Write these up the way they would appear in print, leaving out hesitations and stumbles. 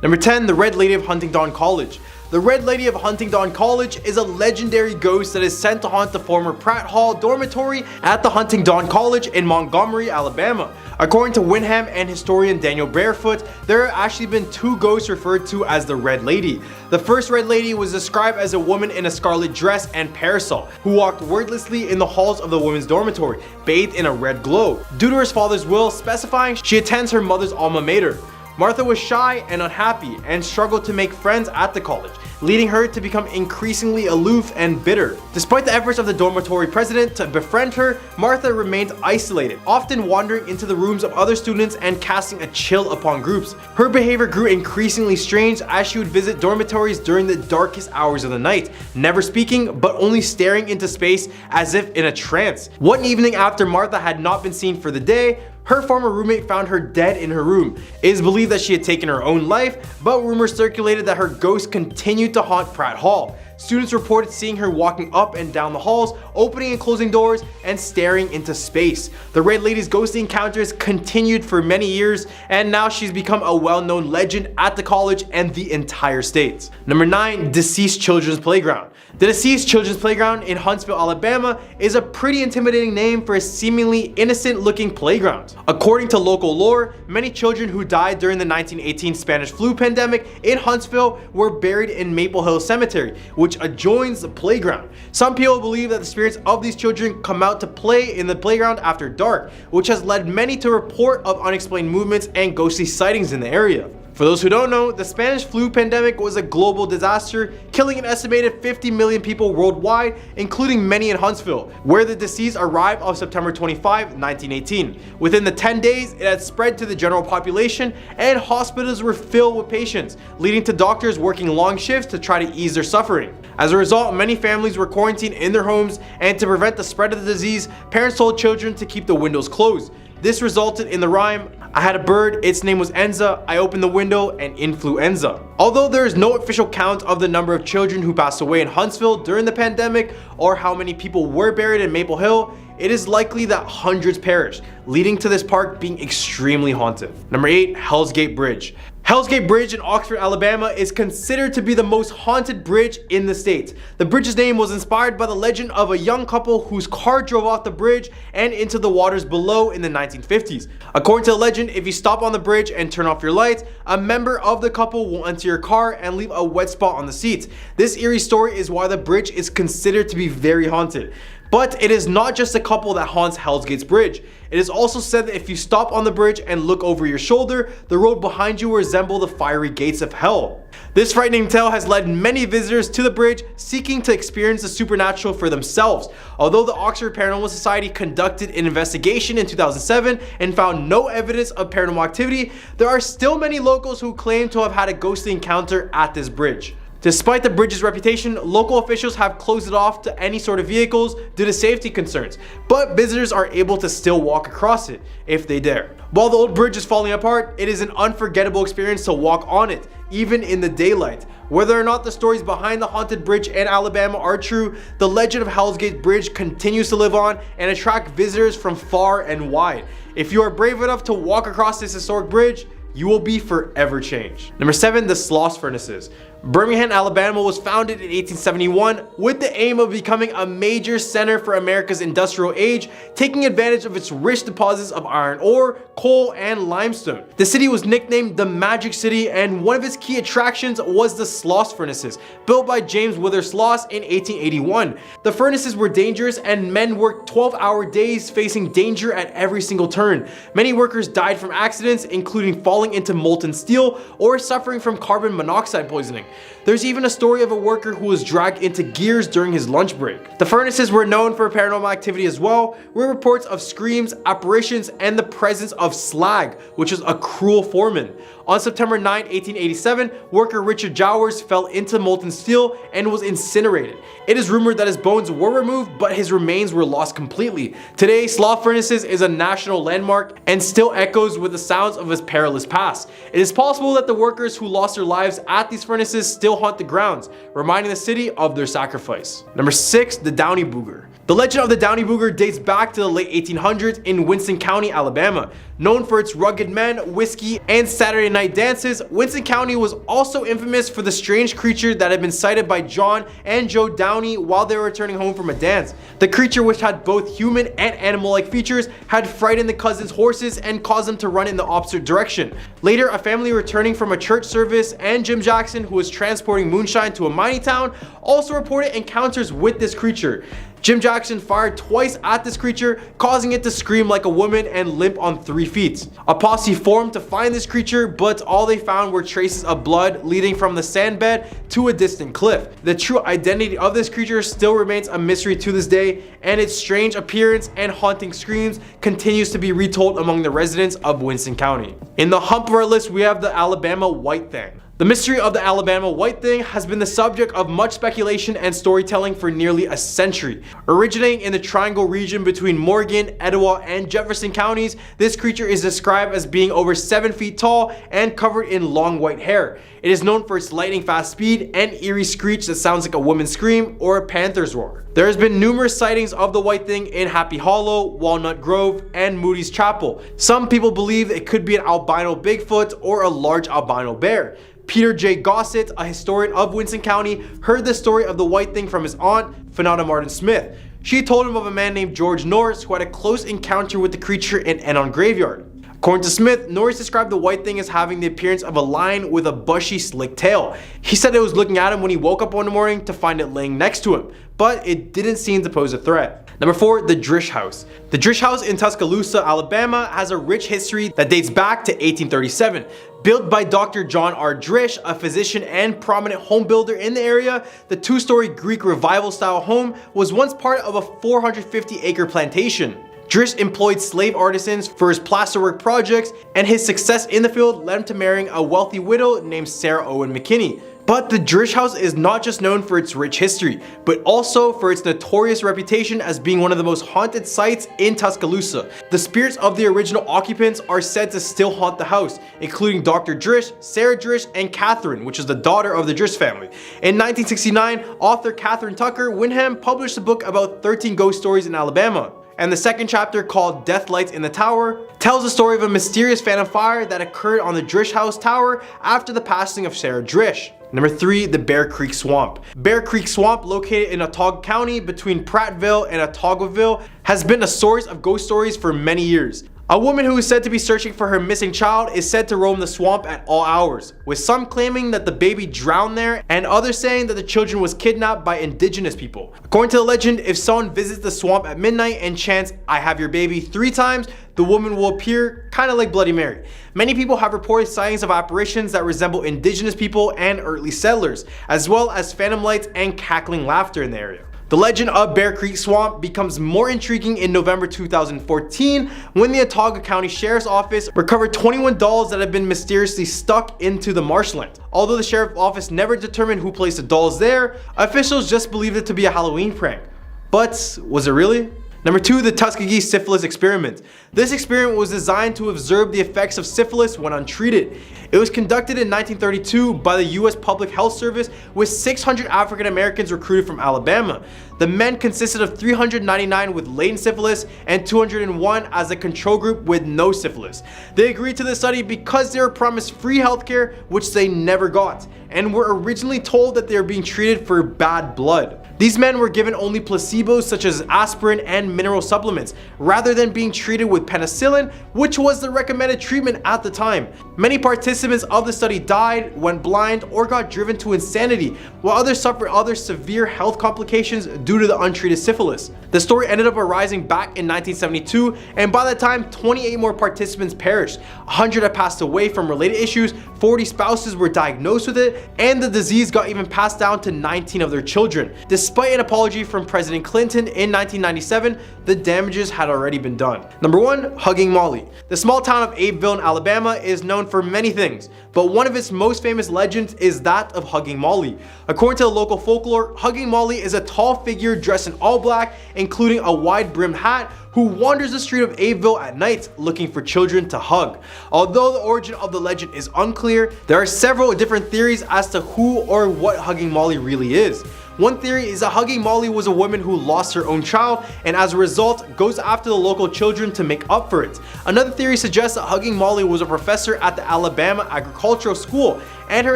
Number 10. The Red Lady of Huntingdon College. The Red Lady of Huntingdon College is a legendary ghost that is sent to haunt the former Pratt Hall dormitory at the Huntingdon College in Montgomery, Alabama. According to Wyndham and historian Daniel Barefoot, there have actually been 2 ghosts referred to as the Red Lady. The first Red Lady was described as a woman in a scarlet dress and parasol, who walked wordlessly in the halls of the women's dormitory, bathed in a red glow, due to her father's will specifying she attends her mother's alma mater. Martha was shy and unhappy and struggled to make friends at the college, leading her to become increasingly aloof and bitter. Despite the efforts of the dormitory president to befriend her, Martha remained isolated, often wandering into the rooms of other students and casting a chill upon groups. Her behavior grew increasingly strange as she would visit dormitories during the darkest hours of the night, never speaking but only staring into space as if in a trance. One evening after Martha had not been seen for the day, her former roommate found her dead in her room. It is believed that she had taken her own life, but rumors circulated that her ghost continued to haunt Pratt Hall. Students reported seeing her walking up and down the halls, opening and closing doors, and staring into space. The Red Lady's ghostly encounters continued for many years, and now she's become a well-known legend at the college and the entire state. Number 9. Deceased Children's Playground. The Deceased Children's Playground in Huntsville, Alabama is a pretty intimidating name for a seemingly innocent-looking playground. According to local lore, many children who died during the 1918 Spanish flu pandemic in Huntsville were buried in Maple Hill Cemetery, which adjoins the playground. Some people believe that the spirits of these children come out to play in the playground after dark, which has led many to report of unexplained movements and ghostly sightings in the area. For those who don't know, the Spanish flu pandemic was a global disaster, killing an estimated 50 million people worldwide, including many in Huntsville, where the disease arrived on September 25, 1918. Within the 10 days, it had spread to the general population, and hospitals were filled with patients, leading to doctors working long shifts to try to ease their suffering. As a result, many families were quarantined in their homes, and to prevent the spread of the disease, parents told children to keep the windows closed. This resulted in the rhyme, "I had a bird, its name was Enza, I opened the window and influenza." Although there is no official count of the number of children who passed away in Huntsville during the pandemic or how many people were buried in Maple Hill, it is likely that hundreds perished, leading to this park being extremely haunted. Number 8. Hell's Gate Bridge. Hell's Gate Bridge in Oxford, Alabama is considered to be the most haunted bridge in the state. The bridge's name was inspired by the legend of a young couple whose car drove off the bridge and into the waters below in the 1950s. According to the legend, if you stop on the bridge and turn off your lights, a member of the couple will enter your car and leave a wet spot on the seats. This eerie story is why the bridge is considered to be very haunted. But it is not just the couple that haunts Hell's Gates Bridge. It is also said that if you stop on the bridge and look over your shoulder, the road behind you will resemble the fiery gates of hell. This frightening tale has led many visitors to the bridge seeking to experience the supernatural for themselves. Although the Oxford Paranormal Society conducted an investigation in 2007 and found no evidence of paranormal activity, there are still many locals who claim to have had a ghostly encounter at this bridge. Despite the bridge's reputation, local officials have closed it off to any sort of vehicles due to safety concerns, but visitors are able to still walk across it if they dare. While the old bridge is falling apart, it is an unforgettable experience to walk on it, even in the daylight. Whether or not the stories behind the haunted bridge in Alabama are true, the legend of Hell's Gate Bridge continues to live on and attract visitors from far and wide. If you are brave enough to walk across this historic bridge, you will be forever changed. Number 7. The Sloss Furnaces. Birmingham, Alabama was founded in 1871 with the aim of becoming a major center for America's industrial age, taking advantage of its rich deposits of iron ore, coal, and limestone. The city was nicknamed the Magic City, and one of its key attractions was the Sloss Furnaces, built by James Wither Sloss in 1881. The furnaces were dangerous and men worked 12-hour days facing danger at every single turn. Many workers died from accidents, including falling into molten steel or suffering from carbon monoxide poisoning. There's even a story of a worker who was dragged into gears during his lunch break. The furnaces were known for paranormal activity as well, with reports of screams, apparitions, and the presence of slag, which is a cruel foreman. On September 9, 1887, worker Richard Jowers fell into molten steel and was incinerated. It is rumored that his bones were removed, but his remains were lost completely. Today, Sloss Furnaces is a national landmark and still echoes with the sounds of his perilous past. It is possible that the workers who lost their lives at these furnaces still haunt the grounds, reminding the city of their sacrifice. Number 6. The Downey Booger. The legend of the Downey Booger dates back to the late 1800s in Winston County, Alabama. Known for its rugged men, whiskey, and Saturday night dances, Winston County was also infamous for the strange creature that had been sighted by John and Joe Downey while they were returning home from a dance. The creature, which had both human and animal-like features, had frightened the cousins' horses and caused them to run in the opposite direction. Later, a family returning from a church service and Jim Jackson, who was transporting moonshine to a mining town, also reported encounters with this creature. Jim Jackson fired twice at this creature, causing it to scream like a woman and limp on 3 feet. A posse formed to find this creature, but all they found were traces of blood leading from the sandbed to a distant cliff. The true identity of this creature still remains a mystery to this day, and its strange appearance and haunting screams continues to be retold among the residents of Winston County. In the hump of our list, we have the Alabama White Thing. The mystery of the Alabama White Thing has been the subject of much speculation and storytelling for nearly a century. Originating in the Triangle region between Morgan, Etowah, and Jefferson counties, this creature is described as being over 7 feet tall and covered in long white hair. It is known for its lightning fast speed and eerie screech that sounds like a woman's scream or a panther's roar. There has been numerous sightings of the White Thing in Happy Hollow, Walnut Grove, and Moody's Chapel. Some people believe it could be an albino Bigfoot or a large albino bear. Peter J. Gossett, a historian of Winston County, heard the story of the White Thing from his aunt, Fenata Martin Smith. She told him of a man named George Norris who had a close encounter with the creature in Enon Graveyard. According to Smith, Norris described the White Thing as having the appearance of a lion with a bushy, slick tail. He said it was looking at him when he woke up one morning to find it laying next to him, but it didn't seem to pose a threat. Number 4, the Drish House. The Drish House in Tuscaloosa, Alabama has a rich history that dates back to 1837. Built by Dr. John R. Drish, a physician and prominent home builder in the area, the 2-story Greek Revival-style home was once part of a 450-acre plantation. Drish employed slave artisans for his plasterwork projects, and his success in the field led him to marrying a wealthy widow named Sarah Owen McKinney. But the Drish House is not just known for its rich history, but also for its notorious reputation as being one of the most haunted sites in Tuscaloosa. The spirits of the original occupants are said to still haunt the house, including Dr. Drish, Sarah Drish, and Catherine, which is the daughter of the Drish family. In 1969, author Catherine Tucker Wyndham published a book about 13 ghost stories in Alabama. And the second chapter, called Death Lights in the Tower, tells the story of a mysterious phantom fire that occurred on the Drish House Tower after the passing of Sarah Drish. Number 3, the Bear Creek Swamp. Bear Creek Swamp, located in Autauga County between Prattville and Autaugaville, has been a source of ghost stories for many years. A woman who is said to be searching for her missing child is said to roam the swamp at all hours, with some claiming that the baby drowned there and others saying that the children was kidnapped by indigenous people. According to the legend, if someone visits the swamp at midnight and chants, "I have your baby," 3 times, the woman will appear kind of like Bloody Mary. Many people have reported sightings of apparitions that resemble indigenous people and early settlers, as well as phantom lights and cackling laughter in the area. The legend of Bear Creek Swamp becomes more intriguing in November 2014 when the Autauga County Sheriff's Office recovered 21 dolls that had been mysteriously stuck into the marshland. Although the Sheriff's Office never determined who placed the dolls there, officials just believed it to be a Halloween prank. But was it really? Number 2, the Tuskegee Syphilis Experiment. This experiment was designed to observe the effects of syphilis when untreated. It was conducted in 1932 by the U.S. Public Health Service with 600 African Americans recruited from Alabama. The men consisted of 399 with latent syphilis and 201 as a control group with no syphilis. They agreed to the study because they were promised free healthcare, which they never got, and were originally told that they were being treated for bad blood. These men were given only placebos such as aspirin and mineral supplements, rather than being treated with penicillin, which was the recommended treatment at the time. Many participants of the study died, went blind, or got driven to insanity, while others suffered other severe health complications due to the untreated syphilis. The story ended up arising back in 1972, and by that time, 28 more participants perished. 100 had passed away from related issues, 40 spouses were diagnosed with it, and the disease got even passed down to 19 of their children. Despite an apology from President Clinton in 1997, the damages had already been done. Number 1, Hugging Molly. The small town of Abbeville in Alabama is known for many things, but one of its most famous legends is that of Hugging Molly. According to the local folklore, Hugging Molly is a tall figure dressed in all black, including a wide-brimmed hat, who wanders the street of Abbeville at night looking for children to hug. Although the origin of the legend is unclear, there are several different theories as to who or what Hugging Molly really is. One theory is that Hugging Molly was a woman who lost her own child and as a result goes after the local children to make up for it. Another theory suggests that Hugging Molly was a professor at the Alabama Agricultural School and her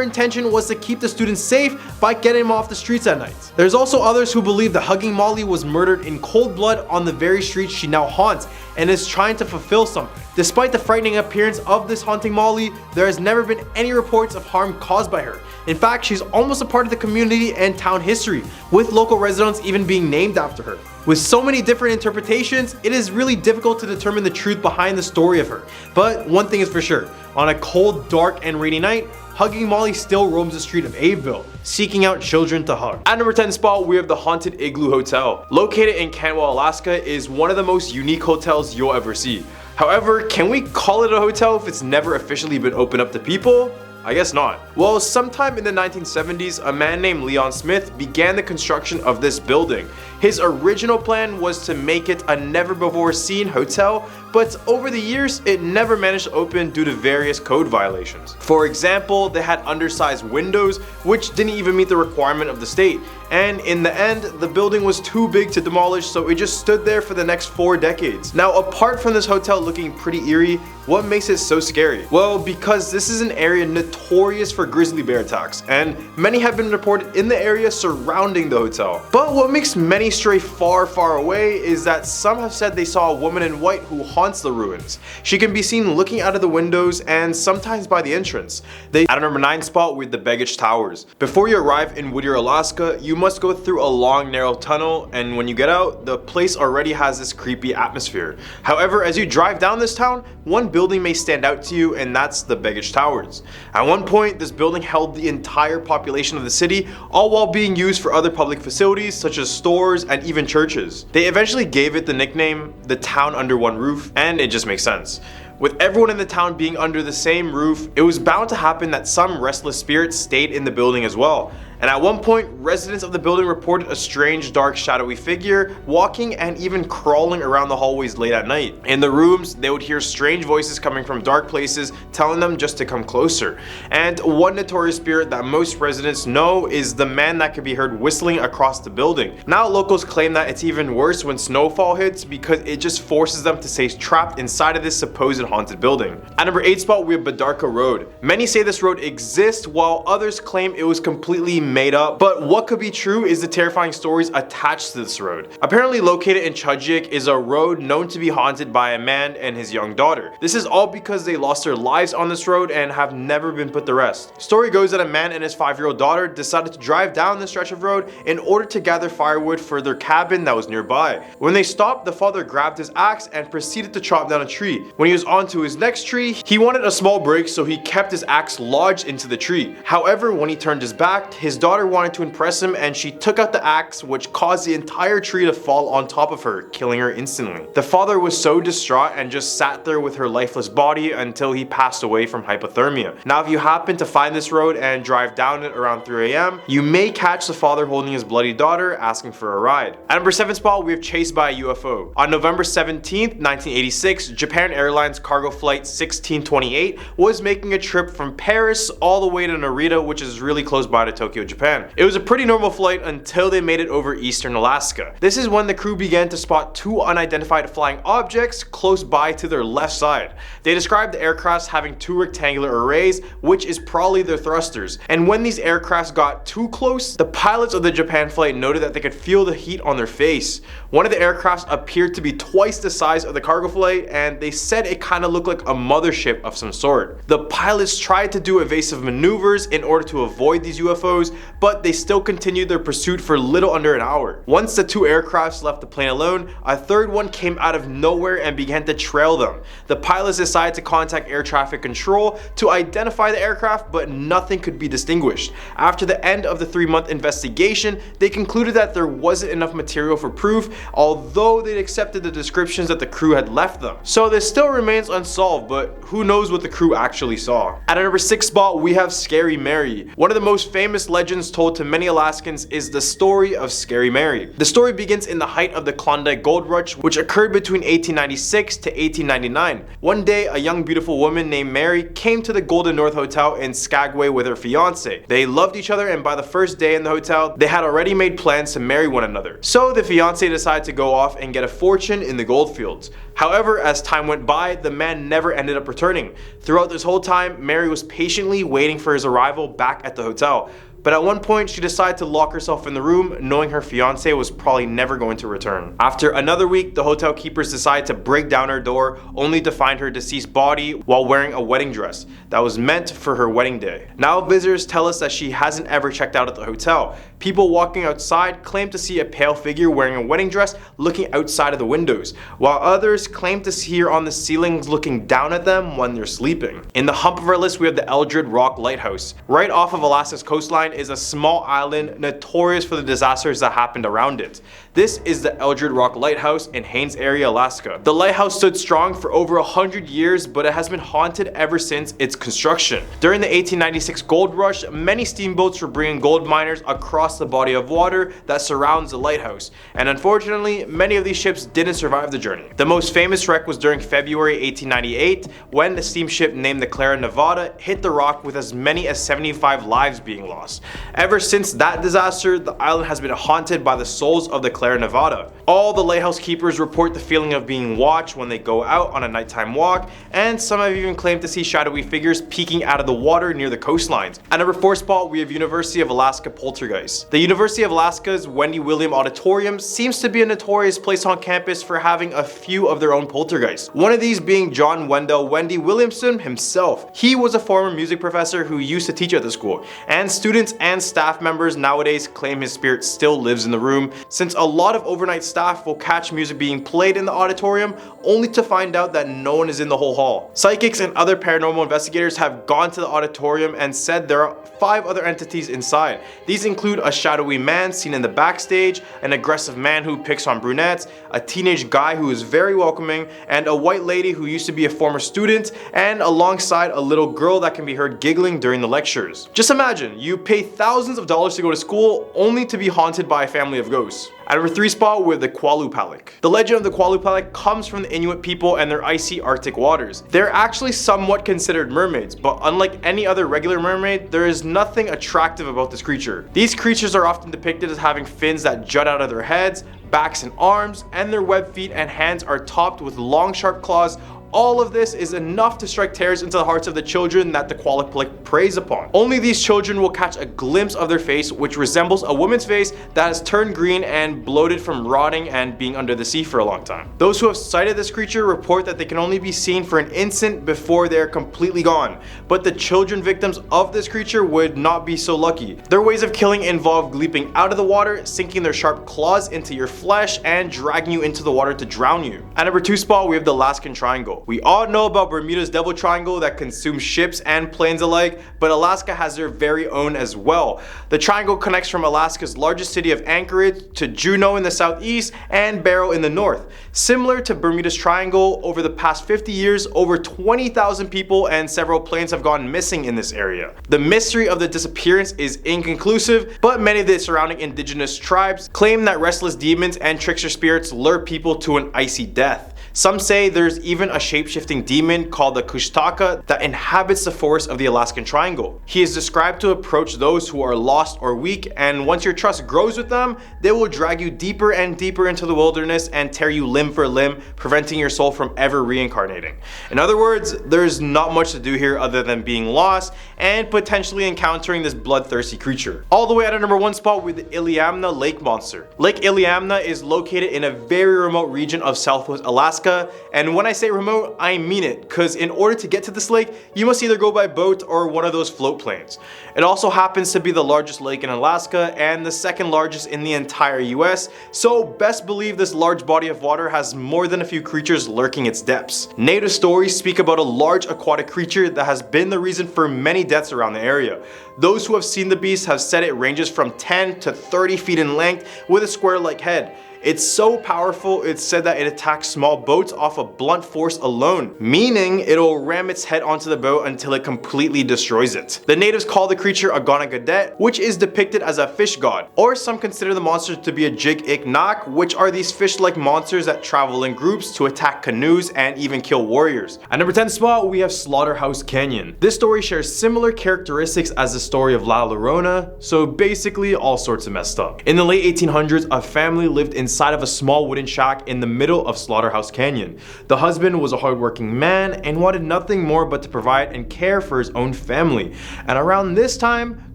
intention was to keep the students safe by getting them off the streets at night. There's also others who believe that Hugging Molly was murdered in cold blood on the very streets she now haunts and is trying to fulfill something. Despite the frightening appearance of this haunting Molly, there has never been any reports of harm caused by her. In fact, she's almost a part of the community and town history, with local residents even being named after her. With so many different interpretations, it is really difficult to determine the truth behind the story of her. But one thing is for sure, on a cold, dark, and rainy night, Hugging Molly still roams the street of Aveville, seeking out children to hug. At number 10 spot, we have the Haunted Igloo Hotel. Located in Cantwell, Alaska, is one of the most unique hotels you'll ever see. However, can we call it a hotel if it's never officially been opened up to people? I guess not. Well, sometime in the 1970s, a man named Leon Smith began the construction of this building. His original plan was to make it a never-before-seen hotel, but over the years, it never managed to open due to various code violations. For example, they had undersized windows, which didn't even meet the requirement of the state. And in the end, the building was too big to demolish, so it just stood there for the next 4 decades. Now, apart from this hotel looking pretty eerie, what makes it so scary? Well, because this is an area notorious for grizzly bear attacks, and many have been reported in the area surrounding the hotel. But what makes many stray far, far away is that some have said they saw a woman in white who haunts the ruins. She can be seen looking out of the windows and sometimes by the entrance. At number 9 spot with the Baggage Towers. Before you arrive in Whittier, Alaska, you must go through a long, narrow tunnel, and when you get out, the place already has this creepy atmosphere. However, as you drive down this town, one building may stand out to you, and that's the Baggage Towers. At one point, this building held the entire population of the city, all while being used for other public facilities such as stores and even churches. They eventually gave it the nickname, the town under one roof, and it just makes sense. With everyone in the town being under the same roof, it was bound to happen that some restless spirits stayed in the building as well. And at one point, residents of the building reported a strange, dark, shadowy figure walking and even crawling around the hallways late at night. In the rooms, they would hear strange voices coming from dark places telling them just to come closer. And one notorious spirit that most residents know is the man that could be heard whistling across the building. Now locals claim that it's even worse when snowfall hits because it just forces them to stay trapped inside of this supposed haunted building. At number 8 spot, we have Badarka Road. Many say this road exists while others claim it was completely made up, but what could be true is the terrifying stories attached to this road. Apparently located in Chudjik is a road known to be haunted by a man and his young daughter. This is all because they lost their lives on this road and have never been put to rest. Story goes that a man and his 5-year-old daughter decided to drive down this stretch of road in order to gather firewood for their cabin that was nearby. When they stopped, the father grabbed his axe and proceeded to chop down a tree. When he was on to his next tree, he wanted a small break, so he kept his axe lodged into the tree. However, when he turned his back, his daughter wanted to impress him and she took out the axe, which caused the entire tree to fall on top of her, killing her instantly. The father was so distraught and just sat there with her lifeless body until he passed away from hypothermia. Now, if you happen to find this road and drive down it around 3 a.m., you may catch the father holding his bloody daughter asking for a ride. At number 7 spot, we have Chased by a UFO. On November 17th, 1986, Japan Airlines cargo flight 1628 was making a trip from Paris all the way to Narita, which is really close by to Tokyo, Japan. It was a pretty normal flight until they made it over eastern Alaska. This is when the crew began to spot 2 unidentified flying objects close by to their left side. They described the aircrafts having 2 rectangular arrays, which is probably their thrusters. And when these aircrafts got too close, the pilots of the Japan flight noted that they could feel the heat on their face. One of the aircrafts appeared to be twice the size of the cargo flight, and they said it kind of looked like a mothership of some sort. The pilots tried to do evasive maneuvers in order to avoid these UFOs, but they still continued their pursuit for little under an hour. Once the 2 aircrafts left the plane alone, a third one came out of nowhere and began to trail them. The pilots decided to contact air traffic control to identify the aircraft, but nothing could be distinguished. After the end of the 3-month investigation, they concluded that there wasn't enough material for proof, although they'd accepted the descriptions that the crew had left them. So this still remains unsolved, but who knows what the crew actually saw. At number 6 spot, we have Scary Mary. One of the most famous legends legends told to many Alaskans is the story of Scary Mary. The story begins in the height of the Klondike Gold Rush, which occurred between 1896 to 1899. One day, a young beautiful woman named Mary came to the Golden North Hotel in Skagway with her fiance. They loved each other, and by the first day in the hotel, they had already made plans to marry one another. So the fiance decided to go off and get a fortune in the goldfields. However, as time went by, the man never ended up returning. Throughout this whole time, Mary was patiently waiting for his arrival back at the hotel. But at one point, she decided to lock herself in the room, knowing her fiance was probably never going to return. After another week, the hotel keepers decided to break down her door, only to find her deceased body while wearing a wedding dress that was meant for her wedding day. Now visitors tell us that she hasn't ever checked out at the hotel. People walking outside claim to see a pale figure wearing a wedding dress looking outside of the windows, while others claim to see her on the ceilings looking down at them when they're sleeping. In the hump of our list, we have the Eldred Rock Lighthouse. Right off of Alaska's coastline is a small island notorious for the disasters that happened around it. This is the Eldred Rock Lighthouse in Haines Area, Alaska. The lighthouse stood strong for over 100 years, but it has been haunted ever since its construction. During the 1896 gold rush, many steamboats were bringing gold miners across the body of water that surrounds the lighthouse, and unfortunately, many of these ships didn't survive the journey. The most famous wreck was during February 1898, when the steamship named the Clara Nevada hit the rock with as many as 75 lives being lost. Ever since that disaster, the island has been haunted by the souls of the Clara Nevada. All the lighthouse keepers report the feeling of being watched when they go out on a nighttime walk, and some have even claimed to see shadowy figures peeking out of the water near the coastlines. At number 4 spot, we have University of Alaska poltergeist. The University of Alaska's Wendy William Auditorium seems to be a notorious place on campus for having a few of their own poltergeists. One of these being John Wendell Wendy Williamson himself. He was a former music professor who used to teach at the school, and students and staff members nowadays claim his spirit still lives in the room, since a lot of overnight staff will catch music being played in the auditorium only to find out that no one is in the whole hall. Psychics and other paranormal investigators have gone to the auditorium and said there are 5 other entities inside. These include a shadowy man seen in the backstage, an aggressive man who picks on brunettes, a teenage guy who is very welcoming, and a white lady who used to be a former student, and alongside a little girl that can be heard giggling during the lectures. Just imagine, you pay thousands of dollars to go to school only to be haunted by a family of ghosts. At number 3 spot, we have the Qualupalik. The legend of the Qualupalik comes from the Inuit people and their icy Arctic waters. They're actually somewhat considered mermaids, but unlike any other regular mermaid, there is nothing attractive about this creature. These creatures are often depicted as having fins that jut out of their heads, backs and arms, and their webbed feet and hands are topped with long sharp claws. All of this is enough to strike tears into the hearts of the children that the Qualupalik preys upon. Only these children will catch a glimpse of their face, which resembles a woman's face that has turned green and bloated from rotting and being under the sea for a long time. Those who have sighted this creature report that they can only be seen for an instant before they are completely gone, but the children victims of this creature would not be so lucky. Their ways of killing involve leaping out of the water, sinking their sharp claws into your flesh, and dragging you into the water to drown you. At number 2 spot, we have the Alaskan Triangle. We all know about Bermuda's Devil Triangle that consumes ships and planes alike, but Alaska has their very own as well. The triangle connects from Alaska's largest city of Anchorage to Juneau in the southeast and Barrow in the north. Similar to Bermuda's Triangle, over the past 50 years, over 20,000 people and several planes have gone missing in this area. The mystery of the disappearance is inconclusive, but many of the surrounding indigenous tribes claim that restless demons and trickster spirits lure people to an icy death. Some say there's even a shape-shifting demon called the Kushtaka that inhabits the forest of the Alaskan Triangle. He is described to approach those who are lost or weak, and once your trust grows with them, they will drag you deeper and deeper into the wilderness and tear you limb for limb, preventing your soul from ever reincarnating. In other words, there's not much to do here other than being lost and potentially encountering this bloodthirsty creature. All the way at a number 1 spot with the Iliamna Lake Monster. Lake Iliamna is located in a very remote region of southwest Alaska, and when I say remote, I mean it, because in order to get to this lake, you must either go by boat or one of those float planes. It also happens to be the largest lake in Alaska and the 2nd largest in the entire US, so best believe this large body of water has more than a few creatures lurking its depths. Native stories speak about a large aquatic creature that has been the reason for many deaths around the area. Those who have seen the beast have said it ranges from 10 to 30 feet in length with a square-like head. It's so powerful, it's said that it attacks small boats off a blunt force alone, meaning it'll ram its head onto the boat until it completely destroys it. The natives call the creature a Gadet, which is depicted as a fish god, or some consider the monster to be a Jig-ik-nak, which are these fish-like monsters that travel in groups to attack canoes and even kill warriors. At number 10 spot, we have Slaughterhouse Canyon. This story shares similar characteristics as the story of La Llorona, so basically all sorts of messed up. In the late 1800s, a family lived inside of a small wooden shack in the middle of Slaughterhouse Canyon. The husband was a hardworking man and wanted nothing more but to provide and care for his own family. And around this time,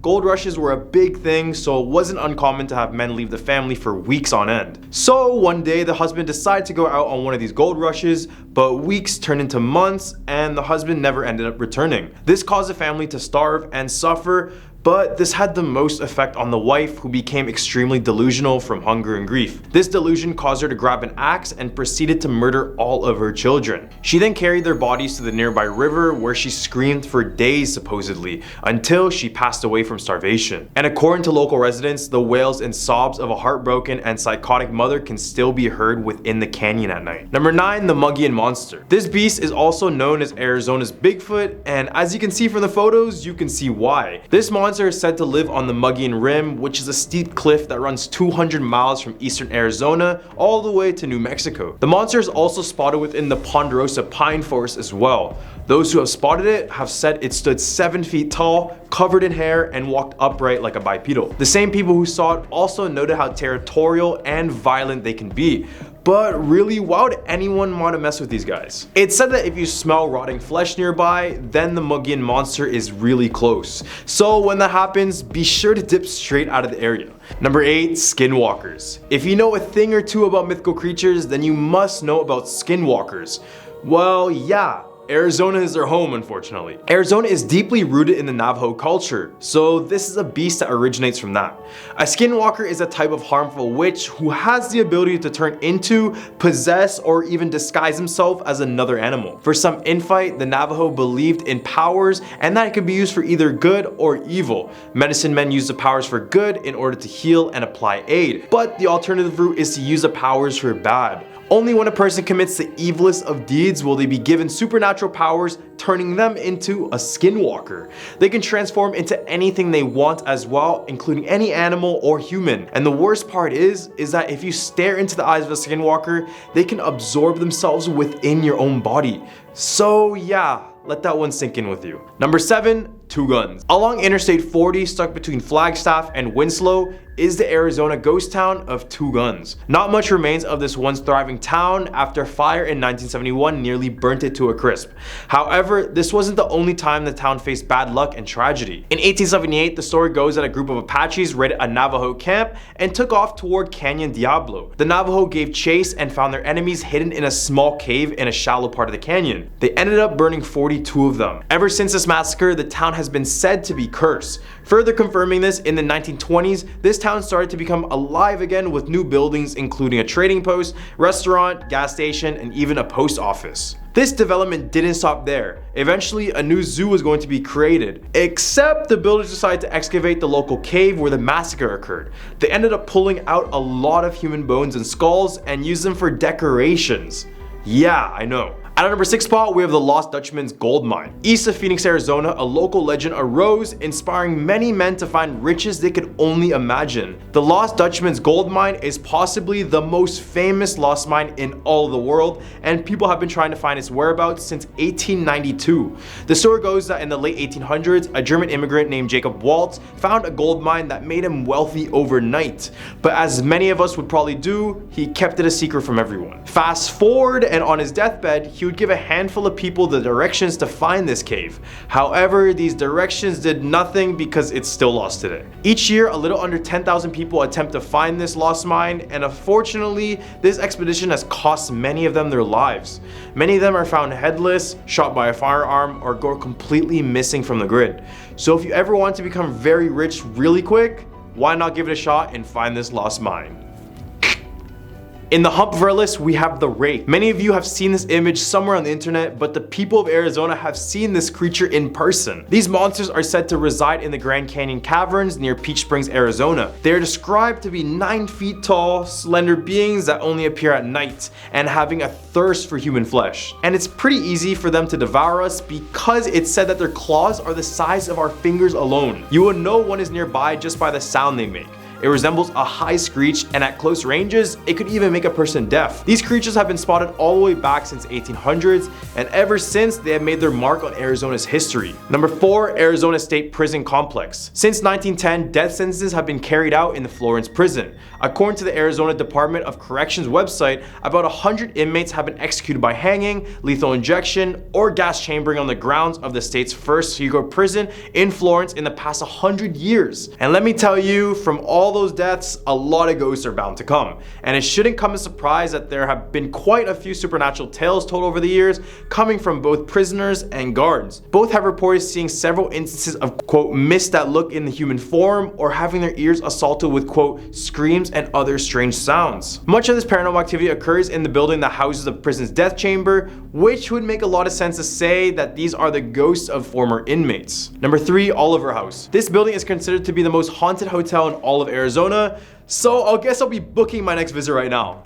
gold rushes were a big thing, so it wasn't uncommon to have men leave the family for weeks on end. So one day the husband decided to go out on one of these gold rushes, but weeks turned into months and the husband never ended up returning. This caused the family to starve and suffer, but this had the most effect on the wife, who became extremely delusional from hunger and grief. This delusion caused her to grab an axe and proceeded to murder all of her children. She then carried their bodies to the nearby river where she screamed for days supposedly, until she passed away from starvation. And according to local residents, the wails and sobs of a heartbroken and psychotic mother can still be heard within the canyon at night. Number 9, the Mogollon Monster. This beast is also known as Arizona's Bigfoot, and as you can see from the photos, you can see why. This monster is said to live on the Mogollon Rim, which is a steep cliff that runs 200 miles from eastern Arizona all the way to New Mexico. The monster is also spotted within the Ponderosa pine forest as well. Those who have spotted it have said it stood 7 feet tall, covered in hair, and walked upright like a bipedal. The same people who saw it also noted how territorial and violent they can be. But really, why would anyone want to mess with these guys? It's said that if you smell rotting flesh nearby, then the Mogollon Monster is really close. So when that happens, be sure to dip straight out of the area. Number 8, Skinwalkers. If you know a thing or two about mythical creatures, then you must know about Skinwalkers. Well, yeah. Arizona is their home, unfortunately. Arizona is deeply rooted in the Navajo culture, so this is a beast that originates from that. A skinwalker is a type of harmful witch who has the ability to turn into, possess, or even disguise himself as another animal. For some infight, the Navajo believed in powers and that it could be used for either good or evil. Medicine men use the powers for good in order to heal and apply aid, but the alternative route is to use the powers for bad. Only when a person commits the evilest of deeds will they be given supernatural powers, turning them into a skinwalker. They can transform into anything they want as well, including any animal or human. And the worst part is that if you stare into the eyes of a skinwalker, they can absorb themselves within your own body. So yeah, let that one sink in with you. Number 7, Two Guns. Along Interstate 40, stuck between Flagstaff and Winslow, is the Arizona ghost town of Two Guns. Not much remains of this once thriving town after fire in 1971 nearly burnt it to a crisp. However, this wasn't the only time the town faced bad luck and tragedy. In 1878, the story goes that a group of Apaches raided a Navajo camp and took off toward Canyon Diablo. The Navajo gave chase and found their enemies hidden in a small cave in a shallow part of the canyon. They ended up burning 42 of them. Ever since this massacre, the town has been said to be cursed. Further confirming this, in the 1920s, this town started to become alive again with new buildings including a trading post, restaurant, gas station, and even a post office. This development didn't stop there. Eventually, a new zoo was going to be created, except the builders decided to excavate the local cave where the massacre occurred. They ended up pulling out a lot of human bones and skulls and used them for decorations. Yeah, I know. At our number 6 spot, we have the Lost Dutchman's Gold Mine. East of Phoenix, Arizona, a local legend arose, inspiring many men to find riches they could only imagine. The Lost Dutchman's Gold Mine is possibly the most famous lost mine in all the world, and people have been trying to find its whereabouts since 1892. The story goes that in the late 1800s, a German immigrant named Jacob Waltz found a gold mine that made him wealthy overnight. But as many of us would probably do, he kept it a secret from everyone. Fast forward, and on his deathbed, he would give a handful of people the directions to find this cave. However, these directions did nothing because it's still lost today. Each year, a little under 10,000 people attempt to find this lost mine, and unfortunately, this expedition has cost many of them their lives. Many of them are found headless, shot by a firearm, or go completely missing from the grid. So if you ever want to become very rich really quick, why not give it a shot and find this lost mine? In the hump of our list, we have the Wraith. Many of you have seen this image somewhere on the internet, but the people of Arizona have seen this creature in person. These monsters are said to reside in the Grand Canyon caverns near Peach Springs, Arizona. They are described to be 9 feet tall, slender beings that only appear at night and having a thirst for human flesh. And it's pretty easy for them to devour us because it's said that their claws are the size of our fingers alone. You will know one is nearby just by the sound they make. It resembles a high screech, and at close ranges, it could even make a person deaf. These creatures have been spotted all the way back since 1800s, and ever since, they have made their mark on Arizona's history. Number 4, Arizona State Prison Complex. Since 1910, death sentences have been carried out in the Florence prison. According to the Arizona Department of Corrections website, about 100 inmates have been executed by hanging, lethal injection, or gas chambering on the grounds of the state's first secret prison in Florence in the past 100 years. And let me tell you, from all those deaths, a lot of ghosts are bound to come. And it shouldn't come as a surprise that there have been quite a few supernatural tales told over the years, coming from both prisoners and guards. Both have reported seeing several instances of, quote, mist that look in the human form, or having their ears assaulted with, quote, screams and other strange sounds. Much of this paranormal activity occurs in the building that houses the prison's death chamber, which would make a lot of sense to say that these are the ghosts of former inmates. Number 3, Oliver House. This building is considered to be the most haunted hotel in all of Arizona, so I guess I'll be booking my next visit right now.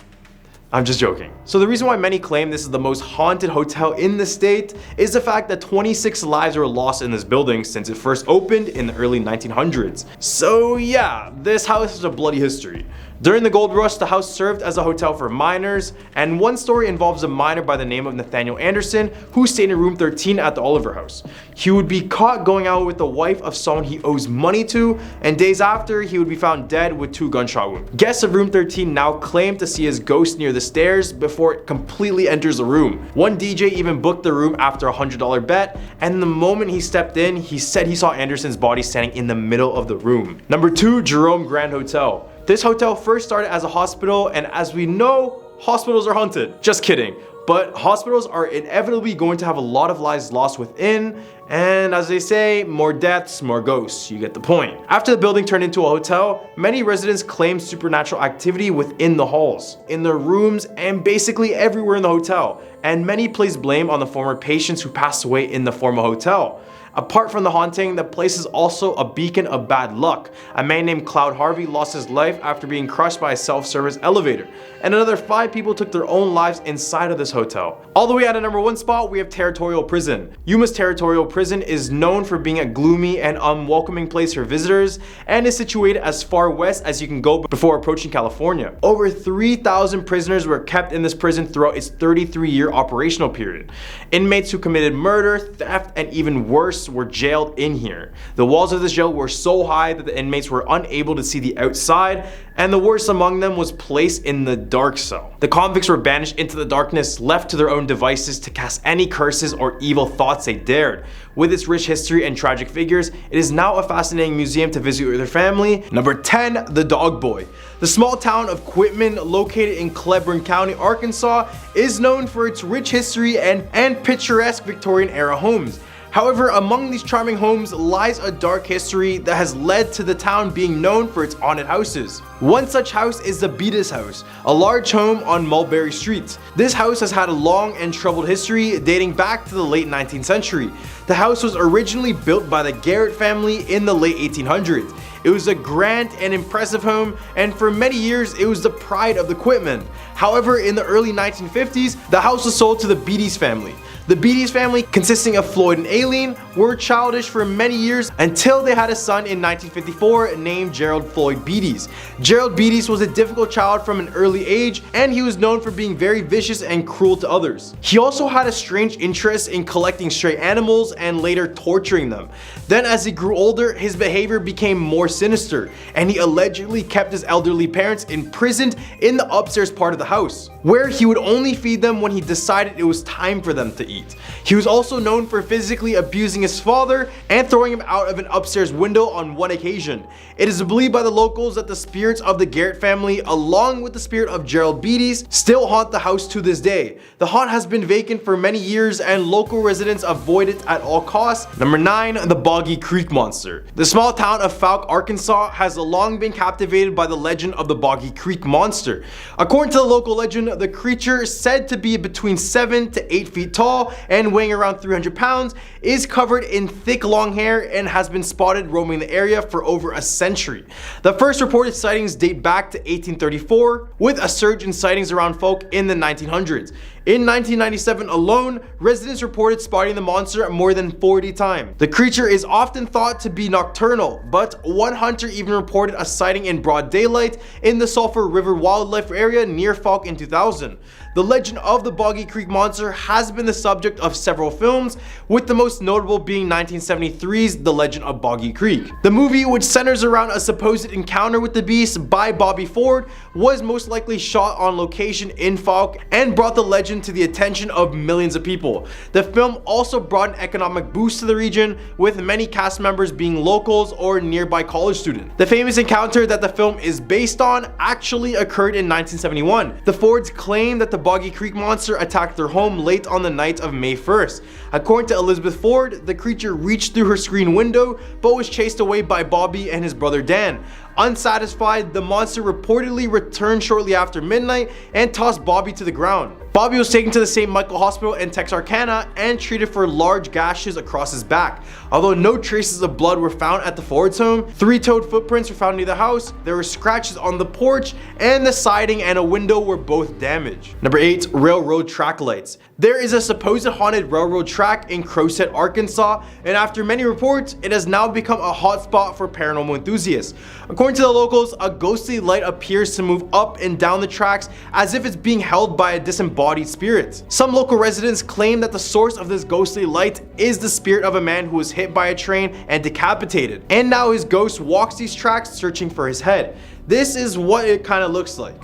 I'm just joking. So the reason why many claim this is the most haunted hotel in the state is the fact that 26 lives were lost in this building since it first opened in the early 1900s. So yeah, this house has a bloody history. During the gold rush, the house served as a hotel for miners, and one story involves a miner by the name of Nathaniel Anderson who stayed in room 13 at the Oliver House. He would be caught going out with the wife of someone he owes money to, and days after, he would be found dead with 2 gunshot wounds. Guests of room 13 now claim to see his ghost near the stairs before it completely enters the room. One DJ even booked the room after a $100 bet, and the moment he stepped in, he said he saw Anderson's body standing in the middle of the room. Number 2, Jerome Grand Hotel. This hotel first started as a hospital, and as we know, hospitals are haunted. Just kidding. But hospitals are inevitably going to have a lot of lives lost within, and as they say, more deaths, more ghosts. You get the point. After the building turned into a hotel, many residents claimed supernatural activity within the halls, in their rooms, and basically everywhere in the hotel. And many placed blame on the former patients who passed away in the former hotel. Apart from the haunting, the place is also a beacon of bad luck. A man named Cloud Harvey lost his life after being crushed by a self-service elevator, and another 5 people took their own lives inside of this hotel. All the way at a number 1 spot, we have Territorial Prison. Yuma's Territorial Prison is known for being a gloomy and unwelcoming place for visitors, and is situated as far west as you can go before approaching California. Over 3,000 prisoners were kept in this prison throughout its 33-year operational period. Inmates who committed murder, theft, and even worse were jailed in here. The walls of this jail were so high that the inmates were unable to see the outside, and the worst among them was placed in the dark cell. The convicts were banished into the darkness, left to their own devices to cast any curses or evil thoughts they dared. With its rich history and tragic figures, it is now a fascinating museum to visit with your family. Number 10, the Dog Boy. The small town of Quitman, located in Cleburne County, Arkansas, is known for its rich history and picturesque Victorian era homes. However, among these charming homes lies a dark history that has led to the town being known for its haunted houses. One such house is the Beatus House, a large home on Mulberry Street. This house has had a long and troubled history dating back to the late 19th century. The house was originally built by the Garrett family in the late 1800s. It was a grand and impressive home, and for many years it was the pride of the Quitman. However, in the early 1950s, the house was sold to the Beatties family. The Beatties family, consisting of Floyd and Aileen, were childish for many years until they had a son in 1954 named Gerald Floyd Beatties. Gerald Beatties was a difficult child from an early age, and he was known for being very vicious and cruel to others. He also had a strange interest in collecting stray animals and later torturing them. Then as he grew older, his behavior became more sinister, and he allegedly kept his elderly parents imprisoned in the upstairs part of the house, where he would only feed them when he decided it was time for them to eat. eat. He was also known for physically abusing his father and throwing him out of an upstairs window on one occasion. It is believed by the locals that the spirits of the Garrett family, along with the spirit of Gerald Beatty's, still haunt the house to this day. The haunt has been vacant for many years and local residents avoid it at all costs. Number 9. The Boggy Creek Monster. The small town of Fouke, Arkansas has long been captivated by the legend of the Boggy Creek Monster. According to the local legend, the creature, said to be between 7 to 8 feet tall and weighing around 300 pounds, is covered in thick long hair and has been spotted roaming the area for over a century. The first reported sightings date back to 1834, with a surge in sightings around Fouke in the 1900s. In 1997 alone, residents reported spotting the monster more than 40 times. The creature is often thought to be nocturnal, but one hunter even reported a sighting in broad daylight in the Sulphur River Wildlife Area near Fouke in 2000. The legend of the Boggy Creek Monster has been the subject of several films, with the most notable being 1973's The Legend of Boggy Creek. The movie, which centers around a supposed encounter with the beast by Bobby Ford, was most likely shot on location in Fouke and brought the legend to the attention of millions of people. The film also brought an economic boost to the region, with many cast members being locals or nearby college students. The famous encounter that the film is based on actually occurred in 1971. The Fords claimed that the Boggy Creek Monster attacked their home late on the night of May 1st. According to Elizabeth Ford, the creature reached through her screen window but was chased away by Bobby and his brother Dan. Unsatisfied, the monster reportedly returned shortly after midnight and tossed Bobby to the ground. Bobby was taken to the St. Michael Hospital in Texarkana and treated for large gashes across his back. Although no traces of blood were found at the Ford's home, 3-toed footprints were found near the house, there were scratches on the porch, and the siding and a window were both damaged. Number 8. Railroad track lights. There is a supposed haunted railroad track in Crowset, Arkansas, and after many reports, it has now become a hotspot for paranormal enthusiasts. According to the locals, a ghostly light appears to move up and down the tracks as if it's being held by a disembodied spirit. Some local residents claim that the source of this ghostly light is the spirit of a man who was hit by a train and decapitated, and now his ghost walks these tracks searching for his head. This is what it kind of looks like.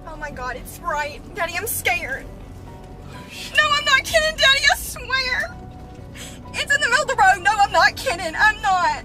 Oh my god, it's right. Daddy, I'm scared. No, I'm not kidding, Daddy, I swear. It's in the middle of the road. No, I'm not kidding. I'm not.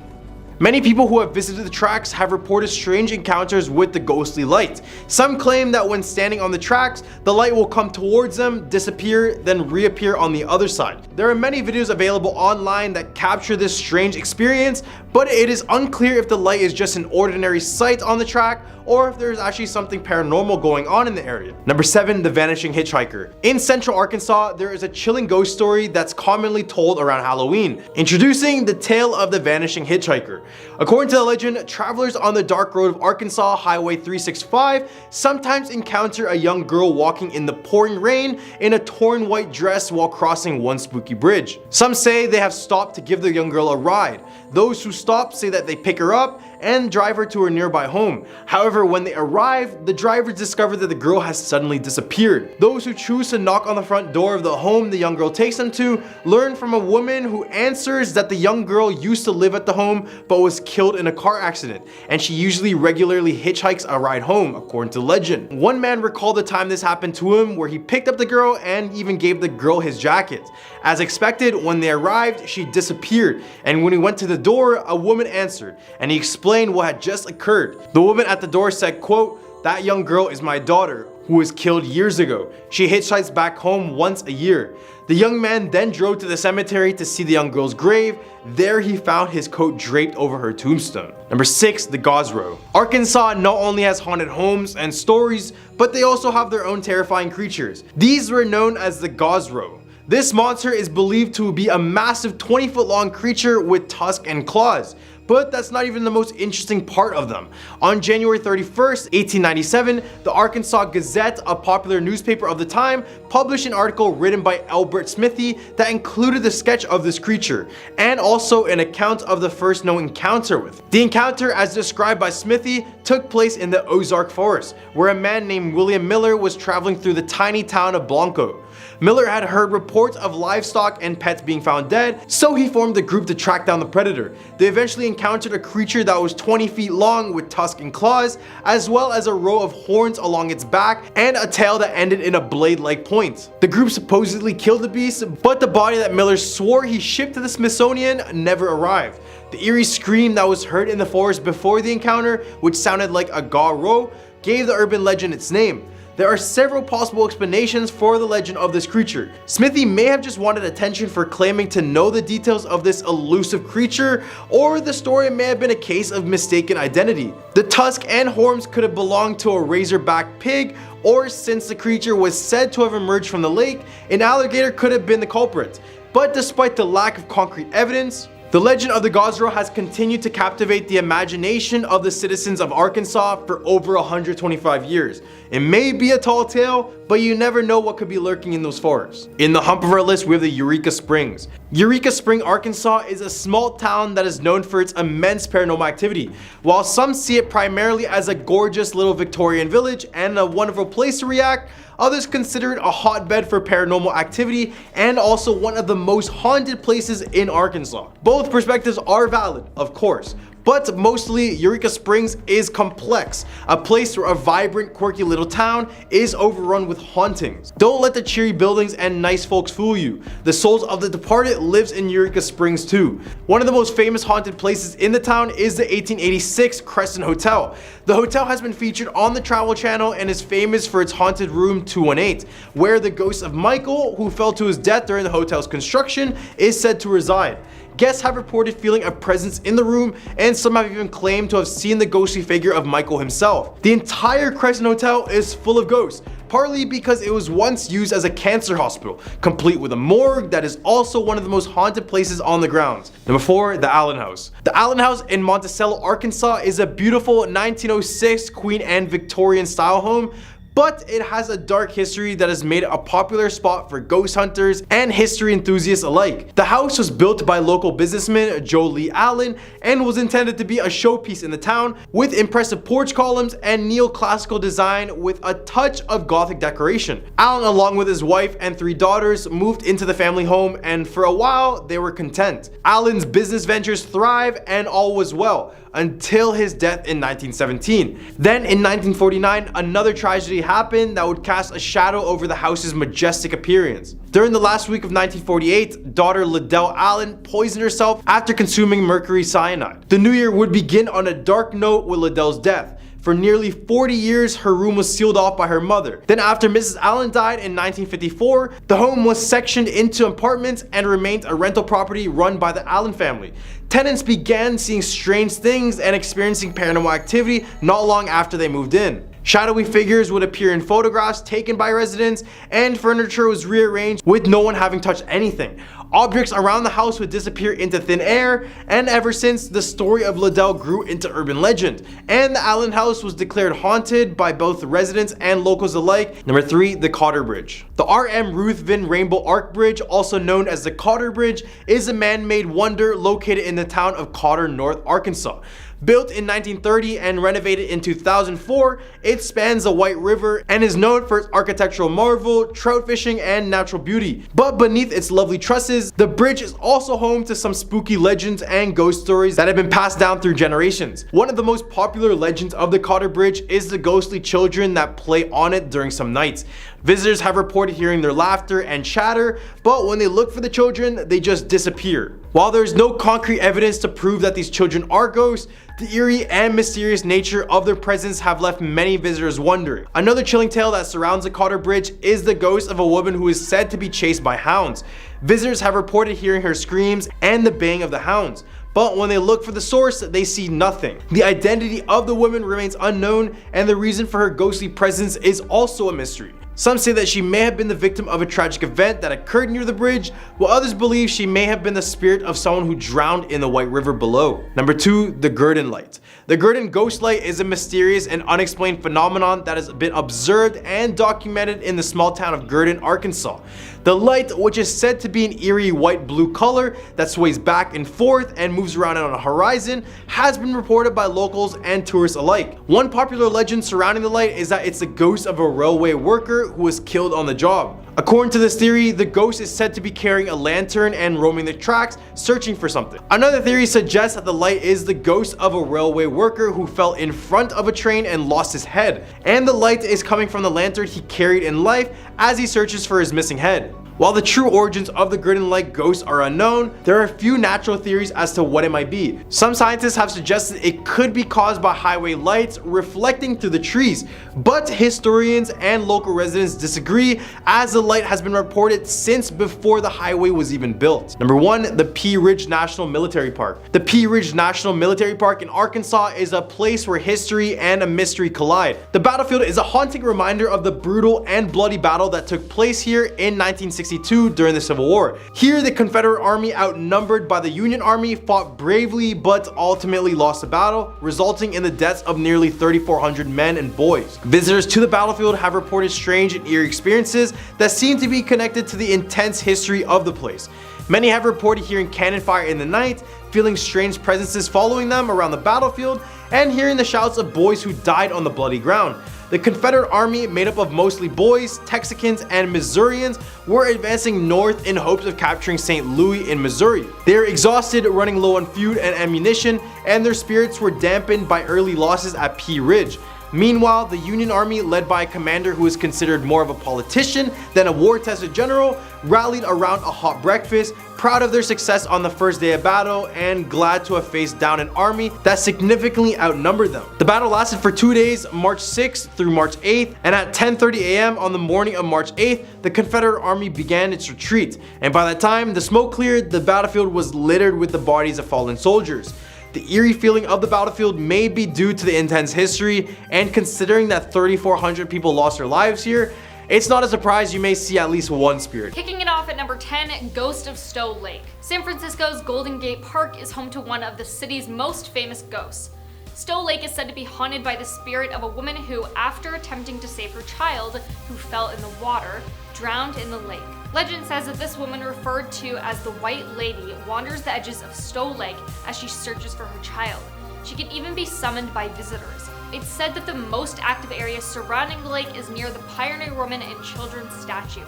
Many people who have visited the tracks have reported strange encounters with the ghostly light. Some claim that when standing on the tracks, the light will come towards them, disappear, then reappear on the other side. There are many videos available online that capture this strange experience, but it is unclear if the light is just an ordinary sight on the track or if there is actually something paranormal going on in the area. Number 7. The Vanishing Hitchhiker. In central Arkansas, there is a chilling ghost story that's commonly told around Halloween. Introducing the tale of the Vanishing Hitchhiker. According to the legend, travelers on the dark road of Arkansas Highway 365 sometimes encounter a young girl walking in the pouring rain in a torn white dress while crossing one spooky bridge. Some say they have stopped to give the young girl a ride. Those who stop say that they pick her up and drive her to her nearby home. However, when they arrive, the drivers discover that the girl has suddenly disappeared. Those who choose to knock on the front door of the home the young girl takes them to learn from a woman who answers that the young girl used to live at the home but was killed in a car accident, and she usually regularly hitchhikes a ride home, according to legend. One man recalled the time this happened to him where he picked up the girl and even gave the girl his jacket. As expected, when they arrived, she disappeared, and when he went to the door, a woman answered, and he explained what had just occurred. The woman at the door said, quote, "That young girl is my daughter, who was killed years ago. She hitchhikes back home once a year." The young man then drove to the cemetery to see the young girl's grave. There he found his coat draped over her tombstone. Number 6. The Gosrow. Arkansas not only has haunted homes and stories, but they also have their own terrifying creatures. These were known as the Gosrow. This monster is believed to be a massive 20-foot long creature with tusks and claws. But that's not even the most interesting part of them. On January 31st, 1897, the Arkansas Gazette, a popular newspaper of the time, published an article written by Albert Smithy that included the sketch of this creature, and also an account of the first known encounter with it. The encounter, as described by Smithy, took place in the Ozark Forest, where a man named William Miller was traveling through the tiny town of Blanco. Miller had heard reports of livestock and pets being found dead, so he formed a group to track down the predator. They eventually encountered a creature that was 20 feet long with tusks and claws, as well as a row of horns along its back and a tail that ended in a blade-like point. The group supposedly killed the beast, but the body that Miller swore he shipped to the Smithsonian never arrived. The eerie scream that was heard in the forest before the encounter, which sounded like a gaw-row, gave the urban legend its name. There are several possible explanations for the legend of this creature. Smithy may have just wanted attention for claiming to know the details of this elusive creature, or the story may have been a case of mistaken identity. The tusk and horns could have belonged to a razorback pig, or since the creature was said to have emerged from the lake, an alligator could have been the culprit. But despite the lack of concrete evidence, the legend of the Gozro has continued to captivate the imagination of the citizens of Arkansas for over 125 years. It may be a tall tale, but you never know what could be lurking in those forests. In the hump of our list, we have the Eureka Springs. Eureka Spring, Arkansas is a small town that is known for its immense paranormal activity. While some see it primarily as a gorgeous little Victorian village and a wonderful place to react, others consider it a hotbed for paranormal activity and also one of the most haunted places in Arkansas. Both perspectives are valid, of course, but mostly Eureka Springs is complex, a place where a vibrant, quirky little town is overrun with hauntings. Don't let the cheery buildings and nice folks fool you. The souls of the departed lives in Eureka Springs too. One of the most famous haunted places in the town is the 1886 Crescent Hotel. The hotel has been featured on the Travel Channel and is famous for its haunted room 218, where the ghost of Michael, who fell to his death during the hotel's construction, is said to reside. Guests have reported feeling a presence in the room, and some have even claimed to have seen the ghostly figure of Michael himself. The entire Crescent Hotel is full of ghosts, partly because it was once used as a cancer hospital, complete with a morgue that is also one of the most haunted places on the grounds. Number 4, the Allen House. The Allen House in Monticello, Arkansas is a beautiful 1906 Queen Anne Victorian style home, but it has a dark history that has made it a popular spot for ghost hunters and history enthusiasts alike. The house was built by local businessman Joe Lee Allen and was intended to be a showpiece in the town, with impressive porch columns and neoclassical design with a touch of Gothic decoration. Allen, along with his wife and 3 daughters, moved into the family home, and for a while they were content. Allen's business ventures thrived and all was well, until his death in 1917. Then in 1949, another tragedy happened that would cast a shadow over the house's majestic appearance. During the last week of 1948, daughter Liddell Allen poisoned herself after consuming mercury cyanide. The new year would begin on a dark note with Liddell's death. For nearly 40 years, her room was sealed off by her mother. Then after Mrs. Allen died in 1954, the home was sectioned into apartments and remained a rental property run by the Allen family. Tenants began seeing strange things and experiencing paranormal activity not long after they moved in. Shadowy figures would appear in photographs taken by residents, and furniture was rearranged with no one having touched anything. Objects around the house would disappear into thin air, and ever since, the story of Liddell grew into urban legend, and the Allen house was declared haunted by both residents and locals alike. Number 3, the Cotter Bridge. The R.M. Ruthven Rainbow Arch Bridge, also known as the Cotter Bridge, is a man-made wonder located in the town of Cotter, North Arkansas. Built in 1930 and renovated in 2004, it spans the White River and is known for its architectural marvel, trout fishing, and natural beauty. But beneath its lovely trusses, the bridge is also home to some spooky legends and ghost stories that have been passed down through generations. One of the most popular legends of the Cotter Bridge is the ghostly children that play on it during some nights. Visitors have reported hearing their laughter and chatter, but when they look for the children, they just disappear. While there is no concrete evidence to prove that these children are ghosts, the eerie and mysterious nature of their presence have left many visitors wondering. Another chilling tale that surrounds the Cotter Bridge is the ghost of a woman who is said to be chased by hounds. Visitors have reported hearing her screams and the baying of the hounds, but when they look for the source, they see nothing. The identity of the woman remains unknown, and the reason for her ghostly presence is also a mystery. Some say that she may have been the victim of a tragic event that occurred near the bridge, while others believe she may have been the spirit of someone who drowned in the White River below. Number 2, the Gurdon Light. The Gurdon Ghost Light is a mysterious and unexplained phenomenon that has been observed and documented in the small town of Gurdon, Arkansas. The light, which is said to be an eerie white-blue color that sways back and forth and moves around on a horizon, has been reported by locals and tourists alike. One popular legend surrounding the light is that it's the ghost of a railway worker who was killed on the job. According to this theory, the ghost is said to be carrying a lantern and roaming the tracks, searching for something. Another theory suggests that the light is the ghost of a railway worker who fell in front of a train and lost his head, and the light is coming from the lantern he carried in life as he searches for his missing head. While the true origins of the grid and light ghost are unknown, there are a few natural theories as to what it might be. Some scientists have suggested it could be caused by highway lights reflecting through the trees, but historians and local residents disagree, as the light has been reported since before the highway was even built. Number 1, the Pea Ridge National Military Park. The Pea Ridge National Military Park in Arkansas is a place where history and a mystery collide. The battlefield is a haunting reminder of the brutal and bloody battle that took place here in 1962 during the Civil War. Here, the Confederate Army, outnumbered by the Union Army, fought bravely but ultimately lost the battle, resulting in the deaths of nearly 3,400 men and boys. Visitors to the battlefield have reported strange and eerie experiences that seem to be connected to the intense history of the place. Many have reported hearing cannon fire in the night, feeling strange presences following them around the battlefield, and hearing the shouts of boys who died on the bloody ground. The Confederate Army, made up of mostly boys, Texicans, and Missourians, were advancing north in hopes of capturing St. Louis in Missouri. They were exhausted, running low on food and ammunition, and their spirits were dampened by early losses at Pea Ridge. Meanwhile, the Union Army, led by a commander who is considered more of a politician than a war-tested general, rallied around a hot breakfast, proud of their success on the first day of battle and glad to have faced down an army that significantly outnumbered them. The battle lasted for 2 days, March 6th through March 8th, and at 10:30 a.m. on the morning of March 8th, the Confederate Army began its retreat, and by that time the smoke cleared, the battlefield was littered with the bodies of fallen soldiers. The eerie feeling of the battlefield may be due to the intense history, and considering that 3,400 people lost their lives here, it's not a surprise you may see at least one spirit. Kicking it off at number 10, Ghost of Stowe Lake. San Francisco's Golden Gate Park is home to one of the city's most famous ghosts. Stowe Lake is said to be haunted by the spirit of a woman who, after attempting to save her child, who fell in the water, drowned in the lake. Legend says that this woman, referred to as the White Lady, wanders the edges of Stowe Lake as she searches for her child. She can even be summoned by visitors. It's said that the most active area surrounding the lake is near the Pioneer Woman and Children's statue.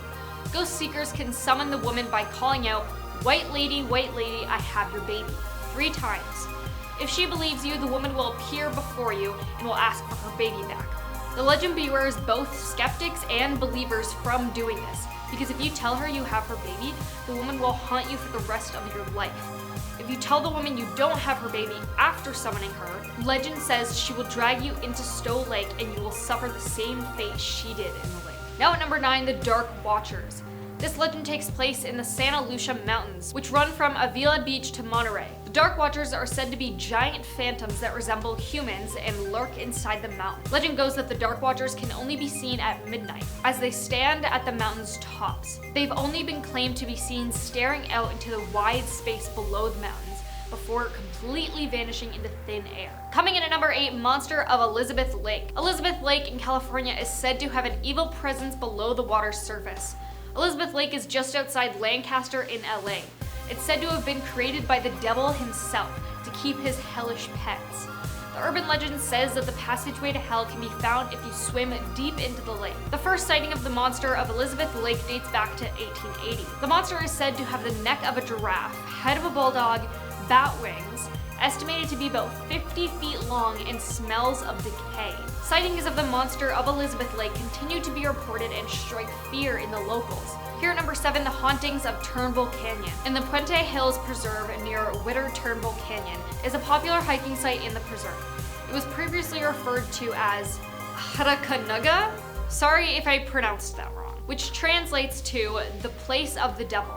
Ghost seekers can summon the woman by calling out, White Lady, I have your baby," 3 times. If she believes you, the woman will appear before you and will ask for her baby back. The legend bewars both skeptics and believers from doing this, because if you tell her you have her baby, the woman will haunt you for the rest of your life. If you tell the woman you don't have her baby after summoning her, legend says she will drag you into Stowe Lake and you will suffer the same fate she did in the lake. Now at number 9, the Dark Watchers. This legend takes place in the Santa Lucia Mountains, which run from Avila Beach to Monterey. The Dark Watchers are said to be giant phantoms that resemble humans and lurk inside the mountain. Legend goes that the Dark Watchers can only be seen at midnight, as they stand at the mountain's tops. They've only been claimed to be seen staring out into the wide space below the mountains, before completely vanishing into thin air. Coming in at number 8, Monster of Elizabeth Lake. Elizabeth Lake in California is said to have an evil presence below the water's surface. Elizabeth Lake is just outside Lancaster in LA. It's said to have been created by the devil himself to keep his hellish pets. The urban legend says that the passageway to hell can be found if you swim deep into the lake. The first sighting of the monster of Elizabeth Lake dates back to 1880. The monster is said to have the neck of a giraffe, head of a bulldog, bat wings, estimated to be about 50 feet long, and smells of decay. Sightings of the monster of Elizabeth Lake continue to be reported and strike fear in the locals. Here at number 7, the hauntings of Turnbull Canyon. In the Puente Hills Preserve near Witter Turnbull Canyon is a popular hiking site in the preserve. It was previously referred to as Harakanuga, sorry if I pronounced that wrong, which translates to the place of the devil.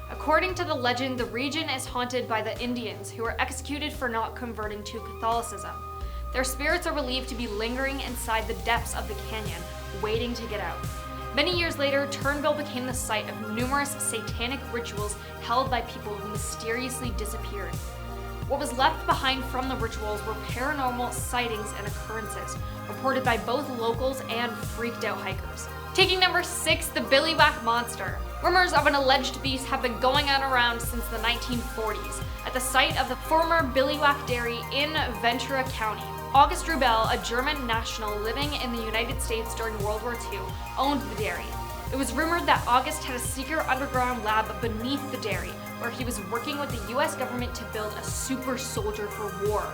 According to the legend, the region is haunted by the Indians who were executed for not converting to Catholicism. Their spirits are believed to be lingering inside the depths of the canyon, waiting to get out. Many years later, Turnbull became the site of numerous satanic rituals held by people who mysteriously disappeared. What was left behind from the rituals were paranormal sightings and occurrences, reported by both locals and freaked out hikers. Taking number 6, the Billywhack Monster. Rumors of an alleged beast have been going on around since the 1940s at the site of the former Billywhack Dairy in Ventura County. August Rubel, a German national living in the United States during World War II, owned the dairy. It was rumored that August had a secret underground lab beneath the dairy, where he was working with the US government to build a super soldier for war.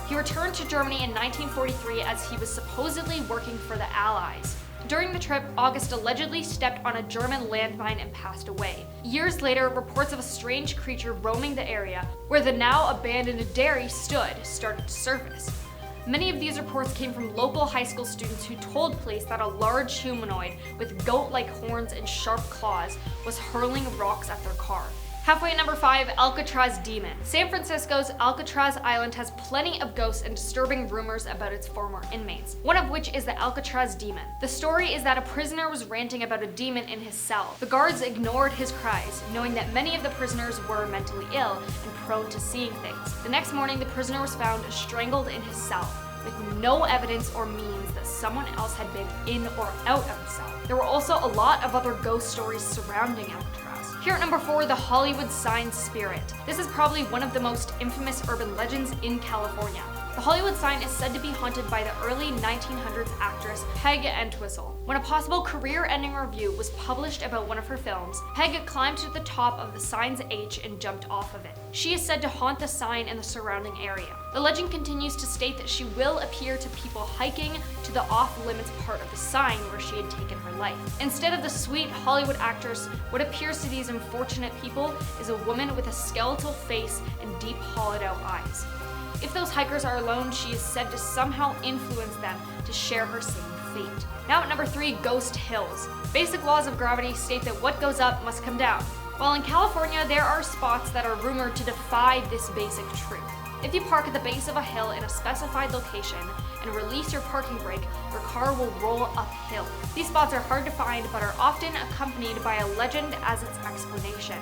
He returned to Germany in 1943 as he was supposedly working for the Allies. During the trip, August allegedly stepped on a German landmine and passed away. Years later, reports of a strange creature roaming the area where the now abandoned dairy stood started to surface. Many of these reports came from local high school students who told police that a large humanoid with goat-like horns and sharp claws was hurling rocks at their car. Halfway at number 5, Alcatraz Demon. San Francisco's Alcatraz Island has plenty of ghosts and disturbing rumors about its former inmates, one of which is the Alcatraz Demon. The story is that a prisoner was ranting about a demon in his cell. The guards ignored his cries, knowing that many of the prisoners were mentally ill and prone to seeing things. The next morning, the prisoner was found strangled in his cell, with no evidence or means that someone else had been in or out of the cell. There were also a lot of other ghost stories surrounding Alcatraz. Here at number 4, the Hollywood sign spirit. This is probably one of the most infamous urban legends in California. The Hollywood sign is said to be haunted by the early 1900s actress Peg Entwistle. When a possible career-ending review was published about one of her films, Peg climbed to the top of the sign's H and jumped off of it. She is said to haunt the sign and the surrounding area. The legend continues to state that she will appear to people hiking to the off-limits part of the sign where she had taken her life. Instead of the sweet Hollywood actress, what appears to these unfortunate people is a woman with a skeletal face and deep hollowed-out eyes. If those hikers are alone, she is said to somehow influence them to share her same fate. Now at number 3, Ghost Hills. Basic laws of gravity state that what goes up must come down. While in California, there are spots that are rumored to defy this basic truth. If you park at the base of a hill in a specified location and release your parking brake, your car will roll uphill. These spots are hard to find but are often accompanied by a legend as its explanation.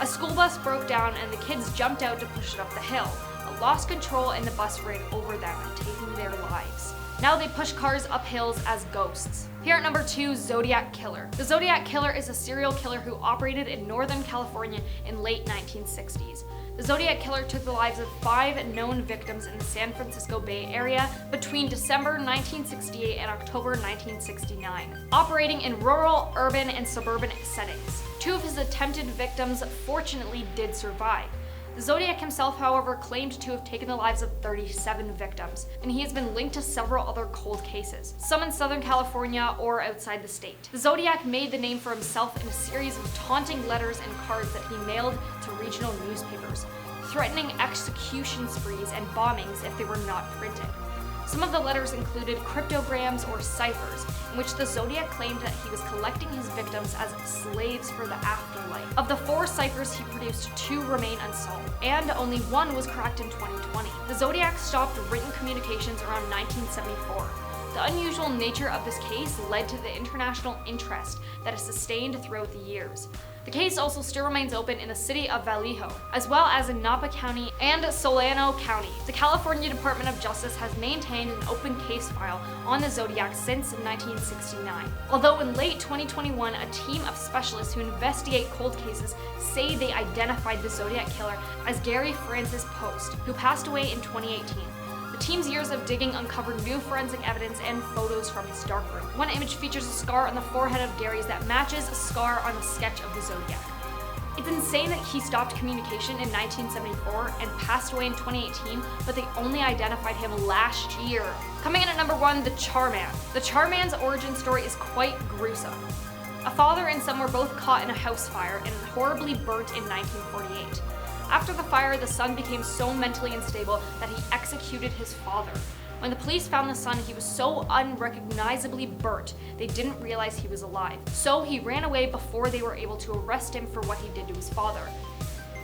A school bus broke down and the kids jumped out to push it up the hill, but lost control and the bus ran over them, taking their lives. Now they push cars up hills as ghosts. Here at number 2, Zodiac Killer. The Zodiac Killer is a serial killer who operated in Northern California in late 1960s. The Zodiac Killer took the lives of 5 known victims in the San Francisco Bay Area between December 1968 and October 1969, operating in rural, urban, and suburban settings. 2 of his attempted victims fortunately did survive. The Zodiac himself, however, claimed to have taken the lives of 37 victims, and he has been linked to several other cold cases, some in Southern California or outside the state. The Zodiac made the name for himself in a series of taunting letters and cards that he mailed to regional newspapers, threatening execution sprees and bombings if they were not printed. Some of the letters included cryptograms or ciphers, in which the Zodiac claimed that he was collecting his victims as slaves for the afterlife. Of the 4 ciphers he produced, 2 remain unsolved, and only 1 was cracked in 2020. The Zodiac stopped written communications around 1974. The unusual nature of this case led to the international interest that has sustained throughout the years. The case also still remains open in the city of Vallejo, as well as in Napa County and Solano County. The California Department of Justice has maintained an open case file on the Zodiac since 1969. Although in late 2021, a team of specialists who investigate cold cases say they identified the Zodiac Killer as Gary Francis Post, who passed away in 2018. The team's years of digging uncovered new forensic evidence and photos from his darkroom. One image features a scar on the forehead of Gary's that matches a scar on the sketch of the Zodiac. It's insane that he stopped communication in 1974 and passed away in 2018, but they only identified him last year. Coming in at number 1, the Charman. The Charman's origin story is quite gruesome. A father and son were both caught in a house fire and horribly burnt in 1948. After the fire, the son became so mentally unstable that he executed his father. When the police found the son, he was so unrecognizably burnt, they didn't realize he was alive. So he ran away before they were able to arrest him for what he did to his father.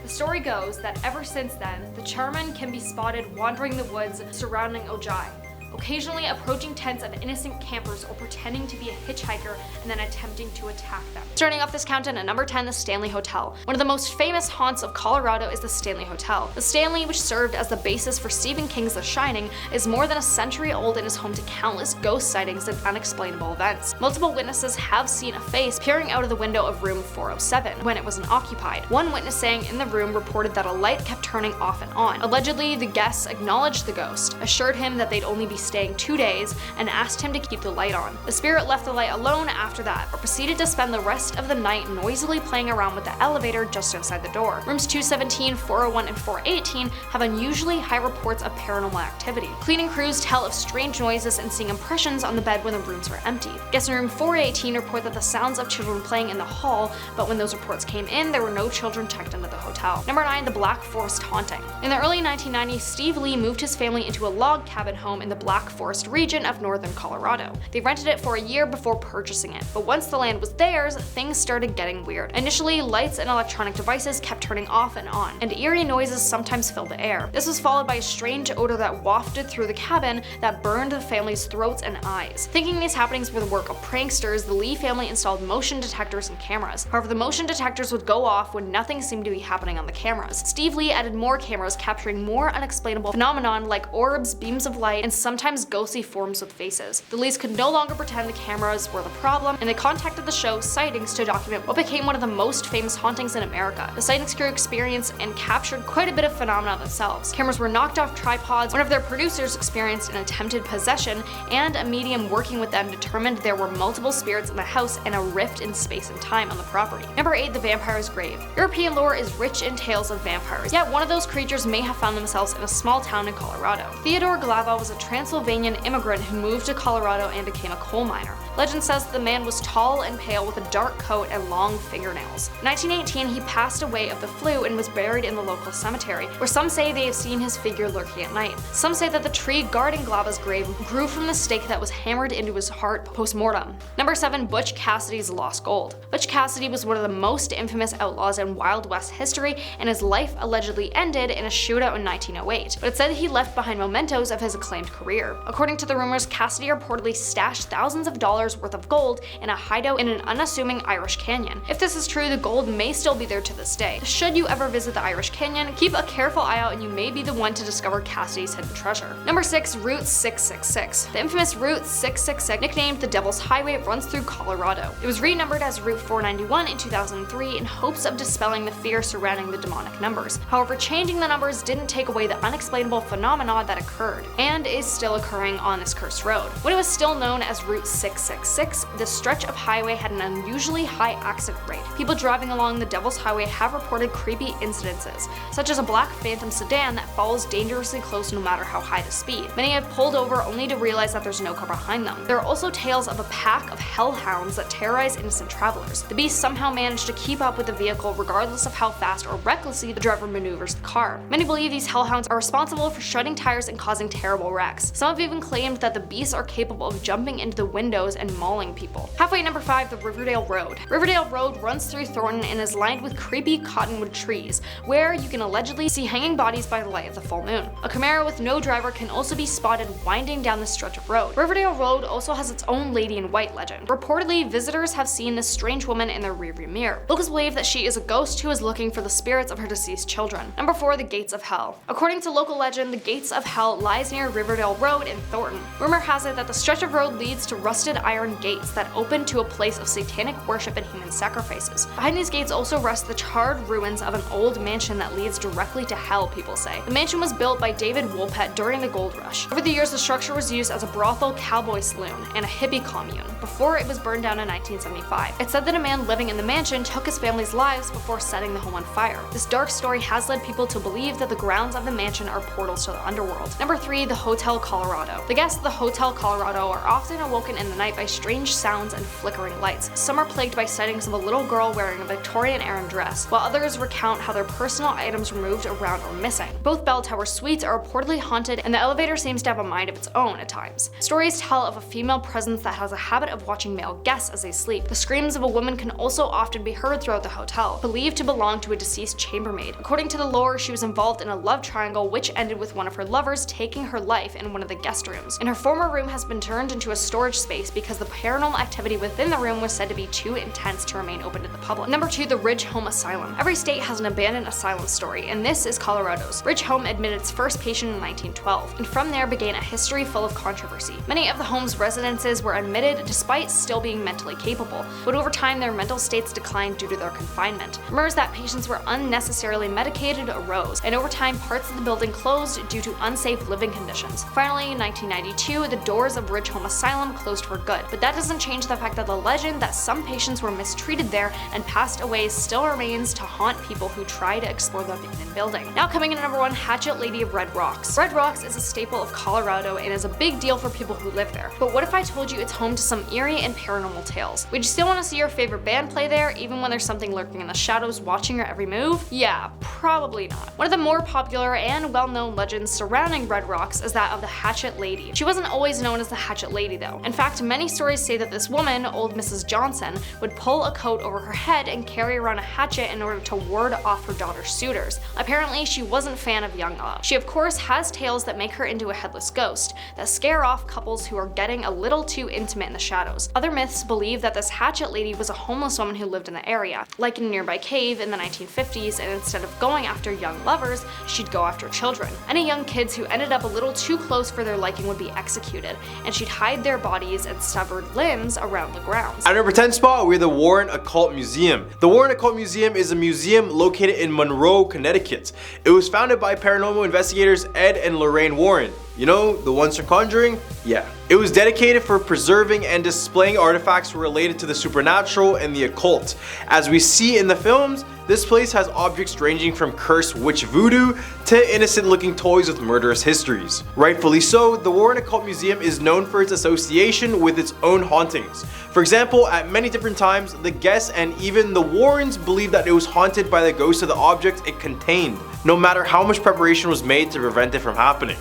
The story goes that ever since then, the Charman can be spotted wandering the woods surrounding Ojai. occasionally approaching tents of innocent campers or pretending to be a hitchhiker and then attempting to attack them. Starting off this countdown at number 10, the Stanley Hotel. One of the most famous haunts of Colorado is the Stanley Hotel. The Stanley, which served as the basis for Stephen King's The Shining, is more than a century old and is home to countless ghost sightings and unexplainable events. Multiple witnesses have seen a face peering out of the window of room 407 when it was unoccupied. One witness staying in the room reported that a light kept turning off and on. Allegedly, the guests acknowledged the ghost, assured him that they'd only be staying 2 days, and asked him to keep the light on. The spirit left the light alone after that, but proceeded to spend the rest of the night noisily playing around with the elevator just outside the door. Rooms 217, 401, and 418 have unusually high reports of paranormal activity. Cleaning crews tell of strange noises and seeing impressions on the bed when the rooms were empty. Guests in room 418 report that the sounds of children playing in the hall, but when those reports came in, there were no children checked into the hotel. Number 9, the Black Forest Haunting. In the early 1990s, Steve Lee moved his family into a log cabin home in the Black Forest region of northern Colorado. They rented it for a year before purchasing it, but once the land was theirs, things started getting weird. Initially, lights and electronic devices kept turning off and on, and eerie noises sometimes filled the air. This was followed by a strange odor that wafted through the cabin that burned the family's throats and eyes. Thinking these happenings were the work of pranksters, the Lee family installed motion detectors and cameras. However, the motion detectors would go off when nothing seemed to be happening on the cameras. Steve Lee added more cameras capturing more unexplainable phenomenon like orbs, beams of light, and sometimes ghostly forms with faces. The Lees could no longer pretend the cameras were the problem, and they contacted the show Sightings to document what became one of the most famous hauntings in America. The Sightings crew experienced and captured quite a bit of phenomena themselves. Cameras were knocked off tripods, one of their producers experienced an attempted possession, and a medium working with them determined there were multiple spirits in the house and a rift in space and time on the property. Number 8, the Vampire's Grave. European lore is rich in tales of vampires, yet one of those creatures may have found themselves in a small town in Colorado. Theodore Glava was a Transylvanian immigrant who moved to Colorado and became a coal miner. Legend says the man was tall and pale with a dark coat and long fingernails. In 1918, he passed away of the flu and was buried in the local cemetery, where some say they have seen his figure lurking at night. Some say that the tree guarding Glava's grave grew from the stake that was hammered into his heart post-mortem. Number 7, Butch Cassidy's Lost Gold. Butch Cassidy was one of the most infamous outlaws in Wild West history, and his life allegedly ended in a shootout in 1908, but it's said he left behind mementos of his acclaimed career. According to the rumors, Cassidy reportedly stashed thousands of dollars worth of gold in a hideout in an unassuming Irish canyon. If this is true, the gold may still be there to this day. Should you ever visit the Irish Canyon, keep a careful eye out and you may be the one to discover Cassidy's hidden treasure. Number 6, Route 666. The infamous Route 666, nicknamed the Devil's Highway, runs through Colorado. It was renumbered as Route 491 in 2003 in hopes of dispelling the fear surrounding the demonic numbers. However, changing the numbers didn't take away the unexplainable phenomena that occurred, and is still occurring on this cursed road. When it was still known as Route 666, this stretch of highway had an unusually high accident rate. People driving along the Devil's Highway have reported creepy incidences, such as a black Phantom sedan that follows dangerously close no matter how high the speed. Many have pulled over only to realize that there's no car behind them. There are also tales of a pack of hellhounds that terrorize innocent travelers. The beasts somehow manage to keep up with the vehicle regardless of how fast or recklessly the driver maneuvers the car. Many believe these hellhounds are responsible for shredding tires and causing terrible wrecks. Some have even claimed that the beasts are capable of jumping into the windows and mauling people. Halfway, number 5, the Riverdale Road. Riverdale Road runs through Thornton and is lined with creepy cottonwood trees, where you can allegedly see hanging bodies by the light of the full moon. A Camaro with no driver can also be spotted winding down this stretch of road. Riverdale Road also has its own Lady in White legend. Reportedly, visitors have seen this strange woman in their rearview mirror. Locals believe that she is a ghost who is looking for the spirits of her deceased children. Number 4, the Gates of Hell. According to local legend, the Gates of Hell lies near Riverdale Road in Thornton. Rumor has it that the stretch of road leads to rusted iron gates that open to a place of satanic worship and human sacrifices. Behind these gates also rest the charred ruins of an old mansion that leads directly to hell, people say. The mansion was built by David Woolpett during the gold rush. Over the years, the structure was used as a brothel, cowboy saloon, and a hippie commune before it was burned down in 1975. It's said that a man living in the mansion took his family's lives before setting the home on fire. This dark story has led people to believe that the grounds of the mansion are portals to the underworld. Number 3, the Hotel Colorado. The guests of the Hotel Colorado are often awoken in the night by strange sounds and flickering lights. Some are plagued by sightings of a little girl wearing a Victorian-era dress, while others recount how their personal items were moved around or missing. Both bell tower suites are reportedly haunted, and the elevator seems to have a mind of its own at times. Stories tell of a female presence that has a habit of watching male guests as they sleep. The screams of a woman can also often be heard throughout the hotel, believed to belong to a deceased chambermaid. According to the lore, she was involved in a love triangle which ended with one of her lovers taking her life, and one one of the guest rooms, and her former room has been turned into a storage space because the paranormal activity within the room was said to be too intense to remain open to the public. Number 2, the Ridge Home Asylum. Every state has an abandoned asylum story, and this is Colorado's. Ridge Home admitted its first patient in 1912, and from there began a history full of controversy. Many of the home's residences were admitted despite still being mentally capable, but over time their mental states declined due to their confinement. Rumors that patients were unnecessarily medicated arose, and over time parts of the building closed due to unsafe living conditions. Finally, in 1992, the doors of Ridge Home Asylum closed for good, but that doesn't change the fact that the legend that some patients were mistreated there and passed away still remains to haunt people who try to explore the abandoned building. Now coming in at number 1, Hatchet Lady of Red Rocks. Red Rocks is a staple of Colorado and is a big deal for people who live there. But what if I told you it's home to some eerie and paranormal tales? Would you still want to see your favorite band play there, even when there's something lurking in the shadows watching your every move? Yeah, probably not. One of the more popular and well-known legends surrounding Red Rocks is that of the Hatchet Lady. She wasn't always known as the Hatchet Lady though. In fact, many stories say that this woman, old Mrs. Johnson, would pull a coat over her head and carry around a hatchet in order to ward off her daughter's suitors. Apparently, she wasn't a fan of young love. She of course has tales that make her into a headless ghost, that scare off couples who are getting a little too intimate in the shadows. Other myths believe that this Hatchet Lady was a homeless woman who lived in the area, like in a nearby cave in the 1950s, and instead of going after young lovers, she'd go after children. Any young kids who ended up a little too close for their liking would be executed, and she'd hide their bodies and severed limbs around the grounds. At number 10 spot, we have the Warren Occult Museum. The Warren Occult Museum is a museum located in Monroe, Connecticut. It was founded by paranormal investigators Ed and Lorraine Warren. You know, the ones from Conjuring? Yeah. It was dedicated for preserving and displaying artifacts related to the supernatural and the occult. As we see in the films, this place has objects ranging from cursed witch voodoo to innocent looking toys with murderous histories. Rightfully so, the Warren Occult Museum is known for its association with its own hauntings. For example, at many different times, the guests and even the Warrens believed that it was haunted by the ghost of the object it contained, no matter how much preparation was made to prevent it from happening.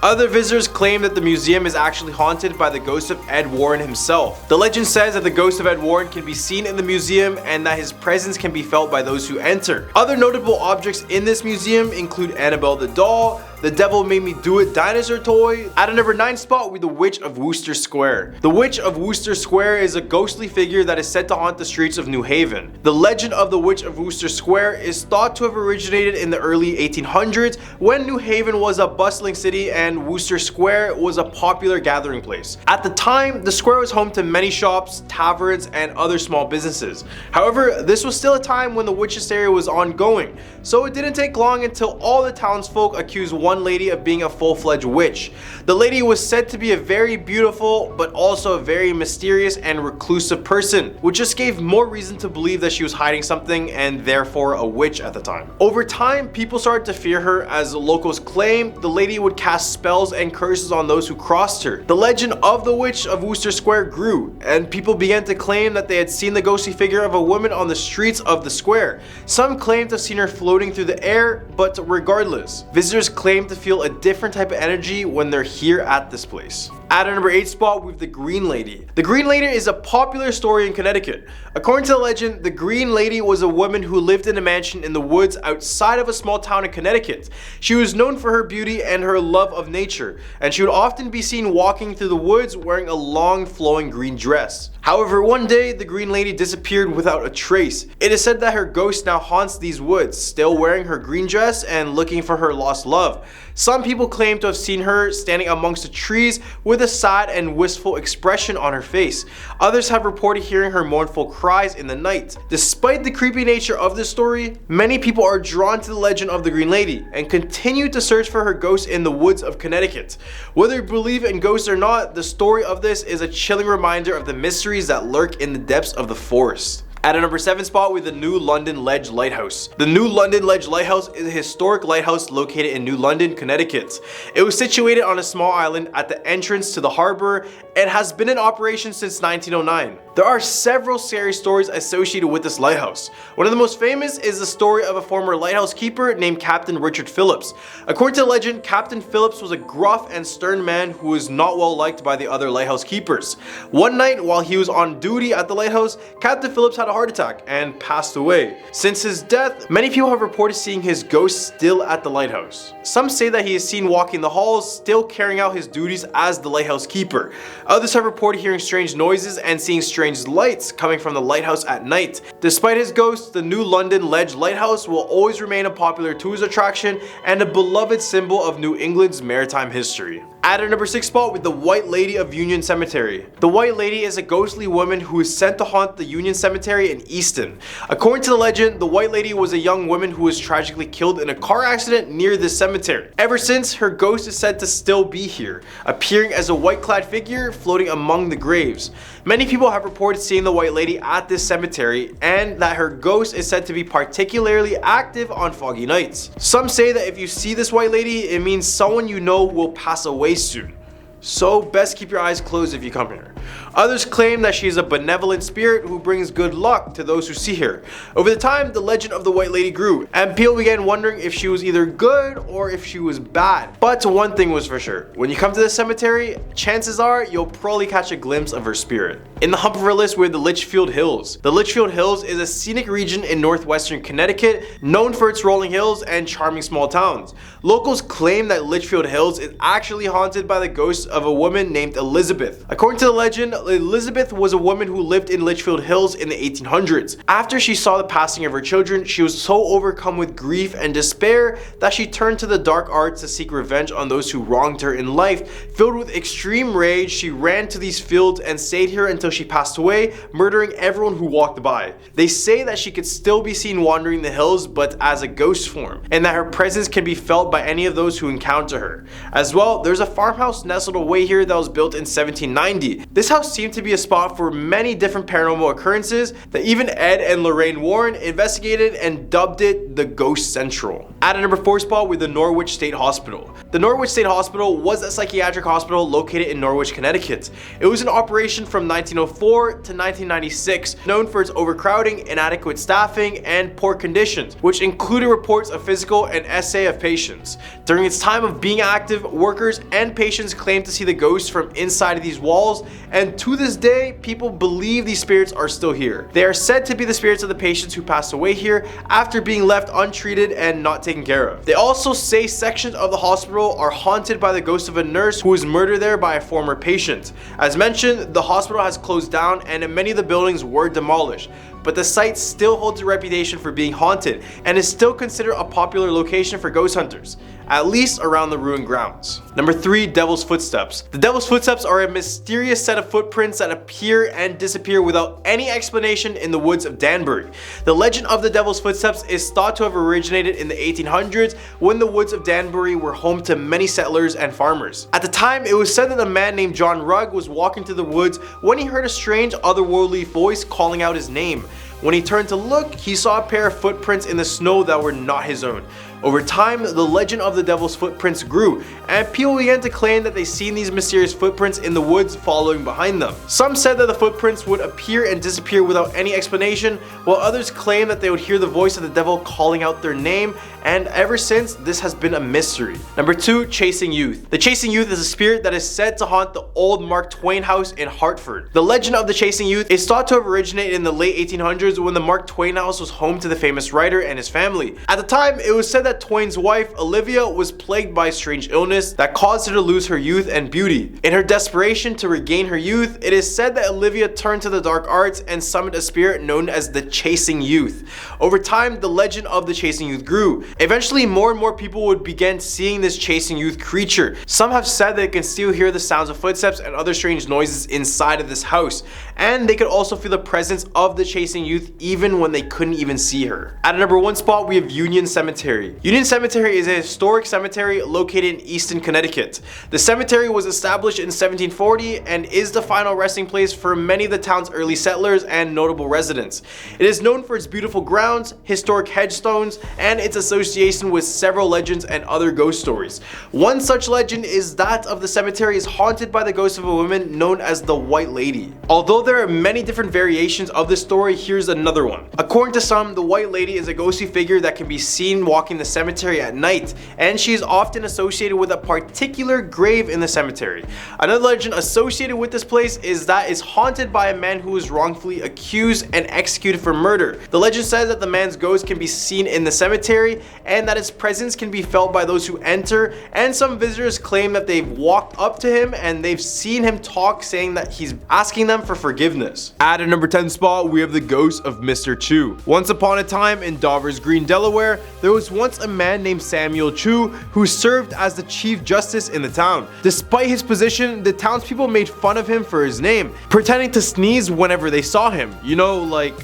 Other visitors claim that the museum is actually haunted by the ghost of Ed Warren himself. The legend says that the ghost of Ed Warren can be seen in the museum and that his presence can be felt by those who enter. Other notable objects in this museum include Annabelle the doll, the Devil Made Me Do It dinosaur toy. At a number 9 spot, we have the Witch of Wooster Square. The Witch of Wooster Square is a ghostly figure that is said to haunt the streets of New Haven. The legend of the Witch of Wooster Square is thought to have originated in the early 1800s when New Haven was a bustling city and Wooster Square was a popular gathering place. At the time, the square was home to many shops, taverns, and other small businesses. However, this was still a time when the witch hysteria was ongoing, so it didn't take long until all the townsfolk accused one lady of being a full-fledged witch. The lady was said to be a very beautiful, but also a very mysterious and reclusive person, which just gave more reason to believe that she was hiding something and therefore a witch at the time. Over time, people started to fear her as locals claimed the lady would cast spells and curses on those who crossed her. The legend of the Witch of Wooster Square grew, and people began to claim that they had seen the ghostly figure of a woman on the streets of the square. Some claimed to have seen her floating through the air, but regardless, visitors claim to feel a different type of energy when they're here at this place. At our number 8 spot, we have the Green Lady. The Green Lady is a popular story in Connecticut. According to the legend, the Green Lady was a woman who lived in a mansion in the woods outside of a small town in Connecticut. She was known for her beauty and her love of nature, and she would often be seen walking through the woods wearing a long flowing green dress. However, one day, the Green Lady disappeared without a trace. It is said that her ghost now haunts these woods, still wearing her green dress and looking for her lost love. Some people claim to have seen her standing amongst the trees with a sad and wistful expression on her face. Others have reported hearing her mournful cries in the night. Despite the creepy nature of this story, many people are drawn to the legend of the Green Lady and continue to search for her ghost in the woods of Connecticut. Whether you believe in ghosts or not, the story of this is a chilling reminder of the mysteries that lurk in the depths of the forest. At a number 7 spot, we have the New London Ledge Lighthouse. The New London Ledge Lighthouse is a historic lighthouse located in New London, Connecticut. It was situated on a small island at the entrance to the harbor and has been in operation since 1909. There are several scary stories associated with this lighthouse. One of the most famous is the story of a former lighthouse keeper named Captain Richard Phillips. According to the legend, Captain Phillips was a gruff and stern man who was not well liked by the other lighthouse keepers. One night while he was on duty at the lighthouse, Captain Phillips had a a heart attack and passed away. Since his death, many people have reported seeing his ghost still at the lighthouse. Some say that he is seen walking the halls, still carrying out his duties as the lighthouse keeper. Others have reported hearing strange noises and seeing strange lights coming from the lighthouse at night. Despite his ghost, the New London Ledge Lighthouse will always remain a popular tourist attraction and a beloved symbol of New England's maritime history. At our number 6 spot with the White Lady of Union Cemetery. The White Lady is a ghostly woman who is sent to haunt the Union Cemetery in Easton. According to the legend, the White Lady was a young woman who was tragically killed in a car accident near this cemetery. Ever since, her ghost is said to still be here, appearing as a white-clad figure floating among the graves. Many people have reported seeing the White Lady at this cemetery, and that her ghost is said to be particularly active on foggy nights. Some say that if you see this White Lady, it means someone you know will pass away soon. So best keep your eyes closed if you come here. Others claim that she is a benevolent spirit who brings good luck to those who see her. Over the time, the legend of the White Lady grew, and people began wondering if she was either good or if she was bad. But one thing was for sure, when you come to this cemetery, chances are you'll probably catch a glimpse of her spirit. In the hump of her list, we have the Litchfield Hills. The Litchfield Hills is a scenic region in northwestern Connecticut, known for its rolling hills and charming small towns. Locals claim that Litchfield Hills is actually haunted by the ghost of a woman named Elizabeth. According to the legend, Elizabeth was a woman who lived in Litchfield Hills in the 1800s. After she saw the passing of her children, she was so overcome with grief and despair that she turned to the dark arts to seek revenge on those who wronged her in life. Filled with extreme rage, she ran to these fields and stayed here until she passed away, murdering everyone who walked by. They say that she could still be seen wandering the hills, but as a ghost form, and that her presence can be felt by any of those who encounter her. As well, there's a farmhouse nestled away here that was built in 1790. This house seemed to be a spot for many different paranormal occurrences that even Ed and Lorraine Warren investigated and dubbed it the Ghost Central. At a number 4 spot with the Norwich State Hospital. The Norwich State Hospital was a psychiatric hospital located in Norwich, Connecticut. It was in operation from 1904 to 1996, known for its overcrowding, inadequate staffing, and poor conditions, which included reports of physical and essay of patients. During its time of being active, workers and patients claimed to see the ghosts from inside of these walls, and to this day, people believe these spirits are still here. They are said to be the spirits of the patients who passed away here after being left untreated and not taken care of. They also say sections of the hospital are haunted by the ghost of a nurse who was murdered there by a former patient. As mentioned, the hospital has closed down and many of the buildings were demolished, but the site still holds a reputation for being haunted and is still considered a popular location for ghost hunters, at least around the ruined grounds. Number 3, Devil's Footsteps. The Devil's Footsteps are a mysterious set of footprints that appear and disappear without any explanation in the woods of Danbury. The legend of the Devil's Footsteps is thought to have originated in the 1800s when the woods of Danbury were home to many settlers and farmers. At the time, it was said that a man named John Rugg was walking through the woods when he heard a strange otherworldly voice calling out his name. When he turned to look, he saw a pair of footprints in the snow that were not his own. Over time, the legend of the Devil's Footprints grew, and people began to claim that they seen these mysterious footprints in the woods following behind them. Some said that the footprints would appear and disappear without any explanation, while others claimed that they would hear the voice of the devil calling out their name, and ever since, this has been a mystery. Number 2, Chasing Youth. The Chasing Youth is a spirit that is said to haunt the old Mark Twain house in Hartford. The legend of the Chasing Youth is thought to have originated in the late 1800s when the Mark Twain house was home to the famous writer and his family. At the time, it was said that Twain's wife, Olivia, was plagued by a strange illness that caused her to lose her youth and beauty. In her desperation to regain her youth, it is said that Olivia turned to the dark arts and summoned a spirit known as the Chasing Youth. Over time, the legend of the Chasing Youth grew. Eventually, more and more people would begin seeing this Chasing Youth creature. Some have said they can still hear the sounds of footsteps and other strange noises inside of this house, and they could also feel the presence of the Chasing Youth even when they couldn't even see her. At a number 1 spot, we have Union Cemetery. Union Cemetery is a historic cemetery located in Easton, Connecticut. The cemetery was established in 1740 and is the final resting place for many of the town's early settlers and notable residents. It is known for its beautiful grounds, historic headstones, and its association with several legends and other ghost stories. One such legend is that of the cemetery is haunted by the ghost of a woman known as the White Lady. Although there are many different variations of this story, here's another one. According to some, the White Lady is a ghostly figure that can be seen walking the cemetery at night, and she is often associated with a particular grave in the cemetery. Another legend associated with this place is that it's haunted by a man who was wrongfully accused and executed for murder. The legend says that the man's ghost can be seen in the cemetery and that its presence can be felt by those who enter, and some visitors claim that they've walked up to him and they've seen him talk, saying that he's asking them for forgiveness. At a number 10 spot, we have the ghost of Mr. Chu. Once upon a time in Dover's Green, Delaware, there was once a man named Samuel Chu who served as the chief justice in the town. Despite his position, the townspeople made fun of him for his name, pretending to sneeze whenever they saw him. You know, like,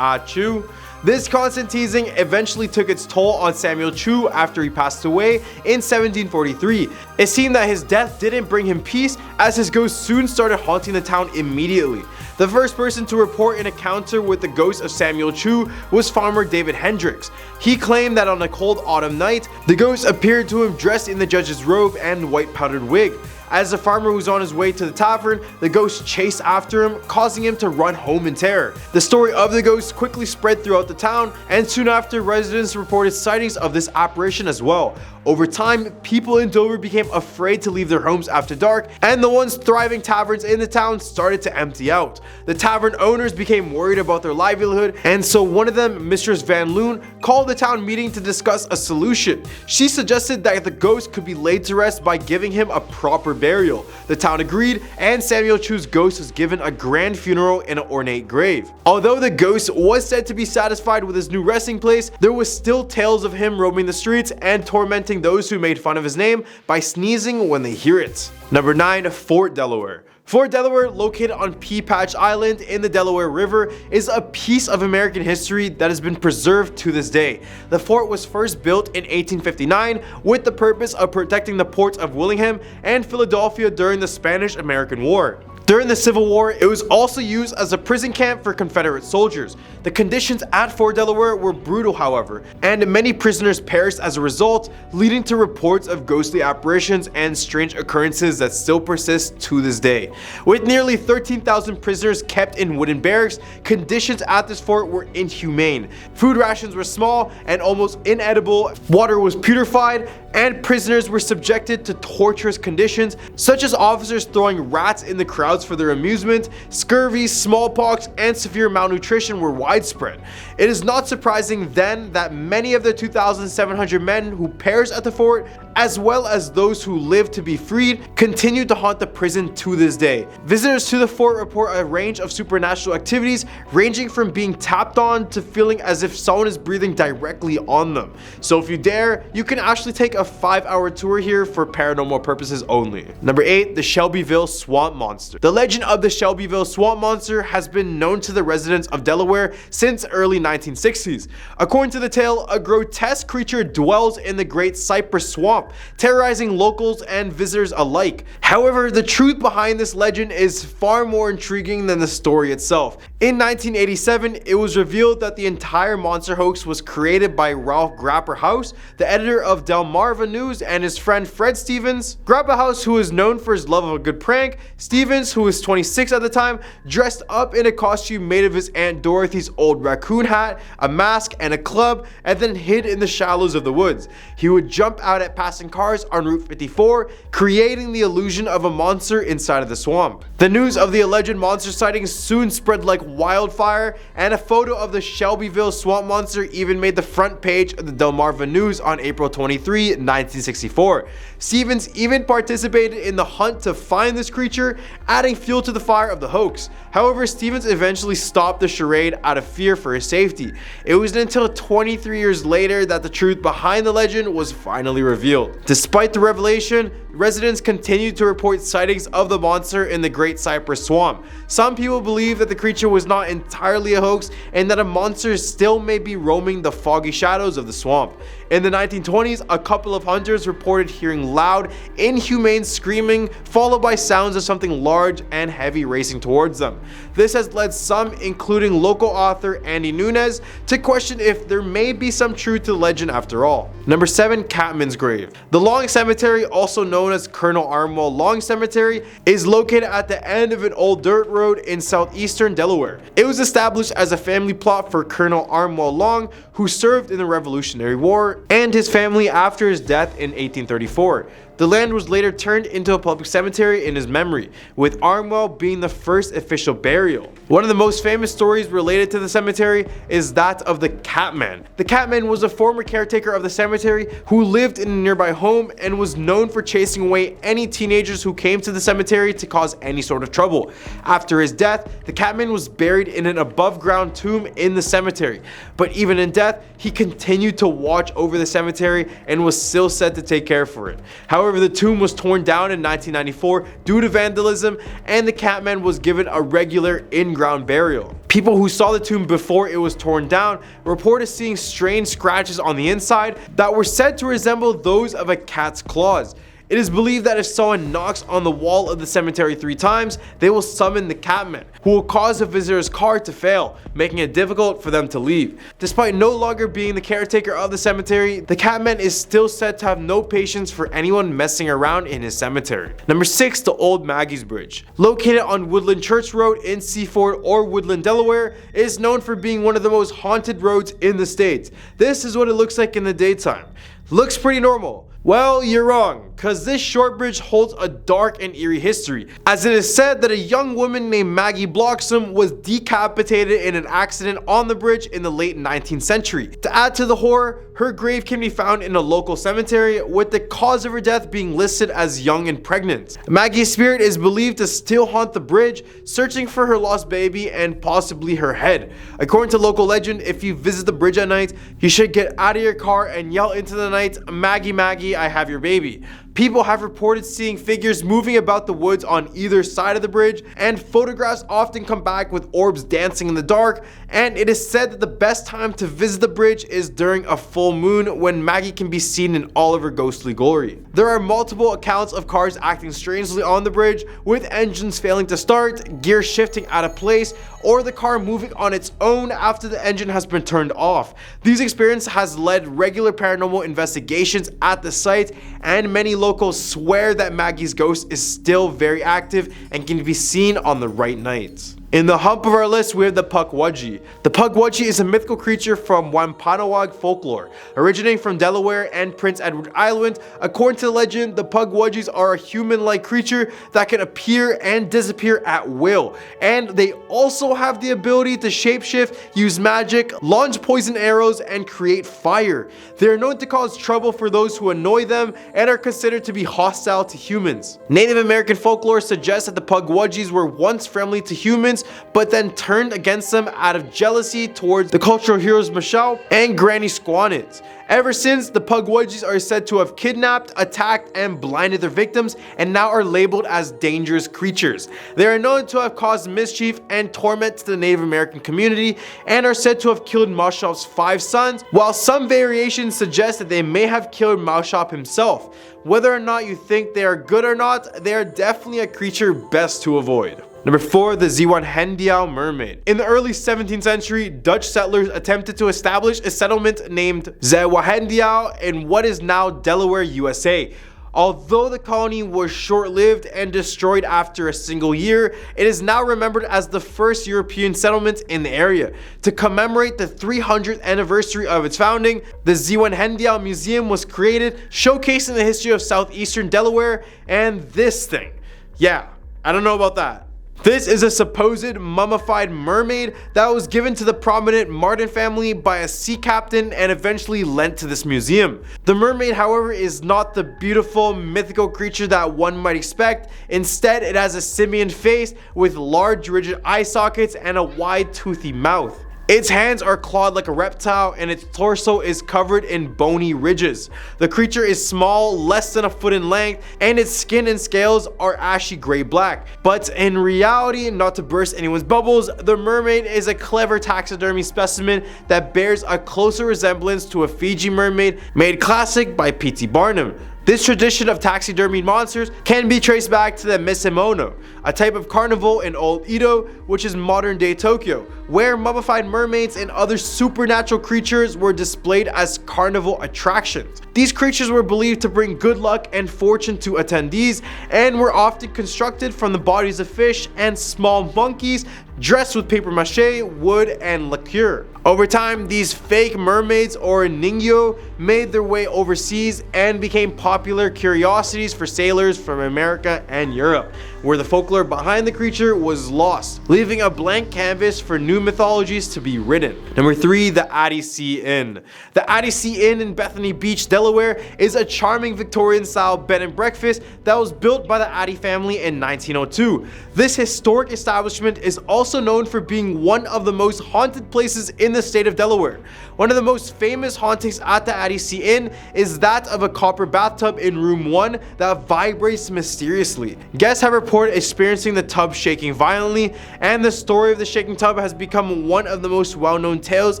Chu? This constant teasing eventually took its toll on Samuel Chu after he passed away in 1743. It seemed that his death didn't bring him peace, as his ghost soon started haunting the town immediately. The first person to report an encounter with the ghost of Samuel Chu was farmer David Hendricks. He claimed that on a cold autumn night, the ghost appeared to him dressed in the judge's robe and white powdered wig. As the farmer was on his way to the tavern, the ghost chased after him, causing him to run home in terror. The story of the ghost quickly spread throughout the town, and soon after, residents reported sightings of this apparition as well. Over time, people in Dover became afraid to leave their homes after dark, and the once thriving taverns in the town started to empty out. The tavern owners became worried about their livelihood, and so one of them, Mistress Van Loon, called the town meeting to discuss a solution. She suggested that the ghost could be laid to rest by giving him a proper burial. The town agreed, and Samuel Chu's ghost was given a grand funeral in an ornate grave. Although the ghost was said to be satisfied with his new resting place, there was still tales of him roaming the streets and tormenting those who made fun of his name by sneezing when they hear it. Number 9. Fort Delaware. Fort Delaware, located on Pea Patch Island in the Delaware River, is a piece of American history that has been preserved to this day. The fort was first built in 1859 with the purpose of protecting the ports of Willingham and Philadelphia during the Spanish-American War. During the Civil War, it was also used as a prison camp for Confederate soldiers. The conditions at Fort Delaware were brutal, however, and many prisoners perished as a result, leading to reports of ghostly apparitions and strange occurrences that still persist to this day. With nearly 13,000 prisoners kept in wooden barracks, conditions at this fort were inhumane. Food rations were small and almost inedible, water was putrefied, and prisoners were subjected to torturous conditions, such as officers throwing rats in the crowds for their amusement. Scurvy, smallpox, and severe malnutrition were widespread. It is not surprising then that many of the 2,700 men who perished at the fort, as well as those who lived to be freed, continue to haunt the prison to this day. Visitors to the fort report a range of supernatural activities, ranging from being tapped on to feeling as if someone is breathing directly on them. So if you dare, you can actually take a 5-hour tour here for paranormal purposes only. Number 8. The Shelbyville Swamp Monster. The legend of the Shelbyville Swamp Monster has been known to the residents of Delaware since early 1960s. According to the tale, a grotesque creature dwells in the Great Cypress Swamp, terrorizing locals and visitors alike. However, the truth behind this legend is far more intriguing than the story itself. In 1987, it was revealed that the entire monster hoax was created by Ralph Grapperhaus, the editor of Delmarva News, and his friend Fred Stevens. Grapperhaus, who is known for his love of a good prank, Stevens, who was 26 at the time, dressed up in a costume made of his Aunt Dorothy's old raccoon hat, a mask, and a club, and then hid in the shallows of the woods. He would jump out at passing cars on Route 54, creating the illusion of a monster inside of the swamp. The news of the alleged monster sightings soon spread like wildfire, and a photo of the Shelbyville Swamp Monster even made the front page of the Delmarva News on April 23, 1964. Stevens even participated in the hunt to find this creature, adding fuel to the fire of the hoax. However, Stevens eventually stopped the charade out of fear for his safety. It wasn't until 23 years later that the truth behind the legend was finally revealed. Despite the revelation, residents continued to report sightings of the monster in the Great Cypress Swamp. Some people believe that the creature was not entirely a hoax and that a monster still may be roaming the foggy shadows of the swamp. In the 1920s, a couple of hunters reported hearing loud, inhumane screaming, followed by sounds of something large large and heavy racing towards them. This has led some, including local author Andy Nunes, to question if there may be some truth to the legend after all. Number 7. Catman's Grave. The Long Cemetery, also known as Colonel Armwell Long Cemetery, is located at the end of an old dirt road in southeastern Delaware. It was established as a family plot for Colonel Armwell Long, who served in the Revolutionary War, and his family after his death in 1834. The land was later turned into a public cemetery in his memory, with Armwell being the first official burial. One of the most famous stories related to the cemetery is that of the Catman. The Catman was a former caretaker of the cemetery who lived in a nearby home and was known for chasing away any teenagers who came to the cemetery to cause any sort of trouble. After his death, the Catman was buried in an above-ground tomb in the cemetery, but even in death, he continued to watch over the cemetery and was still said to take care for it. However, the tomb was torn down in 1994 due to vandalism, and the Catman was given a regular in-ground burial. People who saw the tomb before it was torn down reported seeing strange scratches on the inside that were said to resemble those of a cat's claws. It is believed that if someone knocks on the wall of the cemetery 3 times, they will summon the Catman, who will cause the visitor's car to fail, making it difficult for them to leave. Despite no longer being the caretaker of the cemetery, the Catman is still said to have no patience for anyone messing around in his cemetery. Number 6. The Old Maggie's Bridge. Located on Woodland Church Road in Seaford or Woodland, Delaware, it is known for being one of the most haunted roads in the state. This is what it looks like in the daytime. Looks pretty normal. Well, you're wrong, cause this short bridge holds a dark and eerie history, as it is said that a young woman named Maggie Bloxam was decapitated in an accident on the bridge in the late 19th century. To add to the horror, her grave can be found in a local cemetery, with the cause of her death being listed as young and pregnant. Maggie's spirit is believed to still haunt the bridge, searching for her lost baby and possibly her head. According to local legend, if you visit the bridge at night, you should get out of your car and yell into the night, "Maggie, Maggie, I have your baby." People have reported seeing figures moving about the woods on either side of the bridge, and photographs often come back with orbs dancing in the dark, and it is said that the best time to visit the bridge is during a full moon, when Maggie can be seen in all of her ghostly glory. There are multiple accounts of cars acting strangely on the bridge, with engines failing to start, gears shifting out of place, or the car moving on its own after the engine has been turned off. These experiences has led regular paranormal investigations at the site, and many locals swear that Maggie's ghost is still very active and can be seen on the right nights. In the hump of our list, we have the Pukwudgie. The Pukwudgie is a mythical creature from Wampanoag folklore, originating from Delaware and Prince Edward Island. According to the legend, the Pukwudgies are a human-like creature that can appear and disappear at will, and they also have the ability to shapeshift, use magic, launch poison arrows, and create fire. They are known to cause trouble for those who annoy them and are considered to be hostile to humans. Native American folklore suggests that the Pukwudgies were once friendly to humans, but then turned against them out of jealousy towards the cultural heroes Michelle and Granny Squanit. Ever since, the Pukwudgies are said to have kidnapped, attacked, and blinded their victims, and now are labeled as dangerous creatures. They are known to have caused mischief and torment to the Native American community, and are said to have killed Maushop's 5 sons, while some variations suggest that they may have killed Maushop himself. Whether or not you think they are good or not, they are definitely a creature best to avoid. Number 4, the Zeewanhendiao mermaid. In the early 17th century, Dutch settlers attempted to establish a settlement named Zeewanhendiao in what is now Delaware, USA. Although the colony was short-lived and destroyed after a single year, it is now remembered as the first European settlement in the area. To commemorate the 300th anniversary of its founding, the Zeewanhendiao Museum was created, showcasing the history of southeastern Delaware, and this thing. Yeah, I don't know about that. This is a supposed mummified mermaid that was given to the prominent Martin family by a sea captain and eventually lent to this museum. The mermaid, however, is not the beautiful mythical creature that one might expect. Instead, it has a simian face with large rigid eye sockets and a wide toothy mouth. Its hands are clawed like a reptile, and its torso is covered in bony ridges. The creature is small, less than a foot in length, and its skin and scales are ashy gray-black. But in reality, not to burst anyone's bubbles, the mermaid is a clever taxidermy specimen that bears a closer resemblance to a Fiji mermaid made classic by P.T. Barnum. This tradition of taxidermied monsters can be traced back to the Misemono, a type of carnival in old Edo, which is modern-day Tokyo, where mummified mermaids and other supernatural creatures were displayed as carnival attractions. These creatures were believed to bring good luck and fortune to attendees and were often constructed from the bodies of fish and small monkeys dressed with paper mache, wood, and lacquer. Over time, these fake mermaids or ningyo made their way overseas and became popular curiosities for sailors from America and Europe, where the folklore behind the creature was lost, leaving a blank canvas for new mythologies to be written. Number 3, the Addie C Inn. The Addie C Inn in Bethany Beach, Delaware is a charming Victorian-style bed and breakfast that was built by the Addie family in 1902. This historic establishment is also known for being one of the most haunted places in the state of Delaware. One of the most famous hauntings at the Addie C Inn is that of a copper bathtub in room 1 that vibrates mysteriously. Guests have reported experiencing the tub shaking violently, and the story of the shaking tub has become one of the most well-known tales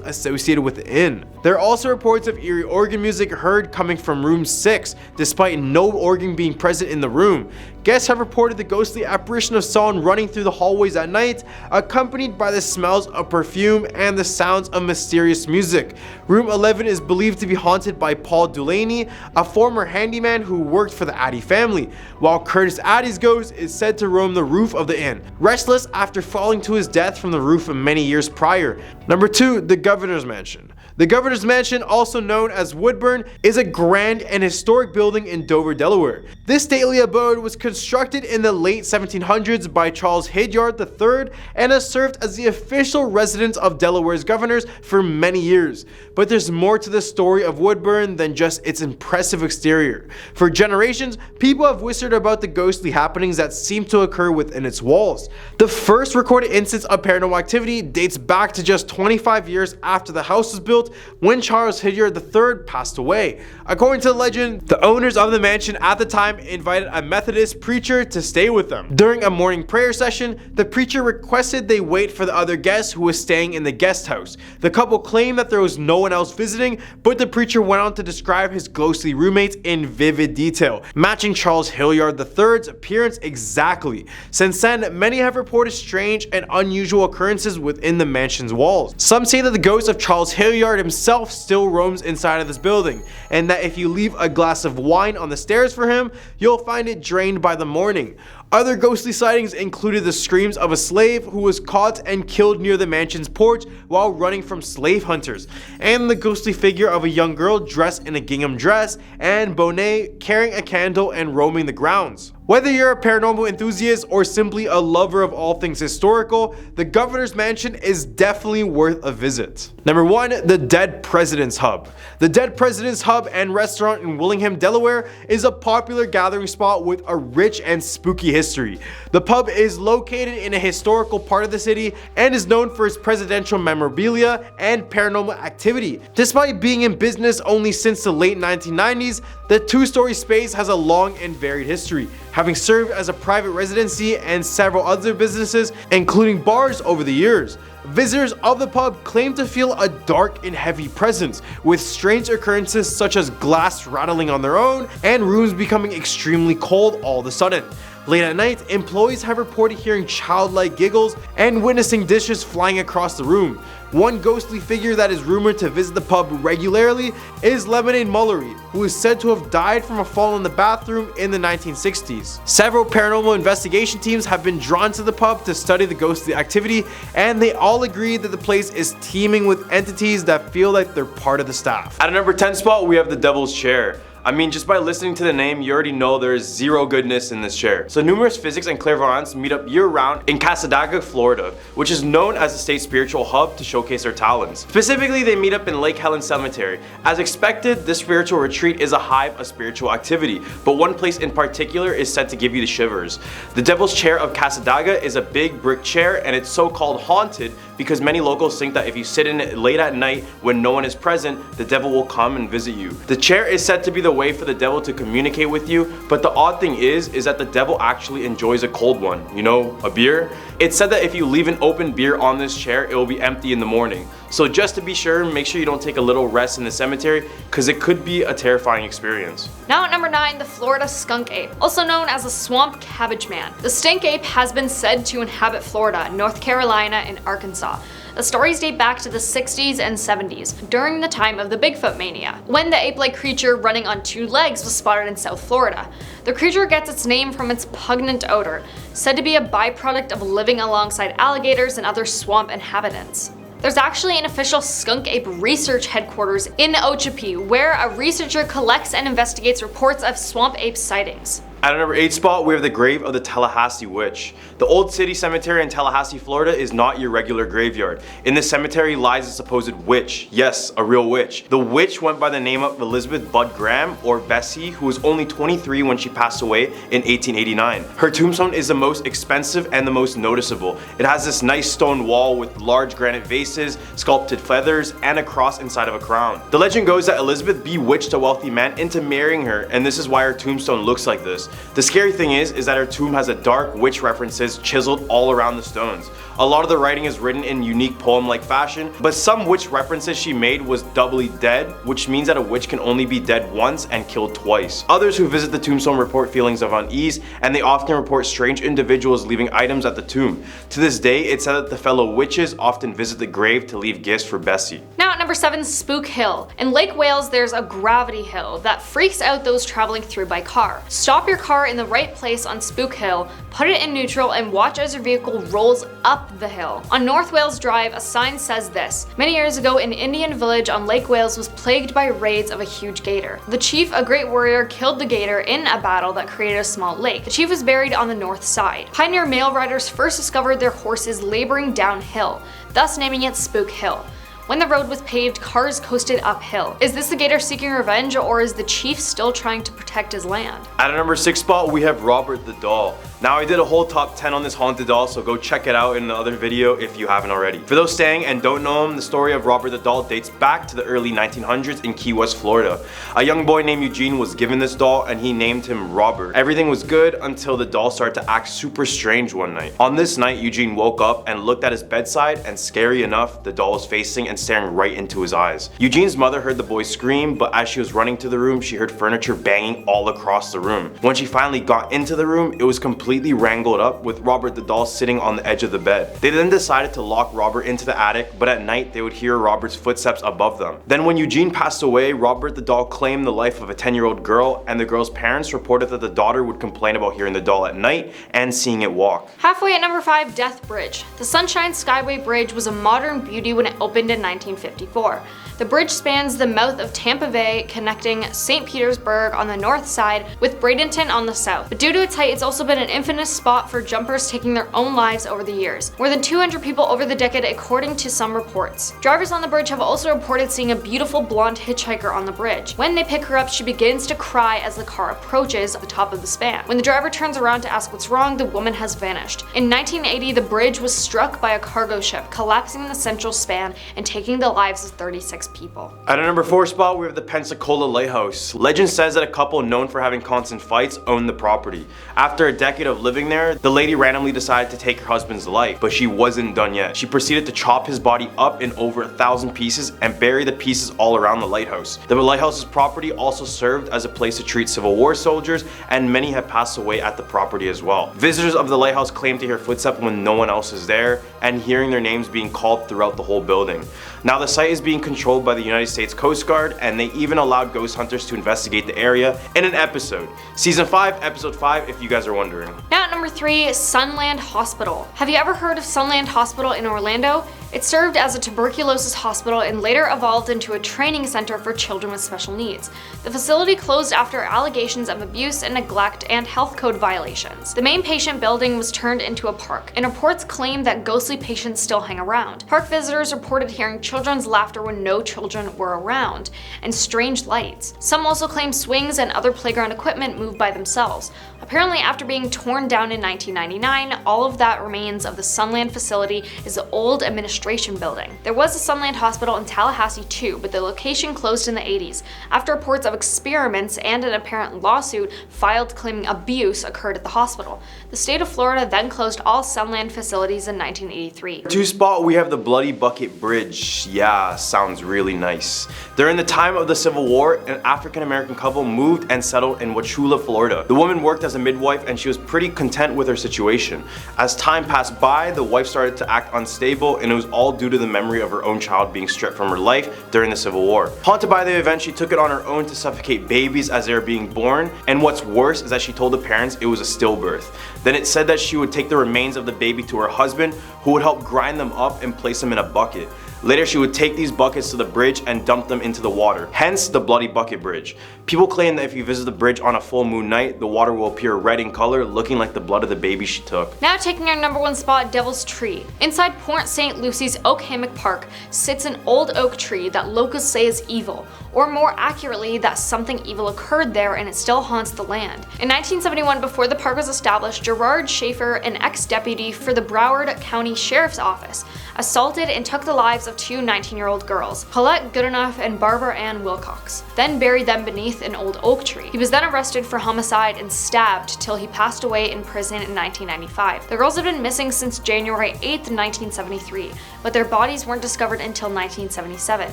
associated with the inn. There are also reports of eerie organ music heard coming from room 6, despite no organ being present in the room. Guests have reported the ghostly apparition of someone running through the hallways at night, accompanied by the smells of perfume and the sounds of mysterious music. Room 11 is believed to be haunted by Paul Dulaney, a former handyman who worked for the Addie family, while Curtis Addie's ghost is said to roam the roof of the inn, restless after falling to his death from the roof many years prior. Number 2, the Governor's Mansion. The Governor's Mansion, also known as Woodburn, is a grand and historic building in Dover, Delaware. This stately abode was constructed in the late 1700s by Charles Hildyard III and has served as the official residence of Delaware's governors for many years. But there's more to the story of Woodburn than just its impressive exterior. For generations, people have whispered about the ghostly happenings that seem to occur within its walls. The first recorded instance of paranormal activity dates back to just 25 years after the house was built, when Charles Hildyard III passed away. According to the legend, the owners of the mansion at the time invited a Methodist preacher to stay with them. During a morning prayer session, the preacher requested they wait for the other guests who was staying in the guest house. The couple claimed that there was no one else visiting, but the preacher went on to describe his ghostly roommates in vivid detail, matching Charles Hildyard III's appearance exactly. Since then, many have reported strange and unusual occurrences within the mansion's walls. Some say that the ghost of Charles Hildyard himself still roams inside of this building, and that if you leave a glass of wine on the stairs for him, you'll find it drained by the morning. Other ghostly sightings included the screams of a slave who was caught and killed near the mansion's porch while running from slave hunters, and the ghostly figure of a young girl dressed in a gingham dress and bonnet carrying a candle and roaming the grounds. Whether you're a paranormal enthusiast or simply a lover of all things historical, the Governor's Mansion is definitely worth a visit. Number 1, the Dead President's Hub. The Dead President's Hub and Restaurant in Willingham, Delaware is a popular gathering spot with a rich and spooky history. The pub is located in a historical part of the city and is known for its presidential memorabilia and paranormal activity. Despite being in business only since the late 1990s, the two-story space has a long and varied history, having served as a private residency and several other businesses, including bars, over the years. Visitors of the pub claim to feel a dark and heavy presence, with strange occurrences such as glass rattling on their own and rooms becoming extremely cold all of a sudden. Late at night, employees have reported hearing childlike giggles and witnessing dishes flying across the room. One ghostly figure that is rumored to visit the pub regularly is Lemonade Mullery, who is said to have died from a fall in the bathroom in the 1960s. Several paranormal investigation teams have been drawn to the pub to study the ghostly activity, and they all agree that the place is teeming with entities that feel like they're part of the staff. At a number 10 spot, we have the Devil's Chair. I mean, just by listening to the name, you already know there is zero goodness in this chair. So numerous physics and clairvoyants meet up year-round in Casadaga, Florida, which is known as the state's spiritual hub to showcase their talents. Specifically, they meet up in Lake Helen Cemetery. As expected, this spiritual retreat is a hive of spiritual activity, but one place in particular is said to give you the shivers. The Devil's Chair of Casadaga is a big brick chair, and it's so-called haunted because many locals think that if you sit in it late at night when no one is present, the devil will come and visit you. The chair is said to be the way for the devil to communicate with you, but the odd thing is that the devil actually enjoys a cold one, you know, a beer. It's said that if you leave an open beer on this chair, it will be empty in the morning. So just to be sure, make sure you don't take a little rest in the cemetery because it could be a terrifying experience. Now at number 9, the Florida skunk ape, also known as the swamp cabbage man. The stink ape has been said to inhabit Florida, North Carolina, and Arkansas. The stories date back to the 60s and 70s, during the time of the Bigfoot mania, when the ape-like creature running on 2 legs was spotted in South Florida. The creature gets its name from its pungent odor, said to be a byproduct of living alongside alligators and other swamp inhabitants. There's actually an official skunk ape research headquarters in Okeechobee, where a researcher collects and investigates reports of swamp ape sightings. At our number 8 spot, we have the grave of the Tallahassee Witch. The Old City Cemetery in Tallahassee, Florida is not your regular graveyard. In this cemetery lies a supposed witch. Yes, a real witch. The witch went by the name of Elizabeth Budd Graham, or Bessie, who was only 23 when she passed away in 1889. Her tombstone is the most expensive and the most noticeable. It has this nice stone wall with large granite vases, sculpted feathers, and a cross inside of a crown. The legend goes that Elizabeth bewitched a wealthy man into marrying her, and this is why her tombstone looks like this. The scary thing is that her tomb has a dark witch references chiseled all around the stones. A lot of the writing is written in unique poem-like fashion, but some witch references she made was doubly dead, which means that a witch can only be dead once and killed twice. Others who visit the tombstone report feelings of unease, and they often report strange individuals leaving items at the tomb. To this day, it's said that the fellow witches often visit the grave to leave gifts for Bessie. Now at number 7, Spook Hill. In Lake Wales, there's a gravity hill that freaks out those traveling through by car. Stop your car in the right place on Spook Hill, put it in neutral, and watch as your vehicle rolls up the hill. On North Wales Drive, a sign says this: many years ago, an Indian village on Lake Wales was plagued by raids of a huge gator. The chief, a great warrior, killed the gator in a battle that created a small lake. The chief was buried on the north side. Pioneer mail riders first discovered their horses laboring downhill, thus naming it Spook Hill. When the road was paved, cars coasted uphill. Is this the gator seeking revenge, or is the chief still trying to protect his land? At our number 6 spot, we have Robert the Doll. Now, I did a whole top 10 on this haunted doll, so go check it out in the other video if you haven't already. For those staying and don't know him, the story of Robert the Doll dates back to the early 1900s in Key West, Florida. A young boy named Eugene was given this doll and he named him Robert. Everything was good until the doll started to act super strange one night. On this night, Eugene woke up and looked at his bedside, and scary enough, the doll was facing and staring right into his eyes. Eugene's mother heard the boy scream, but as she was running to the room, she heard furniture banging all across the room. When she finally got into the room, it was completely wrangled up with Robert the Doll sitting on the edge of the bed. They then decided to lock Robert into the attic, but at night they would hear Robert's footsteps above them. Then when Eugene passed away, Robert the Doll claimed the life of a 10-year-old girl, and the girl's parents reported that the daughter would complain about hearing the doll at night and seeing it walk. Halfway at number 5, Death Bridge. The Sunshine Skyway Bridge was a modern beauty when it opened in 1954. The bridge spans the mouth of Tampa Bay, connecting St. Petersburg on the north side with Bradenton on the south. But due to its height, it's also been an infamous spot for jumpers taking their own lives over the years. More than 200 people over the decade, according to some reports. Drivers on the bridge have also reported seeing a beautiful blonde hitchhiker on the bridge. When they pick her up, she begins to cry as the car approaches the top of the span. When the driver turns around to ask what's wrong, the woman has vanished. In 1980, the bridge was struck by a cargo ship, collapsing the central span and taking the lives of 36 people. At our number 4 spot, we have the Pensacola Lighthouse. Legend says that a couple known for having constant fights owned the property. After a decade of living there, the lady randomly decided to take her husband's life, but she wasn't done yet. She proceeded to chop his body up in over 1,000 pieces and bury the pieces all around the lighthouse. The lighthouse's property also served as a place to treat Civil War soldiers, and many have passed away at the property as well. Visitors of the lighthouse claim to hear footsteps when no one else is there, and hearing their names being called throughout the whole building. Now the site is being controlled by the United States Coast Guard, and they even allowed ghost hunters to investigate the area in an episode. Season 5, episode 5, if you guys are wondering. Now at number 3, Sunland Hospital. Have you ever heard of Sunland Hospital in Orlando? It served as a tuberculosis hospital and later evolved into a training center for children with special needs. The facility closed after allegations of abuse and neglect and health code violations. The main patient building was turned into a park, and reports claim that ghostly patients still hang around. Park visitors reported hearing children's laughter when no children were around, and strange lights. Some also claim swings and other playground equipment moved by themselves. Apparently, after being torn down in 1999, all of that remains of the Sunland facility is the old administration building. There was a Sunland hospital in Tallahassee too, but the location closed in the 80s after reports of experiments and an apparent lawsuit filed claiming abuse occurred at the hospital. The state of Florida then closed all Sunland facilities in 1983. Two spot, we have the Bloody Bucket Bridge. Yeah, sounds really nice. During the time of the Civil War, an African-American couple moved and settled in Wauchula, Florida. The woman worked as a midwife and she was pretty content with her situation. As time passed by, the wife started to act unstable, and it was all due to the memory of her own child being stripped from her life during the Civil War. Haunted by the event, she took it on her own to suffocate babies as they were being born, and what's worse is that she told the parents it was a stillbirth. Then it said that she would take the remains of the baby to her husband, who would help grind them up and place them in a bucket. Later, she would take these buckets to the bridge and dump them into the water, hence the Bloody Bucket Bridge. People claim that if you visit the bridge on a full moon night, the water will appear red in color, looking like the blood of the baby she took. Now taking our number 1 spot, Devil's Tree. Inside Port St. Lucie's Oak Hammock Park sits an old oak tree that locals say is evil, or more accurately, that something evil occurred there and it still haunts the land. In 1971, before the park was established, Gerard Schaefer, an ex-deputy for the Broward County Sheriff's Office, assaulted and took the lives of 2 19-year-old girls, Paulette Goodenough and Barbara Ann Wilcox, then buried them beneath an old oak tree. He was then arrested for homicide and stabbed till he passed away in prison in 1995. The girls have been missing since January 8th, 1973, but their bodies weren't discovered until 1977,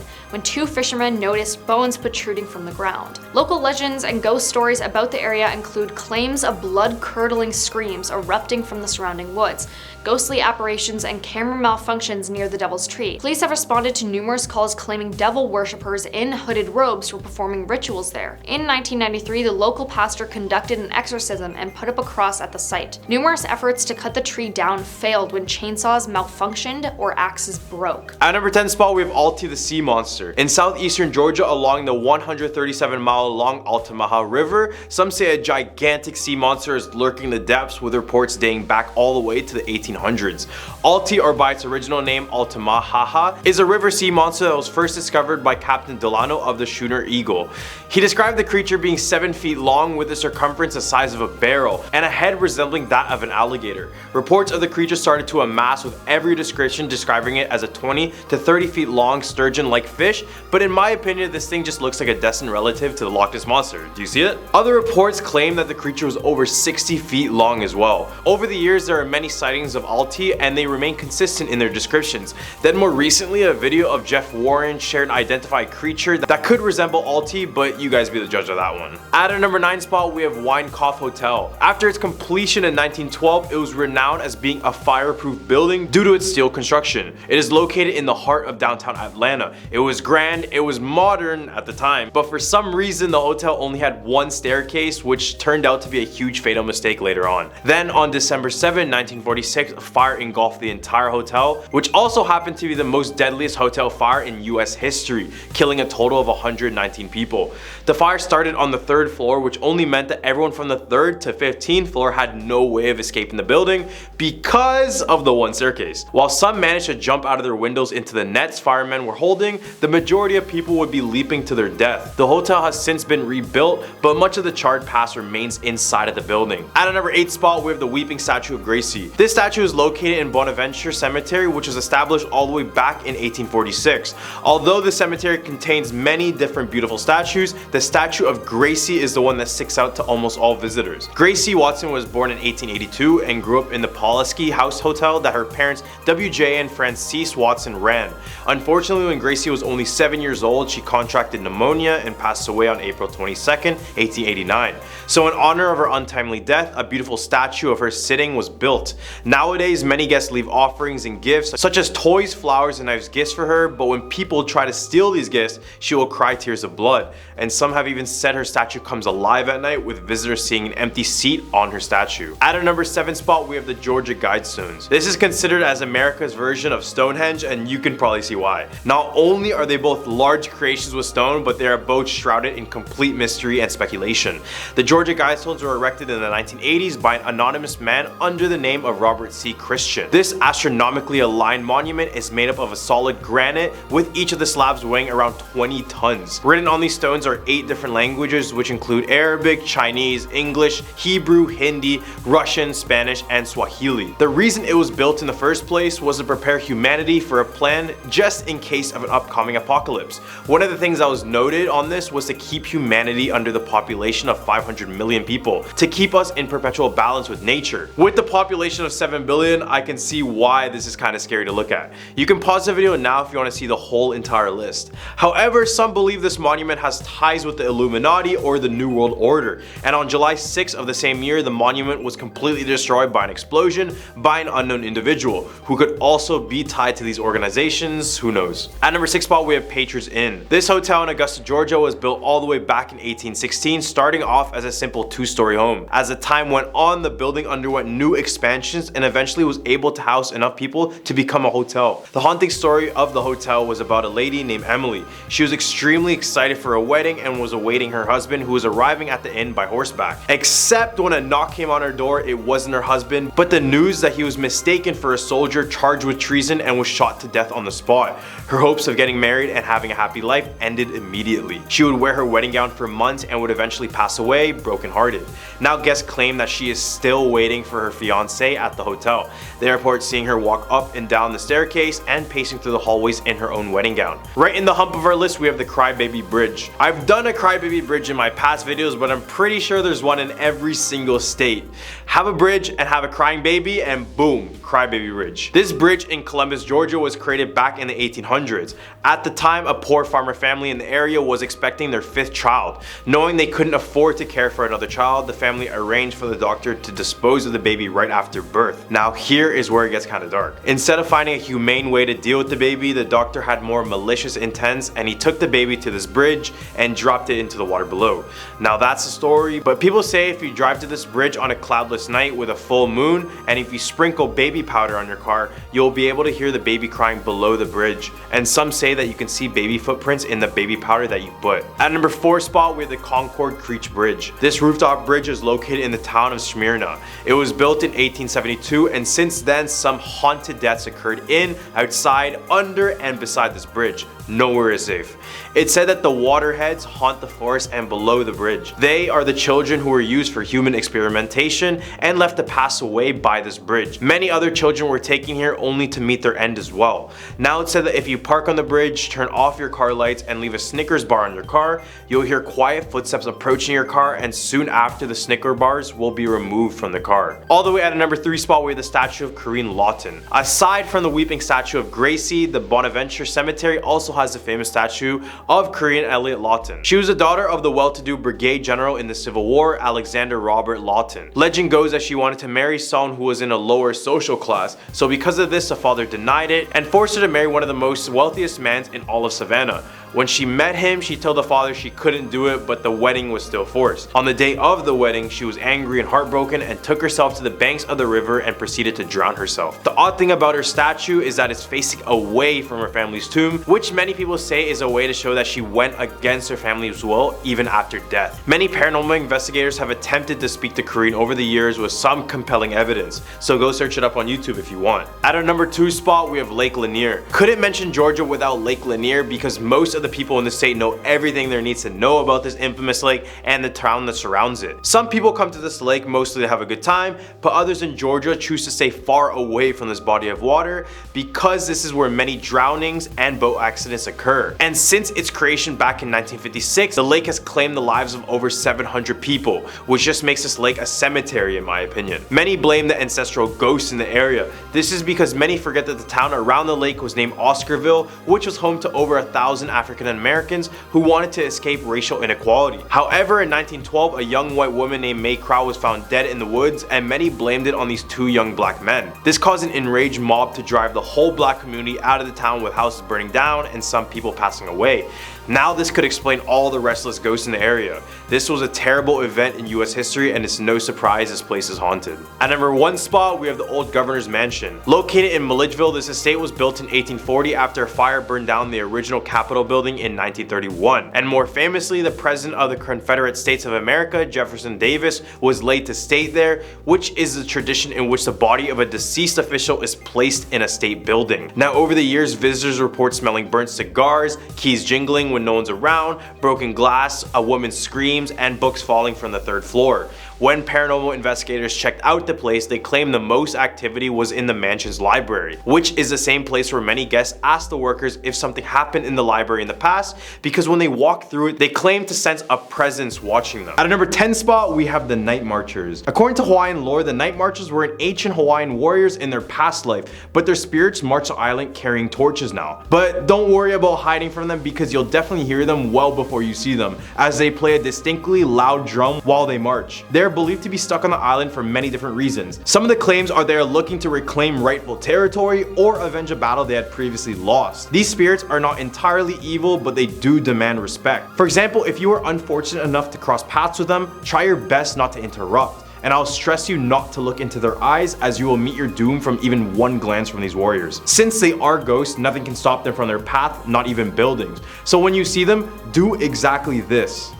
when 2 fishermen noticed bones protruding from the ground. Local legends and ghost stories about the area include claims of blood-curdling screams erupting from the surrounding woods, ghostly apparitions, and camera malfunctions near the Devil's Tree. Police have responded to numerous calls claiming devil worshippers in hooded robes were performing rituals there. In 1993, the local pastor conducted an exorcism and put up a cross at the site. Numerous efforts to cut the tree down failed when chainsaws malfunctioned or axes broke. At number 10 spot, we have Alti the Sea Monster. In southeastern Georgia, along the 137-mile-long Altamaha River, some say a gigantic sea monster is lurking in the depths, with reports dating back all the way to the 1800s. Alti, or by its original name Altamaha, is a river sea monster that was first discovered by Captain Delano of the schooner Eagle. He described the creature being 7 feet long, with a circumference the size of a barrel and a head resembling that of an alligator. Reports of the creature started to amass, with every description describing it as a 20 to 30 feet long sturgeon-like fish, but in my opinion this thing just looks like a distant relative to the Loch Ness Monster. Do you see it? Other reports claim that the creature was over 60 feet long as well. Over the years there are many sightings of Alti, and they remain consistent in their descriptions. Then more recently, a video of Jeff Warren shared an identified creature that could resemble Alti, but you guys be the judge of that one. At our number 9 spot, we have Winecoff Hotel. After its completion in 1912, it was renowned as being a fireproof building due to its steel construction. It is located in the heart of downtown Atlanta. It was grand, it was modern at the time, but for some reason the hotel only had 1 staircase, which turned out to be a huge fatal mistake later on. Then on December 7, 1946, a fire engulfed the entire hotel, which also happened to be the most deadliest hotel fire in US history, killing a total of 119 people. The fire started on the 3rd floor, which only meant that everyone from the 3rd to 15th floor had no way of escaping the building because of the 1 staircase. While some managed to jump out of their windows into the nets firemen were holding, the majority of people would be leaping to their death. The hotel has since been rebuilt, but much of the charred past remains inside of the building. At a number 8 spot, we have the Weeping Statue of Gracie. This statue is located in Bonaventure Cemetery, which was established all the way back in 1846. Although the cemetery contains many different beautiful statues, the statue of Gracie is the one that sticks out to almost all visitors. Gracie Watson was born in 1882 and grew up in the Pulaski House Hotel that her parents W.J. and Frances Watson ran. Unfortunately, when Gracie was only 7 years old, she contracted pneumonia and passed away on April 22nd, 1889. So in honor of her untimely death, a beautiful statue of her sitting was built. Nowadays, many guests leave offerings and gifts such as toys, flowers, and knives gifts for her, but when people try to steal these gifts, she will cry tears of blood. And some have even said her statue comes alive at night, with visitors seeing an empty seat on her statue. At our number 7 spot, we have the Georgia Guidestones. This is considered as America's version of Stonehenge, and you can probably see why. Not only are they both large creations with stone, but they are both shrouded in complete mystery and speculation. The Georgia Guidestones were erected in the 1980s by an anonymous man under the name of Robert C. Christian. This astronomically lion monument is made up of a solid granite, with each of the slabs weighing around 20 tons. Written on these stones are 8 different languages, which include Arabic, Chinese, English, Hebrew, Hindi, Russian, Spanish, and Swahili. The reason it was built in the first place was to prepare humanity for a plan just in case of an upcoming apocalypse. One of the things that was noted on this was to keep humanity under the population of 500 million people, to keep us in perpetual balance with nature. With the population of 7 billion, I can see why this is kind of scary to look at. You can pause the video now if you want to see the whole entire list. However, some believe this monument has ties with the Illuminati or the New World Order, and on July 6th of the same year, the monument was completely destroyed by an explosion by an unknown individual, who could also be tied to these organizations, who knows. At number 6 spot, we have Patriots Inn. This hotel in Augusta, Georgia was built all the way back in 1816, starting off as a simple 2-story home. As the time went on, the building underwent new expansions and eventually was able to house enough people to become a hotel. The haunting story of the hotel was about a lady named Emily. She was extremely excited for a wedding and was awaiting her husband, who was arriving at the inn by horseback. Except when a knock came on her door, it wasn't her husband, but the news that he was mistaken for a soldier charged with treason and was shot to death on the spot. Her hopes of getting married and having a happy life ended immediately. She would wear her wedding gown for months and would eventually pass away, brokenhearted. Now guests claim that she is still waiting for her fiancé at the hotel. They report seeing her walk up and down the staircase and pacing through the hallways in her own wedding gown. Right in the hump of our list, we have the Crybaby Bridge. I've done a Crybaby Bridge in my past videos, but I'm pretty sure there's one in every single state. Have a bridge and have a crying baby and boom, Crybaby Bridge. This bridge in Columbus, Georgia was created back in the 1800s. At the time, a poor farmer family in the area was expecting their 5th child. Knowing they couldn't afford to care for another child, the family arranged for the doctor to dispose of the baby right after birth. Now here is where it gets kind of dark. Instead of finding a humane way to deal with the baby, the doctor had more malicious intents, and he took the baby to this bridge and dropped it into the water below. Now that's the story, but people say if you drive to this bridge on a cloudless night with a full moon, and if you sprinkle baby powder on your car, you'll be able to hear the baby crying below the bridge. And some say that you can see baby footprints in the baby powder that you put. At number 4 spot, we have the Concord Creech Bridge. This rooftop bridge is located in the town of Smyrna. It was built in 1872, and since then some haunted deaths occurred in, outside, under, and beside this bridge. Nowhere is safe. It's said that the waterheads haunt the forest and below the bridge. They are the children who were used for human experimentation and left to pass away by this bridge. Many other children were taken here only to meet their end as well. Now it's said that if you park on the bridge, turn off your car lights, and leave a Snickers bar on your car, you'll hear quiet footsteps approaching your car, and soon after the Snicker bars will be removed from the car. All the way at a number 3 spot, we have the statue of Corinne Lawton. Aside from the weeping statue of Gracie, the Bonaventure Cemetery also has the famous statue of Corinne Elliott Lawton. She was the daughter of the well-to-do brigade general in the Civil War, Alexander Robert Lawton. Legend goes that she wanted to marry someone who was in a lower social class, so because of this, the father denied it and forced her to marry one of the most wealthiest men in all of Savannah. When she met him, she told the father she couldn't do it, but the wedding was still forced. On the day of the wedding, she was angry and heartbroken and took herself to the banks of the river and proceeded to drown herself. The odd thing about her statue is that it's facing away from her family's tomb, which many people say is a way to show that she went against her family's will even after death. Many paranormal investigators have attempted to speak to Corinne over the years with some compelling evidence, so go search it up on YouTube if you want. At our number 2 spot, we have Lake Lanier. Couldn't mention Georgia without Lake Lanier because most of the people in the state know everything there needs to know about this infamous lake and the town that surrounds it. Some people come to this lake mostly to have a good time, but others in Georgia choose to stay far away from this body of water because this is where many drownings and boat accidents occur. And since its creation back in 1956, the lake has claimed the lives of over 700 people, which just makes this lake a cemetery in my opinion. Many blame the ancestral ghosts in the area. This is because many forget that the town around the lake was named Oscarville, which was home to over 1,000 African Americans who wanted to escape racial inequality. However, in 1912, a young white woman named May Crow was found dead in the woods, and many blamed it on these 2 young black men. This caused an enraged mob to drive the whole black community out of the town, with houses burning down and some people passing away. Now this could explain all the restless ghosts in the area. This was a terrible event in US history, and it's no surprise this place is haunted. At number 1 spot, we have the old governor's mansion. Located in Milledgeville, this estate was built in 1840 after a fire burned down the original Capitol building building in 1931. And more famously, the President of the Confederate States of America, Jefferson Davis, was laid to state there, which is the tradition in which the body of a deceased official is placed in a state building. Now, over the years, visitors report smelling burnt cigars, keys jingling when no one's around, broken glass, a woman's screams, and books falling from the third floor. When paranormal investigators checked out the place, they claimed the most activity was in the mansion's library, which is the same place where many guests asked the workers if something happened in the library in the past, because when they walked through it, they claimed to sense a presence watching them. At a number 10 spot, we have the Night Marchers. According to Hawaiian lore, the Night Marchers were an ancient Hawaiian warriors in their past life, but their spirits march the island carrying torches now. But don't worry about hiding from them, because you'll definitely hear them well before you see them, as they play a distinctly loud drum while they march. They're believed to be stuck on the island for many different reasons. Some of the claims are they are looking to reclaim rightful territory or avenge a battle they had previously lost. These spirits are not entirely evil, but they do demand respect. For example, if you are unfortunate enough to cross paths with them, try your best not to interrupt. And I'll stress you not to look into their eyes, as you will meet your doom from even one glance from these warriors. Since they are ghosts, nothing can stop them from their path, not even buildings. So when you see them, do exactly this.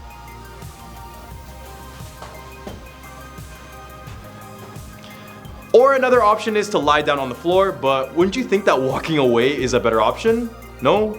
Or another option is to lie down on the floor, but wouldn't you think that walking away is a better option? No?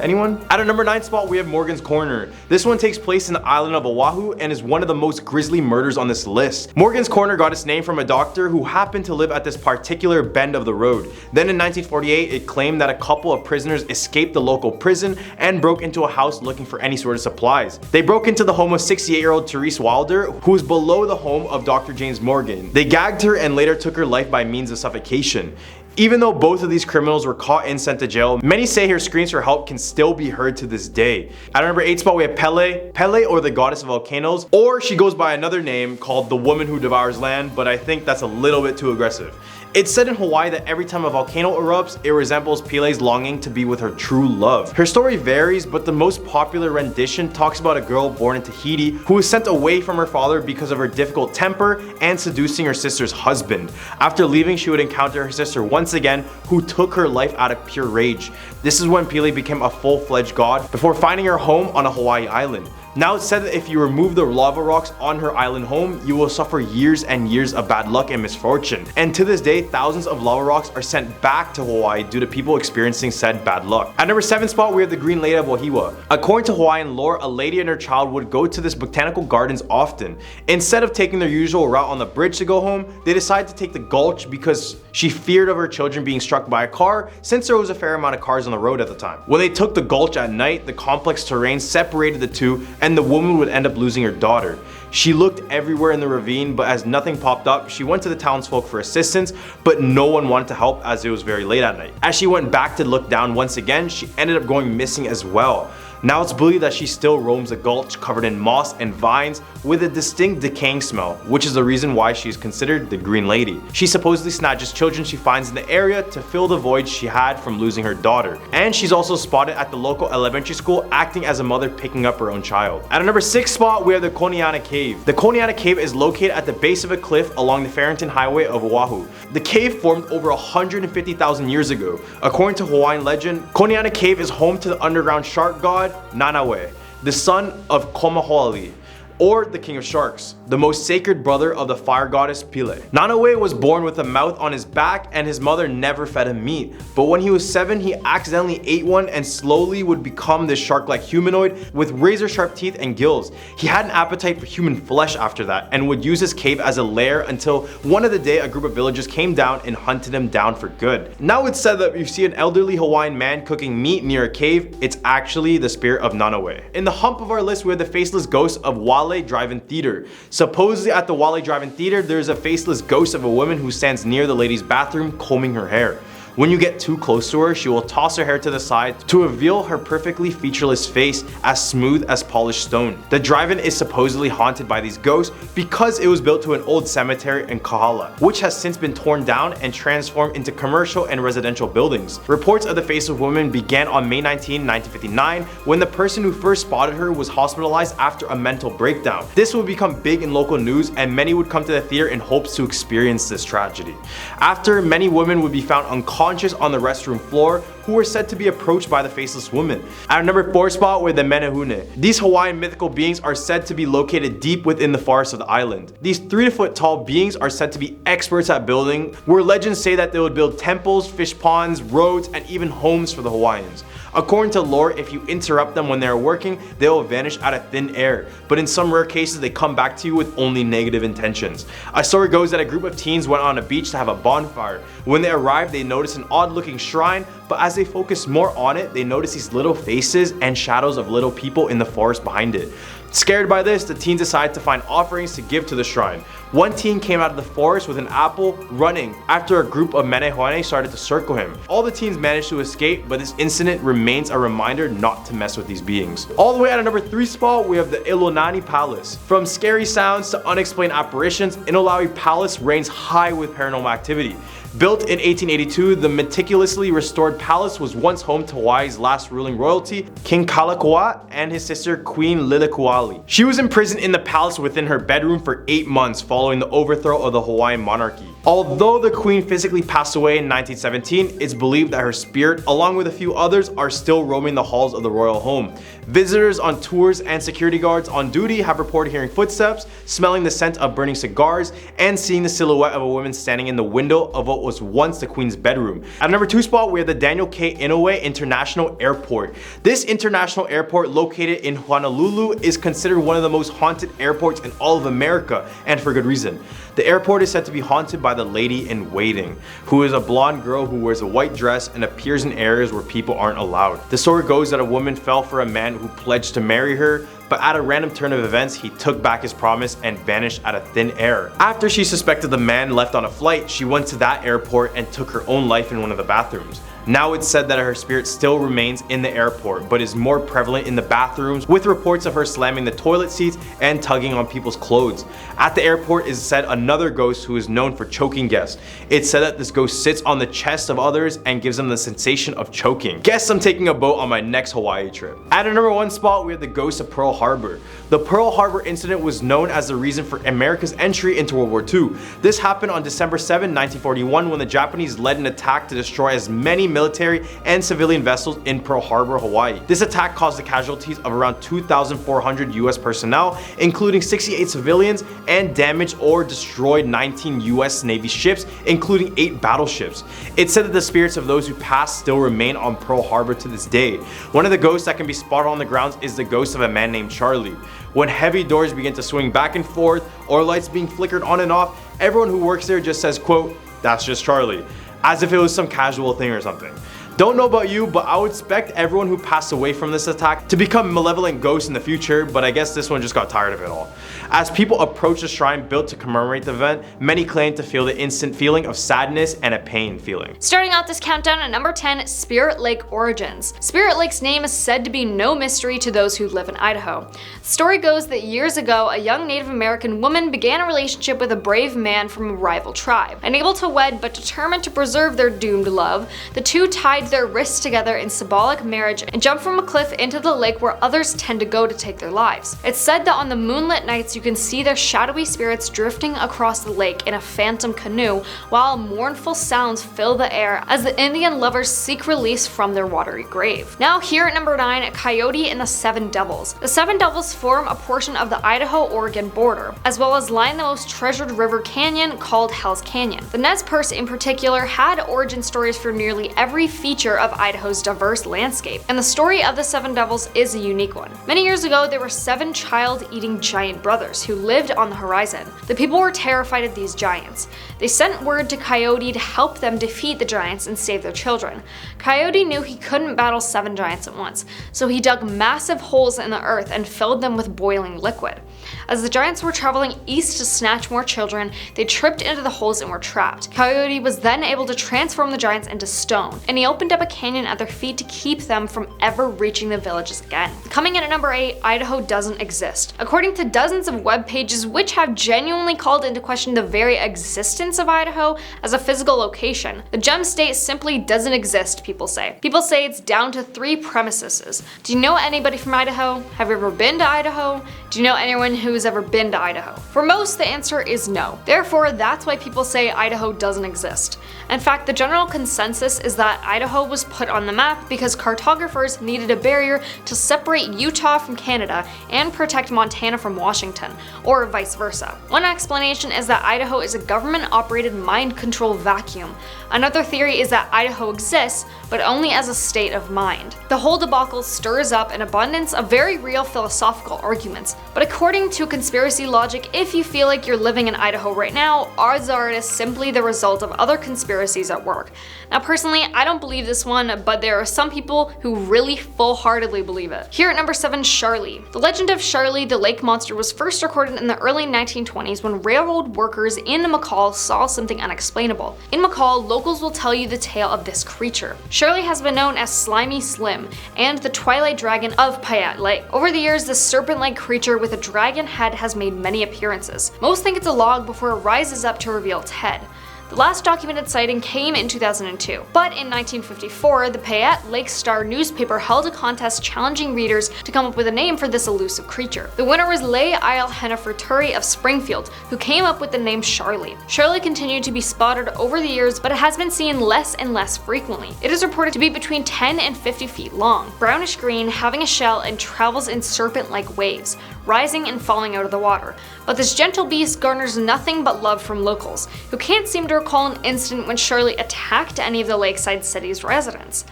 Anyone? At a number 9 spot, we have Morgan's Corner. This one takes place in the island of Oahu and is one of the most grisly murders on this list. Morgan's Corner got its name from a doctor who happened to live at this particular bend of the road. Then in 1948, it claimed that a couple of prisoners escaped the local prison and broke into a house looking for any sort of supplies. They broke into the home of 68-year-old Therese Wilder, who was below the home of Dr. James Morgan. They gagged her and later took her life by means of suffocation. Even though both of these criminals were caught and sent to jail, many say her screams for help can still be heard to this day. At our number 8 spot, we have Pele, or the goddess of volcanoes, or she goes by another name called the woman who devours land, but I think that's a little bit too aggressive. It's said in Hawaii that every time a volcano erupts, it resembles Pele's longing to be with her true love. Her story varies, but the most popular rendition talks about a girl born in Tahiti who was sent away from her father because of her difficult temper and seducing her sister's husband. After leaving, she would encounter her sister once again, who took her life out of pure rage. This is when Pele became a full-fledged god before finding her home on a Hawaii island. Now it's said that if you remove the lava rocks on her island home, you will suffer years and years of bad luck and misfortune. And to this day, thousands of lava rocks are sent back to Hawaii due to people experiencing said bad luck. At number 7 spot, we have the Green Lady of Wahiawa. According to Hawaiian lore, a lady and her child would go to this botanical gardens often. Instead of taking their usual route on the bridge to go home, they decided to take the gulch because she feared of her children being struck by a car, since there was a fair amount of cars on the road at the time. When they took the gulch at night, the complex terrain separated the two, and the woman would end up losing her daughter. She looked everywhere in the ravine, but as nothing popped up, she went to the townsfolk for assistance, but no one wanted to help as it was very late at night. As she went back to look down once again, she ended up going missing as well. Now it's believed that she still roams the gulch covered in moss and vines with a distinct decaying smell, which is the reason why she's considered the Green Lady. She supposedly snatches children she finds in the area to fill the void she had from losing her daughter. And she's also spotted at the local elementary school acting as a mother picking up her own child. At a number 6 spot, we have the Koniana Cave. The Koniana Cave is located at the base of a cliff along the Farrington Highway of Oahu. The cave formed over 150,000 years ago. According to Hawaiian legend, Koniana Cave is home to the underground shark god Nanaue, the son of Komahoali, or the king of sharks, the most sacred brother of the fire goddess Pele. Nanaue was born with a mouth on his back, and his mother never fed him meat. But when he was 7, he accidentally ate one and slowly would become this shark-like humanoid with razor-sharp teeth and gills. He had an appetite for human flesh after that, and would use his cave as a lair until one of the day a group of villagers came down and hunted him down for good. Now it's said that if you see an elderly Hawaiian man cooking meat near a cave, it's actually the spirit of Nanaue. In the hump of our list, we have the faceless ghost of Wale Drive-In Theater. Supposedly at the Wale Drive-In Theater, there's a faceless ghost of a woman who stands near the lady's bathroom combing her hair. When you get too close to her, she will toss her hair to the side to reveal her perfectly featureless face as smooth as polished stone. The drive-in is supposedly haunted by these ghosts because it was built to an old cemetery in Kahala, which has since been torn down and transformed into commercial and residential buildings. Reports of the faceless woman began on May 19, 1959, when the person who first spotted her was hospitalized after a mental breakdown. This would become big in local news, and many would come to the theater in hopes to experience this tragedy. After, many women would be found unconscious unconscious on the restroom floor who were said to be approached by the faceless woman. At our number 4 spot, we have the Menehune. These Hawaiian mythical beings are said to be located deep within the forest of the island. These 3-foot tall beings are said to be experts at building, where legends say that they would build temples, fish ponds, roads, and even homes for the Hawaiians. According to lore, if you interrupt them when they are working, they will vanish out of thin air, but in some rare cases they come back to you with only negative intentions. A story goes that a group of teens went on a beach to have a bonfire. When they arrived, they noticed an odd looking shrine, but as they focused more on it, they noticed these little faces and shadows of little people in the forest behind it. Scared by this, the teens decided to find offerings to give to the shrine. One teen came out of the forest with an apple, running, after a group of Menehune started to circle him. All the teens managed to escape, but this incident remains a reminder not to mess with these beings. All the way at our number 3 spot, we have the Ilonani Palace. From scary sounds to unexplained apparitions, Inolawi Palace reigns high with paranormal activity. Built in 1882, the meticulously restored palace was once home to Hawaii's last ruling royalty, King Kalakaua, and his sister Queen Lilikuali. She was imprisoned in the palace within her bedroom for 8 months following the overthrow of the Hawaiian monarchy. Although the queen physically passed away in 1917, it's believed that her spirit, along with a few others, are still roaming the halls of the royal home. Visitors on tours and security guards on duty have reported hearing footsteps, smelling the scent of burning cigars, and seeing the silhouette of a woman standing in the window of what was once the queen's bedroom. At number 2 spot, we have the Daniel K. Inouye International Airport. This international airport, located in Honolulu, is considered one of the most haunted airports in all of America, and for good reason. The airport is said to be haunted by the lady in waiting, who is a blonde girl who wears a white dress and appears in areas where people aren't allowed. The story goes that a woman fell for a man who pledged to marry her, but at a random turn of events, he took back his promise and vanished out of thin air. After she suspected the man left on a flight, she went to that airport and took her own life in one of the bathrooms. Now it's said that her spirit still remains in the airport, but is more prevalent in the bathrooms, with reports of her slamming the toilet seats and tugging on people's clothes. At the airport is said another ghost who is known for choking guests. It's said that this ghost sits on the chest of others and gives them the sensation of choking. Guess I'm taking a boat on my next Hawaii trip. At our number 1 spot, we have the ghost of Pearl Harbor. The Pearl Harbor incident was known as the reason for America's entry into World War II. This happened on December 7, 1941, when the Japanese led an attack to destroy as many military and civilian vessels in Pearl Harbor, Hawaii. This attack caused the casualties of around 2,400 US personnel, including 68 civilians, and damaged or destroyed 19 US Navy ships, including 8 battleships. It's said that the spirits of those who passed still remain on Pearl Harbor to this day. One of the ghosts that can be spotted on the grounds is the ghost of a man named Charlie. When heavy doors begin to swing back and forth, or lights being flickered on and off, everyone who works there just says, quote, "That's just Charlie," as if it was some casual thing or something. Don't know about you, but I would expect everyone who passed away from this attack to become malevolent ghosts in the future, but I guess this one just got tired of it all. As people approach the shrine built to commemorate the event, many claim to feel the instant feeling of sadness and a pain feeling. Starting out this countdown at number 10, Spirit Lake origins. Spirit Lake's name is said to be no mystery to those who live in Idaho. The story goes that years ago, a young Native American woman began a relationship with a brave man from a rival tribe. Unable to wed but determined to preserve their doomed love, the two tied their wrists together in symbolic marriage and jumped from a cliff into the lake where others tend to go to take their lives. It's said that on the moonlit nights you can see their shadowy spirits drifting across the lake in a phantom canoe, while mournful sounds fill the air as the Indian lovers seek release from their watery grave. Now here at number 9, Coyote and the Seven Devils. The Seven Devils form a portion of the Idaho-Oregon border, as well as line the most treasured river canyon called Hell's Canyon. The Nez Perce in particular had origin stories for nearly every feature of Idaho's diverse landscape, and the story of the Seven Devils is a unique one. Many years ago, there were 7 child-eating giant brothers who lived on the horizon. The people were terrified of these giants. They sent word to Coyote to help them defeat the giants and save their children. Coyote knew he couldn't battle 7 giants at once, so he dug massive holes in the earth and filled them with boiling liquid. As the giants were traveling east to snatch more children, they tripped into the holes and were trapped. Coyote was then able to transform the giants into stone, and he opened up a canyon at their feet to keep them from ever reaching the villages again. Coming in at number 8, Idaho doesn't exist. According to dozens of web pages which have genuinely called into question the very existence of Idaho as a physical location, the gem state simply doesn't exist, people say. People say it's down to 3 premises. Do you know anybody from Idaho? Have you ever been to Idaho? Do you know anyone who has ever been to Idaho. For most, the answer is no. Therefore, that's why people say Idaho doesn't exist. In fact, the general consensus is that Idaho was put on the map because cartographers needed a barrier to separate Utah from Canada and protect Montana from Washington, or vice versa. One explanation is that Idaho is a government-operated mind control vacuum. Another theory is that Idaho exists, but only as a state of mind. The whole debacle stirs up an abundance of very real philosophical arguments, but according to conspiracy logic, if you feel like you're living in Idaho right now, odds are it is simply the result of other conspiracies at work. Now personally, I don't believe this one, but there are some people who really full-heartedly believe it. Here at number 7, Charlie. The legend of Charlie the lake monster was first recorded in the early 1920s when railroad workers in McCall saw something unexplainable. In McCall, locals will tell you the tale of this creature. Charlie has been known as Slimy Slim and the Twilight Dragon of Payette Lake. Over the years, this serpent-like creature with a dragon head has made many appearances. Most think it's a log before it rises up to reveal its head. The last documented sighting came in 2002, but in 1954, the Payette Lake Star newspaper held a contest challenging readers to come up with a name for this elusive creature. The winner was Leigh Isle Henneferturi of Springfield, who came up with the name Charlie. Charlie continued to be spotted over the years, but it has been seen less and less frequently. It is reported to be between 10 and 50 feet long, brownish green, having a shell, and travels in serpent-like waves, rising and falling out of the water. But this gentle beast garners nothing but love from locals, who can't seem to recall an instant when Charlie attacked any of the lakeside city's residents.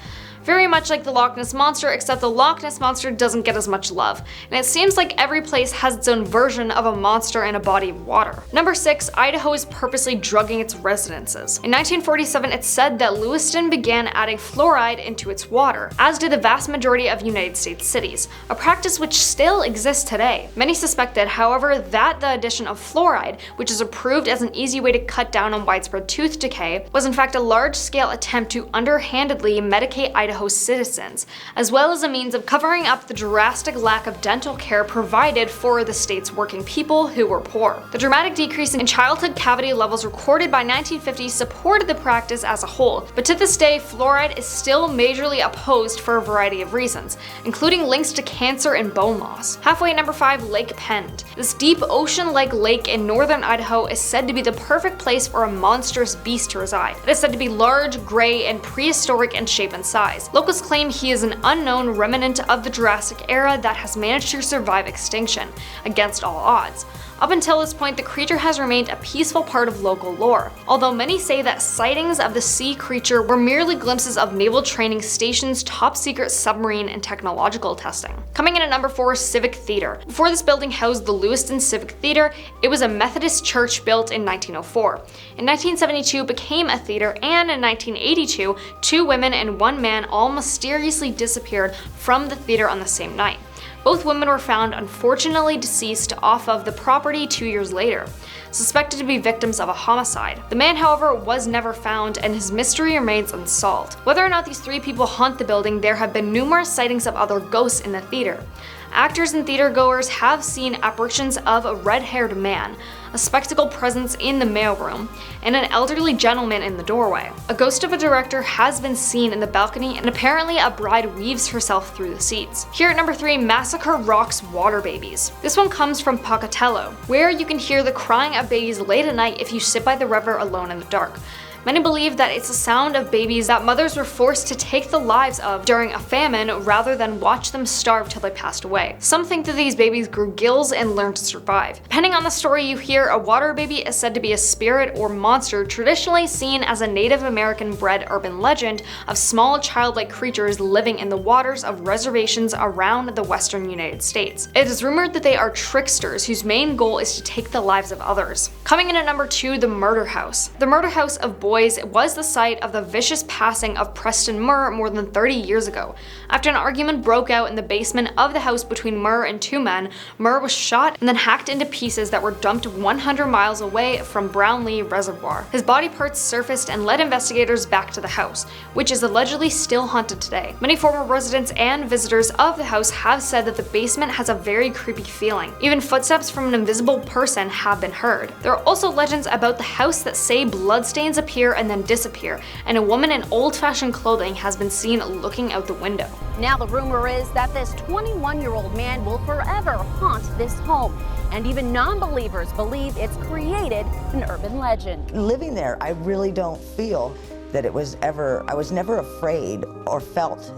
Very much like the Loch Ness Monster, except the Loch Ness Monster doesn't get as much love, and it seems like every place has its own version of a monster in a body of water. Number 6, Idaho is purposely drugging its residences. In 1947, it's said that Lewiston began adding fluoride into its water, as did the vast majority of United States cities, a practice which still exists today. Many suspected, however, that the addition of fluoride, which is approved as an easy way to cut down on widespread tooth decay, was in fact a large-scale attempt to underhandedly medicate Idaho's citizens, as well as a means of covering up the drastic lack of dental care provided for the state's working people who were poor. The dramatic decrease in childhood cavity levels recorded by 1950 supported the practice as a whole, but to this day, fluoride is still majorly opposed for a variety of reasons, including links to cancer and bone loss. Halfway at number 5, Lake Pend. This deep ocean-like lake in northern Idaho is said to be the perfect place for a monstrous beast to reside. It is said to be large, gray, and prehistoric in shape and size. Locals claim he is an unknown remnant of the Jurassic era that has managed to survive extinction, against all odds. Up until this point, the creature has remained a peaceful part of local lore, although many say that sightings of the sea creature were merely glimpses of naval training stations' top-secret submarine and technological testing. Coming in at number 4, Civic Theater. Before this building housed the Lewiston Civic Theater, it was a Methodist church built in 1904. In 1972, it became a theater, and in 1982, 2 women and 1 man all mysteriously disappeared from the theater on the same night. Both women were found unfortunately deceased off of the property 2 years later, suspected to be victims of a homicide. The man, however, was never found, and his mystery remains unsolved. Whether or not these 3 people haunt the building, there have been numerous sightings of other ghosts in the theater. Actors and theatergoers have seen apparitions of a red-haired man, a spectacled presence in the mailroom, and an elderly gentleman in the doorway. A ghost of a director has been seen in the balcony, and apparently a bride weaves herself through the seats. Here at number 3, Massacre Rocks Water Babies. This one comes from Pocatello, where you can hear the crying of babies late at night if you sit by the river alone in the dark. Many believe that it's the sound of babies that mothers were forced to take the lives of during a famine rather than watch them starve till they passed away. Some think that these babies grew gills and learned to survive. Depending on the story you hear, a water baby is said to be a spirit or monster traditionally seen as a Native American bred urban legend of small childlike creatures living in the waters of reservations around the western United States. It is rumored that they are tricksters whose main goal is to take the lives of others. Coming in at number 2, the Murder House. The Murder House of Boys was the site of the vicious passing of Preston Murr more than 30 years ago. After an argument broke out in the basement of the house between Murr and 2 men, Murr was shot and then hacked into pieces that were dumped 100 miles away from Brownlee Reservoir. His body parts surfaced and led investigators back to the house, which is allegedly still haunted today. Many former residents and visitors of the house have said that the basement has a very creepy feeling. Even footsteps from an invisible person have been heard. There are also legends about the house that say bloodstains appear and then disappear, and a woman in old-fashioned clothing has been seen looking out the window. Now the rumor is that this 21-year-old man will forever haunt this home. and even non-believers believe it's created an urban legend. Living there, I really don't feel that I was never afraid or felt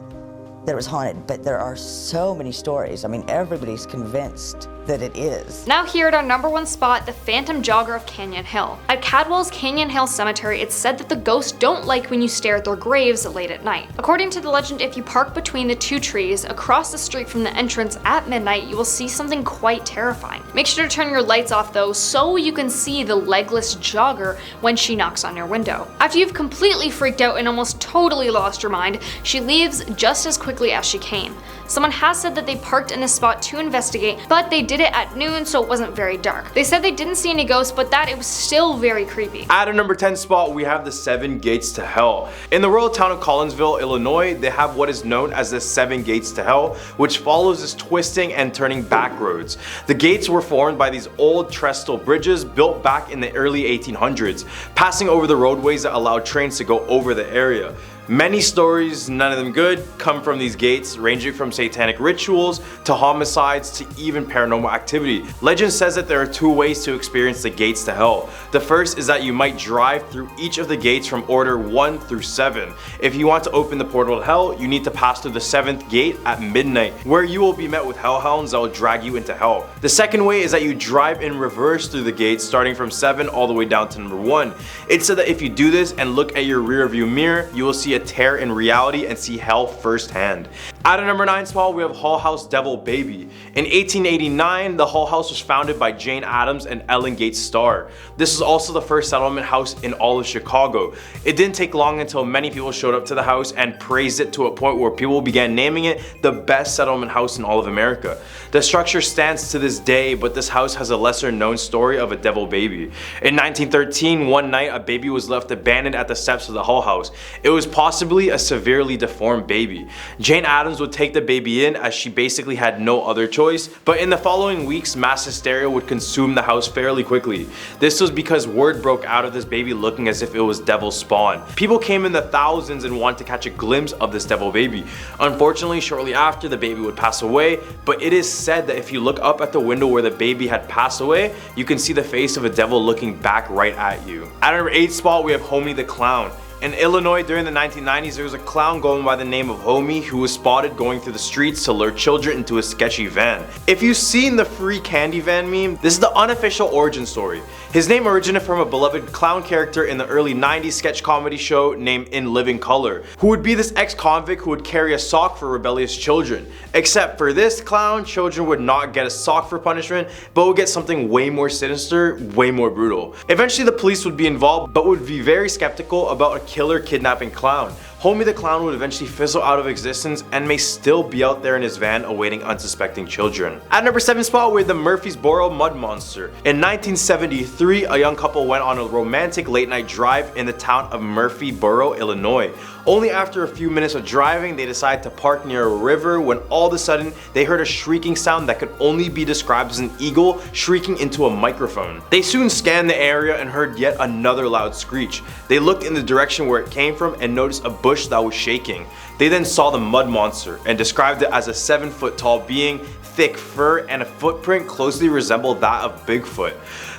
that it was haunted, but there are so many stories. I mean, everybody's convinced that it is. Now here at our #1 spot, the Phantom Jogger of Canyon Hill. At Cadwell's Canyon Hill Cemetery, it's said that the ghosts don't like when you stare at their graves late at night. According to the legend, if you park between the 2 trees across the street from the entrance at midnight, you will see something quite terrifying. Make sure to turn your lights off though, so you can see the legless jogger when she knocks on your window. After you've completely freaked out and almost totally lost your mind, she leaves just as quickly as she came. Someone has said that they parked in this spot to investigate, but they did it at noon, so it wasn't very dark. They said they didn't see any ghosts, but that it was still very creepy. At our #10 spot, we have the 7 Gates to Hell. In the rural town of Collinsville, Illinois, they have what is known as the 7 Gates to Hell, which follows this twisting and turning back roads. The gates were formed by these old trestle bridges built back in the early 1800s, passing over the roadways that allowed trains to go over the area. Many stories, none of them good, come from these gates, ranging from satanic rituals to homicides to even paranormal activity. Legend says that there are 2 ways to experience the gates to hell. The first is that you might drive through each of the gates from order 1 through 7. If you want to open the portal to hell, you need to pass through the 7th gate at midnight, where you will be met with hellhounds that will drag you into hell. The second way is that you drive in reverse through the gates, starting from 7 all the way down to number 1. It's said that if you do this and look at your rear view mirror, you will see a tear in reality and see hell firsthand. At our #9 spot, we have Hull House Devil Baby. In 1889, the Hull House was founded by Jane Addams and Ellen Gates Starr. This is also the first settlement house in all of Chicago. It didn't take long until many people showed up to the house and praised it to a point where people began naming it the best settlement house in all of America. The structure stands to this day, but this house has a lesser known story of a devil baby. In 1913, one night a baby was left abandoned at the steps of the Hull House. It was possibly a severely deformed baby. Jane Addams would take the baby in as she basically had no other choice, but in the following weeks mass hysteria would consume the house fairly quickly. This was because word broke out of this baby looking as if it was devil spawn. People came in the thousands and wanted to catch a glimpse of this devil baby. Unfortunately, shortly after, the baby would pass away, but it is said that if you look up at the window where the baby had passed away, you can see the face of a devil looking back right at you. At our 8th spot, we have Homie the Clown. In Illinois during the 1990s, there was a clown going by the name of Homie who was spotted going through the streets to lure children into a sketchy van. If you've seen the free candy van meme, this is the unofficial origin story. His name originated from a beloved clown character in the early 90s sketch comedy show named In Living Color, who would be this ex-convict who would carry a sock for rebellious children. Except for this clown, children would not get a sock for punishment, but would get something way more sinister, way more brutal. Eventually the police would be involved, but would be very skeptical about a killer kidnapping clown. Homie the Clown would eventually fizzle out of existence and may still be out there in his van awaiting unsuspecting children. At number 7 spot, we have the Murfreesboro Mud Monster. In 1973, a young couple went on a romantic late night drive in the town of Murfreesboro, Illinois. Only after a few minutes of driving, they decided to park near a river when all of a sudden they heard a shrieking sound that could only be described as an eagle shrieking into a microphone. They soon scanned the area and heard yet another loud screech. They looked in the direction where it came from and noticed a bush that was shaking. They then saw the mud monster and described it as a 7-foot tall being, thick fur, and a footprint closely resembled that of Bigfoot.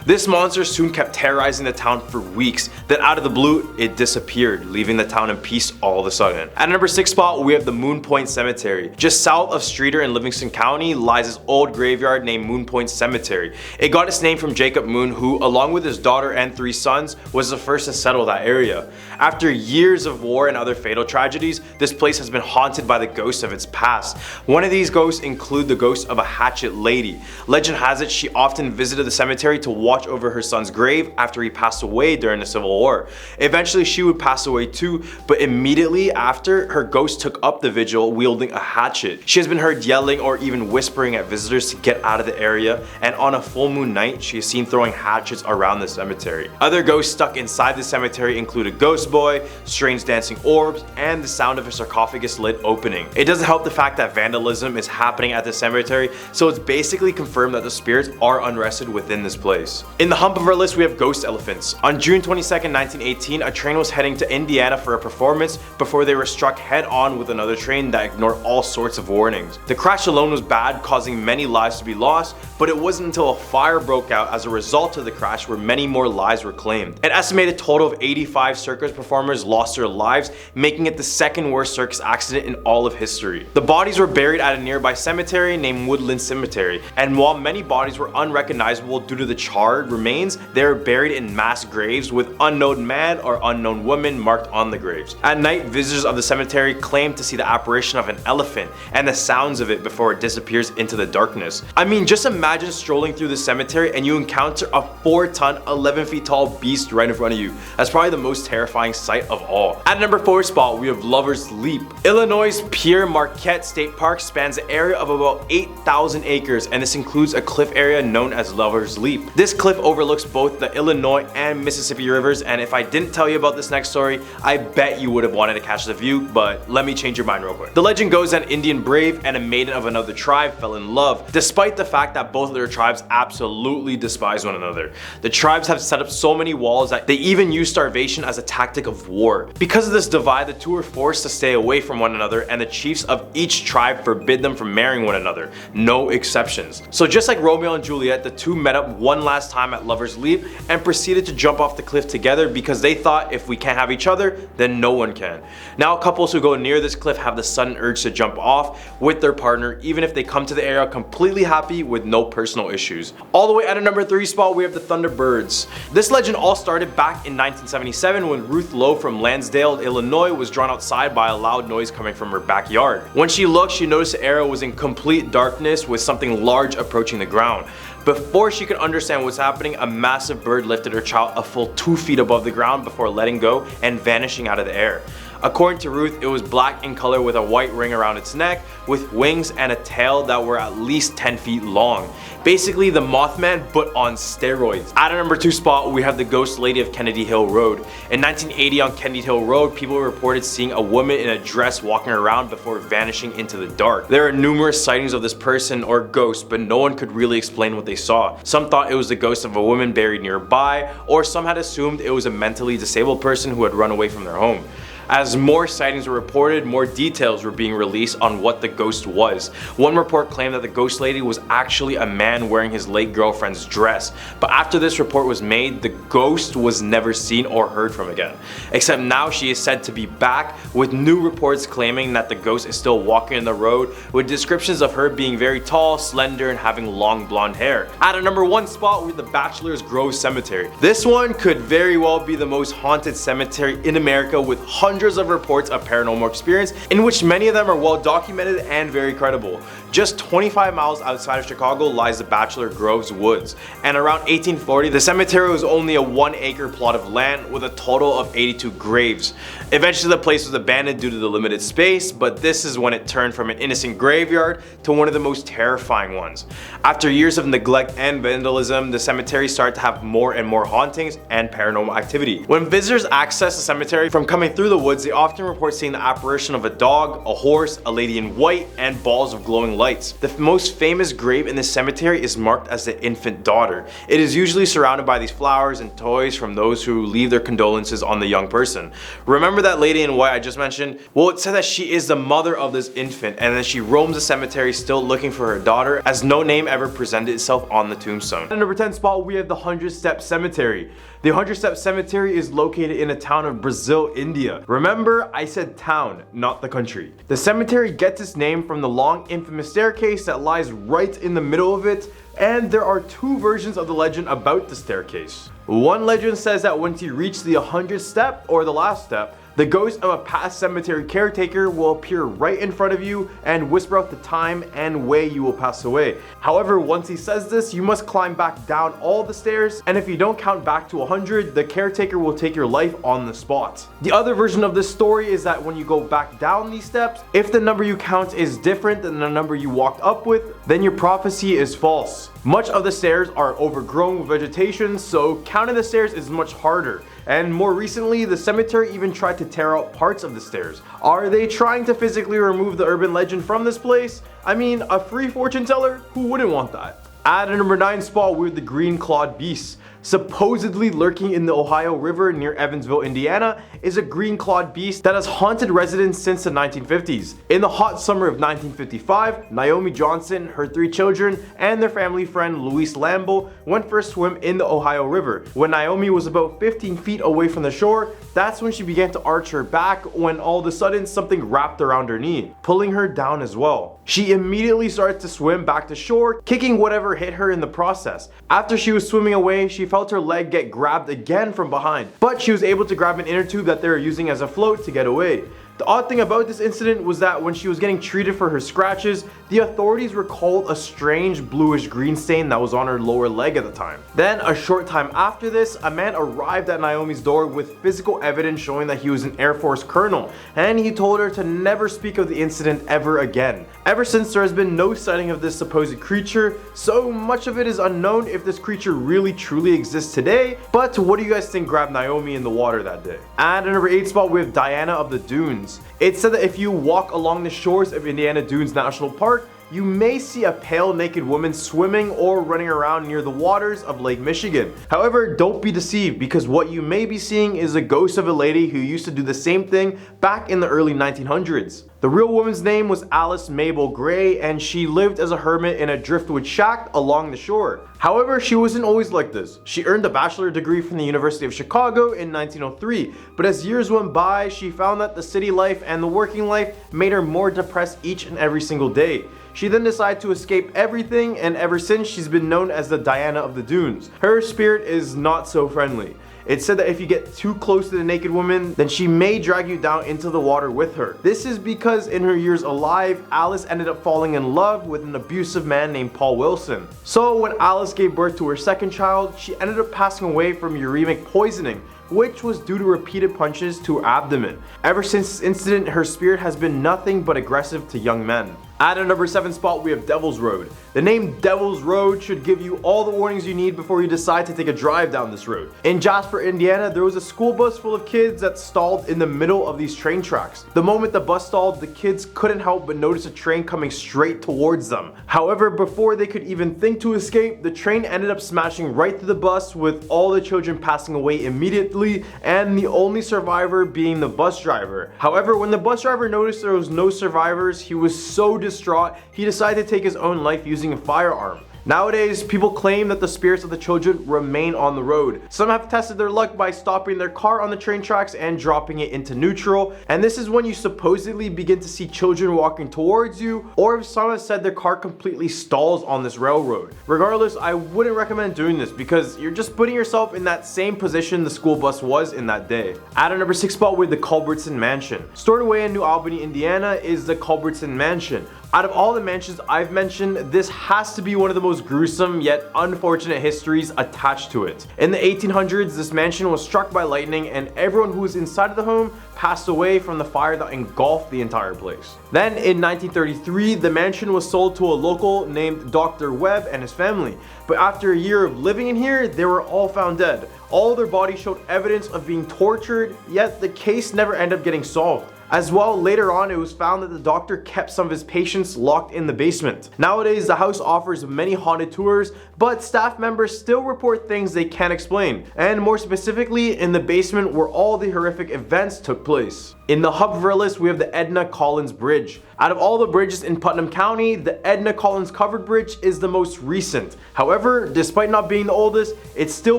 This monster soon kept terrorizing the town for weeks, then out of the blue, it disappeared, leaving the town in peace all of a sudden. At number 6 spot, we have the Moon Point Cemetery. Just south of Streator in Livingston County lies this old graveyard named Moon Point Cemetery. It got its name from Jacob Moon, who, along with his daughter and 3 sons, was the first to settle that area. After years of war and other fatal tragedies, this place has been haunted by the ghosts of its past. One of these ghosts include the ghost of a hatchet lady. Legend has it she often visited the cemetery to watch over her son's grave after he passed away during the Civil War. Eventually she would pass away too, but immediately after, her ghost took up the vigil wielding a hatchet. She has been heard yelling or even whispering at visitors to get out of the area, and on a full moon night she is seen throwing hatchets around the cemetery. Other ghosts stuck inside the cemetery include a ghost boy, strange dancing orb, corpse and the sound of a sarcophagus lid opening. It doesn't help the fact that vandalism is happening at the cemetery, so it's basically confirmed that the spirits are unrested within this place. In the hump of our list, we have ghost elephants. On June 22nd, 1918, a train was heading to Indiana for a performance before they were struck head-on with another train that ignored all sorts of warnings. The crash alone was bad, causing many lives to be lost, but it wasn't until a fire broke out as a result of the crash where many more lives were claimed. An estimated total of 85 circus performers lost their lives, making it the second worst circus accident in all of history. The bodies were buried at a nearby cemetery named Woodland Cemetery, and while many bodies were unrecognizable due to the charred remains, they were buried in mass graves with unknown man or unknown woman marked on the graves. At night, visitors of the cemetery claimed to see the apparition of an elephant and the sounds of it before it disappears into the darkness. I mean, just imagine strolling through the cemetery and you encounter a 4-ton, 11 feet tall beast right in front of you. That's probably the most terrifying sight of all. At number 4 spot, we have Lover's Leap. Illinois' Pierre Marquette State Park spans an area of about 8,000 acres, and this includes a cliff area known as Lover's Leap. This cliff overlooks both the Illinois and Mississippi rivers, and if I didn't tell you about this next story, I bet you would have wanted to catch the view, but let me change your mind real quick. The legend goes that an Indian brave and a maiden of another tribe fell in love, despite the fact that both of their tribes absolutely despise one another. The tribes have set up so many walls that they even use starvation as a tactic of war. Because of this divide, the two were forced to stay away from one another, and the chiefs of each tribe forbid them from marrying one another. No exceptions. So just like Romeo and Juliet, the two met up one last time at Lover's Leap and proceeded to jump off the cliff together because they thought if we can't have each other, then no one can. Now couples who go near this cliff have the sudden urge to jump off with their partner, even if they come to the area completely happy with no personal issues. All the way at a number 3 spot, we have the Thunderbirds. This legend all started back in 1977 when Ruth Lowe from Lansdale, Illinois was drawn outside by a loud noise coming from her backyard. When she looked, she noticed the area was in complete darkness with something large approaching the ground. Before she could understand what's happening, a massive bird lifted her child a full 2 feet above the ground before letting go and vanishing out of the air. According to Ruth, it was black in color with a white ring around its neck, with wings and a tail that were at least 10 feet long. Basically the Mothman, but on steroids. At a number 2 spot, we have the Ghost Lady of Kennedy Hill Road. In 1980 on Kennedy Hill Road, people reported seeing a woman in a dress walking around before vanishing into the dark. There are numerous sightings of this person or ghost, but no one could really explain what they saw. Some thought it was the ghost of a woman buried nearby, or some had assumed it was a mentally disabled person who had run away from their home. As more sightings were reported, more details were being released on what the ghost was. One report claimed that the ghost lady was actually a man wearing his late girlfriend's dress, but after this report was made, the ghost was never seen or heard from again. Except now she is said to be back, with new reports claiming that the ghost is still walking in the road, with descriptions of her being very tall, slender, and having long blonde hair. At a number 1 spot, with the Bachelor's Grove Cemetery. This one could very well be the most haunted cemetery in America, with hundreds of reports of paranormal experience, in which many of them are well documented and very credible. Just 25 miles outside of Chicago lies the Bachelor Grove's Woods, and around 1840 the cemetery was only a 1-acre plot of land with a total of 82 graves. Eventually the place was abandoned due to the limited space, but this is when it turned from an innocent graveyard to one of the most terrifying ones. After years of neglect and vandalism, the cemetery started to have more and more hauntings and paranormal activity. When visitors access the cemetery from coming through the woods, they often report seeing the apparition of a dog, a horse, a lady in white, and balls of glowing lights. The most famous grave in this cemetery is marked as the infant daughter. It is usually surrounded by these flowers and toys from those who leave their condolences on the young person. Remember that lady in white I just mentioned? Well, it said that she is the mother of this infant, and that she roams the cemetery still looking for her daughter, as no name ever presented itself on the tombstone. At number 10 spot, we have the 100-Step Cemetery. The 100-Step Cemetery is located in a town of Brazil, India. Remember, I said town, not the country. The cemetery gets its name from the long infamous staircase that lies right in the middle of it, and there are 2 versions of the legend about the staircase. One legend says that once you reach the 100th step, or the last step, the ghost of a past cemetery caretaker will appear right in front of you and whisper out the time and way you will pass away. However, once he says this, you must climb back down all the stairs, and if you don't count back to 100, the caretaker will take your life on the spot. The other version of this story is that when you go back down these steps, if the number you count is different than the number you walked up with, then your prophecy is false. Much of the stairs are overgrown with vegetation, so counting the stairs is much harder. and more recently, the cemetery even tried to tear out parts of the stairs. Are they trying to physically remove the urban legend from this place? I mean, a free fortune teller? Who wouldn't want that? At a number 9 spot, we have the green-clawed beast. Supposedly lurking in the Ohio River near Evansville, Indiana, is a green-clawed beast that has haunted residents since the 1950s. In the hot summer of 1955, Naomi Johnson, her 3 children, and their family friend Luis Lambo went for a swim in the Ohio River. When Naomi was about 15 feet away from the shore, that's when she began to arch her back when all of a sudden something wrapped around her knee, pulling her down as well. She immediately started to swim back to shore, kicking whatever hit her in the process. After she was swimming away, she felt her leg get grabbed again from behind, but she was able to grab an inner tube that they were using as a float to get away. The odd thing about this incident was that when she was getting treated for her scratches, the authorities recalled a strange bluish green stain that was on her lower leg at the time. Then, a short time after this, a man arrived at Naomi's door with physical evidence showing that he was an Air Force colonel, and he told her to never speak of the incident ever again. Ever since, there has been no sighting of this supposed creature, so much of it is unknown if this creature really truly exists today. But what do you guys think grabbed Naomi in the water that day? At a number 8 spot, we have Diana of the Dunes. It's said that if you walk along the shores of Indiana Dunes National Park, you may see a pale naked woman swimming or running around near the waters of Lake Michigan. However, don't be deceived, because what you may be seeing is a ghost of a lady who used to do the same thing back in the early 1900s. The real woman's name was Alice Mabel Gray, and she lived as a hermit in a driftwood shack along the shore. However, she wasn't always like this. She earned a bachelor's degree from the University of Chicago in 1903, but as years went by, she found that the city life and the working life made her more depressed each and every single day. She then decided to escape everything, and ever since, she's been known as the Diana of the Dunes. Her spirit is not so friendly. It's said that if you get too close to the naked woman, then she may drag you down into the water with her. This is because in her years alive, Alice ended up falling in love with an abusive man named Paul Wilson. So when Alice gave birth to her second child, she ended up passing away from uremic poisoning, which was due to repeated punches to her abdomen. Ever since this incident, her spirit has been nothing but aggressive to young men. At a number 7 spot, we have Devil's Road. The name Devil's Road should give you all the warnings you need before you decide to take a drive down this road. In Jasper, Indiana, there was a school bus full of kids that stalled in the middle of these train tracks. The moment the bus stalled, the kids couldn't help but notice a train coming straight towards them. However, before they could even think to escape, the train ended up smashing right through the bus, with all the children passing away immediately, and the only survivor being the bus driver. However, when the bus driver noticed there was no survivors, he was so distraught, he decided to take his own life using a firearm. Nowadays, people claim that the spirits of the children remain on the road. Some have tested their luck by stopping their car on the train tracks and dropping it into neutral, and this is when you supposedly begin to see children walking towards you, or if someone said their car completely stalls on this railroad. Regardless, I wouldn't recommend doing this because you're just putting yourself in that same position the school bus was in that day. At a number 6 spot, with the Culbertson Mansion. Stored away in New Albany, Indiana, is the Culbertson Mansion. Out of all the mansions I've mentioned, this has to be one of the most gruesome yet unfortunate histories attached to it. In the 1800s, this mansion was struck by lightning, and everyone who was inside of the home passed away from the fire that engulfed the entire place. Then in 1933, the mansion was sold to a local named Dr. Webb and his family. But after a year of living in here, they were all found dead. All their bodies showed evidence of being tortured, yet the case never ended up getting solved. As well, later on, it was found that the doctor kept some of his patients locked in the basement. Nowadays, the house offers many haunted tours, but staff members still report things they can't explain, and more specifically, in the basement where all the horrific events took place. In the hub of our list, we have the Edna Collins Bridge. Out of all the bridges in Putnam County, the Edna Collins Covered Bridge is the most recent. However, despite not being the oldest, it's still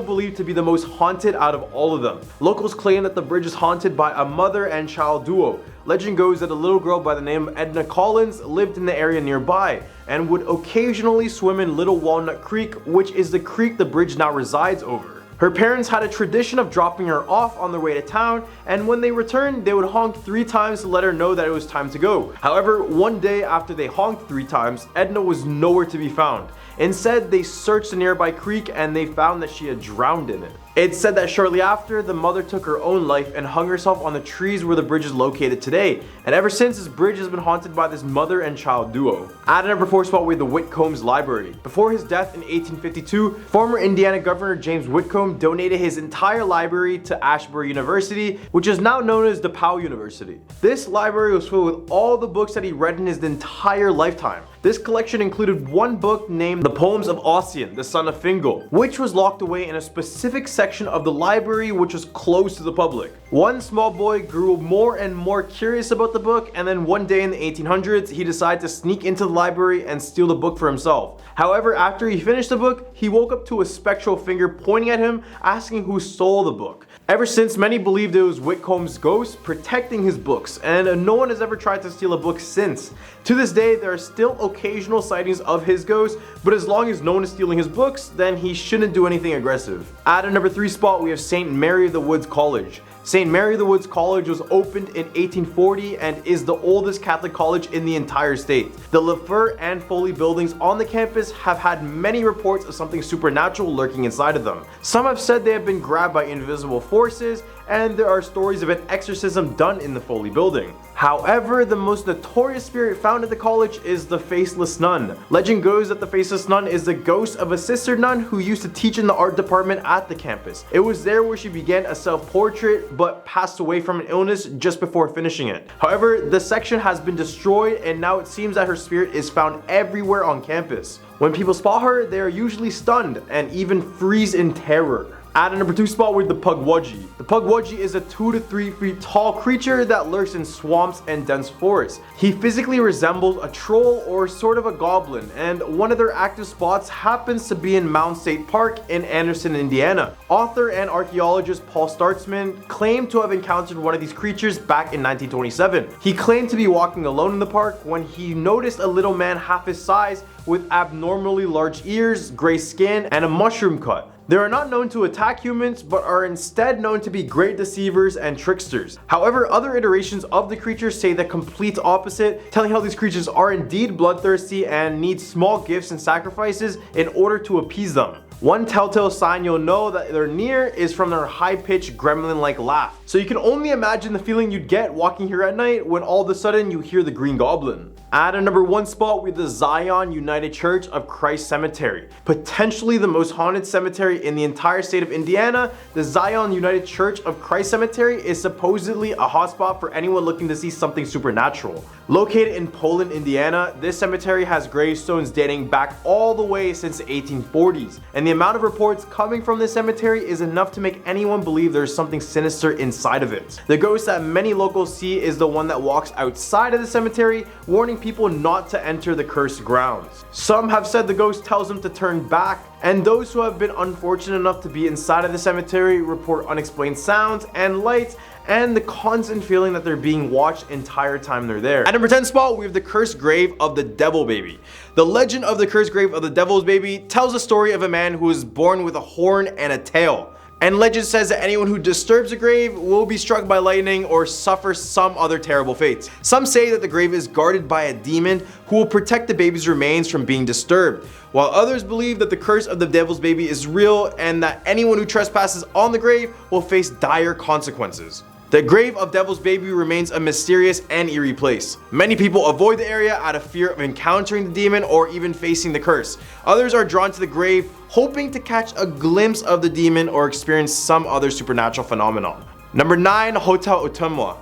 believed to be the most haunted out of all of them. Locals claim that the bridge is haunted by a mother and child duo. Legend goes that a little girl by the name of Edna Collins lived in the area nearby and would occasionally swim in Little Walnut Creek, which is the creek the bridge now resides over. Her parents had a tradition of dropping her off on their way to town, and when they returned, they would honk 3 times to let her know that it was time to go. However, one day after they honked 3 times, Edna was nowhere to be found. Instead, they searched the nearby creek and they found that she had drowned in it. It's said that shortly after, the mother took her own life and hung herself on the trees where the bridge is located today. And ever since, this bridge has been haunted by this mother and child duo. At number 4 spot, we have the Whitcomb's Library. Before his death in 1852, former Indiana Governor James Whitcomb donated his entire library to Ashbury University, which is now known as DePauw University. This library was filled with all the books that he read in his entire lifetime. This collection included one book named The Poems of Ossian, the Son of Fingal, which was locked away in a specific section of the library which was closed to the public. One small boy grew more and more curious about the book, and then one day in the 1800s, he decided to sneak into the library and steal the book for himself. However, after he finished the book, he woke up to a spectral finger pointing at him, asking who stole the book. Ever since, many believed it was Whitcomb's ghost protecting his books, and no one has ever tried to steal a book since. To this day, there are still occasional sightings of his ghost, but as long as no one is stealing his books, then he shouldn't do anything aggressive. At a number 3 spot, we have St. Mary of the Woods College. St. Mary of the Woods College was opened in 1840 and is the oldest Catholic college in the entire state. The Leffer and Foley buildings on the campus have had many reports of something supernatural lurking inside of them. Some have said they have been grabbed by invisible forces, and there are stories of an exorcism done in the Foley building. However, the most notorious spirit found at the college is the Faceless Nun. Legend goes that the Faceless Nun is the ghost of a sister nun who used to teach in the art department at the campus. It was there where she began a self-portrait but passed away from an illness just before finishing it. However, the section has been destroyed, and now it seems that her spirit is found everywhere on campus. When people spot her, they are usually stunned and even freeze in terror. At a number 2 spot, with the Pukwudgie. The Pukwudgie is a 2 to 3 feet tall creature that lurks in swamps and dense forests. He physically resembles a troll or sort of a goblin, and one of their active spots happens to be in Mound State Park in Anderson, Indiana. Author and archaeologist Paul Startzman claimed to have encountered one of these creatures back in 1927. He claimed to be walking alone in the park when he noticed a little man half his size with abnormally large ears, gray skin, and a mushroom cut. They are not known to attack humans, but are instead known to be great deceivers and tricksters. However, other iterations of the creatures say the complete opposite, telling how these creatures are indeed bloodthirsty and need small gifts and sacrifices in order to appease them. One telltale sign you'll know that they're near is from their high-pitched gremlin-like laugh. So you can only imagine the feeling you'd get walking here at night when all of a sudden you hear the Green Goblin. At a number 1 spot, we have the Zion United Church of Christ Cemetery. Potentially the most haunted cemetery in the entire state of Indiana, the Zion United Church of Christ Cemetery is supposedly a hotspot for anyone looking to see something supernatural. Located in Poland, Indiana, this cemetery has gravestones dating back all the way since the 1840s, and the amount of reports coming from this cemetery is enough to make anyone believe there's something sinister inside of it. The ghost that many locals see is the one that walks outside of the cemetery, warning people not to enter the cursed grounds. Some have said the ghost tells them to turn back, and those who have been unfortunate enough to be inside of the cemetery report unexplained sounds and lights and the constant feeling that they're being watched entire time they're there. At number 10 spot, we have the cursed grave of the Devil Baby. The legend of the cursed grave of the Devil's Baby tells the story of a man who was born with a horn and a tail. And legend says that anyone who disturbs the grave will be struck by lightning or suffer some other terrible fates. Some say that the grave is guarded by a demon who will protect the baby's remains from being disturbed, while others believe that the curse of the Devil's Baby is real and that anyone who trespasses on the grave will face dire consequences. The grave of Devil's Baby remains a mysterious and eerie place. Many people avoid the area out of fear of encountering the demon or even facing the curse. Others are drawn to the grave hoping to catch a glimpse of the demon or experience some other supernatural phenomenon. Number 9, Hotel Ottumwa.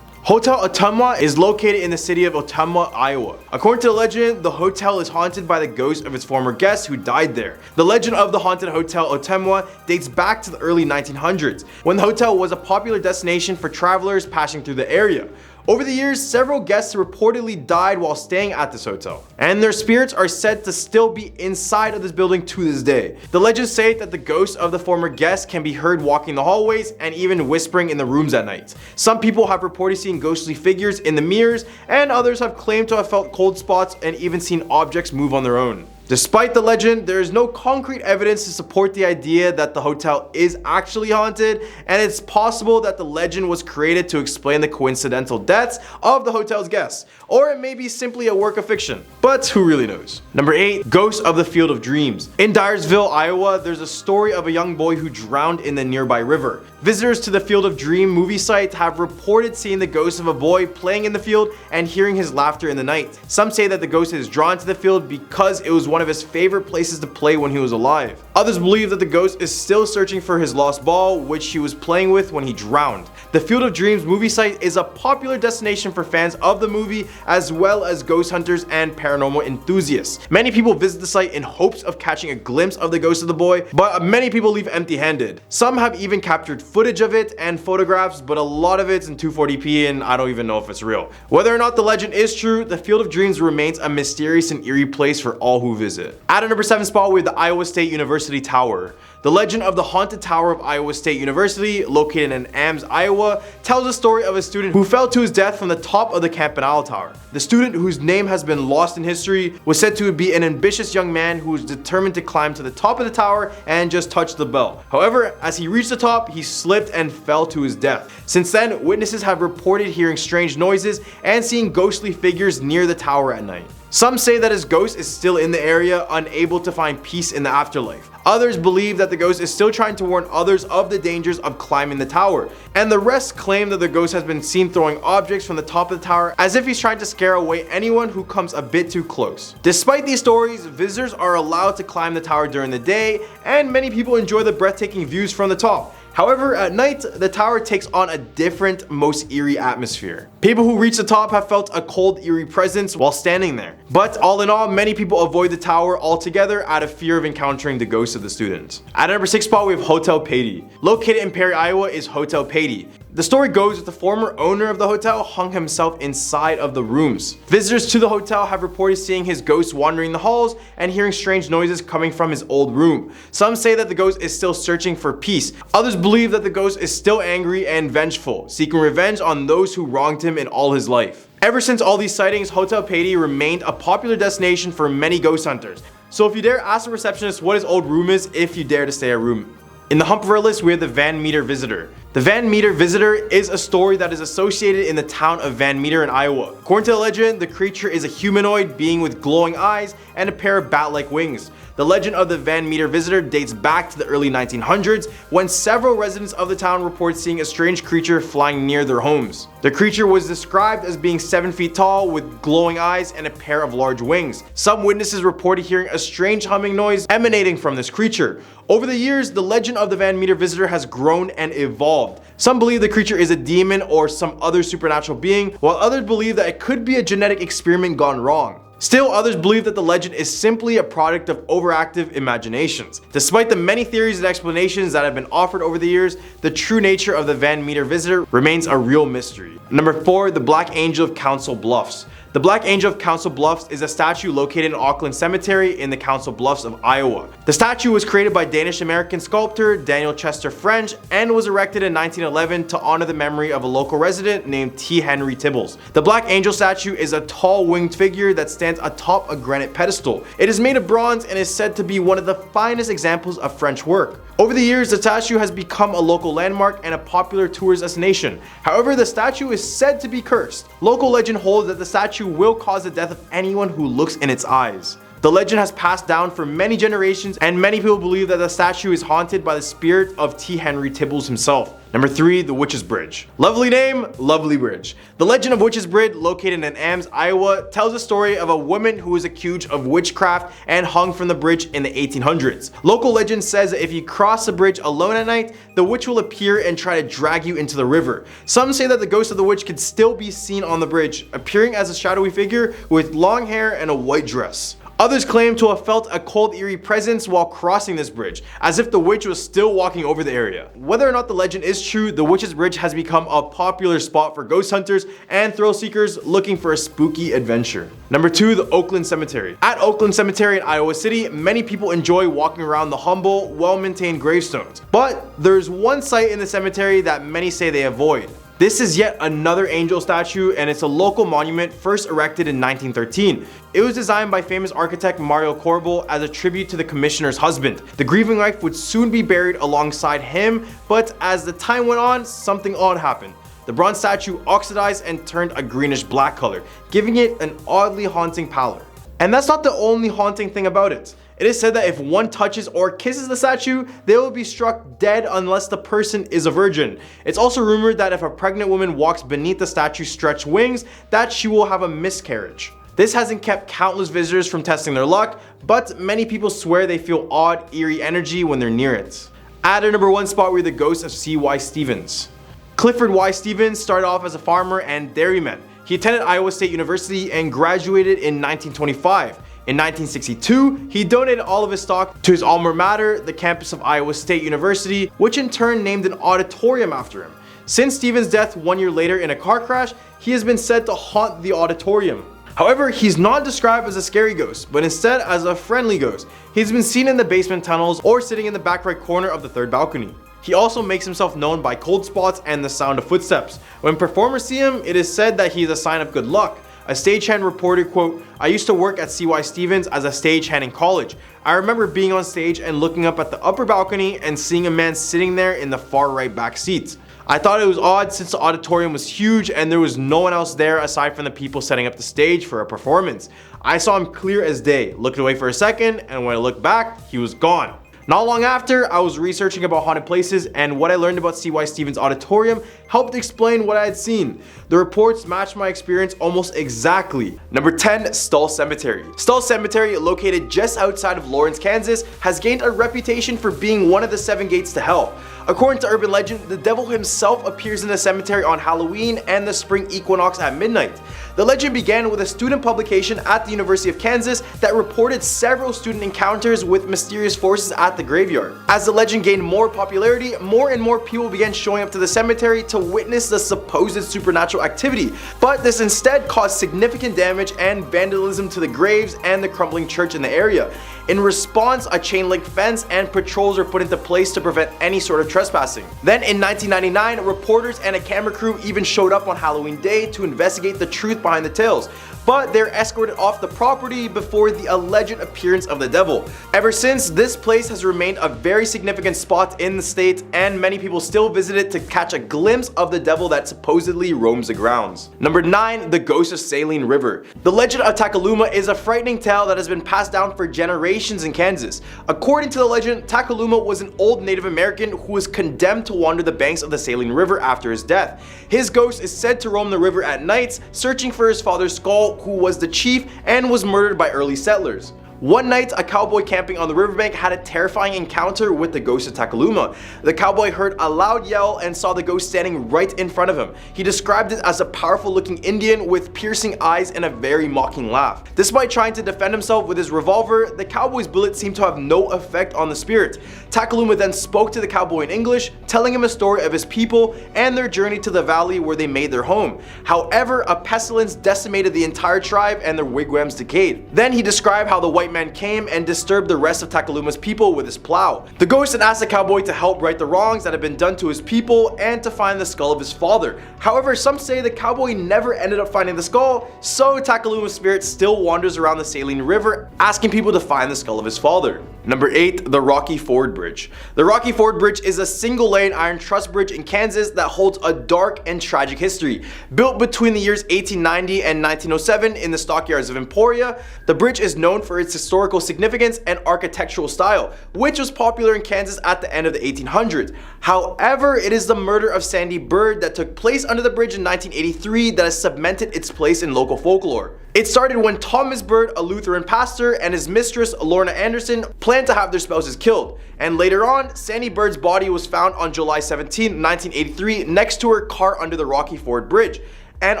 Hotel Ottumwa is located in the city of Ottumwa, Iowa. According to the legend, the hotel is haunted by the ghost of its former guests who died there. The legend of the haunted Hotel Ottumwa dates back to the early 1900s, when the hotel was a popular destination for travelers passing through the area. Over the years, several guests reportedly died while staying at this hotel, and their spirits are said to still be inside of this building to this day. The legends say that the ghosts of the former guests can be heard walking the hallways and even whispering in the rooms at night. Some people have reported seeing ghostly figures in the mirrors, and others have claimed to have felt cold spots and even seen objects move on their own. Despite the legend, there is no concrete evidence to support the idea that the hotel is actually haunted, and it's possible that the legend was created to explain the coincidental deaths of the hotel's guests, or it may be simply a work of fiction, but who really knows? Number 8, Ghost of the Field of Dreams. In Dyersville, Iowa, there's a story of a young boy who drowned in the nearby river. Visitors to the Field of Dream movie site have reported seeing the ghost of a boy playing in the field and hearing his laughter in the night. Some say that the ghost is drawn to the field because it was one of his favorite places to play when he was alive. Others believe that the ghost is still searching for his lost ball, which he was playing with when he drowned. The Field of Dreams movie site is a popular destination for fans of the movie, as well as ghost hunters and paranormal enthusiasts. Many people visit the site in hopes of catching a glimpse of the ghost of the boy, but many people leave empty-handed. Some have even captured footage of it and photographs, but a lot of it's in 240p and I don't even know if it's real. Whether or not the legend is true, the Field of Dreams remains a mysterious and eerie place for all who visit. At a number 7 spot, we have the Iowa State University Tower. The legend of the haunted tower of Iowa State University, located in Ames, Iowa, tells the story of a student who fell to his death from the top of the Campanile Tower. The student, whose name has been lost in history, was said to be an ambitious young man who was determined to climb to the top of the tower and just touch the bell. However, as he reached the top, he slipped and fell to his death. Since then, witnesses have reported hearing strange noises and seeing ghostly figures near the tower at night. Some say that his ghost is still in the area, unable to find peace in the afterlife. Others believe that the ghost is still trying to warn others of the dangers of climbing the tower, and the rest claim that the ghost has been seen throwing objects from the top of the tower as if he's trying to scare away anyone who comes a bit too close. Despite these stories, visitors are allowed to climb the tower during the day, and many people enjoy the breathtaking views from the top. However, at night, the tower takes on a different, most eerie atmosphere. People who reach the top have felt a cold, eerie presence while standing there. But all in all, many people avoid the tower altogether out of fear of encountering the ghost of the student. At number 6 spot, we have Hotel Patey. Located in Perry, Iowa is Hotel Patey. The story goes that the former owner of the hotel hung himself inside of the rooms. Visitors to the hotel have reported seeing his ghost wandering the halls and hearing strange noises coming from his old room. Some say that the ghost is still searching for peace. Others believe that the ghost is still angry and vengeful, seeking revenge on those who wronged him in all his life. Ever since all these sightings, Hotel Patey remained a popular destination for many ghost hunters. So if you dare, ask the receptionist what his old room is if you dare to stay a room. In the hump of our list, we have the Van Meter Visitor. The Van Meter Visitor is a story that is associated in the town of Van Meter in Iowa. According to the legend, the creature is a humanoid being with glowing eyes and a pair of bat-like wings. The legend of the Van Meter Visitor dates back to the early 1900s when several residents of the town report seeing a strange creature flying near their homes. The creature was described as being 7 feet tall with glowing eyes and a pair of large wings. Some witnesses reported hearing a strange humming noise emanating from this creature. Over the years, the legend of the Van Meter Visitor has grown and evolved. Some believe the creature is a demon or some other supernatural being, while others believe that it could be a genetic experiment gone wrong. Still, others believe that the legend is simply a product of overactive imaginations. Despite the many theories and explanations that have been offered over the years, the true nature of the Van Meter Visitor remains a real mystery. Number 4, the Black Angel of Council Bluffs. The Black Angel of Council Bluffs is a statue located in Auckland Cemetery in the Council Bluffs of Iowa. The statue was created by Danish-American sculptor Daniel Chester French and was erected in 1911 to honor the memory of a local resident named T. Henry Tibbles. The Black Angel statue is a tall winged figure that stands atop a granite pedestal. It is made of bronze and is said to be one of the finest examples of French work. Over the years, the statue has become a local landmark and a popular tourist destination. However, the statue is said to be cursed. Local legend holds that the statue will cause the death of anyone who looks in its eyes. The legend has passed down for many generations, and many people believe that the statue is haunted by the spirit of T. Henry Tibbles himself. Number 3, the Witch's Bridge. Lovely name, lovely bridge. The legend of Witch's Bridge, located in Ames, Iowa, tells the story of a woman who was accused of witchcraft and hung from the bridge in the 1800s. Local legend says that if you cross the bridge alone at night, the witch will appear and try to drag you into the river. Some say that the ghost of the witch could still be seen on the bridge, appearing as a shadowy figure with long hair and a white dress. Others claim to have felt a cold, eerie presence while crossing this bridge, as if the witch was still walking over the area. Whether or not the legend is true, the Witch's Bridge has become a popular spot for ghost hunters and thrill seekers looking for a spooky adventure. Number 2, the Oakland Cemetery. At Oakland Cemetery in Iowa City, many people enjoy walking around the humble, well-maintained gravestones. But there's one site in the cemetery that many say they avoid. This is yet another angel statue, and it's a local monument first erected in 1913. It was designed by famous architect Mario Corbel as a tribute to the commissioner's husband. The grieving wife would soon be buried alongside him, but as the time went on, something odd happened. The bronze statue oxidized and turned a greenish black color, giving it an oddly haunting pallor. And that's not the only haunting thing about it. It is said that if one touches or kisses the statue, they will be struck dead unless the person is a virgin. It's also rumored that if a pregnant woman walks beneath the statue's stretched wings, that she will have a miscarriage. This hasn't kept countless visitors from testing their luck, but many people swear they feel odd, eerie energy when they're near it. At our number 1 spot, we have the ghost of C.Y. Stevens. Clifford Y. Stevens started off as a farmer and dairyman. He attended Iowa State University and graduated in 1925. In 1962, he donated all of his stock to his alma mater, the campus of Iowa State University, which in turn named an auditorium after him. Since Stevens' death 1 year later in a car crash, he has been said to haunt the auditorium. However, he's not described as a scary ghost, but instead as a friendly ghost. He's been seen in the basement tunnels or sitting in the back right corner of the 3rd balcony. He also makes himself known by cold spots and the sound of footsteps. When performers see him, it is said that he is a sign of good luck. A stagehand reported, quote, "I used to work at C.Y. Stevens as a stagehand in college. I remember being on stage and looking up at the upper balcony and seeing a man sitting there in the far right back seat. I thought it was odd since the auditorium was huge and there was no one else there aside from the people setting up the stage for a performance. I saw him clear as day, looked away for a second, and when I looked back, he was gone." Not long after, I was researching about haunted places, and what I learned about C.Y. Stevens Auditorium helped explain what I had seen. The reports matched my experience almost exactly. Number 10, Stull Cemetery. Stull Cemetery, located just outside of Lawrence, Kansas, has gained a reputation for being one of the 7 gates to hell. According to urban legend, the devil himself appears in the cemetery on Halloween and the spring equinox at midnight. The legend began with a student publication at the University of Kansas that reported several student encounters with mysterious forces at the graveyard. As the legend gained more popularity, more and more people began showing up to the cemetery to witness the supposed supernatural activity, but this instead caused significant damage and vandalism to the graves and the crumbling church in the area. In response, a chain link fence and patrols were put into place to prevent any sort of trespassing. Then in 1999, reporters and a camera crew even showed up on Halloween Day to investigate the truth behind the tales, but they're escorted off the property before the alleged appearance of the devil. Ever since, this place has remained a very significant spot in the state, and many people still visit it to catch a glimpse of the devil that supposedly roams the grounds. Number 9, the ghost of Saline River. The legend of Takaluma is a frightening tale that has been passed down for generations in Kansas. According to the legend, Takaluma was an old Native American who was condemned to wander the banks of the Saline River after his death. His ghost is said to roam the river at nights, searching for his father's skull, who was the chief and was murdered by early settlers. One night, a cowboy camping on the riverbank had a terrifying encounter with the ghost of Takaluma. The cowboy heard a loud yell and saw the ghost standing right in front of him. He described it as a powerful looking Indian with piercing eyes and a very mocking laugh. Despite trying to defend himself with his revolver, the cowboy's bullet seemed to have no effect on the spirit. Takaluma then spoke to the cowboy in English, telling him a story of his people and their journey to the valley where they made their home. However, a pestilence decimated the entire tribe and their wigwams decayed. Then he described how the white man came and disturbed the rest of Takaluma's people with his plow. The ghost had asked the cowboy to help right the wrongs that had been done to his people and to find the skull of his father. However, some say the cowboy never ended up finding the skull, so Takaluma's spirit still wanders around the Saline River, asking people to find the skull of his father. Number 8, the Rocky Ford Bridge. The Rocky Ford Bridge is a single-lane iron truss bridge in Kansas that holds a dark and tragic history. Built between the years 1890 and 1907 in the stockyards of Emporia, the bridge is known for its historical significance and architectural style, which was popular in Kansas at the end of the 1800s. However, it is the murder of Sandy Bird that took place under the bridge in 1983 that has cemented its place in local folklore. It started when Thomas Bird, a Lutheran pastor, and his mistress Lorna Anderson planned to have their spouses killed, and later on, Sandy Bird's body was found on July 17, 1983 next to her car under the Rocky Ford Bridge, and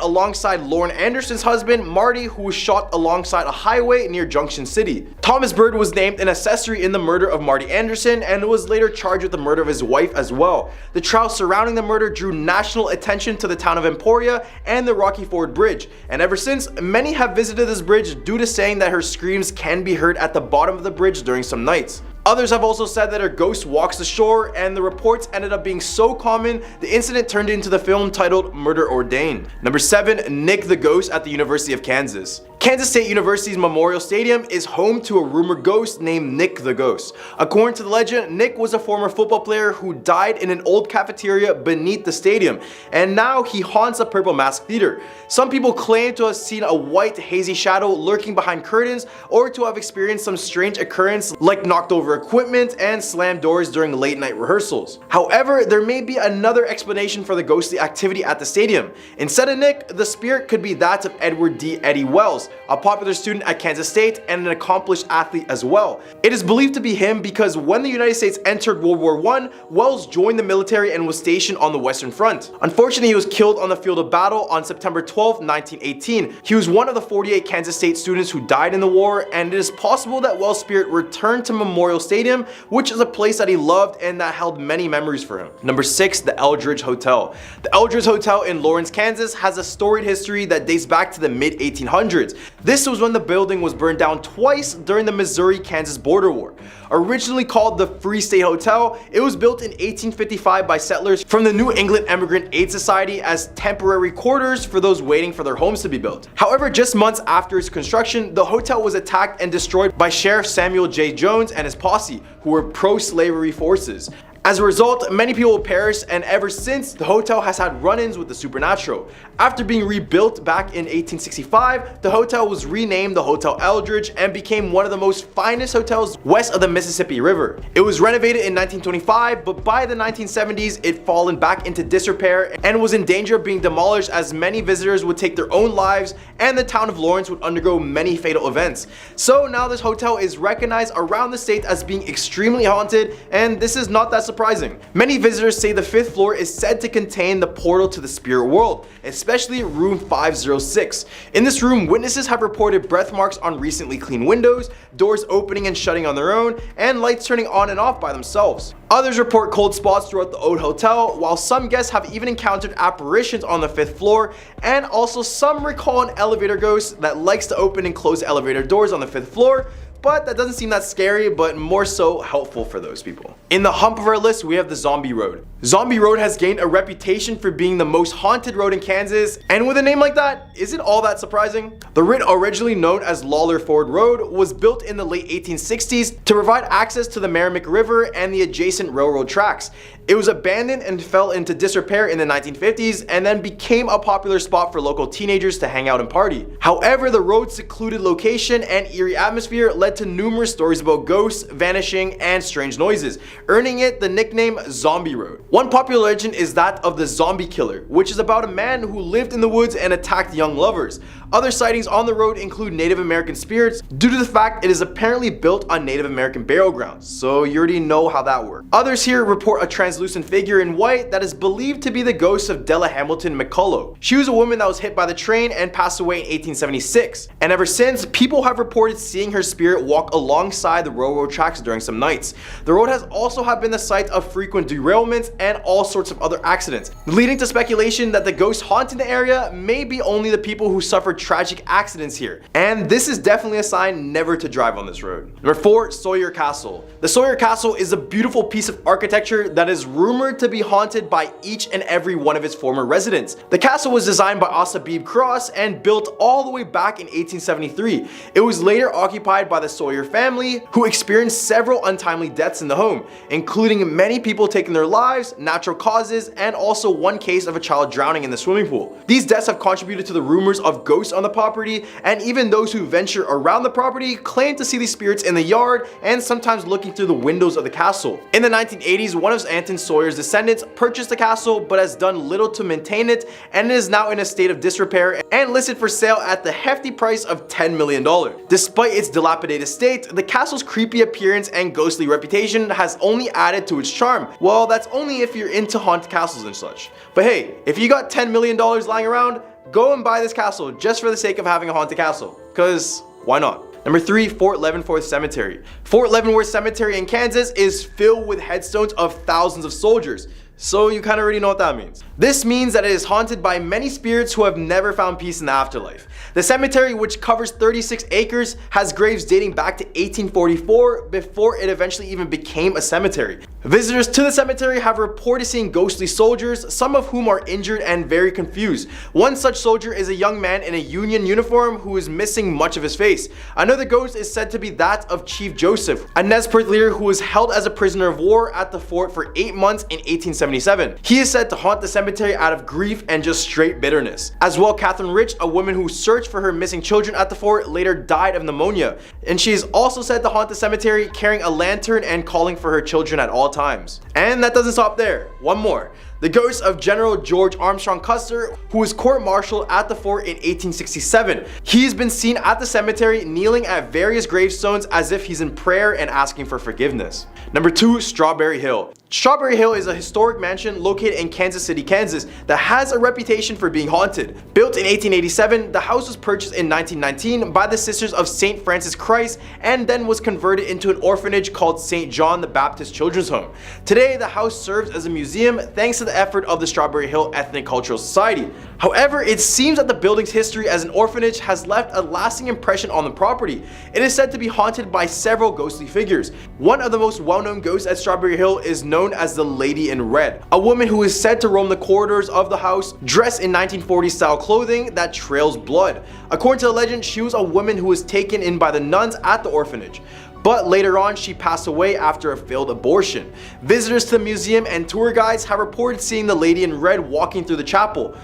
alongside Lorna Anderson's husband Marty, who was shot alongside a highway near Junction City. Thomas Bird was named an accessory in the murder of Marty Anderson and was later charged with the murder of his wife as well. The trial surrounding the murder drew national attention to the town of Emporia and the Rocky Ford Bridge, and ever since, many have visited this bridge due to saying that her screams can be heard at the bottom of the bridge during some nights. Others have also said that a ghost walks the shore, and the reports ended up being so common, the incident turned into the film titled Murder Ordained. Number 7. Nick the Ghost at the University of Kansas. Kansas State University's Memorial Stadium is home to a rumored ghost named Nick the Ghost. According to the legend, Nick was a former football player who died in an old cafeteria beneath the stadium, and now he haunts a Purple Mask Theater. Some people claim to have seen a white hazy shadow lurking behind curtains, or to have experienced some strange occurrence like knocked over equipment and slammed doors during late night rehearsals. However, there may be another explanation for the ghostly activity at the stadium. Instead of Nick, the spirit could be that of Edward D. Eddie Wells, a popular student at Kansas State and an accomplished athlete as well. It is believed to be him because when the United States entered World War I, Wells joined the military and was stationed on the Western Front. Unfortunately, he was killed on the field of battle on September 12, 1918. He was one of the 48 Kansas State students who died in the war, and it is possible that Wells' spirit returned to Memorial Stadium, which is a place that he loved and that held many memories for him. Number 6. The Eldridge Hotel. The Eldridge Hotel in Lawrence, Kansas has a storied history that dates back to the mid-1800s. This was when the building was burned down twice during the Missouri-Kansas border war. Originally called the Free State Hotel, it was built in 1855 by settlers from the New England Emigrant Aid Society as temporary quarters for those waiting for their homes to be built. However, just months after its construction, the hotel was attacked and destroyed by Sheriff Samuel J. Jones and his posse, who were pro-slavery forces. As a result, many people perished, and ever since, the hotel has had run-ins with the supernatural. After being rebuilt back in 1865, the hotel was renamed the Hotel Eldridge and became one of the most finest hotels west of the Mississippi River. It was renovated in 1925, but by the 1970s, it fallen back into disrepair and was in danger of being demolished, as many visitors would take their own lives and the town of Lawrence would undergo many fatal events. So now this hotel is recognized around the state as being extremely haunted, and this is not that surprising. Many visitors say the 5th floor is said to contain the portal to the spirit world, especially room 506. In this room, witnesses have reported breath marks on recently cleaned windows, doors opening and shutting on their own, and lights turning on and off by themselves. Others report cold spots throughout the old hotel, while some guests have even encountered apparitions on the 5th floor, and also some recall an elevator ghost that likes to open and close elevator doors on the 5th floor, but that doesn't seem that scary, but more so helpful for those people. In the hump of our list, we have the Zombie Road. Zombie Road has gained a reputation for being the most haunted road in Kansas, and with a name like that, isn't all that surprising? The route, originally known as Lawler Ford Road, was built in the late 1860s to provide access to the Merrimack River and the adjacent railroad tracks. It was abandoned and fell into disrepair in the 1950s, and then became a popular spot for local teenagers to hang out and party. However, the road's secluded location and eerie atmosphere led to numerous stories about ghosts, vanishing, and strange noises, earning it the nickname Zombie Road. One popular legend is that of the Zombie Killer, which is about a man who lived in the woods and attacked young lovers. Other sightings on the road include Native American spirits, due to the fact it is apparently built on Native American burial grounds, so you already know how that works. Others here report a translucent figure in white that is believed to be the ghost of Della Hamilton McCullough. She was a woman that was hit by the train and passed away in 1876, and ever since, people have reported seeing her spirit walk alongside the railroad tracks during some nights. The road has also been the site of frequent derailments and all sorts of other accidents, leading to speculation that the ghosts haunting the area may be only the people who suffered tragic accidents here, and this is definitely a sign never to drive on this road. Number 4. Sawyer Castle. The Sawyer Castle is a beautiful piece of architecture that is rumored to be haunted by each and every one of its former residents. The castle was designed by Asa Beebe Cross and built all the way back in 1873. It was later occupied by the Sawyer family, who experienced several untimely deaths in the home, including many people taking their lives, natural causes, and also one case of a child drowning in the swimming pool. These deaths have contributed to the rumors of ghosts on the property, and even those who venture around the property claim to see these spirits in the yard and sometimes looking through the windows of the castle. In the 1980s, one of Anton Sawyer's descendants purchased the castle but has done little to maintain it, and it is now in a state of disrepair and listed for sale at the hefty price of $10 million. Despite its dilapidated state, the castle's creepy appearance and ghostly reputation has only added to its charm. Well, that's only if you're into haunted castles and such. But hey, if you got $10 million lying around, go and buy this castle just for the sake of having a haunted castle, cause why not? Number 3. Fort Leavenworth Cemetery. Fort Leavenworth Cemetery in Kansas is filled with headstones of thousands of soldiers. So you kind of already know what that means. This means that it is haunted by many spirits who have never found peace in the afterlife. The cemetery, which covers 36 acres, has graves dating back to 1844 before it eventually even became a cemetery. Visitors to the cemetery have reported seeing ghostly soldiers, some of whom are injured and very confused. One such soldier is a young man in a Union uniform who is missing much of his face. Another ghost is said to be that of Chief Joseph, a Nez Perce leader who was held as a prisoner of war at the fort for 8 months in 1877. He is said to haunt the cemetery out of grief and just straight bitterness. As well, Catherine Rich, a woman who searched for her missing children at the fort, later died of pneumonia, and she is also said to haunt the cemetery carrying a lantern and calling for her children at all times. And that doesn't stop there. One more. The ghost of General George Armstrong Custer, who was court-martialed at the fort in 1867. He's been seen at the cemetery kneeling at various gravestones as if he's in prayer and asking for forgiveness. Number 2, Strawberry Hill. Strawberry Hill is a historic mansion located in Kansas City, Kansas that has a reputation for being haunted. Built in 1887, the house was purchased in 1919 by the Sisters of St. Francis Christ and then was converted into an orphanage called St. John the Baptist Children's Home. Today, the house serves as a museum thanks to the effort of the Strawberry Hill Ethnic Cultural Society. However, it seems that the building's history as an orphanage has left a lasting impression on the property. It is said to be haunted by several ghostly figures. One of the most well-known ghosts at Strawberry Hill is known as the Lady in Red, a woman who is said to roam the corridors of the house dressed in 1940s style clothing that trails blood. According to the legend, she was a woman who was taken in by the nuns at the orphanage, but later on she passed away after a failed abortion. Visitors to the museum and tour guides have reported seeing the Lady in Red walking through the chapel,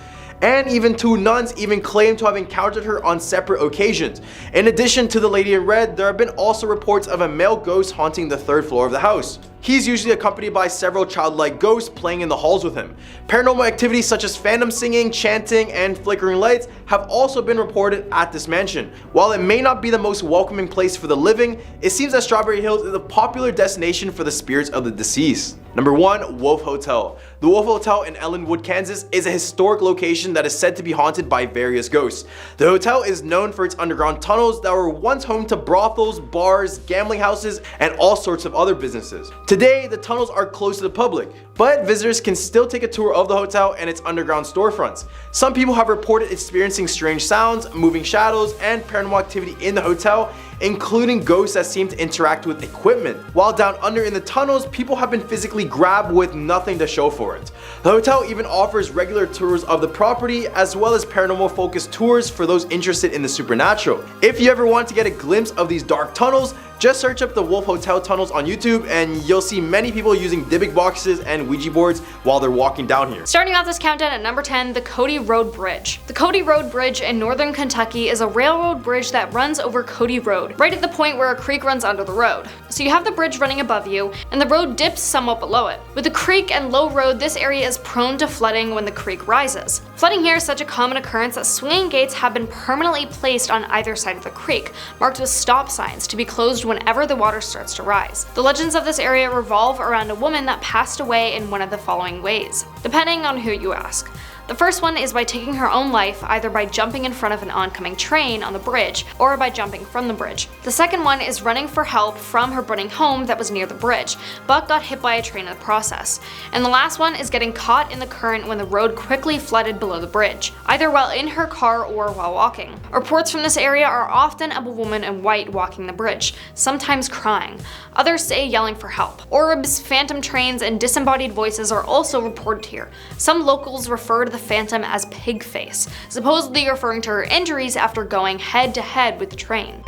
and even 2 nuns even claim to have encountered her on separate occasions. In addition to the Lady in Red, there have been also reports of a male ghost haunting the 3rd floor of the house. He's usually accompanied by several childlike ghosts playing in the halls with him. Paranormal activities such as phantom singing, chanting, and flickering lights have also been reported at this mansion. While it may not be the most welcoming place for the living, it seems that Strawberry Hills is a popular destination for the spirits of the deceased. Number 1, Wolf Hotel. The Wolf Hotel in Ellenwood, Kansas is a historic location that is said to be haunted by various ghosts. The hotel is known for its underground tunnels that were once home to brothels, bars, gambling houses, and all sorts of other businesses. Today, the tunnels are closed to the public, but visitors can still take a tour of the hotel and its underground storefronts. Some people have reported experiencing strange sounds, moving shadows, and paranormal activity in the hotel, including ghosts that seem to interact with equipment. While down under in the tunnels, people have been physically grabbed with nothing to show for it. The hotel even offers regular tours of the property as well as paranormal focused tours for those interested in the supernatural. If you ever want to get a glimpse of these dark tunnels, just search up the Wolf Hotel tunnels on YouTube and you'll see many people using Dybbuk boxes and Ouija boards while they're walking down here. Starting off this countdown at number 10, the Cody Road Bridge. The Cody Road Bridge in northern Kentucky is a railroad bridge that runs over Cody Road, right at the point where a creek runs under the road. So you have the bridge running above you, and the road dips somewhat below it. With the creek and low road, this area is prone to flooding when the creek rises. Flooding here is such a common occurrence that swinging gates have been permanently placed on either side of the creek, marked with stop signs to be closed whenever the water starts to rise. The legends of this area revolve around a woman that passed away in one of the following ways, depending on who you ask. The first one is by taking her own life, either by jumping in front of an oncoming train on the bridge or by jumping from the bridge. The second one is running for help from her burning home that was near the bridge, but got hit by a train in the process. And the last one is getting caught in the current when the road quickly flooded below the bridge, either while in her car or while walking. Reports from this area are often of a woman in white walking the bridge, sometimes crying. Others say yelling for help. Orbs, phantom trains, and disembodied voices are also reported here. Some locals refer to the phantom as pig face, supposedly referring to her injuries after going head to head with the train.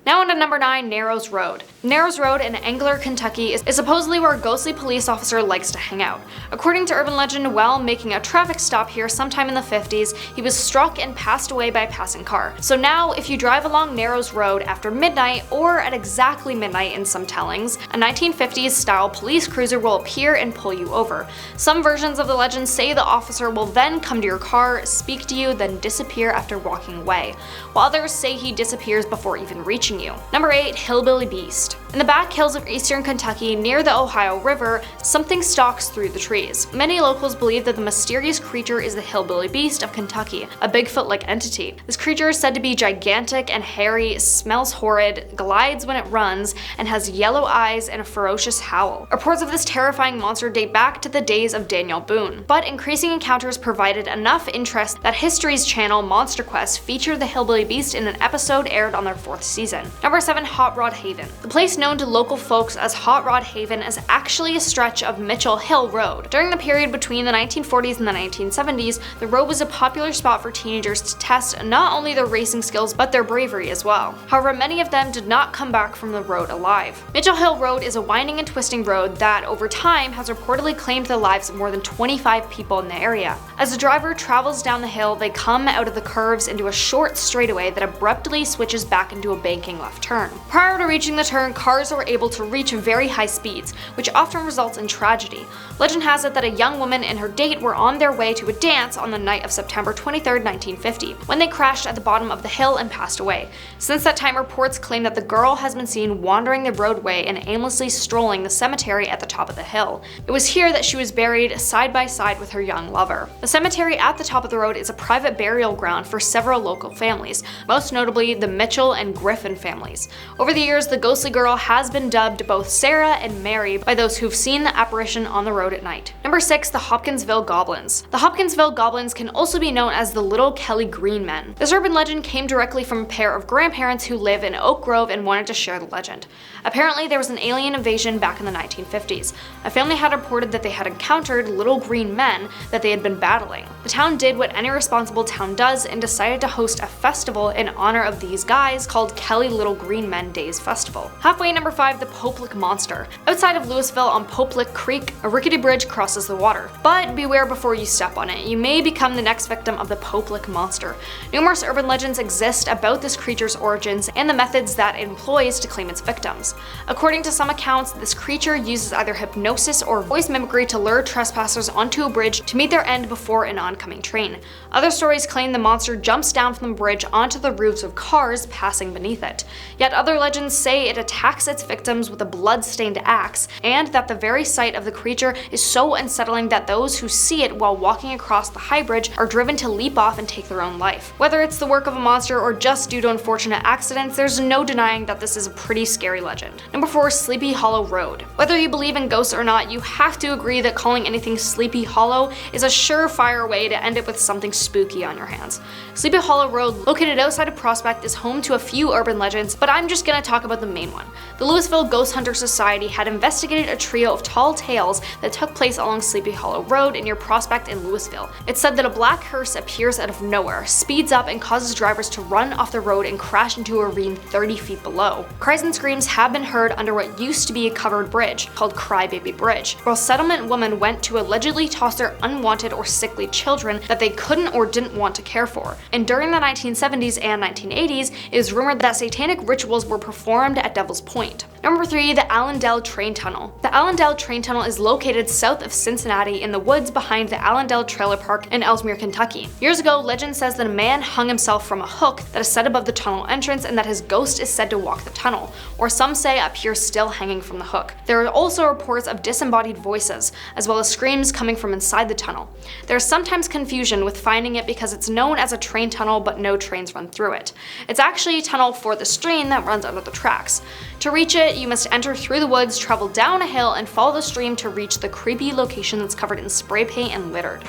Now on to number 9, Narrows Road. Narrows Road in Engler, Kentucky is supposedly where a ghostly police officer likes to hang out. According to urban legend, while making a traffic stop here sometime in the 50s, he was struck and passed away by a passing car. So now, if you drive along Narrows Road after midnight, or at exactly midnight in some tellings, a 1950s style police cruiser will appear and pull you over. Some versions of the legend say the officer will then come to your car, speak to you, then disappear after walking away, while others say he disappears before even reaching you. Number 8, Hillbilly Beast. Beast. In the back hills of eastern Kentucky near the Ohio River, something stalks through the trees. Many locals believe that the mysterious creature is the Hillbilly Beast of Kentucky, a Bigfoot-like entity. This creature is said to be gigantic and hairy, smells horrid, glides when it runs, and has yellow eyes and a ferocious howl. Reports of this terrifying monster date back to the days of Daniel Boone, but increasing encounters provided enough interest that History's channel Monster Quest featured the Hillbilly Beast in an episode aired on their 4th season. Number 7. Hot Rod Haven. The place known to local folks as Hot Rod Haven is actually a stretch of Mitchell Hill Road. During the period between the 1940s and the 1970s, the road was a popular spot for teenagers to test not only their racing skills but their bravery as well. However, many of them did not come back from the road alive. Mitchell Hill Road is a winding and twisting road that, over time, has reportedly claimed the lives of more than 25 people in the area. As the driver travels down the hill, they come out of the curves into a short straightaway that abruptly switches back into a banking left turn. Prior to reaching the turn, cars are able to reach very high speeds, which often results in tragedy. Legend has it that a young woman and her date were on their way to a dance on the night of September 23, 1950, when they crashed at the bottom of the hill and passed away. Since that time, reports claim that the girl has been seen wandering the roadway and aimlessly strolling the cemetery at the top of the hill. It was here that she was buried side by side with her young lover. The cemetery at the top of the road is a private burial ground for several local families, most notably the Mitchell and Griffin families. Over the years, the ghostly girl has been dubbed both Sarah and Mary by those who've seen the apparition on the road at night. Number 6. The Hopkinsville Goblins. The Hopkinsville Goblins can also be known as the Little Kelly Green Men. This urban legend came directly from a pair of grandparents who live in Oak Grove and wanted to share the legend. Apparently, there was an alien invasion back in the 1950s. A family had reported that they had encountered little green men that they had been battling. The town did what any responsible town does and decided to host a festival in honor of these guys called Kelly Little Green Men Days Festival. Halfway, number 5, the Poplick Monster. Outside of Louisville on Poplick Creek, a rickety bridge crosses the water. But beware before you step on it. You may become the next victim of the Poplick Monster. Numerous urban legends exist about this creature's origins and the methods that it employs to claim its victims. According to some accounts, this creature uses either hypnosis or voice mimicry to lure trespassers onto a bridge to meet their end before an oncoming train. Other stories claim the monster jumps down from the bridge onto the roofs of cars passing beneath it. Yet other legends say it attacks its victims with a blood-stained axe, and that the very sight of the creature is so unsettling that those who see it while walking across the high bridge are driven to leap off and take their own life. Whether it's the work of a monster or just due to unfortunate accidents, there's no denying that this is a pretty scary legend. Number 4. Sleepy Hollow Road. Whether you believe in ghosts or not, you have to agree that calling anything Sleepy Hollow is a surefire way to end it with something spooky on your hands. Sleepy Hollow Road, located outside of Prospect, is home to a few urban legends, but I'm just gonna talk about the main one. The Louisville Ghost Hunter Society had investigated a trio of tall tales that took place along Sleepy Hollow Road near Prospect in Louisville. It said that a black hearse appears out of nowhere, speeds up, and causes drivers to run off the road and crash into a ravine 30 feet below. Cries and screams have been heard under what used to be a covered bridge, called Crybaby Bridge, while settlement women went to allegedly toss their unwanted or sickly children that they couldn't or didn't want to care for. And during the 1970s and 1980s, it is rumored that satanic rituals were performed at Devil's Point. Number 3. The Allendale Train Tunnel. The Allendale Train Tunnel is located south of Cincinnati in the woods behind the Allendale Trailer Park in Ellesmere, Kentucky. Years ago, legend says that a man hung himself from a hook that is set above the tunnel entrance and that his ghost is said to walk the tunnel, or some say appears still hanging from the hook. There are also reports of disembodied voices, as well as screams coming from inside the tunnel. There is sometimes confusion with finding it because it's known as a train tunnel, but no trains run through it. It's actually a tunnel for the stream that runs under the tracks. To reach it, you must enter through the woods, travel down a hill, and follow the stream to reach the creepy location that's covered in spray paint and littered.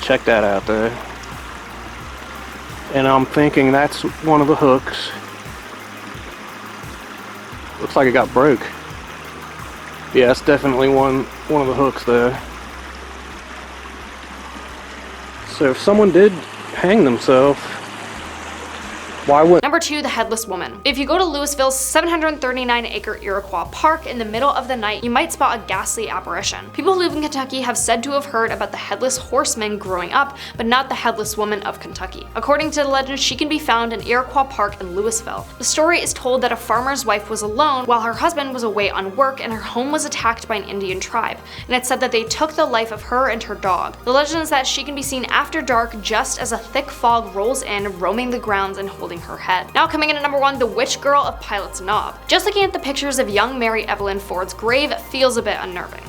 Check that out there. And I'm thinking that's one of the hooks. Looks like it got broke. Yeah, it's definitely one of the hooks there. So if someone did hang themselves, why would? Number 2. The Headless Woman. If you go to Louisville's 739-acre Iroquois Park in the middle of the night, you might spot a ghastly apparition. People who live in Kentucky have said to have heard about the Headless Horseman growing up, but not the Headless Woman of Kentucky. According to the legend, she can be found in Iroquois Park in Louisville. The story is told that a farmer's wife was alone while her husband was away on work and her home was attacked by an Indian tribe, and it's said that they took the life of her and her dog. The legend is that she can be seen after dark just as a thick fog rolls in, roaming the grounds and holding her head. Now coming in at number 1, the Witch Girl of Pilot's Knob. Just looking at the pictures of young Mary Evelyn Ford's grave feels a bit unnerving,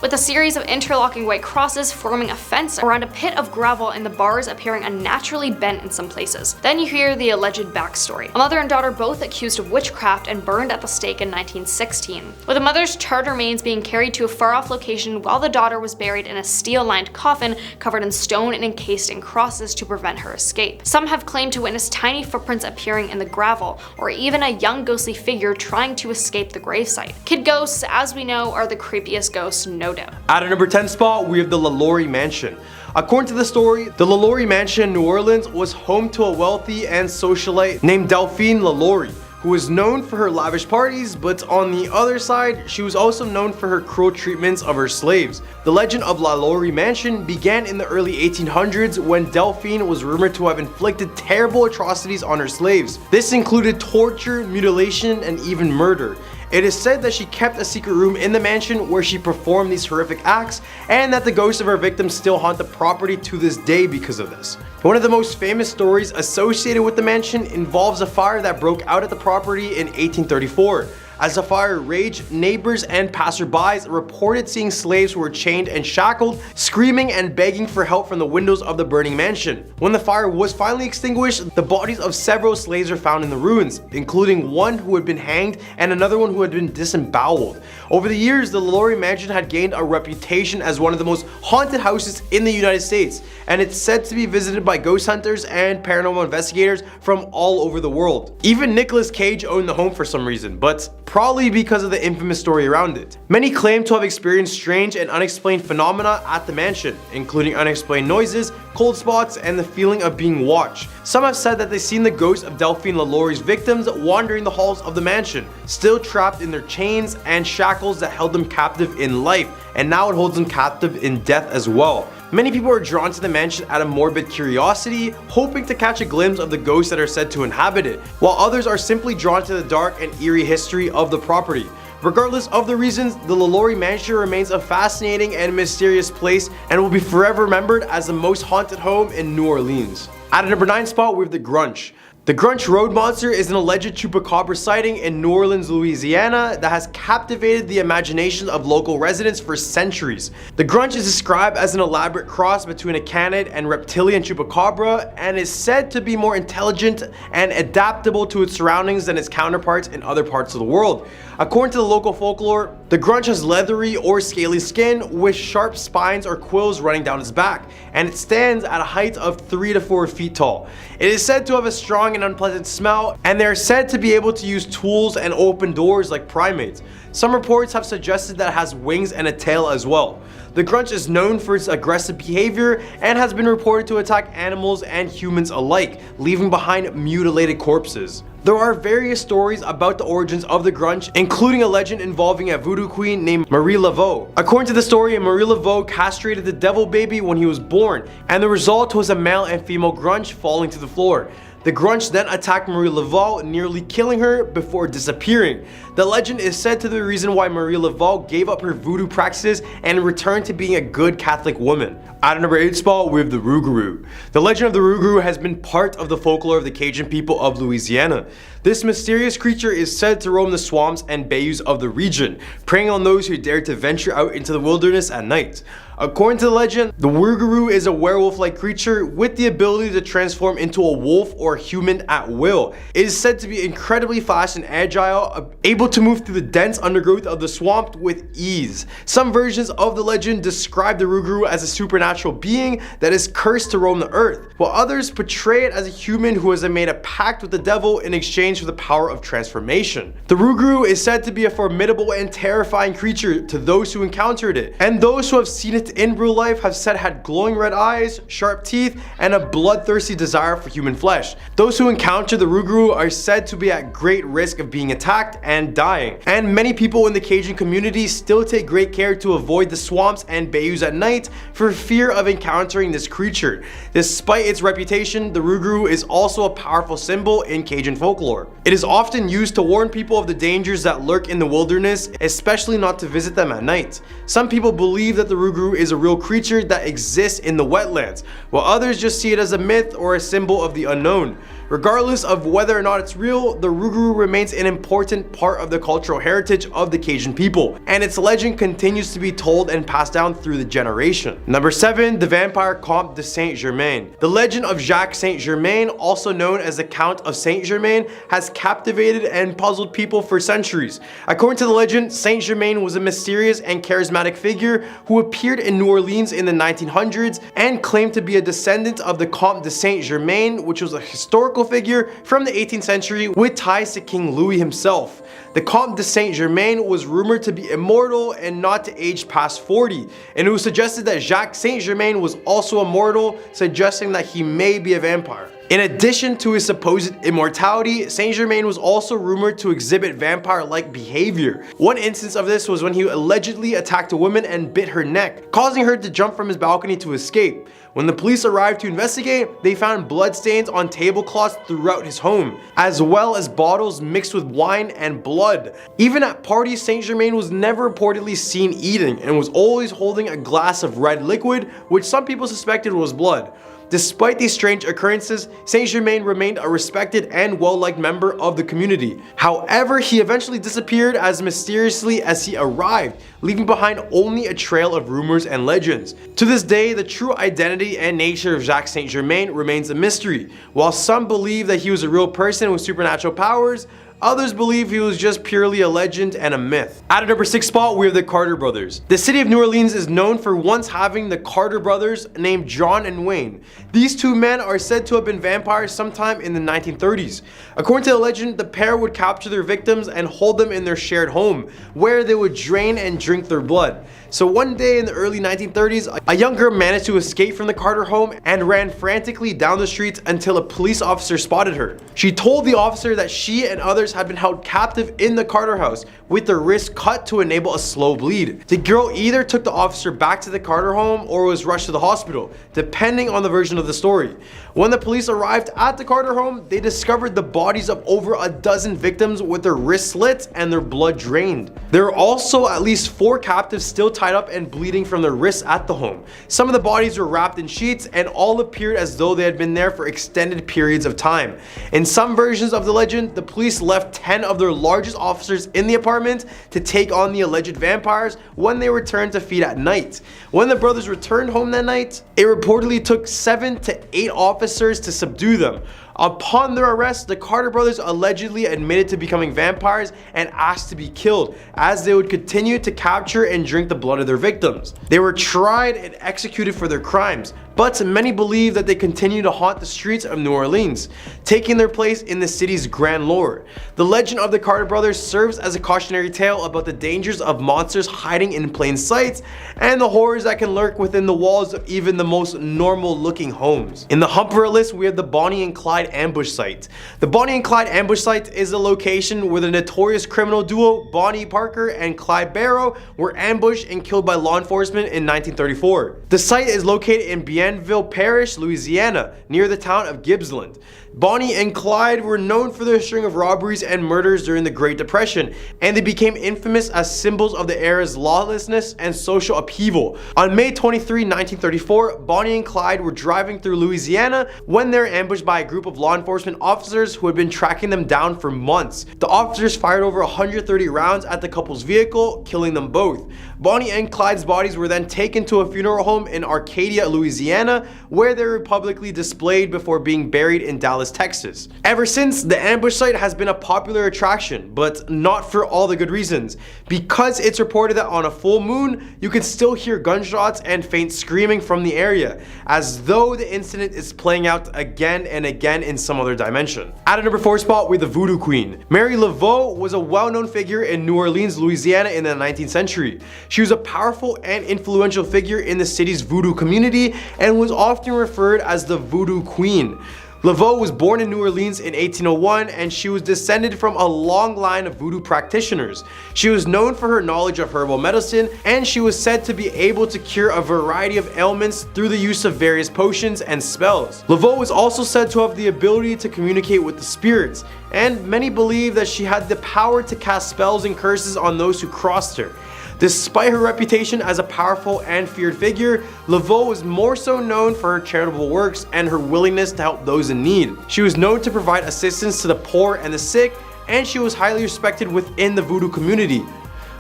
with a series of interlocking white crosses forming a fence around a pit of gravel and the bars appearing unnaturally bent in some places. Then you hear the alleged backstory. A mother and daughter both accused of witchcraft and burned at the stake in 1916, with the mother's charred remains being carried to a far-off location while the daughter was buried in a steel-lined coffin covered in stone and encased in crosses to prevent her escape. Some have claimed to witness tiny footprints appearing in the gravel, or even a young ghostly figure trying to escape the gravesite. Kid ghosts, as we know, are the creepiest ghosts, no doubt. At a number 10 spot, we have the LaLaurie Mansion. According to the story, the LaLaurie Mansion in New Orleans was home to a wealthy and socialite named Delphine LaLaurie, who was known for her lavish parties, but on the other side, she was also known for her cruel treatments of her slaves. The legend of LaLaurie Mansion began in the early 1800s when Delphine was rumored to have inflicted terrible atrocities on her slaves. This included torture, mutilation, and even murder. It is said that she kept a secret room in the mansion where she performed these horrific acts, and that the ghosts of her victims still haunt the property to this day because of this. One of the most famous stories associated with the mansion involves a fire that broke out at the property in 1834. As the fire raged, neighbors and passerbys reported seeing slaves who were chained and shackled, screaming and begging for help from the windows of the burning mansion. When the fire was finally extinguished, the bodies of several slaves were found in the ruins, including one who had been hanged and another one who had been disemboweled. Over the years, the LaLaurie Mansion had gained a reputation as one of the most haunted houses in the United States, and it's said to be visited by ghost hunters and paranormal investigators from all over the world. Even Nicolas Cage owned the home for some reason, but probably because of the infamous story around it. Many claim to have experienced strange and unexplained phenomena at the mansion, including unexplained noises, cold spots, and the feeling of being watched. Some have said that they've seen the ghosts of Delphine LaLaurie's victims wandering the halls of the mansion, still trapped in their chains and shackles that held them captive in life, and now it holds them captive in death as well. Many people are drawn to the mansion out of morbid curiosity, hoping to catch a glimpse of the ghosts that are said to inhabit it, while others are simply drawn to the dark and eerie history of the property. Regardless of the reasons, the LaLaurie Mansion remains a fascinating and mysterious place and will be forever remembered as the most haunted home in New Orleans. At a number 9 spot, we have the Grunch. The Grunch Road Monster is an alleged chupacabra sighting in New Orleans, Louisiana that has captivated the imagination of local residents for centuries. The Grunch is described as an elaborate cross between a canid and reptilian chupacabra and is said to be more intelligent and adaptable to its surroundings than its counterparts in other parts of the world. According to the local folklore, the Grunch has leathery or scaly skin with sharp spines or quills running down its back, and it stands at a height of 3 to 4 feet tall. It is said to have a strong and unpleasant smell, and they are said to be able to use tools and open doors like primates. Some reports have suggested that it has wings and a tail as well. The Grunch is known for its aggressive behavior and has been reported to attack animals and humans alike, leaving behind mutilated corpses. There are various stories about the origins of the Grunch, including a legend involving a voodoo queen named Marie Laveau. According to the story, Marie Laveau castrated the devil baby when he was born, and the result was a male and female Grunch falling to the floor. The Grunch then attacked Marie Laveau, nearly killing her before disappearing. The legend is said to be the reason why Marie Laveau gave up her voodoo practices and returned to being a good Catholic woman. At number 8 spot, we have the Rougarou. The legend of the Rougarou has been part of the folklore of the Cajun people of Louisiana. This mysterious creature is said to roam the swamps and bayous of the region, preying on those who dare to venture out into the wilderness at night. According to the legend, the Rougarou is a werewolf-like creature with the ability to transform into a wolf or human at will. It is said to be incredibly fast and agile, able to move through the dense undergrowth of the swamp with ease. Some versions of the legend describe the Rougarou as a supernatural being that is cursed to roam the earth, while others portray it as a human who has made a pact with the devil in exchange for the power of transformation. The Rougarou is said to be a formidable and terrifying creature to those who encountered it, and those who have seen it in real life have said it had glowing red eyes, sharp teeth, and a bloodthirsty desire for human flesh. Those who encounter the Rougarou are said to be at great risk of being attacked and dying, and many people in the Cajun community still take great care to avoid the swamps and bayous at night for fear of encountering this creature. Despite its reputation, the Rougarou is also a powerful symbol in Cajun folklore. folklore. It is often used to warn people of the dangers that lurk in the wilderness, especially not to visit them at night. Some people believe that the rougarou is a real creature that exists in the wetlands, while others just see it as a myth or a symbol of the unknown. Regardless of whether or not it's real, the rougarou remains an important part of the cultural heritage of the Cajun people, and its legend continues to be told and passed down through the generation. Number 7, the vampire Comte de Saint-Germain. The legend of Jacques Saint-Germain, also known as the Count of Saint-Germain, has captivated and puzzled people for centuries. According to the legend, Saint-Germain was a mysterious and charismatic figure who appeared in New Orleans in the 1900s and claimed to be a descendant of the Comte de Saint-Germain, which was a historical figure from the 18th century with ties to King Louis himself. The Comte de Saint-Germain was rumored to be immortal and not to age past 40, and it was suggested that Jacques Saint-Germain was also immortal, suggesting that he may be a vampire. In addition to his supposed immortality, Saint-Germain was also rumored to exhibit vampire-like behavior. One instance of this was when he allegedly attacked a woman and bit her neck, causing her to jump from his balcony to escape. When the police arrived to investigate, they found bloodstains on tablecloths throughout his home, as well as bottles mixed with wine and blood. Even at parties, Saint-Germain was never reportedly seen eating and was always holding a glass of red liquid, which some people suspected was blood. Despite these strange occurrences, Saint-Germain remained a respected and well-liked member of the community. However, he eventually disappeared as mysteriously as he arrived, leaving behind only a trail of rumors and legends. To this day, the true identity and nature of Jacques Saint-Germain remains a mystery. While some believe that he was a real person with supernatural powers, others believe he was just purely a legend and a myth. At a number 6 spot, we have the Carter brothers. The city of New Orleans is known for once having the Carter brothers named John and Wayne. These two men are said to have been vampires sometime in the 1930s. According to the legend, the pair would capture their victims and hold them in their shared home, where they would drain and drink their blood. So one day in the early 1930s, a young girl managed to escape from the Carter home and ran frantically down the streets until a police officer spotted her. She told the officer that she and others had been held captive in the Carter house with their wrists cut to enable a slow bleed. The girl either took the officer back to the Carter home or was rushed to the hospital, depending on the version of the story. When the police arrived at the Carter home, they discovered the bodies of over a dozen victims with their wrists slit and their blood drained. There are also at least 4 captives still tied up and bleeding from their wrists at the home. Some of the bodies were wrapped in sheets and all appeared as though they had been there for extended periods of time. In some versions of the legend, the police left 10 of their largest officers in the apartment to take on the alleged vampires when they returned to feed at night. When the brothers returned home that night, it reportedly took 7 to 8 officers to subdue them. Upon their arrest, the Carter brothers allegedly admitted to becoming vampires and asked to be killed, as they would continue to capture and drink the blood of their victims. They were tried and executed for their crimes, but many believe that they continue to haunt the streets of New Orleans, taking their place in the city's grand lore. The legend of the Carter brothers serves as a cautionary tale about the dangers of monsters hiding in plain sight and the horrors that can lurk within the walls of even the most normal looking homes. In the Humper list, we have the Bonnie and Clyde ambush site. The Bonnie and Clyde ambush site is a location where the notorious criminal duo Bonnie Parker and Clyde Barrow were ambushed and killed by law enforcement in 1934. The site is located in Bienville Parish, Louisiana, near the town of Gibbsland. Bonnie and Clyde were known for their string of robberies and murders during the Great Depression, and they became infamous as symbols of the era's lawlessness and social upheaval. On May 23, 1934, Bonnie and Clyde were driving through Louisiana when they were ambushed by a group of law enforcement officers who had been tracking them down for months. The officers fired over 130 rounds at the couple's vehicle, killing them both. Bonnie and Clyde's bodies were then taken to a funeral home in Arcadia, Louisiana, where they were publicly displayed before being buried in Dallas, Texas. Ever since, the ambush site has been a popular attraction, but not for all the good reasons. Because it's reported that on a full moon, you can still hear gunshots and faint screaming from the area, as though the incident is playing out again and again in some other dimension. At a number 4 spot, we have the Voodoo Queen. Mary Laveau was a well-known figure in New Orleans, Louisiana in the 19th century. She was a powerful and influential figure in the city's voodoo community and was often referred as the Voodoo Queen. Laveau was born in New Orleans in 1801, and she was descended from a long line of voodoo practitioners. She was known for her knowledge of herbal medicine, and she was said to be able to cure a variety of ailments through the use of various potions and spells. Laveau was also said to have the ability to communicate with the spirits, and many believe that she had the power to cast spells and curses on those who crossed her. Despite her reputation as a powerful and feared figure, Laveau was more so known for her charitable works and her willingness to help those in need. She was known to provide assistance to the poor and the sick, and she was highly respected within the voodoo community.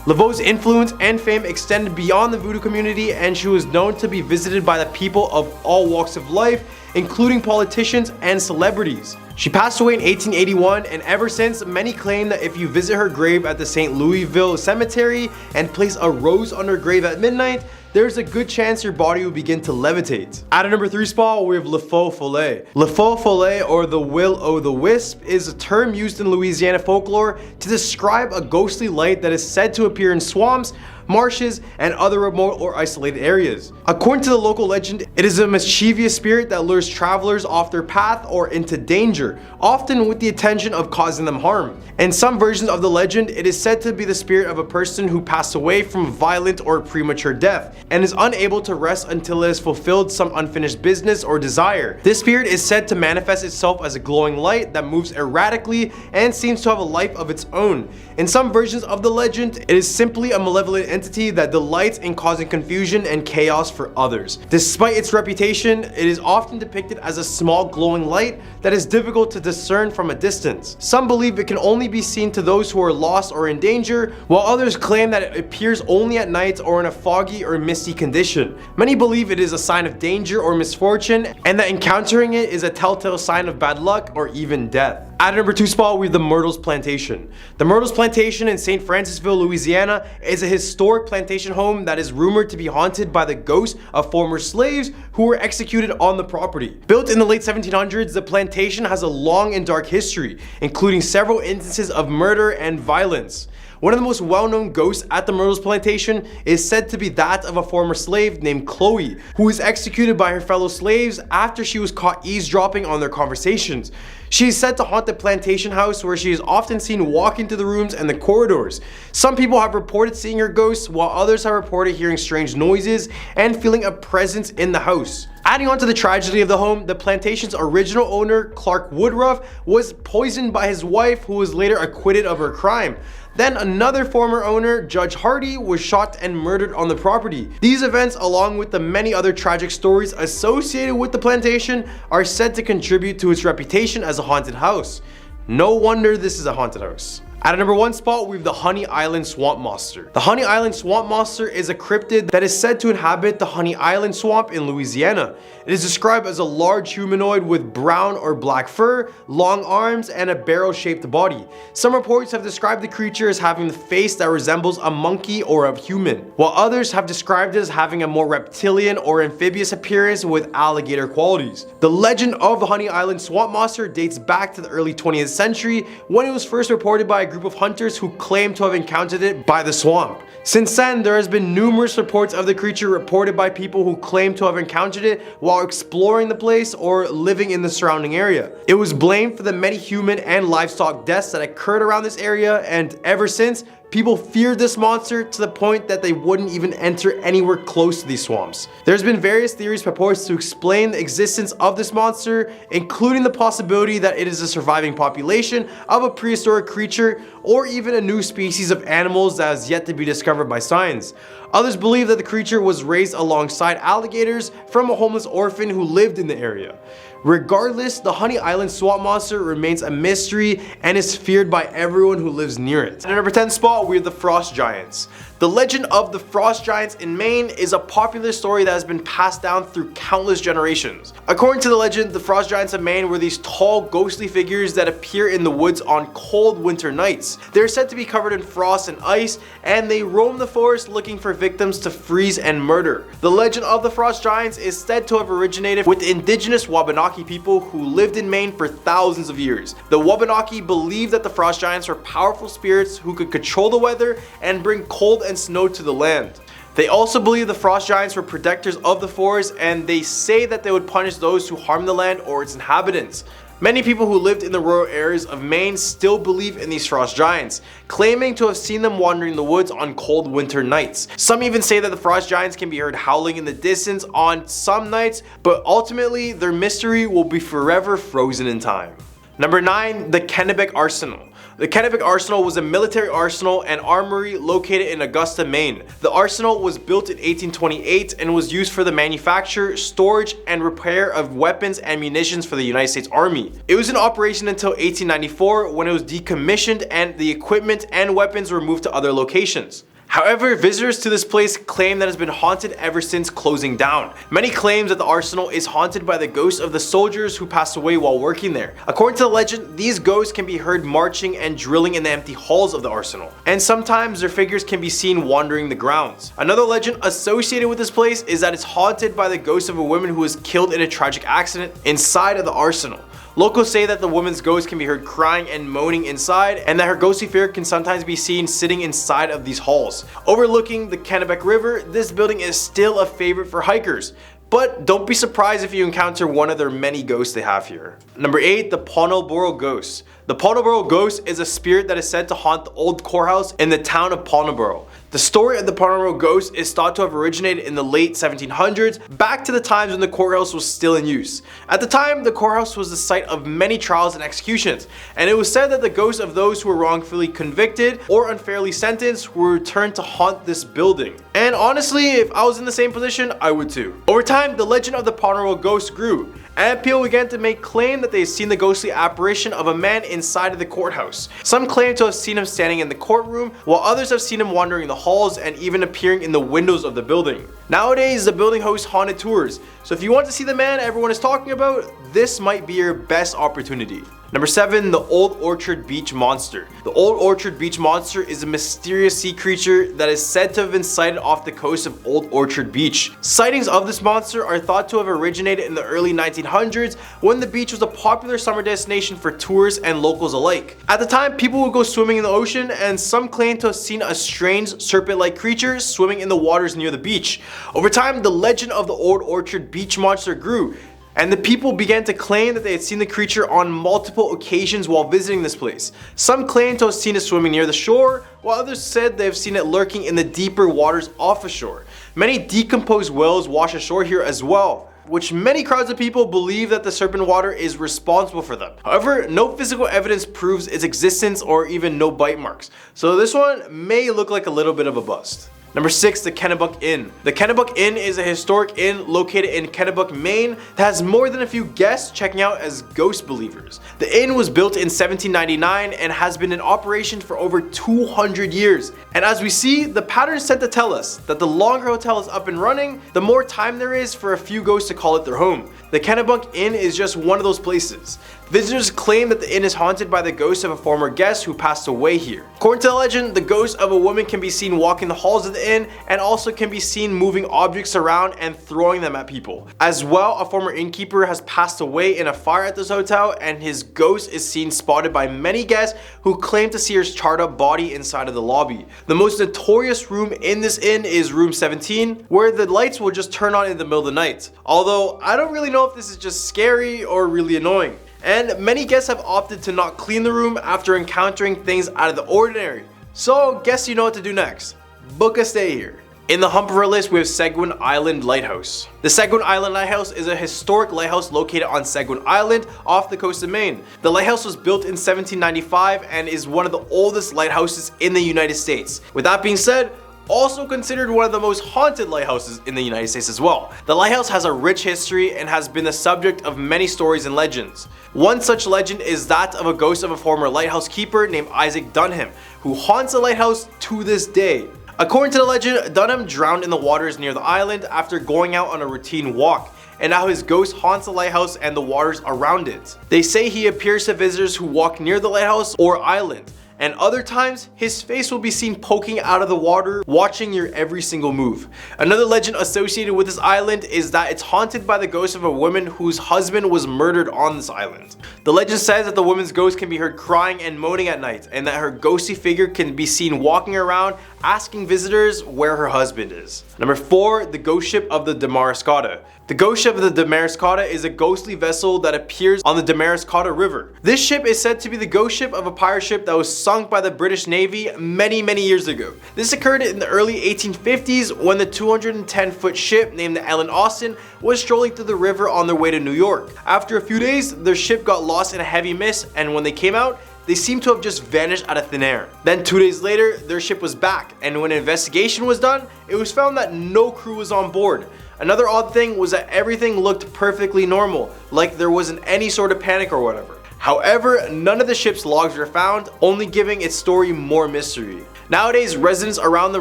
Laveau's influence and fame extended beyond the voodoo community, and she was known to be visited by the people of all walks of life, including politicians and celebrities. She passed away in 1881, and ever since, many claim that if you visit her grave at the St. Louisville Cemetery and place a rose on her grave at midnight, there's a good chance your body will begin to levitate. At a number 3 spot, we have Le Faux Follet. Le Faux Follet, or the Will-o'-the-Wisp, is a term used in Louisiana folklore to describe a ghostly light that is said to appear in swamps, marshes, and other remote or isolated areas. According to the local legend, it is a mischievous spirit that lures travelers off their path or into danger, often with the intention of causing them harm. In some versions of the legend, it is said to be the spirit of a person who passed away from violent or premature death, and is unable to rest until it has fulfilled some unfinished business or desire. This spirit is said to manifest itself as a glowing light that moves erratically and seems to have a life of its own. In some versions of the legend, it is simply a malevolent entity that delights in causing confusion and chaos for others. Despite its reputation, it is often depicted as a small glowing light that is difficult to discern from a distance. Some believe it can only be seen to those who are lost or in danger, while others claim that it appears only at night or in a foggy or misty condition. Many believe it is a sign of danger or misfortune, and that encountering it is a telltale sign of bad luck or even death. At number 2 spot, we have the Myrtles Plantation. The Myrtles Plantation in St. Francisville, Louisiana is a historic plantation home that is rumored to be haunted by the ghosts of former slaves who were executed on the property. Built in the late 1700s, the plantation has a long and dark history, including several instances of murder and violence. One of the most well-known ghosts at the Myrtles Plantation is said to be that of a former slave named Chloe, who was executed by her fellow slaves after she was caught eavesdropping on their conversations. She is said to haunt the plantation house, where she is often seen walking through the rooms and the corridors. Some people have reported seeing her ghost, while others have reported hearing strange noises and feeling a presence in the house. Adding on to the tragedy of the home, the plantation's original owner, Clark Woodruff, was poisoned by his wife, who was later acquitted of her crime. Then another former owner, Judge Hardy, was shot and murdered on the property. These events, along with the many other tragic stories associated with the plantation, are said to contribute to its reputation as a haunted house. No wonder this is a haunted house. At a number 1 spot, we have the Honey Island Swamp Monster. The Honey Island Swamp Monster is a cryptid that is said to inhabit the Honey Island Swamp in Louisiana. It is described as a large humanoid with brown or black fur, long arms, and a barrel-shaped body. Some reports have described the creature as having the face that resembles a monkey or a human, while others have described it as having a more reptilian or amphibious appearance with alligator qualities. The legend of the Honey Island Swamp Monster dates back to the early 20th century, when it was first reported by a group of hunters who claimed to have encountered it by the swamp. Since then, there has been numerous reports of the creature reported by people who claim to have encountered it while exploring the place or living in the surrounding area. It was blamed for the many human and livestock deaths that occurred around this area, and ever since, people feared this monster to the point that they wouldn't even enter anywhere close to these swamps. There's been various theories purports to explain the existence of this monster, including the possibility that it is a surviving population of a prehistoric creature, or even a new species of animals that has yet to be discovered by science. Others believe that the creature was raised alongside alligators from a homeless orphan who lived in the area. Regardless, the Honey Island Swamp Monster remains a mystery and is feared by everyone who lives near it. At number 10 spot, we have the Frost Giants. The legend of the Frost Giants in Maine is a popular story that has been passed down through countless generations. According to the legend, the Frost Giants of Maine were these tall, ghostly figures that appear in the woods on cold winter nights. They're said to be covered in frost and ice, and they roam the forest looking for victims to freeze and murder. The legend of the Frost Giants is said to have originated with the indigenous Wabanaki people who lived in Maine for thousands of years. The Wabanaki believed that the Frost Giants were powerful spirits who could control the weather and bring cold and snow to the land. They also believe the frost giants were protectors of the forest, and they say that they would punish those who harm the land or its inhabitants. Many people who lived in the rural areas of Maine still believe in these frost giants, claiming to have seen them wandering the woods on cold winter nights. Some even say that the frost giants can be heard howling in the distance on some nights, but ultimately their mystery will be forever frozen in time. Number 9. The Kennebec Arsenal. The Kennebec Arsenal was a military arsenal and armory located in Augusta, Maine. The arsenal was built in 1828 and was used for the manufacture, storage, and repair of weapons and munitions for the United States Army. It was in operation until 1894 when it was decommissioned and the equipment and weapons were moved to other locations. However, visitors to this place claim that it has been haunted ever since closing down. Many claim that the arsenal is haunted by the ghosts of the soldiers who passed away while working there. According to the legend, these ghosts can be heard marching and drilling in the empty halls of the arsenal, and sometimes their figures can be seen wandering the grounds. Another legend associated with this place is that it's haunted by the ghost of a woman who was killed in a tragic accident inside of the arsenal. Locals say that the woman's ghost can be heard crying and moaning inside, and that her ghostly figure can sometimes be seen sitting inside of these halls. Overlooking the Kennebec River, this building is still a favorite for hikers. But don't be surprised if you encounter one of their many ghosts they have here. Number 8. The Pawnalboro Ghost. The Pawnalboro Ghost is a spirit that is said to haunt the old courthouse in the town of Pawnalboro. The story of the Pawnalboro Ghost is thought to have originated in the late 1700s, back to the times when the courthouse was still in use. At the time, the courthouse was the site of many trials and executions, and it was said that the ghosts of those who were wrongfully convicted or unfairly sentenced were returned to haunt this building. And honestly, if I was in the same position, I would too. Over time, the legend of the Pawnalboro Ghost grew, and people began to make claim that they had seen the ghostly apparition of a man inside of the courthouse. Some claim to have seen him standing in the courtroom, while others have seen him wandering the halls and even appearing in the windows of the building. Nowadays, the building hosts haunted tours, so if you want to see the man everyone is talking about, this might be your best opportunity. Number 7. The Old Orchard Beach Monster. The Old Orchard Beach Monster is a mysterious sea creature that is said to have been sighted off the coast of Old Orchard Beach. Sightings of this monster are thought to have originated in the early 1900s when the beach was a popular summer destination for tourists and locals alike. At the time, people would go swimming in the ocean, and some claim to have seen a strange serpent-like creature swimming in the waters near the beach. Over time, the legend of the Old Orchard Beach Monster grew, and the people began to claim that they had seen the creature on multiple occasions while visiting this place. Some claimed to have seen it swimming near the shore, while others said they have seen it lurking in the deeper waters off the shore. Many decomposed whales wash ashore here as well, which many crowds of people believe that the serpent water is responsible for them. However, no physical evidence proves its existence or even no bite marks, so this one may look like a little bit of a bust. Number 6. The Kennebec Inn. The Kennebec Inn is a historic inn located in Kennebec, Maine that has more than a few guests checking out as ghost believers. The inn was built in 1799 and has been in operation for over 200 years. And as we see, the patterns tend to tell us that the longer a hotel is up and running, the more time there is for a few ghosts to call it their home. The Kennebec Inn is just one of those places. Visitors claim that the inn is haunted by the ghost of a former guest who passed away here. According to the legend, the ghost of a woman can be seen walking the halls of the inn and also can be seen moving objects around and throwing them at people. As well, a former innkeeper has passed away in a fire at this hotel, and his ghost is seen spotted by many guests who claim to see her charred up body inside of the lobby. The most notorious room in this inn is room 17, where the lights will just turn on in the middle of the night. Although I don't really know if this is just scary or really annoying. And many guests have opted to not clean the room after encountering things out of the ordinary. So guess you know what to do next. Book a stay here. In the hump of our list, we have Seguin Island Lighthouse. The Seguin Island Lighthouse is a historic lighthouse located on Seguin Island off the coast of Maine. The lighthouse was built in 1795 and is one of the oldest lighthouses in the United States. With that being said, also considered one of the most haunted lighthouses in the United States as well. The lighthouse has a rich history and has been the subject of many stories and legends. One such legend is that of a ghost of a former lighthouse keeper named Isaac Dunham, who haunts the lighthouse to this day. According to the legend, Dunham drowned in the waters near the island after going out on a routine walk, and now his ghost haunts the lighthouse and the waters around it. They say he appears to visitors who walk near the lighthouse or island, and other times his face will be seen poking out of the water, watching your every single move. Another legend associated with this island is that it's haunted by the ghost of a woman whose husband was murdered on this island. The legend says that the woman's ghost can be heard crying and moaning at night, and that her ghostly figure can be seen walking around asking visitors where her husband is. Number 4, the ghost ship of the Damariscotta. The ghost ship of the Damariscotta is a ghostly vessel that appears on the Damariscotta River. This ship is said to be the ghost ship of a pirate ship that was sunk by the British Navy many years ago. This occurred in the early 1850s when the 210-foot ship named the Ellen Austin was strolling through the river on their way to New York. After a few days, their ship got lost in a heavy mist, and when they came out, they seemed to have just vanished out of thin air. Then 2 days later, their ship was back, and when an investigation was done, it was found that no crew was on board. Another odd thing was that everything looked perfectly normal, like there wasn't any sort of panic or whatever. However, none of the ship's logs were found, only giving its story more mystery. Nowadays, residents around the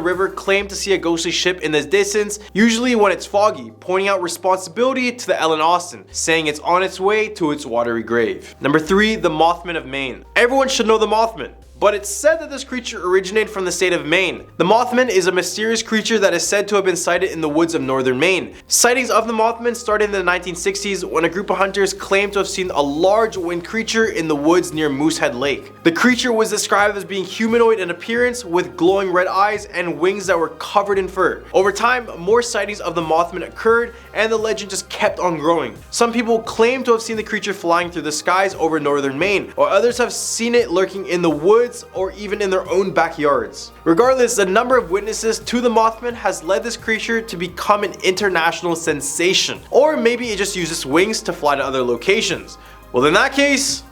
river claim to see a ghostly ship in the distance, usually when it's foggy, pointing out responsibility to the Ellen Austin, saying it's on its way to its watery grave. Number 3, the Mothman of Maine. Everyone should know the Mothman, but it's said that this creature originated from the state of Maine. The Mothman is a mysterious creature that is said to have been sighted in the woods of northern Maine. Sightings of the Mothman started in the 1960s when a group of hunters claimed to have seen a large winged creature in the woods near Moosehead Lake. The creature was described as being humanoid in appearance with glowing red eyes and wings that were covered in fur. Over time, more sightings of the Mothman occurred and the legend just kept on growing. Some people claim to have seen the creature flying through the skies over northern Maine, while others have seen it lurking in the woods or even in their own backyards. Regardless, the number of witnesses to the Mothman has led this creature to become an international sensation. Or maybe it just uses wings to fly to other locations. Well, in that case...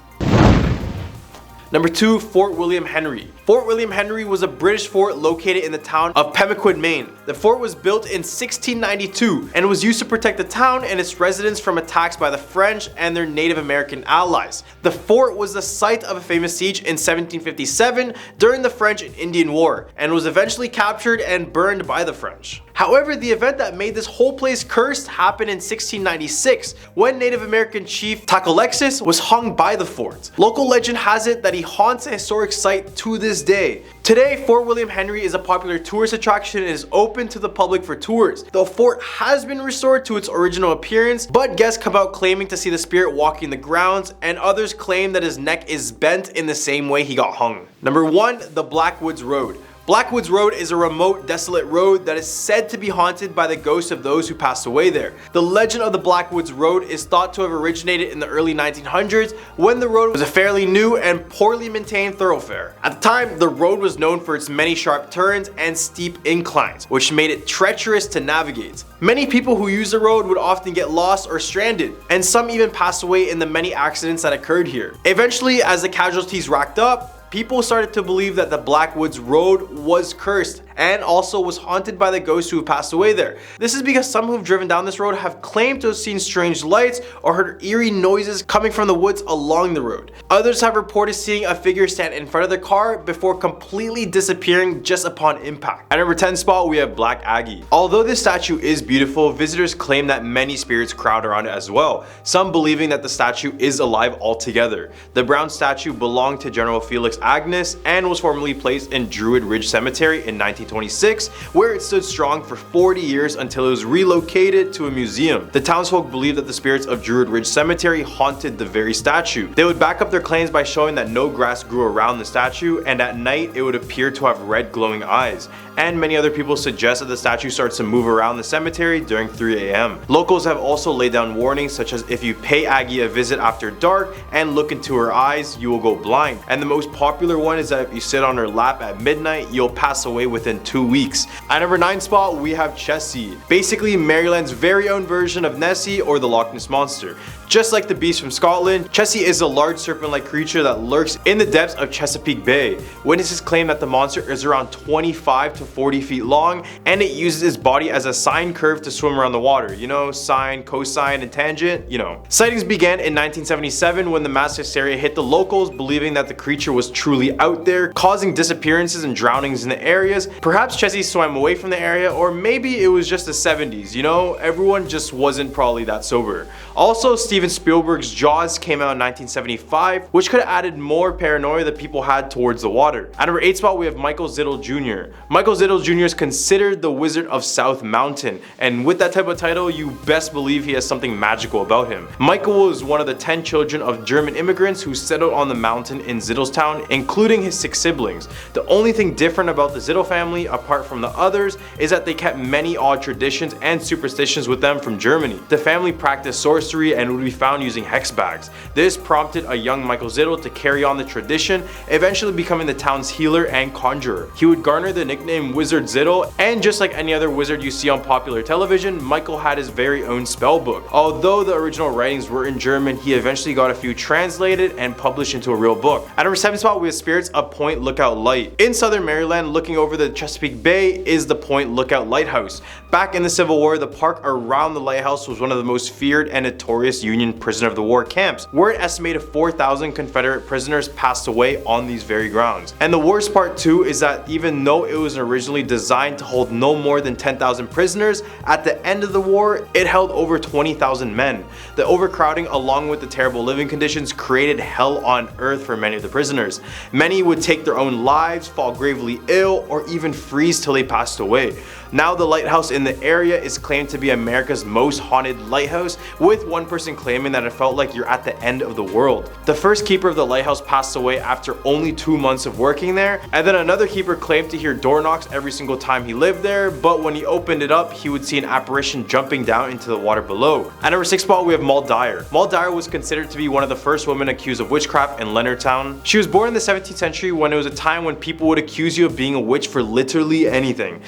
Number 2, Fort William Henry. Fort William Henry was a British fort located in the town of Pemaquid, Maine. The fort was built in 1692 and was used to protect the town and its residents from attacks by the French and their Native American allies. The fort was the site of a famous siege in 1757 during the French and Indian War and was eventually captured and burned by the French. However, the event that made this whole place cursed happened in 1696 when Native American chief Tacalexis was hung by the fort. Local legend has it that he haunts a historic site to this day. Today, Fort William Henry is a popular tourist attraction and is open to the public for tours. The fort has been restored to its original appearance, but guests come out claiming to see the spirit walking the grounds, and others claim that his neck is bent in the same way he got hung. Number 1, the Blackwoods Road. Blackwoods Road is a remote, desolate road that is said to be haunted by the ghosts of those who passed away there. The legend of the Blackwoods Road is thought to have originated in the early 1900s when the road was a fairly new and poorly maintained thoroughfare. At the time, the road was known for its many sharp turns and steep inclines, which made it treacherous to navigate. Many people who use the road would often get lost or stranded, and some even passed away in the many accidents that occurred here. Eventually, as the casualties racked up, people started to believe that the Blackwoods Road was cursed and also was haunted by the ghosts who have passed away there. This is because some who've driven down this road have claimed to have seen strange lights or heard eerie noises coming from the woods along the road. Others have reported seeing a figure stand in front of their car before completely disappearing just upon impact. At number 10 spot, we have Black Aggie. Although this statue is beautiful, visitors claim that many spirits crowd around it as well, some believing that the statue is alive altogether. The brown statue belonged to General Felix Agnes and was formerly placed in Druid Ridge Cemetery in 1926, where it stood strong for 40 years until it was relocated to a museum. The townsfolk believed that the spirits of Druid Ridge Cemetery haunted the very statue. They would back up their claims by showing that no grass grew around the statue, and at night it would appear to have red glowing eyes. And many other people suggest that the statue starts to move around the cemetery during 3 a.m. Locals have also laid down warnings such as if you pay Aggie a visit after dark and look into her eyes, you will go blind. And the most popular one is that if you sit on her lap at midnight, you'll pass away within 2 weeks. At number 9 spot, we have Chessie, basically Maryland's very own version of Nessie or the Loch Ness Monster. Just like the beast from Scotland, Chessie is a large serpent-like creature that lurks in the depths of Chesapeake Bay. Witnesses claim that the monster is around 25 to 40 feet long, and it uses its body as a sine curve to swim around the water. You know, sine, cosine, and tangent, you know. Sightings began in 1977 when the mass hysteria hit the locals, believing that the creature was truly out there, causing disappearances and drownings in the areas. Perhaps Chessie swam away from the area, or maybe it was just the 70s, you know? Everyone just wasn't probably that sober. Also, Steven Spielberg's Jaws came out in 1975, which could have added more paranoia that people had towards the water. At number 8 spot we have Michael Zittle Jr. Michael Zittle Jr. is considered the Wizard of South Mountain, and with that type of title you best believe he has something magical about him. Michael was one of the 10 children of German immigrants who settled on the mountain in Zittlestown, including his 6 siblings. The only thing different about the Zittle family, apart from the others, is that they kept many odd traditions and superstitions with them from Germany. The family practiced sorcery and would be found using hex bags. This prompted a young Michael Zittle to carry on the tradition, eventually becoming the town's healer and conjurer. He would garner the nickname Wizard Zittle, and just like any other wizard you see on popular television, Michael had his very own spell book. Although the original writings were in German, he eventually got a few translated and published into a real book. At number 7 spot we have Spirits of Point Lookout Light. In southern Maryland, looking over the Chesapeake Bay is the Point Lookout Lighthouse. Back in the Civil War, the park around the lighthouse was one of the most feared and notorious Union prisoner of the war camps, where an estimated 4,000 Confederate prisoners passed away on these very grounds. And the worst part too is that even though it was originally designed to hold no more than 10,000 prisoners, at the end of the war it held over 20,000 men. The overcrowding along with the terrible living conditions created hell on earth for many of the prisoners. Many would take their own lives, fall gravely ill, or even freeze till they passed away. Now the lighthouse in the area is claimed to be America's most haunted lighthouse, with one person claiming that it felt like you're at the end of the world. The first keeper of the lighthouse passed away after only 2 months of working there, and then another keeper claimed to hear door knocks every single time he lived there, but when he opened it up he would see an apparition jumping down into the water below. At number 6 spot we have Maud Dyer. Maud Dyer was considered to be one of the first women accused of witchcraft in Leonardtown. She was born in the 17th century when it was a time when people would accuse you of being a witch for literally anything.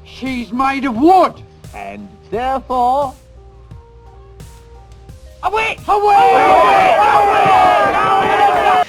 She's made of wood, and therefore a witch!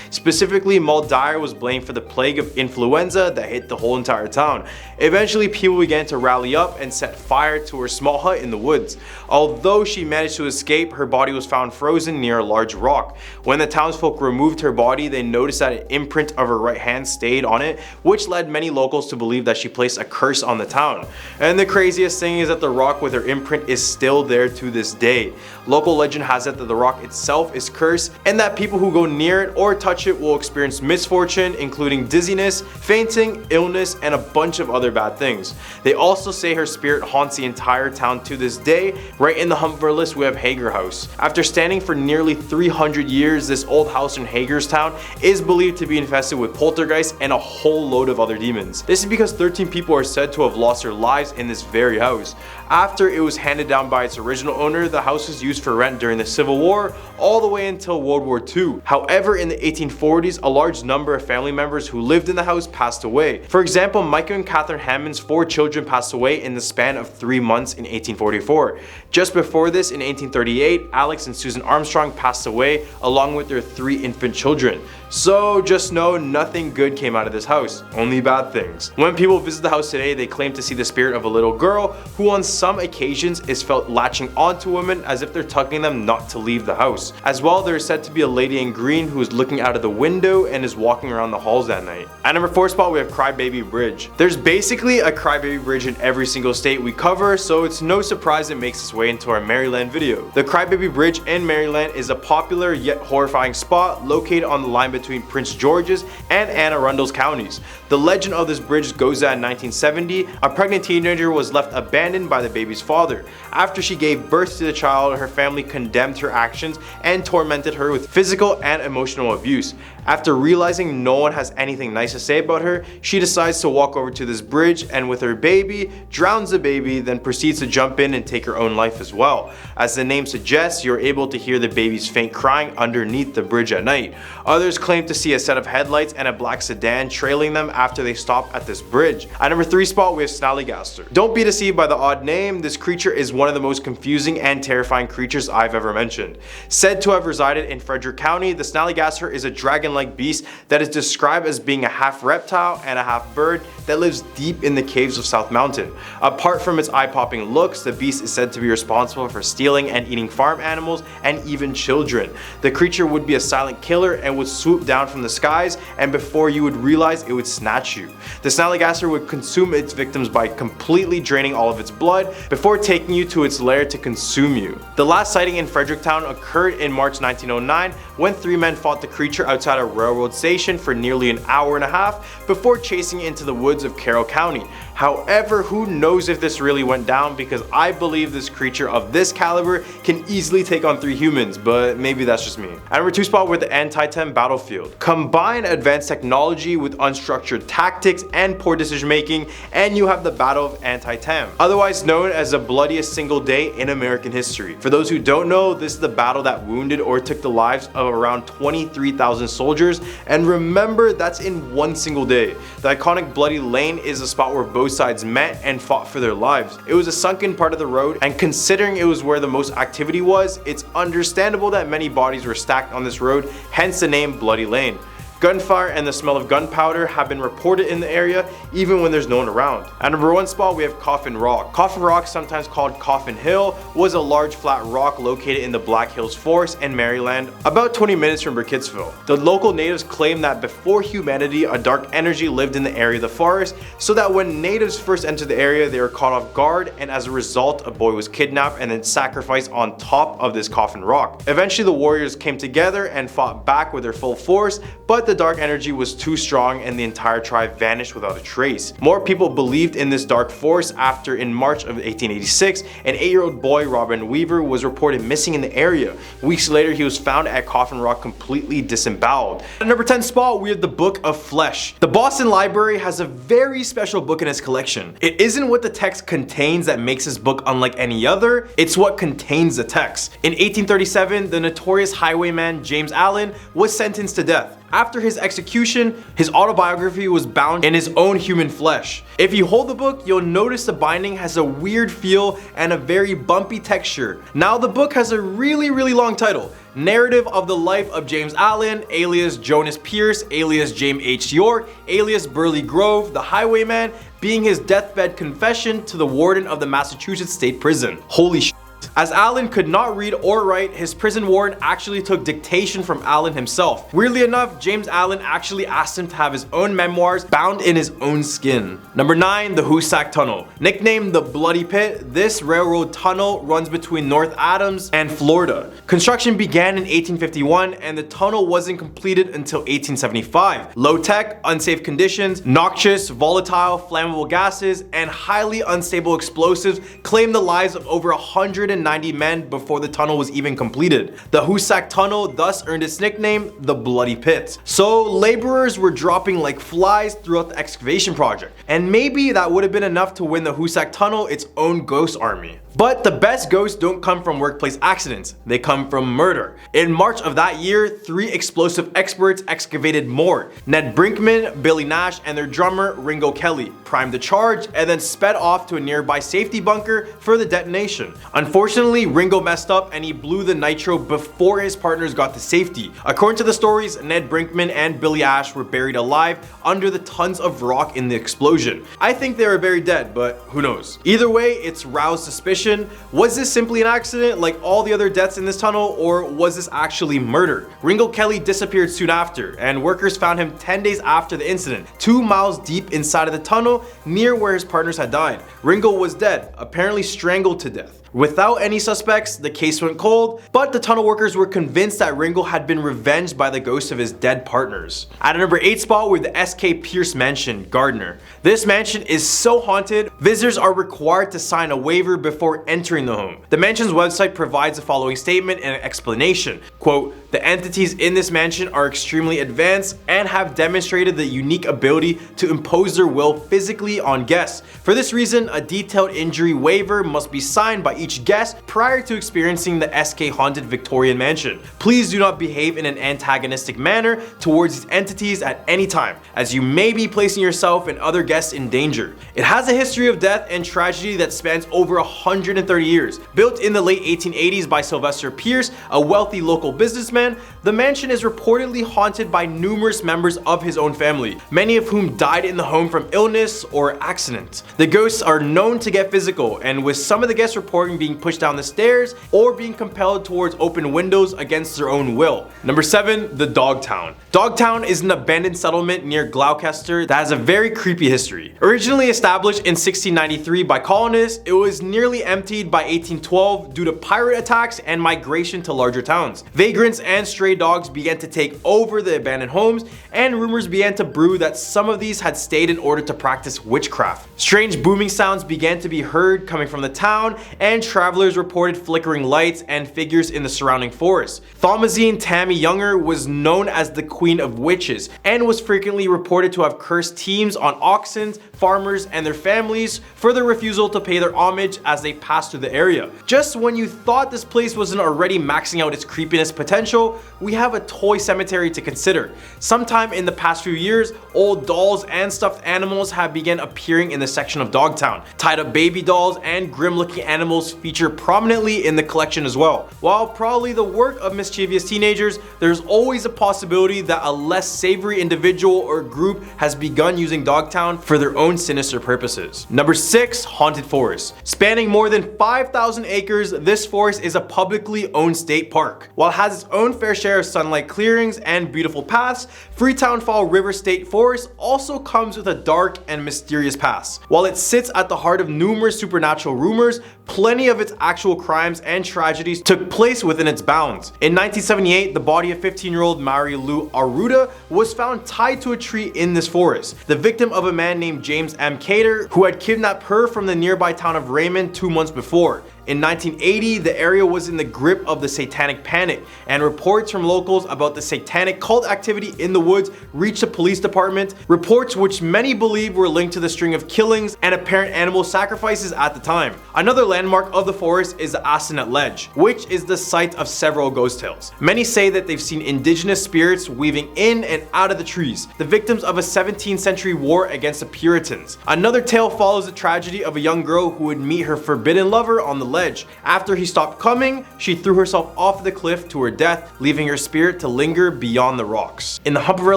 Specifically, Maud Dyer was blamed for the plague of influenza that hit the whole entire town. Eventually, people began to rally up and set fire to her small hut in the woods. Although she managed to escape, her body was found frozen near a large rock. When the townsfolk removed her body, they noticed that an imprint of her right hand stayed on it, which led many locals to believe that she placed a curse on the town. And the craziest thing is that the rock with her imprint is still there to this day. Local legend has it that the rock itself is cursed, and that people who go near it or touch it will experience misfortune, including dizziness, fainting, illness, and a bunch of other bad things. They also say her spirit haunts the entire town to this day. Right in the Humber list we have Hager House. After standing for nearly 300 years, this old house in Hagerstown is believed to be infested with poltergeists and a whole load of other demons. This is because 13 people are said to have lost their lives in this very house. After it was handed down by its original owner, the house was used for rent during the Civil War all the way until World War II. However, in the 1840s, a large number of family members who lived in the house passed away. For example, Micah and Catherine Hammond's 4 children passed away in the span of 3 months in 1844. Just before this, in 1838, Alex and Susan Armstrong passed away along with their 3 infant children. So just know nothing good came out of this house, only bad things. When people visit the house today, they claim to see the spirit of a little girl who on some occasions is felt latching onto women as if they're tugging them not to leave the house. As well, there is said to be a lady in green who is looking out of the window and is walking around the halls that night. At number 4 spot we have Crybaby Bridge. There's basically a Crybaby Bridge in every single state we cover, so it's no surprise it makes its way into our Maryland video. The Crybaby Bridge in Maryland is a popular yet horrifying spot located on the line between Prince George's and Anne Arundel's counties. The legend of this bridge goes that in 1970, a pregnant teenager was left abandoned by the baby's father. After she gave birth to the child, her family condemned her actions and tormented her with physical and emotional abuse. After realizing no one has anything nice to say about her, she decides to walk over to this bridge and with her baby, drowns the baby, then proceeds to jump in and take her own life as well. As the name suggests, you're able to hear the baby's faint crying underneath the bridge at night. Others claim to see a set of headlights and a black sedan trailing them after they stop at this bridge. At number 3 spot we have Snallygaster. Don't be deceived by the odd name, this creature is one of the most confusing and terrifying creatures I've ever mentioned. Said to have resided in Frederick County, the Snallygaster is a dragon-like beast that is described as being a half reptile and a half bird that lives deep in the caves of South Mountain. Apart from its eye-popping looks, the beast is said to be responsible for stealing and eating farm animals and even children. The creature would be a silent killer and would swoop swoop down from the skies, and before you would realize, it would snatch you. The snallygaster would consume its victims by completely draining all of its blood before taking you to its lair to consume you. The last sighting in Fredericktown occurred in March 1909 when 3 men fought the creature outside a railroad station for nearly an hour and a half before chasing it into the woods of Carroll County. However, who knows if this really went down, because I believe this creature of this caliber can easily take on 3 humans, but maybe that's just me. At number 2 spot, with the Antietam battlefield. Combine advanced technology with unstructured tactics and poor decision making, and you have the Battle of Antietam, otherwise known as the bloodiest single day in American history. For those who don't know, this is the battle that wounded or took the lives of around 23,000 soldiers, and remember, that's in one single day. The iconic Bloody Lane is a spot where both sides met and fought for their lives. It was a sunken part of the road, and considering it was where the most activity was, it's understandable that many bodies were stacked on this road, hence the name Bloody Lane. Gunfire and the smell of gunpowder have been reported in the area even when there's no one around. At number 1 spot, we have Coffin Rock. Coffin Rock, sometimes called Coffin Hill, was a large flat rock located in the Black Hills Forest in Maryland, about 20 minutes from Burkittsville. The local natives claim that before humanity, a dark energy lived in the area of the forest, so that when natives first entered the area, they were caught off guard, and as a result, a boy was kidnapped and then sacrificed on top of this Coffin Rock. Eventually, the warriors came together and fought back with their full force, but the dark energy was too strong and the entire tribe vanished without a trace. More people believed in this dark force after, in March of 1886, an 8-year-old boy, Robin Weaver, was reported missing in the area. Weeks later, he was found at Coffin Rock completely disemboweled. At number 10 spot, we have the Book of Flesh. The Boston Library has a very special book in its collection. It isn't what the text contains that makes this book unlike any other, it's what contains the text. In 1837, the notorious highwayman James Allen was sentenced to death. After his execution, his autobiography was bound in his own human flesh. If you hold the book, you'll notice the binding has a weird feel and a very bumpy texture. Now the book has a really long title. Narrative of the Life of James Allen, alias Jonas Pierce, alias James H. York, alias Burley Grove, the Highwayman, being his deathbed confession to the warden of the Massachusetts State Prison. Holy shit. As Allen could not read or write, his prison warden actually took dictation from Allen himself. Weirdly enough, James Allen actually asked him to have his own memoirs bound in his own skin. Number 9, the Hoosac Tunnel. Nicknamed the Bloody Pit, this railroad tunnel runs between North Adams and Florida. Construction began in 1851 and the tunnel wasn't completed until 1875. Low tech, unsafe conditions, noxious, volatile, flammable gases, and highly unstable explosives claimed the lives of over 190 men before the tunnel was even completed. The Hoosac Tunnel thus earned its nickname, the Bloody Pit. So laborers were dropping like flies throughout the excavation project, and maybe that would have been enough to win the Hoosac Tunnel its own ghost army. But the best ghosts don't come from workplace accidents, they come from murder. In March of that year, 3 explosive experts excavated more. Ned Brinkman, Billy Nash, and their drummer Ringo Kelly primed the charge and then sped off to a nearby safety bunker for the detonation. Unfortunately, Ringo messed up and he blew the nitro before his partners got to safety. According to the stories, Ned Brinkman and Billy Ash were buried alive under the tons of rock in the explosion. I think they were buried dead, but who knows. Either way, it's roused suspicion. Was this simply an accident like all the other deaths in this tunnel, or was this actually murder? Ringo Kelly disappeared soon after, and workers found him 10 days after the incident, 2 miles deep inside of the tunnel near where his partners had died. Ringo was dead, apparently strangled to death. Without any suspects, the case went cold, but the tunnel workers were convinced that Ringo had been revenged by the ghosts of his dead partners. At a number 8 spot, with the S.K. Pierce Mansion, Gardner. This mansion is so haunted, visitors are required to sign a waiver before entering the home. The mansion's website provides the following statement and explanation. Quote, "The entities in this mansion are extremely advanced and have demonstrated the unique ability to impose their will physically on guests. For this reason, a detailed injury waiver must be signed by each guest prior to experiencing the SK Haunted Victorian Mansion. Please do not behave in an antagonistic manner towards these entities at any time, as you may be placing yourself and other guests in danger. It has a history of death and tragedy that spans over 130 years. Built in the late 1880s by Sylvester Pierce, a wealthy local businessman, the mansion is reportedly haunted by numerous members of his own family, many of whom died in the home from illness or accident. The ghosts are known to get physical, and with some of the guests reporting suffering being pushed down the stairs or being compelled towards open windows against their own will. Number 7, the Dogtown. Dogtown is an abandoned settlement near Gloucester that has a very creepy history. Originally established in 1693 by colonists, it was nearly emptied by 1812 due to pirate attacks and migration to larger towns. Vagrants and stray dogs began to take over the abandoned homes, and rumors began to brew that some of these had stayed in order to practice witchcraft. Strange booming sounds began to be heard coming from the town, and travelers reported flickering lights and figures in the surrounding forest. Thomasine Tammy Younger was known as the Queen of Witches and was frequently reported to have cursed teams on oxen, farmers, and their families for their refusal to pay their homage as they passed through the area. Just when you thought this place wasn't already maxing out its creepiness potential, we have a toy cemetery to consider. Sometime in the past few years, old dolls and stuffed animals have begun appearing in the section of Dogtown. Tied up baby dolls and grim looking animals feature prominently in the collection as well. While probably the work of mischievous teenagers, there's always a possibility that a less savory individual or group has begun using Dogtown for their own sinister purposes. Number 6, Haunted Forest. Spanning more than 5,000 acres, this forest is a publicly owned state park. While it has its own fair share of sunlight clearings and beautiful paths, Freetown Fall River State Forest also comes with a dark and mysterious past. While it sits at the heart of numerous supernatural rumors, plenty of its actual crimes and tragedies took place within its bounds. In 1978, the body of 15-year-old Mary Lou Aruda was found tied to a tree in this forest, the victim of a man named James M. Cater, who had kidnapped her from the nearby town of Raymond 2 months before. In 1980, the area was in the grip of the satanic panic, and reports from locals about the satanic cult activity in the woods reached the police department, reports which many believe were linked to the string of killings and apparent animal sacrifices at the time. Another landmark of the forest is the Askreddit Ledge, which is the site of several ghost tales. Many say that they've seen indigenous spirits weaving in and out of the trees, the victims of a 17th century war against the Puritans. Another tale follows the tragedy of a young girl who would meet her forbidden lover on the ledge. After he stopped coming, she threw herself off the cliff to her death, leaving her spirit to linger beyond the rocks. In the hump of our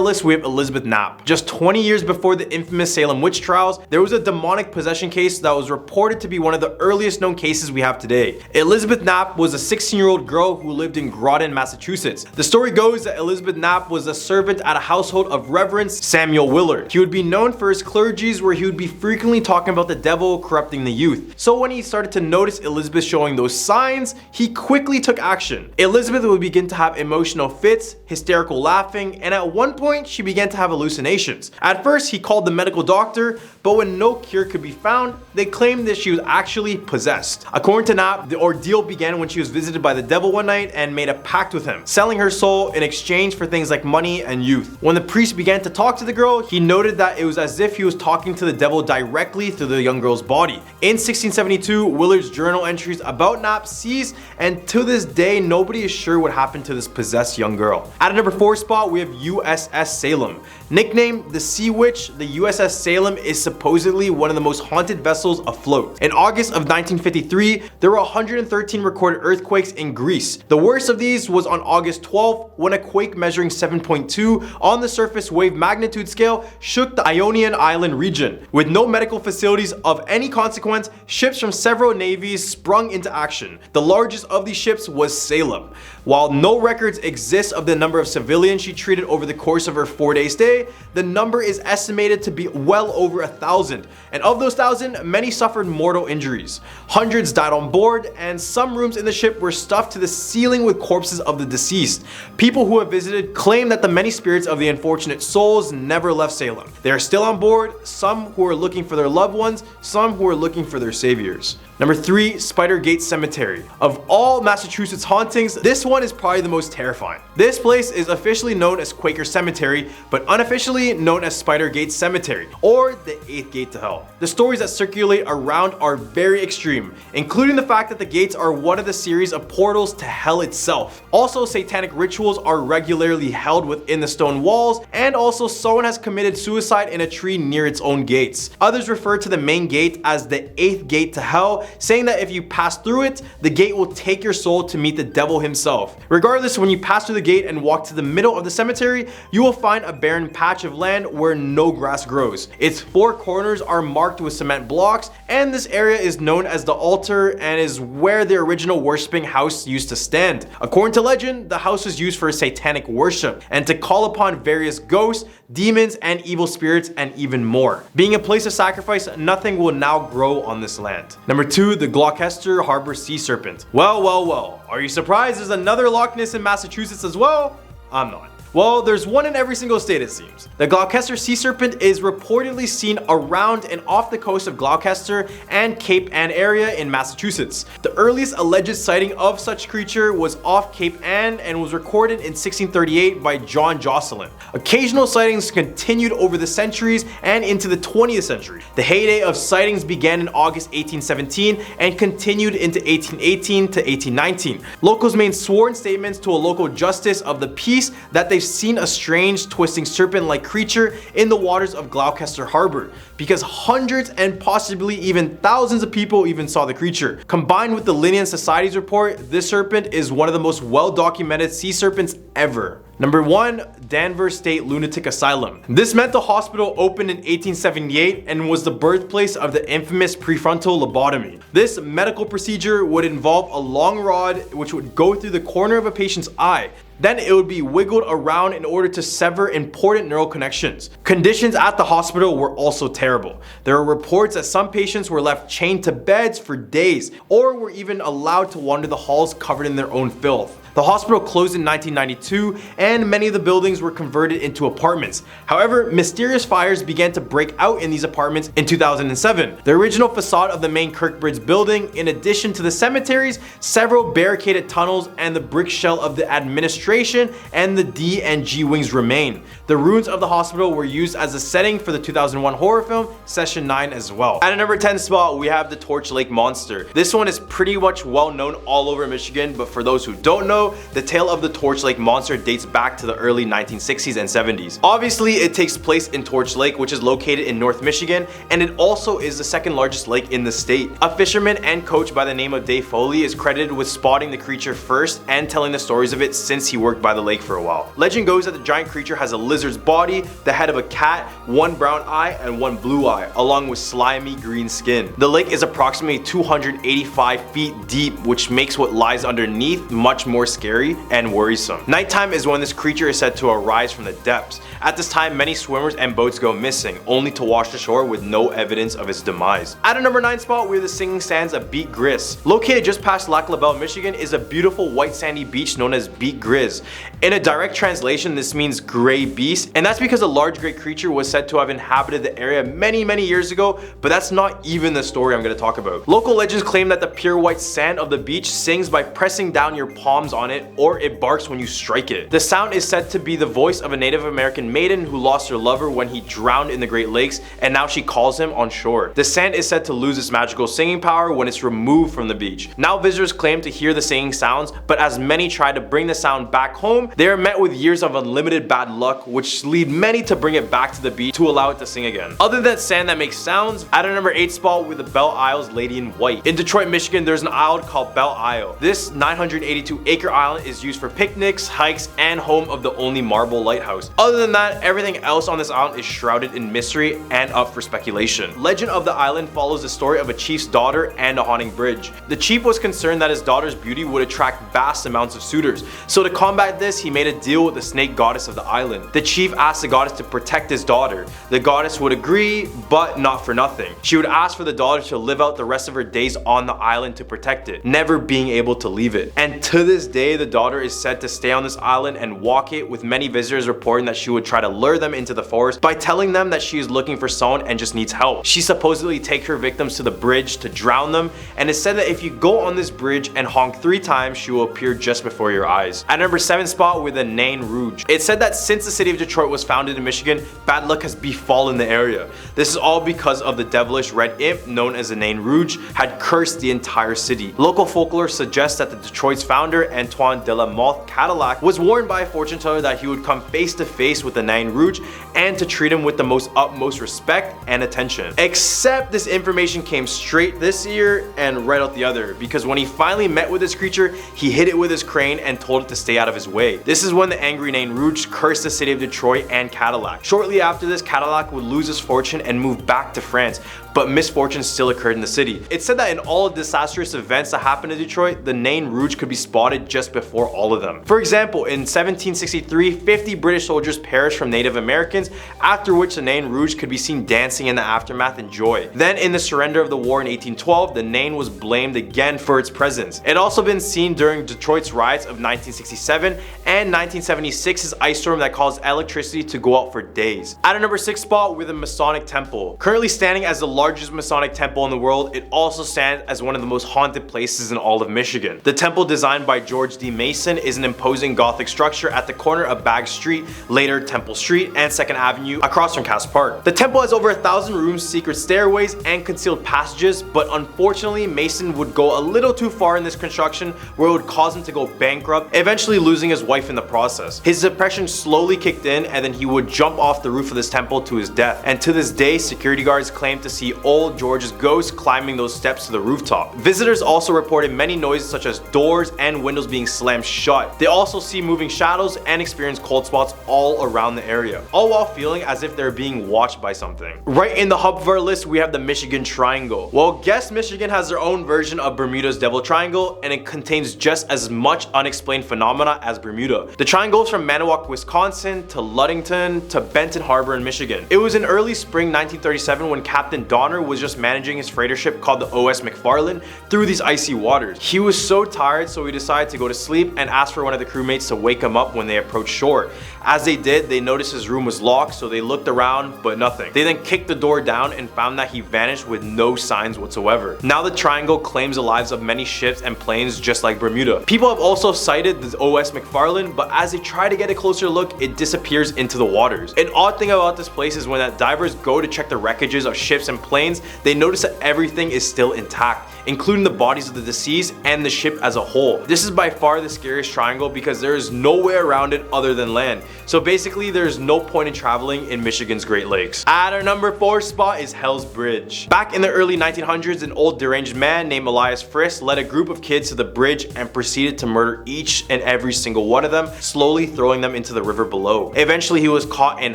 list, we have Elizabeth Knapp. Just 20 years before the infamous Salem witch trials, there was a demonic possession case that was reported to be one of the earliest known cases we have today. Elizabeth Knapp was a 16-year-old girl who lived in Groton, Massachusetts. The story goes that Elizabeth Knapp was a servant at a household of Reverend Samuel Willard. He would be known for his clergies, where he would be frequently talking about the devil corrupting the youth. So when he started to notice Elizabeth showing those signs, he quickly took action. Elizabeth would begin to have emotional fits, hysterical laughing, and at one point she began to have hallucinations. At first he called the medical doctor, but when no cure could be found, they claimed that she was actually possessed. According to Knapp, the ordeal began when she was visited by the devil one night and made a pact with him, selling her soul in exchange for things like money and youth. When the priest began to talk to the girl, he noted that it was as if he was talking to the devil directly through the young girl's body. In 1672, Willard's journal entries about Knapp ceased, and to this day nobody is sure what happened to this possessed young girl. At a number 4 spot, we have USS Salem. Nicknamed the Sea Witch, the USS Salem is supposedly one of the most haunted vessels afloat. In August of 1953, there were 113 recorded earthquakes in Greece. The worst of these was on August 12th, when a quake measuring 7.2 on the surface wave magnitude scale shook the Ionian Island region. With no medical facilities of any consequence, ships from several navies sprung into action. The largest of these ships was Salem. While no records exist of the number of civilians she treated over the course of her 4-day stay, the number is estimated to be well over 1,000, and of those 1,000, many suffered mortal injuries. Hundreds died on board, and some rooms in the ship were stuffed to the ceiling with corpses of the deceased. People who have visited claim that the many spirits of the unfortunate souls never left Salem. They are still on board, some who are looking for their loved ones, some who are looking for their saviors. Number 3, Spidergate Cemetery. Of all Massachusetts hauntings, this one is probably the most terrifying. This place is officially known as Quaker Cemetery, but unofficially known as Spidergate Cemetery, or the 8th gate to hell. The stories that circulate around are very extreme, including the fact that the gates are one of the series of portals to hell itself. Also, satanic rituals are regularly held within the stone walls, and also someone has committed suicide in a tree near its own gates. Others refer to the main gate as the 8th gate to hell, saying that if you you pass through it, the gate will take your soul to meet the devil himself. Regardless, when you pass through the gate and walk to the middle of the cemetery, you will find a barren patch of land where no grass grows. Its four corners are marked with cement blocks, and this area is known as the altar and is where the original worshipping house used to stand. According to legend, the house was used for satanic worship and to call upon various ghosts, demons, and evil spirits, and even more. Being a place of sacrifice, nothing will now grow on this land. Number 2, the Gloucester Harbor Sea Serpent. Well, are you surprised there's another Loch Ness in Massachusetts as well? I'm not. Well, there's one in every single state it seems. The Gloucester Sea Serpent is reportedly seen around and off the coast of Gloucester and Cape Ann area in Massachusetts. The earliest alleged sighting of such creature was off Cape Ann and was recorded in 1638 by John Lennon. Occasional sightings continued over the centuries and into the 20th century. The heyday of sightings began in August 1817 and continued into 1818 to 1819. Locals made sworn statements to a local justice of the peace that they've seen a strange twisting serpent-like creature in the waters of Gloucester Harbor, because hundreds and possibly even thousands of people even saw the creature. Combined with the Linnean Society's report, this serpent is one of the most well-documented sea serpents ever. Number 1, Danvers State Lunatic Asylum. This mental hospital opened in 1878 and was the birthplace of the infamous prefrontal lobotomy. This medical procedure would involve a long rod which would go through the corner of a patient's eye. Then it would be wiggled around in order to sever important neural connections. Conditions at the hospital were also terrible. There are reports that some patients were left chained to beds for days, or were even allowed to wander the halls covered in their own filth. The hospital closed in 1992 and many of the buildings were converted into apartments. However, mysterious fires began to break out in these apartments in 2007. The original facade of the main Kirkbridge building, in addition to the cemeteries, several barricaded tunnels, and the brick shell of the administration and the D and G wings remain. The ruins of the hospital were used as a setting for the 2001 horror film Session 9 as well. At a number 10 spot, we have the Torch Lake Monster. This one is pretty much well known all over Michigan, but for those who don't know, the tale of the Torch Lake Monster dates back to the early 1960s and 70s. Obviously, it takes place in Torch Lake, which is located in North Michigan, and it also is the second largest lake in the state. A fisherman and coach by the name of Dave Foley is credited with spotting the creature first and telling the stories of it since he worked by the lake for a while. Legend goes that the giant creature has a lizard's body, the head of a cat, one brown eye, and one blue eye, along with slimy green skin. The lake is approximately 285 feet deep, which makes what lies underneath much more scary and worrisome. Nighttime is when this creature is said to arise from the depths. At this time, many swimmers and boats go missing, only to wash ashore with no evidence of its demise. At a number 9 spot, we have the singing sands of Beat Gris. Located just past Lac La Belle, Michigan, is a beautiful white sandy beach known as Beat Gris. In a direct translation, this means gray beast, and that's because a large gray creature was said to have inhabited the area many years ago, but that's not even the story I'm going to talk about. Local legends claim that the pure white sand of the beach sings by pressing down your palms on it, or it barks when you strike it. The sound is said to be the voice of a Native American maiden who lost her lover when he drowned in the Great Lakes, and now she calls him on shore. The sand is said to lose its magical singing power when it's removed from the beach. Now visitors claim to hear the singing sounds, but as many try to bring the sound back home, they are met with years of unlimited bad luck, which lead many to bring it back to the beach to allow it to sing again. Other than sand that makes sounds, at a number 8 spot with the Belle Isle's Lady in White. In Detroit, Michigan, there's an island called Belle Isle. This 982-acre island is used for picnics, hikes, and home of the only marble lighthouse. Other than that, everything else on this island is shrouded in mystery and up for speculation. Legend of the island follows the story of a chief's daughter and a haunting bridge. The chief was concerned that his daughter's beauty would attract vast amounts of suitors, so to combat this, he made a deal with the snake goddess of the island. The chief asked the goddess to protect his daughter. The goddess would agree, but not for nothing. She would ask for the daughter to live out the rest of her days on the island to protect it, never being able to leave it. And to this day, the daughter is said to stay on this island and walk it, with many visitors reporting that she would try to lure them into the forest by telling them that she is looking for someone and just needs help. She supposedly takes her victims to the bridge to drown them, and it's said that if you go on this bridge and honk 3 times, she will appear just before your eyes. At number 7 spot with the Nain Rouge. It's said that since the city of Detroit was founded in Michigan, bad luck has befallen the area. This is all because of the devilish red imp known as the Nain Rouge had cursed the entire city. Local folklore suggests that the Detroit's founder, Antoine de la Mothe Cadillac, was warned by a fortune teller that he would come face to face with with the Nain Rouge and to treat him with the utmost respect and attention. Except this information came straight this ear and right out the other, because when he finally met with this creature, he hit it with his crane and told it to stay out of his way. This is when the angry Nain Rouge cursed the city of Detroit and Cadillac. Shortly after this, Cadillac would lose his fortune and move back to France, but misfortune still occurred in the city. It's said that in all of the disastrous events that happened in Detroit, the Nain Rouge could be spotted just before all of them. For example, in 1763, 50 British soldiers perished from Native Americans, after which the Nain Rouge could be seen dancing in the aftermath in joy. Then in the surrender of the war in 1812, the Nain was blamed again for its presence. It also been seen during Detroit's riots of 1967 and 1976's ice storm that caused electricity to go out for days. At our number 6 spot, we're the Masonic Temple. Currently standing as the largest Masonic temple in the world, it also stands as one of the most haunted places in all of Michigan. The temple, designed by George D. Mason, is an imposing Gothic structure at the corner of Bagg Street, later Temple Street, and 2nd Avenue across from Cass Park. The temple has over 1,000 rooms, secret stairways, and concealed passages, but unfortunately Mason would go a little too far in this construction where it would cause him to go bankrupt, eventually losing his wife in the process. His depression slowly kicked in, and then he would jump off the roof of this temple to his death, and to this day security guards claim to see old George's ghost climbing those steps to the rooftop. Visitors also reported many noises such as doors and windows being slammed shut. They also see moving shadows and experience cold spots all around the area, all while feeling as if they're being watched by something. Right in the hub of our list, we have the Michigan Triangle. Well, guess Michigan has their own version of Bermuda's Devil Triangle, and it contains just as much unexplained phenomena as Bermuda. The triangle goes from Manawak, Wisconsin to Ludington to Benton Harbor in Michigan. It was in early spring 1937 when Captain Donner was just managing his freighter ship called the OS McLaughhlin through these icy waters. He was so tired, so he decided to go to sleep and asked for one of the crewmates to wake him up when they approached shore. As they did, they noticed his room was locked, so they looked around, but nothing. They then kicked the door down and found that he vanished with no signs whatsoever. Now the triangle claims the lives of many ships and planes just like Bermuda. People have also cited the OS McLaughhlin, but as they try to get a closer look, it disappears into the waters. An odd thing about this place is when that divers go to check the wreckages of ships and planes, they notice that everything is still intact, including the bodies of the deceased and the ship as a whole. This is by far the scariest triangle because there is no way around it other than land. So basically there's no point in traveling in Michigan's Great Lakes. At our number 4 spot is Hell's Bridge. Back in the early 1900s, an old deranged man named Elias Friss led a group of kids to the bridge and proceeded to murder each and every single one of them, slowly throwing them into the river below. Eventually he was caught and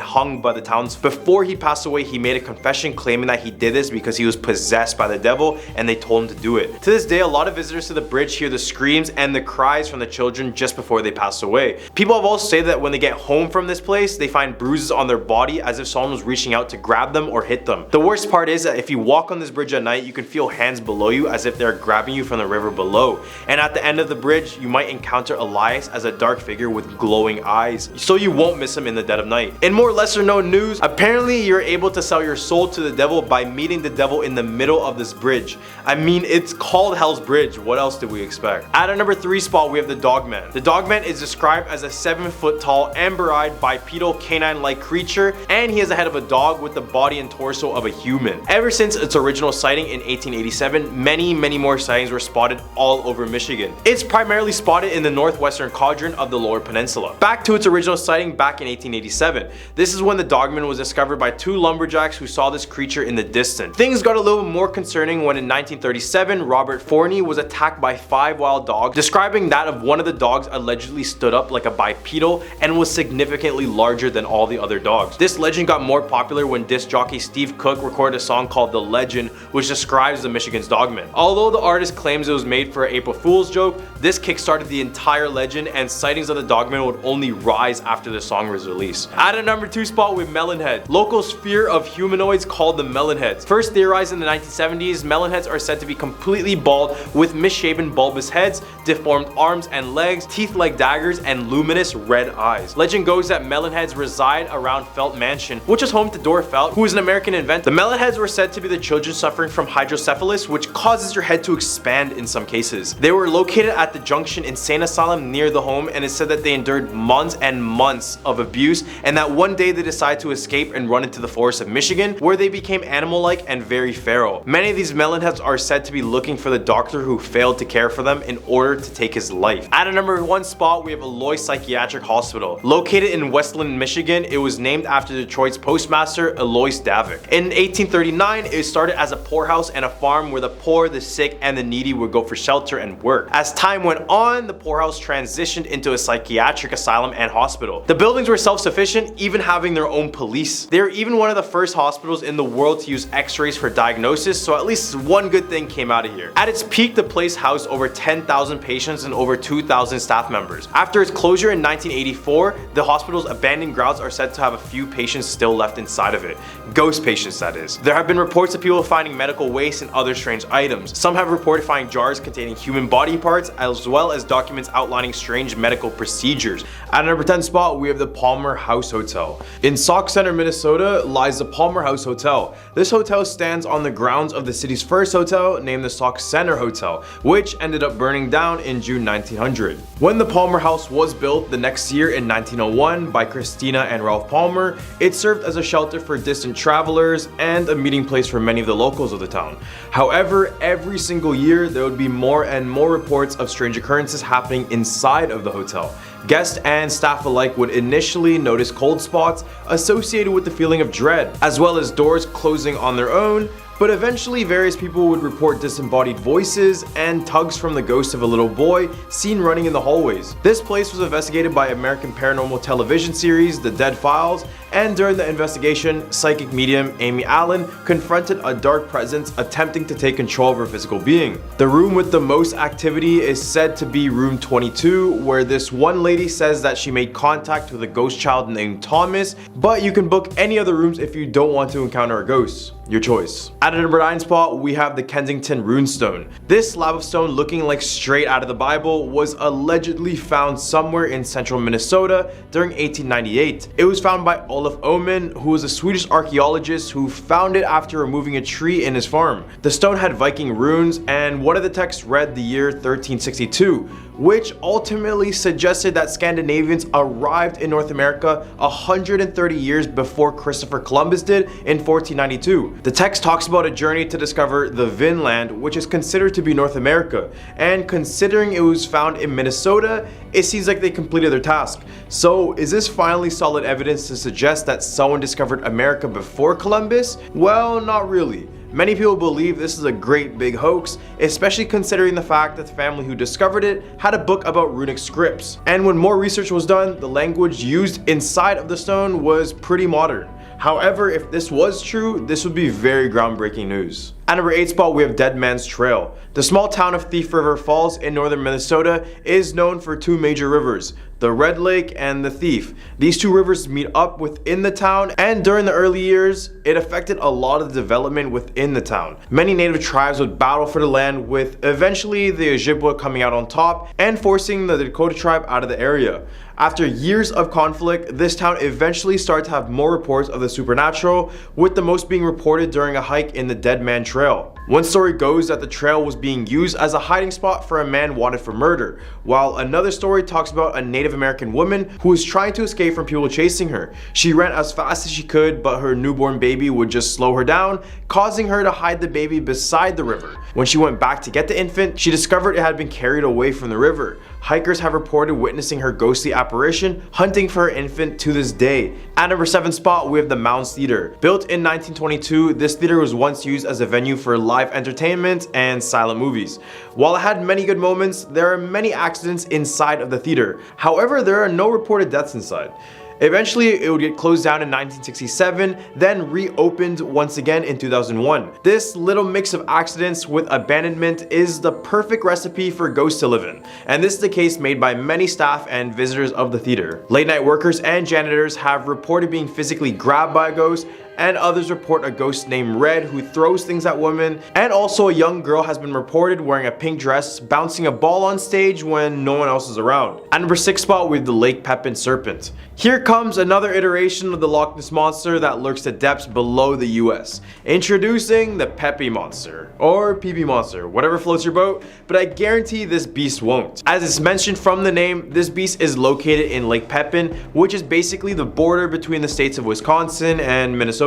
hung by the towns. Before he passed away, he made a confession claiming that he did this because he was possessed by the devil and they told him to do it. To this day, a lot of visitors to the bridge hear the screams and the cries from the children just before they pass away. People have also stated that when they get home from this place, they find bruises on their body as if someone was reaching out to grab them or hit them. The worst part is that if you walk on this bridge at night, you can feel hands below you as if they're grabbing you from the river below. And at the end of the bridge, you might encounter Elias as a dark figure with glowing eyes, so you won't miss him in the dead of night. In more lesser known news, apparently you're able to sell your soul to the devil by meeting the devil in the middle of this bridge. I mean, it's called Hell's Bridge. What else did we expect? At our number 3 spot, we have the Dogman. The Dogman is described as a 7-foot tall, amber-eyed, bipedal, canine-like creature, and he has the head of a dog with the body and torso of a human. Ever since its original sighting in 1887, many more sightings were spotted all over Michigan. It's primarily spotted in the northwestern quadrant of the Lower Peninsula. Back to its original sighting back in 1887. This is when the Dogman was discovered by 2 lumberjacks who saw this creature in the distance. Things got a little more concerning when in 1937, Robert Forney was attacked by 5 wild dogs, describing that of one of the dogs allegedly stood up like a bipedal and was significantly larger than all the other dogs. This legend got more popular when disc jockey Steve Cook recorded a song called The Legend, which describes the Michigan's Dogman. Although the artist claims it was made for an April Fool's joke, this kickstarted the entire legend, and sightings of the Dogman would only rise after the song was released. At a number 2 spot with Melonhead. Locals fear of humanoids called the Melonheads. First theorized in the 1970s, Melonheads are said to be completely bald with misshapen bulbous heads, deformed arms and legs, teeth like daggers, and luminous red eyes. Legend goes that Melonheads reside around Felt Mansion, which is home to Dora Felt, who is an American inventor. The Melonheads were said to be the children suffering from hydrocephalus, which causes your head to expand in some cases. They were located at the Junction Insane Asylum near the home, and it's said that they endured months and months of abuse, and that one day they decided to escape and run into the forest of Michigan, where they became animal-like and very feral. Many of these Melonheads are said to be looking for the doctor who failed to care for them in order to take his life. At a number 1 spot, we have Eloy Psychiatric Hospital. Located Located in Westland, Michigan, it was named after Detroit's postmaster Alois Davik. In 1839, it started as a poorhouse and a farm where the poor, the sick, and the needy would go for shelter and work. As time went on, the poorhouse transitioned into a psychiatric asylum and hospital. The buildings were self-sufficient, even having their own police. They were even one of the first hospitals in the world to use x-rays for diagnosis, so at least one good thing came out of here. At its peak, the place housed over 10,000 patients and over 2,000 staff members. After its closure in 1984, the hospital's abandoned grounds are said to have a few patients still left inside of it. Ghost patients, that is. There have been reports of people finding medical waste and other strange items. Some have reported finding jars containing human body parts, as well as documents outlining strange medical procedures. At number 10 spot, we have the Palmer House Hotel. In Sauk Center, Minnesota, lies the Palmer House Hotel. This hotel stands on the grounds of the city's first hotel, named the Sauk Center Hotel, which ended up burning down in June 1900. When the Palmer House was built the next year in 1901 by Christina and Ralph Palmer, it served as a shelter for distant travelers and a meeting place for many of the locals of the town. However, every single year there would be more and more reports of strange occurrences happening inside of the hotel. Guests and staff alike would initially notice cold spots associated with the feeling of dread, as well as doors closing on their own, but eventually various people would report disembodied voices and tugs from the ghost of a little boy seen running in the hallways. This place was investigated by American paranormal television series The Dead Files, and during the investigation, psychic medium Amy Allen confronted a dark presence attempting to take control of her physical being. The room with the most activity is said to be room 22, where this one lady says that she made contact with a ghost child named Thomas, but you can book any other rooms if you don't want to encounter a ghost. Your choice. At a number 9 spot, we have the Kensington Runestone. This slab of stone looking like straight out of the Bible was allegedly found somewhere in central Minnesota during 1898. It was found by Olof Oman, who was a Swedish archaeologist who found it after removing a tree in his farm. The stone had Viking runes, and one of the texts read the year 1362, which ultimately suggested that Scandinavians arrived in North America 130 years before Christopher Columbus did in 1492. The text talks about a journey to discover the Vinland, which is considered to be North America, and considering it was found in Minnesota, it seems like they completed their task. So is this finally solid evidence to suggest that someone discovered America before Columbus? Well, not really. Many people believe this is a great big hoax, especially considering the fact that the family who discovered it had a book about runic scripts. And when more research was done, the language used inside of the stone was pretty modern. However, if this was true, this would be very groundbreaking news. At number 8 spot, we have Dead Man's Trail. The small town of Thief River Falls in northern Minnesota is known for two major rivers, the Red Lake and the Thief. These two rivers meet up within the town, and during the early years, it affected a lot of the development within the town. Many native tribes would battle for the land, with eventually the Ojibwa coming out on top and forcing the Dakota tribe out of the area. After years of conflict, this town eventually started to have more reports of the supernatural, with the most being reported during a hike in the Dead Man Trail. One story goes that the trail was being used as a hiding spot for a man wanted for murder, while another story talks about a Native American woman who was trying to escape from people chasing her. She ran as fast as she could, but her newborn baby would just slow her down, causing her to hide the baby beside the river. When she went back to get the infant, she discovered it had been carried away from the river. Hikers have reported witnessing her ghostly apparition, hunting for her infant to this day. At number 7 spot, we have the Mounds Theater. Built in 1922, this theater was once used as a venue for live entertainment and silent movies. While it had many good moments, there are many accidents inside of the theater. However, there are no reported deaths inside. Eventually, it would get closed down in 1967, then reopened once again in 2001. This little mix of accidents with abandonment is the perfect recipe for ghosts to live in, and this is the case made by many staff and visitors of the theater. Late night workers and janitors have reported being physically grabbed by a ghost, and others report a ghost named Red who throws things at women, and also a young girl has been reported wearing a pink dress bouncing a ball on stage when no one else is around. At number 6 spot, we have the Lake Pepin Serpent. Here comes another iteration of the Loch Ness Monster that lurks to depths below the US. Introducing the Pepe Monster, or PP Monster, whatever floats your boat, but I guarantee this beast won't. As it's mentioned from the name, this beast is located in Lake Pepin, which is basically the border between the states of Wisconsin and Minnesota.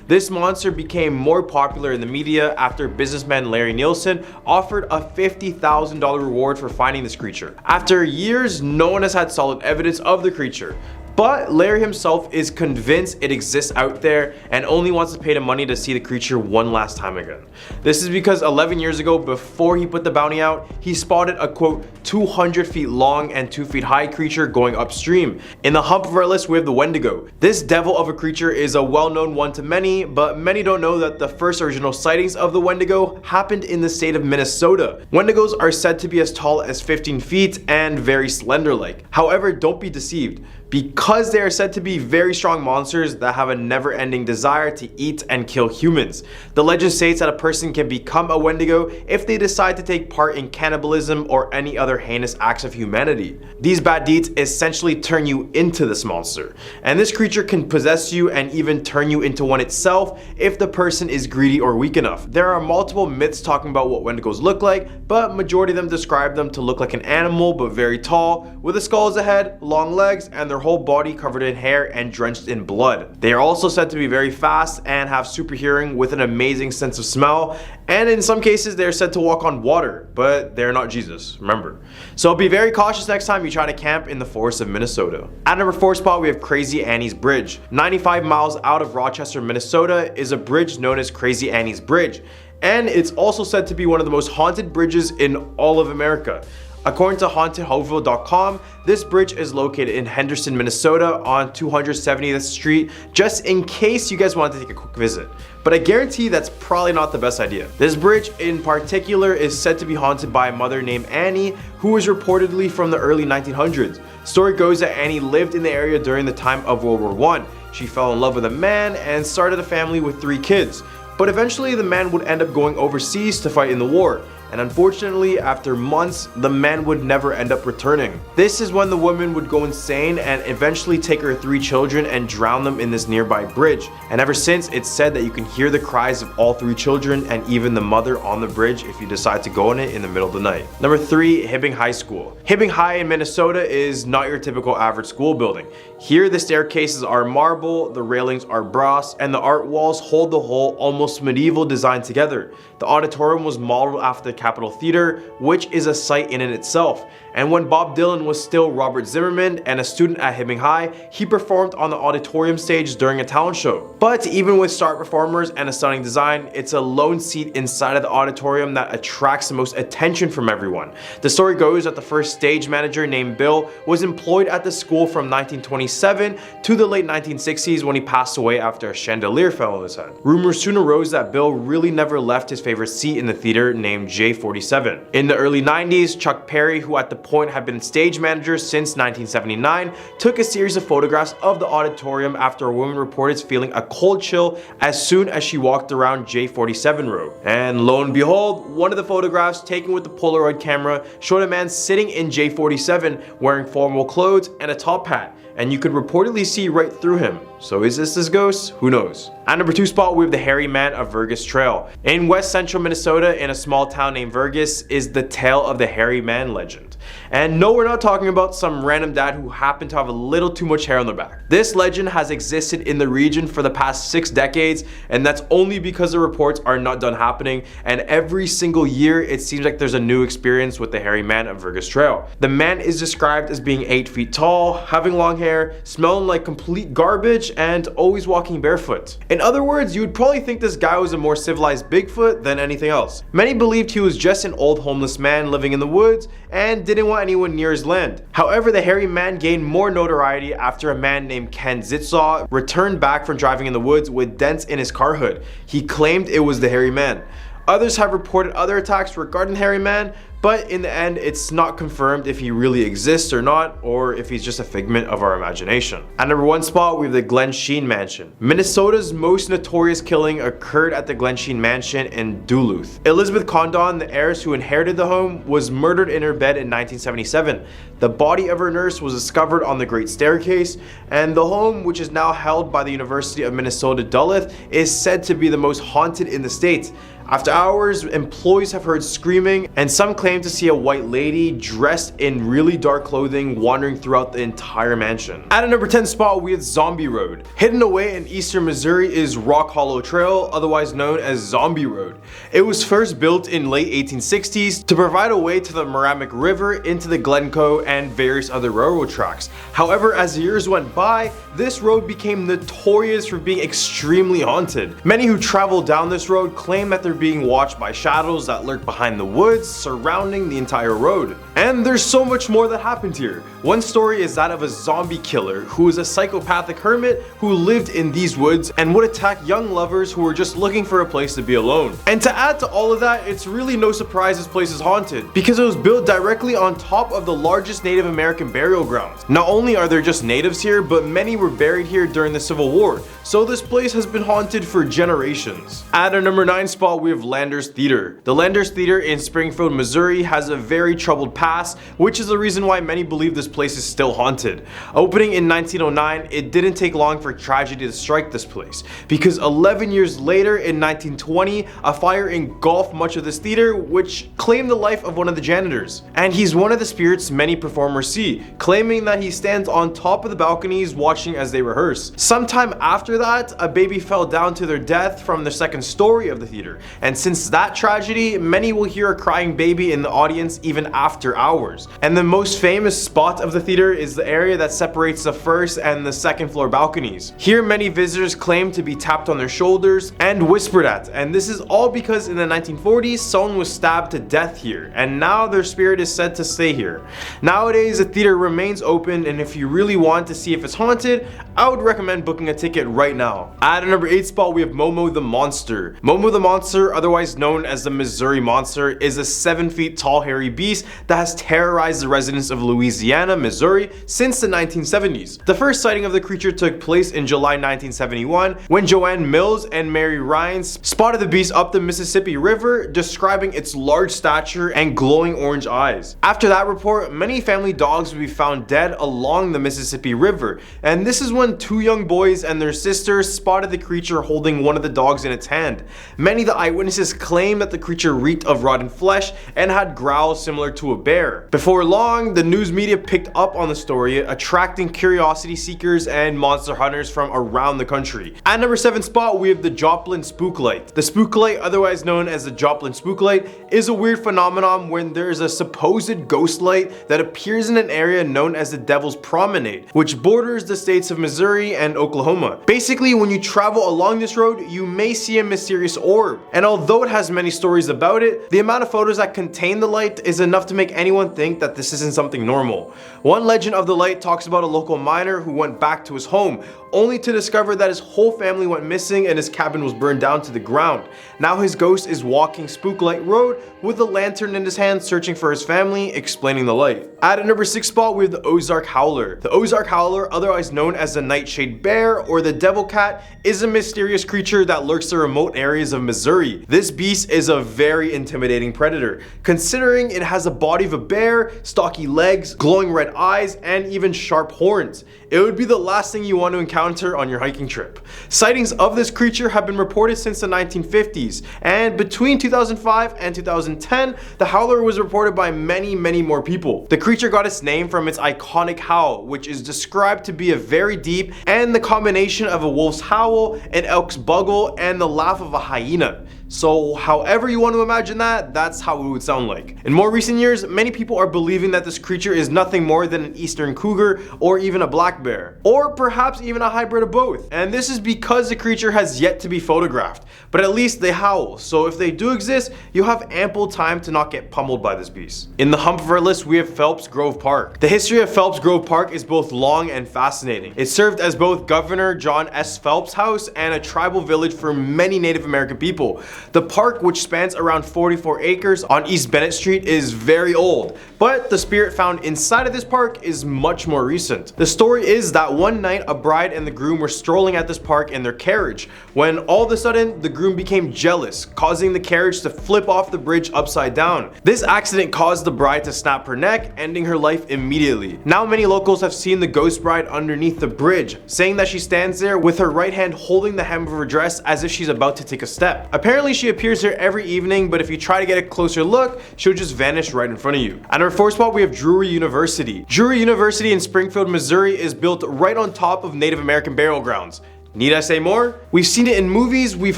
This monster became more popular in the media after businessman Larry Nielsen offered a $50,000 reward for finding this creature. After years, no one has had solid evidence of the creature, But Larry himself is convinced it exists out there and only wants to pay the money to see the creature one last time again. This is because 11 years ago, before he put the bounty out, he spotted a quote 200 feet long and 2 feet high creature going upstream. In the hump of our list we have the Wendigo. This devil of a creature is a well-known one to many, but many don't know that the first original sightings of the Wendigo happened in the state of Minnesota. Wendigos are said to be as tall as 15 feet and very slender-like. However, don't be deceived, because they are said to be very strong monsters that have a never-ending desire to eat and kill humans. The legend states that a person can become a Wendigo if they decide to take part in cannibalism or any other heinous acts of humanity. These bad deeds essentially turn you into this monster, and this creature can possess you and even turn you into one itself if the person is greedy or weak enough. There are multiple myths talking about what Wendigos look like, but majority of them describe them to look like an animal but very tall, with a skull as a head, long legs, and their whole body covered in hair and drenched in blood. They are also said to be very fast and have super hearing with an amazing sense of smell, and in some cases they are said to walk on water, but they're not Jesus, remember. So be very cautious next time you try to camp in the forests of Minnesota. At number 4 spot we have Crazy Annie's Bridge. 95 miles out of Rochester, Minnesota is a bridge known as Crazy Annie's Bridge, and it's also said to be one of the most haunted bridges in all of America. According to hauntedhopeville.com, this bridge is located in Henderson, Minnesota on 270th Street, just in case you guys want to take a quick visit. But I guarantee that's probably not the best idea. This bridge in particular is said to be haunted by a mother named Annie, who was reportedly from the early 1900s. Story goes that Annie lived in the area during the time of World War I. She fell in love with a man and started a family with 3 kids. But eventually the man would end up going overseas to fight in the war. And unfortunately, after months, the man would never end up returning. This is when the woman would go insane and eventually take her 3 children and drown them in this nearby bridge. And ever since, it's said that you can hear the cries of all 3 children and even the mother on the bridge if you decide to go on it in the middle of the night. Number 3, Hibbing High School. Hibbing High in Minnesota is not your typical average school building. Here, the staircases are marble, the railings are brass, and the art walls hold the whole almost medieval design together. The auditorium was modeled after the Capitol Theater, which is a sight in itself. And when Bob Dylan was still Robert Zimmerman and a student at Hibbing High, he performed on the auditorium stage during a talent show. But even with star performers and a stunning design, it's a lone seat inside of the auditorium that attracts the most attention from everyone. The story goes that the first stage manager named Bill was employed at the school from 1927 to the late 1960s when he passed away after a chandelier fell on his head. Rumors soon arose that Bill really never left his favorite seat in the theater named J47. In the early 90s, Chuck Perry, who at the point had been stage manager since 1979, took a series of photographs of the auditorium after a woman reported feeling a cold chill as soon as she walked around J47 row. And lo and behold, one of the photographs taken with the Polaroid camera showed a man sitting in J47 wearing formal clothes and a top hat, and you could reportedly see right through him. So is this ghost? Who knows? At number 2 spot, we have the Hairy Man of Vergas Trail. In west central Minnesota, in a small town named Vergas, is the tale of the Hairy Man legend. And no, we're not talking about some random dad who happened to have a little too much hair on their back. This legend has existed in the region for the past 6 decades, and that's only because the reports are not done happening, and every single year it seems like there's a new experience with the Hairy Man of Vergas Trail. The man is described as being 8 feet tall, having long hair, smelling like complete garbage, and always walking barefoot. In other words, you would probably think this guy was a more civilized Bigfoot than anything else. Many believed he was just an old homeless man living in the woods and didn't want anyone near his land. However, the Hairy Man gained more notoriety after a man named Ken Zitzaw returned back from driving in the woods with dents in his car hood. He claimed it was the Hairy Man. Others have reported other attacks regarding the Hairy Man, but in the end, it's not confirmed if he really exists or not, or if he's just a figment of our imagination. At number 1 spot, we have the Glen Sheen Mansion. Minnesota's most notorious killing occurred at the Glen Sheen Mansion in Duluth. Elizabeth Condon, the heiress who inherited the home, was murdered in her bed in 1977. The body of her nurse was discovered on the Great Staircase, and the home, which is now held by the University of Minnesota Duluth, is said to be the most haunted in the state. After hours, employees have heard screaming, and some claim to see a white lady dressed in really dark clothing wandering throughout the entire mansion. At a number 10 spot, we have Zombie Road. Hidden away in eastern Missouri is Rock Hollow Trail, otherwise known as Zombie Road. It was first built in late 1860s to provide a way to the Merrimack River into the Glencoe and various other railroad tracks. However, as the years went by, this road became notorious for being extremely haunted. Many who travel down this road claim that they're being watched by shadows that lurk behind the woods surrounding the entire road. And there's so much more that happened here. One story is that of a zombie killer who was a psychopathic hermit who lived in these woods and would attack young lovers who were just looking for a place to be alone. And to add to all of that, it's really no surprise this place is haunted because it was built directly on top of the largest Native American burial grounds. Not only are there just natives here, but many were buried here during the Civil War, so this place has been haunted for generations. At our number 9 spot, we have Landers Theater. The Landers Theater in Springfield, Missouri has a very troubled past, which is the reason why many believe this place is still haunted. Opening in 1909, it didn't take long for tragedy to strike this place, because 11 years later in 1920, a fire engulfed much of this theater, which claimed the life of one of the janitors. And he's one of the spirits many performers see, claiming that he stands on top of the balconies watching as they rehearse. Sometime after that, a baby fell down to their death from the second story of the theater, and since that tragedy, many will hear a crying baby in the audience even after hours. And the most famous spot of the theater is the area that separates the first and the second floor balconies. Here many visitors claim to be tapped on their shoulders and whispered at, and this is all because in the 1940s someone was stabbed to death here, and now their spirit is said to stay here. Nowadays the theater remains open, and if you really want to see if it's haunted, I would recommend booking a ticket right now. At a number 8 spot, we have Momo the Monster. Momo the Monster, otherwise known as the Missouri Monster, is a 7 feet tall hairy beast that has terrorized the residents of Louisiana, Missouri since the 1970s. The first sighting of the creature took place in July 1971 when Joanne Mills and Mary Rhines spotted the beast up the Mississippi River, describing its large stature and glowing orange eyes. After that report, many family dogs would be found dead along the Mississippi River, and this is when 2 young boys and their sisters spotted the creature holding one of the dogs in its hand. Many of the eyewitnesses claim that the creature reeked of rotten flesh and had growls similar to a bear. Before long, the news media picked up on the story, attracting curiosity seekers and monster hunters from around the country. At number 7 spot, we have the Joplin Spook Light. The Spook Light, otherwise known as the Joplin Spook Light, is a weird phenomenon when there is a supposed ghost light that appears in an area known as the Devil's Promenade, which borders the states of Missouri and Oklahoma. Basically, when you travel along this road, you may see a mysterious orb, and although it has many stories about it, the amount of photos that contain the light is enough to make anyone think that this isn't something normal. One legend of the light talks about a local miner who went back to his home, only to discover that his whole family went missing and his cabin was burned down to the ground. Now his ghost is walking Spook Light Road with a lantern in his hand searching for his family, explaining the light. At a number 6 spot, we have the Ozark Howler. The Ozark Howler, otherwise known as the Nightshade Bear or the Devil Cat, is a mysterious creature that lurks in remote areas of Missouri. This beast is a very intimidating predator, considering it has the body of a bear, stocky legs, glowing red eyes, and even sharp horns. It would be the last thing you want to encounter on your hiking trip. Sightings of this creature have been reported since the 1950s, and between 2005 and 2010, the howler was reported by many more people. The creature got its name from its iconic howl, which is described to be a very deep and the combination of a wolf's howl, an elk's bugle, and the laugh of a hyena. So however you want to imagine that, that's how it would sound like. In more recent years, many people are believing that this creature is nothing more than an eastern cougar or even a black bear, or perhaps even a hybrid of both. And this is because the creature has yet to be photographed, but at least they howl, so if they do exist, you have ample time to not get pummeled by this beast. In the hump of our list, we have Phelps Grove Park. The history of Phelps Grove Park is both long and fascinating. It served as both Governor John S. Phelps' house and a tribal village for many Native American people. The park, which spans around 44 acres on East Bennett Street, is very old, but the spirit found inside of this park is much more recent. The story is that one night a bride and the groom were strolling at this park in their carriage, when all of a sudden the groom became jealous, causing the carriage to flip off the bridge upside down. This accident caused the bride to snap her neck, ending her life immediately. Now many locals have seen the ghost bride underneath the bridge, saying that she stands there with her right hand holding the hem of her dress as if she's about to take a step. Apparently Apparently she appears here every evening, but if you try to get a closer look, she'll just vanish right in front of you. At our 4th spot, we have Drury University. Drury University in Springfield, Missouri is built right on top of Native American burial grounds. Need I say more? We've seen it in movies, we've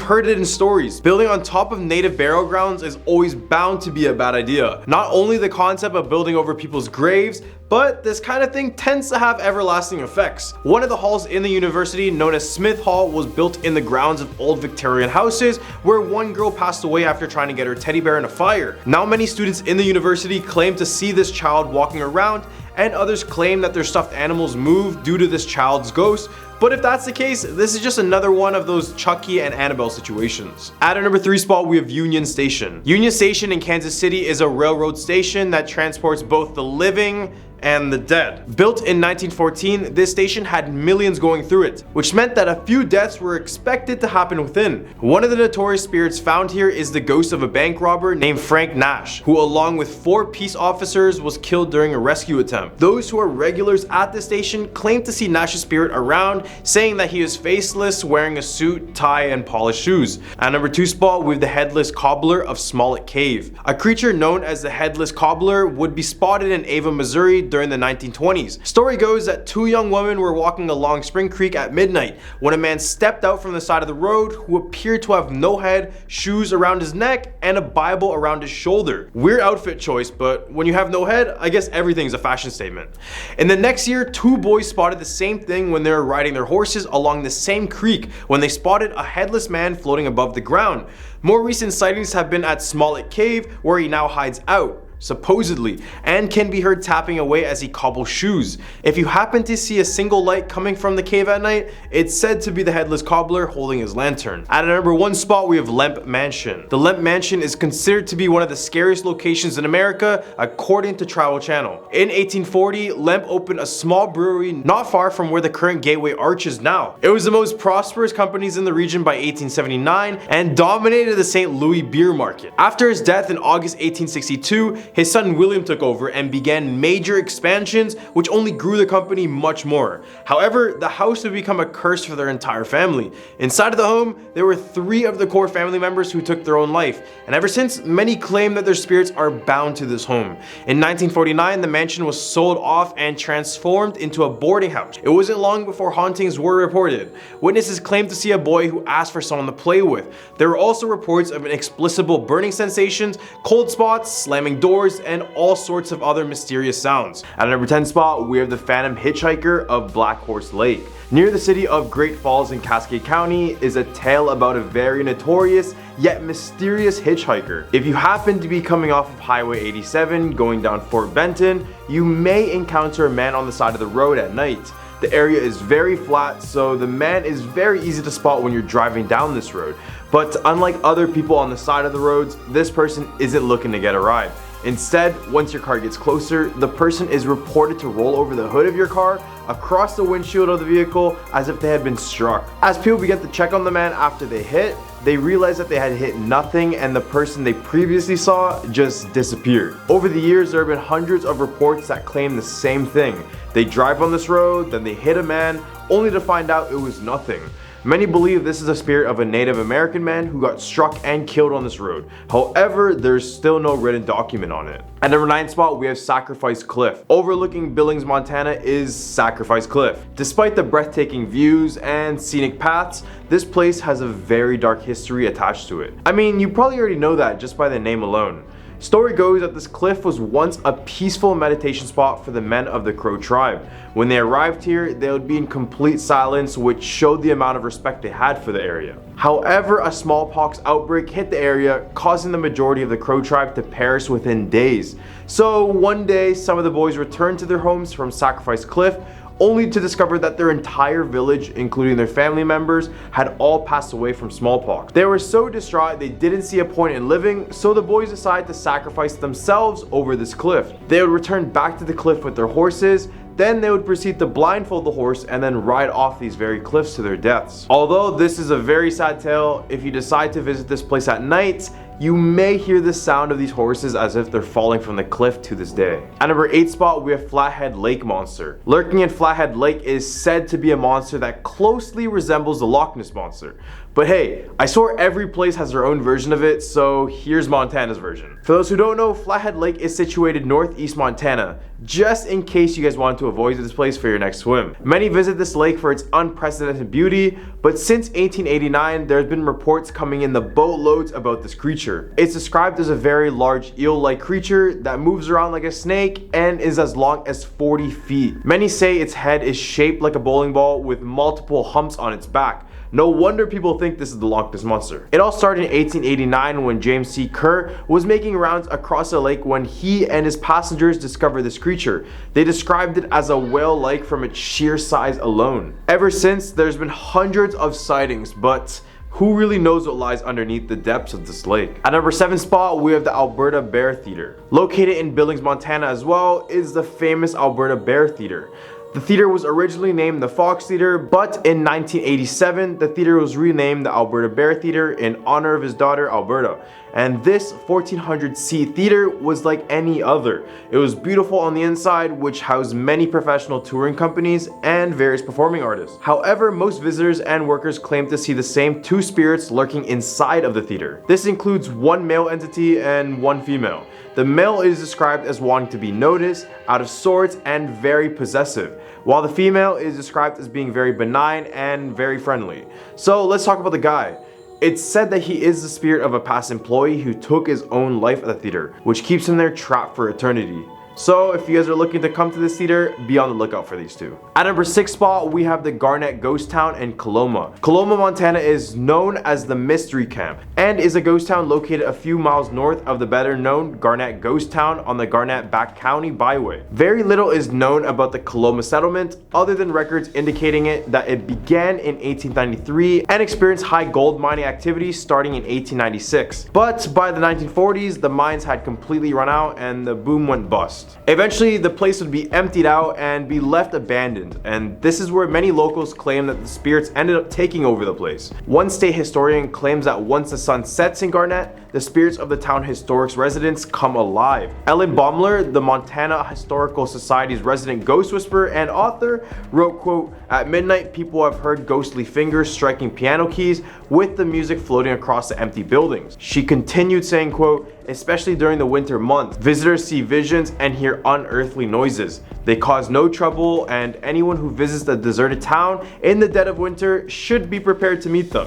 heard it in stories. Building on top of native burial grounds is always bound to be a bad idea. Not only the concept of building over people's graves, but this kind of thing tends to have everlasting effects. One of the halls in the university, known as Smith Hall, was built in the grounds of old Victorian houses where one girl passed away after trying to get her teddy bear in a fire. Now many students in the university claim to see this child walking around, and others claim that their stuffed animals move due to this child's ghost. But if that's the case, this is just another one of those Chucky and Annabelle situations. At our number 3 spot, we have Union Station. Union Station in Kansas City is a railroad station that transports both the living and the dead. Built in 1914, this station had millions going through it, which meant that a few deaths were expected to happen within. One of the notorious spirits found here is the ghost of a bank robber named Frank Nash, who along with 4 peace officers was killed during a rescue attempt. Those who are regulars at the station claim to see Nash's spirit around, saying that he is faceless, wearing a suit, tie, and polished shoes. At number 2 spot, we have the Headless Cobbler of Smollett Cave. A creature known as the Headless Cobbler would be spotted in Ava, Missouri during the 1920s. Story goes that 2 young women were walking along Spring Creek at midnight when a man stepped out from the side of the road who appeared to have no head, shoes around his neck, and a Bible around his shoulder. Weird outfit choice, but when you have no head, I guess everything's a fashion statement. In the next year, 2 boys spotted the same thing when they were riding their horses along the same creek when they spotted a headless man floating above the ground. More recent sightings have been at Smollett Cave, where he now hides out, supposedly, and can be heard tapping away as he cobbles shoes. If you happen to see a single light coming from the cave at night, it's said to be the Headless Cobbler holding his lantern. At our number 1 spot, we have Lemp Mansion. The Lemp Mansion is considered to be one of the scariest locations in America, according to Travel Channel. In 1840, Lemp opened a small brewery not far from where the current Gateway Arch is now. It was the most prosperous companies in the region by 1879 and dominated the St. Louis beer market. After his death in August 1862, his son William took over and began major expansions, which only grew the company much more. However, the house would become a curse for their entire family. Inside of the home, there were 3 of the core family members who took their own life, and ever since, many claim that their spirits are bound to this home. In 1949, the mansion was sold off and transformed into a boarding house. It wasn't long before hauntings were reported. Witnesses claimed to see a boy who asked for someone to play with. There were also reports of inexplicable burning sensations, cold spots, slamming doors, and all sorts of other mysterious sounds. At our number 10 spot, we have the Phantom Hitchhiker of Black Horse Lake. Near the city of Great Falls in Cascade County is a tale about a very notorious yet mysterious hitchhiker. If you happen to be coming off of Highway 87 going down Fort Benton, you may encounter a man on the side of the road at night. The area is very flat, so the man is very easy to spot when you're driving down this road. But unlike other people on the side of the roads, this person isn't looking to get a ride. Instead, once your car gets closer, the person is reported to roll over the hood of your car, across the windshield of the vehicle, as if they had been struck. As people begin to check on the man after they hit, they realized that they had hit nothing and the person they previously saw just disappeared. Over the years, there have been hundreds of reports that claim the same thing. They drive on this road, then they hit a man, only to find out it was nothing. Many believe this is a spirit of a Native American man who got struck and killed on this road. However, there's still no written document on it. At number 9 spot, we have Sacrifice Cliff. Overlooking Billings, Montana is Sacrifice Cliff. Despite the breathtaking views and scenic paths, this place has a very dark history attached to it. I mean, you probably already know that just by the name alone. Story goes that this cliff was once a peaceful meditation spot for the men of the Crow tribe. When they arrived here, they would be in complete silence, which showed the amount of respect they had for the area. However, a smallpox outbreak hit the area, causing the majority of the Crow tribe to perish within days. So one day, some of the boys returned to their homes from Sacrifice Cliff, only to discover that their entire village, including their family members, had all passed away from smallpox. They were so distraught they didn't see a point in living, so the boys decided to sacrifice themselves over this cliff. They would return back to the cliff with their horses, then they would proceed to blindfold the horse and then ride off these very cliffs to their deaths. Although this is a very sad tale, if you decide to visit this place at night, you may hear the sound of these horses as if they're falling from the cliff to this day. At number 8 spot, we have Flathead Lake Monster. Lurking in Flathead Lake is said to be a monster that closely resembles the Loch Ness Monster. But hey, I swear every place has their own version of it, so here's Montana's version. For those who don't know, Flathead Lake is situated northeast Montana, just in case you guys wanted to avoid this place for your next swim. Many visit this lake for its unprecedented beauty, but since 1889, there's been reports coming in the boatloads about this creature. It's described as a very large eel-like creature that moves around like a snake and is as long as 40 feet. Many say its head is shaped like a bowling ball with multiple humps on its back. No wonder people think this is the Loch Ness Monster. It all started in 1889 when James C. Kerr was making rounds across the lake when he and his passengers discovered this creature. They described it as a whale-like from its sheer size alone. Ever since, there's been hundreds of sightings, but who really knows what lies underneath the depths of this lake? At number 7 spot, we have the Alberta Bear Theater. Located in Billings, Montana as well, is the famous Alberta Bear Theater. The theater was originally named the Fox Theater, but in 1987, the theater was renamed the Alberta Bear Theater in honor of his daughter, Alberta. And this 1,400-seat theater was like any other. It was beautiful on the inside, which housed many professional touring companies and various performing artists. However, most visitors and workers claim to see the same two spirits lurking inside of the theater. This includes one male entity and one female. The male is described as wanting to be noticed, out of sorts, and very possessive, while the female is described as being very benign and very friendly. So let's talk about the guy. It's said that he is the spirit of a past employee who took his own life at the theater, which keeps him there trapped for eternity. So if you guys are looking to come to this theater, be on the lookout for these two. At number 6 spot, we have the Garnet Ghost Town in Coloma. Coloma, Montana is known as the Mystery Camp and is a ghost town located a few miles north of the better known Garnet Ghost Town on the Garnet-Back County Byway. Very little is known about the Coloma settlement other than records indicating that it began in 1893 and experienced high gold mining activity starting in 1896. But by the 1940s, the mines had completely run out and the boom went bust. Eventually, the place would be emptied out and be left abandoned, and this is where many locals claim that the spirits ended up taking over the place. One state historian claims that once the sun sets in Garnet, the spirits of the town historic's residents come alive. Ellen Baumler, the Montana Historical Society's resident ghost whisperer and author, wrote, quote, "At midnight, people have heard ghostly fingers striking piano keys with the music floating across the empty buildings." She continued saying, quote, "Especially during the winter months, visitors see visions and hear unearthly noises. They cause no trouble, and anyone who visits the deserted town in the dead of winter should be prepared to meet them.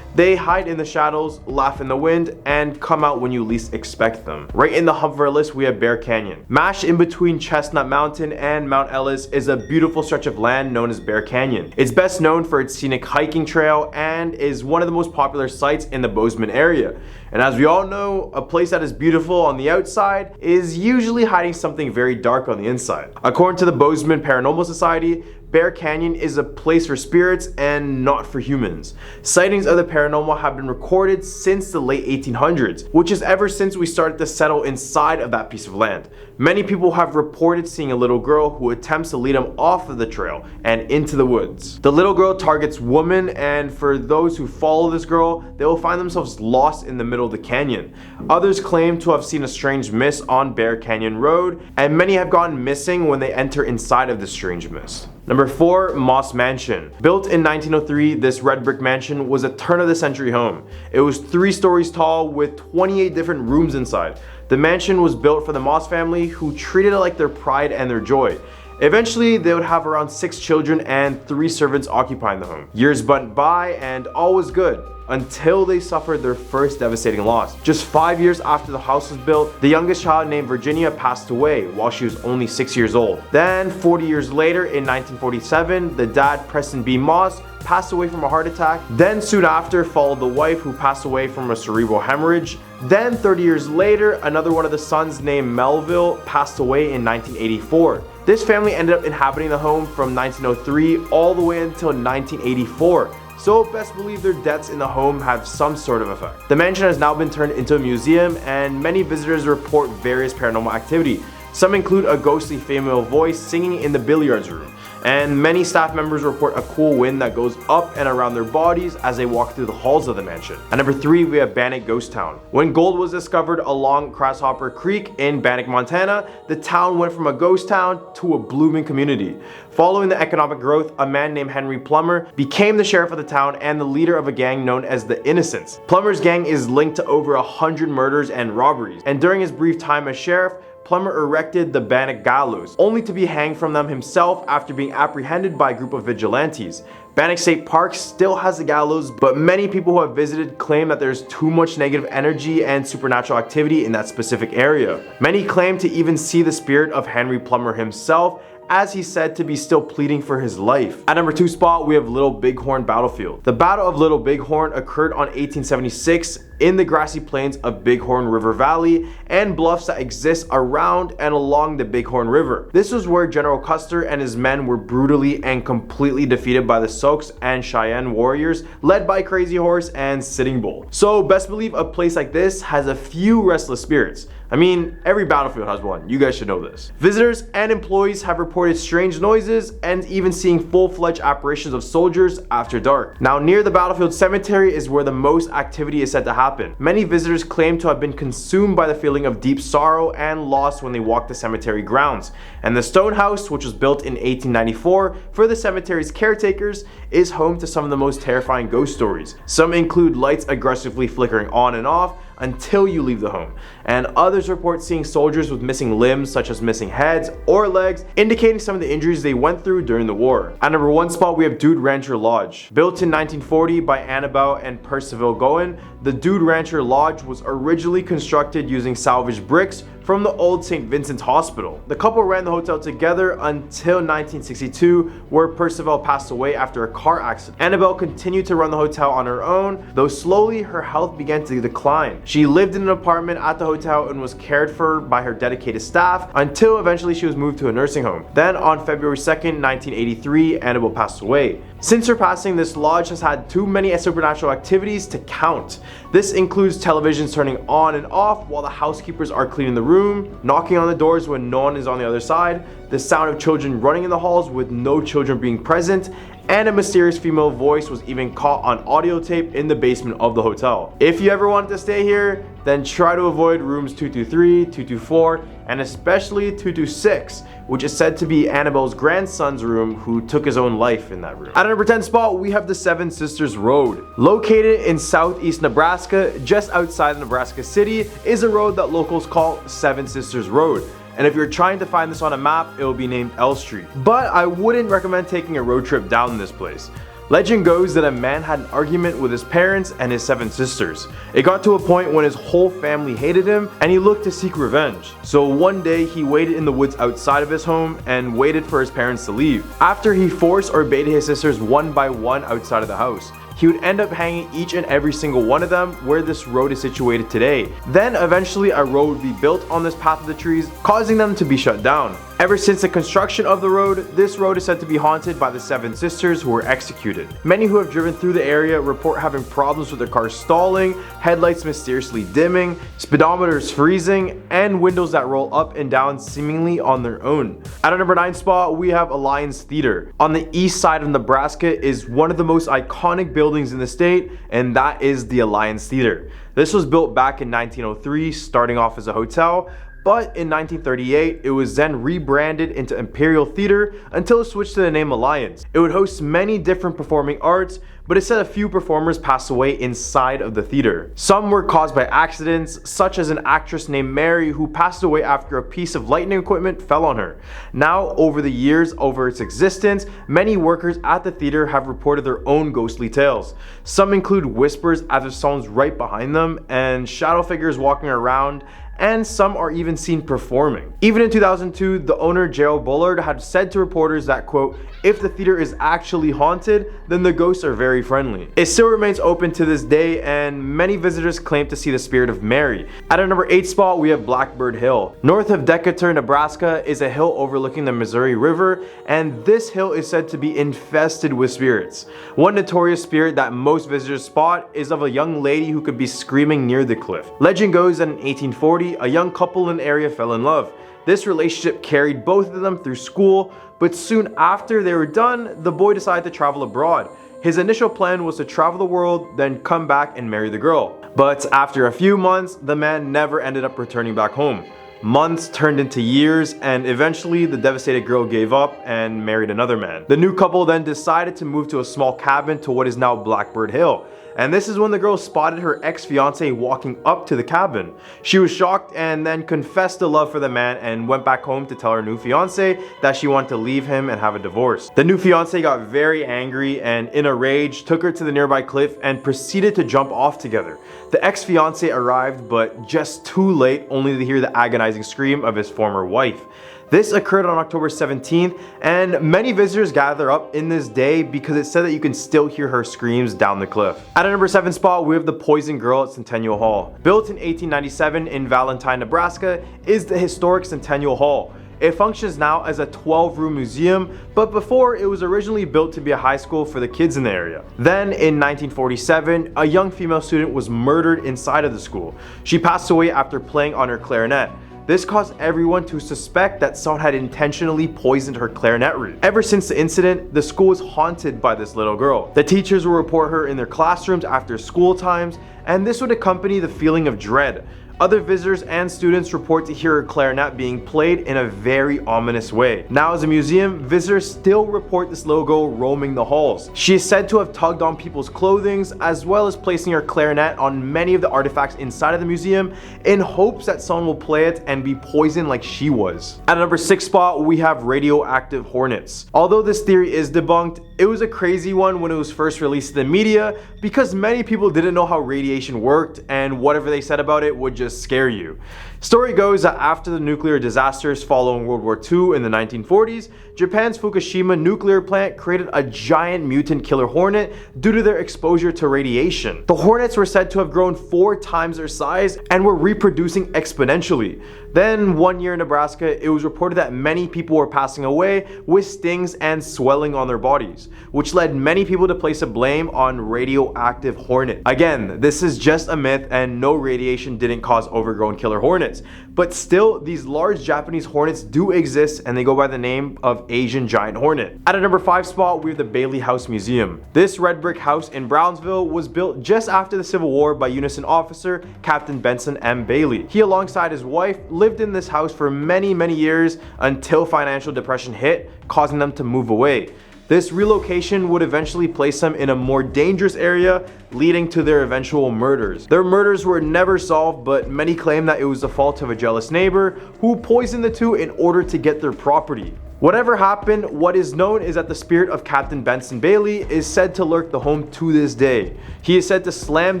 They hide in the shadows, laugh in the wind, and come out when you least expect them." Right in the hub of our list, we have Bear Canyon. Mashed in between Chestnut Mountain and Mount Ellis is a beautiful stretch of land known as Bear Canyon. It's best known for its scenic hiking trail and is one of the most popular sites in the Bozeman area. And as we all know, a place that is beautiful on the outside is usually hiding something very dark on the inside. According to the Bozeman Paranormal Society, Bear Canyon is a place for spirits and not for humans. Sightings of the paranormal have been recorded since the late 1800s, which is ever since we started to settle inside of that piece of land. Many people have reported seeing a little girl who attempts to lead them off of the trail and into the woods. The little girl targets women, and for those who follow this girl, they will find themselves lost in the middle of the canyon. Others claim to have seen a strange mist on Bear Canyon Road, and many have gone missing when they enter inside of this strange mist. Number 4, Moss Mansion. Built in 1903, this red brick mansion was a turn-of-the-century home. It was 3 stories tall with 28 different rooms inside. The mansion was built for the Moss family, who treated it like their pride and their joy. Eventually, they would have around 6 children and 3 servants occupying the home. Years went by and all was good, until they suffered their first devastating loss. Just 5 years after the house was built, the youngest child named Virginia passed away while she was only 6 years old. Then 40 years later, in 1947, the dad, Preston B. Moss, passed away from a heart attack. Then soon after followed the wife, who passed away from a cerebral hemorrhage. Then 30 years later, another one of the sons named Melville passed away in 1984. This family ended up inhabiting the home from 1903 all the way until 1984. So best believe their deaths in the home have some sort of effect. The mansion has now been turned into a museum, and many visitors report various paranormal activity. Some include a ghostly female voice singing in the billiards room. and many staff members report a cool wind that goes up and around their bodies as they walk through the halls of the mansion. At number 3, we have Bannock Ghost Town. When gold was discovered along Grasshopper Creek in Bannock, Montana, the town went from a ghost town to a blooming community. Following the economic growth, a man named Henry Plummer became the sheriff of the town and the leader of a gang known as the Innocents. Plummer's gang is linked to over 100 murders and robberies, and during his brief time as sheriff, Plummer erected the Bannock Gallows, only to be hanged from them himself after being apprehended by a group of vigilantes. Bannock State Park still has the gallows, but many people who have visited claim that there's too much negative energy and supernatural activity in that specific area. Many claim to even see the spirit of Henry Plummer himself, as he's said to be still pleading for his life. At number 2 spot, we have Little Bighorn Battlefield. The Battle of Little Bighorn occurred on 1876 in the grassy plains of Bighorn River Valley and bluffs that exist around and along the Bighorn River. This was where General Custer and his men were brutally and completely defeated by the Sioux and Cheyenne warriors led by Crazy Horse and Sitting Bull. So best believe a place like this has a few restless spirits. I mean, every battlefield has one. You guys should know this. Visitors and employees have reported strange noises and even seeing full-fledged apparitions of soldiers after dark. Now, near the battlefield cemetery is where the most activity is said to happen. Many visitors claim to have been consumed by the feeling of deep sorrow and loss when they walk the cemetery grounds. And the stone house, which was built in 1894 for the cemetery's caretakers, is home to some of the most terrifying ghost stories. Some include lights aggressively flickering on and off until you leave the home, and others report seeing soldiers with missing limbs such as missing heads or legs, indicating some of the injuries they went through during the war. At number 1 spot, we have Dude Rancher Lodge. Built in 1940 by Annabelle and Percival Goen, the Dude Rancher Lodge was originally constructed using salvaged bricks from the old St. Vincent's Hospital. The couple ran the hotel together until 1962, where Percival passed away after a car accident. Annabelle continued to run the hotel on her own, though slowly her health began to decline. She lived in an apartment at the hotel and was cared for by her dedicated staff until eventually she was moved to a nursing home. Then on February 2nd, 1983, Annabelle passed away. Since her passing, this lodge has had too many supernatural activities to count. This includes televisions turning on and off while the housekeepers are cleaning the room, knocking on the doors when no one is on the other side, the sound of children running in the halls with no children being present, and a mysterious female voice was even caught on audio tape in the basement of the hotel. If you ever wanted to stay here, then try to avoid rooms 223, 224, and especially 226, which is said to be Annabelle's grandson's room, who took his own life in that room. At number 10 spot, we have the Seven Sisters Road. Located in southeast Nebraska, just outside Nebraska City, is a road that locals call Seven Sisters Road. And if you're trying to find this on a map, it will be named L Street. But I wouldn't recommend taking a road trip down this place. Legend goes that a man had an argument with his parents and his 7 sisters. It got to a point when his whole family hated him and he looked to seek revenge. So one day he waited in the woods outside of his home and waited for his parents to leave. After he forced or baited his sisters one by one outside of the house, he would end up hanging each and every single one of them where this road is situated today. Then eventually a road would be built on this path of the trees, causing them to be shut down. Ever since the construction of the road, this road is said to be haunted by the 7 sisters who were executed. Many who have driven through the area report having problems with their cars stalling, headlights mysteriously dimming, speedometers freezing, and windows that roll up and down seemingly on their own. At our number 9 spot, we have Alliance Theater. On the east side of Nebraska is one of the most iconic buildings in the state, and that is the Alliance Theater. This was built back in 1903, starting off as a hotel, but in 1938, it was then rebranded into Imperial Theater until it switched to the name Alliance. It would host many different performing arts, but it said a few performers passed away inside of the theater. Some were caused by accidents, such as an actress named Mary who passed away after a piece of lighting equipment fell on her. Now, over the years over its existence, many workers at the theater have reported their own ghostly tales. Some include whispers as if someone's right behind them and shadow figures walking around, and some are even seen performing. Even in 2002, the owner Gerald Bullard had said to reporters that, quote, if the theater is actually haunted, then the ghosts are very friendly. It still remains open to this day, and many visitors claim to see the spirit of Mary. At our number 8 spot, we have Blackbird Hill. North of Decatur, Nebraska is a hill overlooking the Missouri River, and this hill is said to be infested with spirits. One notorious spirit that most visitors spot is of a young lady who could be screaming near the cliff. Legend goes that in 1840, a young couple in the area fell in love. This relationship carried both of them through school, but soon after they were done, the boy decided to travel abroad. His initial plan was to travel the world, then come back and marry the girl. But after a few months, the man never ended up returning back home. Months turned into years, and eventually the devastated girl gave up and married another man. The new couple then decided to move to a small cabin to what is now Blackbird Hill. And this is when the girl spotted her ex-fiance walking up to the cabin. She was shocked and then confessed a love for the man and went back home to tell her new fiance that she wanted to leave him and have a divorce. The new fiance got very angry and in a rage took her to the nearby cliff and proceeded to jump off together. The ex-fiance arrived, but just too late, only to hear the agonizing scream of his former wife. This occurred on October 17th, and many visitors gather up in this day because it's said that you can still hear her screams down the cliff. At a number 7 spot, we have the Poison Girl at Centennial Hall. Built in 1897 in Valentine, Nebraska, is the historic Centennial Hall. It functions now as a 12-room museum, but before it was originally built to be a high school for the kids in the area. Then in 1947, a young female student was murdered inside of the school. She passed away after playing on her clarinet. This caused everyone to suspect that someone had intentionally poisoned her clarinet reed. Ever since the incident, the school is haunted by this little girl. The teachers will report her in their classrooms after school times, and this would accompany the feeling of dread. Other visitors and students report to hear her clarinet being played in a very ominous way. Now as a museum, visitors still report this little girl roaming the halls. She is said to have tugged on people's clothing as well as placing her clarinet on many of the artifacts inside of the museum in hopes that someone will play it and be poisoned like she was. At a number 6 spot, we have radioactive hornets. Although this theory is debunked, it was a crazy one when it was first released in the media because many people didn't know how radiation worked and whatever they said about it would just scare you. Story goes that after the nuclear disasters following World War II in the 1940s, Japan's Fukushima nuclear plant created a giant mutant killer hornet due to their exposure to radiation. The hornets were said to have grown 4 times their size and were reproducing exponentially. Then one year in Nebraska, it was reported that many people were passing away with stings and swelling on their bodies, which led many people to place a blame on radioactive hornet. Again, this is just a myth and no radiation didn't cause overgrown killer hornets, but still these large Japanese hornets do exist and they go by the name of Asian giant hornet. At a number 5 spot, we have the Bailey House Museum. This red brick house in Brownsville was built just after the Civil War by Unison officer Captain Benson M. Bailey. He alongside his wife lived in this house for many years until financial depression hit, causing them to move away. This relocation would eventually place them in a more dangerous area, leading to their eventual murders. Their murders were never solved, but many claim that it was the fault of a jealous neighbor who poisoned the two in order to get their property. Whatever happened, what is known is that the spirit of Captain Benson Bailey is said to lurk the home to this day. He is said to slam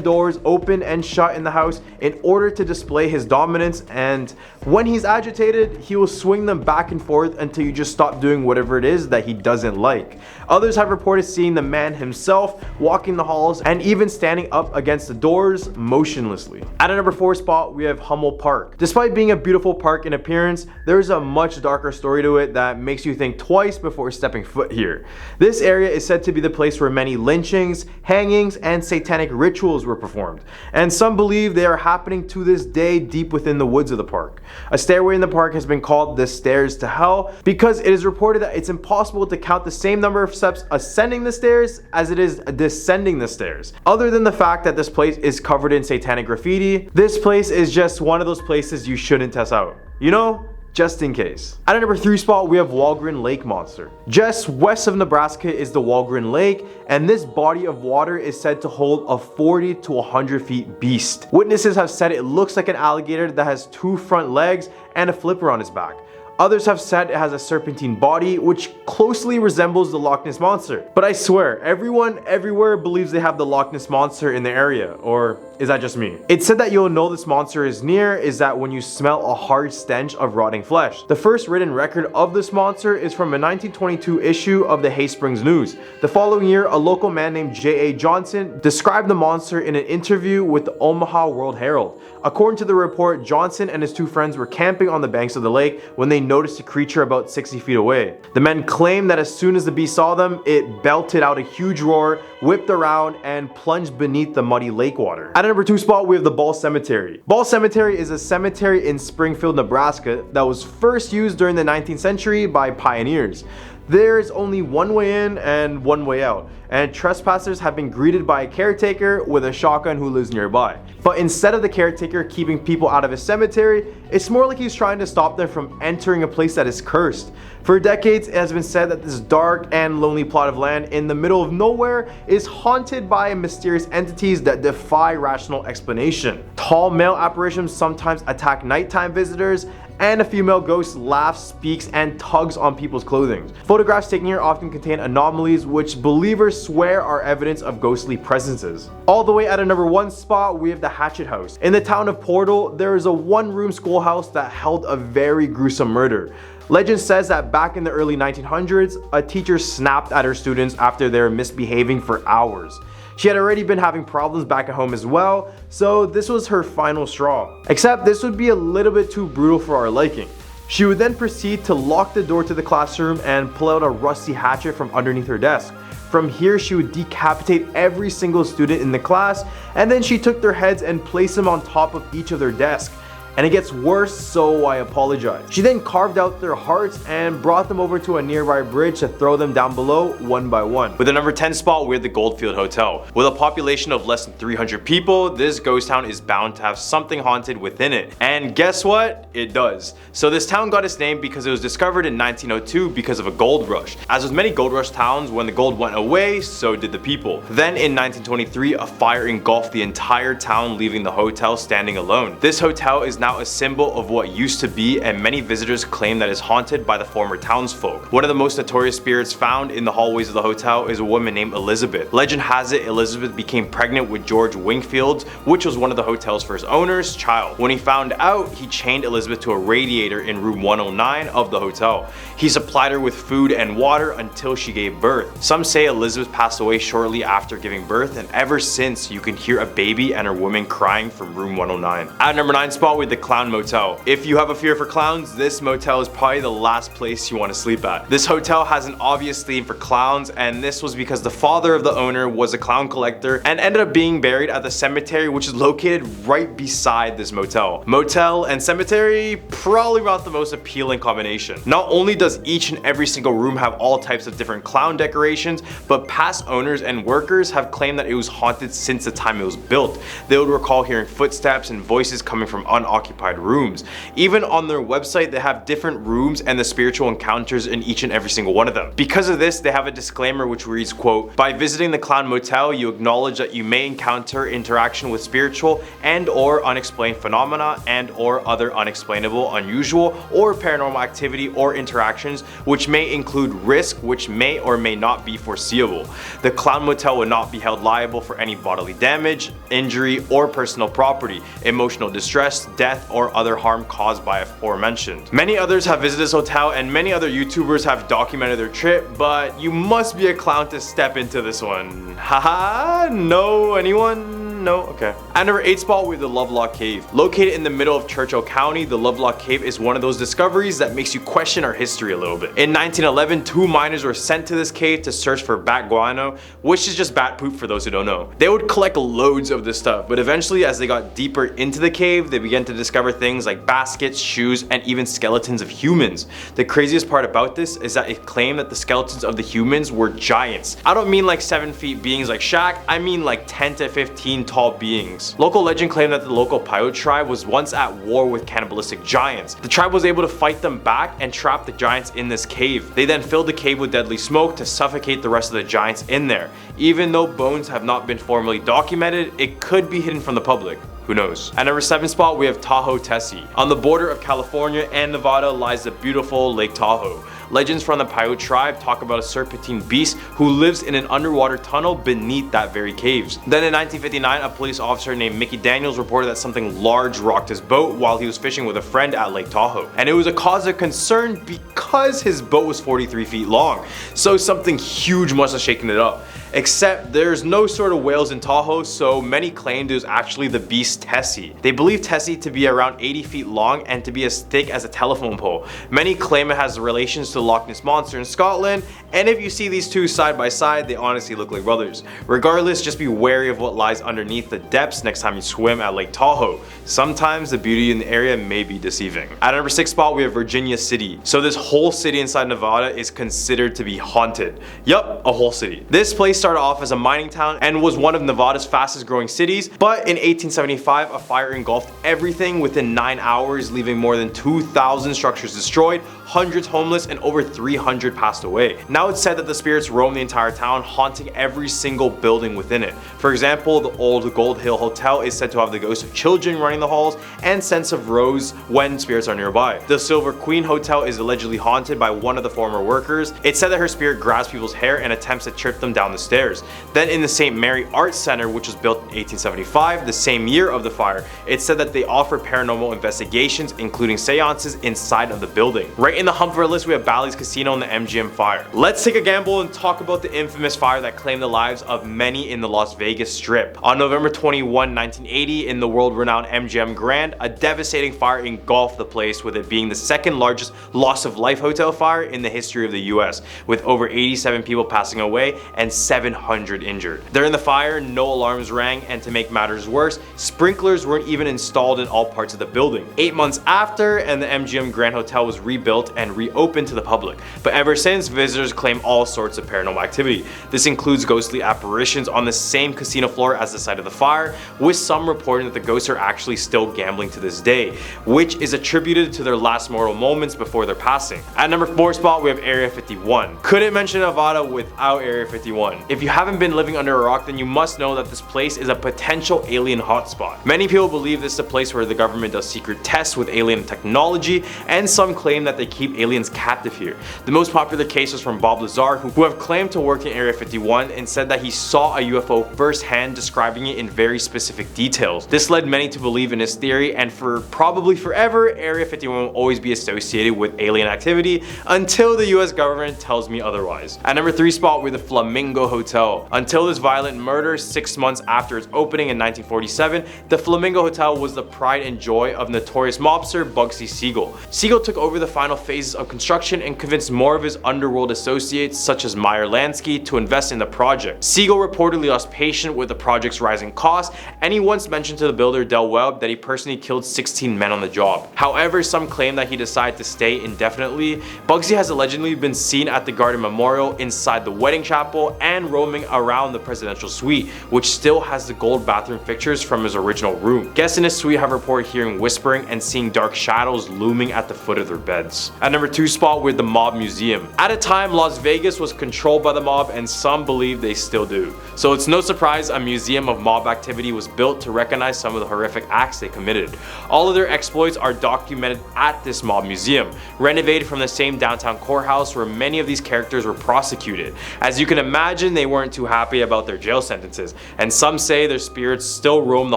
doors open and shut in the house in order to display his dominance, and when he's agitated, he will swing them back and forth until you just stop doing whatever it is that he doesn't like. Others have reported seeing the man himself walking the halls and even standing up against the doors motionlessly. At a number 4 spot, we have Hummel Park. Despite being a beautiful park in appearance, there is a much darker story to it that makes you think twice before stepping foot here. This area is said to be the place where many lynchings, hangings, and satanic rituals were performed, and some believe they are happening to this day deep within the woods of the park. A stairway in the park has been called the Stairs to Hell because it is reported that it's impossible to count the same number of steps ascending the stairs as it is descending the stairs. Other than the fact that this place is covered in satanic graffiti, this place is just one of those places you shouldn't test out. You know? Just in case. At a number 3 spot, we have Walgren Lake Monster. Just west of Nebraska is the Walgren Lake, and this body of water is said to hold a 40 to 100 feet beast. Witnesses have said it looks like an alligator that has 2 front legs and a flipper on its back. Others have said it has a serpentine body, which closely resembles the Loch Ness Monster. But I swear, everyone everywhere believes they have the Loch Ness Monster in the area, or is that just me? It's said that you'll know this monster is near is that when you smell a hard stench of rotting flesh. The first written record of this monster is from a 1922 issue of the Hay Springs News. The following year, a local man named J.A. Johnson described the monster in an interview with the Omaha World Herald. According to the report, Johnson and his 2 friends were camping on the banks of the lake when they noticed a creature about 60 feet away. The men claimed that as soon as the beast saw them, it belted out a huge roar, whipped around, and plunged beneath the muddy lake water. At a number 2 spot, we have the Ball Cemetery. Ball Cemetery is a cemetery in Springfield, Nebraska that was first used during the 19th century by pioneers. There's only one way in and one way out, and trespassers have been greeted by a caretaker with a shotgun who lives nearby. But instead of the caretaker keeping people out of his cemetery, it's more like he's trying to stop them from entering a place that is cursed. For decades, it has been said that this dark and lonely plot of land in the middle of nowhere is haunted by mysterious entities that defy rational explanation. Tall male apparitions sometimes attack nighttime visitors, and a female ghost laughs, speaks, and tugs on people's clothing. Photographs taken here often contain anomalies which believers swear are evidence of ghostly presences. All the way at a number 1 spot, we have the Hatchet House. In the town of Portal, there is a one-room schoolhouse that held a very gruesome murder. Legend says that back in the early 1900s, a teacher snapped at her students after they were misbehaving for hours. She had already been having problems back at home as well, so this was her final straw. Except this would be a little bit too brutal for our liking. She would then proceed to lock the door to the classroom and pull out a rusty hatchet from underneath her desk. From here, she would decapitate every single student in the class, and then she took their heads and placed them on top of each of their desks. And it gets worse, so I apologize. She then carved out their hearts and brought them over to a nearby bridge to throw them down below one by one. With the number 10 spot, we're the Goldfield Hotel. With a population of less than 300 people, this ghost town is bound to have something haunted within it. And guess what? It does. So this town got its name because it was discovered in 1902 because of a gold rush. As with many gold rush towns, when the gold went away, so did the people. Then in 1923, a fire engulfed the entire town, leaving the hotel standing alone. This hotel is now a symbol of what used to be, and many visitors claim that it's haunted by the former townsfolk. One of the most notorious spirits found in the hallways of the hotel is a woman named Elizabeth. Legend has it Elizabeth became pregnant with George Wingfield, which was one of the hotel's first owners' child. When he found out, he chained Elizabeth to a radiator in room 109 of the hotel. He supplied her with food and water until she gave birth. Some say Elizabeth passed away shortly after giving birth, and ever since you can hear a baby and her woman crying from room 109. At number 9 spot, with the Clown Motel. If you have a fear for clowns, this motel is probably the last place you want to sleep at. This hotel has an obvious theme for clowns, and this was because the father of the owner was a clown collector and ended up being buried at the cemetery, which is located right beside this motel. Motel and cemetery, probably not the most appealing combination. Not only does each and every single room have all types of different clown decorations, but past owners and workers have claimed that it was haunted since the time it was built. They would recall hearing footsteps and voices coming from unoccupied rooms. Even on their website, they have different rooms and the spiritual encounters in each and every single one of them. Because of this, they have a disclaimer which reads, quote, "By visiting the Clown Motel, you acknowledge that you may encounter interaction with spiritual and or unexplained phenomena and or other unexplainable, unusual, or paranormal activity or interactions, which may include risk which may or may not be foreseeable. The Clown Motel will not be held liable for any bodily damage, injury, or personal property, emotional distress, death, or other harm caused by aforementioned." Many others have visited this hotel, and many other YouTubers have documented their trip, but you must be a clown to step into this one. Haha, no, anyone? No? Okay. At number 8 spot, we have the Lovelock Cave. Located in the middle of Churchill County, the Lovelock Cave is one of those discoveries that makes you question our history a little bit. In 1911, 2 miners were sent to this cave to search for bat guano, which is just bat poop for those who don't know. They would collect loads of this stuff, but eventually as they got deeper into the cave, they began to discover things like baskets, shoes, and even skeletons of humans. The craziest part about this is that it claimed that the skeletons of the humans were giants. I don't mean like 7 feet beings like Shaq, I mean like 10 to 15 tall beings. Local legend claimed that the local Paiute tribe was once at war with cannibalistic giants. The tribe was able to fight them back and trap the giants in this cave. They then filled the cave with deadly smoke to suffocate the rest of the giants in there. Even though bones have not been formally documented, it could be hidden from the public. Who knows? At number 7 spot, we have Tahoe Tessie. On the border of California and Nevada lies the beautiful Lake Tahoe. Legends from the Paiute tribe talk about a serpentine beast who lives in an underwater tunnel beneath that very caves. Then in 1959, a police officer named Mickey Daniels reported that something large rocked his boat while he was fishing with a friend at Lake Tahoe. And it was a cause of concern because his boat was 43 feet long. So something huge must have shaken it up. Except there's no sort of whales in Tahoe, so many claimed it was actually the beast Tessie. They believe Tessie to be around 80 feet long and to be as thick as a telephone pole. Many claim it has relations to the Loch Ness Monster in Scotland, and if you see these two side by side, they honestly look like brothers. Regardless, just be wary of what lies underneath the depths next time you swim at Lake Tahoe. Sometimes the beauty in the area may be deceiving. At number 6 spot, we have Virginia City. So this whole city inside Nevada is considered to be haunted. Yup, a whole city. This place started off as a mining town and was one of Nevada's fastest growing cities, but in 1875 a fire engulfed everything within 9 hours, leaving more than 2,000 structures destroyed, hundreds homeless, and over 300 passed away. Now it's said that the spirits roam the entire town, haunting every single building within it. For example, the old Gold Hill Hotel is said to have the ghosts of children running the halls and scents of rose when spirits are nearby. The Silver Queen Hotel is allegedly haunted by one of the former workers. It's said that her spirit grabs people's hair and attempts to trip them down the stairs. Then in the St. Mary Arts Center, which was built in 1875, the same year of the fire, it's said that they offer paranormal investigations, including seances inside of the building. Right in the hump of our list, we have Bally's Casino and the MGM fire. Let's take a gamble and talk about the infamous fire that claimed the lives of many in the Las Vegas Strip. On November 21, 1980, in the world-renowned MGM Grand, a devastating fire engulfed the place, with it being the second largest loss of life hotel fire in the history of the US, with over 87 people passing away and 700 injured. During the fire, no alarms rang, and to make matters worse, sprinklers weren't even installed in all parts of the building. 8 months after, and the MGM Grand Hotel was rebuilt and reopened to the public, but ever since, visitors claim all sorts of paranormal activity. This includes ghostly apparitions on the same casino floor as the site of the fire, with some reporting that the ghosts are actually still gambling to this day, which is attributed to their last mortal moments before their passing. At number 4 spot, we have Area 51. Couldn't mention Nevada without Area 51. If you haven't been living under a rock, then you must know that this place is a potential alien hotspot. Many people believe this is a place where the government does secret tests with alien technology, and some claim that they keep aliens captive here. The most popular case was from Bob Lazar, who have claimed to work in Area 51 and said that he saw a UFO firsthand, describing it in very specific details. This led many to believe in his theory, and for probably forever, Area 51 will always be associated with alien activity until the US government tells me otherwise. At number 3 spot, we're the Flamingo Hotel. Until this violent murder 6 months after its opening in 1947, the Flamingo Hotel was the pride and joy of notorious mobster Bugsy Siegel. Siegel took over the final phases of construction and convinced more of his underworld associates, such as Meyer Lansky, to invest in the project. Siegel reportedly lost patience with the project's rising costs, and he once mentioned to the builder Del Webb that he personally killed 16 men on the job. However, some claim that he decided to stay indefinitely. Bugsy has allegedly been seen at the Garden Memorial, inside the wedding chapel, and roaming around the presidential suite, which still has the gold bathroom fixtures from his original room. Guests in his suite have reported hearing whispering and seeing dark shadows looming at the foot of their beds. At number 2 spot, we're the Mob Museum. At a time, Las Vegas was controlled by the mob, and some believe they still do. So it's no surprise a museum of mob activity was built to recognize some of the horrific acts they committed. All of their exploits are documented at this mob museum, renovated from the same downtown courthouse where many of these characters were prosecuted. As you can imagine, they weren't too happy about their jail sentences, and some say their spirits still roam the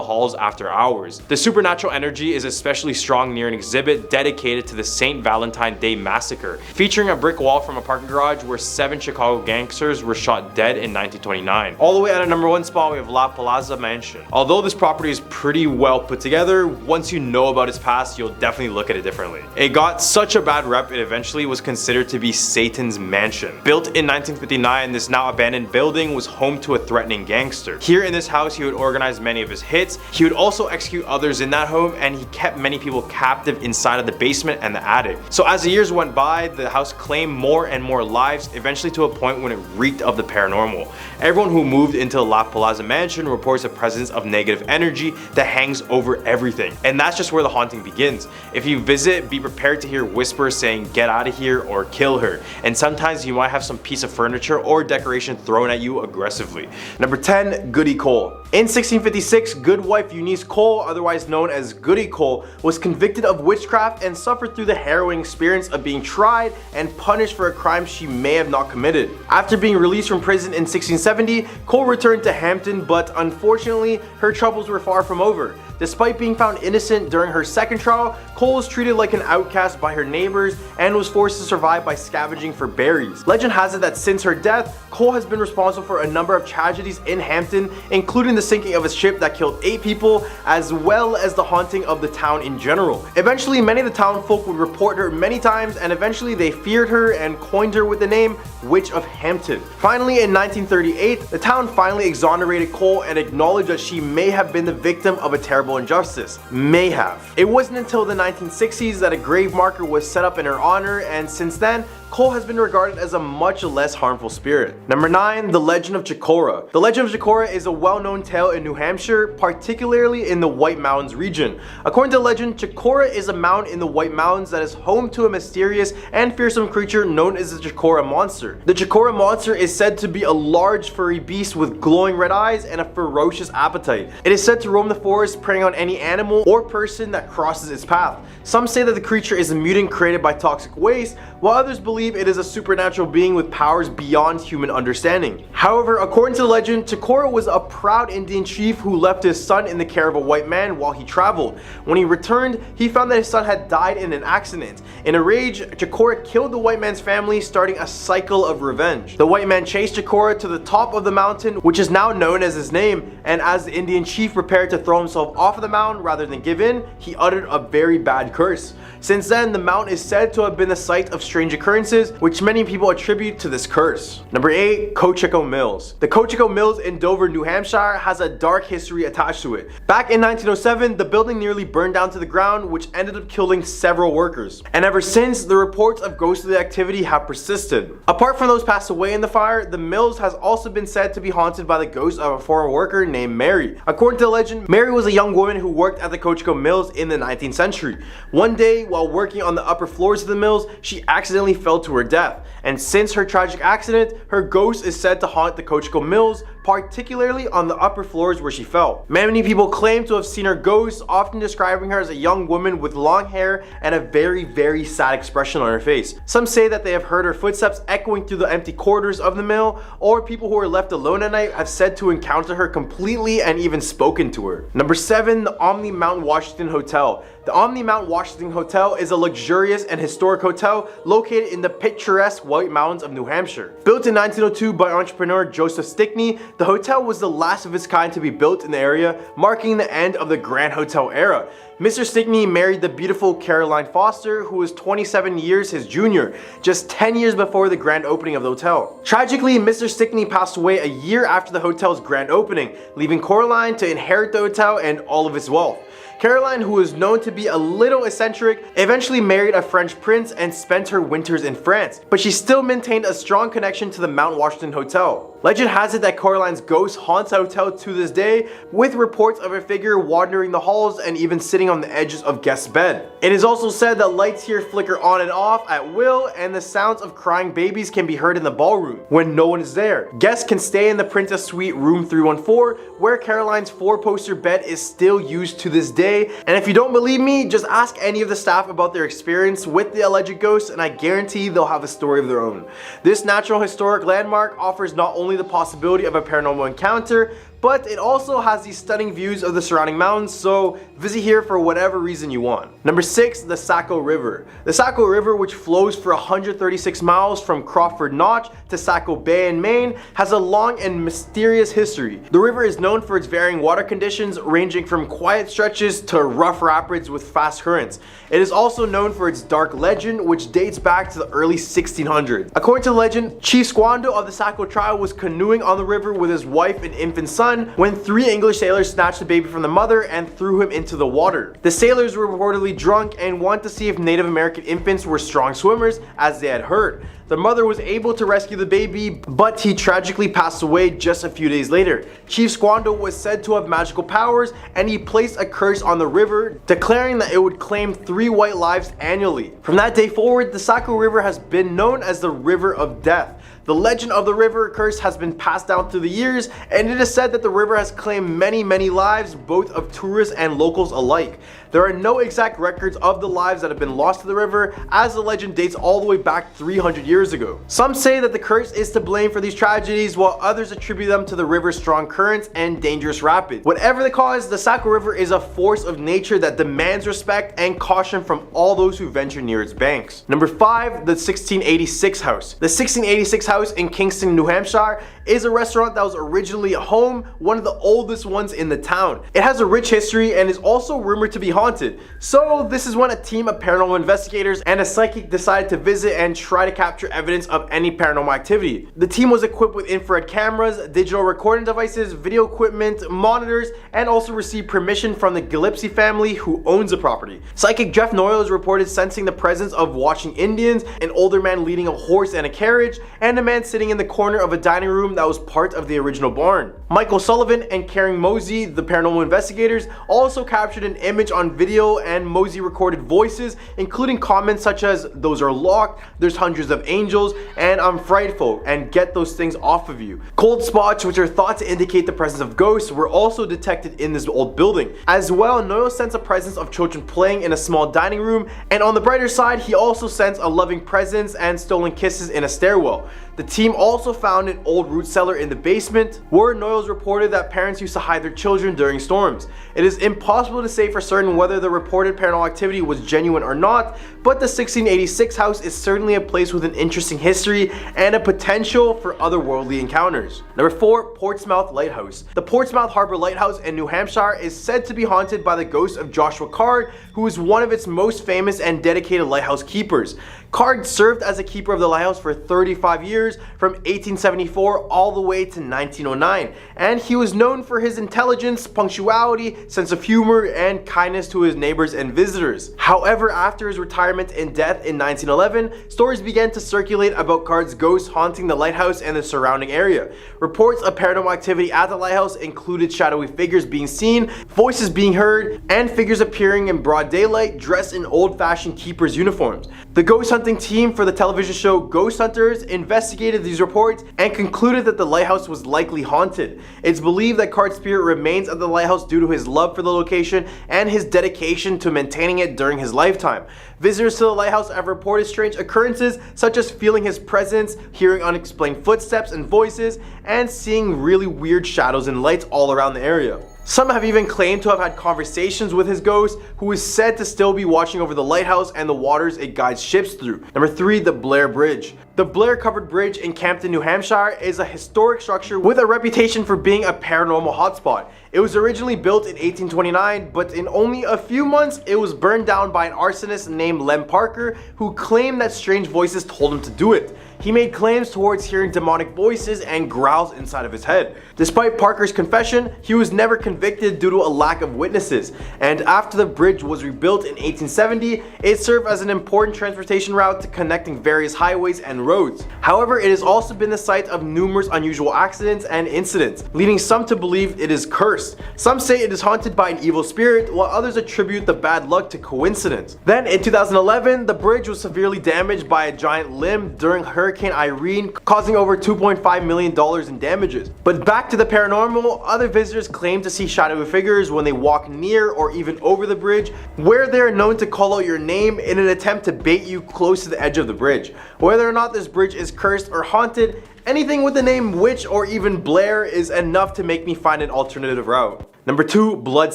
halls after hours. The supernatural energy is especially strong near an exhibit dedicated to the St. Valentine Day Massacre, featuring a brick wall from a parking garage where 7 Chicago gangsters were shot dead in 1929. All the way at a number 1 spot, we have La Plaza Mansion. Although this property is pretty well put together, once you know about its past, you'll definitely look at it differently. It got such a bad rep, it eventually was considered to be Satan's mansion. Built in 1959, this now abandoned building was home to a threatening gangster. Here in this house, he would organize many of his hits. He would also execute others in that home, and he kept many people captive inside of the basement and the attic. So as the years went by, the house claimed more and more lives, eventually to a point when it reeked of the paranormal. Everyone who moved into the La Plaza Mansion reports the presence of negative energy that hangs over everything. And that's just where the haunting begins. If you visit, be prepared to hear whispers saying "get out of here" or "kill her," and sometimes you might have some piece of furniture or decoration thrown at you aggressively. Number 10, Goody Cole. In 1656, Goodwife Eunice Cole, otherwise known as Goody Cole, was convicted of witchcraft and suffered through the harrowing experience of being tried and punished for a crime she may have not committed. After being released from prison in 1670, Cole returned to Hampton, but unfortunately, her troubles were far from over. Despite being found innocent during her second trial, Cole was treated like an outcast by her neighbors and was forced to survive by scavenging for berries. Legend has it that since her death, Cole has been responsible for a number of tragedies in Hampton, including the sinking of a ship that killed 8 people, as well as the haunting of the town in general. Eventually, many of the town folk would report her many times, and eventually they feared her and coined her with the name Witch of Hampton. Finally, in 1938, the town finally exonerated Cole and acknowledged that she may have been the victim of a terrible injustice. May have. It wasn't until the 1960s that a grave marker was set up in her honor, and since then, Cole has been regarded as a much less harmful spirit. Number 9, the Legend of Chicora. The Legend of Chicora is a well-known tale in New Hampshire, particularly in the White Mountains region. According to the legend, Chicora is a mountain in the White Mountains that is home to a mysterious and fearsome creature known as the Chicora Monster. The Chicora Monster is said to be a large furry beast with glowing red eyes and a ferocious appetite. It is said to roam the forest, preying on any animal or person that crosses its path. Some say that the creature is a mutant created by toxic waste, while others believe it is a supernatural being with powers beyond human understanding. However, according to the legend, Chicora was a proud Indian chief who left his son in the care of a white man while he traveled. When he returned, he found that his son had died in an accident. In a rage, Chicora killed the white man's family, starting a cycle of revenge. The white man chased Chicora to the top of the mountain, which is now known as his name, and as the Indian chief prepared to throw himself off of the mountain rather than give in, he uttered a very bad curse. Since then, the mountain is said to have been the site of strange occurrences, which many people attribute to this curse. Number 8, Cocheco Mills. The Cocheco Mills in Dover, New Hampshire has a dark history attached to it. Back in 1907, the building nearly burned down to the ground, which ended up killing several workers. And ever since, the reports of ghostly activity have persisted. Apart from those passed away in the fire, the mills has also been said to be haunted by the ghost of a former worker named Mary. According to the legend, Mary was a young woman who worked at the Cocheco Mills in the 19th century. One day, while working on the upper floors of the mills, she accidentally fell to her death. And since her tragic accident, her ghost is said to haunt the Cocheco Mills, particularly on the upper floors where she fell. Many people claim to have seen her ghost, often describing her as a young woman with long hair and a very sad expression on her face. Some say that they have heard her footsteps echoing through the empty corridors of the mill, or people who are left alone at night have said to encounter her completely and even spoken to her. Number 7, the Omni Mount Washington Hotel. The Omni Mount Washington Hotel is a luxurious and historic hotel located in the picturesque White Mountains of New Hampshire. Built in 1902 by entrepreneur Joseph Stickney, the hotel was the last of its kind to be built in the area, marking the end of the Grand Hotel era. Mr. Stickney married the beautiful Caroline Foster, who was 27 years his junior, just 10 years before the grand opening of the hotel. Tragically, Mr. Stickney passed away a year after the hotel's grand opening, leaving Caroline to inherit the hotel and all of its wealth. Caroline, who was known to be a little eccentric, eventually married a French prince and spent her winters in France, but she still maintained a strong connection to the Mount Washington Hotel. Legend has it that Caroline's ghost haunts the hotel to this day, with reports of her figure wandering the halls and even sitting on the edges of guests' bed. It is also said that lights here flicker on and off at will, and the sounds of crying babies can be heard in the ballroom when no one is there. Guests can stay in the Princess Suite room 314, where Caroline's 4-poster bed is still used to this day. And if you don't believe me, just ask any of the staff about their experience with the alleged ghost, and I guarantee they'll have a story of their own. This natural historic landmark offers not only the possibility of a paranormal encounter, but it also has these stunning views of the surrounding mountains, so visit here for whatever reason you want. Number 6, the Saco River. The Saco River, which flows for 136 miles from Crawford Notch to Saco Bay in Maine, has a long and mysterious history. The river is known for its varying water conditions, ranging from quiet stretches to rough rapids with fast currents. It is also known for its dark legend, which dates back to the early 1600s. According to the legend, Chief Squando of the Saco tribe was canoeing on the river with his wife and infant son when 3 English sailors snatched the baby from the mother and threw him into the water. The sailors were reportedly drunk and wanted to see if Native American infants were strong swimmers, as they had heard. The mother was able to rescue the baby, but he tragically passed away just a few days later. Chief Squando was said to have magical powers, and he placed a curse on the river, declaring that it would claim 3 white lives annually. From that day forward, the Saco River has been known as the River of Death. The legend of the river curse has been passed down through the years, and it is said that the river has claimed many lives, both of tourists and locals alike. There are no exact records of the lives that have been lost to the river, as the legend dates all the way back 300 years ago. Some say that the curse is to blame for these tragedies, while others attribute them to the river's strong currents and dangerous rapids. Whatever the cause, the Saco River is a force of nature that demands respect and caution from all those who venture near its banks. Number 5, the 1686 House. The 1686 House in Kingston, New Hampshire is a restaurant that was originally a home, one of the oldest ones in the town. It has a rich history and is also rumored to be haunted. So this is when a team of paranormal investigators and a psychic decided to visit and try to capture evidence of any paranormal activity. The team was equipped with infrared cameras, digital recording devices, video equipment, monitors, and also received permission from the Gillespie family who owns the property. Psychic Jeff Noyles reported sensing the presence of watching Indians, an older man leading a horse and a carriage, and a man sitting in the corner of a dining room that was part of the original barn. Michael Sullivan and Karen Mosey, the paranormal investigators, also captured an image on video, and Mosey recorded voices, including comments such as, "Those are locked, there's hundreds of angels, and I'm frightful, and get those things off of you." Cold spots, which are thought to indicate the presence of ghosts, were also detected in this old building. As well, Noyles sensed a presence of children playing in a small dining room, and on the brighter side, he also sensed a loving presence and stolen kisses in a stairwell. The team also found an old root cellar in the basement, where Noyles reported that parents used to hide their children during storms. It is impossible to say for certain whether the reported paranormal activity was genuine or not, but the 1686 house is certainly a place with an interesting history and a potential for otherworldly encounters. Number 4, Portsmouth Lighthouse. The Portsmouth Harbor Lighthouse in New Hampshire is said to be haunted by the ghost of Joshua Card, who is one of its most famous and dedicated lighthouse keepers. Card served as a keeper of the lighthouse for 35 years, from 1874 all the way to 1909, and he was known for his intelligence, punctuality, sense of humor, and kindness to his neighbors and visitors. However, after his retirement and death in 1911, stories began to circulate about Card's ghost haunting the lighthouse and the surrounding area. Reports of paranormal activity at the lighthouse included shadowy figures being seen, voices being heard, and figures appearing in broad daylight dressed in old-fashioned keepers' uniforms. The ghost hunting team for the television show Ghost Hunters investigated these reports and concluded that the lighthouse was likely haunted. It's believed that Card's spirit remains at the lighthouse due to his love for the location and his dedication to maintaining it during his lifetime. Visitors to the lighthouse have reported strange occurrences such as feeling his presence, hearing unexplained footsteps and voices, and seeing really weird shadows and lights all around the area. Some have even claimed to have had conversations with his ghost, who is said to still be watching over the lighthouse and the waters it guides ships through. Number 3, the Blair Bridge. The Blair Covered Bridge in Campton, New Hampshire is a historic structure with a reputation for being a paranormal hotspot. It was originally built in 1829, but in only a few months it was burned down by an arsonist named Lem Parker, who claimed that strange voices told him to do it. He made claims towards hearing demonic voices and growls inside of his head. Despite Parker's confession, he was never convicted due to a lack of witnesses, and after the bridge was rebuilt in 1870, it served as an important transportation route to connecting various highways and roads. However, it has also been the site of numerous unusual accidents and incidents, leading some to believe it is cursed. Some say it is haunted by an evil spirit, while others attribute the bad luck to coincidence. Then in 2011, the bridge was severely damaged by a giant limb during Hurricane Irene, causing over $2.5 million in damages. But back to the paranormal, other visitors claim to see shadowy figures when they walk near or even over the bridge, where they are known to call out your name in an attempt to bait you close to the edge of the bridge. Whether or not this bridge is cursed or haunted, anything with the name Witch or even Blair is enough to make me find an alternative route. Number 2, Blood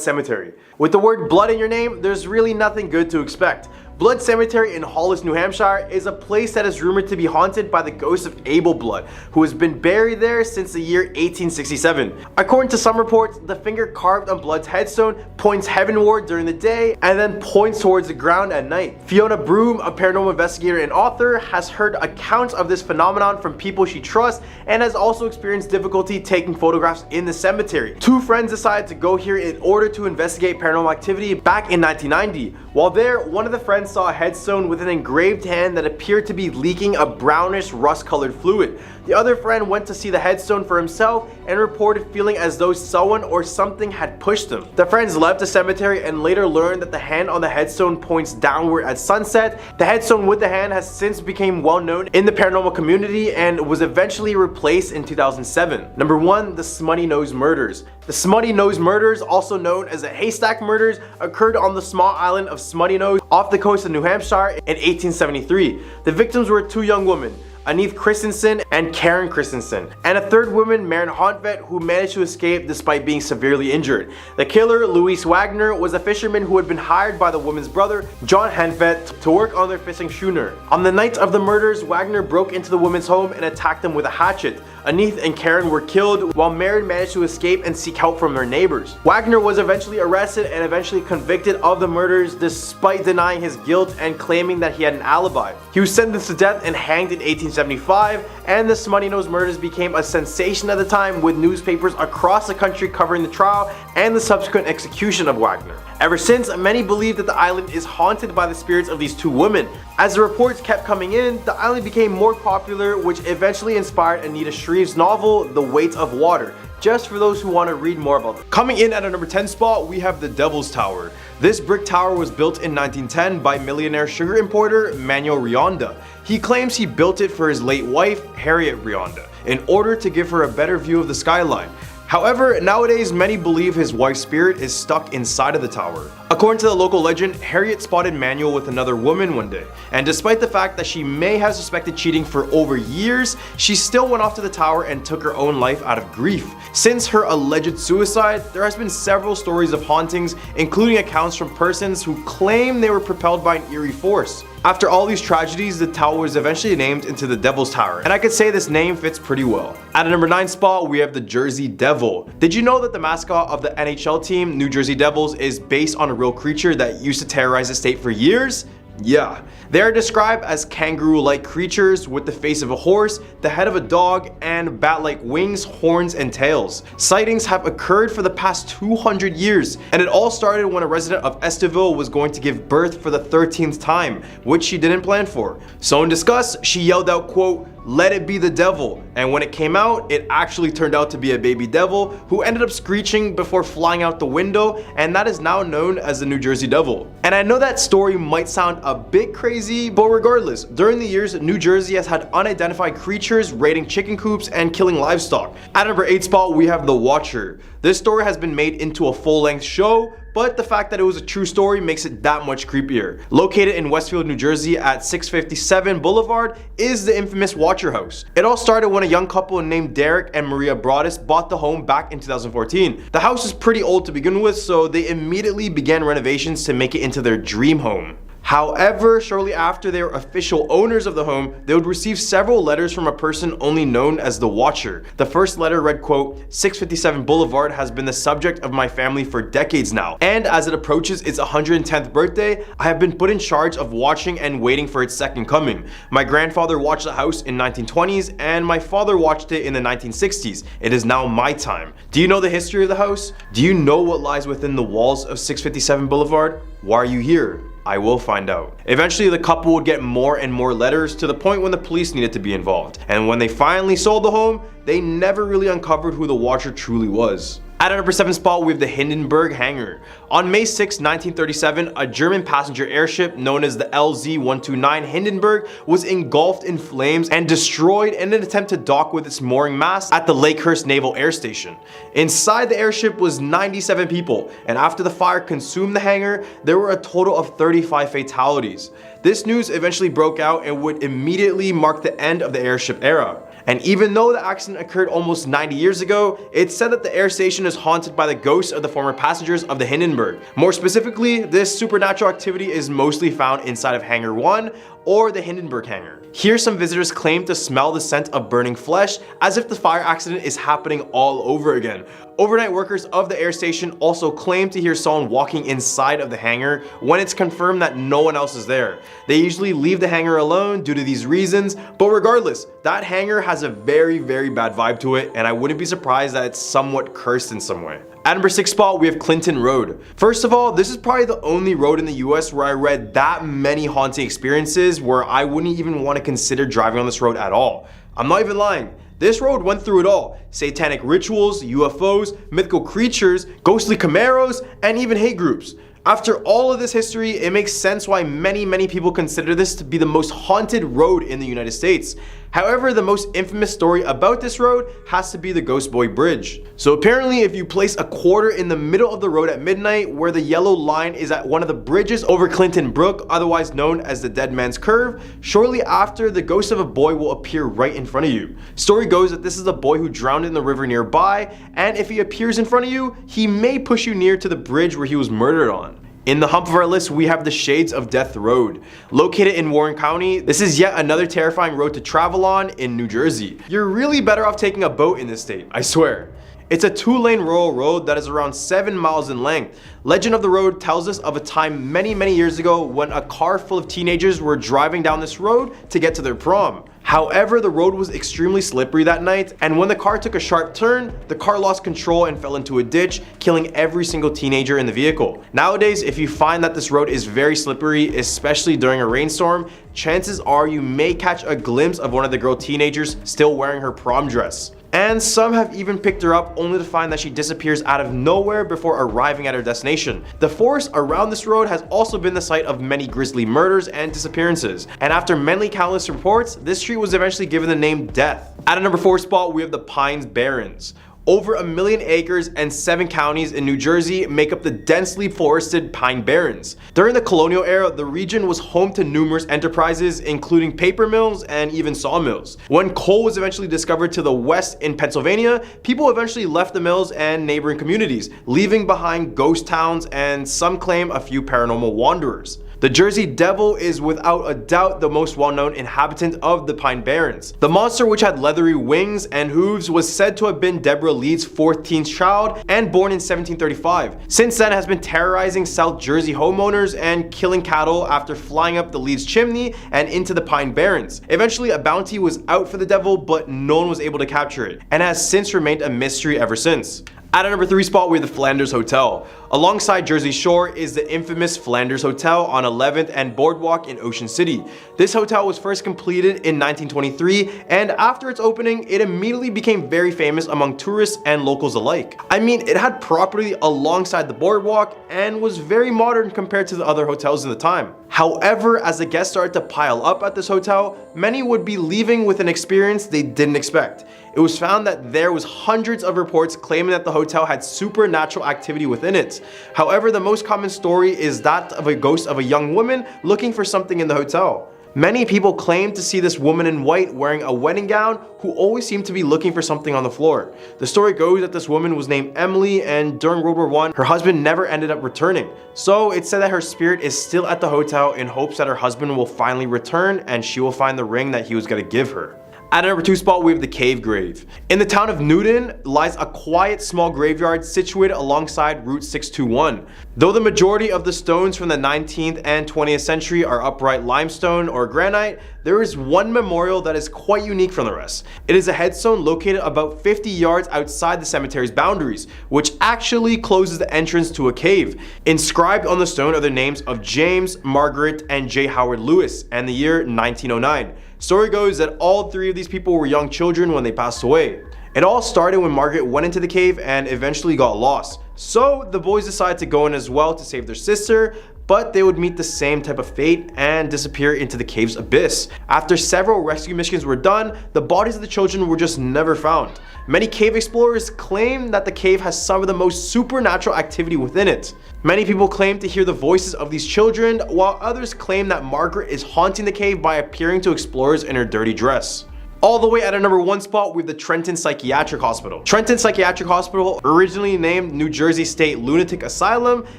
Cemetery. With the word blood in your name, there's really nothing good to expect. Blood Cemetery in Hollis, New Hampshire is a place that is rumored to be haunted by the ghost of Abel Blood, who has been buried there since the year 1867. According to some reports, the finger carved on Blood's headstone points heavenward during the day and then points towards the ground at night. Fiona Broom, a paranormal investigator and author, has heard accounts of this phenomenon from people she trusts and has also experienced difficulty taking photographs in the cemetery. Two friends decided to go here in order to investigate paranormal activity back in 1990. While there, one of the friends friend saw a headstone with an engraved hand that appeared to be leaking a brownish rust-colored fluid. The other friend went to see the headstone for himself and reported feeling as though someone or something had pushed him. The friends left the cemetery and later learned that the hand on the headstone points downward at sunset. The headstone with the hand has since become well known in the paranormal community and was eventually replaced in 2007. Number 1, the Smutty Nose Murders. The Smutty Nose Murders, also known as the Haystack Murders, occurred on the small island of Smutty Nose off the coast of New Hampshire in 1873. The victims were 2 young women, Anith Christensen and Karen Christensen, and a third woman, Maren Hontvedt, who managed to escape despite being severely injured. The killer, Louis Wagner, was a fisherman who had been hired by the woman's brother, John Lennon, to work on their fishing schooner. On the night of the murders, Wagner broke into the woman's home and attacked them with a hatchet. Anith and Karen were killed, while Maren managed to escape and seek help from their neighbors. Wagner was eventually arrested and eventually convicted of the murders despite denying his guilt and claiming that he had an alibi. He was sentenced to death and hanged in 1875, and the Smutty Nose Murders became a sensation at the time, with newspapers across the country covering the trial and the subsequent execution of Wagner. Ever since, many believe that the island is haunted by the spirits of these 2 women. As the reports kept coming in, the island became more popular, which eventually inspired Anita Shreve's novel, The Weight of Water, just for those who want to read more about it. Coming in at a number 10 spot, we have the Devil's Tower. This brick tower was built in 1910 by millionaire sugar importer Manuel Rionda. He claims he built it for his late wife, Harriet Rionda, in order to give her a better view of the skyline. However, nowadays many believe his wife's spirit is stuck inside of the tower. According to the local legend, Harriet spotted Manuel with another woman one day, and despite the fact that she may have suspected cheating for over years, she still went off to the tower and took her own life out of grief. Since her alleged suicide, there has been several stories of hauntings, including accounts from persons who claim they were propelled by an eerie force. After all these tragedies, the tower was eventually named into the Devil's Tower, and I could say this name fits pretty well. At a number 9 spot, we have the Jersey Devil. Did you know that the mascot of the NHL team, New Jersey Devils, is based on a real creature that used to terrorize the state for years? Yeah. They are described as kangaroo-like creatures with the face of a horse, the head of a dog, and bat-like wings, horns, and tails. Sightings have occurred for the past 200 years, and it all started when a resident of Estiville was going to give birth for the 13th time, which she didn't plan for. So in disgust, she yelled out, quote, "Let it be the devil," and when it came out, it actually turned out to be a baby devil who ended up screeching before flying out the window, and that is now known as the New Jersey Devil. And I know that story might sound a bit crazy, but regardless, during the years, New Jersey has had unidentified creatures raiding chicken coops and killing livestock. At number 8 spot, we have The Watcher. This story has been made into a full-length show, but the fact that it was a true story makes it that much creepier. Located in Westfield, New Jersey at 657 Boulevard is the infamous Watcher House. It all started when a young couple named Derek and Maria Broadus bought the home back in 2014. The house is pretty old to begin with, so they immediately began renovations to make it into their dream home. However, shortly after they were official owners of the home, they would receive several letters from a person only known as the Watcher. The first letter read, quote, "657 Boulevard has been the subject of my family for decades now, and as it approaches its 110th birthday, I have been put in charge of watching and waiting for its second coming. My grandfather watched the house in 1920s, and my father watched it in the 1960s. It is now my time. Do you know the history of the house? Do you know what lies within the walls of 657 Boulevard? Why are you here? I will find out." Eventually, the couple would get more and more letters to the point when the police needed to be involved. And when they finally sold the home, they never really uncovered who the Watcher truly was. At number 7 spot, we have the Hindenburg Hangar. On May 6, 1937, a German passenger airship known as the LZ-129 Hindenburg was engulfed in flames and destroyed in an attempt to dock with its mooring mast at the Lakehurst Naval Air Station. Inside the airship was 97 people, and after the fire consumed the hangar, there were a total of 35 fatalities. This news eventually broke out and would immediately mark the end of the airship era. And even though the accident occurred almost 90 years ago, it's said that the air station is haunted by the ghosts of the former passengers of the Hindenburg. More specifically, this supernatural activity is mostly found inside of Hangar 1 or the Hindenburg Hangar. Here, some visitors claim to smell the scent of burning flesh as if the fire accident is happening all over again. Overnight workers of the air station also claim to hear someone walking inside of the hangar when it's confirmed that no one else is there. They usually leave the hangar alone due to these reasons, but regardless, that hangar has a very bad vibe to it, and I wouldn't be surprised that it's somewhat cursed in some way. At number 6 spot, we have Clinton Road. First of all, this is probably the only road in the US where I read that many haunting experiences where I wouldn't even want to consider driving on this road at all. I'm not even lying. This road went through it all. Satanic rituals, UFOs, mythical creatures, ghostly Camaros, and even hate groups. After all of this history, it makes sense why many people consider this to be the most haunted road in the United States. However, the most infamous story about this road has to be the Ghost Boy Bridge. So apparently, if you place a quarter in the middle of the road at midnight, where the yellow line is at one of the bridges over Clinton Brook, otherwise known as the Dead Man's Curve, shortly after, the ghost of a boy will appear right in front of you. Story goes that this is a boy who drowned in the river nearby, and if he appears in front of you, he may push you near to the bridge where he was murdered on. In the hump of our list, we have the Shades of Death Road. Located in Warren County, this is yet another terrifying road to travel on in New Jersey. You're really better off taking a boat in this state, I swear. It's a 2-lane rural road that is around 7 miles in length. Legend of the road tells us of a time many years ago when a car full of teenagers were driving down this road to get to their prom. However, the road was extremely slippery that night, and when the car took a sharp turn, the car lost control and fell into a ditch, killing every single teenager in the vehicle. Nowadays, if you find that this road is very slippery, especially during a rainstorm, chances are you may catch a glimpse of one of the girl teenagers still wearing her prom dress. And some have even picked her up only to find that she disappears out of nowhere before arriving at her destination. The forest around this road has also been the site of many grisly murders and disappearances, and after many countless reports, this street was eventually given the name Death. At a number 4 spot, we have the Pines Barrens. Over 1 million acres and 7 counties in New Jersey make up the densely forested Pine Barrens. During the colonial era, the region was home to numerous enterprises, including paper mills and even sawmills. When coal was eventually discovered to the west in Pennsylvania, people eventually left the mills and neighboring communities, leaving behind ghost towns and some claim a few paranormal wanderers. The Jersey Devil is without a doubt the most well-known inhabitant of the Pine Barrens. The monster, which had leathery wings and hooves, was said to have been Deborah Lee's 14th child and born in 1735. Since then, has been terrorizing South Jersey homeowners and killing cattle after flying up the Lee's chimney and into the Pine Barrens. Eventually, a bounty was out for the devil, but no one was able to capture it, and has since remained a mystery ever since. At a number 3 spot, we have the Flanders Hotel. Alongside Jersey Shore is the infamous Flanders Hotel on 11th and Boardwalk in Ocean City. This hotel was first completed in 1923, and after its opening, it immediately became very famous among tourists and locals alike. I mean, it had property alongside the boardwalk and was very modern compared to the other hotels in the time. However, as the guests started to pile up at this hotel, many would be leaving with an experience they didn't expect. It was found that there was hundreds of reports claiming that the hotel had supernatural activity within it. However, the most common story is that of a ghost of a young woman looking for something in the hotel. Many people claim to see this woman in white wearing a wedding gown who always seemed to be looking for something on the floor. The story goes that this woman was named Emily, and during World War I, her husband never ended up returning. So it's said that her spirit is still at the hotel in hopes that her husband will finally return and she will find the ring that he was going to give her. At a number 2 spot, we have the Cave Grave. In the town of Newton lies a quiet small graveyard situated alongside Route 621. Though the majority of the stones from the 19th and 20th century are upright limestone or granite, there is one memorial that is quite unique from the rest. It is a headstone located about 50 yards outside the cemetery's boundaries, which actually closes the entrance to a cave. Inscribed on the stone are the names of James, Margaret, and J. Howard Lewis, and the year 1909. Story goes that all 3 of these people were young children when they passed away. It all started when Margaret went into the cave and eventually got lost. So the boys decided to go in as well to save their sister, but they would meet the same type of fate and disappear into the cave's abyss. After several rescue missions were done, the bodies of the children were just never found. Many cave explorers claim that the cave has some of the most supernatural activity within it. Many people claim to hear the voices of these children, while others claim that Margaret is haunting the cave by appearing to explorers in her dirty dress. All the way at a number 1 spot, we have the Trenton Psychiatric Hospital. Trenton Psychiatric Hospital, originally named New Jersey State Lunatic Asylum,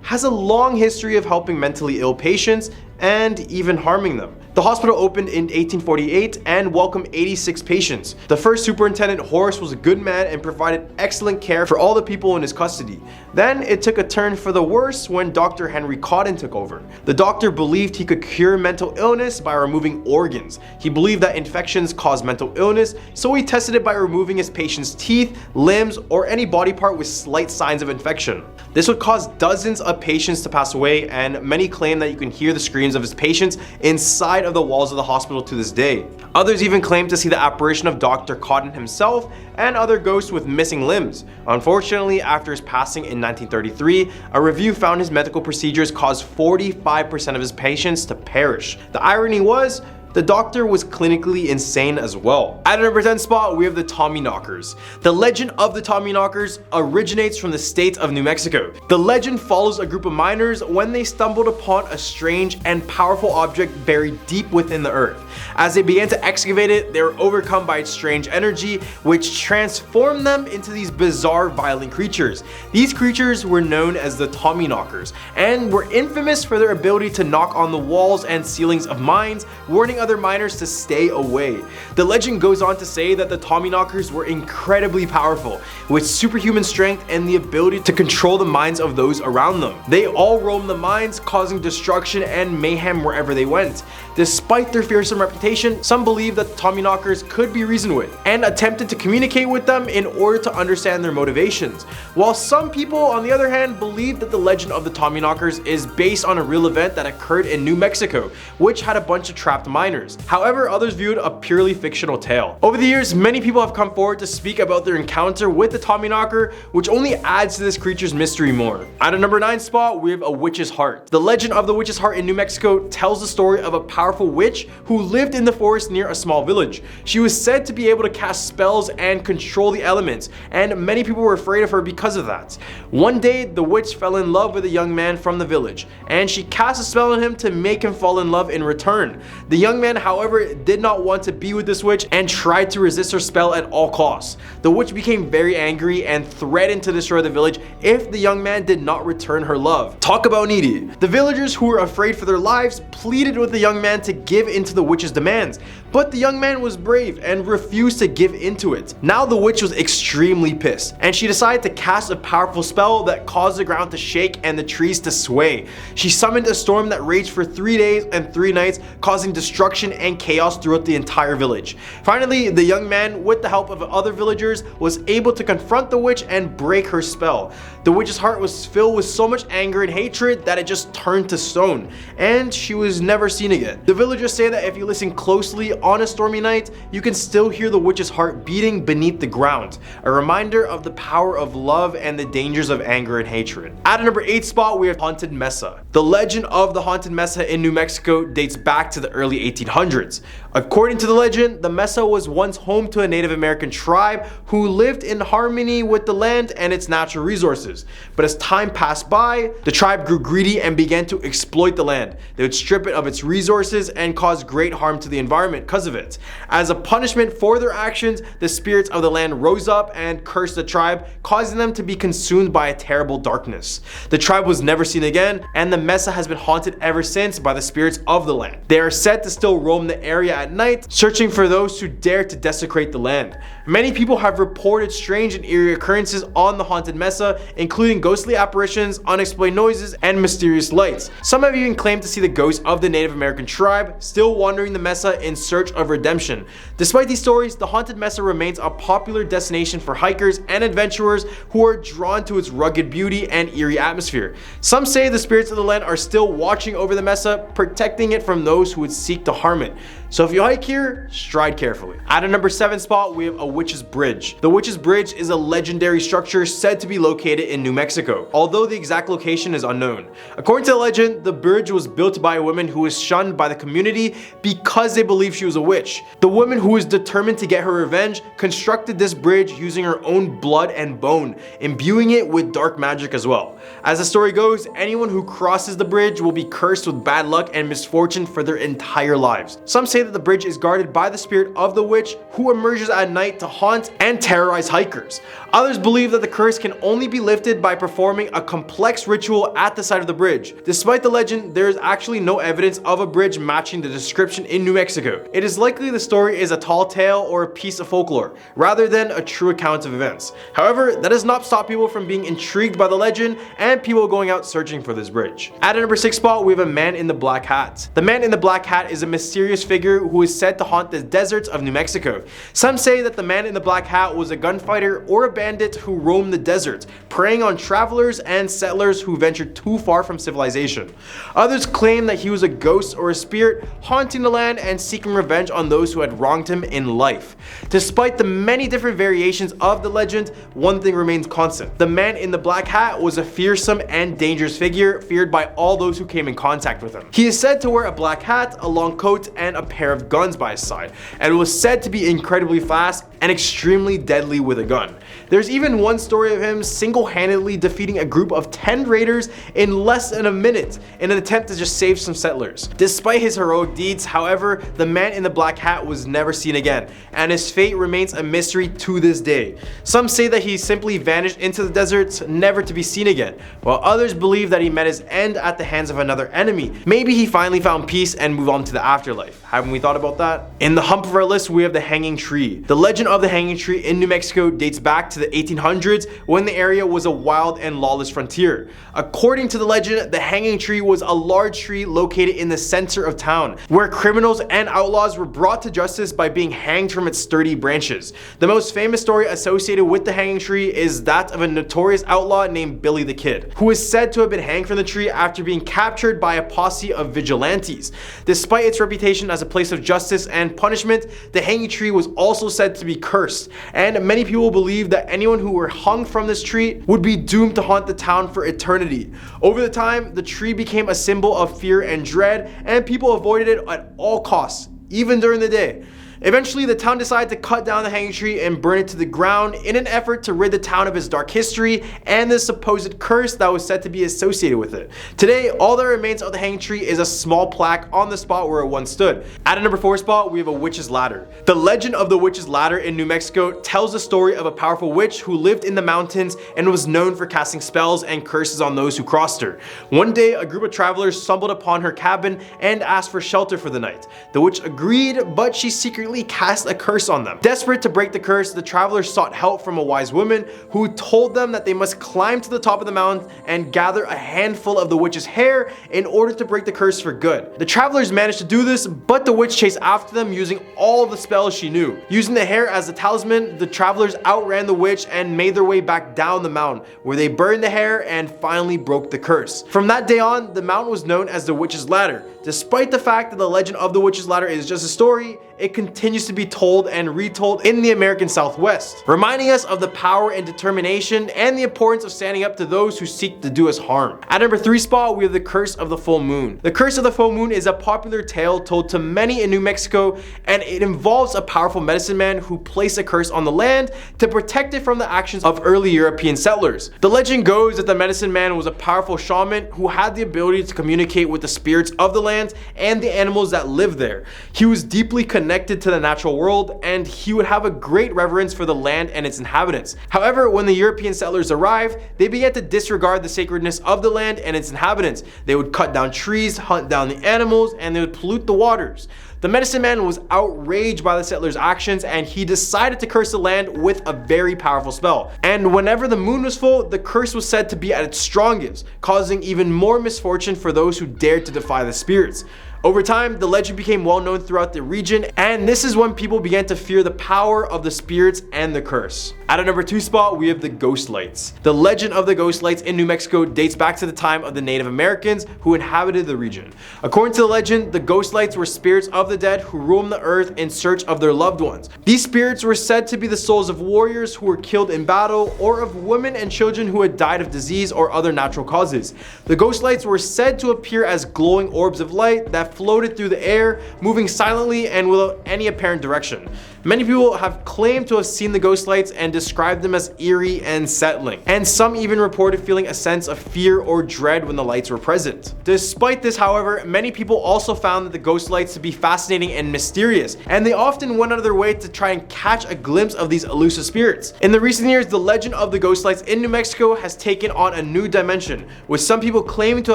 has a long history of helping mentally ill patients and even harming them. The hospital opened in 1848 and welcomed 86 patients. The first superintendent, Horace, was a good man and provided excellent care for all the people in his custody. Then it took a turn for the worse when Dr. Henry Cotton took over. The doctor believed he could cure mental illness by removing organs. He believed that infections cause mental illness, so he tested it by removing his patient's teeth, limbs, or any body part with slight signs of infection. This would cause dozens of patients to pass away, and many claim that you can hear the screams of his patients inside of the walls of the hospital to this day. Others even claim to see the apparition of Dr. Cotton himself and other ghosts with missing limbs. Unfortunately, after his passing in 1933, a review found his medical procedures caused 45% of his patients to perish. The irony was, the doctor was clinically insane as well. At a number 10 spot, we have the Tommyknockers. The legend of the Tommyknockers originates from the state of New Mexico. The legend follows a group of miners when they stumbled upon a strange and powerful object buried deep within the earth. As they began to excavate it, they were overcome by its strange energy, which transformed them into these bizarre, violent creatures. These creatures were known as the Tommyknockers and were infamous for their ability to knock on the walls and ceilings of mines, warning other miners to stay away. The legend goes on to say that the Tommyknockers were incredibly powerful, with superhuman strength and the ability to control the minds of those around them. They all roamed the mines, causing destruction and mayhem wherever they went. Despite their fearsome reputation, some believe that the Tommyknockers could be reasoned with, and attempted to communicate with them in order to understand their motivations. While some people, on the other hand, believe that the legend of the Tommyknockers is based on a real event that occurred in New Mexico, which had a bunch of trapped miners. However, others viewed a purely fictional tale. Over the years, many people have come forward to speak about their encounter with the Tommyknocker, which only adds to this creature's mystery more. At a number 9 spot, we have a witch's heart. The legend of the witch's heart in New Mexico tells the story of a powerful witch who lived in the forest near a small village. She was said to be able to cast spells and control the elements, and many people were afraid of her because of that. One day, the witch fell in love with a young man from the village, and she cast a spell on him to make him fall in love in return. The young man, however, did not want to be with this witch and tried to resist her spell at all costs. The witch became very angry and threatened to destroy the village if the young man did not return her love. Talk about needy. The villagers, who were afraid for their lives, pleaded with the young man to give in to the witch's demands, but the young man was brave and refused to give into it. Now the witch was extremely pissed, and she decided to cast a powerful spell that caused the ground to shake and the trees to sway. She summoned a storm that raged for 3 days and 3 nights, causing destruction and chaos throughout the entire village. Finally, the young man, with the help of other villagers, was able to confront the witch and break her spell. The witch's heart was filled with so much anger and hatred that it just turned to stone, and she was never seen again. The villagers say that if you listen closely on a stormy night, you can still hear the witch's heart beating beneath the ground, a reminder of the power of love and the dangers of anger and hatred. At a number 8 spot, we have Haunted Mesa. The legend of the Haunted Mesa in New Mexico dates back to the early 1800s. According to the legend, the mesa was once home to a Native American tribe who lived in harmony with the land and its natural resources. But as time passed by, the tribe grew greedy and began to exploit the land. They would strip it of its resources and cause great harm to the environment because of it. As a punishment for their actions, the spirits of the land rose up and cursed the tribe, causing them to be consumed by a terrible darkness. The tribe was never seen again, and the mesa has been haunted ever since by the spirits of the land. They are said to still roam the area at night, searching for those who dare to desecrate the land. Many people have reported strange and eerie occurrences on the Haunted Mesa, including ghostly apparitions, unexplained noises, and mysterious lights. Some have even claimed to see the ghosts of the Native American tribe still wandering the mesa in search of redemption. Despite these stories, the Haunted Mesa remains a popular destination for hikers and adventurers who are drawn to its rugged beauty and eerie atmosphere. Some say the spirits of the land are still watching over the mesa, protecting it from those who would seek to harm it. So if you hike here, stride carefully. At a number 7 spot, we have a Witch's Bridge. The Witch's Bridge is a legendary structure said to be located in New Mexico, although the exact location is unknown. According to the legend, the bridge was built by a woman who was shunned by the community because they believed she was a witch. The woman, who was determined to get her revenge, constructed this bridge using her own blood and bone, imbuing it with dark magic as well. As the story goes, anyone who crosses the bridge will be cursed with bad luck and misfortune for their entire lives. Some say that the bridge is guarded by the spirit of the witch, who emerges at night to haunt and terrorize hikers. Others believe that the curse can only be lifted by performing a complex ritual at the side of the bridge. Despite the legend, there is actually no evidence of a bridge matching the description in New Mexico. It is likely the story is a tall tale or a piece of folklore, rather than a true account of events. However, that does not stop people from being intrigued by the legend and people going out searching for this bridge. At a number 6 spot, we have a man in the black hat. The man in the black hat is a mysterious figure who is said to haunt the deserts of New Mexico. Some say that the man in the black hat was a gunfighter or a bandit who roamed the desert, preying on travelers and settlers who ventured too far from civilization. Others claim that he was a ghost or a spirit haunting the land and seeking revenge on those who had wronged him in life. Despite the many different variations of the legend, one thing remains constant. The man in the black hat was a fearsome and dangerous figure, feared by all those who came in contact with him. He is said to wear a black hat, a long coat, and a pair of guns by his side, and was said to be incredibly fast and extremely deadly with a gun. There's even one story of him single-handedly defeating a group of 10 raiders in less than a minute in an attempt to just save some settlers. Despite his heroic deeds, however, the man in the black hat was never seen again, and his fate remains a mystery to this day. Some say that he simply vanished into the deserts, never to be seen again, while others believe that he met his end at the hands of another enemy. Maybe he finally found peace and moved on to the afterlife. Haven't we thought about that? In the hump of our list, we have the hanging tree. The legend of the hanging tree in New Mexico dates back to the 1800s, when the area was a wild and lawless frontier. According to the legend, the hanging tree was a large tree located in the center of town, where criminals and outlaws were brought to justice by being hanged from its sturdy branches. The most famous story associated with the hanging tree is that of a notorious outlaw named Billy the Kid, who is said to have been hanged from the tree after being captured by a posse of vigilantes. Despite its reputation as a place of justice and punishment, the hanging tree was also said to be cursed, and many people believe that anyone who were hung from this tree would be doomed to haunt the town for eternity. Over the time, the tree became a symbol of fear and dread, and people avoided it at all costs, even during the day. Eventually, the town decided to cut down the hanging tree and burn it to the ground in an effort to rid the town of its dark history and the supposed curse that was said to be associated with it. Today, all that remains of the hanging tree is a small plaque on the spot where it once stood. At a number 4 spot, we have a witch's ladder. The legend of the witch's ladder in New Mexico tells the story of a powerful witch who lived in the mountains and was known for casting spells and curses on those who crossed her. One day, a group of travelers stumbled upon her cabin and asked for shelter for the night. The witch agreed, but she secretly cast a curse on them. Desperate to break the curse, the travelers sought help from a wise woman who told them that they must climb to the top of the mountain and gather a handful of the witch's hair in order to break the curse for good. The travelers managed to do this, but the witch chased after them using all the spells she knew. Using the hair as a talisman, the travelers outran the witch and made their way back down the mountain, where they burned the hair and finally broke the curse. From that day on, the mountain was known as the witch's ladder. Despite the fact that the legend of the witch's ladder is just a story, it continues to be told and retold in the American Southwest, reminding us of the power and determination and the importance of standing up to those who seek to do us harm. At number 3 spot, we have the curse of the full moon. The curse of the full moon is a popular tale told to many in New Mexico, and it involves a powerful medicine man who placed a curse on the land to protect it from the actions of early European settlers. The legend goes that the medicine man was a powerful shaman who had the ability to communicate with the spirits of the land and the animals that live there. He was deeply connected to the natural world, and he would have a great reverence for the land and its inhabitants. However, when the European settlers arrived, they began to disregard the sacredness of the land and its inhabitants. They would cut down trees, hunt down the animals, and they would pollute the waters. The medicine man was outraged by the settlers' actions, and he decided to curse the land with a very powerful spell. And whenever the moon was full, the curse was said to be at its strongest, causing even more misfortune for those who dared to defy the spirits. Over time, the legend became well known throughout the region, and this is when people began to fear the power of the spirits and the curse. At a number 2 spot, we have the ghost lights. The legend of the ghost lights in New Mexico dates back to the time of the Native Americans who inhabited the region. According to the legend, the ghost lights were spirits of the dead who roamed the earth in search of their loved ones. These spirits were said to be the souls of warriors who were killed in battle, or of women and children who had died of disease or other natural causes. The ghost lights were said to appear as glowing orbs of light that that floated through the air, moving silently and without any apparent direction. Many people have claimed to have seen the ghost lights and described them as eerie and unsettling, and some even reported feeling a sense of fear or dread when the lights were present. Despite this, however, many people also found that the ghost lights to be fascinating and mysterious, and they often went out of their way to try and catch a glimpse of these elusive spirits. In the recent years, the legend of the ghost lights in New Mexico has taken on a new dimension, with some people claiming to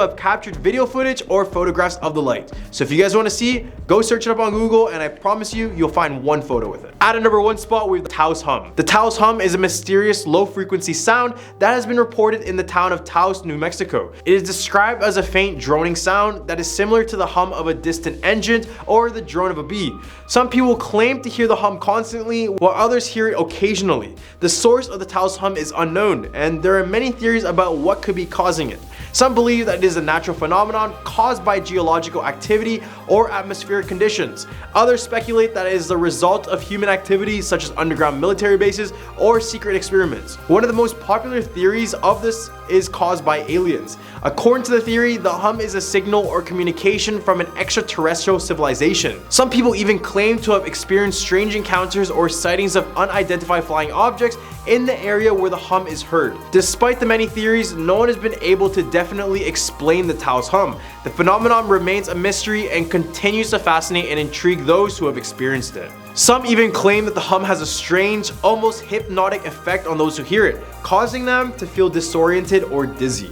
have captured video footage or photographs of the light. So if you guys want to see, go search it up on Google, and I promise you, you'll find one photo with it. At a number 1 spot, we have the Taos hum. The Taos hum is a mysterious low-frequency sound that has been reported in the town of Taos, New Mexico. It is described as a faint droning sound that is similar to the hum of a distant engine or the drone of a bee. Some people claim to hear the hum constantly, while others hear it occasionally. The source of the Taos hum is unknown, and there are many theories about what could be causing it. Some believe that it is a natural phenomenon caused by geological activity or atmospheric conditions. Others speculate that it is the result of human activities such as underground military bases or secret experiments. One of the most popular theories of this is caused by aliens. According to the theory, the hum is a signal or communication from an extraterrestrial civilization. Some people even claim to have experienced strange encounters or sightings of unidentified flying objects in the area where the hum is heard. Despite the many theories, no one has been able to definitely explain the Taos hum. The phenomenon remains a mystery and continues to fascinate and intrigue those who have experienced it. Some even claim that the hum has a strange, almost hypnotic effect on those who hear it, causing them to feel disoriented or dizzy.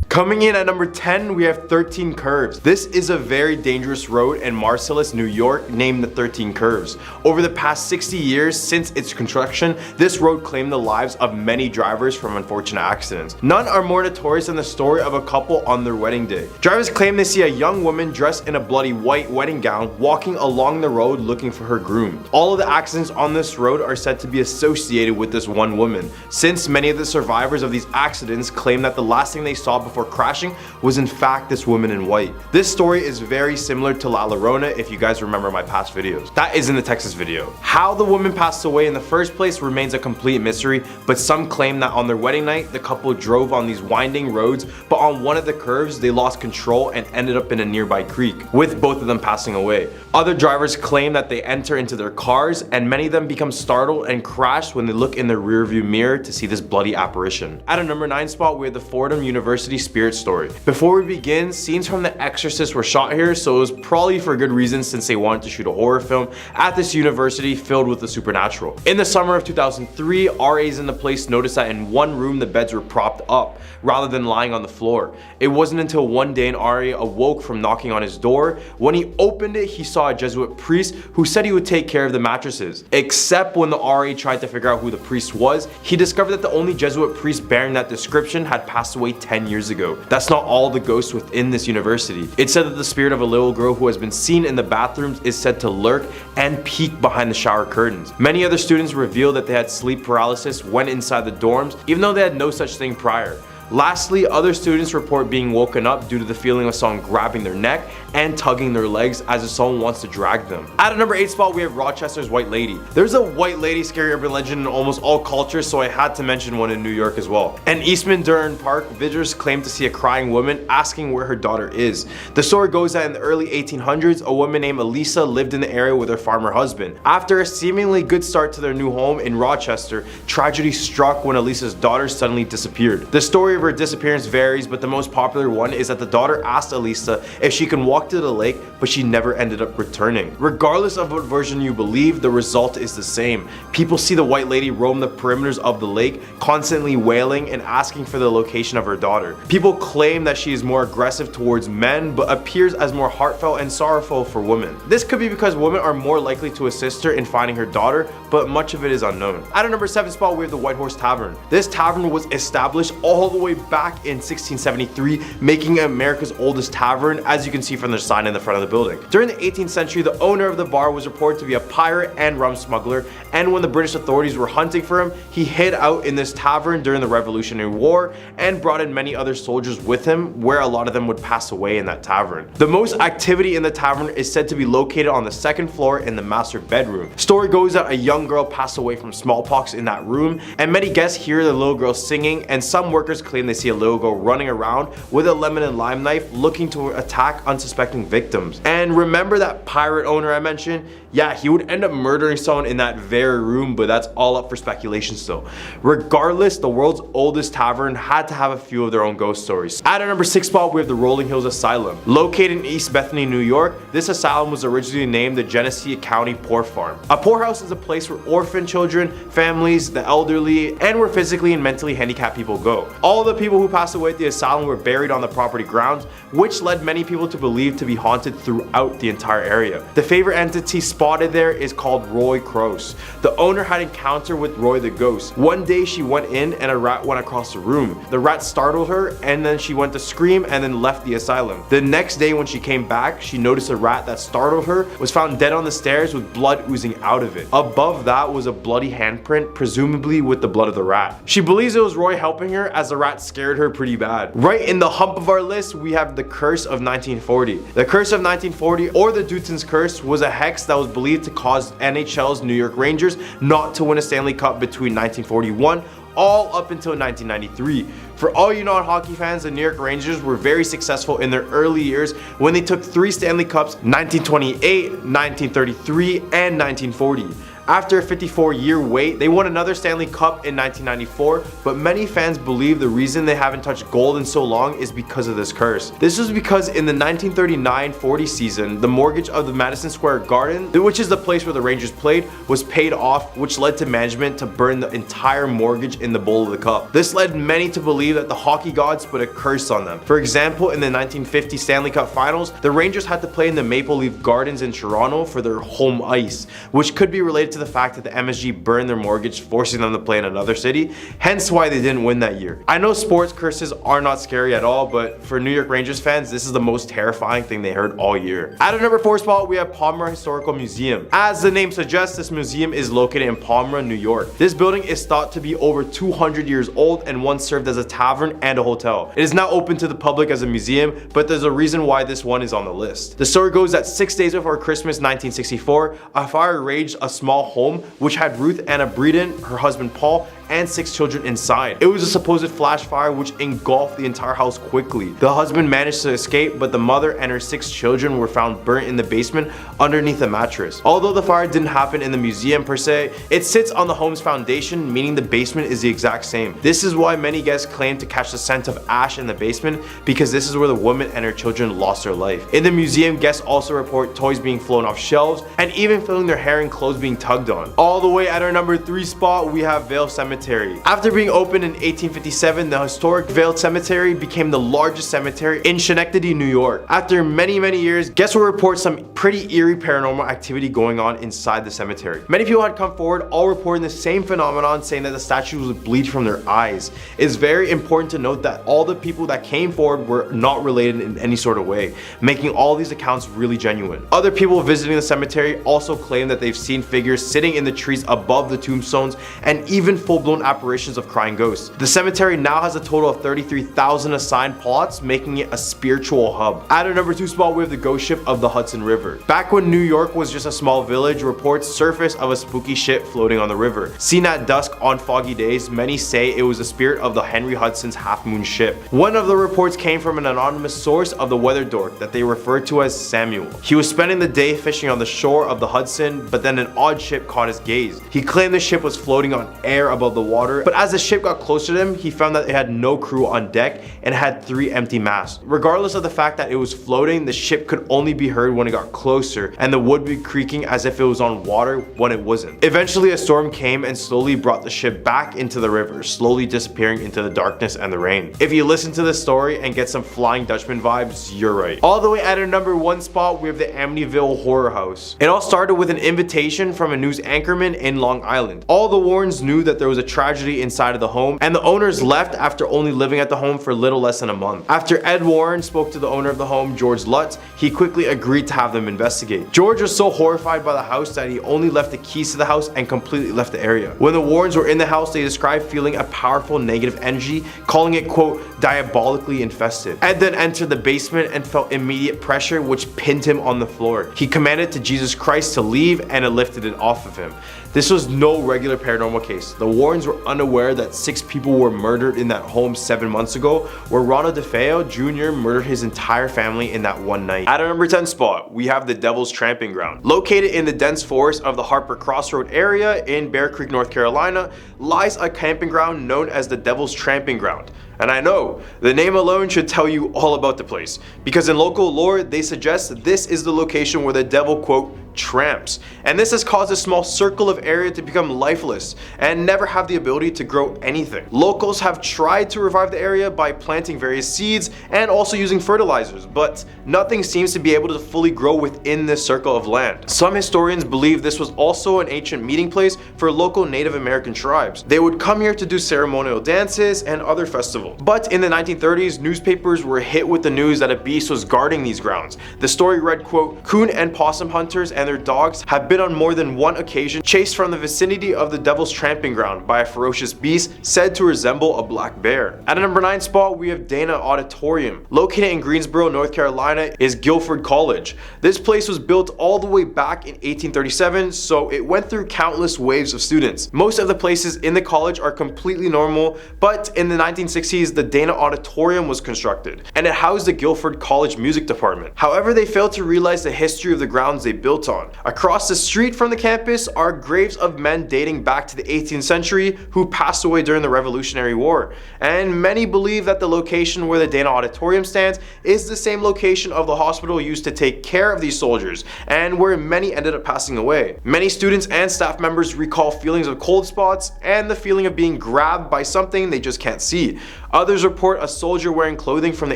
Coming in at number 10, we have 13 Curves. This is a very dangerous road in Marcellus, New York, named the 13 Curves. Over the past 60 years since its construction, this road claimed the lives of many drivers from unfortunate accidents. None are more notorious than the story of a couple on their wedding day. Drivers claim they see a young woman dressed in a bloody white wedding gown walking along the road looking for her groom. All of the accidents on this road are said to be associated with this one woman, since many of the survivors of these accidents claim that the last thing they saw before crashing was in fact this woman in white. This story is very similar to La Llorona if you guys remember my past videos. That is in the Texas video. How the woman passed away in the first place remains a complete mystery, but some claim that on their wedding night the couple drove on these winding roads, but on one of the curves they lost control and ended up in a nearby creek, with both of them passing away. Other drivers claim that they enter into their cars and many of them become startled and crash when they look in their rearview mirror to see this bloody apparition. At a number 9 spot, we have the Fordham University Spirit Story. Before we begin, scenes from The Exorcist were shot here, so it was probably for good reason since they wanted to shoot a horror film at this university filled with the supernatural. In the summer of 2003, RAs in the place noticed that in one room the beds were propped up rather than lying on the floor. It wasn't until one day an RA awoke from knocking on his door. When he opened it, he saw a Jesuit priest who said he would take care of the mattresses. Except when the RA tried to figure out who the priest was, he discovered that the only Jesuit priest bearing that description had passed away 10 years ago. That's not all the ghosts within this university. It's said that the spirit of a little girl who has been seen in the bathrooms is said to lurk and peek behind the shower curtains. Many other students revealed that they had sleep paralysis when inside the dorms, even though they had no such thing prior. Lastly, other students report being woken up due to the feeling of someone grabbing their neck and tugging their legs as if someone wants to drag them. At a number 8 spot, we have Rochester's White Lady. There's a white lady scary urban legend in almost all cultures, so I had to mention one in New York as well. In East Mendon Park, visitors claim to see a crying woman asking where her daughter is. The story goes that in the early 1800s, a woman named Elisa lived in the area with her farmer husband. After a seemingly good start to their new home in Rochester, tragedy struck when Elisa's daughter suddenly disappeared. The story of her disappearance varies, but the most popular one is that the daughter asked Elisa if she can walk to the lake, but she never ended up returning. Regardless of what version you believe, the result is the same. People see the white lady roam the perimeters of the lake, constantly wailing and asking for the location of her daughter. People claim that she is more aggressive towards men, but appears as more heartfelt and sorrowful for women. This could be because women are more likely to assist her in finding her daughter, but much of it is unknown. At a number 7 spot, we have the White Horse Tavern. This tavern was established all the way back in 1673, making it America's oldest tavern, as you can see from the sign in the front of the building. During the 18th century, the owner of the bar was reported to be a pirate and rum smuggler, and when the British authorities were hunting for him, he hid out in this tavern during the Revolutionary War and brought in many other soldiers with him, where a lot of them would pass away in that tavern. The most activity in the tavern is said to be located on the 2nd floor in the master bedroom. Story goes that a young girl passed away from smallpox in that room, and many guests hear the little girl singing, and some workers claim they see a little girl running around with a lemon and lime knife looking to attack unsuspecting victims. And remember that pirate owner I mentioned? Yeah, he would end up murdering someone in that very room, but that's all up for speculation still. Regardless, the world's oldest tavern had to have a few of their own ghost stories. At a number 6 spot, we have the Rolling Hills Asylum. Located in East Bethany, New York, this asylum was originally named the Genesee County Poor Farm. A poorhouse is a place where orphan children, families, the elderly, and where physically and mentally handicapped people go. All the people who passed away at the asylum were buried on the property grounds, which led many people to believe to be haunted throughout the entire area. The favorite entity spotted there is called Roy Crouse. The owner had encounter with Roy the ghost. One day she went in and a rat went across the room. The rat startled her, and then she went to scream and then left the asylum. The next day when she came back, she noticed a rat that startled her was found dead on the stairs with blood oozing out of it. Above that was a bloody handprint, presumably with the blood of the rat. She believes it was Roy helping her, as the rat scared her pretty bad. Right in the hump of our list, we have the Curse of 1940. The Curse of 1940, or the Dutton's Curse, was a hex that was believed to cause NHL's New York Rangers not to win a Stanley Cup between 1941 all up until 1993. For all you non-hockey fans, the New York Rangers were very successful in their early years when they took 3 Stanley Cups, 1928, 1933, and 1940. After a 54-year wait, they won another Stanley Cup in 1994, but many fans believe the reason they haven't touched gold in so long is because of this curse. This was because in the 1939-40 season, the mortgage of the Madison Square Garden, which is the place where the Rangers played, was paid off, which led to management to burn the entire mortgage in the bowl of the cup. This led many to believe that the hockey gods put a curse on them. For example, in the 1950 Stanley Cup Finals, the Rangers had to play in the Maple Leaf Gardens in Toronto for their home ice, which could be related to the fact that the MSG burned their mortgage, forcing them to play in another city, hence why they didn't win that year. I know sports curses are not scary at all, but for New York Rangers fans, this is the most terrifying thing they heard all year. At a number 4 spot, we have Palmyra Historical Museum. As the name suggests, this museum is located in Palmyra, New York. This building is thought to be over 200 years old and once served as a tavern and a hotel. It is now open to the public as a museum, but there's a reason why this one is on the list. The story goes that 6 days before Christmas 1964, a fire raged a small home which had Ruth Anna Breeden, her husband Paul, and 6 children inside. It was a supposed flash fire which engulfed the entire house quickly. The husband managed to escape, but the mother and her 6 children were found burnt in the basement underneath a mattress. Although the fire didn't happen in the museum per se, it sits on the home's foundation, meaning the basement is the exact same. This is why many guests claim to catch the scent of ash in the basement, because this is where the woman and her children lost their life. In the museum, guests also report toys being flown off shelves and even feeling their hair and clothes being tugged on. All the way at our number 3 spot, we have Vale Cemetery. After being opened in 1857, the historic Vale Cemetery became the largest cemetery in Schenectady, New York. After many years, guests will report some pretty eerie paranormal activity going on inside the cemetery. Many people had come forward, all reporting the same phenomenon, saying that the statues would bleed from their eyes. It's very important to note that all the people that came forward were not related in any sort of way, making all these accounts really genuine. Other people visiting the cemetery also claim that they've seen figures sitting in the trees above the tombstones and even full-blown apparitions of crying ghosts. The cemetery now has a total of 33,000 assigned plots, making it a spiritual hub. At our number 2 spot, we have the ghost ship of the Hudson River. Back when New York was just a small village, reports surfaced of a spooky ship floating on the river. Seen at dusk on foggy days, many say it was the spirit of the Henry Hudson's Half Moon ship. One of the reports came from an anonymous source of the weather dork that they referred to as Samuel. He was spending the day fishing on the shore of the Hudson, but then an odd ship caught his gaze. He claimed the ship was floating on air above the the water, but as the ship got closer to him, he found that it had no crew on deck and had 3 empty masts. Regardless of the fact that it was floating, the ship could only be heard when it got closer, and the wood would be creaking as if it was on water when it wasn't. Eventually, a storm came and slowly brought the ship back into the river, slowly disappearing into the darkness and the rain. If you listen to this story and get some Flying Dutchman vibes, you're right. All the way at our number 1 spot, we have the Amityville Horror House. It all started with an invitation from a news anchorman in Long Island. All the Warrens knew that there was a tragedy inside of the home, and the owners left after only living at the home for little less than a month. After Ed Warren spoke to the owner of the home, George Lutz, he quickly agreed to have them investigate. George was so horrified by the house that he only left the keys to the house and completely left the area. When the Warrens were in the house, they described feeling a powerful negative energy, calling it, quote, diabolically infested. Ed then entered the basement and felt immediate pressure, which pinned him on the floor. He commanded to Jesus Christ to leave, and it lifted it off of him. This was no regular paranormal case. The Warrens were unaware that 6 people were murdered in that home 7 months ago, where Ronald DeFeo Jr. murdered his entire family in that one night. At our number 10 spot, we have the Devil's Tramping Ground. Located in the dense forest of the Harper Crossroad area in Bear Creek, North Carolina, lies a camping ground known as the Devil's Tramping Ground. And I know, the name alone should tell you all about the place, because in local lore, they suggest this is the location where the devil, quote, tramps. And this has caused a small circle of area to become lifeless and never have the ability to grow anything. Locals have tried to revive the area by planting various seeds and also using fertilizers, but nothing seems to be able to fully grow within this circle of land. Some historians believe this was also an ancient meeting place for local Native American tribes. They would come here to do ceremonial dances and other festivals. But in the 1930s, newspapers were hit with the news that a beast was guarding these grounds. The story read, quote, coon and possum hunters and their dogs have been on more than one occasion chased from the vicinity of the Devil's Tramping Ground by a ferocious beast said to resemble a black bear. At a number 9 spot, we have Dana Auditorium. Located in Greensboro, North Carolina is Guilford College. This place was built all the way back in 1837, so it went through countless waves of students. Most of the places in the college are completely normal, but in the 1960s, the Dana Auditorium was constructed, and it housed the Guilford College Music Department. However, they failed to realize the history of the grounds they built on. Across the street from the campus are graves of men dating back to the 18th century who passed away during the Revolutionary War, and many believe that the location where the Dana Auditorium stands is the same location of the hospital used to take care of these soldiers, and where many ended up passing away. Many students and staff members recall feelings of cold spots and the feeling of being grabbed by something they just can't see. Others report a soldier wearing clothing from the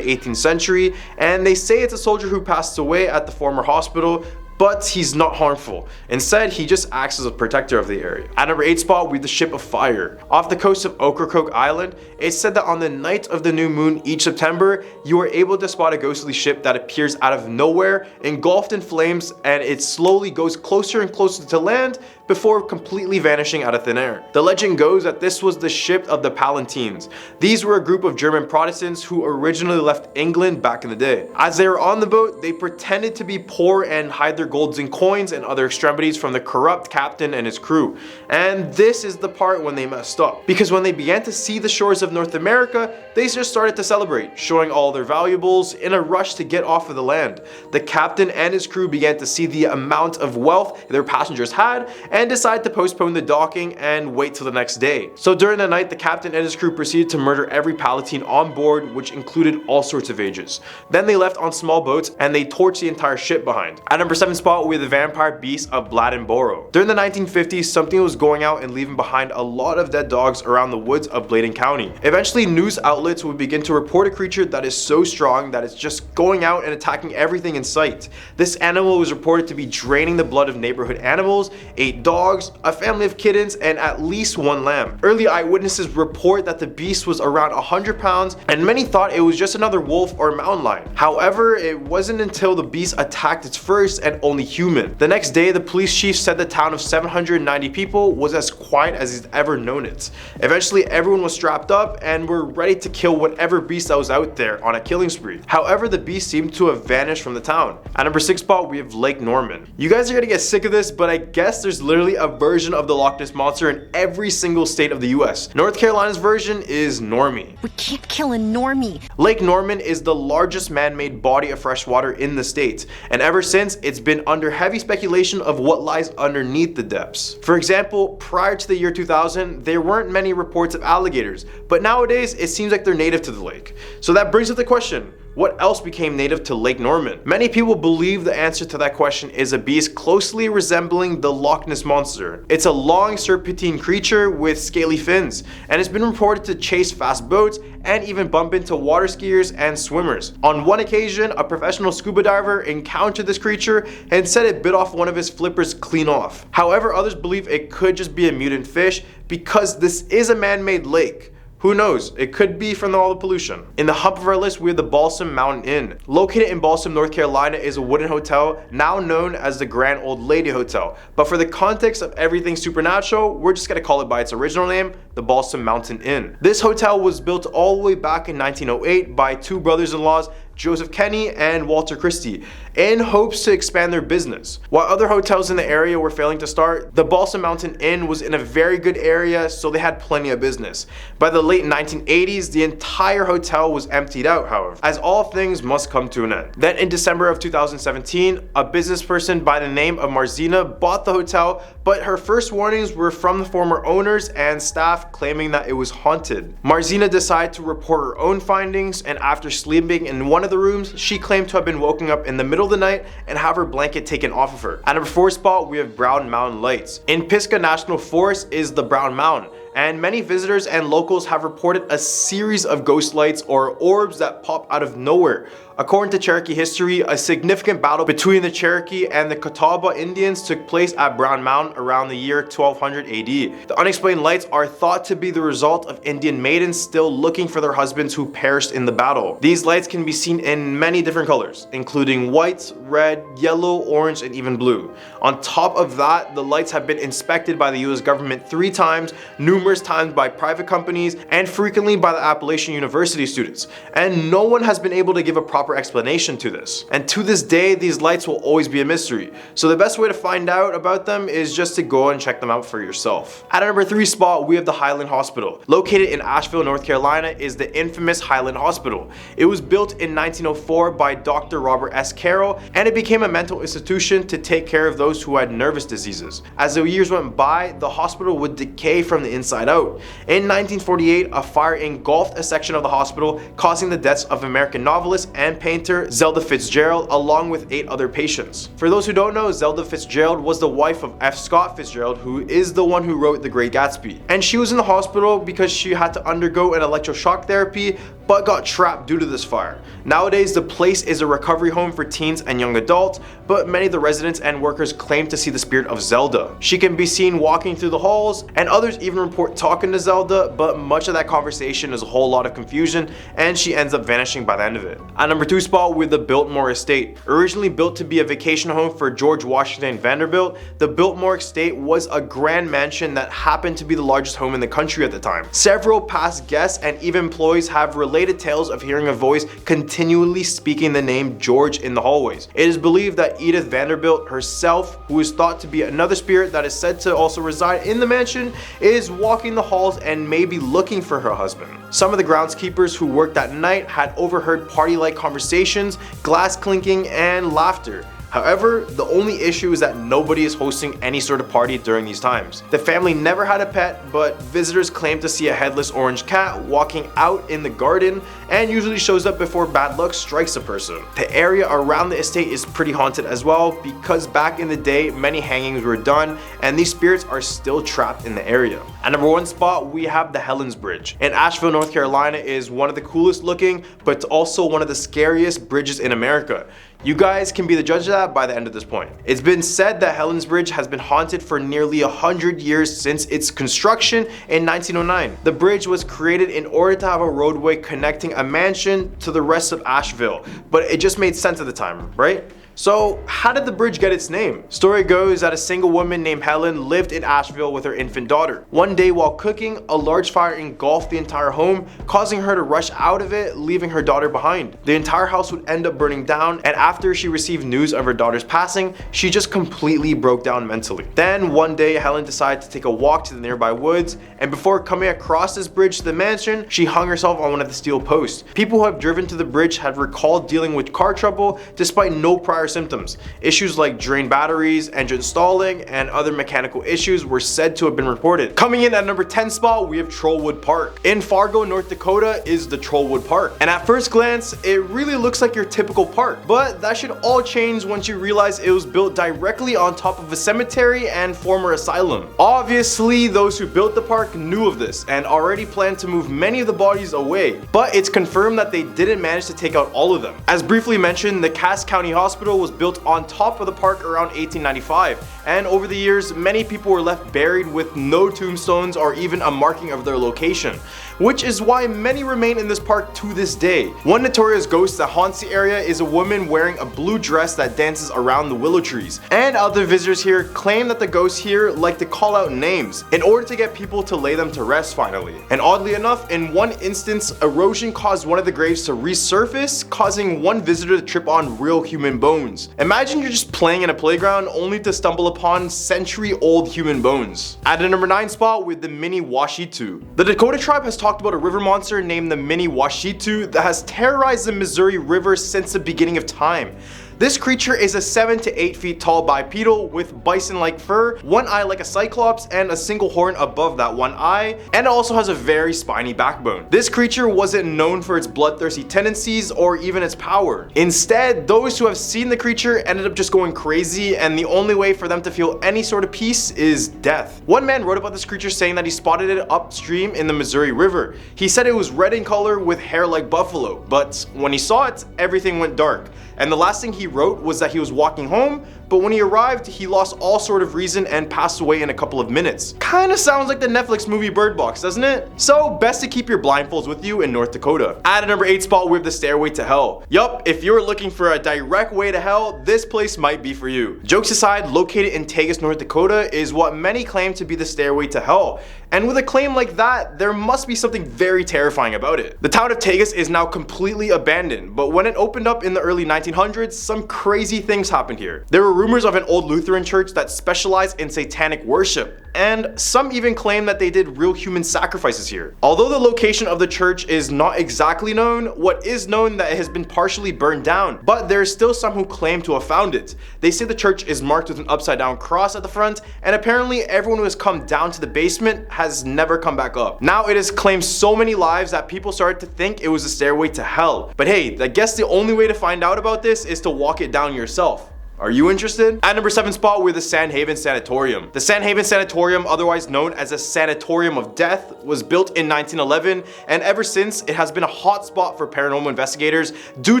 18th century, and they say it's a soldier who passed away at the former hospital, but he's not harmful. Instead, he just acts as a protector of the area. At number 8 spot, we have the Ship of Fire. Off the coast of Ocracoke Island, it's said that on the night of the new moon each September, you are able to spot a ghostly ship that appears out of nowhere, engulfed in flames, and it slowly goes closer and closer to land before completely vanishing out of thin air. The legend goes that this was the ship of the Palatines. These were a group of German Protestants who originally left England back in the day. As they were on the boat, they pretended to be poor and hide their golds and coins and other extremities from the corrupt captain and his crew. And this is the part when they messed up, because when they began to see the shores of North America, they just started to celebrate, showing all their valuables in a rush to get off of the land. The captain and his crew began to see the amount of wealth their passengers had and decided to postpone the docking and wait till the next day. So during the night, the captain and his crew proceeded to murder every Palatine on board, which included all sorts of ages. Then they left on small boats and they torched the entire ship behind. At number 7 spot, we have the vampire beast of Bladenboro. During the 1950s, something was going out and leaving behind a lot of dead dogs around the woods of Bladen County. Eventually, news outlets would begin to report a creature that is so strong that it's just going out and attacking everything in sight. This animal was reported to be draining the blood of neighborhood animals, 8 dogs, a family of kittens, and at least 1 lamb. Early eyewitnesses report that the beast was around 100 pounds, and many thought it was just another wolf or mountain lion. However, it wasn't until the beast attacked its first and only human. The next day, the police chief said the town of 790 people was as quiet as he's ever known it. Eventually, everyone was strapped up and were ready to kill whatever beast that was out there on a killing spree. However, the beast seemed to have vanished from the town. At number 6 spot, we have Lake Norman. You guys are gonna get sick of this, but I guess there's literally literally a version of the Loch Ness Monster in every single state of the US. North Carolina's version is Normie. We can't kill a normie. Lake Norman is the largest man-made body of fresh water in the state, and ever since, it's been under heavy speculation of what lies underneath the depths. For example, prior to the year 2000, there weren't many reports of alligators, but nowadays it seems like they're native to the lake. So that brings up the question, what else became native to Lake Norman? Many people believe the answer to that question is a beast closely resembling the Loch Ness Monster. It's a long serpentine creature with scaly fins, and it's been reported to chase fast boats and even bump into water skiers and swimmers. On one occasion, a professional scuba diver encountered this creature and said it bit off one of his flippers clean off. However, others believe it could just be a mutant fish because this is a man-made lake. Who knows? It could be from all the pollution. In the hump of our list, we have the Balsam Mountain Inn. Located in Balsam, North Carolina, is a wooden hotel now known as the Grand Old Lady Hotel. But for the context of everything supernatural, we're just gonna call it by its original name, the Balsam Mountain Inn. This hotel was built all the way back in 1908 by two brothers-in-laws, Joseph Kenny and Walter Christie, in hopes to expand their business. While other hotels in the area were failing to start, the Balsam Mountain Inn was in a very good area, so they had plenty of business. By the late 1980s, the entire hotel was emptied out, however, as all things must come to an end. Then in December of 2017, a business person by the name of Marzina bought the hotel, but her first warnings were from the former owners and staff claiming that it was haunted. Marzina decided to report her own findings, and after sleeping in one of the rooms, she claimed to have been woken up in the middle of the night and have her blanket taken off of her. At number 4 spot, we have Brown Mountain Lights. In Pisgah National Forest is the Brown Mountain, and many visitors and locals have reported a series of ghost lights or orbs that pop out of nowhere. According to Cherokee history, a significant battle between the Cherokee and the Catawba Indians took place at Brown Mountain around the year 1200 AD. The unexplained lights are thought to be the result of Indian maidens still looking for their husbands who perished in the battle. These lights can be seen in many different colors, including white, red, yellow, orange, and even blue. On top of that, the lights have been inspected by the US government 3 times, numerous times by private companies, and frequently by the Appalachian University students. And no one has been able to give a proper explanation to this. And to this day, these lights will always be a mystery. So the best way to find out about them is just to go and check them out for yourself. At number 3 spot, we have the Highland Hospital. Located in Asheville, North Carolina is the infamous Highland Hospital. It was built in 1904 by Dr. Robert S. Carroll, and it became a mental institution to take care of those who had nervous diseases. As the years went by, the hospital would decay from the inside out. In 1948, a fire engulfed a section of the hospital, causing the deaths of American novelist and painter Zelda Fitzgerald along with 8 other patients. For those who don't know, Zelda Fitzgerald was the wife of F. Scott Fitzgerald, who is the one who wrote The Great Gatsby. And she was in the hospital because she had to undergo an electroshock therapy but got trapped due to this fire. Nowadays, the place is a recovery home for teens and young adults, but many of the residents and workers claim to see the spirit of Zelda. She can be seen walking through the halls, and others even report talking to Zelda, but much of that conversation is a whole lot of confusion, and she ends up vanishing by the end of it. At number 2 spot, with the Biltmore Estate. Originally built to be a vacation home for George Washington Vanderbilt, the Biltmore Estate was a grand mansion that happened to be the largest home in the country at the time. Several past guests and even employees have related tales of hearing a voice continually speaking the name George in the hallways. It is believed that Edith Vanderbilt herself, who is thought to be another spirit that is said to also reside in the mansion, is walking the halls and maybe looking for her husband. Some of the groundskeepers who worked that night had overheard party-like conversations, glass clinking, and laughter. However, the only issue is that nobody is hosting any sort of party during these times. The family never had a pet, but visitors claim to see a headless orange cat walking out in the garden and usually shows up before bad luck strikes a person. The area around the estate is pretty haunted as well because back in the day, many hangings were done and these spirits are still trapped in the area. At number 1 spot, we have the Helen's Bridge. In Asheville, North Carolina is one of the coolest looking, but also one of the scariest bridges in America. You guys can be the judge of that by the end of this point. It's been said that Helen's Bridge has been haunted for nearly 100 years since its construction in 1909. The bridge was created in order to have a roadway connecting a mansion to the rest of Asheville, but it just made sense at the time, right? So how did the bridge get its name? Story goes that a single woman named Helen lived in Asheville with her infant daughter. One day while cooking, a large fire engulfed the entire home, causing her to rush out of it, leaving her daughter behind. The entire house would end up burning down, and after she received news of her daughter's passing, she just completely broke down mentally. Then one day Helen decided to take a walk to the nearby woods, and before coming across this bridge to the mansion, she hung herself on one of the steel posts. People who have driven to the bridge have recalled dealing with car trouble despite no prior symptoms. Issues like drained batteries, engine stalling, and other mechanical issues were said to have been reported. Coming in at number 10 spot, we have Trollwood Park. In Fargo, North Dakota is the Trollwood Park. And at first glance, it really looks like your typical park, but that should all change once you realize it was built directly on top of a cemetery and former asylum. Obviously, those who built the park knew of this and already planned to move many of the bodies away, but it's confirmed that they didn't manage to take out all of them. As briefly mentioned, the Cass County Hospital was built on top of the park around 1895, and over the years, many people were left buried with no tombstones or even a marking of their location, which is why many remain in this park to this day. One notorious ghost that haunts the area is a woman wearing a blue dress that dances around the willow trees, and other visitors here claim that the ghosts here like to call out names in order to get people to lay them to rest finally. And oddly enough, in one instance, erosion caused one of the graves to resurface, causing one visitor to trip on real human bones. Imagine you're just playing in a playground only to stumble upon century-old human bones. At the number 9 spot with the Mini Washitu. The Dakota tribe has talked about a river monster named the Mini Washitu that has terrorized the Missouri River since the beginning of time. This creature is a 7 to 8 feet tall bipedal with bison-like fur, one eye like a cyclops, and a single horn above that one eye, and it also has a very spiny backbone. This creature wasn't known for its bloodthirsty tendencies or even its power. Instead, those who have seen the creature ended up just going crazy, and the only way for them to feel any sort of peace is death. One man wrote about this creature saying that he spotted it upstream in the Missouri River. He said it was red in color with hair like buffalo, but when he saw it, everything went dark. And the last thing he wrote was that he was walking home, but when he arrived, he lost all sort of reason and passed away in a couple of minutes. Kinda sounds like the Netflix movie Bird Box, doesn't it? So best to keep your blindfolds with you in North Dakota. At a number 8 spot, we have the Stairway to Hell. Yup, if you're looking for a direct way to hell, this place might be for you. Jokes aside, located in Tegas, North Dakota is what many claim to be the Stairway to Hell. And with a claim like that, there must be something very terrifying about it. The town of Tegas is now completely abandoned, but when it opened up in the early 1900s, some crazy things happened here. There were rumors of an old Lutheran church that specialized in satanic worship, and some even claim that they did real human sacrifices here. Although the location of the church is not exactly known, what is known that it has been partially burned down, but there are still some who claim to have found it. They say the church is marked with an upside down cross at the front, and apparently everyone who has come down to the basement has never come back up. Now it has claimed so many lives that people started to think it was a stairway to hell. But hey, I guess the only way to find out about this is to walk it down yourself. Are you interested? At number 7 spot, we're the Sandhaven Sanatorium. The Sandhaven Sanatorium, otherwise known as a Sanatorium of Death, was built in 1911, and ever since, it has been a hot spot for paranormal investigators due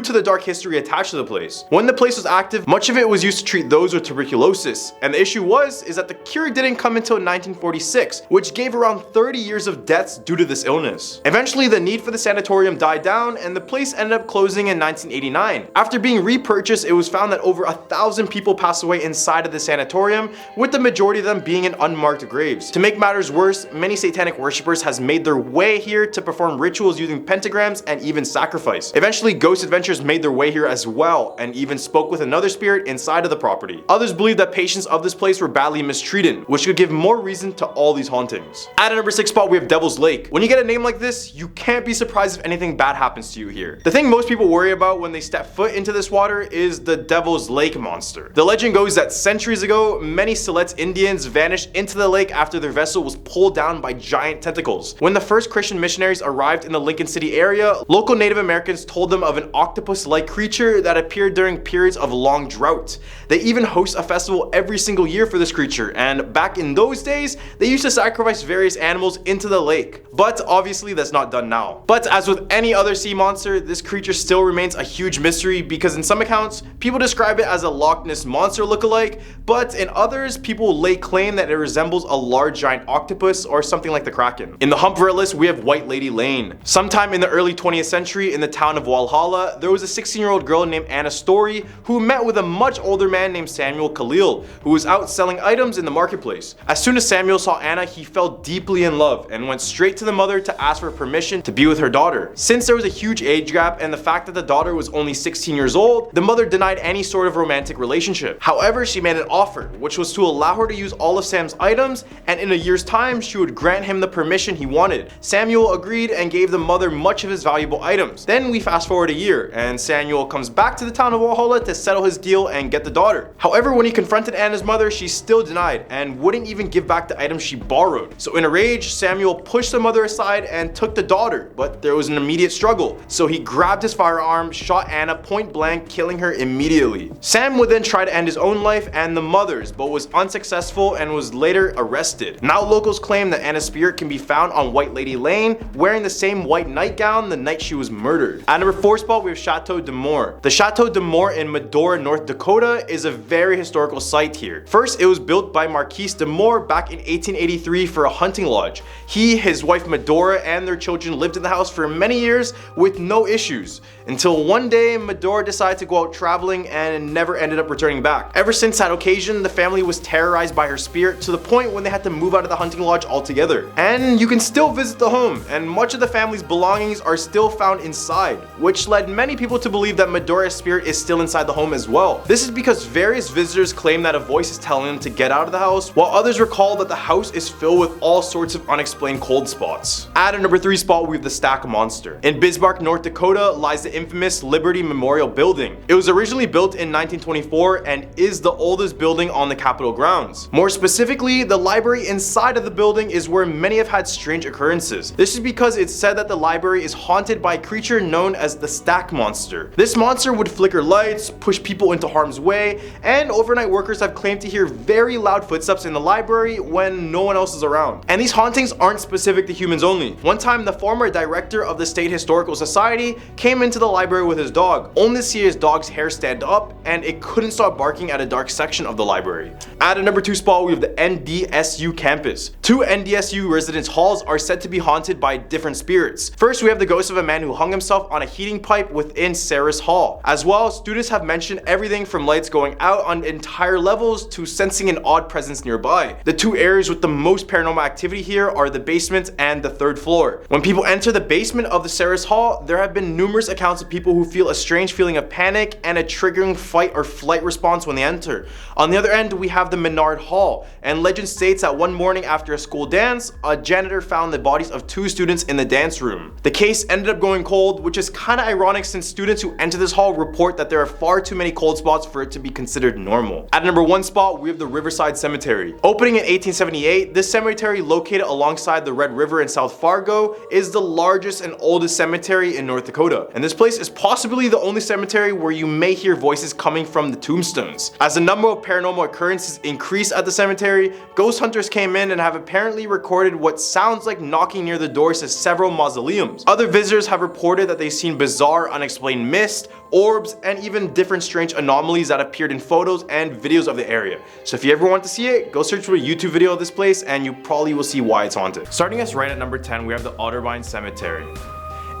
to the dark history attached to the place. When the place was active, much of it was used to treat those with tuberculosis, and the issue is that the cure didn't come until 1946, which gave around 30 years of deaths due to this illness. Eventually, the need for the sanatorium died down, and the place ended up closing in 1989. After being repurchased, it was found that over 1,000 people passed away inside of the sanatorium, with the majority of them being in unmarked graves. To make matters worse, many satanic worshippers has made their way here to perform rituals using pentagrams and even sacrifice. Eventually, ghost adventurers made their way here as well, and even spoke with another spirit inside of the property. Others believe that patients of this place were badly mistreated, which could give more reason to all these hauntings. At a number 6 spot, we have Devil's Lake. When you get a name like this, you can't be surprised if anything bad happens to you here. The thing most people worry about when they step foot into this water is the Devil's Lake monster. The legend goes that centuries ago, many Siletz Indians vanished into the lake after their vessel was pulled down by giant tentacles. When the first Christian missionaries arrived in the Lincoln City area, local Native Americans told them of an octopus-like creature that appeared during periods of long drought. They even host a festival every single year for this creature, and back in those days, they used to sacrifice various animals into the lake. But obviously that's not done now. But as with any other sea monster, this creature still remains a huge mystery because in some accounts, people describe it as a Loch Ness Monster lookalike, but in others, people lay claim that it resembles a large giant octopus or something like the Kraken. In the Hump list, we have White Lady Lane. Sometime in the early 20th century in the town of Walhalla, there was a 16-year-old girl named Anna Story who met with a much older man named Samuel Khalil, who was out selling items in the marketplace. As soon as Samuel saw Anna, he fell deeply in love and went straight to the mother to ask for permission to be with her daughter. Since there was a huge age gap and the fact that the daughter was only 16 years old, the mother denied any sort of romantic relationship. However, she made an offer, which was to allow her to use all of Sam's items, and in a year's time, she would grant him the permission he wanted. Samuel agreed and gave the mother much of his valuable items. Then we fast forward a year, and Samuel comes back to the town of Walhalla to settle his deal and get the daughter. However, when he confronted Anna's mother, she still denied and wouldn't even give back the items she borrowed. So in a rage, Samuel pushed the mother aside and took the daughter, but there was an immediate struggle. So he grabbed his firearm, shot Anna point blank, killing her immediately. Sam would then try to end his own life and the mother's, but was unsuccessful and was later arrested. Now locals claim that Anna's spirit can be found on White Lady Lane, wearing the same white nightgown the night she was murdered. At number 4 spot, we have Chateau de Moore. The Chateau de Moore in Medora, North Dakota is a very historical site here. First, it was built by Marquis de Moore back in 1883 for a hunting lodge. He, his wife Medora, and their children lived in the house for many years with no issues, until one day Medora decided to go out traveling and never ended up returning back. Ever since that occasion, the family was terrorized by her spirit to the point when they had to move out of the hunting lodge altogether. And you can still visit the home, and much of the family's belongings are still found inside, which led many people to believe that Medora's spirit is still inside the home as well. This is because various visitors claim that a voice is telling them to get out of the house, while others recall that the house is filled with all sorts of unexplained cold spots. At a number 3 spot, we have the Stack Monster. In Bismarck, North Dakota lies the infamous Liberty Memorial Building. It was originally built in 1924 and is the oldest building on the Capitol grounds. More specifically, the library inside of the building is where many have had strange occurrences. This is because it's said that the library is haunted by a creature known as the Stack Monster. This monster would flicker lights, push people into harm's way, and overnight workers have claimed to hear very loud footsteps in the library when no one else is around. And these hauntings aren't specific to humans only. One time, the former director of the State Historical Society came into the library with his dog, only to see his dog's hair stand up and it couldn't stop barking at a dark section of the library. At a number 2 spot, we have the NDSU campus. 2 NDSU residence halls are said to be haunted by different spirits. First, we have the ghost of a man who hung himself on a heating pipe within Sarah's Hall. As well, students have mentioned everything from lights going out on entire levels to sensing an odd presence nearby. The 2 areas with the most paranormal activity here are the basement and the 3rd floor. When people enter the basement of the Sarah's Hall, there have been numerous accounts of people who feel a strange feeling of panic and a triggering fight or flight response when they enter. On the other end, we have the Menard Hall, and legend states that one morning after a school dance, a janitor found the bodies of 2 students in the dance room. The case ended up going cold, which is kind of ironic since students who enter this hall report that there are far too many cold spots for it to be considered normal. At number 1 spot, we have the Riverside Cemetery. Opening in 1878, this cemetery, located alongside the Red River in South Fargo, is the largest and oldest cemetery in North Dakota. And this place is possibly the only cemetery where you may hear voices coming from the tombstones. As the number of paranormal occurrences increased at the cemetery, ghost hunters came in and have apparently recorded what sounds like knocking near the doors to several mausoleums. Other visitors have reported that they've seen bizarre, unexplained mist, orbs, and even different strange anomalies that appeared in photos and videos of the area. So if you ever want to see it, go search for a YouTube video of this place and you probably will see why it's haunted. Starting us right at number 10, we have the Otterbein Cemetery.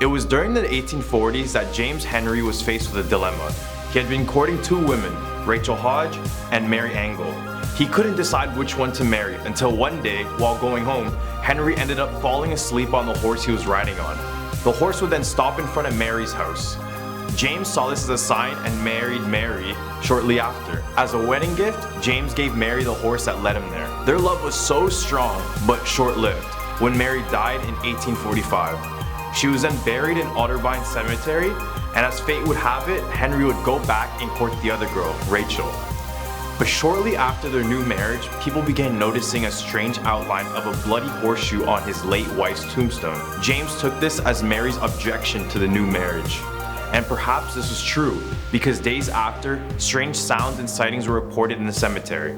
It was during the 1840s that James Henry was faced with a dilemma. He had been courting 2 women, Rachel Hodge and Mary Angle. He couldn't decide which one to marry until one day, while going home, Henry ended up falling asleep on the horse he was riding on. The horse would then stop in front of Mary's house. James saw this as a sign and married Mary shortly after. As a wedding gift, James gave Mary the horse that led him there. Their love was so strong, but short-lived, when Mary died in 1845. She was then buried in Otterbein Cemetery, and as fate would have it, Henry would go back and court the other girl, Rachel. But shortly after their new marriage, people began noticing a strange outline of a bloody horseshoe on his late wife's tombstone. James took this as Mary's objection to the new marriage. And perhaps this was true, because days after, strange sounds and sightings were reported in the cemetery.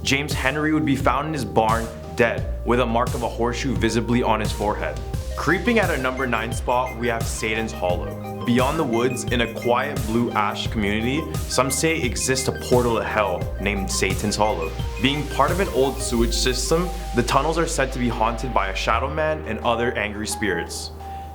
James Henry would be found in his barn, dead, with a mark of a horseshoe visibly on his forehead. Creeping at a number 9 spot, we have Satan's Hollow. beyond the woods, in a quiet blue ash community, some say exists a portal to hell named Satan's Hollow. Being part of an old sewage system, the tunnels are said to be haunted by a shadow man and other angry spirits.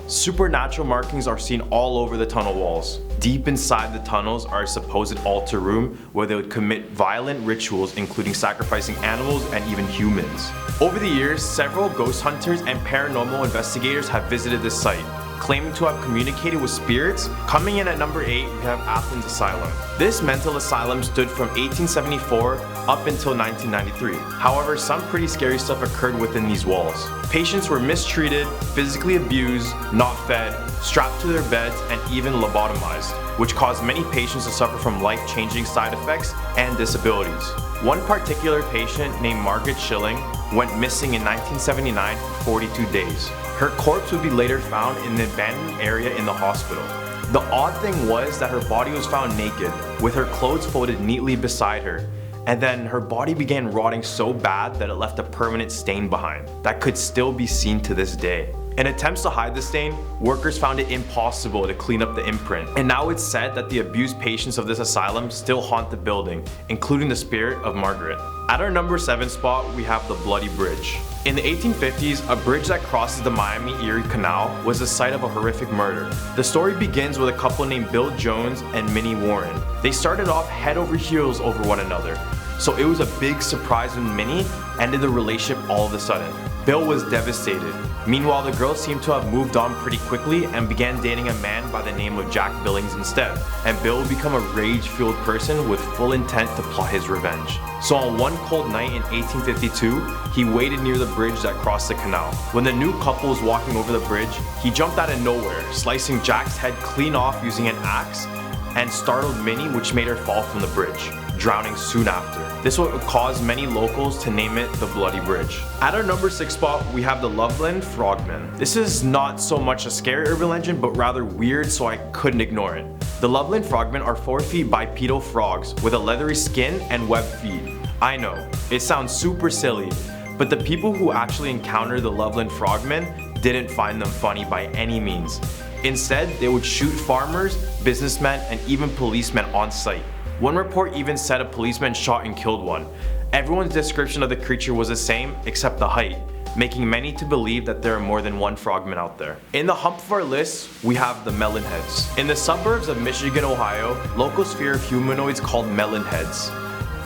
Supernatural markings are seen all over the tunnel walls. Deep inside the tunnels are a supposed altar room where they would commit violent rituals, including sacrificing animals and even humans. Over the years, several ghost hunters and paranormal investigators have visited this site, claiming to have communicated with spirits. Coming in at number 8, we have Athens Asylum. This mental asylum stood from 1874 up until 1993. However, some pretty scary stuff occurred within these walls. Patients were mistreated, physically abused, not fed, strapped to their beds, and even lobotomized, which caused many patients to suffer from life-changing side effects and disabilities. One particular patient named Margaret Schilling went missing in 1979 for 42 days. Her corpse would be later found in an abandoned area in the hospital. The odd thing was that her body was found naked, with her clothes folded neatly beside her, and then her body began rotting so bad that it left a permanent stain behind that could still be seen to this day. In attempts to hide the stain, workers found it impossible to clean up the imprint, and now it's said that the abused patients of this asylum still haunt the building, including the spirit of Margaret. At our number 7 spot, we have the Bloody Bridge. In the 1850s, a bridge that crosses the Miami-Erie Canal was the site of a horrific murder. The story begins with a couple named Bill Jones and Minnie Warren. They started off head over heels over one another, so it was a big surprise when Minnie ended the relationship all of a sudden. Bill was devastated. Meanwhile, the girl seemed to have moved on pretty quickly and began dating a man by the name of Jack Billings instead, and Bill would become a rage-fueled person with full intent to plot his revenge. So on one cold night in 1852, he waited near the bridge that crossed the canal. When the new couple was walking over the bridge, he jumped out of nowhere, slicing Jack's head clean off using an axe, and startled Minnie, which made her fall from the bridge, drowning soon after. This would cause many locals to name it the Bloody Bridge. At our number 6 spot, we have the Loveland Frogmen. This is not so much a scary urban legend, but rather weird, so I couldn't ignore it. The Loveland Frogmen are 4 feet bipedal frogs with a leathery skin and webbed feet. I know, it sounds super silly, but the people who actually encountered the Loveland Frogmen didn't find them funny by any means. Instead, they would shoot farmers, businessmen, and even policemen on sight. One report even said a policeman shot and killed one. Everyone's description of the creature was the same except the height, making many to believe that there are more than one frogman out there. In the hump of our list, we have the melonheads. In the suburbs of Michigan, Ohio, locals fear humanoids called melonheads.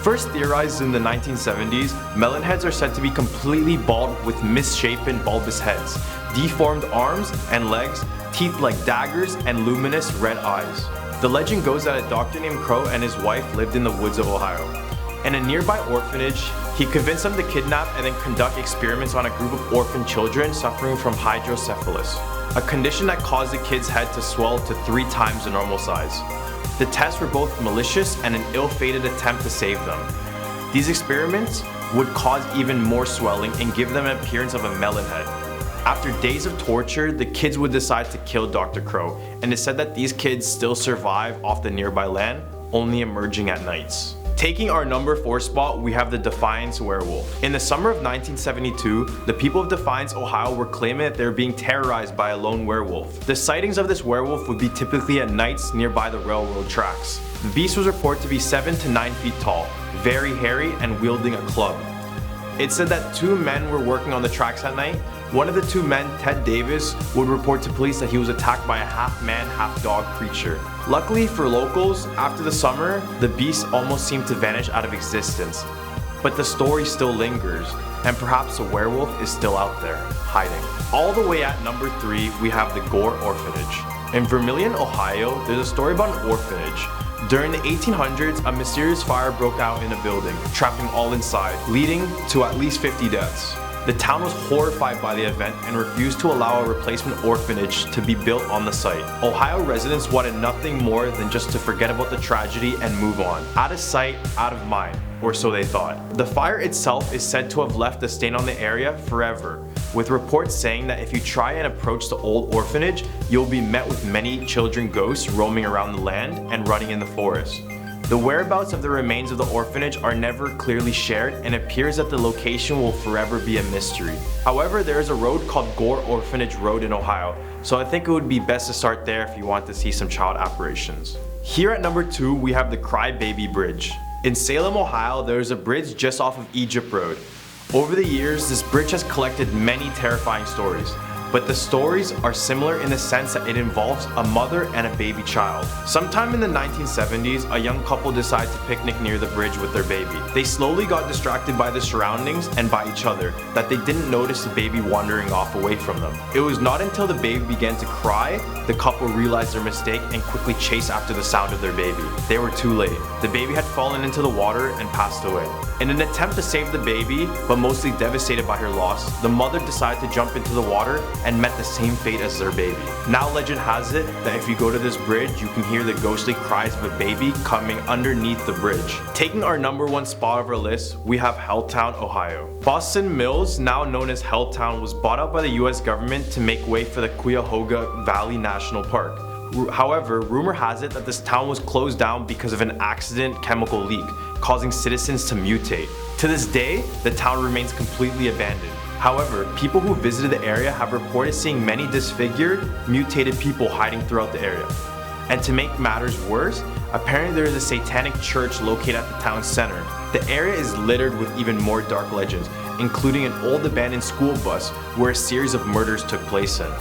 First theorized in the 1970s, melonheads are said to be completely bald with misshapen bulbous heads, deformed arms and legs, teeth like daggers, and luminous red eyes. The legend goes that a doctor named Crow and his wife lived in the woods of Ohio. In a nearby orphanage, he convinced them to kidnap and then conduct experiments on a group of orphan children suffering from hydrocephalus, a condition that caused the kid's head to swell to 3 times the normal size. The tests were both malicious and an ill-fated attempt to save them. These experiments would cause even more swelling and give them an appearance of a melon head. After days of torture, the kids would decide to kill Dr. Crow, and it's said that these kids still survive off the nearby land, only emerging at nights. Taking our number 4 spot, we have the Defiance werewolf. In the summer of 1972, the people of Defiance, Ohio were claiming that they were being terrorized by a lone werewolf. The sightings of this werewolf would be typically at nights nearby the railroad tracks. The beast was reported to be 7 to 9 feet tall, very hairy, and wielding a club. It said that 2 men were working on the tracks at night. One of the 2 men, Ted Davis, would report to police that he was attacked by a half-man, half-dog creature. Luckily for locals, after the summer, the beast almost seemed to vanish out of existence. But the story still lingers, and perhaps a werewolf is still out there, hiding. All the way at number 3, we have the Gore Orphanage. In Vermilion, Ohio, there's a story about an orphanage. During the 1800s, a mysterious fire broke out in a building, trapping all inside, leading to at least 50 deaths. The town was horrified by the event and refused to allow a replacement orphanage to be built on the site. Ohio residents wanted nothing more than just to forget about the tragedy and move on. Out of sight, out of mind, or so they thought. The fire itself is said to have left a stain on the area forever, with reports saying that if you try and approach the old orphanage, you'll be met with many children ghosts roaming around the land and running in the forest. The whereabouts of the remains of the orphanage are never clearly shared, and it appears that the location will forever be a mystery. However, there is a road called Gore Orphanage Road in Ohio, so I think it would be best to start there if you want to see some child apparitions. Here at number 2, we have the Crybaby Bridge. In Salem, Ohio, there is a bridge just off of Egypt Road. Over the years, this bridge has collected many terrifying stories, but the stories are similar in the sense that it involves a mother and a baby child. Sometime in the 1970s, a young couple decided to picnic near the bridge with their baby. They slowly got distracted by the surroundings and by each other that they didn't notice the baby wandering off away from them. It was not until the baby began to cry, the couple realized their mistake and quickly chased after the sound of their baby. They were too late. The baby had fallen into the water and passed away. In an attempt to save the baby, but mostly devastated by her loss, the mother decided to jump into the water and met the same fate as their baby. Now legend has it that if you go to this bridge, you can hear the ghostly cries of a baby coming underneath the bridge. Taking our number 1 spot of our list, we have Helltown, Ohio. Boston Mills, now known as Helltown, was bought out by the US government to make way for the Cuyahoga Valley National Park. However, rumor has it that this town was closed down because of an accident chemical leak, causing citizens to mutate. To this day, the town remains completely abandoned. However, people who visited the area have reported seeing many disfigured, mutated people hiding throughout the area. And to make matters worse, apparently there is a satanic church located at the town center. The area is littered with even more dark legends, including an old abandoned school bus where a series of murders took place in.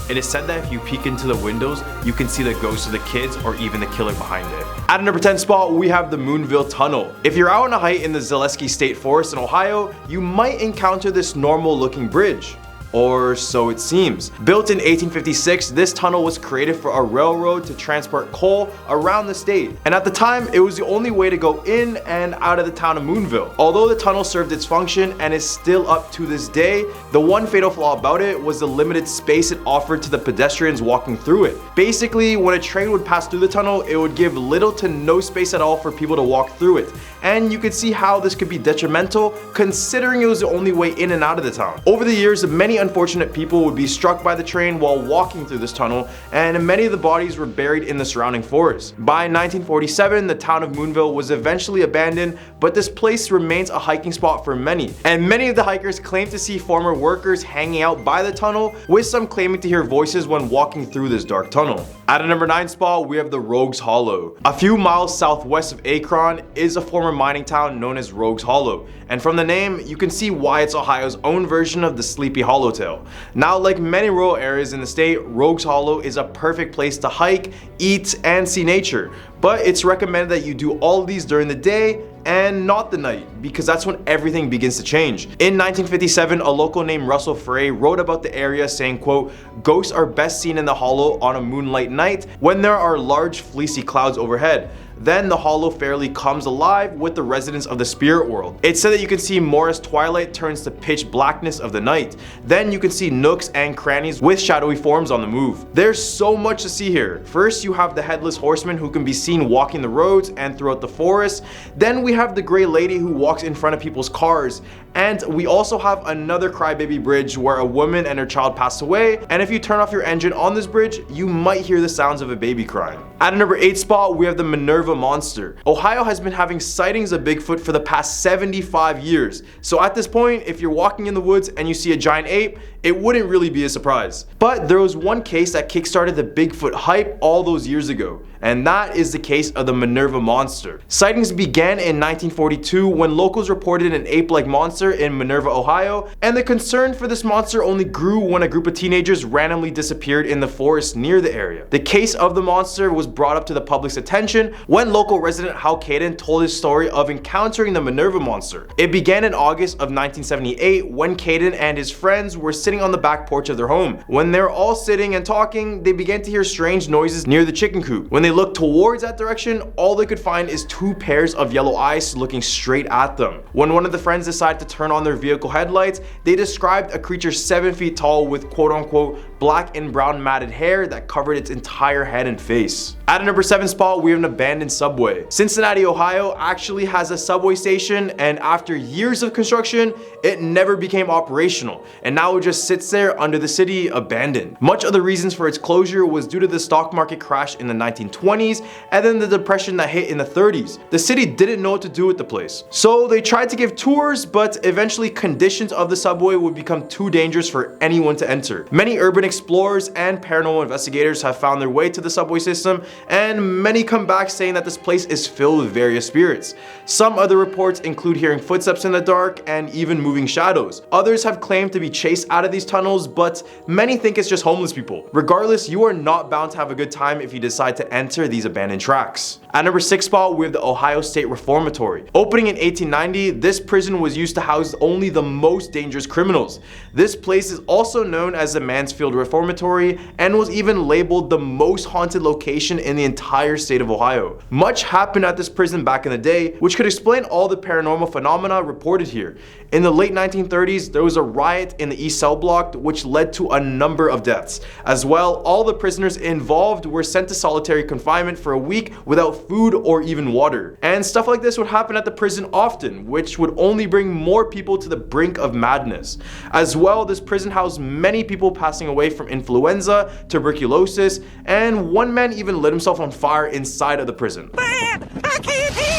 It is said that if you peek into the windows, you can see the ghosts of the kids or even the killer behind it. At number 10 spot, we have the Moonville Tunnel. If you're out on a hike in the Zaleski State Forest in Ohio, you might encounter this normal looking bridge. Or so it seems. Built in 1856, this tunnel was created for a railroad to transport coal around the state. And at the time, it was the only way to go in and out of the town of Moonville. Although the tunnel served its function and is still up to this day, the one fatal flaw about it was the limited space it offered to the pedestrians walking through it. Basically, when a train would pass through the tunnel, it would give little to no space at all for people to walk through it. And you could see how this could be detrimental considering it was the only way in and out of the town. Over the years, many unfortunate people would be struck by the train while walking through this tunnel, and many of the bodies were buried in the surrounding forest. By 1947, the town of Moonville was eventually abandoned, but this place remains a hiking spot for many. And many of the hikers claim to see former workers hanging out by the tunnel, with some claiming to hear voices when walking through this dark tunnel. At a number 9 spot, we have the Rogues Hollow. A few miles southwest of Akron is a former mining town known as Rogues Hollow, and from the name, you can see why it's Ohio's own version of the Sleepy Hollow tale. Now, like many rural areas in the state, Rogues Hollow is a perfect place to hike, eat, and see nature, but it's recommended that you do all of these during the day and not the night, because that's when everything begins to change. In 1957, a local named Russell Frey wrote about the area saying, quote, "Ghosts are best seen in the hollow on a moonlight night when there are large fleecy clouds overhead. Then the hollow fairly comes alive with the residents of the spirit world. It's said that you can see more as twilight turns to pitch blackness of the night. Then you can see nooks and crannies with shadowy forms on the move." There's so much to see here. First, you have the headless horseman who can be seen walking the roads and throughout the forest. Then we have the gray lady who walks in front of people's cars. And we also have another Crybaby Bridge where a woman and her child passed away, and if you turn off your engine on this bridge, you might hear the sounds of a baby crying. At a number 8 spot, we have the Minerva Monster. Ohio has been having sightings of Bigfoot for the past 75 years, so at this point, if you're walking in the woods and you see a giant ape, it wouldn't really be a surprise. But there was one case that kickstarted the Bigfoot hype all those years ago, and that is the case of the Minerva Monster. Sightings began in 1942 when locals reported an ape-like monster in Minerva, Ohio, and the concern for this monster only grew when a group of teenagers randomly disappeared in the forest near the area. The case of the monster was brought up to the public's attention when local resident Hal Caden told his story of encountering the Minerva Monster. It began in August of 1978 when Caden and his friends were sitting on the back porch of their home. When they were all sitting and talking, they began to hear strange noises near the chicken coop. When they looked towards that direction, all they could find is 2 pairs of yellow eyes looking straight at them. When one of the friends decided to turn on their vehicle headlights, they described a creature 7 feet tall with quote-unquote black and brown matted hair that covered its entire head and face. At a number 7 spot, we have an abandoned subway. Cincinnati, Ohio actually has a subway station, and after years of construction, it never became operational, and now it just sits there under the city abandoned. Much of the reasons for its closure was due to the stock market crash in the 1920s and then the depression that hit in the 30s. The city didn't know what to do with the place. So they tried to give tours, but eventually conditions of the subway would become too dangerous for anyone to enter. Many urban explorers and paranormal investigators have found their way to the subway system, and many come back saying that this place is filled with various spirits. Some other reports include hearing footsteps in the dark and even moving shadows. Others have claimed to be chased out of these tunnels, but many think it's just homeless people. Regardless, you are not bound to have a good time if you decide to enter these abandoned tracks. At number 6 spot, we have the Ohio State Reformatory. Opening in 1890, this prison was used to house only the most dangerous criminals. This place is also known as the Mansfield Reformatory and was even labeled the most haunted location in the entire state of Ohio. Much happened at this prison back in the day, which could explain all the paranormal phenomena reported here. In the late 1930s, there was a riot in the East Cell Block, which led to a number of deaths. As well, all the prisoners involved were sent to solitary confinement for a week without food or even water. And stuff like this would happen at the prison often, which would only bring more people to the brink of madness. As well, this prison housed many people passing away from influenza, tuberculosis, and one man even lit himself on fire inside of the prison. I can't hear!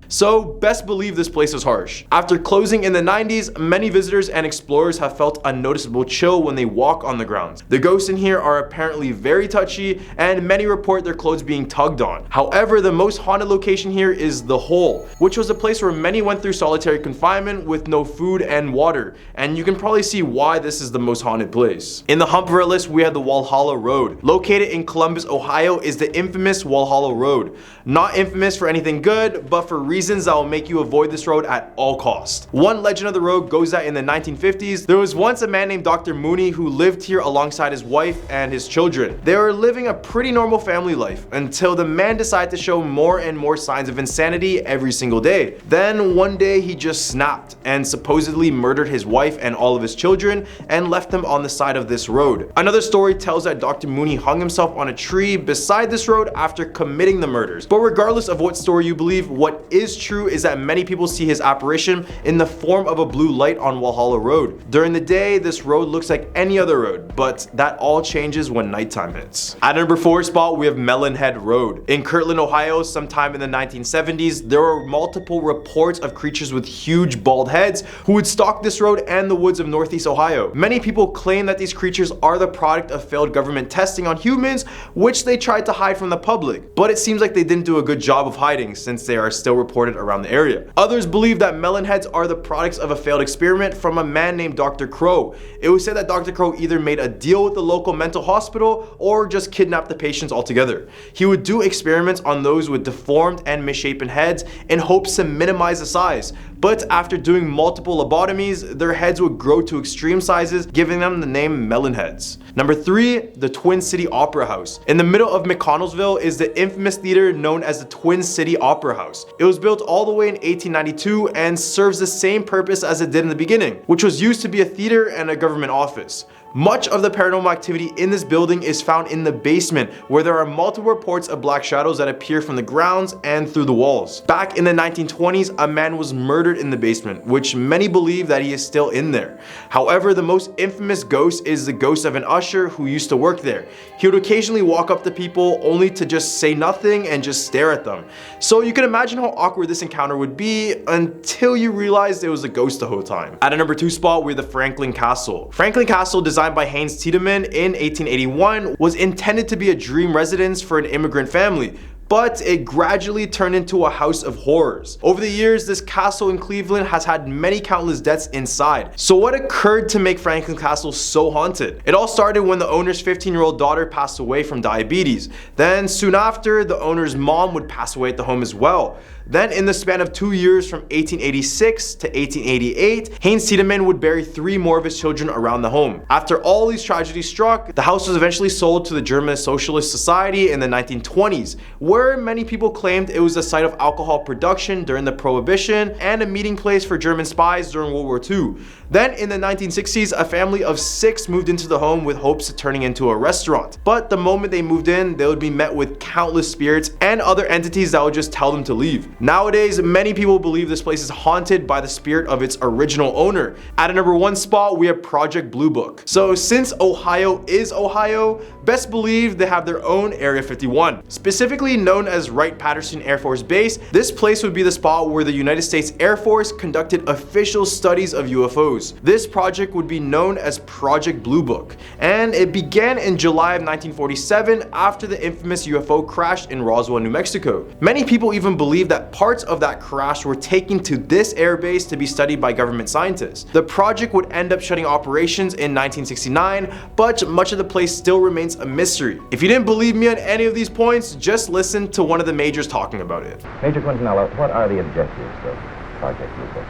So best believe this place is harsh. After closing in the 90s, many visitors and explorers have felt a noticeable chill when they walk on the grounds. The ghosts in here are apparently very touchy, and many report their clothes being tugged on. However, the most haunted location here is the Hole, which was a place where many went through solitary confinement with no food and water, and you can probably see why this is the most haunted place. In the hump of our list, we have the Walhalla Road. Located in Columbus, Ohio, is the infamous Walhalla Road. Not infamous for anything good, but for reasons that will make you avoid this road at all costs. One legend of the road goes that in the 1950s, there was once a man named Dr. Mooney who lived here alongside his wife and his children. They were living a pretty normal family life until the man decided to show more and more signs of insanity every single day. Then one day he just snapped and supposedly murdered his wife and all of his children and left them on the side of this road. Another story tells that Dr. Mooney hung himself on a tree beside this road after committing the murders. But regardless of what story you believe, what is true is that many people see his apparition in the form of a blue light on Walhalla Road. During the day, this road looks like any other road, but that all changes when nighttime hits. At number 4 spot, we have Melonhead Road. In Kirtland, Ohio, sometime in the 1970s, there were multiple reports of creatures with huge bald heads who would stalk this road and the woods of Northeast Ohio. Many people claim that these creatures are the product of failed government testing on humans, which they tried to hide from the public, but it seems like they didn't do a good job of hiding since they are still reported around the area. Others believe that melonheads are the products of a failed experiment from a man named Dr. Crow. It was said that Dr. Crow either made a deal with the local mental hospital or just kidnapped the patients altogether. He would do experiments on those with deformed and misshapen heads in hopes to minimize the size, but after doing multiple lobotomies, their heads would grow to extreme sizes, giving them the name melonheads. Number 3, the Twin City Opera House. In the middle of McConnellsville is the infamous theater known as the Twin City Opera House. It was built all the way in 1892 and serves the same purpose as it did in the beginning, which was used to be a theater and a government office. Much of the paranormal activity in this building is found in the basement, where there are multiple reports of black shadows that appear from the grounds and through the walls. Back in the 1920s, a man was murdered in the basement, which many believe that he is still in there. However, the most infamous ghost is the ghost of an usher who used to work there. He would occasionally walk up to people only to just say nothing and just stare at them. So you can imagine how awkward this encounter would be until you realized it was a ghost the whole time. At a number 2 spot, we have the Franklin Castle. Franklin Castle, designed by Haynes Tiedemann in 1881, was intended to be a dream residence for an immigrant family, but it gradually turned into a house of horrors. Over the years, this castle in Cleveland has had many countless deaths inside. So what occurred to make Franklin Castle so haunted? It all started when the owner's 15-year-old daughter passed away from diabetes. Then soon after, the owner's mom would pass away at the home as well. Then in the span of 2 years from 1886 to 1888, Haynes Tiedemann would bury 3 more of his children around the home. After all these tragedies struck, the house was eventually sold to the German Socialist Society in the 1920s, where many people claimed it was a site of alcohol production during the Prohibition and a meeting place for German spies during World War II. Then in the 1960s, a family of 6 moved into the home with hopes of turning into a restaurant. But the moment they moved in, they would be met with countless spirits and other entities that would just tell them to leave. Nowadays, many people believe this place is haunted by the spirit of its original owner. At a number 1 spot, we have Project Blue Book. So since Ohio is Ohio, best believe they have their own Area 51. Specifically known as Wright-Patterson Air Force Base, this place would be the spot where the United States Air Force conducted official studies of UFOs. This project would be known as Project Blue Book, and it began in July of 1947 after the infamous UFO crash in Roswell, New Mexico. Many people even believe that parts of that crash were taken to this airbase to be studied by government scientists. The project would end up shutting operations in 1969, but much of the place still remains a mystery. If you didn't believe me on any of these points, just listen to one of the majors talking about it. Major Quintanilla, what are the objectives of Project Blue Book?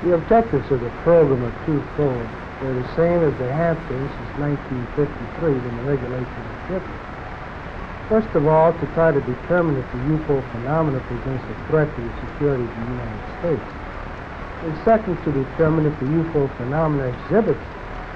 The objectives of the program are twofold. They're the same as they have been since 1953 when the regulations were different. First of all, to try to determine if the UFO phenomena presents a threat to the security of the United States. And second, to determine if the UFO phenomena exhibits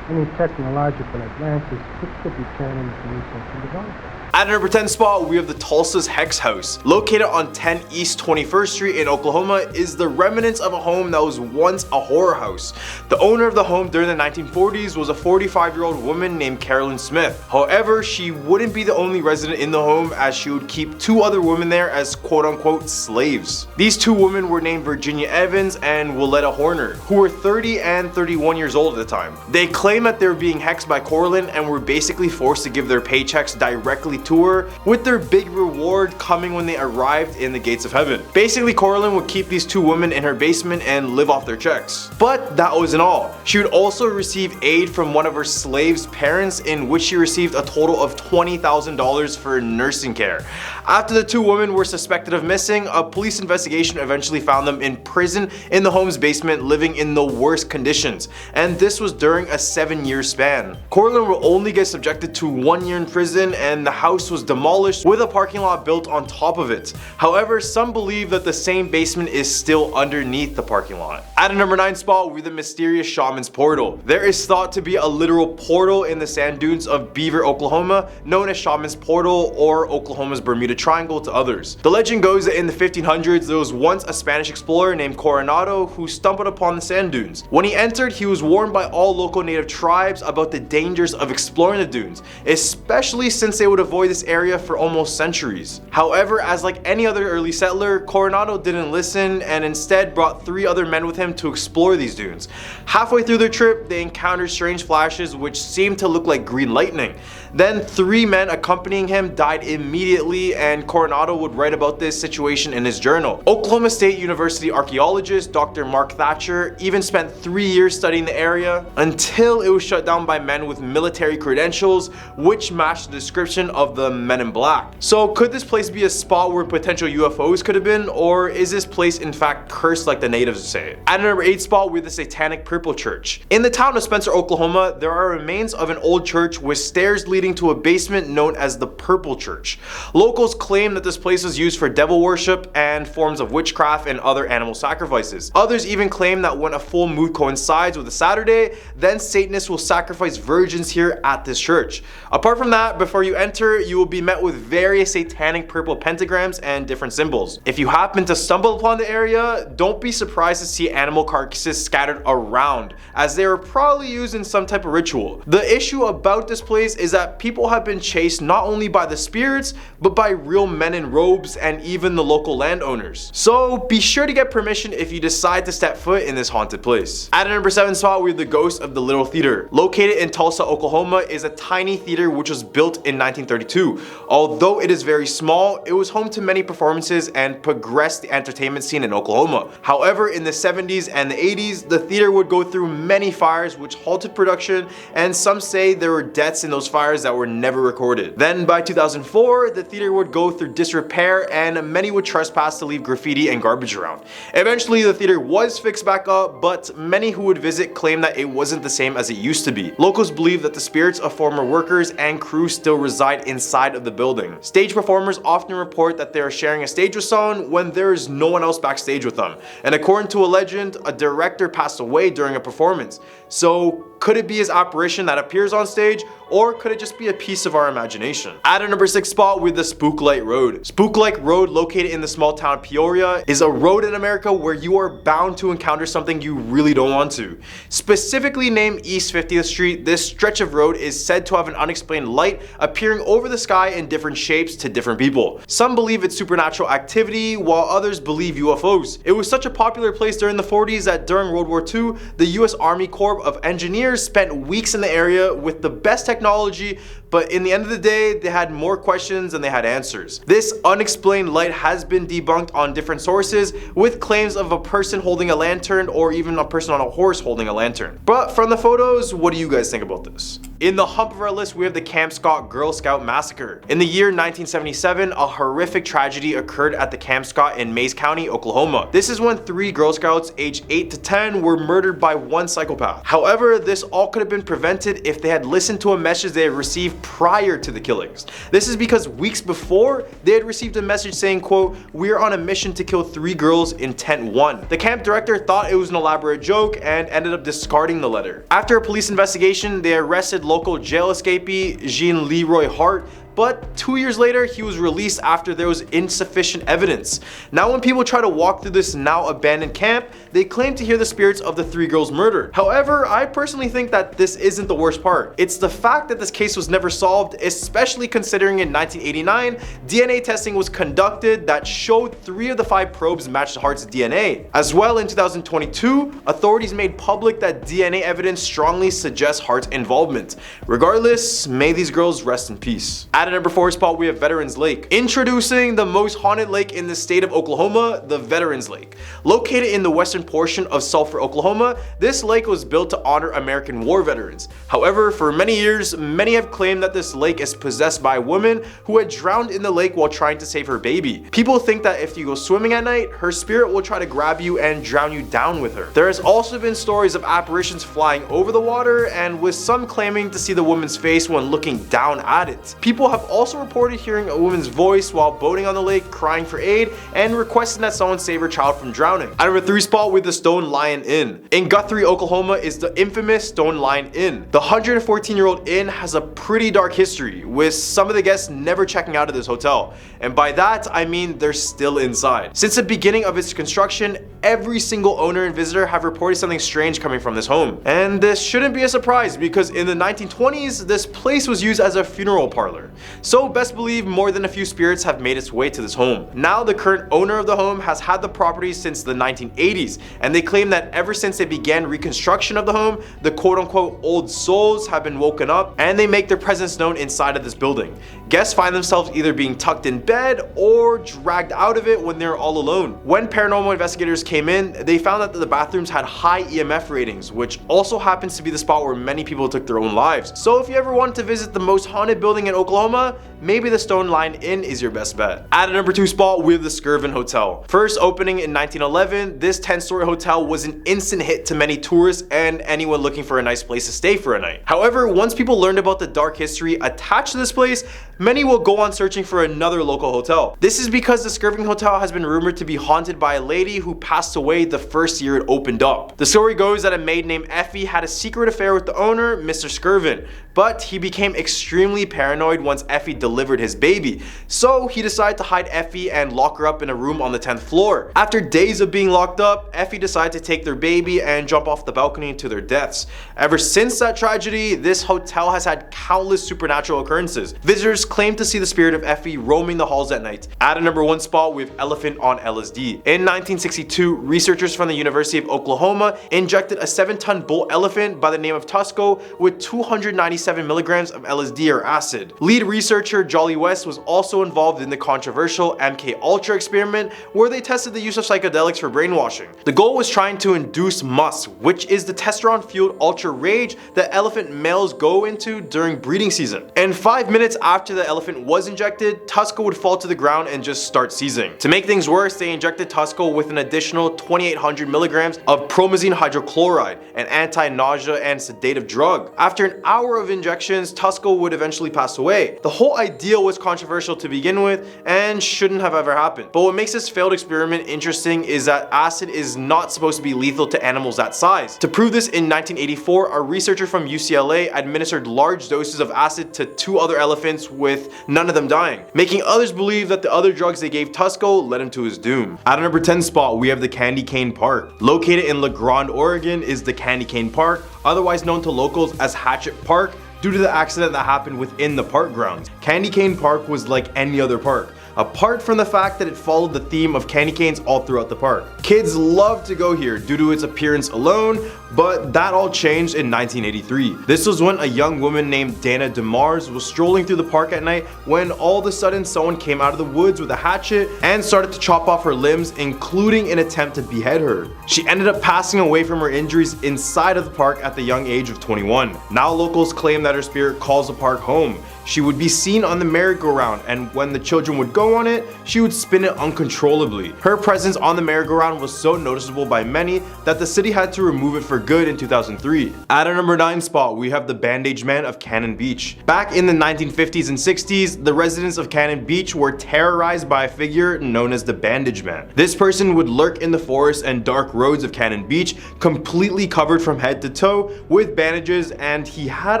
any technological advances which could be turned into research and development. At number 10 spot, we have the Tulsa's Hex House. Located on 10 East 21st Street in Oklahoma is the remnants of a home that was once a horror house. The owner of the home during the 1940s was a 45-year-old woman named Carolyn Smith. However, she wouldn't be the only resident in the home, as she would keep 2 other women there as quote-unquote slaves. These 2 women were named Virginia Evans and Willetta Horner, who were 30 and 31 years old at the time. They claim that they were being hexed by Corlin and were basically forced to give their paychecks directly to her, with their big reward coming when they arrived in the gates of heaven. Basically, Corlin would keep these 2 women in her basement and live off their checks. But that wasn't all. She would also receive aid from one of her slaves' parents, in which she received a total of $20,000 for nursing care. After the 2 women were suspected of missing, a police investigation eventually found them in prison in the home's basement, living in the worst conditions, and this was during a 7-year span. Corlin will only get subjected to 1 year in prison, and the house was demolished with a parking lot built on top of it. However, some believe that the same basement is still underneath the parking lot. At a number 9 spot, we have the mysterious Shaman's Portal. There is thought to be a literal portal in the sand dunes of Beaver, Oklahoma, known as Shaman's Portal or Oklahoma's Bermuda Triangle to others. The legend goes that in the 1500s, there was once a Spanish explorer named Coronado who stumbled upon the sand dunes. When he entered, he was warned by all local native tribes about the dangers of exploring the dunes, especially since they would avoid this area for almost centuries. However, as like any other early settler, Coronado didn't listen and instead brought 3 other men with him to explore these dunes. Halfway through their trip, they encountered strange flashes which seemed to look like green lightning. Then 3 men accompanying him died immediately, and Coronado would write about this situation in his journal. Oklahoma State University archaeologist Dr. Mark Thatcher even spent 3 years studying the area until it was shut down by men with military credentials, which matched the description of the Men in Black. So could this place be a spot where potential UFOs could have been, or is this place in fact cursed like the natives say? At number 8 spot, we have the Satanic Purple Church. In the town of Spencer, Oklahoma, there are remains of an old church with stairs leading to a basement known as the Purple Church. Locals claim that this place was used for devil worship and forms of witchcraft and other animal sacrifices. Others even claim that when a full moon coincides with a Saturday, then Satanists will sacrifice virgins here at this church. Apart from that, before you enter, you will be met with various satanic purple pentagrams and different symbols. If you happen to stumble upon the area, don't be surprised to see animal carcasses scattered around, as they were probably used in some type of ritual. The issue about this place is that people have been chased not only by the spirits, but by real men in robes and even the local landowners. So be sure to get permission admission if you decide to step foot in this haunted place. At a number 7 spot, we have the ghost of the Little Theater. Located in Tulsa, Oklahoma, is a tiny theater which was built in 1932. Although it is very small, it was home to many performances and progressed the entertainment scene in Oklahoma. However, in the 70s and the 80s, the theater would go through many fires which halted production, and some say there were deaths in those fires that were never recorded. Then by 2004, the theater would go through disrepair and many would trespass to leave graffiti and garbage around. Eventually, the theater was fixed back up, but many who would visit claim that it wasn't the same as it used to be. Locals believe that the spirits of former workers and crew still reside inside of the building. Stage performers often report that they are sharing a stage with someone when there is no one else backstage with them. And according to a legend, a director passed away during a performance. So could it be his apparition that appears on stage, or could it just be a piece of our imagination? At a number 6 spot, with the Spooklight Road. Spooklight Road, located in the small town Peoria, is a road in America where you are bound to encounter something you really don't want to. Specifically named East 50th Street, this stretch of road is said to have an unexplained light appearing over the sky in different shapes to different people. Some believe it's supernatural activity, while others believe UFOs. It was such a popular place during the 40s that during World War II, the US Army Corps of Engineers spent weeks in the area with the best technology, but in the end of the day, they had more questions than they had answers. This unexplained light has been debunked on different sources, with claims of a person holding a lantern or even a person on a horse holding a lantern. But from the photos, what do you guys think about this? In the hump of our list, we have the Camp Scott Girl Scout Massacre. In the year 1977, a horrific tragedy occurred at the Camp Scott in Mays County, Oklahoma. This is when 3 Girl Scouts aged 8 to 10 were murdered by one psychopath. However, this all could have been prevented if they had listened to a message they had received prior to the killings. This is because weeks before, they had received a message saying, quote, "We are on a mission to kill 3 girls, intent 1. The camp director thought it was an elaborate joke and ended up discarding the letter. After a police investigation, they arrested local jail escapee Jean Leroy Hart, but 2 years later, he was released after there was insufficient evidence. Now when people try to walk through this now abandoned camp, they claim to hear the spirits of the 3 girls murdered. However, I personally think that this isn't the worst part. It's the fact that this case was never solved, especially considering in 1989, DNA testing was conducted that showed 3 of the 5 probes matched Hart's DNA. As well, in 2022, authorities made public that DNA evidence strongly suggests Hart's involvement. Regardless, may these girls rest in peace. At a number 4 spot, we have Veterans Lake. Introducing the most haunted lake in the state of Oklahoma, the Veterans Lake. Located in the western portion of Sulphur, Oklahoma, this lake was built to honor American war veterans. However, for many years, many have claimed that this lake is possessed by a woman who had drowned in the lake while trying to save her baby. People think that if you go swimming at night, her spirit will try to grab you and drown you down with her. There has also been stories of apparitions flying over the water, and with some claiming to see the woman's face when looking down at it. People have also reported hearing a woman's voice while boating on the lake crying for aid and requesting that someone save her child from drowning. At number 3 spot, with the Stone Lion Inn. In Guthrie, Oklahoma is the infamous Stone Lion Inn. The 114-year-old inn has a pretty dark history, with some of the guests never checking out of this hotel. And by that, I mean they're still inside. Since the beginning of its construction, every single owner and visitor have reported something strange coming from this home. And this shouldn't be a surprise, because in the 1920s, this place was used as a funeral parlor. So best believe more than a few spirits have made its way to this home. Now the current owner of the home has had the property since the 1980s, and they claim that ever since they began reconstruction of the home, the quote-unquote old souls have been woken up and they make their presence known inside of this building. Guests find themselves either being tucked in bed or dragged out of it when they're all alone. When paranormal investigators came in, they found that the bathrooms had high EMF ratings, which also happens to be the spot where many people took their own lives. So if you ever want to visit the most haunted building in Oklahoma, maybe the Stone Lion Inn is your best bet. At a number 2 spot, we have the Skirvin Hotel. First opening in 1911, this 10-story hotel was an instant hit to many tourists and anyone looking for a nice place to stay for a night. However, once people learned about the dark history attached to this place, many will go on searching for another local hotel. This is because the Skirvin Hotel has been rumored to be haunted by a lady who passed away the first year it opened up. The story goes that a maid named Effie had a secret affair with the owner, Mr. Skirvin, but he became extremely paranoid once Effie delivered his baby, so he decided to hide Effie and lock her up in a room on the 10th floor. After days of being locked up, Effie decided to take their baby and jump off the balcony to their deaths. Ever since that tragedy, this hotel has had countless supernatural occurrences. Visitors claim to see the spirit of Effie roaming the halls at night. At a number 1 spot, we have Elephant on LSD. In 1962, 1982, researchers from the University of Oklahoma injected a 7-ton bull elephant by the name of Tusco with 297 milligrams of LSD or acid. Lead researcher Jolly West was also involved in the controversial MK Ultra experiment, where they tested the use of psychedelics for brainwashing. The goal was trying to induce mus, which is the testosterone-fueled ultra rage that elephant males go into during breeding season. And 5 minutes after the elephant was injected, Tusco would fall to the ground and just start seizing. To make things worse, they injected Tusco with an additional 2,800 milligrams of promazine hydrochloride, an anti-nausea and sedative drug. After an hour of injections, Tusco would eventually pass away. The whole idea was controversial to begin with and shouldn't have ever happened. But what makes this failed experiment interesting is that acid is not supposed to be lethal to animals that size. To prove this, in 1984, a researcher from UCLA administered large doses of acid to 2 other elephants with none of them dying, making others believe that the other drugs they gave Tusco led him to his doom. At a number 10 spot, we have the Candy Cane Park. Located in La Grande, Oregon is the Candy Cane Park, otherwise known to locals as Hatchet Park, due to the accident that happened within the park grounds. Candy Cane Park was like any other park, apart from the fact that it followed the theme of candy canes all throughout the park. Kids loved to go here due to its appearance alone, but that all changed in 1983. This was when a young woman named Dana DeMars was strolling through the park at night when all of a sudden someone came out of the woods with a hatchet and started to chop off her limbs, including an attempt to behead her. She ended up passing away from her injuries inside of the park at the young age of 21. Now locals claim that her spirit calls the park home. She would be seen on the merry-go-round, and when the children would go on it, she would spin it uncontrollably. Her presence on the merry-go-round was so noticeable by many that the city had to remove it for good in 2003. At our number 9 spot, we have the Bandage Man of Cannon Beach. Back in the 1950s and 60s, the residents of Cannon Beach were terrorized by a figure known as the Bandage Man. This person would lurk in the forest and dark roads of Cannon Beach, completely covered from head to toe with bandages, and he had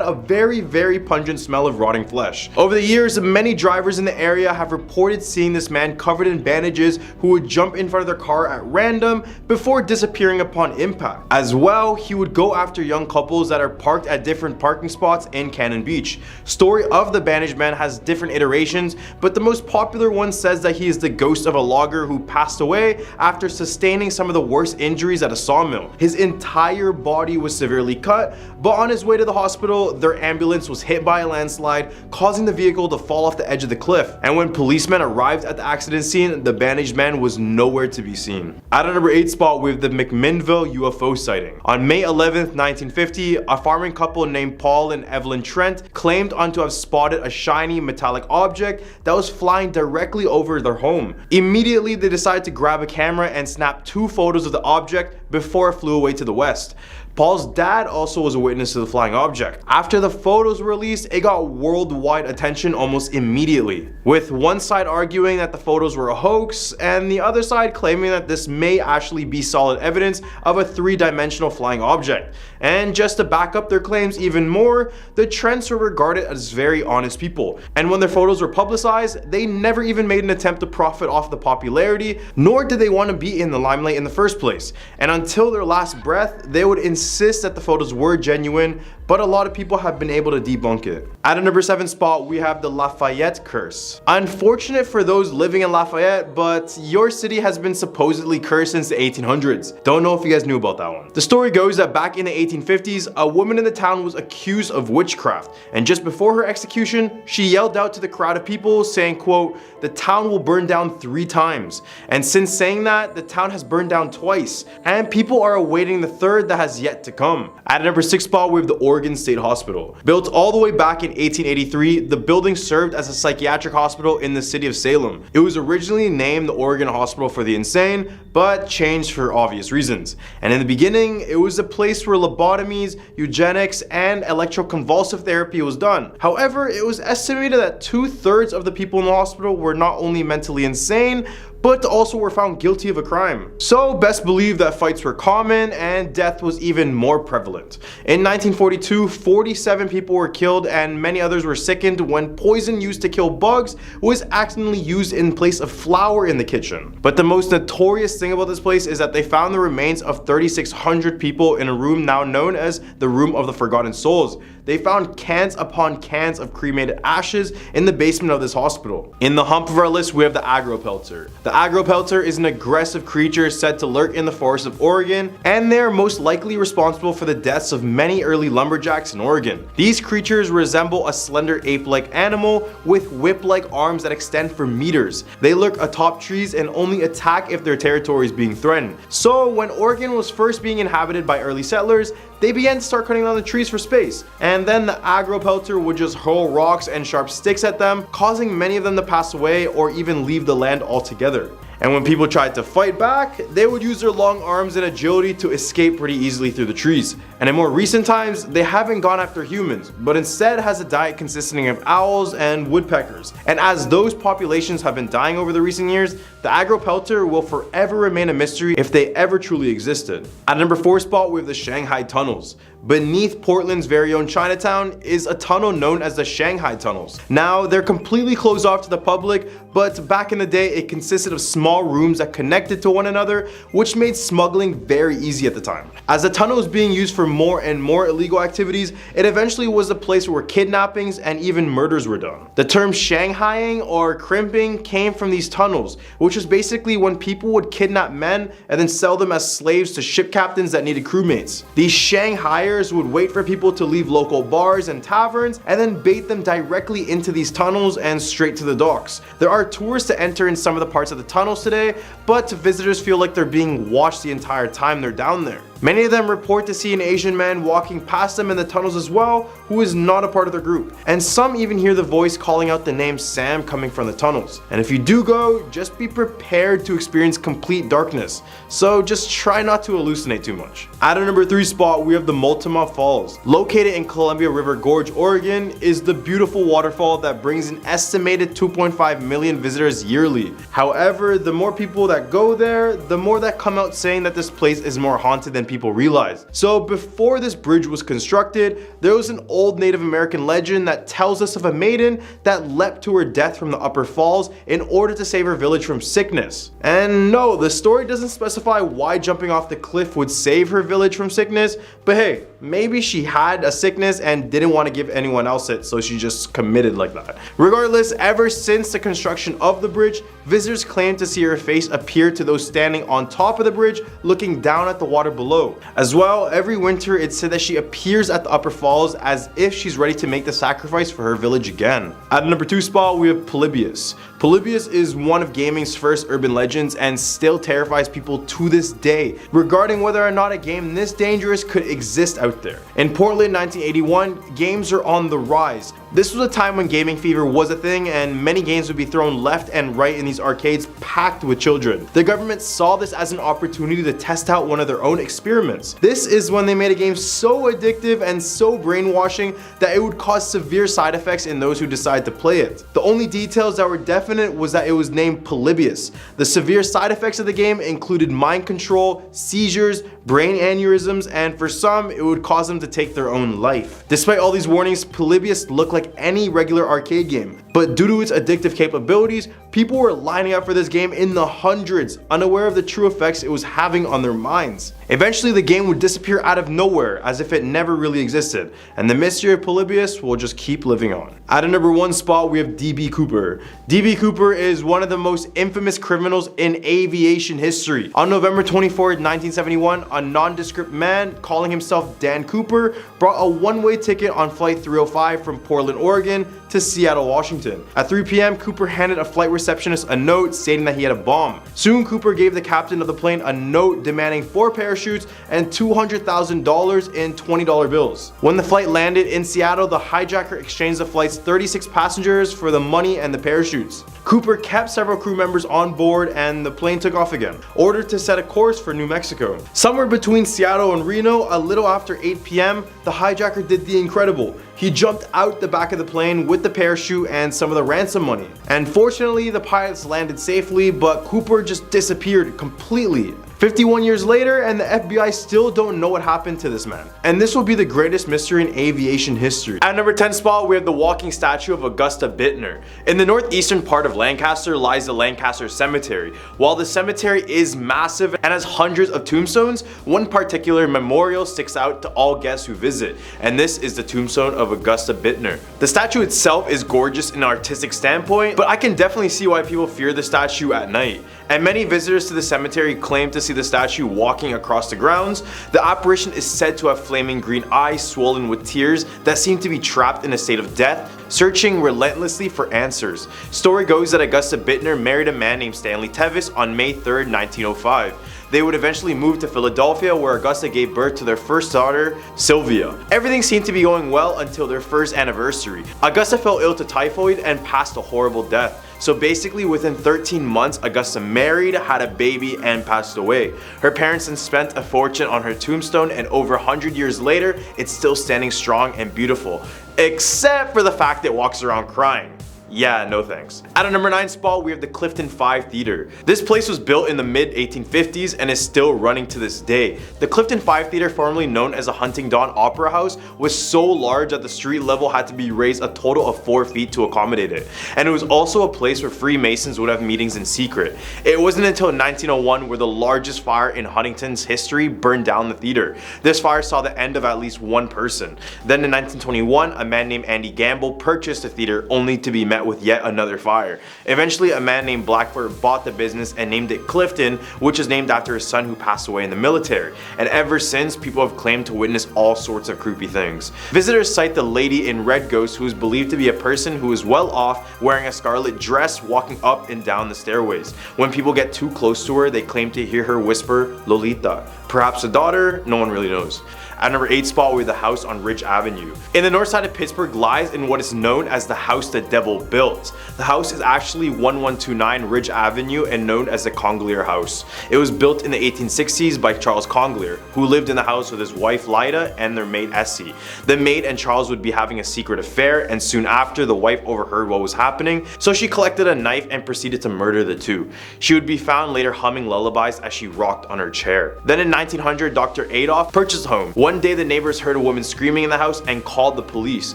a very pungent smell of rotting flesh. Over the years, many drivers in the area have reported seeing this man covered in bandages who would jump in front of their car at random before disappearing upon impact. As well, he would go after young couples that are parked at different parking spots in Cannon Beach. Story of the Bandage Man has different iterations, but the most popular one says that he is the ghost of a logger who passed away after sustaining some of the worst injuries at a sawmill. His entire body was severely cut, but on his way to the hospital, their ambulance was hit by a landslide, causing the vehicle to fall off the edge of the cliff. And when policemen arrived at the accident scene, the Bandaged Man was nowhere to be seen. At our number 8 spot, we have the McMinnville UFO sighting. On May 11th, 1950, a farming couple named Paul and Evelyn Trent claimed to have spotted a shiny metallic object that was flying directly over their home. Immediately, they decided to grab a camera and snap 2 photos of the object before it flew away to the west. Paul's dad also was a witness to the flying object. After the photos were released, it got worldwide attention almost immediately, with one side arguing that the photos were a hoax and the other side claiming that this may actually be solid evidence of a 3-dimensional flying object. And just to back up their claims even more, the Trents were regarded as very honest people, and when their photos were publicized, they never even made an attempt to profit off the popularity, nor did they want to be in the limelight in the first place. And until their last breath, they would insist that the photos were genuine, but a lot of people have been able to debunk it. At a number 7 spot, we have the Lafayette curse. Unfortunate for those living in Lafayette, but your city has been supposedly cursed since the 1800s. Don't know if you guys knew about that one. The story goes that back in the 1850s, a woman in the town was accused of witchcraft, and just before her execution, she yelled out to the crowd of people saying, quote, "The town will burn down 3 times. And since saying that, the town has burned down twice, and people are awaiting the 3rd that has yet to come. At a number 6 spot, we have the Oregon State Hospital. Built all the way back in 1883, the building served as a psychiatric hospital in the city of Salem. It was originally named the Oregon Hospital for the Insane, but changed for obvious reasons. And in the beginning, it was a place where lobotomies, eugenics, and electroconvulsive therapy was done. However, it was estimated that 2/3 of the people in the hospital were not only mentally insane, but also were found guilty of a crime. So best believe that fights were common and death was even more prevalent. In 1942, 47 people were killed and many others were sickened when poison used to kill bugs was accidentally used in place of flour in the kitchen. But the most notorious thing about this place is that they found the remains of 3,600 people in a room now known as the Room of the Forgotten Souls. they found cans upon cans of cremated ashes in the basement of this hospital. In the hump of our list, we have the agropelter. The agropelter is an aggressive creature said to lurk in the forests of Oregon, and they are most likely responsible for the deaths of many early lumberjacks in Oregon. These creatures resemble a slender ape-like animal with whip-like arms that extend for meters. They lurk atop trees and only attack if their territory is being threatened. So when Oregon was first being inhabited by early settlers, they began to start cutting down the trees for space, and then the agropelter would just hurl rocks and sharp sticks at them, causing many of them to pass away or even leave the land altogether. And when people tried to fight back, they would use their long arms and agility to escape pretty easily through the trees. And in more recent times, they haven't gone after humans, but instead has a diet consisting of owls and woodpeckers. And as those populations have been dying over the recent years, the agropelter will forever remain a mystery if they ever truly existed. At number 4 spot, we have the Shanghai Tunnels. Beneath Portland's very own Chinatown is a tunnel known as the Shanghai Tunnels. Now, they're completely closed off to the public, but back in the day, it consisted of small rooms that connected to one another, which made smuggling very easy at the time. As the tunnel was being used for more and more illegal activities, it eventually was a place where kidnappings and even murders were done. The term Shanghaiing or crimping came from these tunnels, which was basically when people would kidnap men and then sell them as slaves to ship captains that needed crewmates. These Shanghaiers would wait for people to leave local bars and taverns and then bait them directly into these tunnels and straight to the docks. There are tours to enter in some of the parts of the tunnels today, but visitors feel like they're being watched the entire time they're down there. Many of them report to see an Asian man walking past them in the tunnels as well, who is not a part of their group. And some even hear the voice calling out the name Sam coming from the tunnels. And if you do go, just be prepared to experience complete darkness. So just try not to hallucinate too much. At our number 3 spot, we have the Multnomah Falls. Located in Columbia River Gorge, Oregon, is the beautiful waterfall that brings an estimated 2.5 million visitors yearly. However, the more people that go there, the more that come out saying that this place is more haunted than people realize. So before this bridge was constructed, there was an old Native American legend that tells us of a maiden that leapt to her death from the upper falls in order to save her village from sickness. And no, the story doesn't specify why jumping off the cliff would save her village from sickness, but hey, maybe she had a sickness and didn't want to give anyone else it, so she just committed like that. Regardless, ever since the construction of the bridge, visitors claim to see her face appear to those standing on top of the bridge looking down at the water below. As well, every winter it's said that she appears at the upper falls as if she's ready to make the sacrifice for her village again. At number 2 spot, we have Polybius. Polybius is one of gaming's first urban legends and still terrifies people to this day regarding whether or not a game this dangerous could exist out there. In Portland 1981, games are on the rise. This was a time when gaming fever was a thing and many games would be thrown left and right in these arcades packed with children. The government saw this as an opportunity to test out one of their own experiments. This is when they made a game so addictive and so brainwashing that it would cause severe side effects in those who decide to play it. The only details that were definite was that it was named Polybius. The severe side effects of the game included mind control, seizures, brain aneurysms, and for some, it would cause them to take their own life. Despite all these warnings, Polybius looked like any regular arcade game, but due to its addictive capabilities, people were lining up for this game in the hundreds, unaware of the true effects it was having on their minds. Eventually, the game would disappear out of nowhere as if it never really existed, and the mystery of Polybius will just keep living on. At a number 1 spot, we have D.B. Cooper. D.B. Cooper is one of the most infamous criminals in aviation history. On November 24, 1971, a nondescript man calling himself Dan Cooper brought a one-way ticket on flight 305 from Portland, Oregon to Seattle, Washington. At 3 p.m., Cooper handed a flight receptionist a note stating that he had a bomb. Soon, Cooper gave the captain of the plane a note demanding 4 parachutes and $200,000 in $20 bills. When the flight landed in Seattle, the hijacker exchanged the flight's 36 passengers for the money and the parachutes. Cooper kept several crew members on board and the plane took off again, ordered to set a course for New Mexico. Somewhere between Seattle and Reno, a little after 8 p.m., the hijacker did the incredible. He jumped out the back of the plane with the parachute and some of the ransom money. And fortunately, the pilots landed safely, but Cooper just disappeared completely. 51 years later, and the FBI still don't know what happened to this man. And this will be the greatest mystery in aviation history. At number 10 spot, we have the walking statue of Augusta Bittner. In the northeastern part of Lancaster lies the Lancaster Cemetery. While the cemetery is massive and has hundreds of tombstones, one particular memorial sticks out to all guests who visit, and this is the tombstone of Augusta Bittner. The statue itself is gorgeous in an artistic standpoint, but I can definitely see why people fear the statue at night. And many visitors to the cemetery claim to see the statue walking across the grounds. The apparition is said to have flaming green eyes swollen with tears that seem to be trapped in a state of death, searching relentlessly for answers. Story goes that Augusta Bittner married a man named Stanley Tevis on May 3rd, 1905. They would eventually move to Philadelphia, where Augusta gave birth to their first daughter, Sylvia. Everything seemed to be going well until their first anniversary. Augusta fell ill to typhoid and passed a horrible death. So basically within 13 months, Augusta married, had a baby, and passed away. Her parents then spent a fortune on her tombstone, and over 100 years later, it's still standing strong and beautiful. Except for the fact it walks around crying. Yeah, no thanks. At a number 9 spot, we have the Clifton 5 Theater. This place was built in the mid 1850s and is still running to this day. The Clifton 5 Theater, formerly known as a Hunting Dawn Opera House, was so large that the street level had to be raised a total of 4 feet to accommodate it. And it was also a place where Freemasons would have meetings in secret. It wasn't until 1901 where the largest fire in Huntington's history burned down the theater. This fire saw the end of at least one person. Then in 1921, a man named Andy Gamble purchased the theater only to be met with yet another fire. Eventually, a man named Blackford bought the business and named it Clifton, which is named after his son who passed away in the military. And ever since, people have claimed to witness all sorts of creepy things. Visitors cite the lady in red ghost, who is believed to be a person who is well off, wearing a scarlet dress, walking up and down the stairways. When people get too close to her, they claim to hear her whisper, Lolita. Perhaps a daughter? No one really knows. At number 8 spot, we have the house on Ridge Avenue. In the north side of Pittsburgh lies in what is known as the house the devil built. The house is actually 1129 Ridge Avenue and known as the Conglier House. It was built in the 1860s by Charles Conglier, who lived in the house with his wife Lida and their maid Essie. The maid and Charles would be having a secret affair, and soon after, the wife overheard what was happening, so she collected a knife and proceeded to murder the two. She would be found later humming lullabies as she rocked on her chair. Then in 1900, Dr. Adolph purchased the home. One day the neighbors heard a woman screaming in the house and called the police.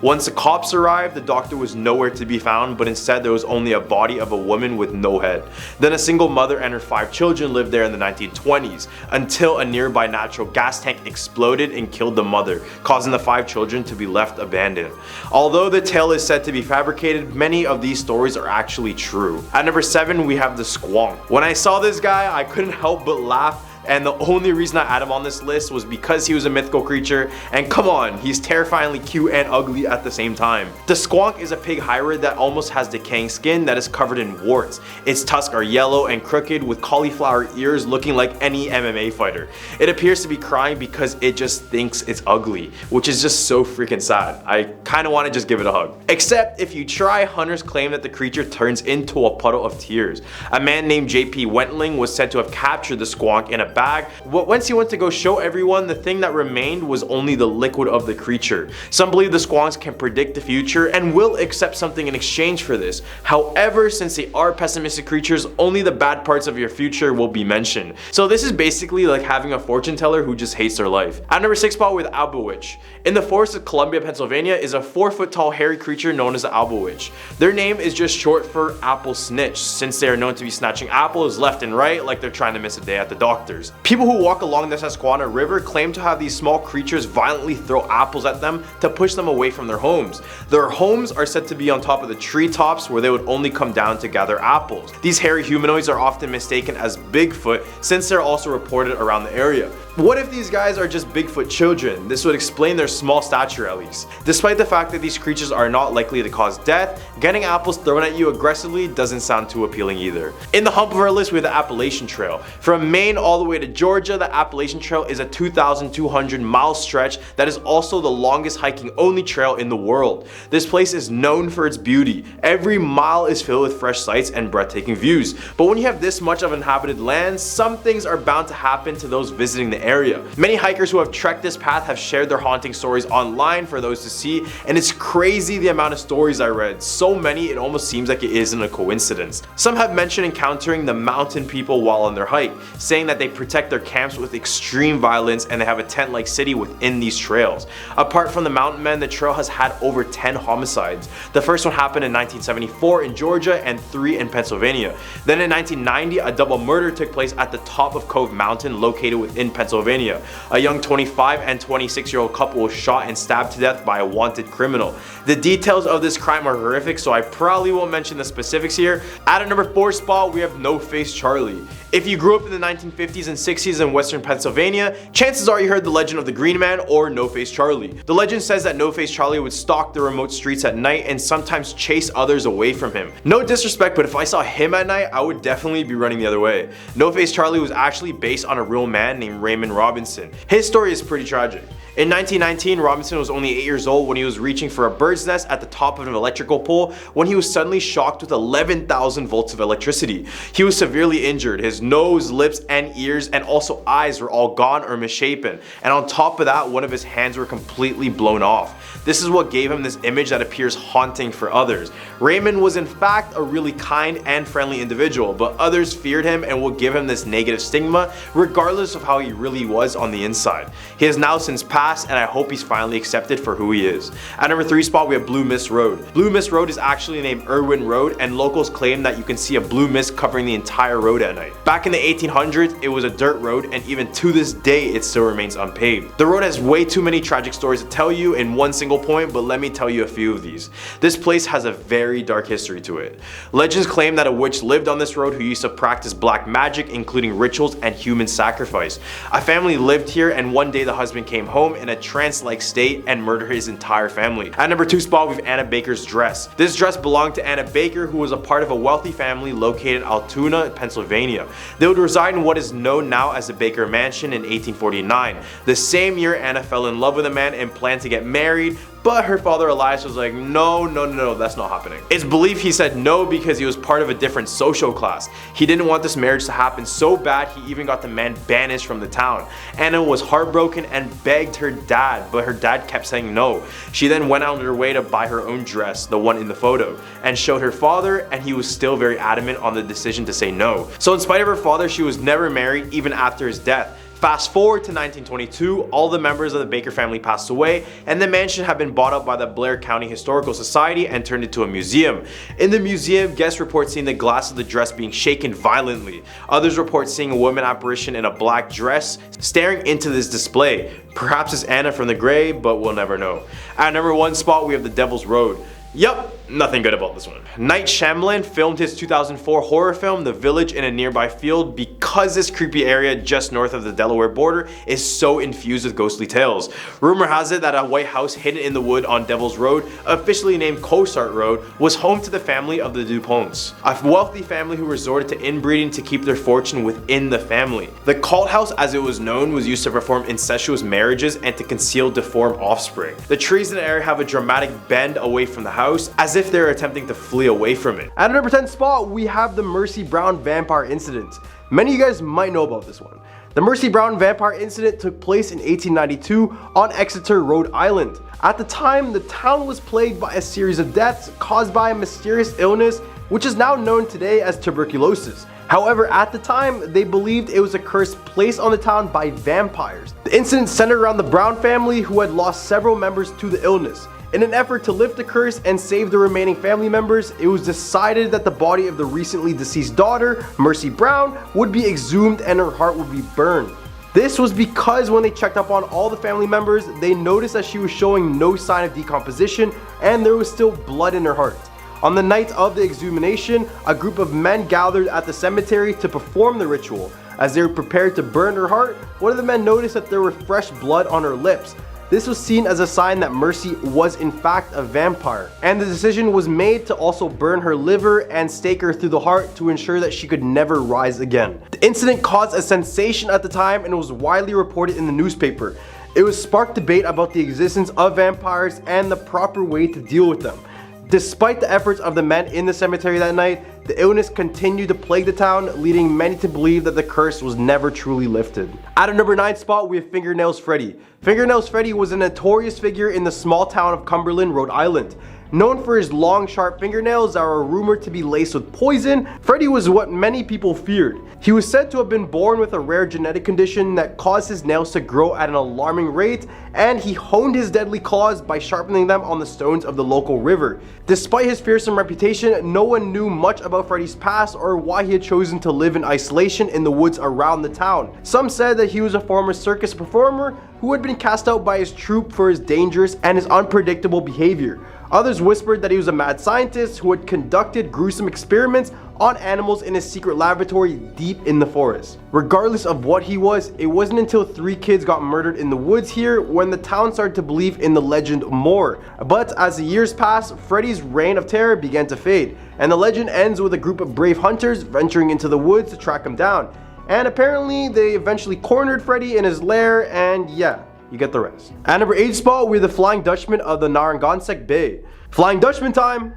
Once the cops arrived, the doctor was nowhere to be found, but instead there was only a body of a woman with no head. Then a single mother and her 5 children lived there in the 1920s, until a nearby natural gas tank exploded and killed the mother, causing the 5 children to be left abandoned. Although the tale is said to be fabricated, many of these stories are actually true. At number 7, we have the Squonk. When I saw this guy, I couldn't help but laugh. And the only reason I added him on this list was because he was a mythical creature, and come on, he's terrifyingly cute and ugly at the same time. The Squonk is a pig hybrid that almost has decaying skin that is covered in warts. Its tusks are yellow and crooked with cauliflower ears, looking like any MMA fighter. It appears to be crying because it just thinks it's ugly, which is just so freaking sad. I kinda wanna just give it a hug. Except if you try, hunters claim that the creature turns into a puddle of tears. A man named JP Wentling was said to have captured the Squonk in a bag, but once he went to go show everyone, the thing that remained was only the liquid of the creature. Some believe the Squonks can predict the future and will accept something in exchange for this. However, since they are pessimistic creatures, only the bad parts of your future will be mentioned. So this is basically like having a fortune teller who just hates their life. At number 6 spot, with Albawitch. In the forest of Columbia, Pennsylvania is a 4-foot tall hairy creature known as the Albawitch. Their name is just short for apple snitch, since they are known to be snatching apples left and right like they're trying to miss a day at the doctor's. People who walk along the Susquehanna River claim to have these small creatures violently throw apples at them to push them away from their homes. Their homes are said to be on top of the treetops where they would only come down to gather apples. These hairy humanoids are often mistaken as Bigfoot, since they're also reported around the area. What if these guys are just Bigfoot children? This would explain their small stature at least. Despite the fact that these creatures are not likely to cause death, getting apples thrown at you aggressively doesn't sound too appealing either. In the hump of our list, we have the Appalachian Trail. From Maine all the way to Georgia, the Appalachian Trail is a 2,200-mile stretch that is also the longest hiking only trail in the world. This place is known for its beauty. Every mile is filled with fresh sights and breathtaking views. But when you have this much of inhabited land, some things are bound to happen to those visiting the area. Many hikers who have trekked this path have shared their haunting stories online for those to see, and it's crazy the amount of stories I read. So many it almost seems like it isn't a coincidence. Some have mentioned encountering the mountain people while on their hike, saying that they protect their camps with extreme violence, and they have a tent-like city within these trails. Apart from the mountain men, the trail has had over 10 homicides. The first one happened in 1974 in Georgia and 3 in Pennsylvania. Then in 1990, a double murder took place at the top of Cove Mountain located within Pennsylvania. A young 25 and 26-year-old couple was shot and stabbed to death by a wanted criminal. The details of this crime are horrific, so I probably won't mention the specifics here. At a number 4 spot, we have No Face Charlie. If you grew up in the 1950s and 60s in western Pennsylvania, chances are you heard the legend of the Green Man or No Face Charlie. The legend says that No Face Charlie would stalk the remote streets at night and sometimes chase others away from him. No disrespect, but if I saw him at night, I would definitely be running the other way. No Face Charlie was actually based on a real man named Raymond Robinson. His story is pretty tragic. In 1919, Robinson was only 8 years old when he was reaching for a bird's nest at the top of an electrical pole when he was suddenly shocked with 11,000 volts of electricity. He was severely injured. His nose, lips, and ears, and also eyes were all gone or misshapen. And on top of that, one of his hands were completely blown off. This is what gave him this image that appears haunting for others. Raymond was in fact a really kind and friendly individual, but others feared him and would give him this negative stigma regardless of how he really was on the inside. He has now since passed, and I hope he's finally accepted for who he is. At number 3 spot, we have Blue Mist Road. Blue Mist Road is actually named Irwin Road, and locals claim that you can see a blue mist covering the entire road at night. Back in the 1800s, it was a dirt road, and even to this day, it still remains unpaved. The road has way too many tragic stories to tell you in one single point, but let me tell you a few of these. This place has a very dark history to it. Legends claim that a witch lived on this road who used to practice black magic, including rituals and human sacrifice. A family lived here, and one day the husband came home in a trance-like state and murdered his entire family. At number 2 spot, we have Anna Baker's dress. This dress belonged to Anna Baker, who was a part of a wealthy family located in Altoona, Pennsylvania. They would reside in what is known now as the Baker Mansion in 1849. The same year, Anna fell in love with a man and planned to get married, but her father Elias was like, no, that's not happening. It's believed he said no because he was part of a different social class. He didn't want this marriage to happen so bad he even got the man banished from the town. Anna was heartbroken and begged her dad, but her dad kept saying no. She then went out of her way to buy her own dress, the one in the photo, and showed her father, and he was still very adamant on the decision to say no. So in spite of her father, she was never married even after his death. Fast forward to 1922, all the members of the Baker family passed away, and the mansion had been bought up by the Blair County Historical Society and turned into a museum. In the museum, guests report seeing the glass of the dress being shaken violently. Others report seeing a woman apparition in a black dress staring into this display. Perhaps it's Anna from the grave, but we'll never know. At number 1 spot, we have the Devil's Road. Yup, nothing good about this one. Night Shyamalan filmed his 2004 horror film The Village in a nearby field because this creepy area just north of the Delaware border is so infused with ghostly tales. Rumor has it that a white house hidden in the wood on Devil's Road, officially named Cosart Road, was home to the family of the DuPonts, a wealthy family who resorted to inbreeding to keep their fortune within the family. The cult house, as it was known, was used to perform incestuous marriages and to conceal deformed offspring. The trees in the area have a dramatic bend away from the house, as if they're attempting to flee away from it. At number 10 spot, we have the Mercy Brown vampire incident. Many of you guys might know about this one. The Mercy Brown vampire incident took place in 1892 on Exeter, Rhode Island. At the time, the town was plagued by a series of deaths caused by a mysterious illness which is now known today as tuberculosis. However, at the time, they believed it was a curse placed on the town by vampires. The incident centered around the Brown family, who had lost several members to the illness. In an effort to lift the curse and save the remaining family members, it was decided that the body of the recently deceased daughter, Mercy Brown, would be exhumed and her heart would be burned. This was because when they checked up on all the family members, they noticed that she was showing no sign of decomposition and there was still blood in her heart. On the night of the exhumation, a group of men gathered at the cemetery to perform the ritual. As they were prepared to burn her heart, one of the men noticed that there were fresh blood on her lips. This was seen as a sign that Mercy was in fact a vampire, and the decision was made to also burn her liver and stake her through the heart to ensure that she could never rise again. The incident caused a sensation at the time and was widely reported in the newspaper. It was sparked debate about the existence of vampires and the proper way to deal with them. Despite the efforts of the men in the cemetery that night, the illness continued to plague the town, leading many to believe that the curse was never truly lifted. At a number 9 spot, we have Fingernails Freddy. Fingernails Freddy was a notorious figure in the small town of Cumberland, Rhode Island. Known for his long, sharp fingernails that were rumored to be laced with poison, Freddy was what many people feared. He was said to have been born with a rare genetic condition that caused his nails to grow at an alarming rate, and he honed his deadly claws by sharpening them on the stones of the local river. Despite his fearsome reputation, no one knew much about Freddy's past or why he had chosen to live in isolation in the woods around the town. Some said that he was a former circus performer who had been cast out by his troupe for his dangerous and his unpredictable behavior. Others whispered that he was a mad scientist who had conducted gruesome experiments on animals in his secret laboratory deep in the forest. Regardless of what he was, it wasn't until 3 kids got murdered in the woods here when the town started to believe in the legend more. But as the years passed, Freddy's reign of terror began to fade, and the legend ends with a group of brave hunters venturing into the woods to track him down. And apparently they eventually cornered Freddy in his lair, and yeah, you get the rest. At number 8 spot, we're the Flying Dutchman of the Narragansett Bay. Flying Dutchman time!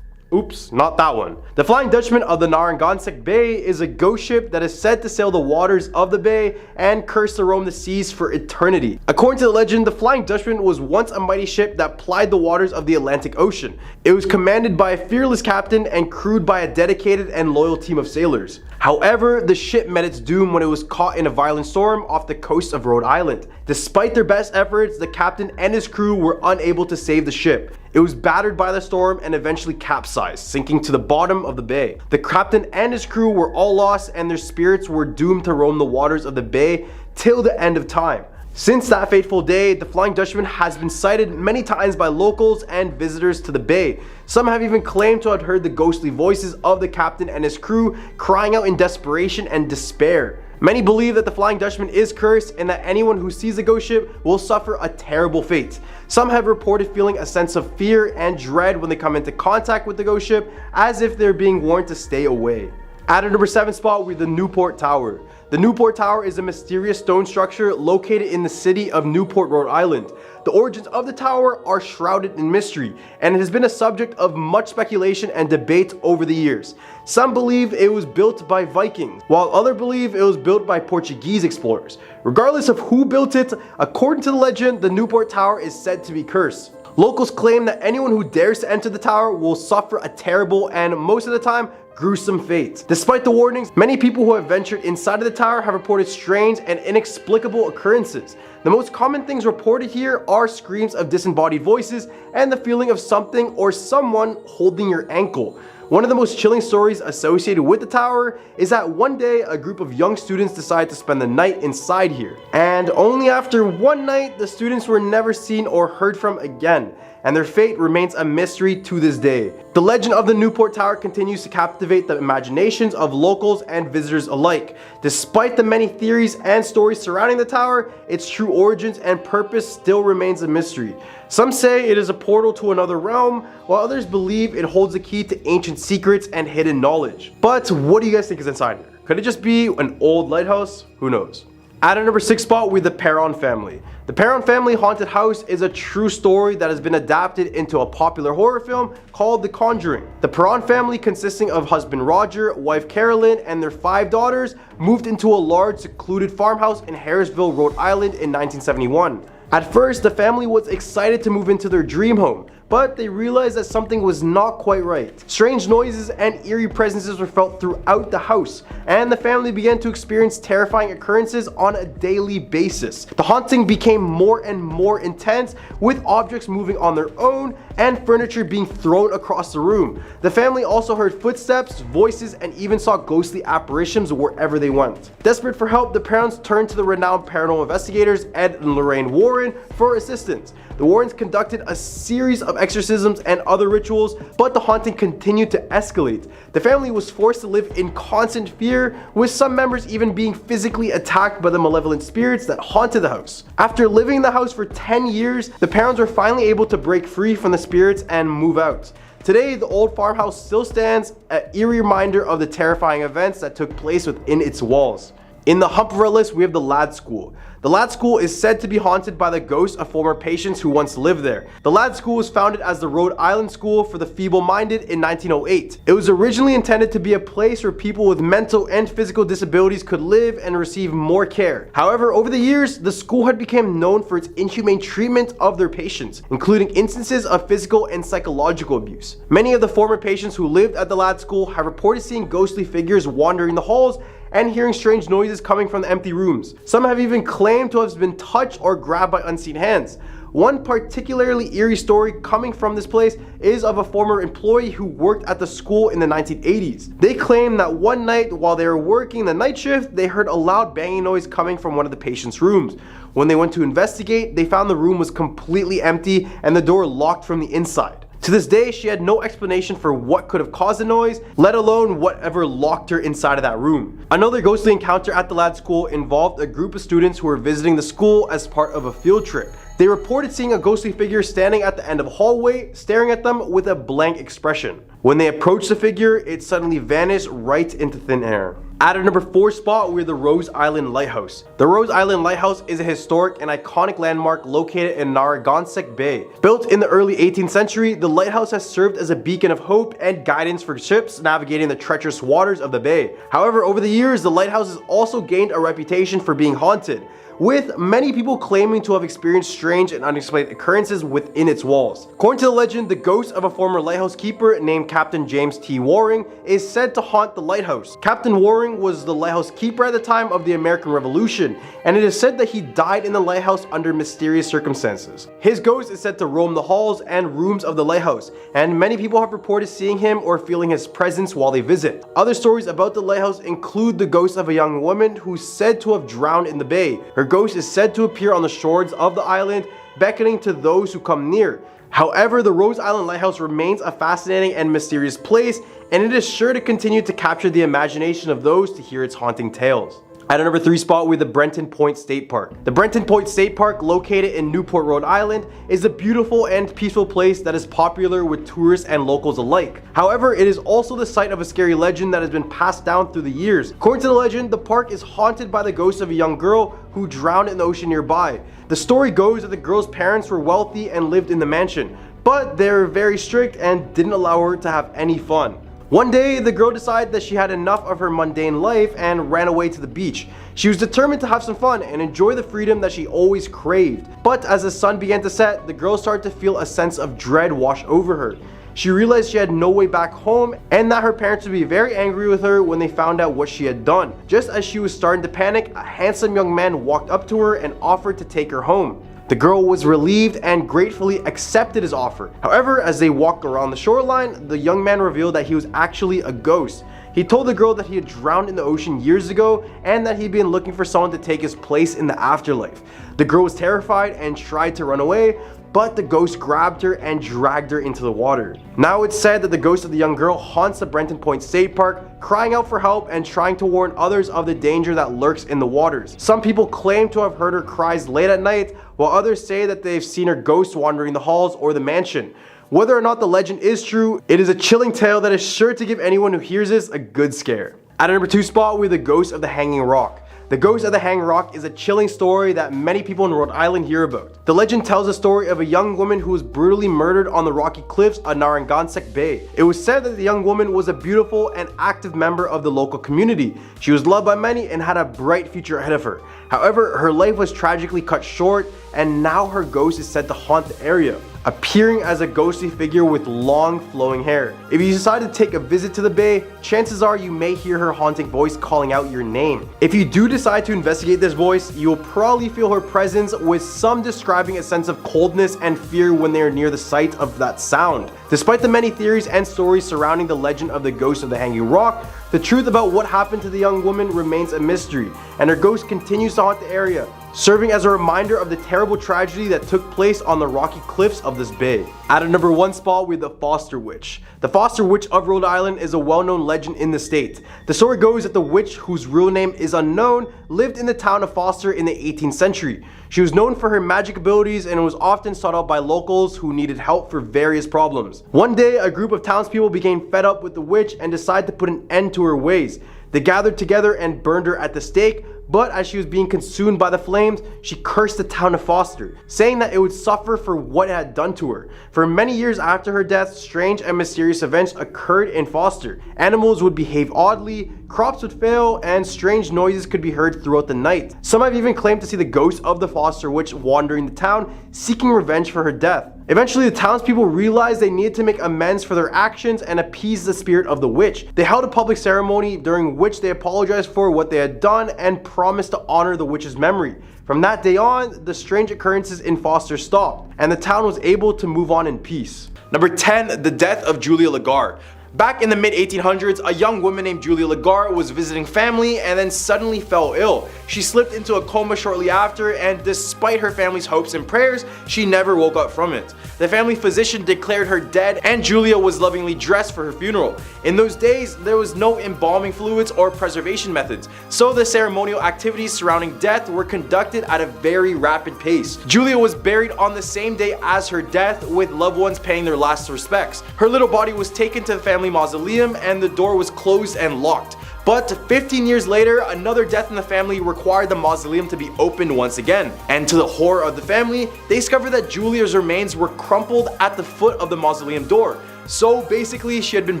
Oops, not that one. The Flying Dutchman of the Narragansett Bay is a ghost ship that is said to sail the waters of the bay and cursed to roam the seas for eternity. According to the legend, the Flying Dutchman was once a mighty ship that plied the waters of the Atlantic Ocean. It was commanded by a fearless captain and crewed by a dedicated and loyal team of sailors. However, the ship met its doom when it was caught in a violent storm off the coast of Rhode Island. Despite their best efforts, the captain and his crew were unable to save the ship. It was battered by the storm and eventually capsized, sinking to the bottom of the bay. The captain and his crew were all lost, and their spirits were doomed to roam the waters of the bay till the end of time. Since that fateful day, the Flying Dutchman has been sighted many times by locals and visitors to the bay. Some have even claimed to have heard the ghostly voices of the captain and his crew crying out in desperation and despair. Many believe that the Flying Dutchman is cursed and that anyone who sees the ghost ship will suffer a terrible fate. Some have reported feeling a sense of fear and dread when they come into contact with the ghost ship, as if they're being warned to stay away. At a number 7 spot, we have the Newport Tower. The Newport Tower is a mysterious stone structure located in the city of Newport, Rhode Island. The origins of the tower are shrouded in mystery, and it has been a subject of much speculation and debate over the years. Some believe it was built by Vikings, while others believe it was built by Portuguese explorers. Regardless of who built it, according to the legend, the Newport Tower is said to be cursed. Locals claim that anyone who dares to enter the tower will suffer a terrible and, most of the time, gruesome fate. Despite the warnings, many people who have ventured inside of the tower have reported strange and inexplicable occurrences. The most common things reported here are screams of disembodied voices and the feeling of something or someone holding your ankle. One of the most chilling stories associated with the tower is that one day a group of young students decided to spend the night inside here. And only after one night, the students were never seen or heard from again, and their fate remains a mystery to this day. The legend of the Newport Tower continues to captivate the imaginations of locals and visitors alike. Despite the many theories and stories surrounding the tower, its true origins and purpose still remains a mystery. Some say it is a portal to another realm, while others believe it holds the key to ancient secrets and hidden knowledge. But what do you guys think is inside here? Could it just be an old lighthouse? Who knows? At a number 6 spot, we have the Perron family. The Perron family haunted house is a true story that has been adapted into a popular horror film called The Conjuring. The Perron family, consisting of husband Roger, wife Carolyn, and their 5 daughters, moved into a large secluded farmhouse in Harrisville, Rhode Island in 1971. At first, the family was excited to move into their dream home, but they realized that something was not quite right. Strange noises and eerie presences were felt throughout the house, and the family began to experience terrifying occurrences on a daily basis. The haunting became more and more intense, with objects moving on their own and furniture being thrown across the room. The family also heard footsteps, voices, and even saw ghostly apparitions wherever they went. Desperate for help, the parents turned to the renowned paranormal investigators Ed and Lorraine Warren for assistance. The Warrens conducted a series of exorcisms and other rituals, but the haunting continued to escalate. The family was forced to live in constant fear, with some members even being physically attacked by the malevolent spirits that haunted the house. After living in the house for 10 years, the parents were finally able to break free from the spirits and move out. Today, the old farmhouse still stands, an eerie reminder of the terrifying events that took place within its walls. In the hump of our list, we have the Lad School. The Lad School is said to be haunted by the ghosts of former patients who once lived there. The Lad School was founded as the Rhode Island School for the Feeble-Minded in 1908. It was originally intended to be a place where people with mental and physical disabilities could live and receive more care. However, over the years, the school had become known for its inhumane treatment of their patients, including instances of physical and psychological abuse. Many of the former patients who lived at the Lad School have reported seeing ghostly figures wandering the halls and hearing strange noises coming from the empty rooms. Some have even claimed to have been touched or grabbed by unseen hands. One particularly eerie story coming from this place is of a former employee who worked at the school in the 1980s. They claim that one night while they were working the night shift, they heard a loud banging noise coming from one of the patient's rooms. When they went to investigate, they found the room was completely empty and the door locked from the inside. To this day, she had no explanation for what could have caused the noise, let alone whatever locked her inside of that room. Another ghostly encounter at the Lad School involved a group of students who were visiting the school as part of a field trip. They reported seeing a ghostly figure standing at the end of a hallway, staring at them with a blank expression. When they approached the figure, it suddenly vanished right into thin air. At our number 4 spot, we're the Rose Island Lighthouse. The Rose Island Lighthouse is a historic and iconic landmark located in Narragansett Bay. Built in the early 18th century, the lighthouse has served as a beacon of hope and guidance for ships navigating the treacherous waters of the bay. However, over the years, the lighthouse has also gained a reputation for being haunted, with many people claiming to have experienced strange and unexplained occurrences within its walls. According to the legend, the ghost of a former lighthouse keeper named Captain James T. Waring is said to haunt the lighthouse. Captain Waring was the lighthouse keeper at the time of the American Revolution, and it is said that he died in the lighthouse under mysterious circumstances. His ghost is said to roam the halls and rooms of the lighthouse, and many people have reported seeing him or feeling his presence while they visit. Other stories about the lighthouse include the ghost of a young woman who's said to have drowned in the bay. Her ghost is said to appear on the shores of the island, beckoning to those who come near. However, the Rose Island Lighthouse remains a fascinating and mysterious place, and it is sure to continue to capture the imagination of those to hear its haunting tales. At our number 3 spot, we have the Brenton Point State Park. The Brenton Point State Park, located in Newport, Rhode Island, is a beautiful and peaceful place that is popular with tourists and locals alike. However, it is also the site of a scary legend that has been passed down through the years. According to the legend, the park is haunted by the ghost of a young girl who drowned in the ocean nearby. The story goes that the girl's parents were wealthy and lived in the mansion, but they were very strict and didn't allow her to have any fun. One day, the girl decided that she had enough of her mundane life and ran away to the beach. She was determined to have some fun and enjoy the freedom that she always craved. But as the sun began to set, the girl started to feel a sense of dread wash over her. She realized she had no way back home and that her parents would be very angry with her when they found out what she had done. Just as she was starting to panic, a handsome young man walked up to her and offered to take her home. The girl was relieved and gratefully accepted his offer. However, as they walked around the shoreline, the young man revealed that he was actually a ghost. He told the girl that he had drowned in the ocean years ago and that he'd been looking for someone to take his place in the afterlife. The girl was terrified and tried to run away, but the ghost grabbed her and dragged her into the water. Now it's said that the ghost of the young girl haunts the Brenton Point State Park, crying out for help and trying to warn others of the danger that lurks in the waters. Some people claim to have heard her cries late at night, while others say that they've seen her ghost wandering the halls or the mansion. Whether or not the legend is true, it is a chilling tale that is sure to give anyone who hears this a good scare. At our number 2 spot, we have the ghost of the Hanging Rock. The Ghost of the Hanging Rock is a chilling story that many people in Rhode Island hear about. The legend tells the story of a young woman who was brutally murdered on the rocky cliffs of Narragansett Bay. It was said that the young woman was a beautiful and active member of the local community. She was loved by many and had a bright future ahead of her. However, her life was tragically cut short, and now her ghost is said to haunt the area, appearing as a ghostly figure with long flowing hair. If you decide to take a visit to the bay, chances are you may hear her haunting voice calling out your name. If you do decide to investigate this voice, you will probably feel her presence, with some describing a sense of coldness and fear when they are near the site of that sound. Despite the many theories and stories surrounding the legend of the Ghost of the Hanging Rock, the truth about what happened to the young woman remains a mystery, and her ghost continues to haunt the area, serving as a reminder of the terrible tragedy that took place on the rocky cliffs of this bay. At our number 1 spot, we have the Foster Witch. The Foster Witch of Rhode Island is a well-known legend in the state. The story goes that the witch, whose real name is unknown, lived in the town of Foster in the 18th century. She was known for her magic abilities and was often sought out by locals who needed help for various problems. One day, a group of townspeople became fed up with the witch and decided to put an end to her ways. They gathered together and burned her at the stake, but as she was being consumed by the flames, she cursed the town of Foster, saying that it would suffer for what it had done to her. For many years after her death, strange and mysterious events occurred in Foster. Animals would behave oddly, crops would fail, and strange noises could be heard throughout the night. Some have even claimed to see the ghost of the Foster witch wandering the town, seeking revenge for her death. Eventually, the townspeople realized they needed to make amends for their actions and appease the spirit of the witch. They held a public ceremony during which they apologized for what they had done and promised to honor the witch's memory. From that day on, the strange occurrences in Foster stopped, and the town was able to move on in peace. Number 10, the death of Julia Lagar. Back in the mid-1800s, a young woman named Julia Lagar was visiting family and then suddenly fell ill. She slipped into a coma shortly after, and despite her family's hopes and prayers, she never woke up from it. The family physician declared her dead, and Julia was lovingly dressed for her funeral. In those days, there was no embalming fluids or preservation methods, so the ceremonial activities surrounding death were conducted at a very rapid pace. Julia was buried on the same day as her death, with loved ones paying their last respects. Her little body was taken to the family mausoleum, and the door was closed and locked. But 15 years later, another death in the family required the mausoleum to be opened once again. And to the horror of the family, they discovered that Julia's remains were crumpled at the foot of the mausoleum door. So basically, she had been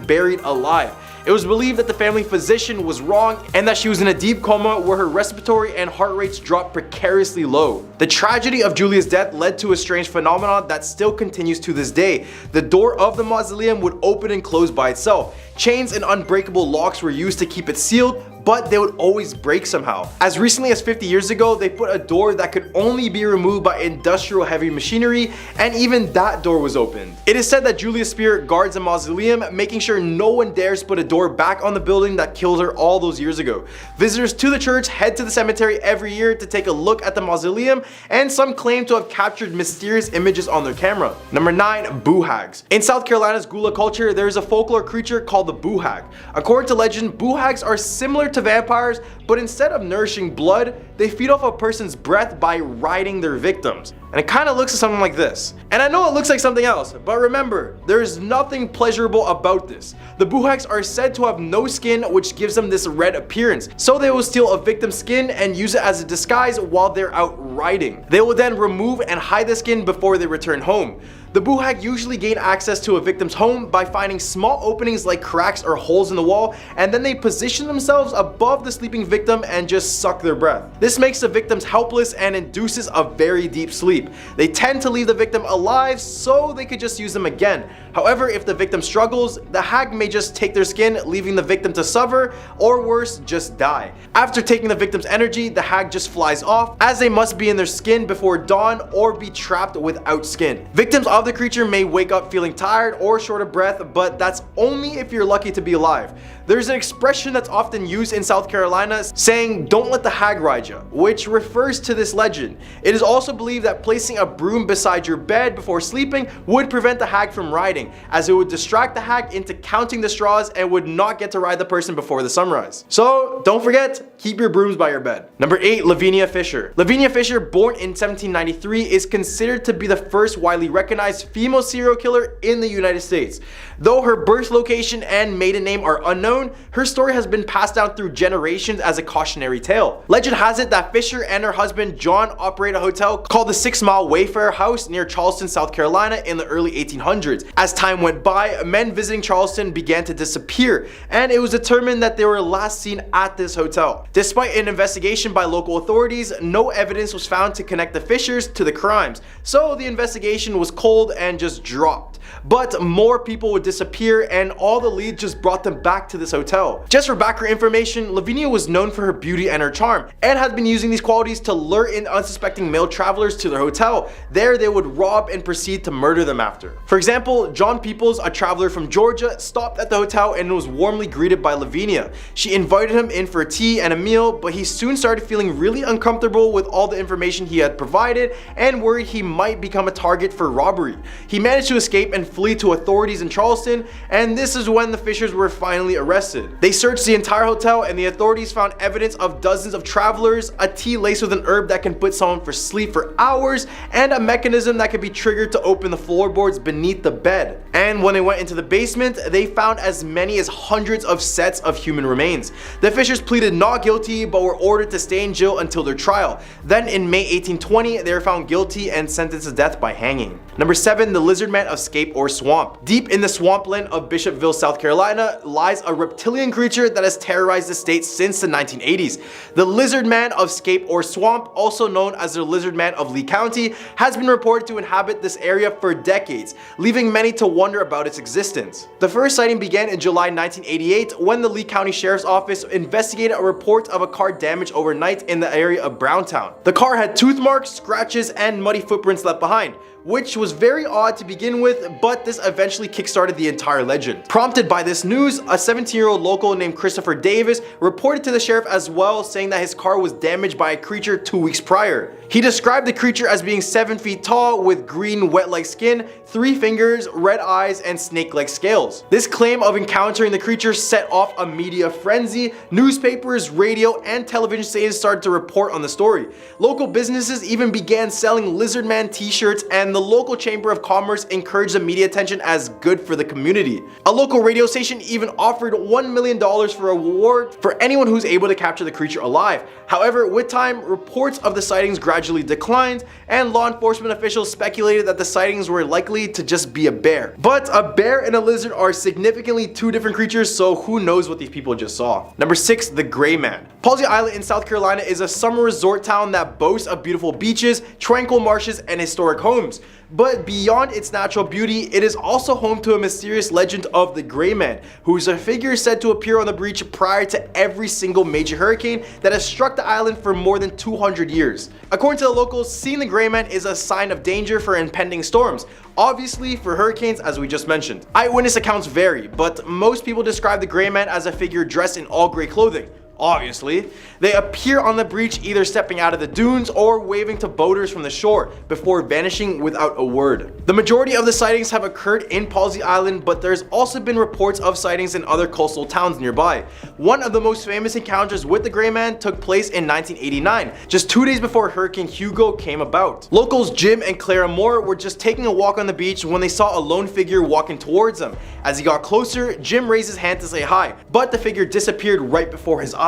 buried alive. It was believed that the family physician was wrong and that she was in a deep coma where her respiratory and heart rates dropped precariously low. The tragedy of Julia's death led to a strange phenomenon that still continues to this day. The door of the mausoleum would open and close by itself. Chains and unbreakable locks were used to keep it sealed, but they would always break somehow. As recently as 50 years ago, they put a door that could only be removed by industrial heavy machinery, and even that door was opened. It is said that Julia's spirit guards the mausoleum, making sure no one dares put a door back on the building that killed her all those years ago. Visitors to the church head to the cemetery every year to take a look at the mausoleum, and some claim to have captured mysterious images on their camera. Number 9, boo hags. In South Carolina's Gula culture, there is a folklore creature called the boo hag. According to legend, boo hags are similar to vampires, but instead of nourishing blood, they feed off a person's breath by riding their victims. And it kind of looks something like this. And I know it looks like something else, but remember, there is nothing pleasurable about this. The boo hags are said to have no skin, which gives them this red appearance. So they will steal a victim's skin and use it as a disguise while they're out riding. They will then remove and hide the skin before they return home. The boo hag usually gain access to a victim's home by finding small openings like cracks or holes in the wall, and then they position themselves above the sleeping victim and just suck their breath. This makes the victims helpless and induces a very deep sleep. They tend to leave the victim alive so they could just use them again. However, if the victim struggles, the hag may just take their skin, leaving the victim to suffer, or worse, just die. After taking the victim's energy, the hag just flies off, as they must be in their skin before dawn or be trapped without skin. Victims of the creature may wake up feeling tired or short of breath, but that's only if you're lucky to be alive. There's an expression that's often used in South Carolina saying, "Don't let the hag ride ya," which refers to this legend. It is also believed that placing a broom beside your bed before sleeping would prevent the hag from riding, as it would distract the hag into counting the straws and would not get to ride the person before the sunrise. So don't forget, keep your brooms by your bed. Number 8, Lavinia Fisher. Lavinia Fisher, born in 1793, is considered to be the first widely recognized female serial killer in the United States. Though her birth location and maiden name are unknown, her story has been passed down through generations as a cautionary tale. Legend has it that Fisher and her husband John operate a hotel called the 6 Mile Wayfarer House near Charleston, South Carolina in the early 1800s. As time went by, men visiting Charleston began to disappear, and it was determined that they were last seen at this hotel. Despite an investigation by local authorities, no evidence was found to connect the Fishers to the crimes, so the investigation was cold and just dropped. But more people would disappear, and all the leads just brought them back to this hotel. Just for background information, Lavinia was known for her beauty and her charm, and had been using these qualities to lure in unsuspecting male travelers to their hotel. There they would rob and proceed to murder them after. For example, John Peoples, a traveler from Georgia, stopped at the hotel and was warmly greeted by Lavinia. She invited him in for tea and a meal, but he soon started feeling really uncomfortable with all the information he had provided and worried he might become a target for robbery. He managed to escape and flee to authorities in Charleston, and this is when the Fishers were finally arrested. They searched the entire hotel, and the authorities found evidence of dozens of travelers, a tea laced with an herb that can put someone for sleep for hours, and a mechanism that could be triggered to open the floorboards beneath the bed. dead. And when they went into the basement, they found as many as hundreds of sets of human remains. The Fishers pleaded not guilty but were ordered to stay in jail until their trial. Then in May 1820, they were found guilty and sentenced to death by hanging. Number 7, the Lizard Man of Scape or Swamp. Deep in the swampland of Bishopville, South Carolina, lies a reptilian creature that has terrorized the state since the 1980s. The Lizard Man of Scape or Swamp, also known as the Lizard Man of Lee County, has been reported to inhabit this area for decades, leaving many to wonder about its existence. The first sighting began in July 1988 when the Lee County Sheriff's Office investigated a report of a car damaged overnight in the area of Browntown. The car had tooth marks, scratches, and muddy footprints left behind, which was very odd to begin with, but this eventually kickstarted the entire legend. Prompted by this news, a 17-year-old local named Christopher Davis reported to the sheriff as well, saying that his car was damaged by a creature 2 weeks prior. He described the creature as being 7 feet tall with green wet-like skin, 3 fingers, red eyes, and snake-like scales. This claim of encountering the creature set off a media frenzy. Newspapers, radio, and television stations started to report on the story. Local businesses even began selling Lizard Man t-shirts, and the local Chamber of Commerce encouraged the media attention as good for the community. A local radio station even offered $1 million for a reward for anyone who's able to capture the creature alive. However, with time, reports of the sightings gradually declined, and law enforcement officials speculated that the sightings were likely to just be a bear. But a bear and a lizard are significantly 2 different creatures, so who knows what these people just saw. Number 6, the Gray Man. Palsy Island in South Carolina is a summer resort town that boasts of beautiful beaches, tranquil marshes, and historic homes. But beyond its natural beauty, it is also home to a mysterious legend of the Gray Man, who is a figure said to appear on the beach prior to every single major hurricane that has struck the island for more than 200 years. According to the locals, seeing the Gray Man is a sign of danger for impending storms. Obviously for hurricanes, as we just mentioned. Eyewitness accounts vary, but most people describe the Gray Man as a figure dressed in all gray clothing. Obviously, they appear on the beach either stepping out of the dunes or waving to boaters from the shore before vanishing without a word. The majority of the sightings have occurred in Palsy Island, but there's also been reports of sightings in other coastal towns nearby. One of the most famous encounters with the Gray Man took place in 1989, just 2 days before Hurricane Hugo came about. Locals Jim and Clara Moore were just taking a walk on the beach when they saw a lone figure walking towards them. As he got closer, Jim raised his hand to say hi, but the figure disappeared right before his eyes.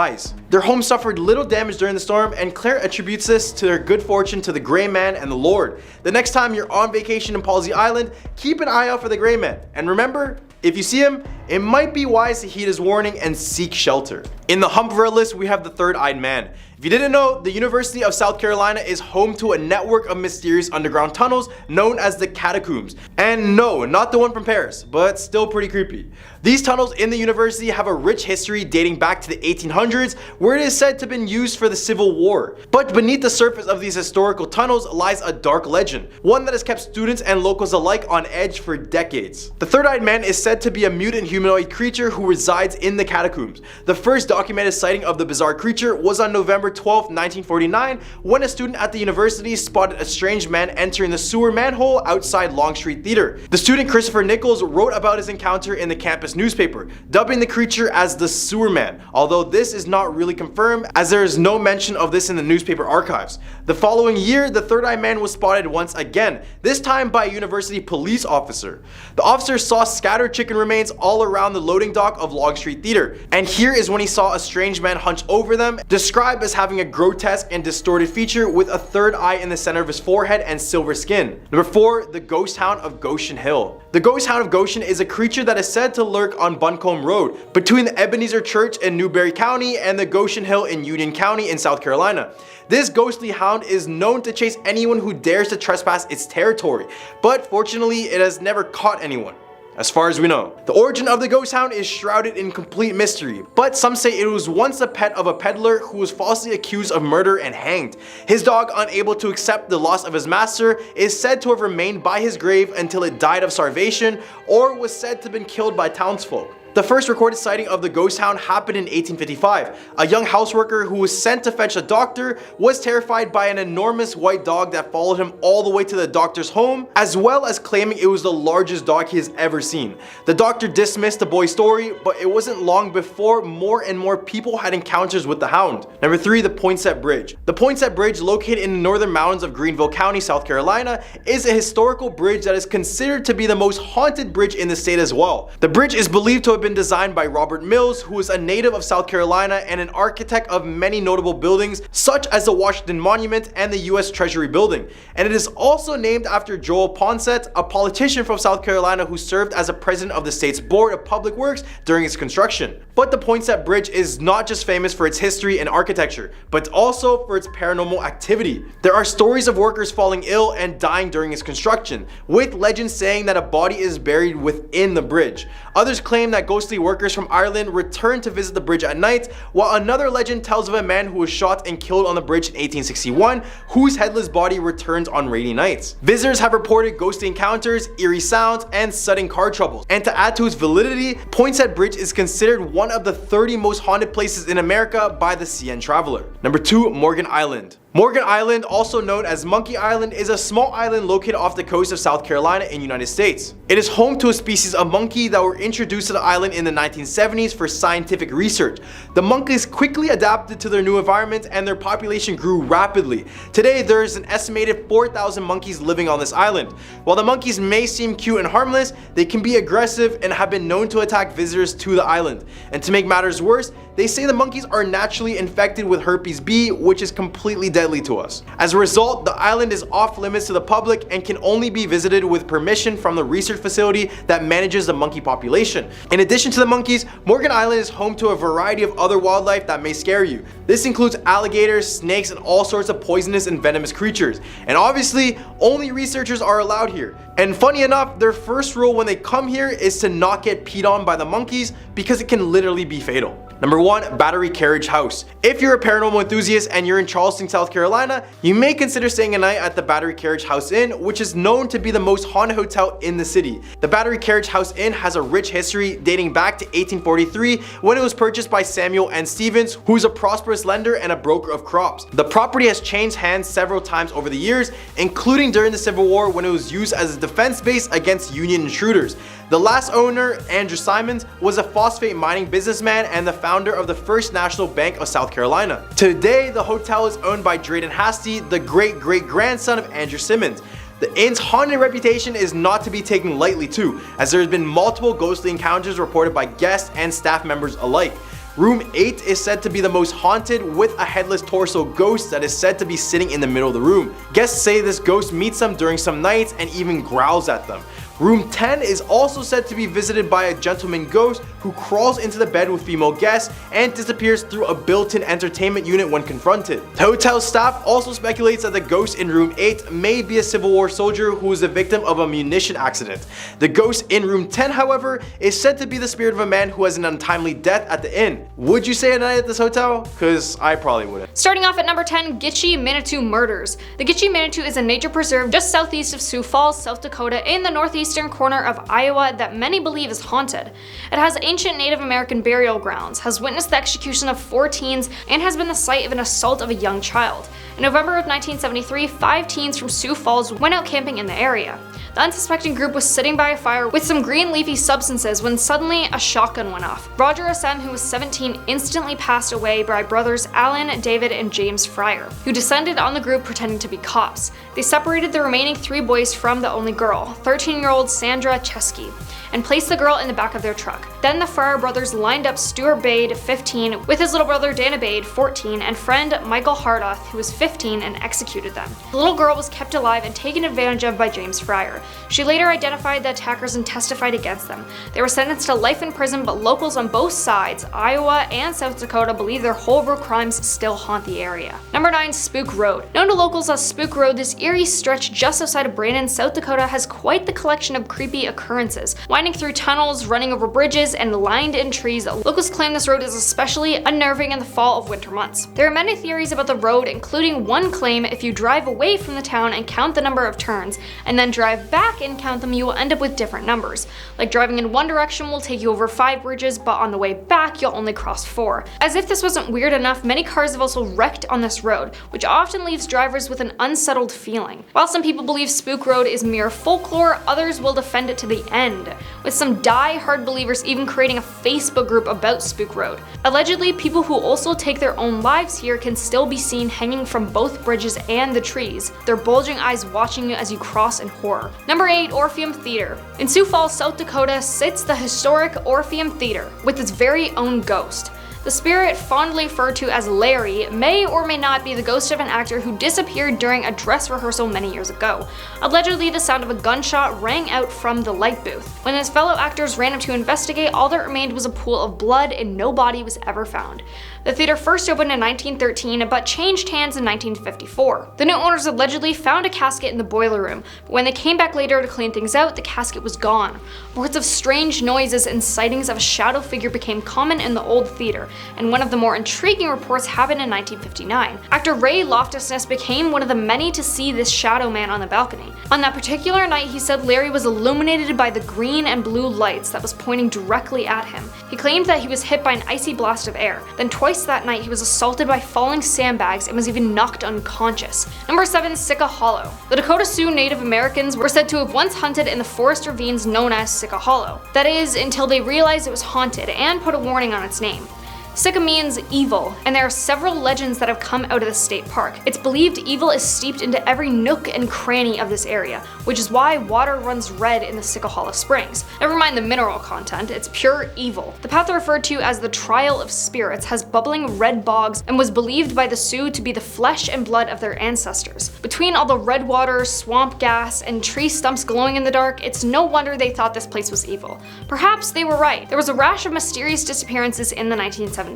Their home suffered little damage during the storm, and Claire attributes this to their good fortune to the Gray Man and the Lord. The next time you're on vacation in Palsy Island, keep an eye out for the Gray Man. And remember, if you see him, it might be wise to heed his warning and seek shelter. In the hump of our list, we have the Third-Eyed Man. If you didn't know, the University of South Carolina is home to a network of mysterious underground tunnels known as the Catacombs. And no, not the one from Paris, but still pretty creepy. These tunnels in the university have a rich history dating back to the 1800s, where it is said to have been used for the Civil War. But beneath the surface of these historical tunnels lies a dark legend, one that has kept students and locals alike on edge for decades. The Third-Eyed Man is said to be a mutant humanoid creature who resides in the catacombs. The first documented sighting of the bizarre creature was on November 12, 1949, when a student at the university spotted a strange man entering the sewer manhole outside Long Street Theater. The student Christopher Nichols wrote about his encounter in the campus newspaper, dubbing the creature as the Sewer Man, although this is not really confirmed as there is no mention of this in the newspaper archives. The following year, the Third-Eyed Man was spotted once again, this time by a university police officer. The officer saw scattered chicken remains all around the loading dock of Long Street Theater, and here is when he saw a strange man hunch over them, described as having a grotesque and distorted feature with a third eye in the center of his forehead and silver skin. Number 4, the Ghost Hound of Goshen Hill. The Ghost Hound of Goshen is a creature that is said to lurk on Buncombe Road, between the Ebenezer Church in Newberry County and the Goshen Hill in Union County in South Carolina. This ghostly hound is known to chase anyone who dares to trespass its territory, but fortunately it has never caught anyone, as far as we know. The origin of the ghost hound is shrouded in complete mystery, but some say it was once the pet of a peddler who was falsely accused of murder and hanged. His dog, unable to accept the loss of his master, is said to have remained by his grave until it died of starvation or was said to have been killed by townsfolk. The first recorded sighting of the ghost hound happened in 1855. A young houseworker who was sent to fetch a doctor was terrified by an enormous white dog that followed him all the way to the doctor's home, as well as claiming it was the largest dog he has ever seen. The doctor dismissed the boy's story, but it wasn't long before more and more people had encounters with the hound. Number 3, the Poinsett Bridge. The Poinsett Bridge, located in the northern mountains of Greenville County, South Carolina, is a historical bridge that is considered to be the most haunted bridge in the state as well. The bridge is believed to have been designed by Robert Mills, who was a native of South Carolina and an architect of many notable buildings such as the Washington Monument and the US Treasury Building. And it is also named after Joel Poinsett, a politician from South Carolina who served as a president of the state's Board of Public Works during its construction. But the Poinsett Bridge is not just famous for its history and architecture, but also for its paranormal activity. There are stories of workers falling ill and dying during its construction, with legends saying that a body is buried within the bridge. Others claim that ghostly workers from Ireland returned to visit the bridge at night, while another legend tells of a man who was shot and killed on the bridge in 1861, whose headless body returns on rainy nights. Visitors have reported ghostly encounters, eerie sounds, and sudden car troubles. And to add to its validity, Poinsett Bridge is considered one of the 30 most haunted places in America by the CN Traveler. Number 2, Morgan Island. Morgan Island, also known as Monkey Island, is a small island located off the coast of South Carolina in the United States. It is home to a species of monkey that were introduced to the island in the 1970s for scientific research. The monkeys quickly adapted to their new environment and their population grew rapidly. Today, there is an estimated 4,000 monkeys living on this island. While the monkeys may seem cute and harmless, they can be aggressive and have been known to attack visitors to the island. And to make matters worse, they say the monkeys are naturally infected with herpes B, which is completely deadly to us. As a result, the island is off limits to the public and can only be visited with permission from the research facility that manages the monkey population. In addition to the monkeys, Morgan Island is home to a variety of other wildlife that may scare you. This includes alligators, snakes, and all sorts of poisonous and venomous creatures. And obviously, only researchers are allowed here. And funny enough, their first rule when they come here is to not get peed on by the monkeys because it can literally be fatal. Number 1, Battery Carriage House. If you're a paranormal enthusiast and you're in Charleston, South Carolina, you may consider staying a night at the Battery Carriage House Inn, which is known to be the most haunted hotel in the city. The Battery Carriage House Inn has a rich history dating back to 1843 when it was purchased by Samuel N. Stevens, who is a prosperous lender and a broker of crops. The property has changed hands several times over the years, including during the Civil War when it was used as a defense base against Union intruders. The last owner, Andrew Simons, was a phosphate mining businessman and the founder of the First National Bank of South Carolina. Today, the hotel is owned by Drayden Hasty, the great-great-grandson of Andrew Simmons. The inn's haunted reputation is not to be taken lightly too, as there has been multiple ghostly encounters reported by guests and staff members alike. Room 8 is said to be the most haunted, with a headless torso ghost that is said to be sitting in the middle of the room. Guests say this ghost meets them during some nights and even growls at them. Room 10 is also said to be visited by a gentleman ghost who crawls into the bed with female guests and disappears through a built-in entertainment unit when confronted. The hotel staff also speculates that the ghost in room 8 may be a Civil War soldier who was the victim of a munition accident. The ghost in room 10, however, is said to be the spirit of a man who has an untimely death at the inn. Would you stay a night at this hotel? Cause I probably wouldn't. Starting off at number 10, Gitche-Manitou Murders. The Gitche-Manitou is a nature preserve just southeast of Sioux Falls, South Dakota, in the northeastern corner of Iowa that many believe is haunted. It has ancient Native American burial grounds, has witnessed the execution of 4 teens, and has been the site of an assault of a young child. In November of 1973, 5 teens from Sioux Falls went out camping in the area. The unsuspecting group was sitting by a fire with some green leafy substances when suddenly a shotgun went off. Roger SM, who was 17, instantly passed away by brothers Alan, David, and James Fryer, who descended on the group pretending to be cops. They separated the remaining 3 boys from the only girl, 13-year-old Sandra Chesky, and placed the girl in the back of their truck. Then the Fryer brothers lined up Stuart Bade, 15, with his little brother Dana Bade, 14, and friend Michael Hardoth, who was 15, and executed them. The little girl was kept alive and taken advantage of by James Fryer. She later identified the attackers and testified against them. They were sentenced to life in prison, but locals on both sides, Iowa and South Dakota, believe their horrible crimes still haunt the area. Number 9, Spook Road. Known to locals as Spook Road, this eerie stretch just outside of Brandon, South Dakota has quite the collection of creepy occurrences. Winding through tunnels, running over bridges, and lined in trees, locals claim this road is especially unnerving in the fall of winter months. There are many theories about the road, including one claim if you drive away from the town and count the number of turns, and then drive back and count them, you will end up with different numbers. Like driving in one direction will take you over 5 bridges, but on the way back you'll only cross 4. As if this wasn't weird enough, many cars have also wrecked on this road, which often leaves drivers with an unsettled feeling. While some people believe Spook Road is mere folklore, others will defend it to the end, with some die-hard believers even creating a Facebook group about Spook Road. Allegedly, people who also take their own lives here can still be seen hanging from both bridges and the trees, their bulging eyes watching you as you cross in horror. Number 8. Orpheum Theater. In Sioux Falls, South Dakota sits the historic Orpheum Theater with its very own ghost. The spirit, fondly referred to as Larry, may or may not be the ghost of an actor who disappeared during a dress rehearsal many years ago. Allegedly, the sound of a gunshot rang out from the light booth. When his fellow actors ran up to investigate, all that remained was a pool of blood and no body was ever found. The theater first opened in 1913 but changed hands in 1954. The new owners allegedly found a casket in the boiler room, but when they came back later to clean things out, the casket was gone. Reports of strange noises and sightings of a shadow figure became common in the old theater, and one of the more intriguing reports happened in 1959. Actor Ray Loftusness became one of the many to see this shadow man on the balcony. On that particular night, he said Larry was illuminated by the green and blue lights that was pointing directly at him. He claimed that he was hit by an icy blast of air. Then twice that night he was assaulted by falling sandbags and was even knocked unconscious. Number 7. Sika Hollow. The Dakota Sioux Native Americans were said to have once hunted in the forest ravines known as Sika Hollow. That is, until they realized it was haunted and put a warning on its name. Sika means evil, and there are several legends that have come out of the state park. It's believed evil is steeped into every nook and cranny of this area, which is why water runs red in the Sika Hollow Springs. Never mind the mineral content, it's pure evil. The path referred to as the Trial of Spirits has bubbling red bogs and was believed by the Sioux to be the flesh and blood of their ancestors. Between all the red water, swamp gas, and tree stumps glowing in the dark, it's no wonder they thought this place was evil. Perhaps they were right. There was a rash of mysterious disappearances in the 1970s.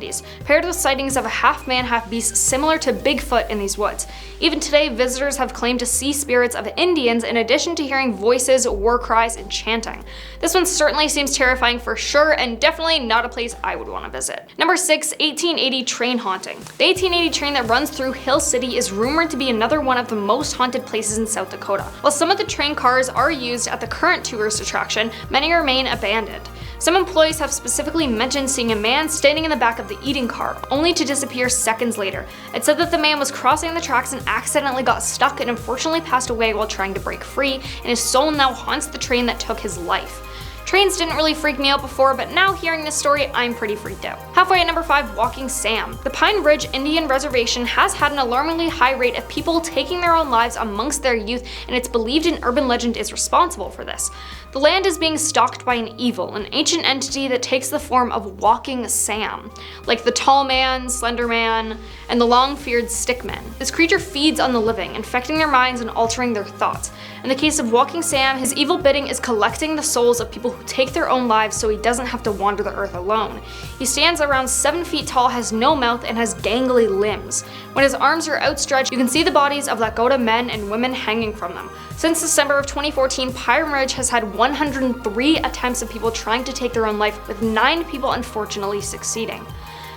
Paired with sightings of a half-man, half-beast similar to Bigfoot in these woods. Even today, visitors have claimed to see spirits of Indians in addition to hearing voices, war cries, and chanting. This one certainly seems terrifying for sure, and definitely not a place I would want to visit. Number 6. 1880 Train Haunting. The 1880 train that runs through Hill City is rumored to be another one of the most haunted places in South Dakota. While some of the train cars are used at the current tourist attraction, many remain abandoned. Some employees have specifically mentioned seeing a man standing in the back of the eating car, only to disappear seconds later. It said that the man was crossing the tracks and accidentally got stuck and unfortunately passed away while trying to break free, and his soul now haunts the train that took his life. Trains didn't really freak me out before, but now hearing this story, I'm pretty freaked out. Halfway at number 5, Walking Sam. The Pine Ridge Indian Reservation has had an alarmingly high rate of people taking their own lives amongst their youth, and it's believed an urban legend is responsible for this. The land is being stalked by an evil, an ancient entity that takes the form of Walking Sam, like the Tall Man, Slender Man, and the long-feared Stickman. This creature feeds on the living, infecting their minds and altering their thoughts. In the case of Walking Sam, his evil bidding is collecting the souls of people who take their own lives so he doesn't have to wander the earth alone. He stands around 7 feet tall, has no mouth, and has gangly limbs. When his arms are outstretched, you can see the bodies of Lakota men and women hanging from them. Since December of 2014, Pine Ridge has had 103 attempts of people trying to take their own life, with 9 people unfortunately succeeding.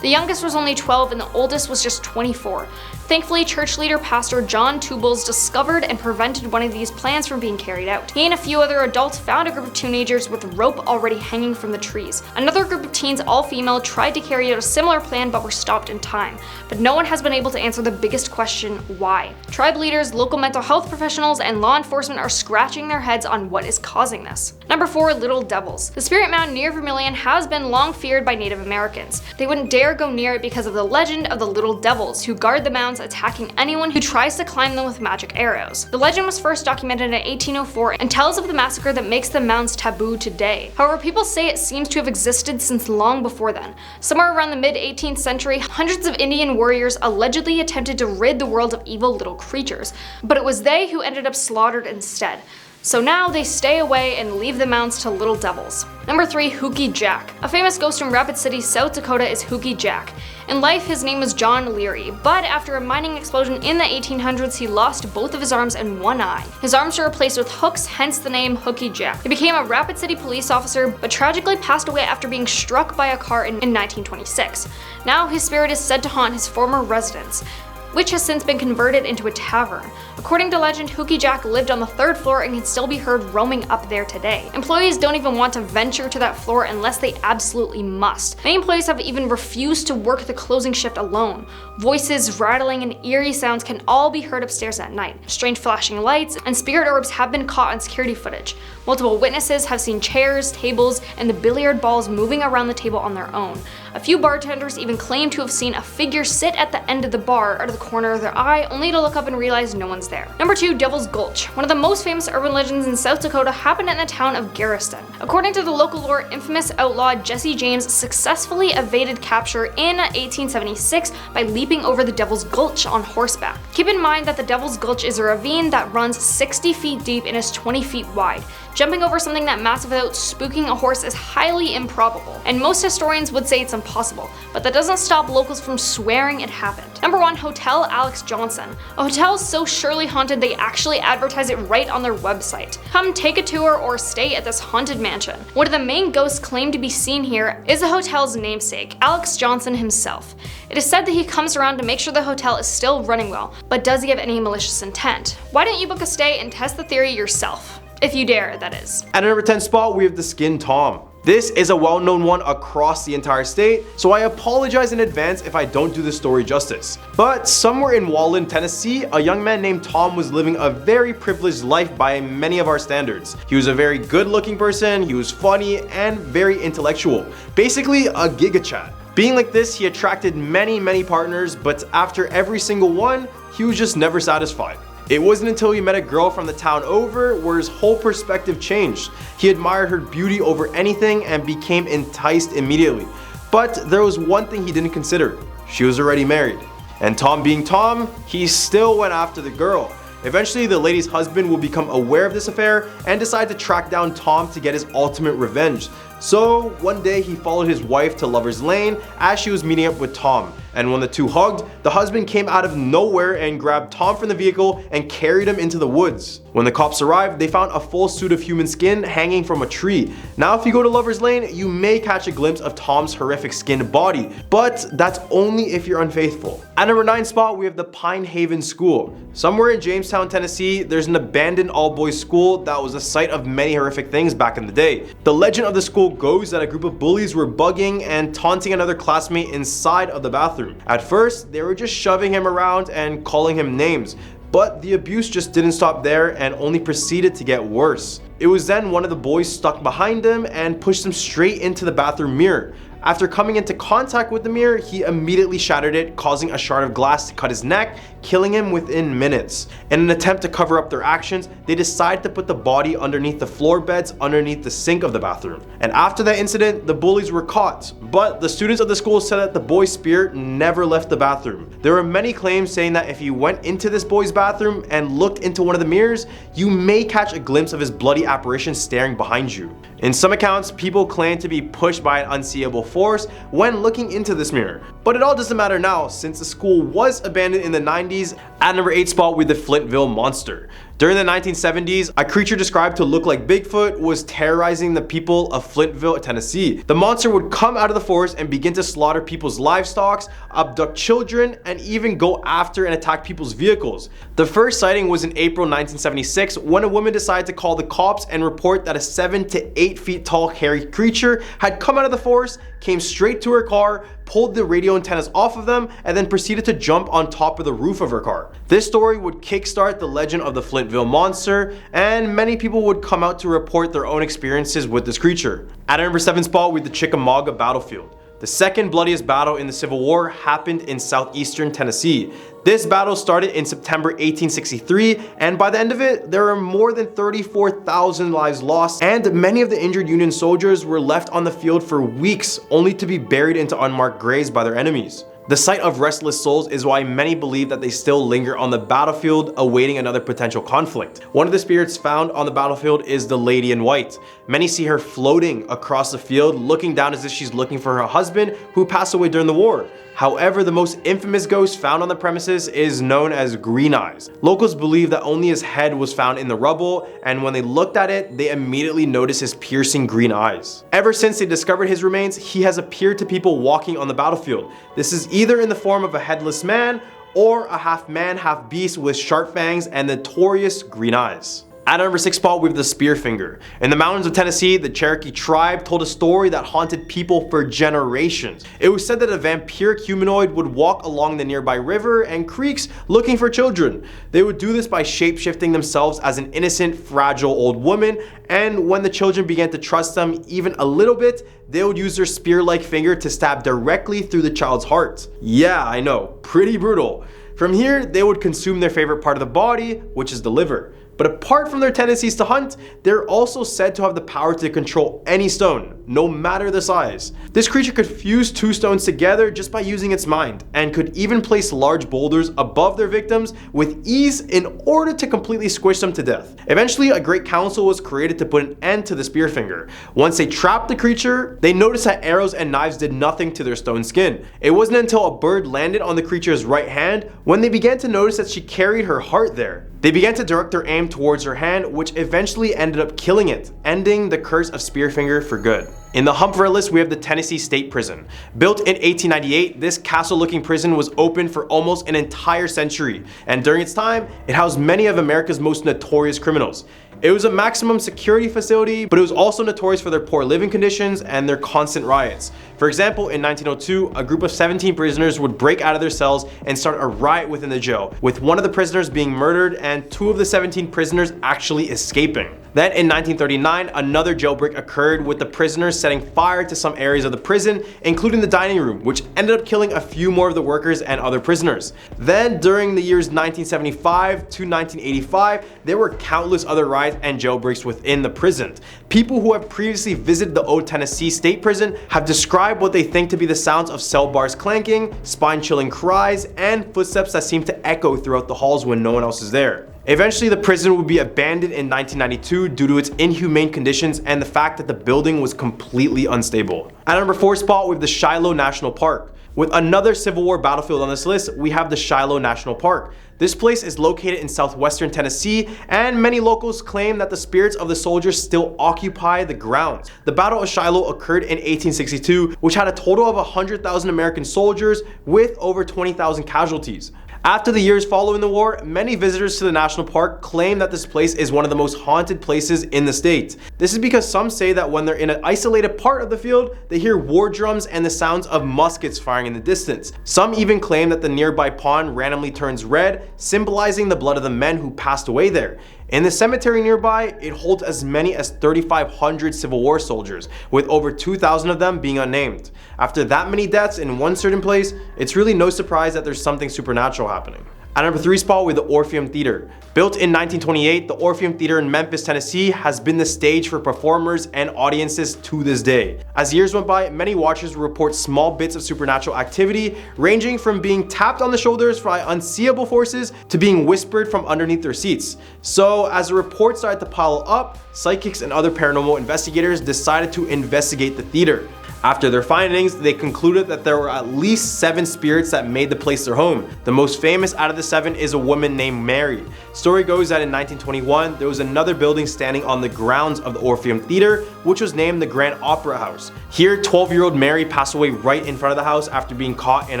The youngest was only 12 and the oldest was just 24. Thankfully, church leader Pastor John Tubles discovered and prevented one of these plans from being carried out. He and a few other adults found a group of teenagers with rope already hanging from the trees. Another group of teens, all female, tried to carry out a similar plan but were stopped in time. But no one has been able to answer the biggest question: why? Tribe leaders, local mental health professionals, and law enforcement are scratching their heads on what is causing this. Number 4, Little Devils. The Spirit Mound near Vermilion has been long feared by Native Americans. They wouldn't dare go near it because of the legend of the Little Devils, who guard the mounds, attacking anyone who tries to climb them with magic arrows. The legend was first documented in 1804 and tells of the massacre that makes the mounds taboo today. However, people say it seems to have existed since long before then. Somewhere around the mid-18th century, hundreds of Indian warriors allegedly attempted to rid the world of evil little creatures, but it was they who ended up slaughtered instead. So now they stay away and leave the mounds to little devils. Number 3, Hookie Jack. A famous ghost from Rapid City, South Dakota is Hookie Jack. In life, his name was John Leary, but after a mining explosion in the 1800s, he lost both of his arms and one eye. His arms were replaced with hooks, hence the name Hookie Jack. He became a Rapid City police officer, but tragically passed away after being struck by a car in 1926. Now his spirit is said to haunt his former residence, which has since been converted into a tavern. According to legend, Hookie Jack lived on the 3rd floor and can still be heard roaming up there today. Employees don't even want to venture to that floor unless they absolutely must. Many employees have even refused to work the closing shift alone. Voices, rattling, and eerie sounds can all be heard upstairs at night. Strange flashing lights and spirit orbs have been caught on security footage. Multiple witnesses have seen chairs, tables, and the billiard balls moving around the table on their own. A few bartenders even claim to have seen a figure sit at the end of the bar out of the corner of their eye, only to look up and realize no one's there. Number 2, Devil's Gulch. One of the most famous urban legends in South Dakota happened in the town of Garriston. According to the local lore, infamous outlaw Jesse James successfully evaded capture in 1876 by leaping over the Devil's Gulch on horseback. Keep in mind that the Devil's Gulch is a ravine that runs 60 feet deep and is 20 feet wide. Jumping over something that massive without spooking a horse is highly improbable, and most historians would say it's impossible, but that doesn't stop locals from swearing it happened. Number 1, Hotel Alex Johnson. A hotel so surely haunted they actually advertise it right on their website. Come take a tour or stay at this haunted mansion. One of the main ghosts claimed to be seen here is the hotel's namesake, Alex Johnson himself. It is said that he comes around to make sure the hotel is still running well, but does he have any malicious intent? Why don't you book a stay and test the theory yourself? If you dare, that is. At number 10 spot, we have the Skin Tom. This is a well-known one across the entire state, so I apologize in advance if I don't do the story justice. But somewhere in Wallen, Tennessee, a young man named Tom was living a very privileged life by many of our standards. He was a very good-looking person, he was funny, and very intellectual. Basically, a giga-chat. Being like this, he attracted many partners, but after every single one, he was just never satisfied. It wasn't until he met a girl from the town over where his whole perspective changed. He admired her beauty over anything and became enticed immediately. But there was one thing he didn't consider. She was already married. And Tom being Tom, he still went after the girl. Eventually, the lady's husband will become aware of this affair and decide to track down Tom to get his ultimate revenge. So one day he followed his wife to Lover's Lane as she was meeting up with Tom. And when the two hugged, the husband came out of nowhere and grabbed Tom from the vehicle and carried him into the woods. When the cops arrived, they found a full suit of human skin hanging from a tree. Now if you go to Lover's Lane, you may catch a glimpse of Tom's horrific skinned body, but that's only if you're unfaithful. At number 9 spot, we have the Pine Haven School. Somewhere in Jamestown, Tennessee, there's an abandoned all-boys school that was the site of many horrific things back in the day. The legend of the school goes that a group of bullies were bugging and taunting another classmate inside of the bathroom. At first, they were just shoving him around and calling him names, but the abuse just didn't stop there and only proceeded to get worse. It was then one of the boys stuck behind him and pushed him straight into the bathroom mirror. After coming into contact with the mirror, he immediately shattered it, causing a shard of glass to cut his neck, killing him within minutes. In an attempt to cover up their actions, they decided to put the body underneath the floor beds underneath the sink of the bathroom. And after that incident, the bullies were caught, but the students of the school said that the boy's spirit never left the bathroom. There were many claims saying that if you went into this boy's bathroom and looked into one of the mirrors, you may catch a glimpse of his bloody apparition staring behind you. In some accounts, people claim to be pushed by an unseeable force when looking into this mirror. But it all doesn't matter now since the school was abandoned in the 90s. At number 8 spot, with the Flintville Monster. During the 1970s, a creature described to look like Bigfoot was terrorizing the people of Flintville, Tennessee. The monster would come out of the forest and begin to slaughter people's livestock, abduct children, and even go after and attack people's vehicles. The first sighting was in April 1976 when a woman decided to call the cops and report that a 7 to 8 feet tall hairy creature had come out of the forest, came straight to her car, pulled the radio antennas off of them, and then proceeded to jump on top of the roof of her car. This story would kickstart the legend of the Flintville Monster, and many people would come out to report their own experiences with this creature. At number 7 spot, with the Chickamauga Battlefield. The second bloodiest battle in the Civil War happened in southeastern Tennessee. This battle started in September 1863, and by the end of it, there were more than 34,000 lives lost, and many of the injured Union soldiers were left on the field for weeks, only to be buried into unmarked graves by their enemies. The sight of restless souls is why many believe that they still linger on the battlefield awaiting another potential conflict. One of the spirits found on the battlefield is the Lady in White. Many see her floating across the field, looking down as if she's looking for her husband who passed away during the war. However, the most infamous ghost found on the premises is known as Green Eyes. Locals believe that only his head was found in the rubble, and when they looked at it, they immediately noticed his piercing green eyes. Ever since they discovered his remains, he has appeared to people walking on the battlefield. This is either in the form of a headless man or a half man, half beast with sharp fangs and notorious green eyes. At our number 6 spot, we have the Spearfinger. In the mountains of Tennessee, the Cherokee tribe told a story that haunted people for generations. It was said that a vampiric humanoid would walk along the nearby river and creeks looking for children. They would do this by shape-shifting themselves as an innocent, fragile old woman, and when the children began to trust them even a little bit, they would use their spear-like finger to stab directly through the child's heart. Yeah, I know, pretty brutal. From here, they would consume their favorite part of the body, which is the liver. But apart from their tendencies to hunt, they're also said to have the power to control any stone, no matter the size. This creature could fuse 2 stones together just by using its mind, and could even place large boulders above their victims with ease in order to completely squish them to death. Eventually, a great council was created to put an end to the Spearfinger. Once they trapped the creature, they noticed that arrows and knives did nothing to their stone skin. It wasn't until a bird landed on the creature's right hand when they began to notice that she carried her heart there. They began to direct their aim towards her hand, which eventually ended up killing it, ending the curse of Spearfinger for good. In the hump of our list, we have the Tennessee State Prison. Built in 1898, this castle-looking prison was open for almost an entire century, and during its time, it housed many of America's most notorious criminals. It was a maximum security facility, but it was also notorious for their poor living conditions and their constant riots. For example, in 1902, a group of 17 prisoners would break out of their cells and start a riot within the jail, with one of the prisoners being murdered and 2 of the 17 prisoners actually escaping. Then in 1939, another jailbreak occurred with the prisoners setting fire to some areas of the prison, including the dining room, which ended up killing a few more of the workers and other prisoners. Then during the years 1975 to 1985, there were countless other riots and jailbreaks within the prison. People who have previously visited the old Tennessee State Prison have described what they think to be the sounds of cell bars clanking, spine-chilling cries, and footsteps that seem to echo throughout the halls when no one else is there. Eventually, the prison would be abandoned in 1992 due to its inhumane conditions and the fact that the building was completely unstable. At number 4 spot, we have the Shiloh National Park. With another Civil War battlefield on this list, we have the Shiloh National Park. This place is located in southwestern Tennessee, and many locals claim that the spirits of the soldiers still occupy the grounds. The Battle of Shiloh occurred in 1862, which had a total of 100,000 American soldiers with over 20,000 casualties. After the years following the war, many visitors to the national park claim that this place is one of the most haunted places in the state. This is because some say that when they're in an isolated part of the field, they hear war drums and the sounds of muskets firing in the distance. Some even claim that the nearby pond randomly turns red, symbolizing the blood of the men who passed away there. In the cemetery nearby, it holds as many as 3,500 Civil War soldiers, with over 2,000 of them being unnamed. After that many deaths in one certain place, it's really no surprise that there's something supernatural happening. At number 3 spot, we have the Orpheum Theater. Built in 1928, the Orpheum Theater in Memphis, Tennessee has been the stage for performers and audiences to this day. As years went by, many watchers report small bits of supernatural activity, ranging from being tapped on the shoulders by unseeable forces to being whispered from underneath their seats. So as the reports started to pile up, psychics and other paranormal investigators decided to investigate the theater. After their findings, they concluded that there were at least 7 spirits that made the place their home. The most famous out of the 7 is a woman named Mary. Story goes that in 1921, there was another building standing on the grounds of the Orpheum Theater, which was named the Grand Opera House. Here, 12-year-old Mary passed away right in front of the house after being caught in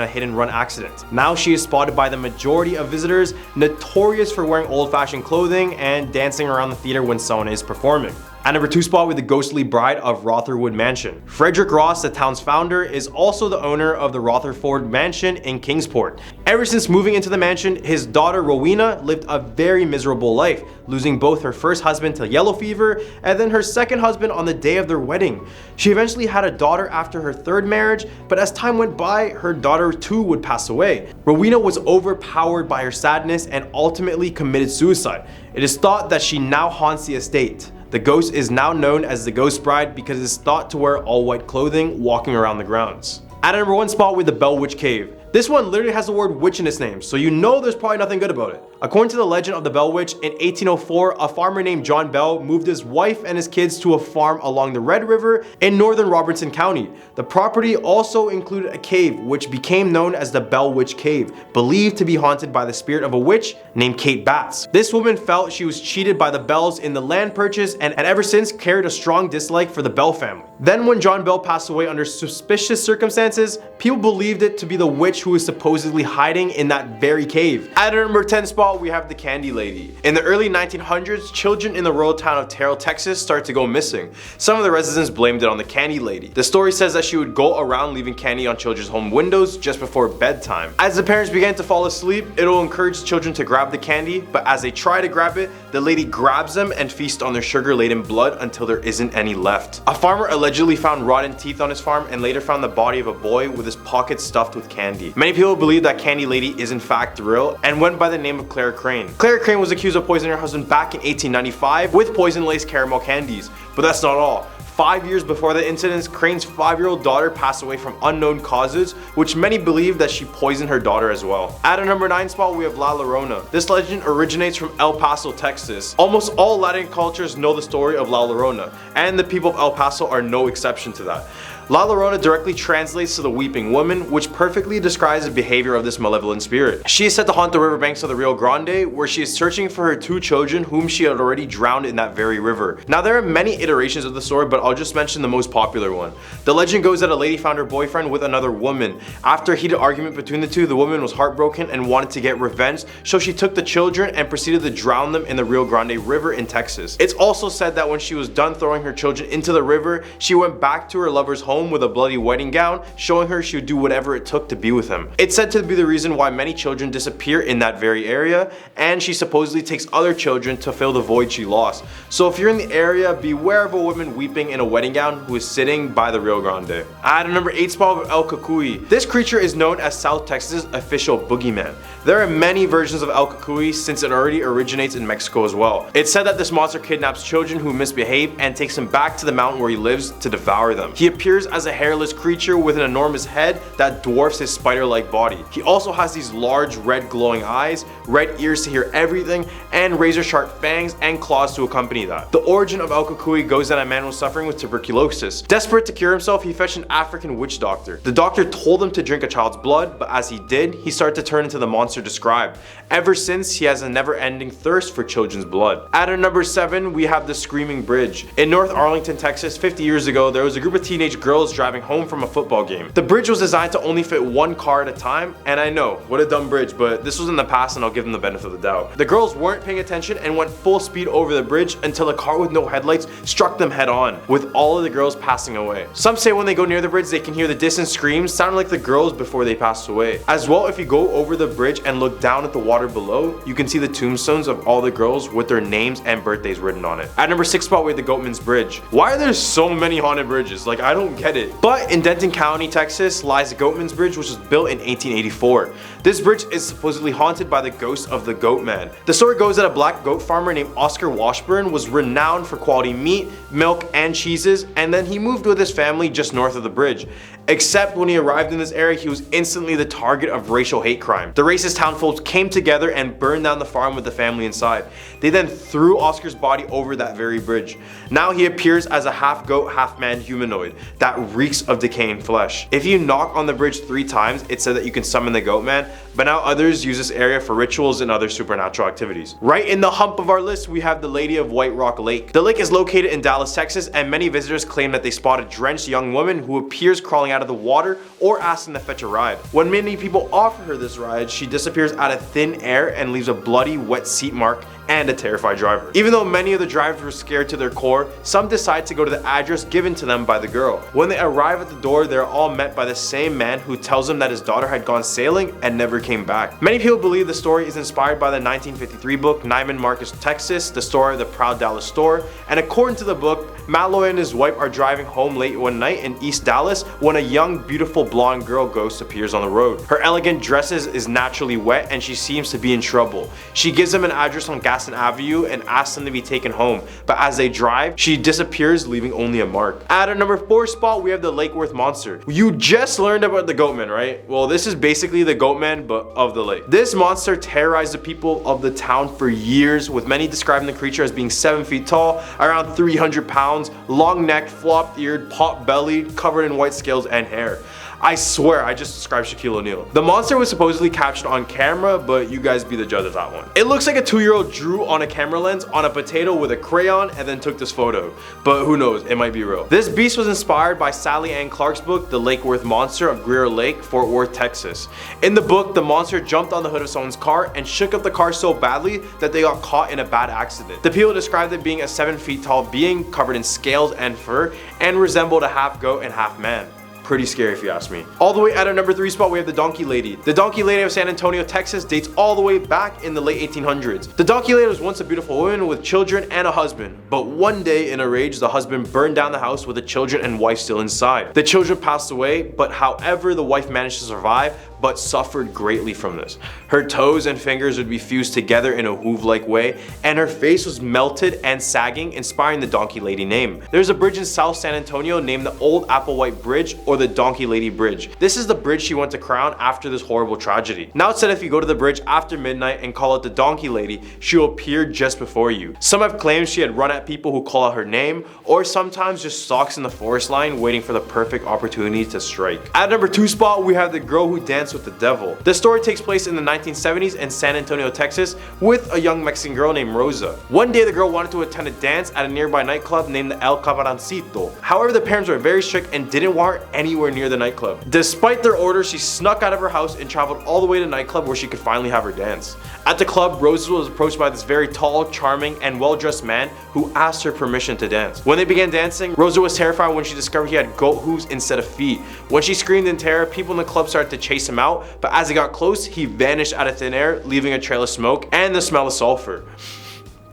a hit-and-run accident. Now she is spotted by the majority of visitors, notorious for wearing old-fashioned clothing and dancing around the theater when someone is performing. At number 2 spot, with the ghostly bride of Rotherwood Mansion. Frederick Ross, the town's founder, is also the owner of the Rotherford Mansion in Kingsport. Ever since moving into the mansion, his daughter Rowena lived a very miserable life, losing both her first husband to yellow fever and then her second husband on the day of their wedding. She eventually had a daughter after her 3rd marriage, but as time went by, her daughter too would pass away. Rowena was overpowered by her sadness and ultimately committed suicide. It is thought that she now haunts the estate. The ghost is now known as the Ghost Bride because it is thought to wear all white clothing walking around the grounds. At number 1 spot, with the Bell Witch Cave. This one literally has the word witch in its name, so you know there's probably nothing good about it. According to the legend of the Bell Witch, in 1804, a farmer named John Bell moved his wife and his kids to a farm along the Red River in northern Robertson County. The property also included a cave, which became known as the Bell Witch Cave, believed to be haunted by the spirit of a witch named Kate Batts. This woman felt she was cheated by the Bells in the land purchase and had ever since carried a strong dislike for the Bell family. Then when John Bell passed away under suspicious circumstances, people believed it to be the witch who was supposedly hiding in that very cave. At our number 10 spot, we have the Candy Lady. In the early 1900s, children in the rural town of Terrell, Texas started to go missing. Some of the residents blamed it on the Candy Lady. The story says that she would go around leaving candy on children's home windows just before bedtime. As the parents began to fall asleep, it'll encourage children to grab the candy, but as they try to grab it, the lady grabs them and feasts on their sugar-laden blood until there isn't any left. A farmer allegedly found rotten teeth on his farm and later found the body of a boy with his pockets stuffed with candy. Many people believe that Candy Lady is in fact real and went by the name of Clara Crane. Clara Crane was accused of poisoning her husband back in 1895 with poison-laced caramel candies. But that's not all. 5 years before the incident, Crane's 5-year-old daughter passed away from unknown causes, which many believe that she poisoned her daughter as well. At a number 9 spot, we have La Llorona. This legend originates from El Paso, Texas. Almost all Latin cultures know the story of La Llorona, and the people of El Paso are no exception to that. La Llorona directly translates to the weeping woman, which perfectly describes the behavior of this malevolent spirit. She is said to haunt the riverbanks of the Rio Grande, where she is searching for her 2 children whom she had already drowned in that very river. Now there are many iterations of the story, but I'll just mention the most popular one. The legend goes that a lady found her boyfriend with another woman. After a heated argument between the two, the woman was heartbroken and wanted to get revenge, so she took the children and proceeded to drown them in the Rio Grande River in Texas. It's also said that when she was done throwing her children into the river, she went back to her lover's home with a bloody wedding gown, showing her she would do whatever it took to be with him. It's said to be the reason why many children disappear in that very area, and she supposedly takes other children to fill the void she lost. So if you're in the area, beware of a woman weeping in a wedding gown who is sitting by the Rio Grande. At number 8 spot, El Cucuy. This creature is known as South Texas' official boogeyman. There are many versions of El Cucuy since it already originates in Mexico as well. It's said that this monster kidnaps children who misbehave and takes them back to the mountain where he lives to devour them. He appears as a hairless creature with an enormous head that dwarfs his spider-like body. He also has these large red glowing eyes, red ears to hear everything, and razor sharp fangs and claws to accompany that. The origin of El Cucuy goes that a man was suffering with tuberculosis. Desperate to cure himself, he fetched an African witch doctor. The doctor told him to drink a child's blood, but as he did, he started to turn into the monster described. Ever since, he has a never-ending thirst for children's blood. At our number 7, we have the Screaming Bridge. In North Arlington, Texas, 50 years ago, there was a group of teenage girls driving home from a football game. The bridge was designed to only fit 1 car at a time, and I know, what a dumb bridge, but this was in the past and I'll give them the benefit of the doubt. The girls weren't paying attention and went full speed over the bridge until a car with no headlights struck them head on, with all of the girls passing away. Some say when they go near the bridge, they can hear the distant screams sounding like the girls before they passed away. As well, if you go over the bridge and look down at the water below, you can see the tombstones of all the girls with their names and birthdays written on it. At number 6 spot, we have the Goatman's Bridge. Why are there so many haunted bridges? Like, I don't get it. But in Denton County, Texas, lies the Goatman's Bridge, which was built in 1884. This bridge is supposedly haunted by the ghost of the Goatman. The story goes that a black goat farmer named Oscar Washburn was renowned for quality meat, milk, and cheeses, and then he moved with his family just north of the bridge. Except when he arrived in this area, he was instantly the target of racial hate crime. The racist townfolk came together and burned down the farm with the family inside. They then threw Oscar's body over that very bridge. Now he appears as a half goat, half man humanoid that reeks of decaying flesh. If you knock on the bridge 3 times, it said that you can summon the Goatman, but now others use this area for rituals and other supernatural activities. Right in the hump of our list, we have the Lady of White Rock Lake. The lake is located in Dallas, Texas, and many visitors claim that they spot a drenched young woman who appears crawling out of the water or asking to fetch a ride. When many people offer her this ride, she disappears out of thin air and leaves a bloody wet seat mark and a terrified driver. Even though many of the drivers were scared to their core, some decide to go to the address given to them by the girl. When they arrive at the door, they're all met by the same man who tells them that his daughter had gone sailing and never came back. Many people believe the story is inspired by the 1953 book Neiman Marcus, Texas, the story of the Proud Dallas Store, and according to the book, Malloy and his wife are driving home late one night in East Dallas when a young, beautiful blonde girl ghost appears on the road. Her elegant dresses is naturally wet and she seems to be in trouble. She gives them an address on Gaston Avenue and asks them to be taken home, but as they drive, she disappears, leaving only a mark. At our number 4 spot, we have the Lake Worth Monster. You just learned about the Goatman, right? Well, this is basically the Goatman, but of the lake. This monster terrorized the people of the town for years, with many describing the creature as being 7 feet tall, around 300 pounds, long-necked, flop-eared, pot-bellied, covered in white scales and hair. I swear I just described Shaquille O'Neal. The monster was supposedly captured on camera, but you guys be the judge of that one. It looks like a 2-year-old drew on a camera lens on a potato with a crayon and then took this photo. But who knows, it might be real. This beast was inspired by Sally Ann Clark's book, The Lake Worth Monster of Greer Lake, Fort Worth, Texas. In the book, the monster jumped on the hood of someone's car and shook up the car so badly that they got caught in a bad accident. The people described it being a 7 feet tall being covered in scales and fur and resembled a half goat and half man. Pretty scary if you ask me. All the way at our number 3 spot, we have the Donkey Lady. The Donkey Lady of San Antonio, Texas dates all the way back in the late 1800s. The Donkey Lady was once a beautiful woman with children and a husband, but one day in a rage, the husband burned down the house with the children and wife still inside. The children passed away, but however, the wife managed to survive, but suffered greatly from this. Her toes and fingers would be fused together in a hoof-like way, and her face was melted and sagging, inspiring the Donkey Lady name. There's a bridge in South San Antonio named the Old Applewhite Bridge, or the Donkey Lady Bridge. This is the bridge she went to crown after this horrible tragedy. Now it's said if you go to the bridge after midnight and call out the Donkey Lady, she will appear just before you. Some have claimed she had run at people who call out her name, or sometimes just stalks in the forest line waiting for the perfect opportunity to strike. At number 2 spot, we have the girl who danced with the devil. The story takes place in the 1970s in San Antonio, Texas, with a young Mexican girl named Rosa. One day the girl wanted to attend a dance at a nearby nightclub named the El Cabroncito. However, the parents were very strict and didn't want her anywhere near the nightclub. Despite their orders, she snuck out of her house and traveled all the way to the nightclub where she could finally have her dance. At the club, Rosa was approached by this very tall, charming, and well-dressed man who asked her permission to dance. When they began dancing, Rosa was terrified when she discovered he had goat hooves instead of feet. When she screamed in terror, people in the club started to chase him out, but as he got close, he vanished out of thin air, leaving a trail of smoke and the smell of sulfur.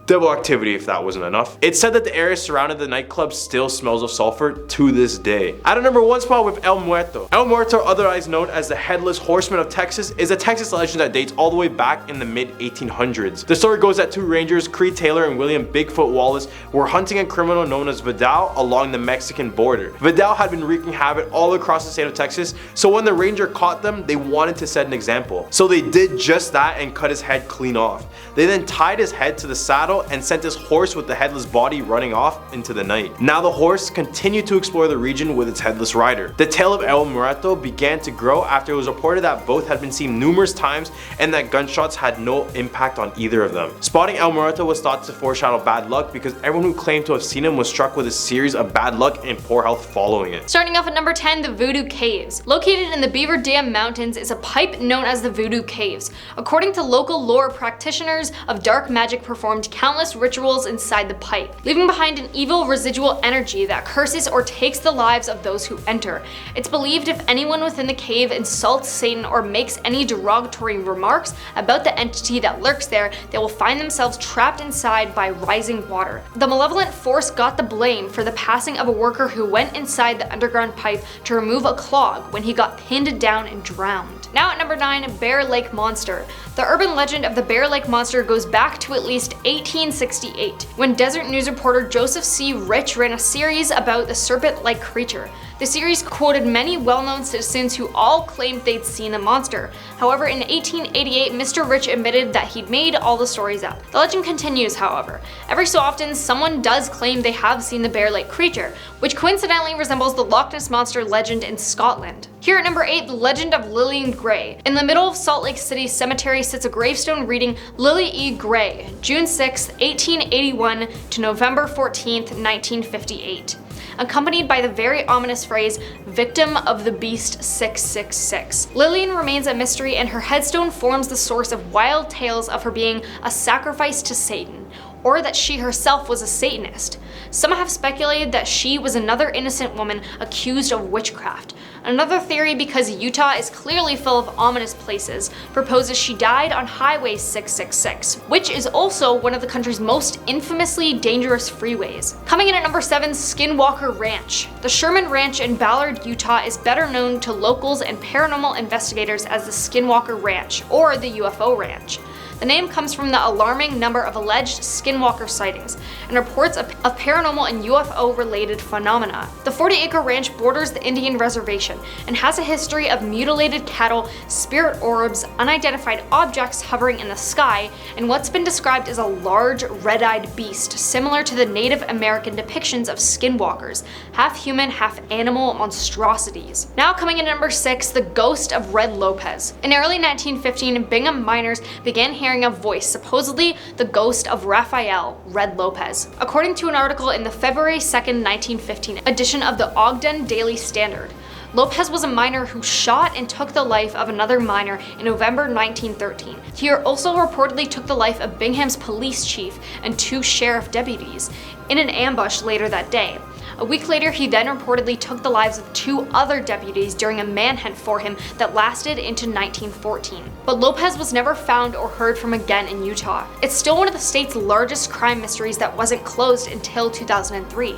Double activity if that wasn't enough. It's said that the area surrounding the nightclub still smells of sulfur to this day. At a number 1 spot with El Muerto. El Muerto, otherwise known as the Headless Horseman of Texas, is a Texas legend that dates all the way back in the mid-1800s. The story goes that 2 rangers, Creed Taylor and William Bigfoot Wallace, were hunting a criminal known as Vidal along the Mexican border. Vidal had been wreaking havoc all across the state of Texas, so when the ranger caught them, they wanted to set an example. So they did just that and cut his head clean off. They then tied his head to the saddle and sent his horse with the headless body running off into the night. Now the horse continued to explore the region with its headless rider. The tale of El Muerto began to grow after it was reported that both had been seen numerous times and that gunshots had no impact on either of them. Spotting El Muerto was thought to foreshadow bad luck because everyone who claimed to have seen him was struck with a series of bad luck and poor health following it. Starting off at number 10, the Voodoo Caves. Located in the Beaver Dam Mountains is a pipe known as the Voodoo Caves. According to local lore practitioners of dark magic performed countless rituals inside the pipe, leaving behind an evil residual energy that curses or takes the lives of those who enter. It's believed if anyone within the cave insults Satan or makes any derogatory remarks about the entity that lurks there, they will find themselves trapped inside by rising water. The malevolent force got the blame for the passing of a worker who went inside the underground pipe to remove a clog when he got pinned down and drowned. Now at number 9, Bear Lake Monster. The urban legend of the Bear Lake Monster goes back to at least 1868, when Desert News reporter Joseph C. Rich ran a series about the serpent-like creature. The series quoted many well-known citizens who all claimed they'd seen the monster. However, in 1888, Mr. Rich admitted that he'd made all the stories up. The legend continues, however. Every so often, someone does claim they have seen the Bear Lake creature, which coincidentally resembles the Loch Ness Monster legend in Scotland. Here at number 8, the legend of Lillian Gray. In the middle of Salt Lake City Cemetery sits a gravestone reading Lily E. Gray, June 6, 1881 to November 14, 1958. Accompanied by the very ominous phrase, "Victim of the Beast 666. Lillian remains a mystery and her headstone forms the source of wild tales of her being a sacrifice to Satan. or that she herself was a Satanist. Some have speculated that she was another innocent woman accused of witchcraft. Another theory, because Utah is clearly full of ominous places, proposes she died on Highway 666, which is also one of the country's most infamously dangerous freeways. Coming in at number 7, Skinwalker Ranch. The Sherman Ranch in Ballard, Utah is better known to locals and paranormal investigators as the Skinwalker Ranch, or the UFO Ranch. The name comes from the alarming number of alleged skinwalker sightings and reports of paranormal and UFO-related phenomena. The 40-acre ranch borders the Indian reservation and has a history of mutilated cattle, spirit orbs, unidentified objects hovering in the sky, and what's been described as a large, red-eyed beast similar to the Native American depictions of skinwalkers, half-human, half-animal monstrosities. Now coming in at number 6, the ghost of Red Lopez. In early 1915, Bingham miners began hearing a voice, supposedly the ghost of Raphael Red Lopez. According to an article in the February 2nd, 1915 edition of the Ogden Daily Standard, Lopez was a miner who shot and took the life of another miner in November 1913. He also reportedly took the life of Bingham's police chief and 2 sheriff deputies in an ambush later that day. A week later, he then reportedly took the lives of 2 other deputies during a manhunt for him that lasted into 1914. But Lopez was never found or heard from again in Utah. It's still one of the state's largest crime mysteries that wasn't closed until 2003.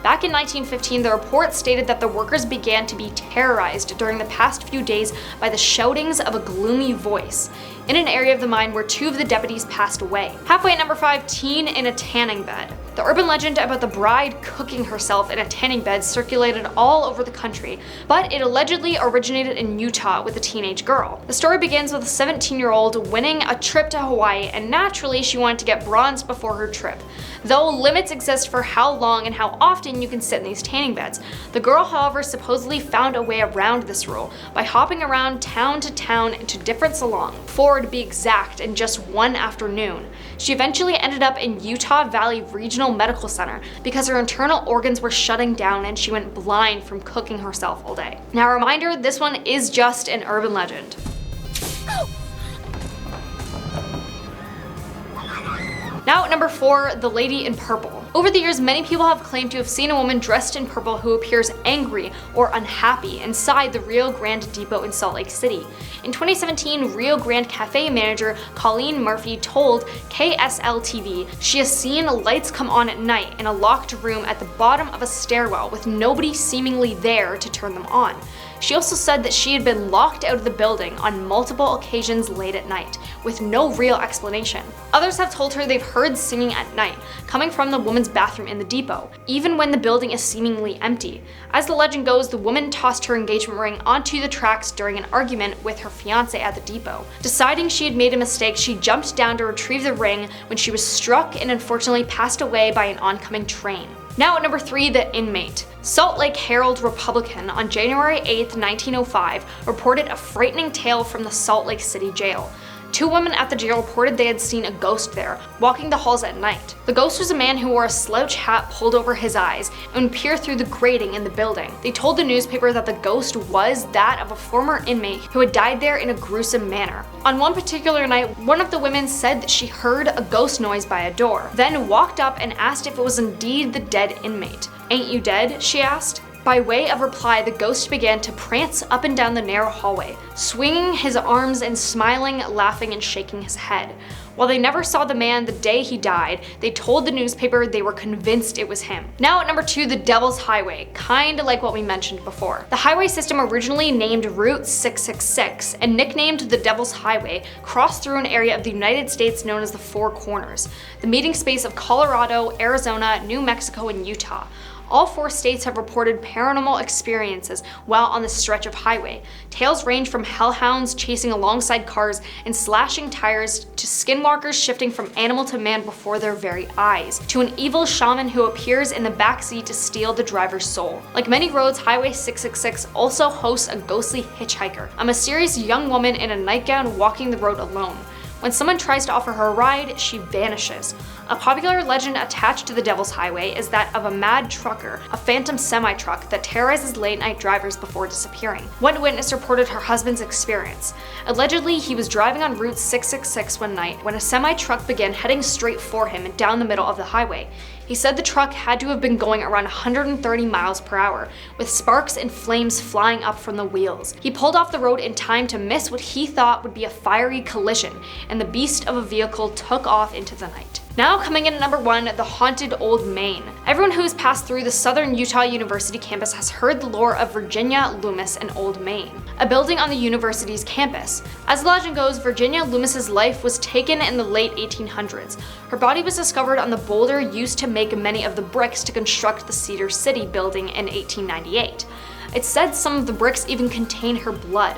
Back in 1915, the report stated that the workers began to be terrorized during the past few days by the shoutings of a gloomy voice in an area of the mine where 2 of the deputies passed away. Halfway at number 5, teen in a tanning bed. The urban legend about the bride cooking herself in a tanning bed circulated all over the country, but it allegedly originated in Utah with a teenage girl. The story begins with a 17-year-old winning a trip to Hawaii, and naturally she wanted to get bronzed before her trip. Though limits exist for how long and how often you can sit in these tanning beds, the girl, however, supposedly found a way around this rule by hopping around town to town to different salons, 4 to be exact, in just one afternoon. She eventually ended up in Utah Valley Regional Medical Center because her internal organs were shutting down and she went blind from cooking herself all day. Now, a reminder, this one is just an urban legend. Now at number 4, the lady in purple. Over the years, many people have claimed to have seen a woman dressed in purple who appears angry or unhappy inside the Rio Grande Depot in Salt Lake City. In 2017, Rio Grande Cafe manager Colleen Murphy told KSL-TV she has seen lights come on at night in a locked room at the bottom of a stairwell with nobody seemingly there to turn them on. She also said that she had been locked out of the building on multiple occasions late at night, with no real explanation. Others have told her they've heard singing at night, coming from the woman's bathroom in the depot, even when the building is seemingly empty. As the legend goes, the woman tossed her engagement ring onto the tracks during an argument with her fiancé at the depot. Deciding she had made a mistake, she jumped down to retrieve the ring when she was struck and unfortunately passed away by an oncoming train. Now at number 3, the inmate. Salt Lake Herald-Republican on January 8, 1905 reported a frightening tale from the Salt Lake City jail. 2 women at the jail reported they had seen a ghost there, walking the halls at night. The ghost was a man who wore a slouch hat pulled over his eyes and would peer through the grating in the building. They told the newspaper that the ghost was that of a former inmate who had died there in a gruesome manner. On one particular night, one of the women said that she heard a ghost noise by a door, then walked up and asked if it was indeed the dead inmate. "Ain't you dead?" she asked. By way of reply, the ghost began to prance up and down the narrow hallway, swinging his arms and smiling, laughing, and shaking his head. While they never saw the man the day he died, they told the newspaper they were convinced it was him. Now at number 2, the Devil's Highway, kinda like what we mentioned before. The highway system, originally named Route 666 and nicknamed the Devil's Highway, crossed through an area of the United States known as the Four Corners, the meeting space of Colorado, Arizona, New Mexico, and Utah. All 4 states have reported paranormal experiences while on this stretch of highway. Tales range from hellhounds chasing alongside cars and slashing tires, to skinwalkers shifting from animal to man before their very eyes, to an evil shaman who appears in the backseat to steal the driver's soul. Like many roads, Highway 666 also hosts a ghostly hitchhiker, a mysterious young woman in a nightgown walking the road alone. When someone tries to offer her a ride, she vanishes. A popular legend attached to the Devil's Highway is that of a mad trucker, a phantom semi-truck that terrorizes late-night drivers before disappearing. One witness reported her husband's experience. Allegedly, he was driving on Route 666 one night when a semi-truck began heading straight for him down the middle of the highway. He said the truck had to have been going around 130 miles per hour, with sparks and flames flying up from the wheels. He pulled off the road in time to miss what he thought would be a fiery collision, and the beast of a vehicle took off into the night. Now coming in at number 1, the haunted Old Main. Everyone who has passed through the Southern Utah University campus has heard the lore of Virginia Loomis and Old Main, a building on the university's campus. As the legend goes, Virginia Loomis's life was taken in the late 1800s. Her body was discovered on the boulder used to make many of the bricks to construct the Cedar City building in 1898. It's said some of the bricks even contain her blood.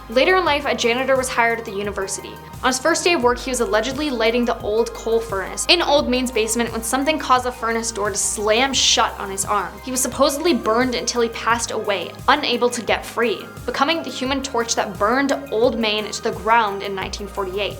Later in life, a janitor was hired at the university. On his first day of work, he was allegedly lighting the old coal furnace in Old Main's basement when something caused the furnace door to slam shut on his arm. He was supposedly burned until he passed away, unable to get free, becoming the human torch that burned Old Main to the ground in 1948.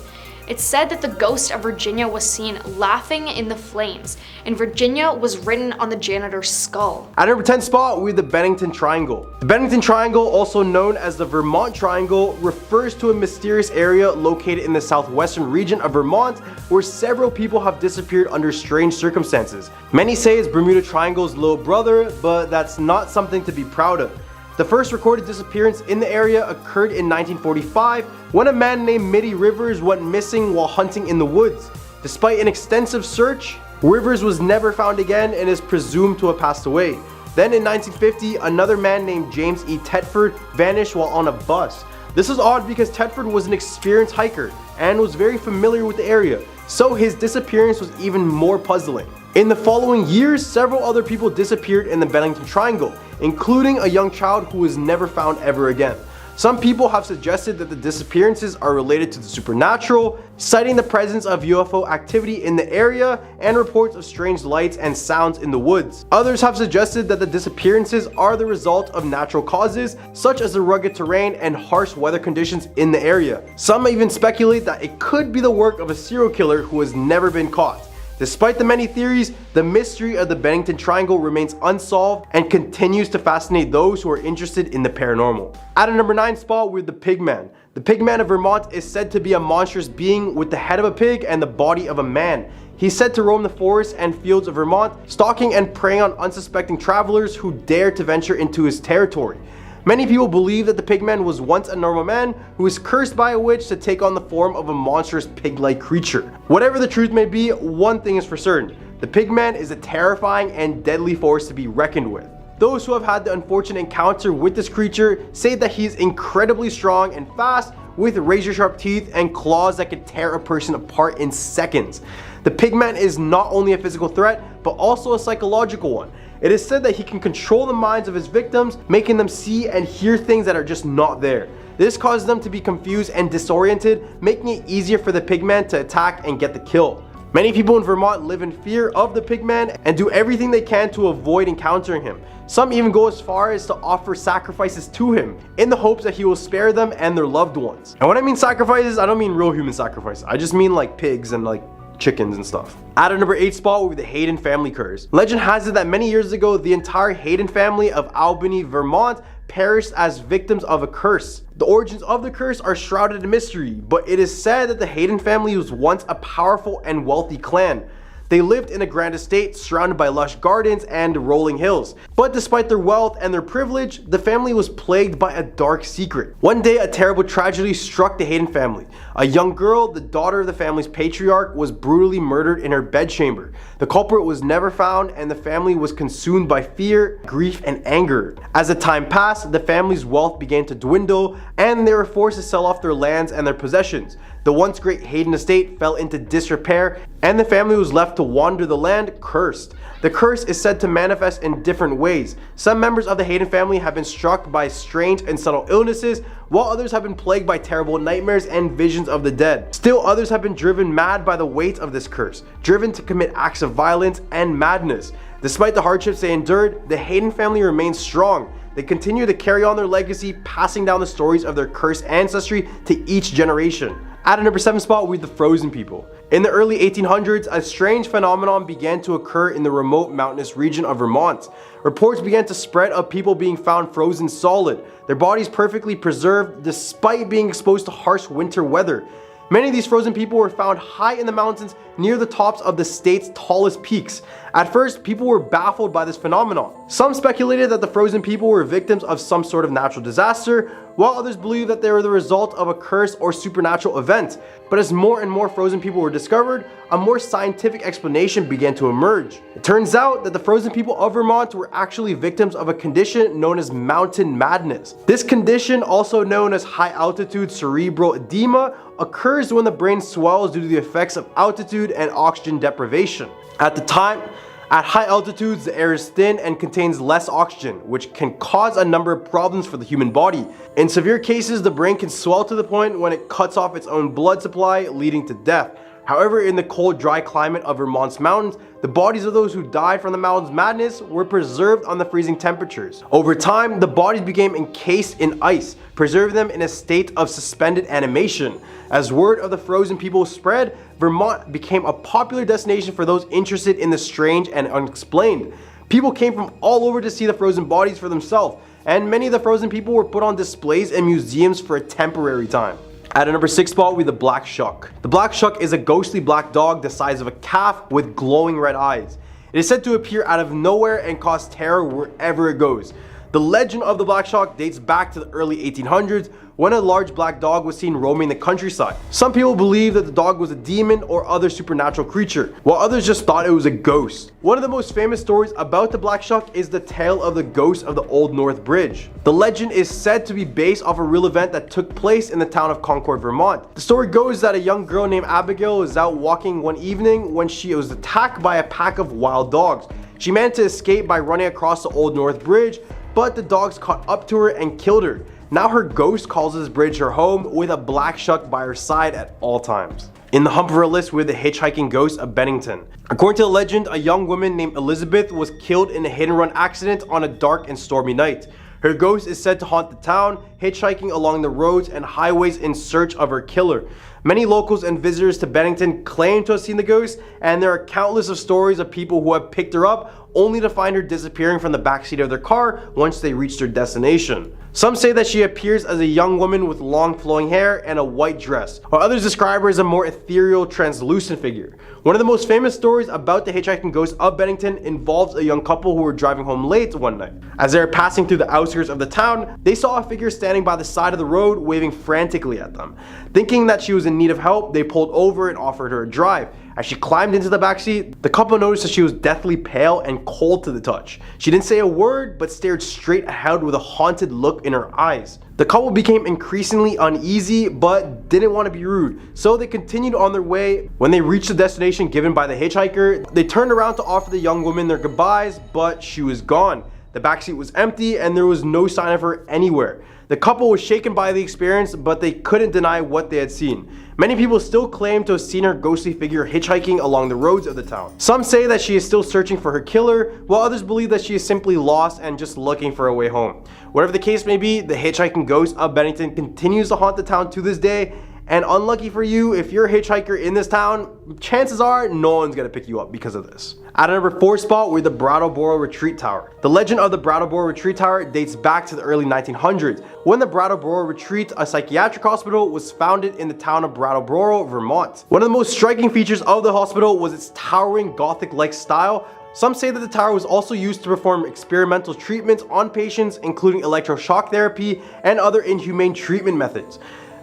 It's said that the ghost of Virginia was seen laughing in the flames, and Virginia was written on the janitor's skull. At number 10 spot, we have the Bennington Triangle. The Bennington Triangle, also known as the Vermont Triangle, refers to a mysterious area located in the southwestern region of Vermont where several people have disappeared under strange circumstances. Many say it's Bermuda Triangle's little brother, but that's not something to be proud of. The first recorded disappearance in the area occurred in 1945 when a man named Mitty Rivers went missing while hunting in the woods. Despite an extensive search, Rivers was never found again and is presumed to have passed away. Then in 1950, another man named James E. Tedford vanished while on a bus. This is odd because Tedford was an experienced hiker and was very familiar with the area, so his disappearance was even more puzzling. In the following years, several other people disappeared in the Bennington Triangle, including a young child who was never found ever again. Some people have suggested that the disappearances are related to the supernatural, citing the presence of UFO activity in the area and reports of strange lights and sounds in the woods. Others have suggested that the disappearances are the result of natural causes, such as the rugged terrain and harsh weather conditions in the area. Some even speculate that it could be the work of a serial killer who has never been caught. Despite the many theories, the mystery of the Bennington Triangle remains unsolved and continues to fascinate those who are interested in the paranormal. At a number 9 spot, we have the Pigman. The Pigman of Vermont is said to be a monstrous being with the head of a pig and the body of a man. He's said to roam the forests and fields of Vermont, stalking and preying on unsuspecting travelers who dare to venture into his territory. Many people believe that the Pigman was once a normal man who was cursed by a witch to take on the form of a monstrous pig-like creature. Whatever the truth may be, one thing is for certain: the Pigman is a terrifying and deadly force to be reckoned with. Those who have had the unfortunate encounter with this creature say that he is incredibly strong and fast, with razor-sharp teeth and claws that can tear a person apart in seconds. The Pigman is not only a physical threat, but also a psychological one. It is said that he can control the minds of his victims, making them see and hear things that are just not there. This causes them to be confused and disoriented, making it easier for the Pigman to attack and get the kill. Many people in Vermont live in fear of the Pigman and do everything they can to avoid encountering him. Some even go as far as to offer sacrifices to him in the hopes that he will spare them and their loved ones. And when I mean sacrifices, I don't mean real human sacrifices. I just mean like pigs and like chickens and stuff. At a number 8 spot, we have the Hayden family curse. Legend has it that many years ago, the entire Hayden family of Albany, Vermont perished as victims of a curse. The origins of the curse are shrouded in mystery, but it is said that the Hayden family was once a powerful and wealthy clan. They lived in a grand estate surrounded by lush gardens and rolling hills. But despite their wealth and their privilege, the family was plagued by a dark secret. One day, a terrible tragedy struck the Hayden family. A young girl, the daughter of the family's patriarch, was brutally murdered in her bedchamber. The culprit was never found, and the family was consumed by fear, grief, and anger. As the time passed, the family's wealth began to dwindle, and they were forced to sell off their lands and their possessions. The once great Hayden estate fell into disrepair, and the family was left to wander the land cursed. The curse is said to manifest in different ways. Some members of the Hayden family have been struck by strange and subtle illnesses, while others have been plagued by terrible nightmares and visions of the dead. Still others have been driven mad by the weight of this curse, driven to commit acts of violence and madness. Despite the hardships they endured, the Hayden family remains strong. They continue to carry on their legacy, passing down the stories of their cursed ancestry to each generation. At a number 7 spot, we have the frozen people. In the early 1800s, a strange phenomenon began to occur in the remote mountainous region of Vermont. Reports began to spread of people being found frozen solid, their bodies perfectly preserved despite being exposed to harsh winter weather. Many of these frozen people were found high in the mountains near the tops of the state's tallest peaks. At first, people were baffled by this phenomenon. Some speculated that the frozen people were victims of some sort of natural disaster, while others believed that they were the result of a curse or supernatural event. But as more and more frozen people were discovered, a more scientific explanation began to emerge. It turns out that the frozen people of Vermont were actually victims of a condition known as mountain madness. This condition, also known as high altitude cerebral edema, occurs when the brain swells due to the effects of altitude and oxygen deprivation. At high altitudes, the air is thin and contains less oxygen, which can cause a number of problems for the human body. In severe cases, the brain can swell to the point when it cuts off its own blood supply, leading to death. However, in the cold, dry climate of Vermont's mountains, the bodies of those who died from the mountain's madness were preserved on the freezing temperatures. Over time, the bodies became encased in ice, preserving them in a state of suspended animation. As word of the frozen people spread, Vermont became a popular destination for those interested in the strange and unexplained. People came from all over to see the frozen bodies for themselves, and many of the frozen people were put on displays in museums for a temporary time. At a number 6 spot, we have the Black Shuck. The Black Shuck is a ghostly black dog the size of a calf with glowing red eyes. It is said to appear out of nowhere and cause terror wherever it goes. The legend of the Black Shuck dates back to the early 1800s when a large black dog was seen roaming the countryside. Some people believe that the dog was a demon or other supernatural creature, while others just thought it was a ghost. One of the most famous stories about the Black Shuck is the tale of the ghost of the Old North Bridge. The legend is said to be based off a real event that took place in the town of Concord, Vermont. The story goes that a young girl named Abigail was out walking one evening when she was attacked by a pack of wild dogs. She managed to escape by running across the Old North Bridge, but the dogs caught up to her and killed her. Now her ghost calls this bridge her home with a black shuck by her side at all times. In the hump of her list, we have the hitchhiking ghost of Bennington. According to the legend, a young woman named Elizabeth was killed in a hit and run accident on a dark and stormy night. Her ghost is said to haunt the town, hitchhiking along the roads and highways in search of her killer. Many locals and visitors to Bennington claim to have seen the ghost, and there are countless of stories of people who have picked her up only to find her disappearing from the backseat of their car once they reach their destination. Some say that she appears as a young woman with long flowing hair and a white dress, while others describe her as a more ethereal, translucent figure. One of the most famous stories about the hitchhiking ghost of Bennington involves a young couple who were driving home late one night. As they were passing through the outskirts of the town, they saw a figure standing by the side of the road waving frantically at them. Thinking that she was in need of help, they pulled over and offered her a drive. As she climbed into the backseat, the couple noticed that she was deathly pale and cold to the touch. She didn't say a word, but stared straight ahead with a haunted look in her eyes. The couple became increasingly uneasy, but didn't want to be rude, so they continued on their way. When they reached the destination given by the hitchhiker, they turned around to offer the young woman their goodbyes, but she was gone. The backseat was empty and there was no sign of her anywhere. The couple was shaken by the experience, but they couldn't deny what they had seen. Many people still claim to have seen her ghostly figure hitchhiking along the roads of the town. Some say that she is still searching for her killer, while others believe that she is simply lost and just looking for a way home. Whatever the case may be, the hitchhiking ghost of Bennington continues to haunt the town to this day. And unlucky for you, if you're a hitchhiker in this town, chances are no one's gonna pick you up because of this. At a number 4 spot, we're the Brattleboro Retreat Tower. The legend of the Brattleboro Retreat Tower dates back to the early 1900s, when the Brattleboro Retreat, a psychiatric hospital, was founded in the town of Brattleboro, Vermont. One of the most striking features of the hospital was its towering Gothic-like style. Some say that the tower was also used to perform experimental treatments on patients, including electroshock therapy and other inhumane treatment methods.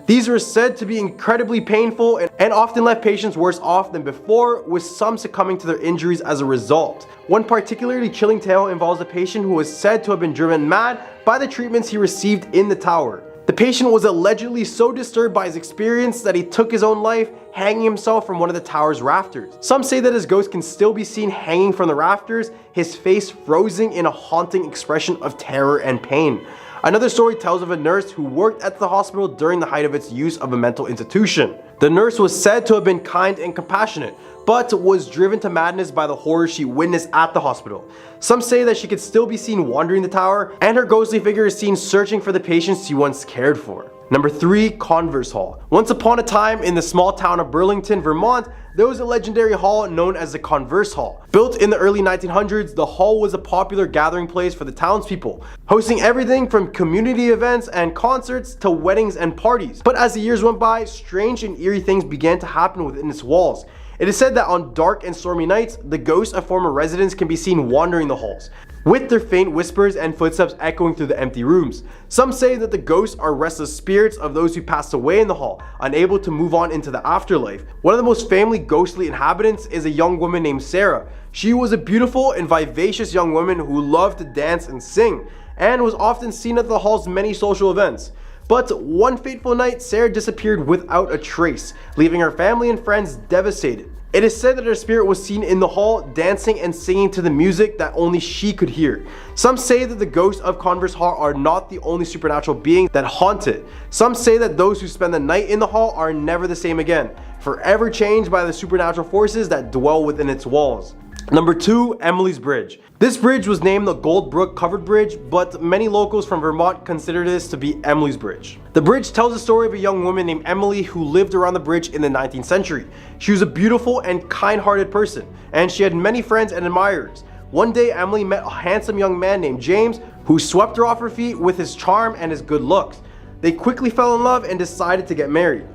These were said to be incredibly painful and often left patients worse off than before, with some succumbing to their injuries as a result. One particularly chilling tale involves a patient who was said to have been driven mad by the treatments he received in the tower. The patient was allegedly so disturbed by his experience that he took his own life, hanging himself from one of the tower's rafters. Some say that his ghost can still be seen hanging from the rafters, his face frozen in a haunting expression of terror and pain. Another story tells of a nurse who worked at the hospital during the height of its use of a mental institution. The nurse was said to have been kind and compassionate, but was driven to madness by the horrors she witnessed at the hospital. Some say that she could still be seen wandering the tower, and her ghostly figure is seen searching for the patients she once cared for. Number 3, Converse Hall. Once upon a time in the small town of Burlington, Vermont, there was a legendary hall known as the Converse Hall. Built in the early 1900s, the hall was a popular gathering place for the townspeople, hosting everything from community events and concerts to weddings and parties. But as the years went by, strange and eerie things began to happen within its walls. It is said that on dark and stormy nights, the ghosts of former residents can be seen wandering the halls, with their faint whispers and footsteps echoing through the empty rooms. Some say that the ghosts are restless spirits of those who passed away in the hall, unable to move on into the afterlife. One of the most famous ghostly inhabitants is a young woman named Sarah. She was a beautiful and vivacious young woman who loved to dance and sing, and was often seen at the hall's many social events. But one fateful night, Sarah disappeared without a trace, leaving her family and friends devastated. It is said that her spirit was seen in the hall, dancing and singing to the music that only she could hear. Some say that the ghosts of Converse Hall are not the only supernatural beings that haunt it. Some say that those who spend the night in the hall are never the same again, forever changed by the supernatural forces that dwell within its walls. Number 2, Emily's Bridge. This bridge was named the Gold Brook Covered Bridge, but many locals from Vermont consider this to be Emily's Bridge. The bridge tells the story of a young woman named Emily who lived around the bridge in the 19th century. She was a beautiful and kind-hearted person, and she had many friends and admirers. One day, Emily met a handsome young man named James who swept her off her feet with his charm and his good looks. They quickly fell in love and decided to get married.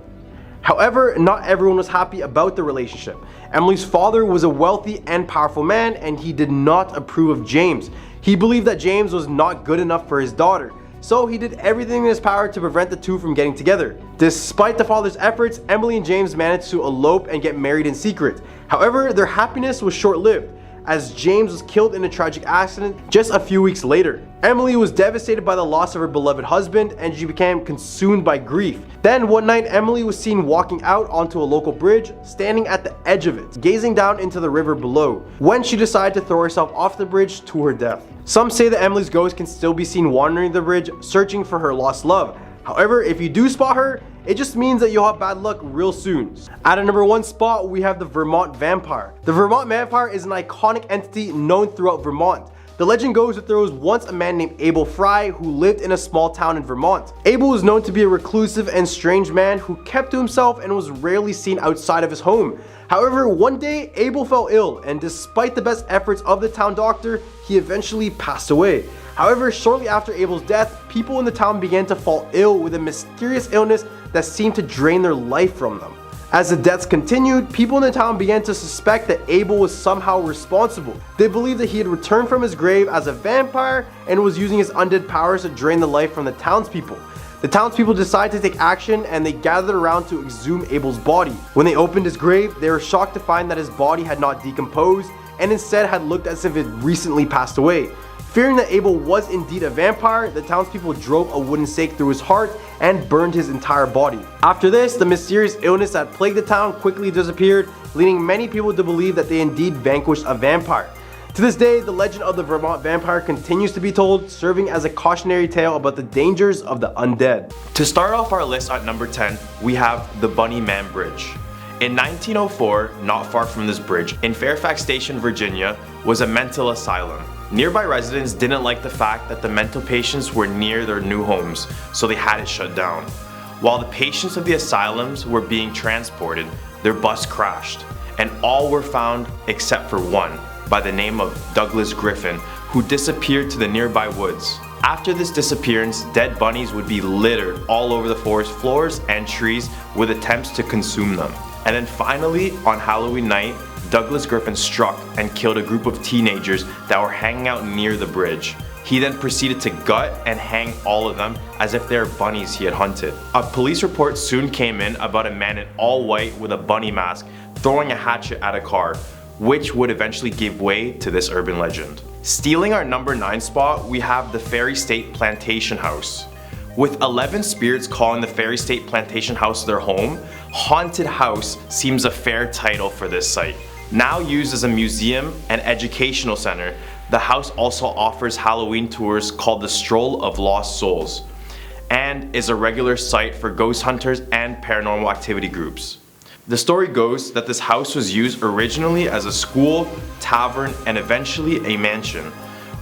However, not everyone was happy about the relationship. Emily's father was a wealthy and powerful man, and he did not approve of James. He believed that James was not good enough for his daughter, so he did everything in his power to prevent the two from getting together. Despite the father's efforts, Emily and James managed to elope and get married in secret. However, their happiness was short-lived, as James was killed in a tragic accident just a few weeks later. Emily was devastated by the loss of her beloved husband, and she became consumed by grief. Then one night, Emily was seen walking out onto a local bridge, standing at the edge of it, gazing down into the river below, when she decided to throw herself off the bridge to her death. Some say that Emily's ghost can still be seen wandering the bridge, searching for her lost love. However, if you do spot her, it just means that you'll have bad luck real soon. At a number 1 spot, we have the Vermont Vampire. The Vermont Vampire is an iconic entity known throughout Vermont. The legend goes that there was once a man named Abel Fry who lived in a small town in Vermont. Abel was known to be a reclusive and strange man who kept to himself and was rarely seen outside of his home. However, one day, Abel fell ill, and despite the best efforts of the town doctor, he eventually passed away. However, shortly after Abel's death, people in the town began to fall ill with a mysterious illness that seemed to drain their life from them. As the deaths continued, people in the town began to suspect that Abel was somehow responsible. They believed that he had returned from his grave as a vampire and was using his undead powers to drain the life from the townspeople. The townspeople decided to take action, and they gathered around to exhume Abel's body. When they opened his grave, they were shocked to find that his body had not decomposed and instead had looked as if it recently passed away. Fearing that Abel was indeed a vampire, the townspeople drove a wooden stake through his heart and burned his entire body. After this, the mysterious illness that plagued the town quickly disappeared, leading many people to believe that they indeed vanquished a vampire. To this day, the legend of the Vermont Vampire continues to be told, serving as a cautionary tale about the dangers of the undead. To start off our list at number 10, we have the Bunny Man Bridge. In 1904, not far from this bridge, in Fairfax Station, Virginia, was a mental asylum. Nearby residents didn't like the fact that the mental patients were near their new homes, so they had it shut down. While the patients of the asylums were being transported, their bus crashed, and all were found except for one, by the name of Douglas Griffin, who disappeared to the nearby woods. After this disappearance, dead bunnies would be littered all over the forest floors and trees with attempts to consume them. And then finally, on Halloween night, Douglas Griffin struck and killed a group of teenagers that were hanging out near the bridge. He then proceeded to gut and hang all of them as if they were bunnies he had hunted. A police report soon came in about a man in all white with a bunny mask throwing a hatchet at a car, which would eventually give way to this urban legend. Stealing our number 9 spot, we have the Fairy State Plantation House. With 11 spirits calling the Fairy State Plantation House their home, Haunted House seems a fair title for this site. Now used as a museum and educational center, the house also offers Halloween tours called the Stroll of Lost Souls. and is a regular site for ghost hunters and paranormal activity groups. The story goes that this house was used originally as a school, tavern, and eventually a mansion.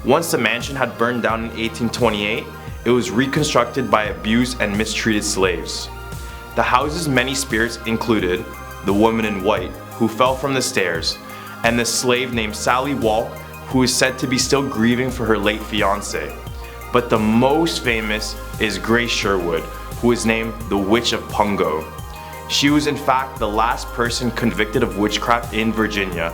Once the mansion had burned down in 1828, it was reconstructed by abused and mistreated slaves. The house's many spirits included the woman in white who fell from the stairs, and the slave named Sally Walk who is said to be still grieving for her late fiancé. But the most famous is Grace Sherwood, who is named the Witch of Pungo. She was in fact the last person convicted of witchcraft in Virginia,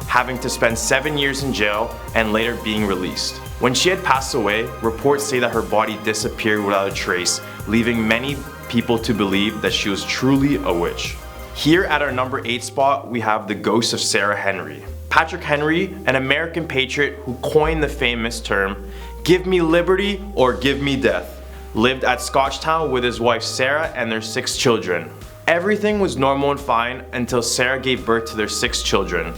having to spend 7 years in jail and later being released. When she had passed away, reports say that her body disappeared without a trace, leaving many people to believe that she was truly a witch. Here at our number 8 spot, we have the ghost of Sarah Henry. Patrick Henry, an American patriot who coined the famous term, "Give me liberty or give me death," lived at Scotchtown with his wife Sarah and their 6 children. Everything was normal and fine until Sarah gave birth to their 6 children.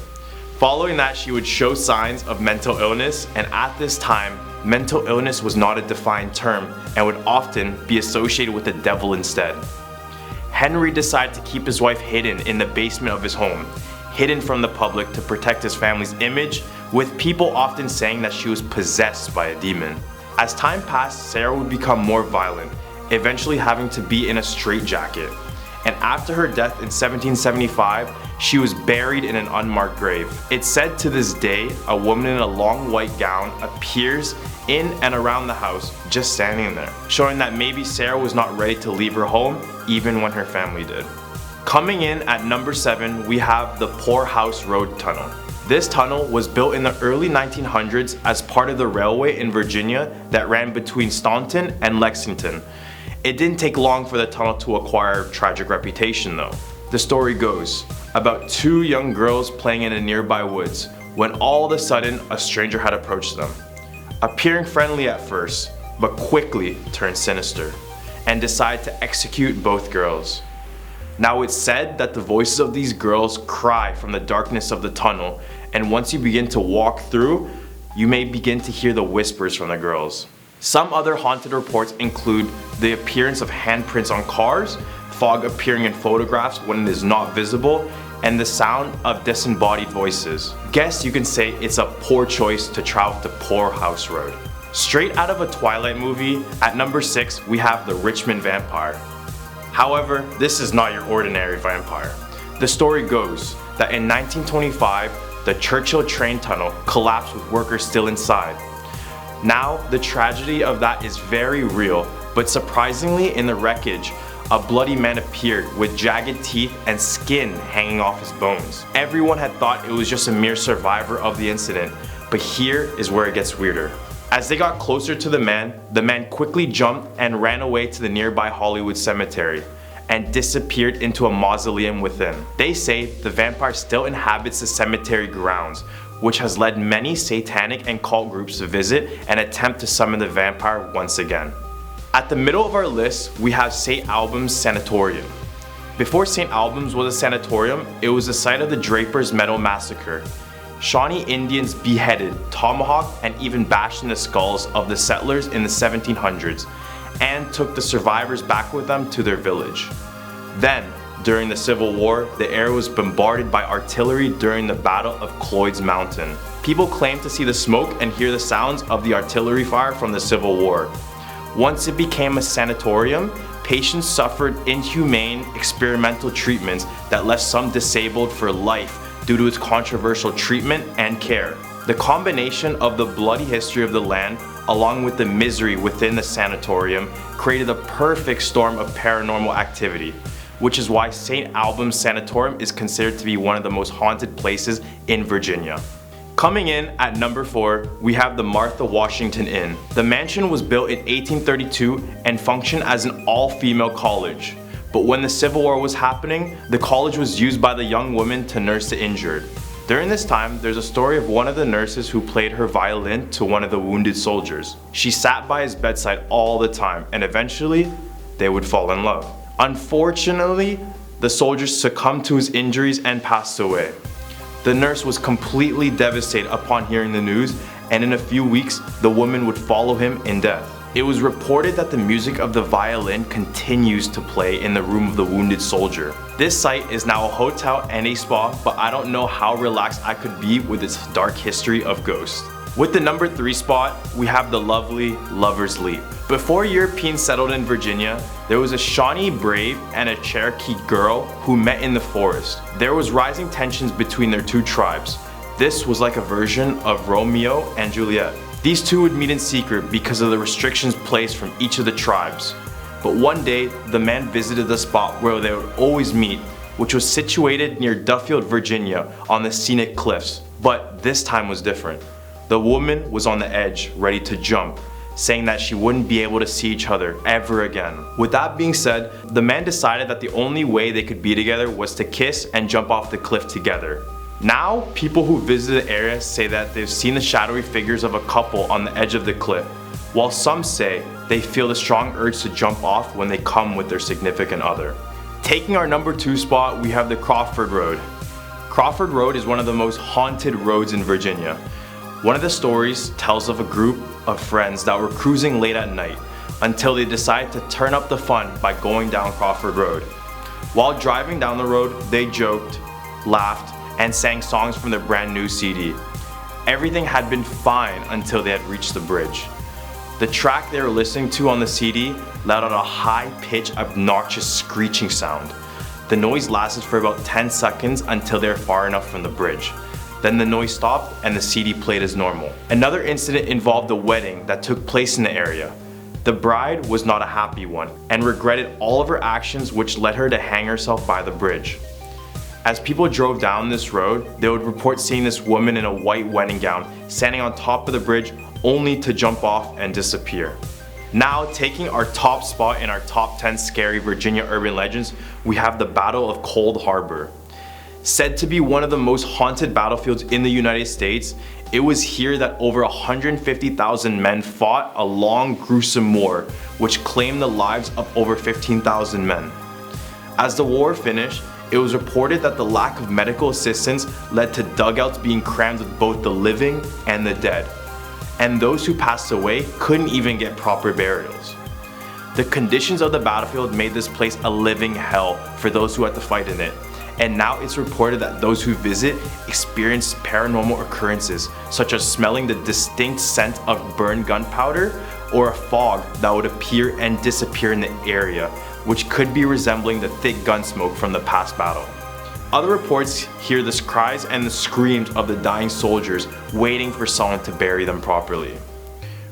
Following that, she would show signs of mental illness, and at this time, mental illness was not a defined term and would often be associated with the devil instead. Henry decided to keep his wife hidden in the basement of his home, hidden from the public to protect his family's image, with people often saying that she was possessed by a demon. As time passed, Sarah would become more violent, eventually having to be in a straitjacket. And after her death in 1775, she was buried in an unmarked grave. It's said to this day, a woman in a long white gown appears in and around the house, just standing there, showing that maybe Sarah was not ready to leave her home, even when her family did. Coming in at number 7, we have the Poorhouse Road Tunnel. This tunnel was built in the early 1900s as part of the railway in Virginia that ran between Staunton and Lexington. It didn't take long for the tunnel to acquire a tragic reputation though. The story goes about 2 young girls playing in a nearby woods when all of a sudden a stranger had approached them, appearing friendly at first, but quickly turned sinister and decided to execute both girls. Now it's said that the voices of these girls cry from the darkness of the tunnel, and once you begin to walk through, you may begin to hear the whispers from the girls. Some other haunted reports include the appearance of handprints on cars, fog appearing in photographs when it is not visible, and the sound of disembodied voices. Guess you can say it's a poor choice to travel to Poorhouse Road. Straight out of a Twilight movie, at number 6 we have the Richmond Vampire. However, this is not your ordinary vampire. The story goes that in 1925, the Churchill train tunnel collapsed with workers still inside. Now, the tragedy of that is very real, but surprisingly in the wreckage, a bloody man appeared with jagged teeth and skin hanging off his bones. Everyone had thought it was just a mere survivor of the incident, but here is where it gets weirder. As they got closer to the man quickly jumped and ran away to the nearby Hollywood Cemetery and disappeared into a mausoleum within. They say the vampire still inhabits the cemetery grounds, which has led many satanic and cult groups to visit and attempt to summon the vampire once again. At the middle of our list, we have St. Albans Sanatorium. Before St. Albans was a sanatorium, it was the site of the Draper's Meadow Massacre. Shawnee Indians beheaded, tomahawked, and even bashed in the skulls of the settlers in the 1700s, and took the survivors back with them to their village. Then, during the Civil War, the area was bombarded by artillery during the Battle of Cloyd's Mountain. People claim to see the smoke and hear the sounds of the artillery fire from the Civil War. Once it became a sanatorium, patients suffered inhumane experimental treatments that left some disabled for life due to its controversial treatment and care. The combination of the bloody history of the land along with the misery within the sanatorium created a perfect storm of paranormal activity, which is why St. Albans Sanatorium is considered to be one of the most haunted places in Virginia. Coming in at number 4, we have the Martha Washington Inn. The mansion was built in 1832 and functioned as an all-female college. But when the Civil War was happening, the college was used by the young women to nurse the injured. During this time, there's a story of one of the nurses who played her violin to one of the wounded soldiers. She sat by his bedside all the time, and eventually, they would fall in love. Unfortunately, the soldier succumbed to his injuries and passed away. The nurse was completely devastated upon hearing the news, and in a few weeks, the woman would follow him in death. It was reported that the music of the violin continues to play in the room of the wounded soldier. This site is now a hotel and a spa, but I don't know how relaxed I could be with its dark history of ghosts. With the number 3 spot, we have the lovely Lover's Leap. Before Europeans settled in Virginia, there was a Shawnee brave and a Cherokee girl who met in the forest. There was rising tensions between their two tribes. This was like a version of Romeo and Juliet. These two would meet in secret because of the restrictions placed from each of the tribes. But one day, the man visited the spot where they would always meet, which was situated near Duffield, Virginia, on the scenic cliffs. But this time was different. The woman was on the edge, ready to jump, saying that she wouldn't be able to see each other ever again. With that being said, the man decided that the only way they could be together was to kiss and jump off the cliff together. Now, people who visit the area say that they've seen the shadowy figures of a couple on the edge of the cliff, while some say they feel the strong urge to jump off when they come with their significant other. Taking our number 2 spot, we have the Crawford Road. Crawford Road is one of the most haunted roads in Virginia. One of the stories tells of a group of friends that were cruising late at night until they decided to turn up the fun by going down Crawford Road. While driving down the road, they joked, laughed, and sang songs from their brand new CD. Everything had been fine until they had reached the bridge. The track they were listening to on the CD let out a high-pitched, obnoxious screeching sound. The noise lasted for about 10 seconds until they were far enough from the bridge. Then the noise stopped and the CD played as normal. Another incident involved a wedding that took place in the area. The bride was not a happy one and regretted all of her actions, which led her to hang herself by the bridge. As people drove down this road, they would report seeing this woman in a white wedding gown standing on top of the bridge only to jump off and disappear. Now, taking our top spot in our top 10 scary Virginia urban legends, we have the Battle of Cold Harbor. Said to be one of the most haunted battlefields in the United States, it was here that over 150,000 men fought a long, gruesome war, which claimed the lives of over 15,000 men. As the war finished, it was reported that the lack of medical assistance led to dugouts being crammed with both the living and the dead, and those who passed away couldn't even get proper burials. The conditions of the battlefield made this place a living hell for those who had to fight in it, and now it's reported that those who visit experience paranormal occurrences, such as smelling the distinct scent of burned gunpowder or a fog that would appear and disappear in the area, which could be resembling the thick gun smoke from the past battle. Other reports hear the cries and the screams of the dying soldiers waiting for someone to bury them properly.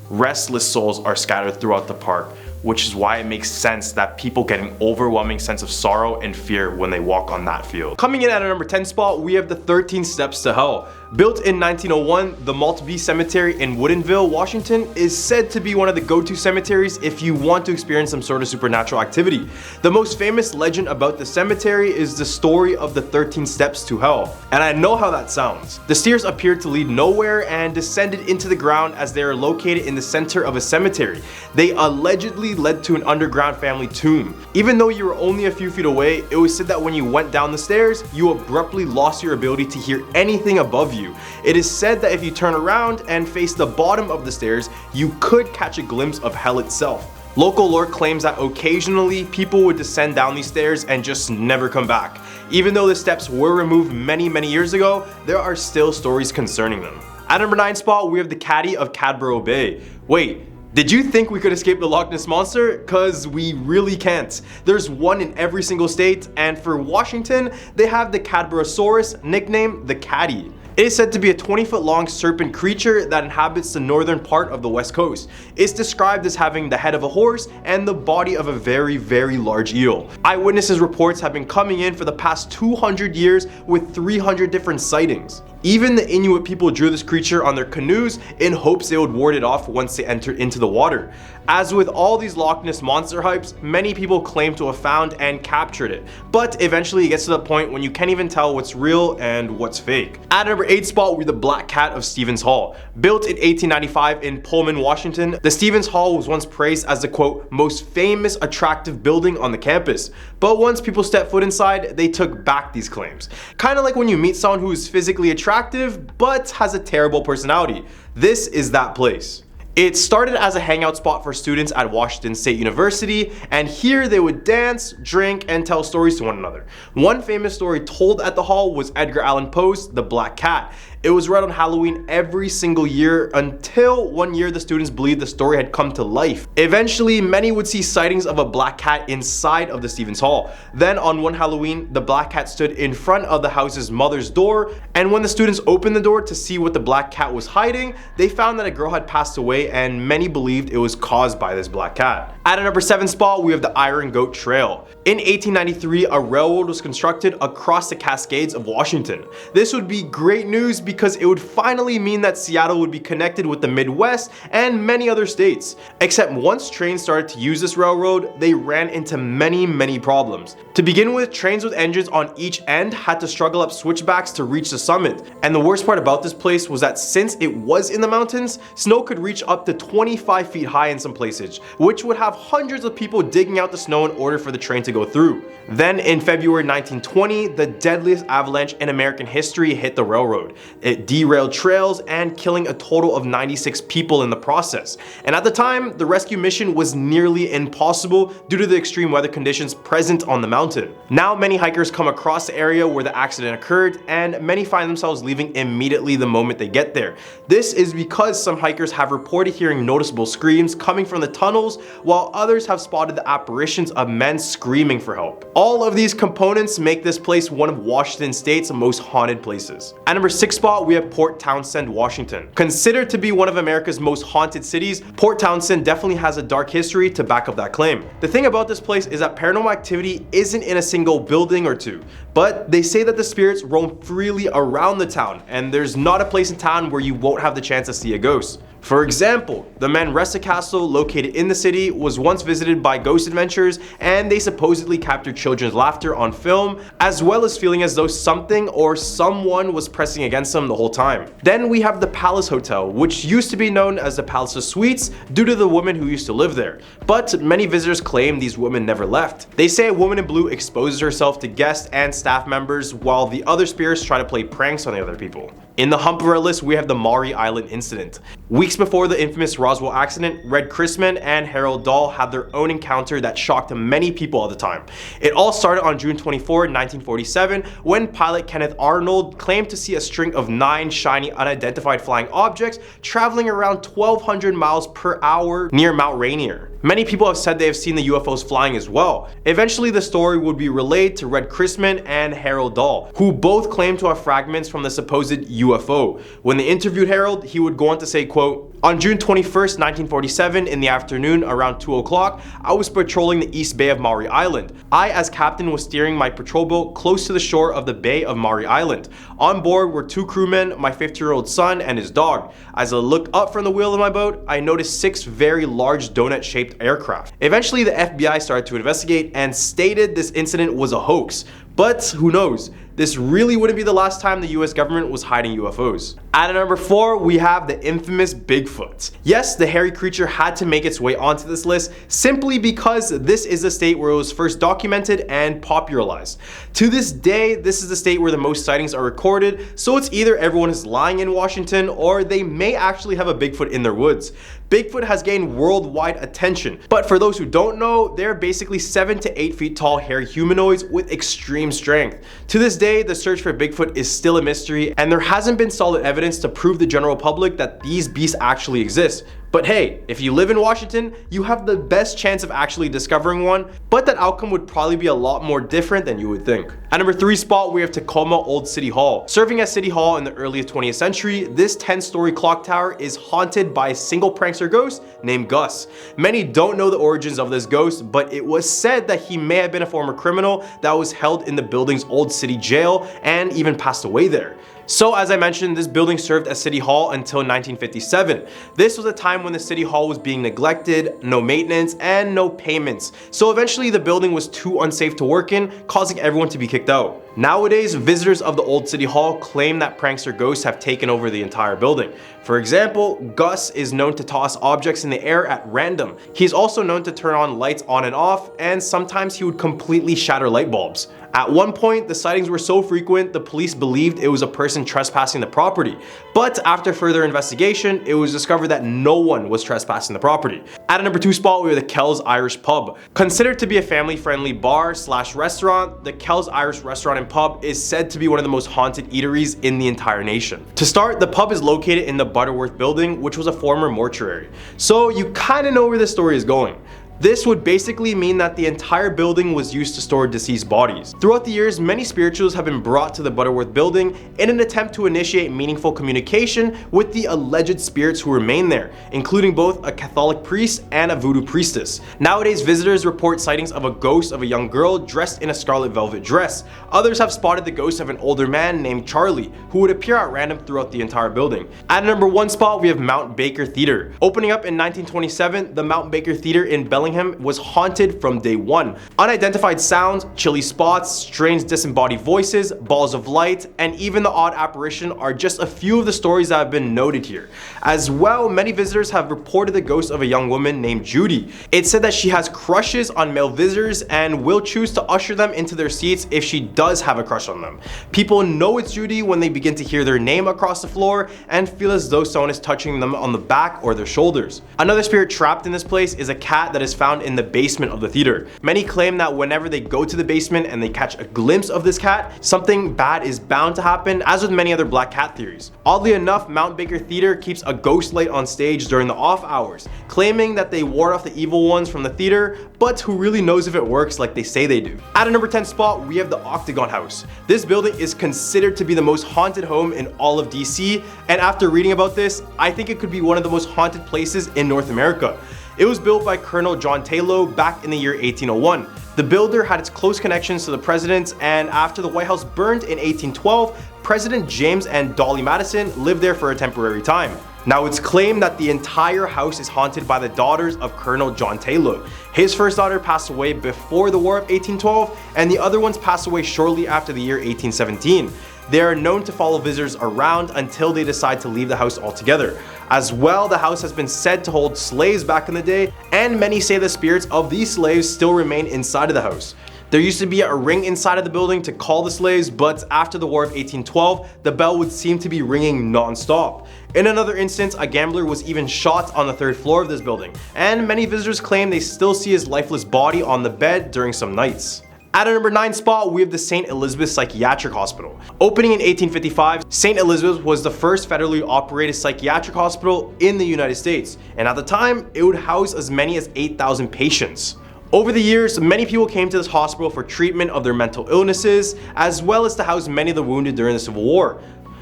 Restless souls are scattered throughout the park, which is why it makes sense that people get an overwhelming sense of sorrow and fear when they walk on that field. Coming in at our number 10 spot, we have the 13 Steps to Hell. Built in 1901, the Maltby Cemetery in Woodinville, Washington is said to be one of the go-to cemeteries if you want to experience some sort of supernatural activity. The most famous legend about the cemetery is the story of the 13 Steps to Hell. And I know how that sounds. The stairs appeared to lead nowhere and descended into the ground as they are located in the center of a cemetery. They allegedly led to an underground family tomb. Even though you were only a few feet away, it was said that when you went down the stairs, you abruptly lost your ability to hear anything above you. It is said that if you turn around and face the bottom of the stairs, you could catch a glimpse of hell itself. Local lore claims that occasionally people would descend down these stairs and just never come back. Even though the steps were removed many years ago, there are still stories concerning them. At number 9 spot, we have the Caddy of Cadborough Bay. Wait, did you think we could escape the Loch Ness Monster? Cause we really can't. There's one in every single state, and for Washington, they have the Cadborosaurus, nicknamed the Caddy. It is said to be a 20-foot long serpent creature that inhabits the northern part of the West Coast. It's described as having the head of a horse and the body of a very large eel. Eyewitnesses reports have been coming in for the past 200 years with 300 different sightings. Even the Inuit people drew this creature on their canoes in hopes they would ward it off once they entered into the water. As with all these Loch Ness Monster hypes, many people claim to have found and captured it, but eventually it gets to the point when you can't even tell what's real and what's fake. At number 8 spot, we're the Black Cat of Stevens Hall. Built in 1895 in Pullman, Washington, the Stevens Hall was once praised as the quote, most famous attractive building on the campus. But once people stepped foot inside, they took back these claims. Kinda like when you meet someone who is physically attractive, but has a terrible personality. This is that place. It started as a hangout spot for students at Washington State University, and here they would dance, drink, and tell stories to one another. One famous story told at the hall was Edgar Allan Poe's The Black Cat. It was read on Halloween every single year until one year the students believed the story had come to life. Eventually, many would see sightings of a black cat inside of the Stevens Hall. Then on one Halloween, the black cat stood in front of the house's mother's door, and when the students opened the door to see what the black cat was hiding, they found that a girl had passed away, and many believed it was caused by this black cat. At a number 7 spot, we have the Iron Goat Trail. In 1893, a railroad was constructed across the Cascades of Washington. This would be great news because it would finally mean that Seattle would be connected with the Midwest and many other states. Except once trains started to use this railroad, they ran into many problems. To begin with, trains with engines on each end had to struggle up switchbacks to reach the summit. And the worst part about this place was that since it was in the mountains, snow could reach up to 25 feet high in some places, which would have hundreds of people digging out the snow in order for the train to go through. Then in February 1920, the deadliest avalanche in American history hit the railroad. It derailed trails and killing a total of 96 people in the process. And at the time, the rescue mission was nearly impossible due to the extreme weather conditions present on the mountain. Now many hikers come across the area where the accident occurred, and many find themselves leaving immediately the moment they get there. This is because some hikers have reported hearing noticeable screams coming from the tunnels, while others have spotted the apparitions of men screaming for help. All of these components make this place one of Washington State's most haunted places. At number 6 spot, we have Port Townsend, Washington. Considered to be one of America's most haunted cities, Port Townsend definitely has a dark history to back up that claim. The thing about this place is that paranormal activity isn't in a single building or two, but they say that the spirits roam freely around the town, and there's not a place in town where you won't have the chance to see a ghost. For example, the Manresa Castle located in the city was once visited by ghost adventurers, and they supposedly captured children's laughter on film, as well as feeling as though something or someone was pressing against them the whole time. Then we have the Palace Hotel, which used to be known as the Palace of Suites due to the woman who used to live there. But many visitors claim these women never left. They say a woman in blue exposes herself to guests and staff members, while the other spirits try to play pranks on the other people. In the hump of our list, we have the Maury Island incident. Weeks before the infamous Roswell accident, Red Chrisman and Harold Dahl had their own encounter that shocked many people at the time. It all started on June 24, 1947, when pilot Kenneth Arnold claimed to see a string of 9 shiny unidentified flying objects traveling around 1,200 miles per hour near Mount Rainier. Many people have said they have seen the UFOs flying as well. Eventually, the story would be relayed to Red Chrisman and Harold Dahl, who both claimed to have fragments from the supposed UFO. When they interviewed Harold, he would go on to say, quote, "On June 21st, 1947, in the afternoon around 2 o'clock, I was patrolling the east bay of Maury Island. I, as captain, was steering my patrol boat close to the shore of the bay of Maury Island. On board were 2 crewmen, my 50-year-old son, and his dog. As I looked up from the wheel of my boat, I noticed 6 very large donut-shaped aircraft." Eventually, the FBI started to investigate and stated this incident was a hoax. But who knows? This really wouldn't be the last time the US government was hiding UFOs. At number 4, we have the infamous Bigfoot. Yes, the hairy creature had to make its way onto this list simply because this is the state where it was first documented and popularized. To this day, this is the state where the most sightings are recorded, so it's either everyone is lying in Washington or they may actually have a Bigfoot in their woods. Bigfoot has gained worldwide attention, but for those who don't know, they're basically 7 to 8 feet tall hairy humanoids with extreme strength. To this day, the search for Bigfoot is still a mystery, and there hasn't been solid evidence to prove the general public that these beasts actually exist. But hey, if you live in Washington, you have the best chance of actually discovering one, but that outcome would probably be a lot more different than you would think. At number 3 spot, we have Tacoma Old City Hall. Serving as City Hall in the early 20th century, this 10-story clock tower is haunted by a single prankster ghost named Gus. Many don't know the origins of this ghost, but it was said that he may have been a former criminal that was held in the building's Old City Jail and even passed away there. So as I mentioned, this building served as City Hall until 1957. This was a time when the City Hall was being neglected, no maintenance, and no payments. So eventually the building was too unsafe to work in, causing everyone to be kicked out. Nowadays, visitors of the old City Hall claim that prankster ghosts have taken over the entire building. For example, Gus is known to toss objects in the air at random. He's also known to turn on lights on and off, and sometimes he would completely shatter light bulbs. At one point, the sightings were so frequent, the police believed it was a person person trespassing the property. But after further investigation, it was discovered that no one was trespassing the property. At a number 2 spot, we have the Kells Irish Pub. Considered to be a family-friendly bar/restaurant, the Kells Irish Restaurant and Pub is said to be one of the most haunted eateries in the entire nation. To start, the pub is located in the Butterworth building, which was a former mortuary. So you kind of know where this story is going. This would basically mean that the entire building was used to store deceased bodies. Throughout the years, many spirituals have been brought to the Butterworth building in an attempt to initiate meaningful communication with the alleged spirits who remain there, including both a Catholic priest and a voodoo priestess. Nowadays, visitors report sightings of a ghost of a young girl dressed in a scarlet velvet dress. Others have spotted the ghost of an older man named Charlie, who would appear at random throughout the entire building. At number 1 spot, we have Mount Baker Theatre. Opening up in 1927, the Mount Baker Theatre in Bellingham was haunted from day one. Unidentified sounds, chilly spots, strange disembodied voices, balls of light, and even the odd apparition are just a few of the stories that have been noted here. As well, many visitors have reported the ghost of a young woman named Judy. It's said that she has crushes on male visitors and will choose to usher them into their seats if she does have a crush on them. People know it's Judy when they begin to hear their name across the floor and feel as though someone is touching them on the back or their shoulders. Another spirit trapped in this place is a cat that is found in the basement of the theater. Many claim that whenever they go to the basement and they catch a glimpse of this cat, something bad is bound to happen, as with many other black cat theories. Oddly enough, Mount Baker Theater keeps a ghost light on stage during the off hours, claiming that they ward off the evil ones from the theater, but who really knows if it works like they say they do. At a number 10 spot, we have the Octagon House. This building is considered to be the most haunted home in all of DC, and after reading about this, I think it could be one of the most haunted places in North America. It was built by Colonel John Taylor back in the year 1801. The builder had its close connections to the presidents, and after the White House burned in 1812, President James and Dolly Madison lived there for a temporary time. Now it's claimed that the entire house is haunted by the daughters of Colonel John Taylor. His first daughter passed away before the War of 1812, and the other ones passed away shortly after the year 1817. They are known to follow visitors around until they decide to leave the house altogether. As well, the house has been said to hold slaves back in the day, and many say the spirits of these slaves still remain inside of the house. There used to be a ring inside of the building to call the slaves, but after the War of 1812, the bell would seem to be ringing non-stop. In another instance, a gambler was even shot on the 3rd floor of this building, and many visitors claim they still see his lifeless body on the bed during some nights. At a number 9 spot, we have the St. Elizabeth Psychiatric Hospital. Opening in 1855, St. Elizabeth was the first federally operated psychiatric hospital in the United States, and at the time, it would house as many as 8,000 patients. Over the years, many people came to this hospital for treatment of their mental illnesses, as well as to house many of the wounded during the Civil War.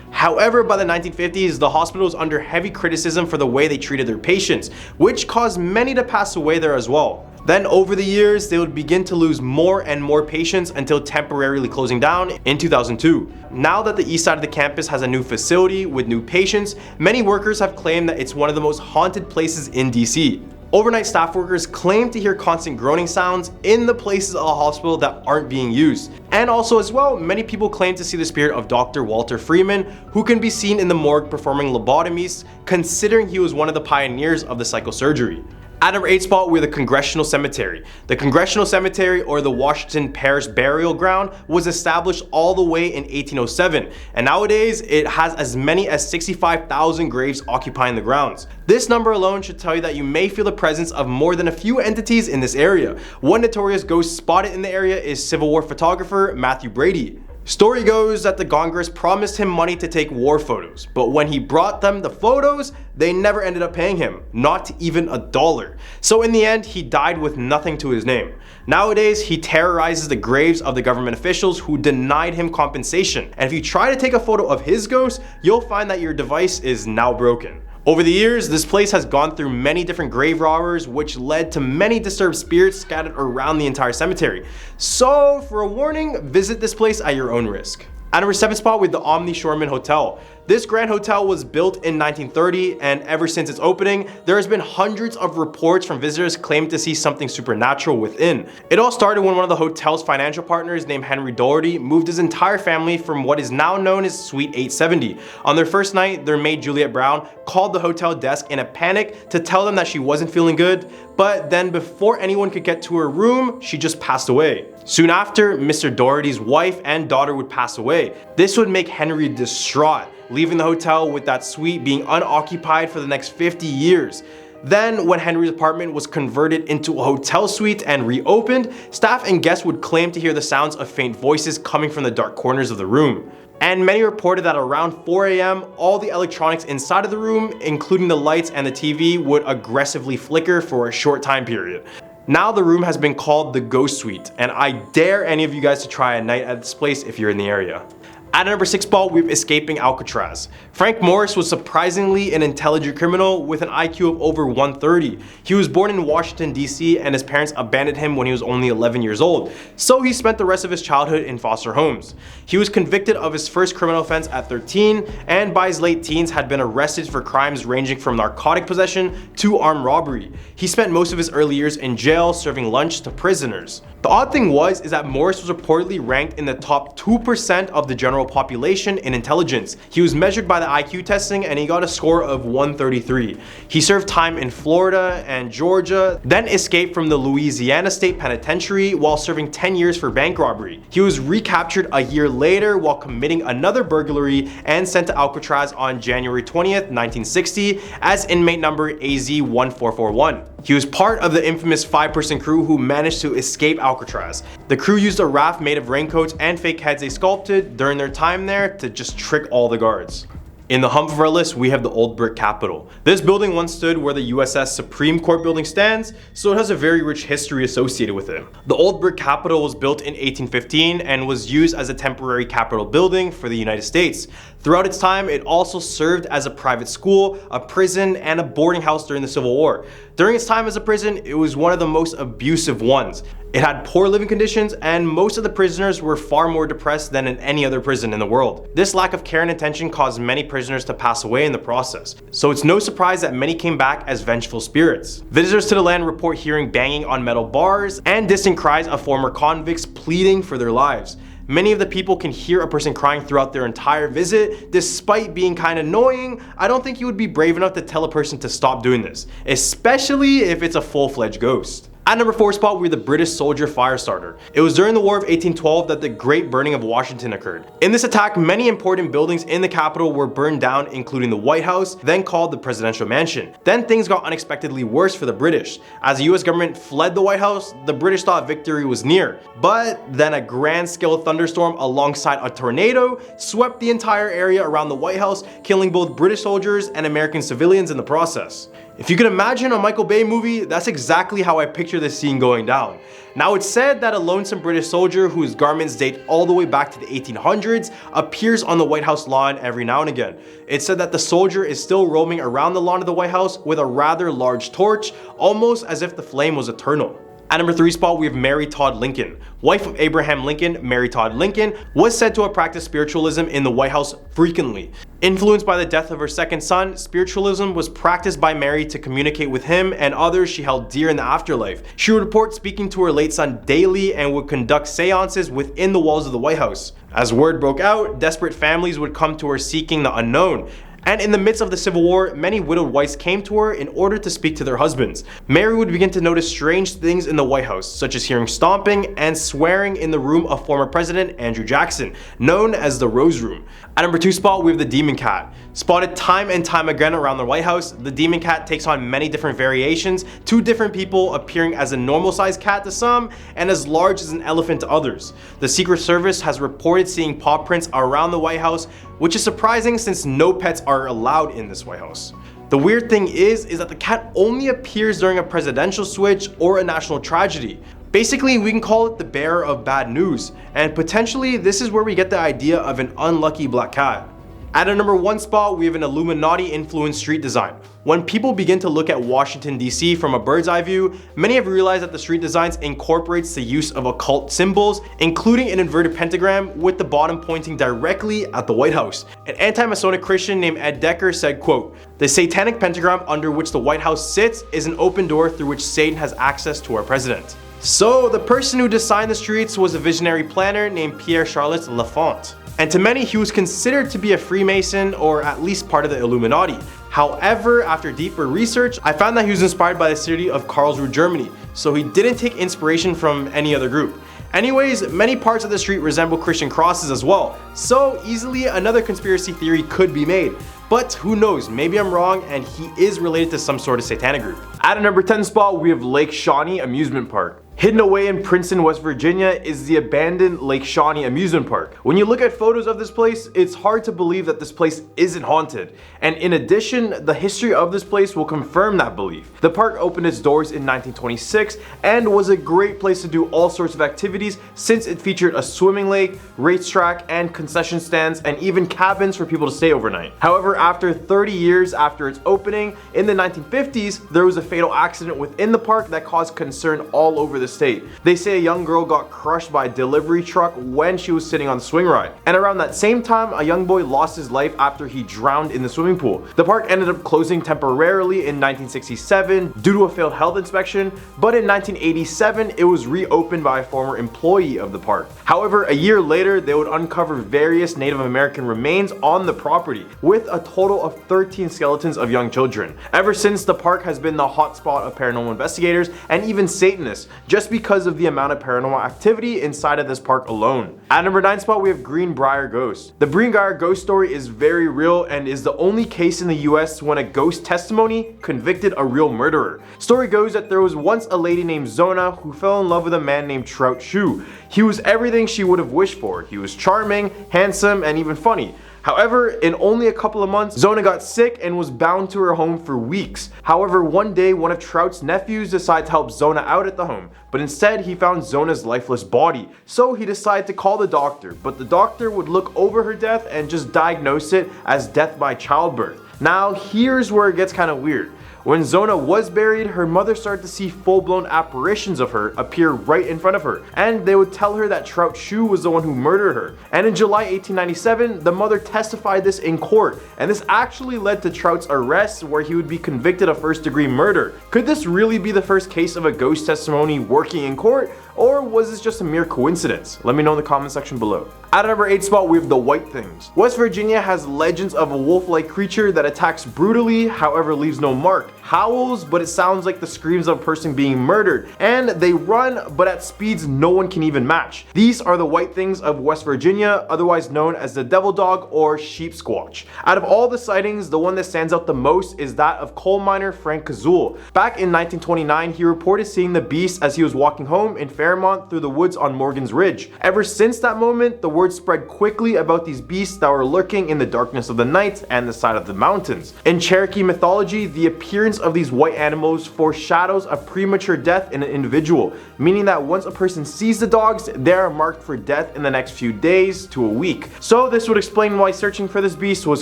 However, by the 1950s, the hospital was under heavy criticism for the way they treated their patients, which caused many to pass away there as well. Then over the years, they would begin to lose more and more patients until temporarily closing down in 2002. Now that the east side of the campus has a new facility with new patients, many workers have claimed that it's one of the most haunted places in DC. Overnight staff workers claim to hear constant groaning sounds in the places of the hospital that aren't being used. And also as well, many people claim to see the spirit of Dr. Walter Freeman, who can be seen in the morgue performing lobotomies, considering he was one of the pioneers of the psychosurgery. At number 8 spot, we have the Congressional Cemetery. The Congressional Cemetery, or the Washington Parish Burial Ground, was established all the way in 1807, and nowadays it has as many as 65,000 graves occupying the grounds. This number alone should tell you that you may feel the presence of more than a few entities in this area. One notorious ghost spotted in the area is Civil War photographer Matthew Brady. Story goes that the Congress promised him money to take war photos, but when he brought them the photos, they never ended up paying him, not even $1. So in the end, he died with nothing to his name. Nowadays, he terrorizes the graves of the government officials who denied him compensation, and if you try to take a photo of his ghost, you'll find that your device is now broken. Over the years, this place has gone through many different grave robbers, which led to many disturbed spirits scattered around the entire cemetery. So, for a warning, visit this place at your own risk. At number 7 spot, with the Omni Shoreman Hotel. This Grand Hotel was built in 1930, and ever since its opening, there has been hundreds of reports from visitors claiming to see something supernatural within. It all started when one of the hotel's financial partners named Henry Doherty moved his entire family from what is now known as Suite 870. On their first night, their maid Juliet Brown called the hotel desk in a panic to tell them that she wasn't feeling good, but then before anyone could get to her room, she just passed away. Soon after, Mr. Doherty's wife and daughter would pass away. This would make Henry distraught, leaving the hotel with that suite being unoccupied for the next 50 years. Then, when Henry's apartment was converted into a hotel suite and reopened, staff and guests would claim to hear the sounds of faint voices coming from the dark corners of the room. And many reported that around 4 a.m., all the electronics inside of the room, including the lights and the TV, would aggressively flicker for a short time period. Now the room has been called the Ghost Suite, and I dare any of you guys to try a night at this place if you're in the area. At number 6 spot, we have Escaping Alcatraz. Frank Morris was surprisingly an intelligent criminal with an IQ of over 130. He was born in Washington, D.C., and his parents abandoned him when he was only 11 years old, so he spent the rest of his childhood in foster homes. He was convicted of his first criminal offense at 13, and by his late teens had been arrested for crimes ranging from narcotic possession to armed robbery. He spent most of his early years in jail serving lunch to prisoners. The odd thing is that Morris was reportedly ranked in the top 2% of the general population in intelligence. He was measured by the IQ testing and he got a score of 133. He served time in Florida and Georgia, then escaped from the Louisiana State Penitentiary while serving 10 years for bank robbery. He was recaptured a year later while committing another burglary and sent to Alcatraz on January 20th, 1960 as inmate number AZ-1441. He was part of the infamous 5-person crew who managed to escape Alcatraz. The crew used a raft made of raincoats and fake heads they sculpted during their time there to just trick all the guards. In the hump of our list, we have the Old Brick Capitol. This building once stood where the USS Supreme Court building stands, so it has a very rich history associated with it. The Old Brick Capitol was built in 1815 and was used as a temporary Capitol building for the United States. Throughout its time, it also served as a private school, a prison, and a boarding house during the Civil War. During its time as a prison, it was one of the most abusive ones. It had poor living conditions, and most of the prisoners were far more depressed than in any other prison in the world. This lack of care and attention caused many prisoners to pass away in the process, so it's no surprise that many came back as vengeful spirits. Visitors to the land report hearing banging on metal bars and distant cries of former convicts pleading for their lives. Many of the people can hear a person crying throughout their entire visit. Despite being kind of annoying, I don't think you would be brave enough to tell a person to stop doing this, especially if it's a full-fledged ghost. At number 4 spot, we have the British soldier fire starter. It was during the War of 1812 that the Great Burning of Washington occurred. In this attack, many important buildings in the capital were burned down, including the White House, then called the Presidential Mansion. Then things got unexpectedly worse for the British. As the US government fled the White House, the British thought victory was near. But then a grand-scale thunderstorm alongside a tornado swept the entire area around the White House, killing both British soldiers and American civilians in the process. If you can imagine a Michael Bay movie, that's exactly how I picture this scene going down. Now, it's said that a lonesome British soldier whose garments date all the way back to the 1800s appears on the White House lawn every now and again. It's said that the soldier is still roaming around the lawn of the White House with a rather large torch, almost as if the flame was eternal. At number 3 spot, we have Mary Todd Lincoln. Wife of Abraham Lincoln, Mary Todd Lincoln was said to have practiced spiritualism in the White House frequently. Influenced by the death of her second son, spiritualism was practiced by Mary to communicate with him and others she held dear in the afterlife. She would report speaking to her late son daily and would conduct seances within the walls of the White House. As word broke out, desperate families would come to her seeking the unknown. And in the midst of the Civil War, many widowed wives came to her in order to speak to their husbands. Mary would begin to notice strange things in the White House, such as hearing stomping and swearing in the room of former President Andrew Jackson, known as the Rose Room. At number 2 spot, we have the Demon Cat. Spotted time and time again around the White House, the Demon Cat takes on many different variations, to different people appearing as a normal-sized cat to some and as large as an elephant to others. The Secret Service has reported seeing paw prints around the White House, which is surprising since no pets are allowed in this White House. The weird thing is that the cat only appears during a presidential switch or a national tragedy. Basically, we can call it the bearer of bad news, and potentially this is where we get the idea of an unlucky black cat. At a number 1 spot, we have an Illuminati-influenced street design. When people begin to look at Washington, D.C. from a bird's eye view, many have realized that the street designs incorporates the use of occult symbols, including an inverted pentagram with the bottom pointing directly at the White House. An anti-Masonic Christian named Ed Decker said, quote, "The satanic pentagram under which the White House sits is an open door through which Satan has access to our president." So the person who designed the streets was a visionary planner named Pierre-Charles Lafont. And to many, he was considered to be a Freemason or at least part of the Illuminati. However, after deeper research, I found that he was inspired by the city of Karlsruhe, Germany, so he didn't take inspiration from any other group. Anyways, many parts of the street resemble Christian crosses as well, so easily another conspiracy theory could be made. But who knows, maybe I'm wrong and he is related to some sort of satanic group. At a number 10 spot, we have Lake Shawnee Amusement Park. Hidden away in Princeton, West Virginia is the abandoned Lake Shawnee Amusement Park. When you look at photos of this place, it's hard to believe that this place isn't haunted. And in addition, the history of this place will confirm that belief. The park opened its doors in 1926 and was a great place to do all sorts of activities since it featured a swimming lake, racetrack, and concession stands, and even cabins for people to stay overnight. However, after 30 years after its opening, in the 1950s, there was a fatal accident within the park that caused concern all over the state. They say a young girl got crushed by a delivery truck when she was sitting on the swing ride. And around that same time, a young boy lost his life after he drowned in the swimming pool. The park ended up closing temporarily in 1967 due to a failed health inspection, but in 1987 it was reopened by a former employee of the park. However, a year later, they would uncover various Native American remains on the property, with a total of 13 skeletons of young children. Ever since, the park has been the hotspot of paranormal investigators and even Satanists, just because of the amount of paranormal activity inside of this park alone. At number 9 spot, we have Greenbrier Ghost. The Greenbrier Ghost story is very real and is the only case in the US when a ghost testimony convicted a real murderer. Story goes that there was once a lady named Zona who fell in love with a man named Trout Shoe. He was everything she would have wished for. He was charming, handsome, and even funny. However, in only a couple of months, Zona got sick and was bound to her home for weeks. However, one day, one of Trout's nephews decided to help Zona out at the home, but instead he found Zona's lifeless body. So he decided to call the doctor, but the doctor would look over her death and just diagnose it as death by childbirth. Now, here's where it gets kind of weird. When Zona was buried, her mother started to see full-blown apparitions of her appear right in front of her, and they would tell her that Trout Shoe was the one who murdered her. And in July 1897, the mother testified this in court, and this actually led to Trout's arrest, where he would be convicted of first-degree murder. Could this really be the first case of a ghost testimony working in court, or was this just a mere coincidence? Let me know in the comment section below. At number 8 spot, we have the White Things. West Virginia has legends of a wolf-like creature that attacks brutally, however leaves no mark. Howls, but it sounds like the screams of a person being murdered. And they run, but at speeds no one can even match. These are the White Things of West Virginia, otherwise known as the Devil Dog or Sheep Squatch. Out of all the sightings, the one that stands out the most is that of coal miner Frank Kazul. Back in 1929, he reported seeing the beast as he was walking home in Fairmont through the woods on Morgan's Ridge. Ever since that moment, the word spread quickly about these beasts that were lurking in the darkness of the night and the side of the mountains. In Cherokee mythology, the appearance of these white animals foreshadows a premature death in an individual, meaning that once a person sees the dogs, they are marked for death in the next few days to a week. So this would explain why searching for this beast was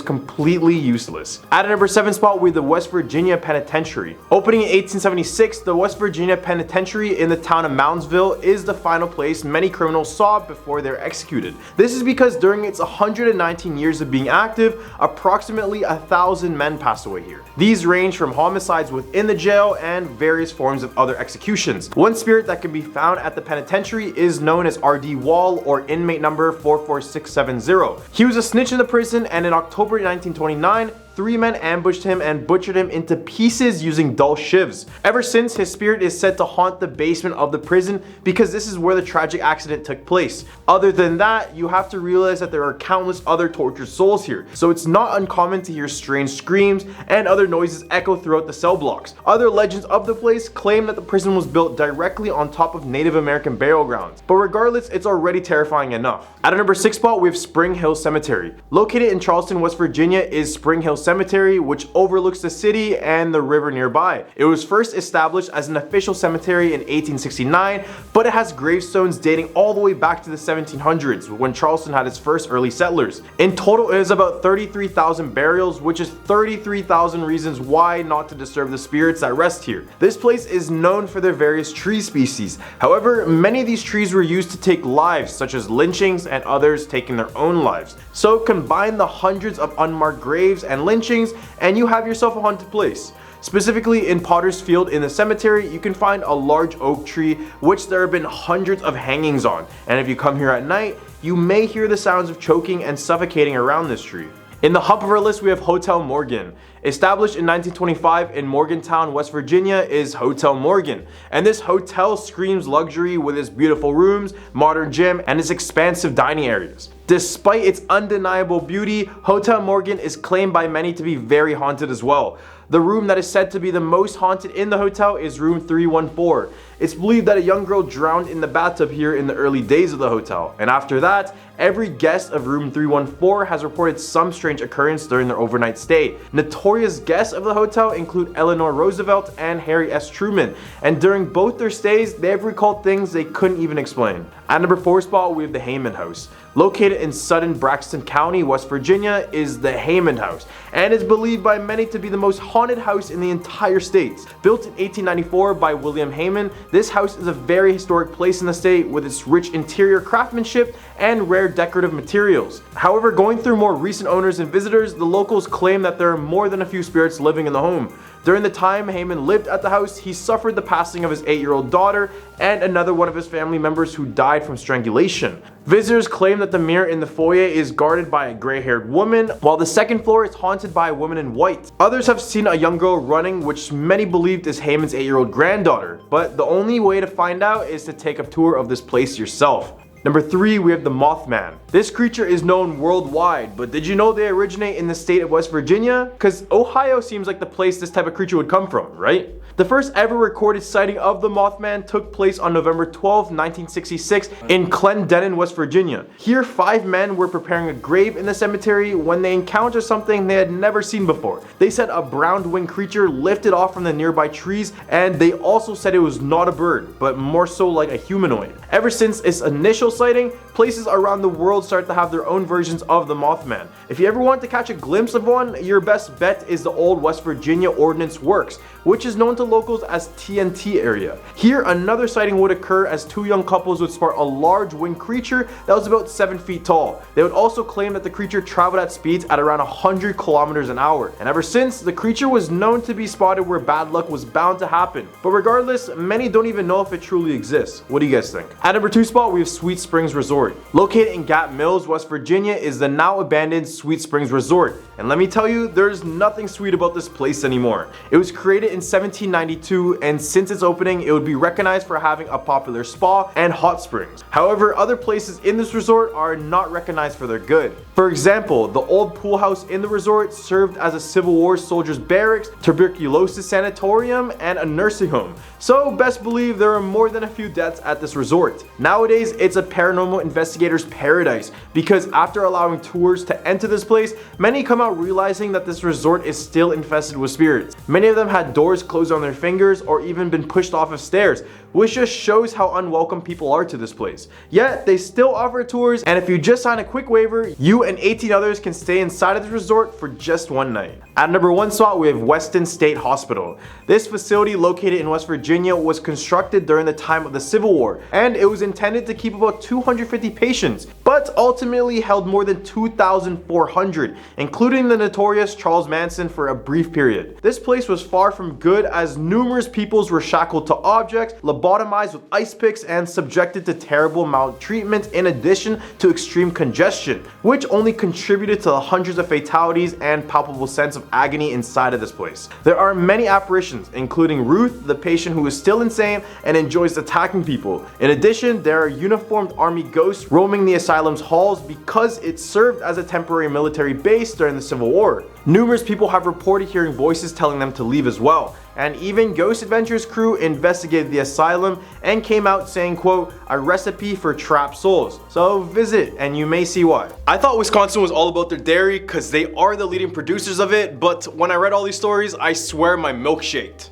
completely useless. At number 7 spot, we have the West Virginia Penitentiary. Opening in 1876, the West Virginia Penitentiary in the town of Moundsville is the final place many criminals saw before they're executed. This is because during its 119 years of being active, approximately 1,000 men passed away here. These range from homicides within the jail and various forms of other executions. One spirit that can be found at the penitentiary is known as R.D. Wall, or inmate number 44670. He was a snitch in the prison, and in October 1929, 3 men ambushed him and butchered him into pieces using dull shivs. Ever since, his spirit is said to haunt the basement of the prison because this is where the tragic accident took place. Other than that, you have to realize that there are countless other tortured souls here, so it's not uncommon to hear strange screams and other noises echo throughout the cell blocks. Other legends of the place claim that the prison was built directly on top of Native American burial grounds, but regardless, it's already terrifying enough. At a number 6 spot, we have Spring Hill Cemetery. Located in Charleston, West Virginia is Spring Hill Cemetery, which overlooks the city and the river nearby. It was first established as an official cemetery in 1869, but it has gravestones dating all the way back to the 1700s, when Charleston had its first early settlers. In total, it is about 33,000 burials, which is 33,000 reasons why not to disturb the spirits that rest here. This place is known for their various tree species. However, many of these trees were used to take lives, such as lynchings and others taking their own lives. So combine the hundreds of unmarked graves and lynchings and you have yourself a haunted place. Specifically in Potter's Field in the cemetery, you can find a large oak tree which there have been hundreds of hangings on, and if you come here at night, you may hear the sounds of choking and suffocating around this tree. In the hub of our list, we have Hotel Morgan. Established in 1925 in Morgantown, West Virginia is Hotel Morgan. And this hotel screams luxury with its beautiful rooms, modern gym, and its expansive dining areas. Despite its undeniable beauty, Hotel Morgan is claimed by many to be very haunted as well. The room that is said to be the most haunted in the hotel is room 314. It's believed that a young girl drowned in the bathtub here in the early days of the hotel, and after that, every guest of room 314 has reported some strange occurrence during their overnight stay. Notorious guests of the hotel include Eleanor Roosevelt and Harry S. Truman, and during both their stays, they have recalled things they couldn't even explain. At number 4 spot, we have the Heyman House. Located in Sutton, Braxton County, West Virginia, is the Heyman House, and is believed by many to be the most haunted house in the entire state. Built in 1894 by William Heyman, this house is a very historic place in the state with its rich interior craftsmanship and rare decorative materials. However, going through more recent owners and visitors, the locals claim that there are more than a few spirits living in the home. During the time Heyman lived at the house, he suffered the passing of his 8-year-old daughter and another one of his family members who died from strangulation. Visitors claim that the mirror in the foyer is guarded by a gray-haired woman, while the second floor is haunted by a woman in white. Others have seen a young girl running, which many believed is Heyman's 8-year-old granddaughter, but the only way to find out is to take a tour of this place yourself. Number 3, we have the Mothman. This creature is known worldwide, but did you know they originate in the state of West Virginia? Because Ohio seems like the place this type of creature would come from, right? The first ever recorded sighting of the Mothman took place on November 12, 1966 in Clendenin, West Virginia. Here, 5 men were preparing a grave in the cemetery when they encountered something they had never seen before. They said a brown-winged creature lifted off from the nearby trees, and they also said it was not a bird, but more so like a humanoid. Ever since its initial sighting, places around the world start to have their own versions of the Mothman. If you ever want to catch a glimpse of one, your best bet is the old West Virginia Ordnance Works, which is known to locals as TNT area. Here, another sighting would occur as 2 young couples would spot a large winged creature that was about 7 feet tall. They would also claim that the creature traveled at speeds at around 100 kilometers an hour. And ever since, the creature was known to be spotted where bad luck was bound to happen. But regardless, many don't even know if it truly exists. What do you guys think? At number 2 spot, we have Sweet Springs Resort. Located in Gap Mills, West Virginia, is the now abandoned Sweet Springs Resort. And let me tell you, there's nothing sweet about this place anymore. It was created in 1792, and since its opening, it would be recognized for having a popular spa and hot springs. However, other places in this resort are not recognized for their good. For example, the old pool house in the resort served as a Civil War soldiers' barracks, tuberculosis sanatorium, and a nursing home. So best believe there are more than a few deaths at this resort. Nowadays, it's a paranormal investigator's paradise because after allowing tours to enter this place, many come out realizing that this resort is still infested with spirits. Many of them had doors closed on their fingers or even been pushed off of stairs, which just shows how unwelcome people are to this place. Yet, they still offer tours, and if you just sign a quick waiver, you and 18 others can stay inside of the resort for just one night. At number 1 spot, we have Weston State Hospital. This facility, located in West Virginia, was constructed during the time of the Civil War, and it was intended to keep about 250 patients, but ultimately held more than 2,400, including the notorious Charles Manson for a brief period. This place was far from good as numerous peoples were shackled to objects, lobotomized with ice picks, and subjected to terrible maltreatment in addition to extreme congestion, which only contributed to the hundreds of fatalities and palpable sense of agony inside of this place. There are many apparitions, including Ruth, the patient who is still insane and enjoys attacking people. In addition, there are uniformed army ghosts roaming the asylum's halls because it served as a temporary military base during the Civil War. Numerous people have reported hearing voices telling them to leave as well. and even Ghost Adventures crew investigated the asylum and came out saying, quote, a recipe for trapped souls. So visit and you may see why. I thought Wisconsin was all about their dairy because they are the leading producers of it, but when I read all these stories, I swear my milk shaked.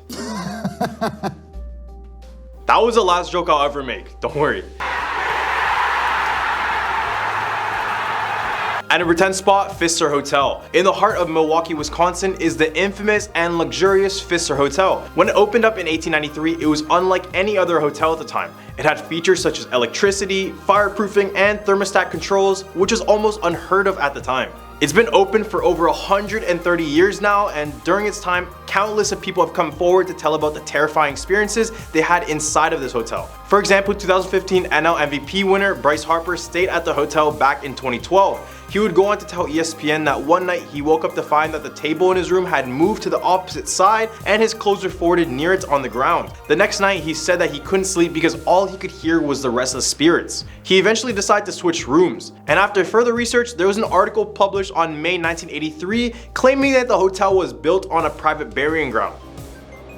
That was the last joke I'll ever make, don't worry. At number 10 spot, Pfister Hotel. In the heart of Milwaukee, Wisconsin is the infamous and luxurious Pfister Hotel. When it opened up in 1893, it was unlike any other hotel at the time. It had features such as electricity, fireproofing, and thermostat controls, which was almost unheard of at the time. It's been open for over 130 years now, and during its time, countless of people have come forward to tell about the terrifying experiences they had inside of this hotel. For example, 2015 NL MVP winner Bryce Harper stayed at the hotel back in 2012. He would go on to tell ESPN that one night he woke up to find that the table in his room had moved to the opposite side and his clothes were folded near it on the ground. The next night he said that he couldn't sleep because all he could hear was the restless spirits. He eventually decided to switch rooms, and after further research, there was an article published on May 1983 claiming that the hotel was built on a private burying ground.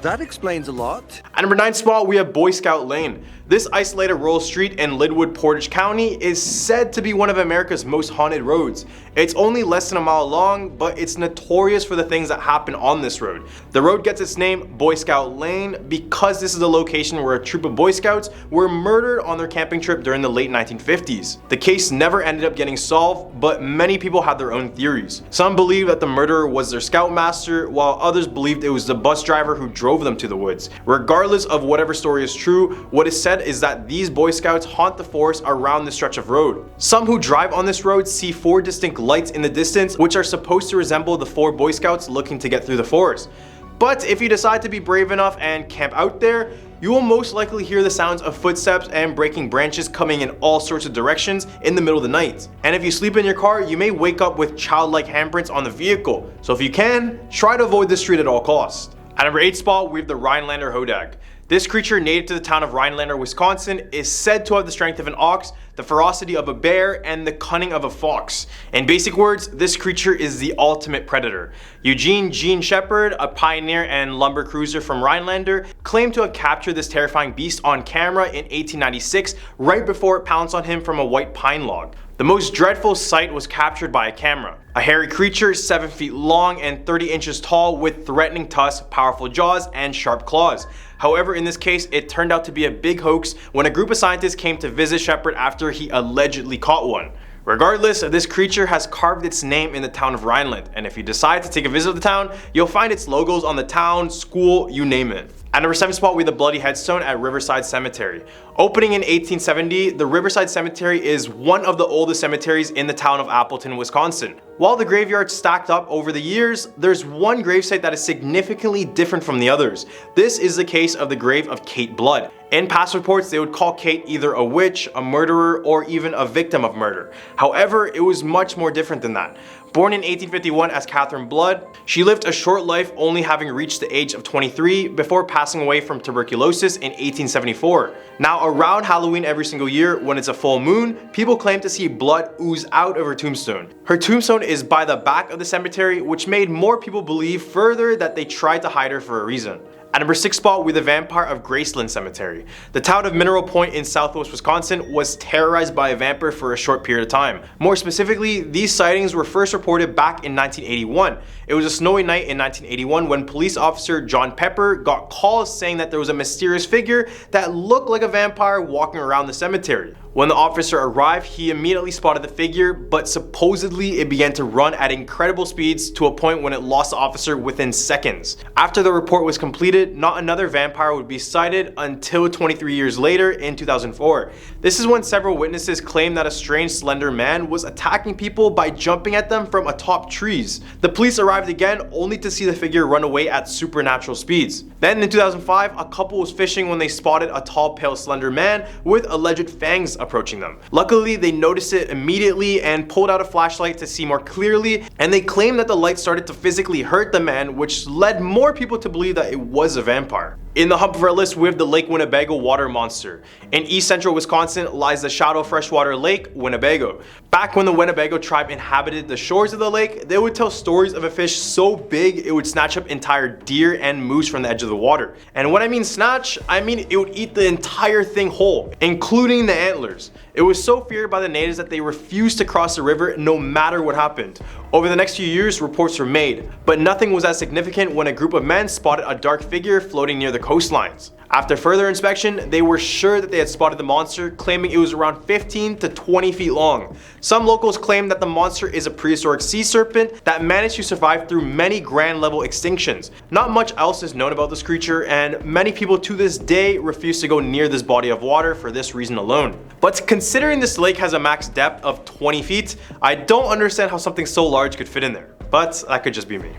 That explains a lot. At number 9 spot, we have Boy Scout Lane. This isolated rural street in Linwood, Portage County is said to be one of America's most haunted roads. It's only less than a mile long, but it's notorious for the things that happen on this road. The road gets its name, Boy Scout Lane, because this is a location where a troop of Boy Scouts were murdered on their camping trip during the late 1950s. The case never ended up getting solved, but many people had their own theories. Some believe that the murderer was their scoutmaster, while others believed it was the bus driver who drove them to the woods. Regardless of whatever story is true, what is said is that these Boy Scouts haunt the forest around this stretch of road. Some who drive on this road see 4 distinct lights in the distance, which are supposed to resemble the 4 Boy Scouts looking to get through the forest. But if you decide to be brave enough and camp out there, you will most likely hear the sounds of footsteps and breaking branches coming in all sorts of directions in the middle of the night. And if you sleep in your car, you may wake up with childlike handprints on the vehicle. So if you can, try to avoid this street at all costs. At number 8 spot, we have the Rhinelander Hodag. This creature native to the town of Rhinelander, Wisconsin is said to have the strength of an ox, the ferocity of a bear, and the cunning of a fox. In basic words, this creature is the ultimate predator. Eugene Gene Shepard, a pioneer and lumber cruiser from Rhinelander, claimed to have captured this terrifying beast on camera in 1896, right before it pounced on him from a white pine log. The most dreadful sight was captured by a camera. A hairy creature 7 feet long and 30 inches tall with threatening tusks, powerful jaws, and sharp claws. However, in this case, it turned out to be a big hoax when a group of scientists came to visit Shepard after he allegedly caught one. Regardless, this creature has carved its name in the town of Rhineland, and if you decide to take a visit of the town, you'll find its logos on the town, school, you name it. At number 7 spot, we have the Bloody Headstone at Riverside Cemetery. Opening in 1870, the Riverside Cemetery is one of the oldest cemeteries in the town of Appleton, Wisconsin. While the graveyard stacked up over the years, there's one gravesite that is significantly different from the others. This is the case of the grave of Kate Blood. In past reports, they would call Kate either a witch, a murderer, or even a victim of murder. However, it was much more different than that. Born in 1851 as Catherine Blood, she lived a short life, only having reached the age of 23 before passing away from tuberculosis in 1874. Now, around Halloween every single year, when it's a full moon, people claim to see blood ooze out of her tombstone. Her tombstone is by the back of the cemetery, which made more people believe further that they tried to hide her for a reason. At number 6 spot, we have the Vampire of Graceland Cemetery. The town of Mineral Point in southwest Wisconsin was terrorized by a vampire for a short period of time. More specifically, these sightings were first reported back in 1981. It was a snowy night in 1981 when police officer John Pepper got calls saying that there was a mysterious figure that looked like a vampire walking around the cemetery. When the officer arrived, he immediately spotted the figure, but supposedly it began to run at incredible speeds to a point when it lost the officer within seconds. After the report was completed, not another vampire would be sighted until 23 years later in 2004. This is when several witnesses claimed that a strange slender man was attacking people by jumping at them from atop trees. The police arrived again only to see the figure run away at supernatural speeds. Then in 2005, a couple was fishing when they spotted a tall, pale, slender man with alleged fangs approaching them. Luckily, they noticed it immediately and pulled out a flashlight to see more clearly, and they claimed that the light started to physically hurt the man, which led more people to believe that it was a vampire. In the hump of our list, we have the Lake Winnebago water monster. In east central Wisconsin lies the shallow freshwater lake, Winnebago. Back when the Winnebago tribe inhabited the shores of the lake, they would tell stories of a fish so big it would snatch up entire deer and moose from the edge of the water. And when I mean snatch, I mean it would eat the entire thing whole, including the antlers. It was so feared by the natives that they refused to cross the river no matter what happened. Over the next few years, reports were made, but nothing was as significant when a group of men spotted a dark figure floating near the coastlines. After further inspection, they were sure that they had spotted the monster, claiming it was around 15 to 20 feet long. Some locals claim that the monster is a prehistoric sea serpent that managed to survive through many grand level extinctions. Not much else is known about this creature, and many people to this day refuse to go near this body of water for this reason alone. But considering this lake has a max depth of 20 feet, I don't understand how something so large could fit in there. But that could just be me.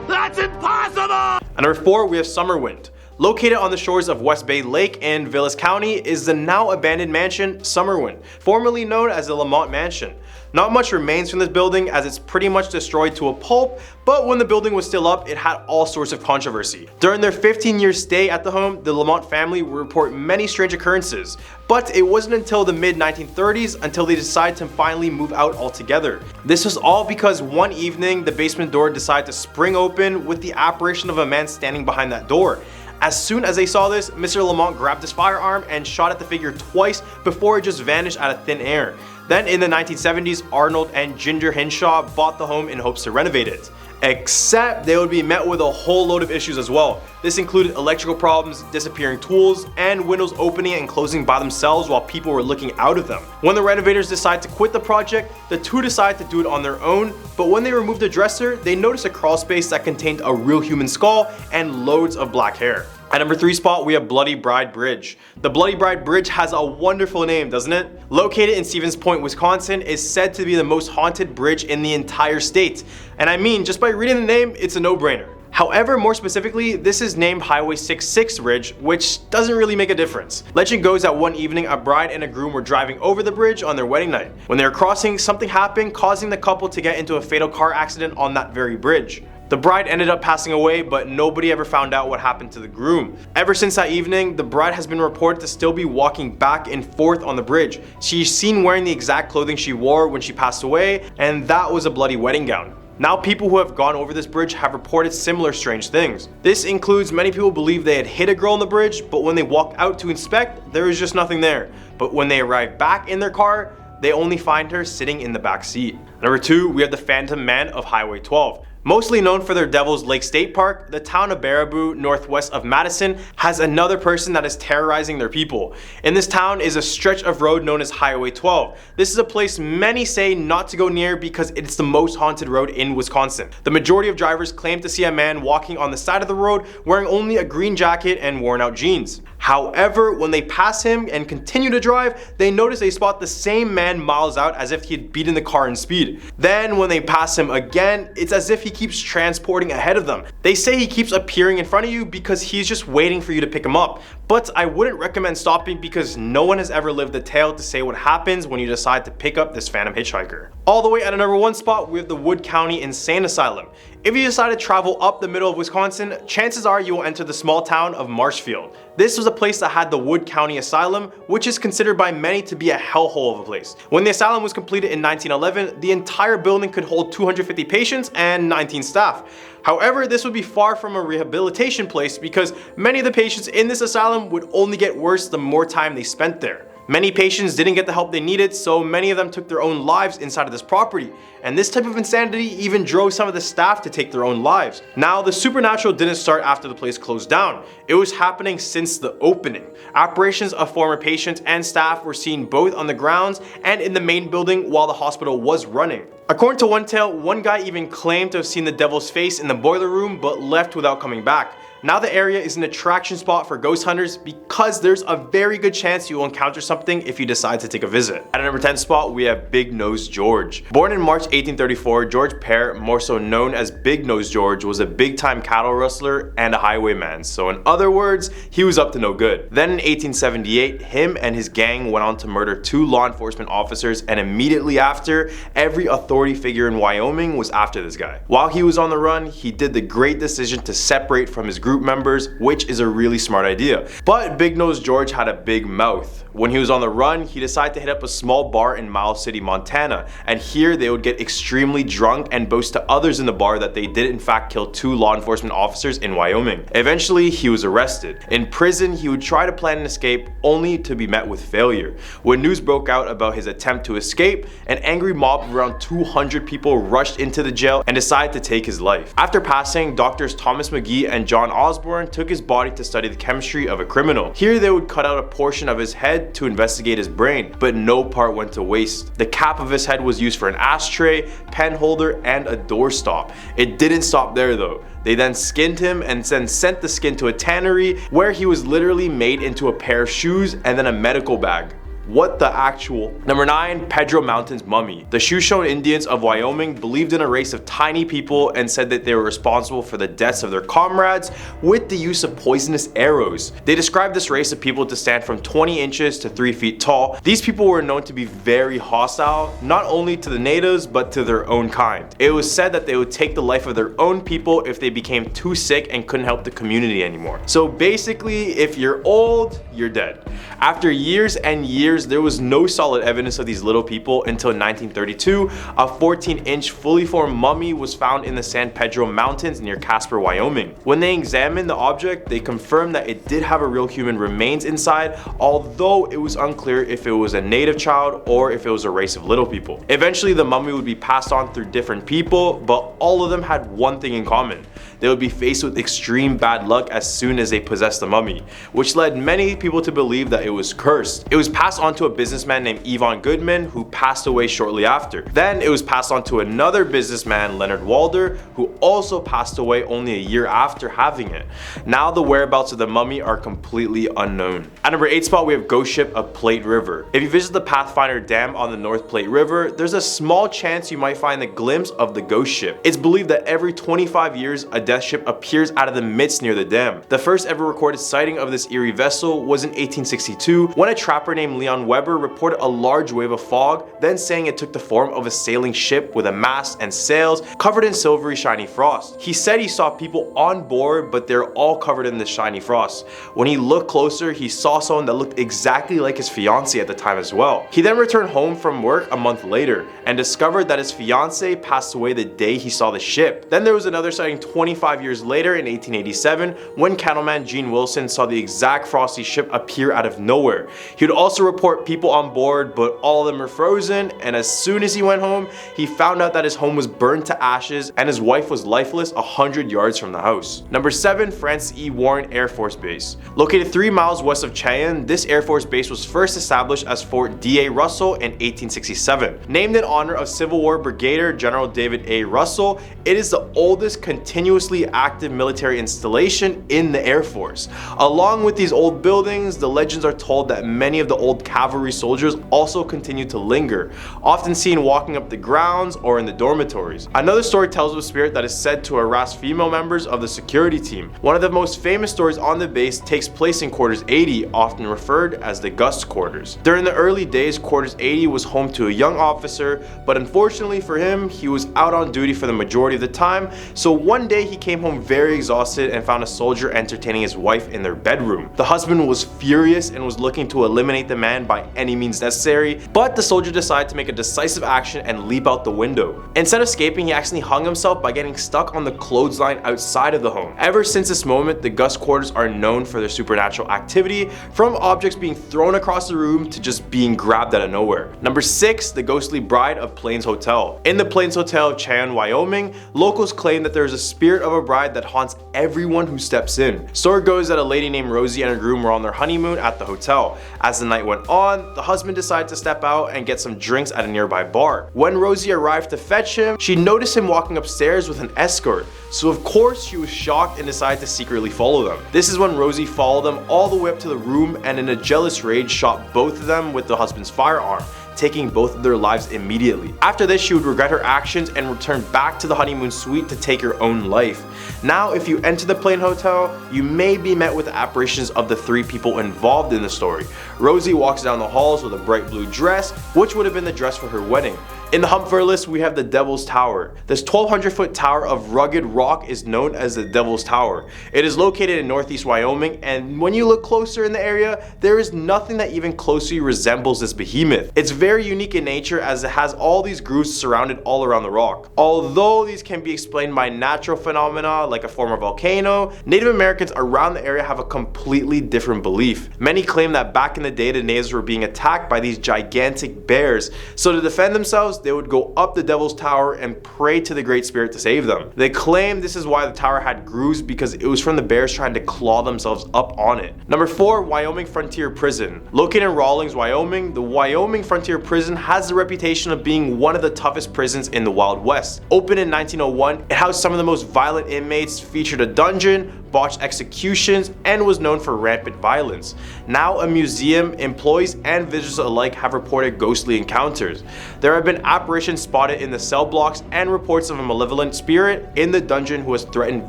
That's impossible! At number 4, we have Summerwind. Located on the shores of West Bay Lake in Vilas County is the now abandoned mansion Summerwind, formerly known as the Lamont Mansion. Not much remains from this building as it's pretty much destroyed to a pulp, but when the building was still up, it had all sorts of controversy. During their 15-year stay at the home, the Lamont family would report many strange occurrences, but it wasn't until the mid-1930s until they decided to finally move out altogether. This was all because one evening, the basement door decided to spring open with the apparition of a man standing behind that door. As soon as they saw this, Mr. Lamont grabbed his firearm and shot at the figure twice before it just vanished out of thin air. Then in the 1970s, Arnold and Ginger Hinshaw bought the home in hopes to renovate it. Except they would be met with a whole load of issues as well. This included electrical problems, disappearing tools, and windows opening and closing by themselves while people were looking out of them. When the renovators decided to quit the project, the two decided to do it on their own, but when they removed the dresser, they noticed a crawl space that contained a real human skull and loads of black hair. At number 3 spot, we have Bloody Bride Bridge. The Bloody Bride Bridge has a wonderful name, doesn't it? Located in Stevens Point, Wisconsin, is said to be the most haunted bridge in the entire state. And I mean, just by reading the name, it's a no-brainer. However, more specifically, this is named Highway 66 Bridge, which doesn't really make a difference. Legend goes that one evening, a bride and a groom were driving over the bridge on their wedding night. When they were crossing, something happened, causing the couple to get into a fatal car accident on that very bridge. The bride ended up passing away, but nobody ever found out what happened to the groom. Ever since that evening, the bride has been reported to still be walking back and forth on the bridge. She's seen wearing the exact clothing she wore when she passed away, and that was a bloody wedding gown. Now people who have gone over this bridge have reported similar strange things. This includes many people believe they had hit a girl on the bridge, but when they walk out to inspect, there is just nothing there. But when they arrive back in their car, they only find her sitting in the back seat. Number 2, we have the Phantom Man of Highway 12. Mostly known for their Devil's Lake State Park, the town of Baraboo, northwest of Madison, has another person that is terrorizing their people. In this town is a stretch of road known as Highway 12. This is a place many say not to go near because it's the most haunted road in Wisconsin. The majority of drivers claim to see a man walking on the side of the road wearing only a green jacket and worn out jeans. However, when they pass him and continue to drive, they notice they spot the same man miles out as if he had beaten the car in speed. Then when they pass him again, it's as if he keeps transporting ahead of them. They say he keeps appearing in front of you because he's just waiting for you to pick him up. But I wouldn't recommend stopping because no one has ever lived the tale to say what happens when you decide to pick up this phantom hitchhiker. All the way at a number 1 spot, we have the Wood County Insane Asylum. If you decide to travel up the middle of Wisconsin, chances are you will enter the small town of Marshfield. This was a place that had the Wood County Asylum, which is considered by many to be a hellhole of a place. When the asylum was completed in 1911, the entire building could hold 250 patients and 19 staff. However, this would be far from a rehabilitation place because many of the patients in this asylum would only get worse the more time they spent there. Many patients didn't get the help they needed, so many of them took their own lives inside of this property. And this type of insanity even drove some of the staff to take their own lives. Now, the supernatural didn't start after the place closed down. It was happening since the opening. Apparitions of former patients and staff were seen both on the grounds and in the main building while the hospital was running. According to one tale, one guy even claimed to have seen the devil's face in the boiler room but left without coming back. Now the area is an attraction spot for ghost hunters because there's a very good chance you will encounter something if you decide to take a visit. At a number 10 spot, we have Big Nose George. Born in March 1834, George Pear, more so known as Big Nose George, was a big-time cattle rustler and a highwayman. So in other words, he was up to no good. Then in 1878, him and his gang went on to murder 2 law enforcement officers, and immediately after, every authority figure in Wyoming was after this guy. While he was on the run, he did the great decision to separate from his group group members, which is a really smart idea. But Big Nose George had a big mouth. When he was on the run, he decided to hit up a small bar in Miles City, Montana, and here they would get extremely drunk and boast to others in the bar that they did in fact kill 2 law enforcement officers in Wyoming. Eventually, he was arrested. In prison, he would try to plan an escape only to be met with failure. When news broke out about his attempt to escape, an angry mob of around 200 people rushed into the jail and decided to take his life. After passing, doctors Thomas McGee and John Osborne took his body to study the chemistry of a criminal. Here they would cut out a portion of his head to investigate his brain, but no part went to waste. The cap of his head was used for an ashtray, pen holder, and a doorstop. It didn't stop there though. They then skinned him and then sent the skin to a tannery where he was literally made into a pair of shoes and then a medical bag. What the actual? Number 9, Pedro Mountain's mummy. The Shoshone Indians of Wyoming believed in a race of tiny people and said that they were responsible for the deaths of their comrades with the use of poisonous arrows. They described this race of people to stand from 20 inches to 3 feet tall. These people were known to be very hostile, not only to the natives, but to their own kind. It was said that they would take the life of their own people if they became too sick and couldn't help the community anymore. So basically, if you're old, you're dead. After years and years, there was no solid evidence of these little people until 1932, a 14-inch fully formed mummy was found in the San Pedro Mountains near Casper, Wyoming. When they examined the object, they confirmed that it did have a real human remains inside, although it was unclear if it was a native child or if it was a race of little people. Eventually, the mummy would be passed on through different people, but all of them had one thing in common. They would be faced with extreme bad luck as soon as they possessed the mummy, which led many people to believe that it was cursed. It was passed on to a businessman named Yvonne Goodman, who passed away shortly after. Then it was passed on to another businessman, Leonard Walder, who also passed away only a year after having it. Now the whereabouts of the mummy are completely unknown. At number 8 spot, we have Ghost Ship of Plate River. If you visit the Pathfinder Dam on the North Plate River, there's a small chance you might find a glimpse of the ghost ship. It's believed that every 25 years, a death ship appears out of the midst near the dam. The first ever recorded sighting of this eerie vessel was in 1862 when a trapper named Leon Weber reported a large wave of fog, then saying it took the form of a sailing ship with a mast and sails covered in silvery shiny frost. He said he saw people on board, but they're all covered in this shiny frost. When he looked closer, he saw someone that looked exactly like his fiancée at the time as well. He then returned home from work a month later and discovered that his fiancée passed away the day he saw the ship. Then there was another sighting 25 years later in 1887 when cattleman Gene Wilson saw the exact frosty ship appear out of nowhere. He would also report people on board, but all of them were frozen, and as soon as he went home, he found out that his home was burned to ashes and his wife was lifeless 100 yards from the house. Number 7, Francis E. Warren Air Force Base. Located 3 miles west of Cheyenne, this Air Force Base was first established as Fort D.A. Russell in 1867. Named in honor of Civil War Brigadier General David A. Russell, it is the oldest continuously active military installation in the Air Force. Along with these old buildings, the legends are told that many of the old cavalry soldiers also continue to linger, often seen walking up the grounds or in the dormitories. Another story tells of a spirit that is said to harass female members of the security team. One of the most famous stories on the base takes place in Quarters 80, often referred as the Gus Quarters. During the early days, Quarters 80 was home to a young officer, but unfortunately for him, he was out on duty for the majority of the time, so one day he came home very exhausted and found a soldier entertaining his wife in their bedroom. The husband was furious and was looking to eliminate the man by any means necessary, but the soldier decided to make a decisive action and leap out the window. Instead of escaping, he accidentally hung himself by getting stuck on the clothesline outside of the home. Ever since this moment, the Gus Quarters are known for their supernatural activity, from objects being thrown across the room to just being grabbed out of nowhere. Number 6, the ghostly bride of Plains Hotel. In the Plains Hotel of Cheyenne, Wyoming, locals claim that there is a spirit of a bride that haunts everyone who steps in. Story goes that a lady named Rosie and her groom were on their honeymoon at the hotel. As the night went on, the husband decided to step out and get some drinks at a nearby bar. When Rosie arrived to fetch him, she noticed him walking upstairs with an escort. So of course she was shocked and decided to secretly follow them. This is when Rosie followed them all the way up to the room and in a jealous rage shot both of them with the husband's firearm, taking both of their lives immediately. After this, she would regret her actions and return back to the honeymoon suite to take her own life. Now, if you enter the Plain Hotel, you may be met with apparitions of the 3 people involved in the story. Rosie walks down the halls with a bright blue dress, which would have been the dress for her wedding. In the Hump list, we have the Devil's Tower. This 1,200-foot tower of rugged rock is known as the Devil's Tower. It is located in northeast Wyoming, and when you look closer in the area, there is nothing that even closely resembles this behemoth. It's very unique in nature as it has all these grooves surrounded all around the rock. Although these can be explained by natural phenomena like a former volcano, Native Americans around the area have a completely different belief. Many claim that back in the day the natives were being attacked by these gigantic bears, so to defend themselves they would go up the Devil's Tower and pray to the Great Spirit to save them. They claim this is why the tower had grooves, because it was from the bears trying to claw themselves up on it. Number 4, Wyoming Frontier Prison. Located in Rawlins, Wyoming, the Wyoming Frontier Prison has the reputation of being one of the toughest prisons in the Wild West. Opened in 1901, it housed some of the most violent inmates, featured a dungeon, botched executions, and was known for rampant violence. Now a museum, employees and visitors alike have reported ghostly encounters. There have been apparitions spotted in the cell blocks and reports of a malevolent spirit in the dungeon who has threatened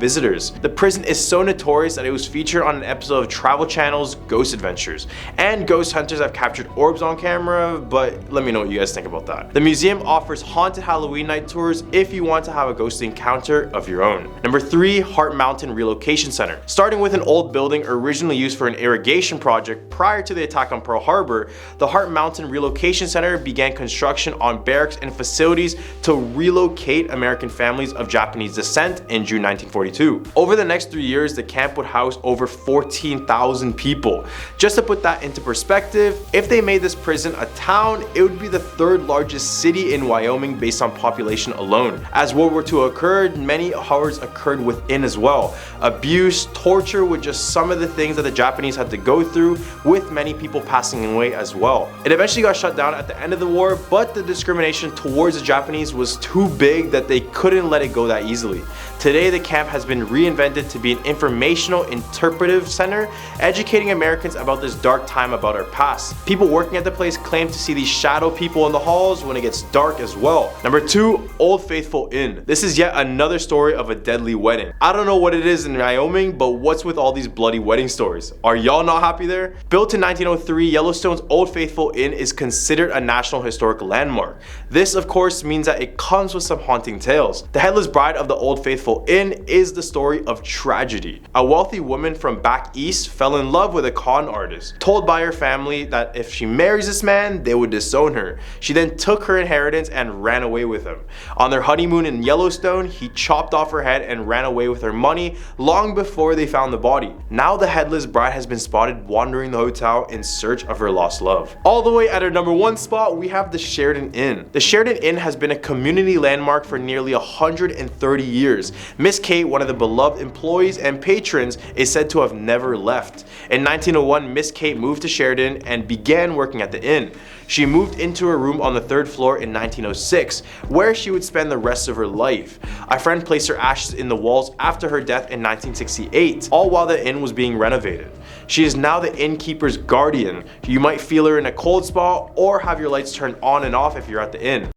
visitors. The prison is so notorious that it was featured on an episode of Travel Channel's Ghost Adventures, and ghost hunters have captured orbs on camera, but let me know what you guys think about that. The museum offers haunted Halloween night tours if you want to have a ghostly encounter of your own. Number 3, Heart Mountain Relocation Center. Starting with an old building originally used for an irrigation project prior to the attack on Pearl Harbor, the Heart Mountain Relocation Center began construction on barracks and facilities to relocate American families of Japanese descent in June 1942. Over the next 3 years, the camp would house over 14,000 people. Just to put that into perspective, if they made this prison a town, it would be the 3rd largest city in Wyoming based on population alone. As World War II occurred, many horrors occurred within as well. Abuse, torture were just some of the things that the Japanese had to go through, with many people passing away as well. It eventually got shut down at the end of the war, but the discrimination towards the Japanese was too big that they couldn't let it go that easily. Today, the camp has been reinvented to be an informational, interpretive center, educating Americans about this dark time about our past. People working at the place claim to see these shadow people in the halls when it gets dark as well. Number 2, Old Faithful Inn. This is yet another story of a deadly wedding. I don't know what it is in Wyoming, but what's with all these bloody wedding stories? Are y'all not happy there? Built in 1903, Yellowstone's Old Faithful Inn is considered a National Historic Landmark. This, of course, means that it comes with some haunting tales. The headless bride of the Old Faithful Inn is the story of tragedy. A wealthy woman from back east fell in love with a con artist, told by her family that if she marries this man, they would disown her. She then took her inheritance and ran away with him. On their honeymoon in Yellowstone, he chopped off her head and ran away with her money long before they found the body. Now the headless bride has been spotted wandering the hotel in search of her lost love. All the way at our number 1 spot, we have the Sheridan Inn. The Sheridan Inn has been a community landmark for nearly 130 years. Miss Kate, one of the beloved employees and patrons, is said to have never left. In 1901, Miss Kate moved to Sheridan and began working at the inn. She moved into a room on the 3rd floor in 1906, where she would spend the rest of her life. A friend placed her ashes in the walls after her death in 1968, all while the inn was being renovated. She is now the innkeeper's guardian. You might feel her in a cold spot or have your lights turned on and off if you're at the inn.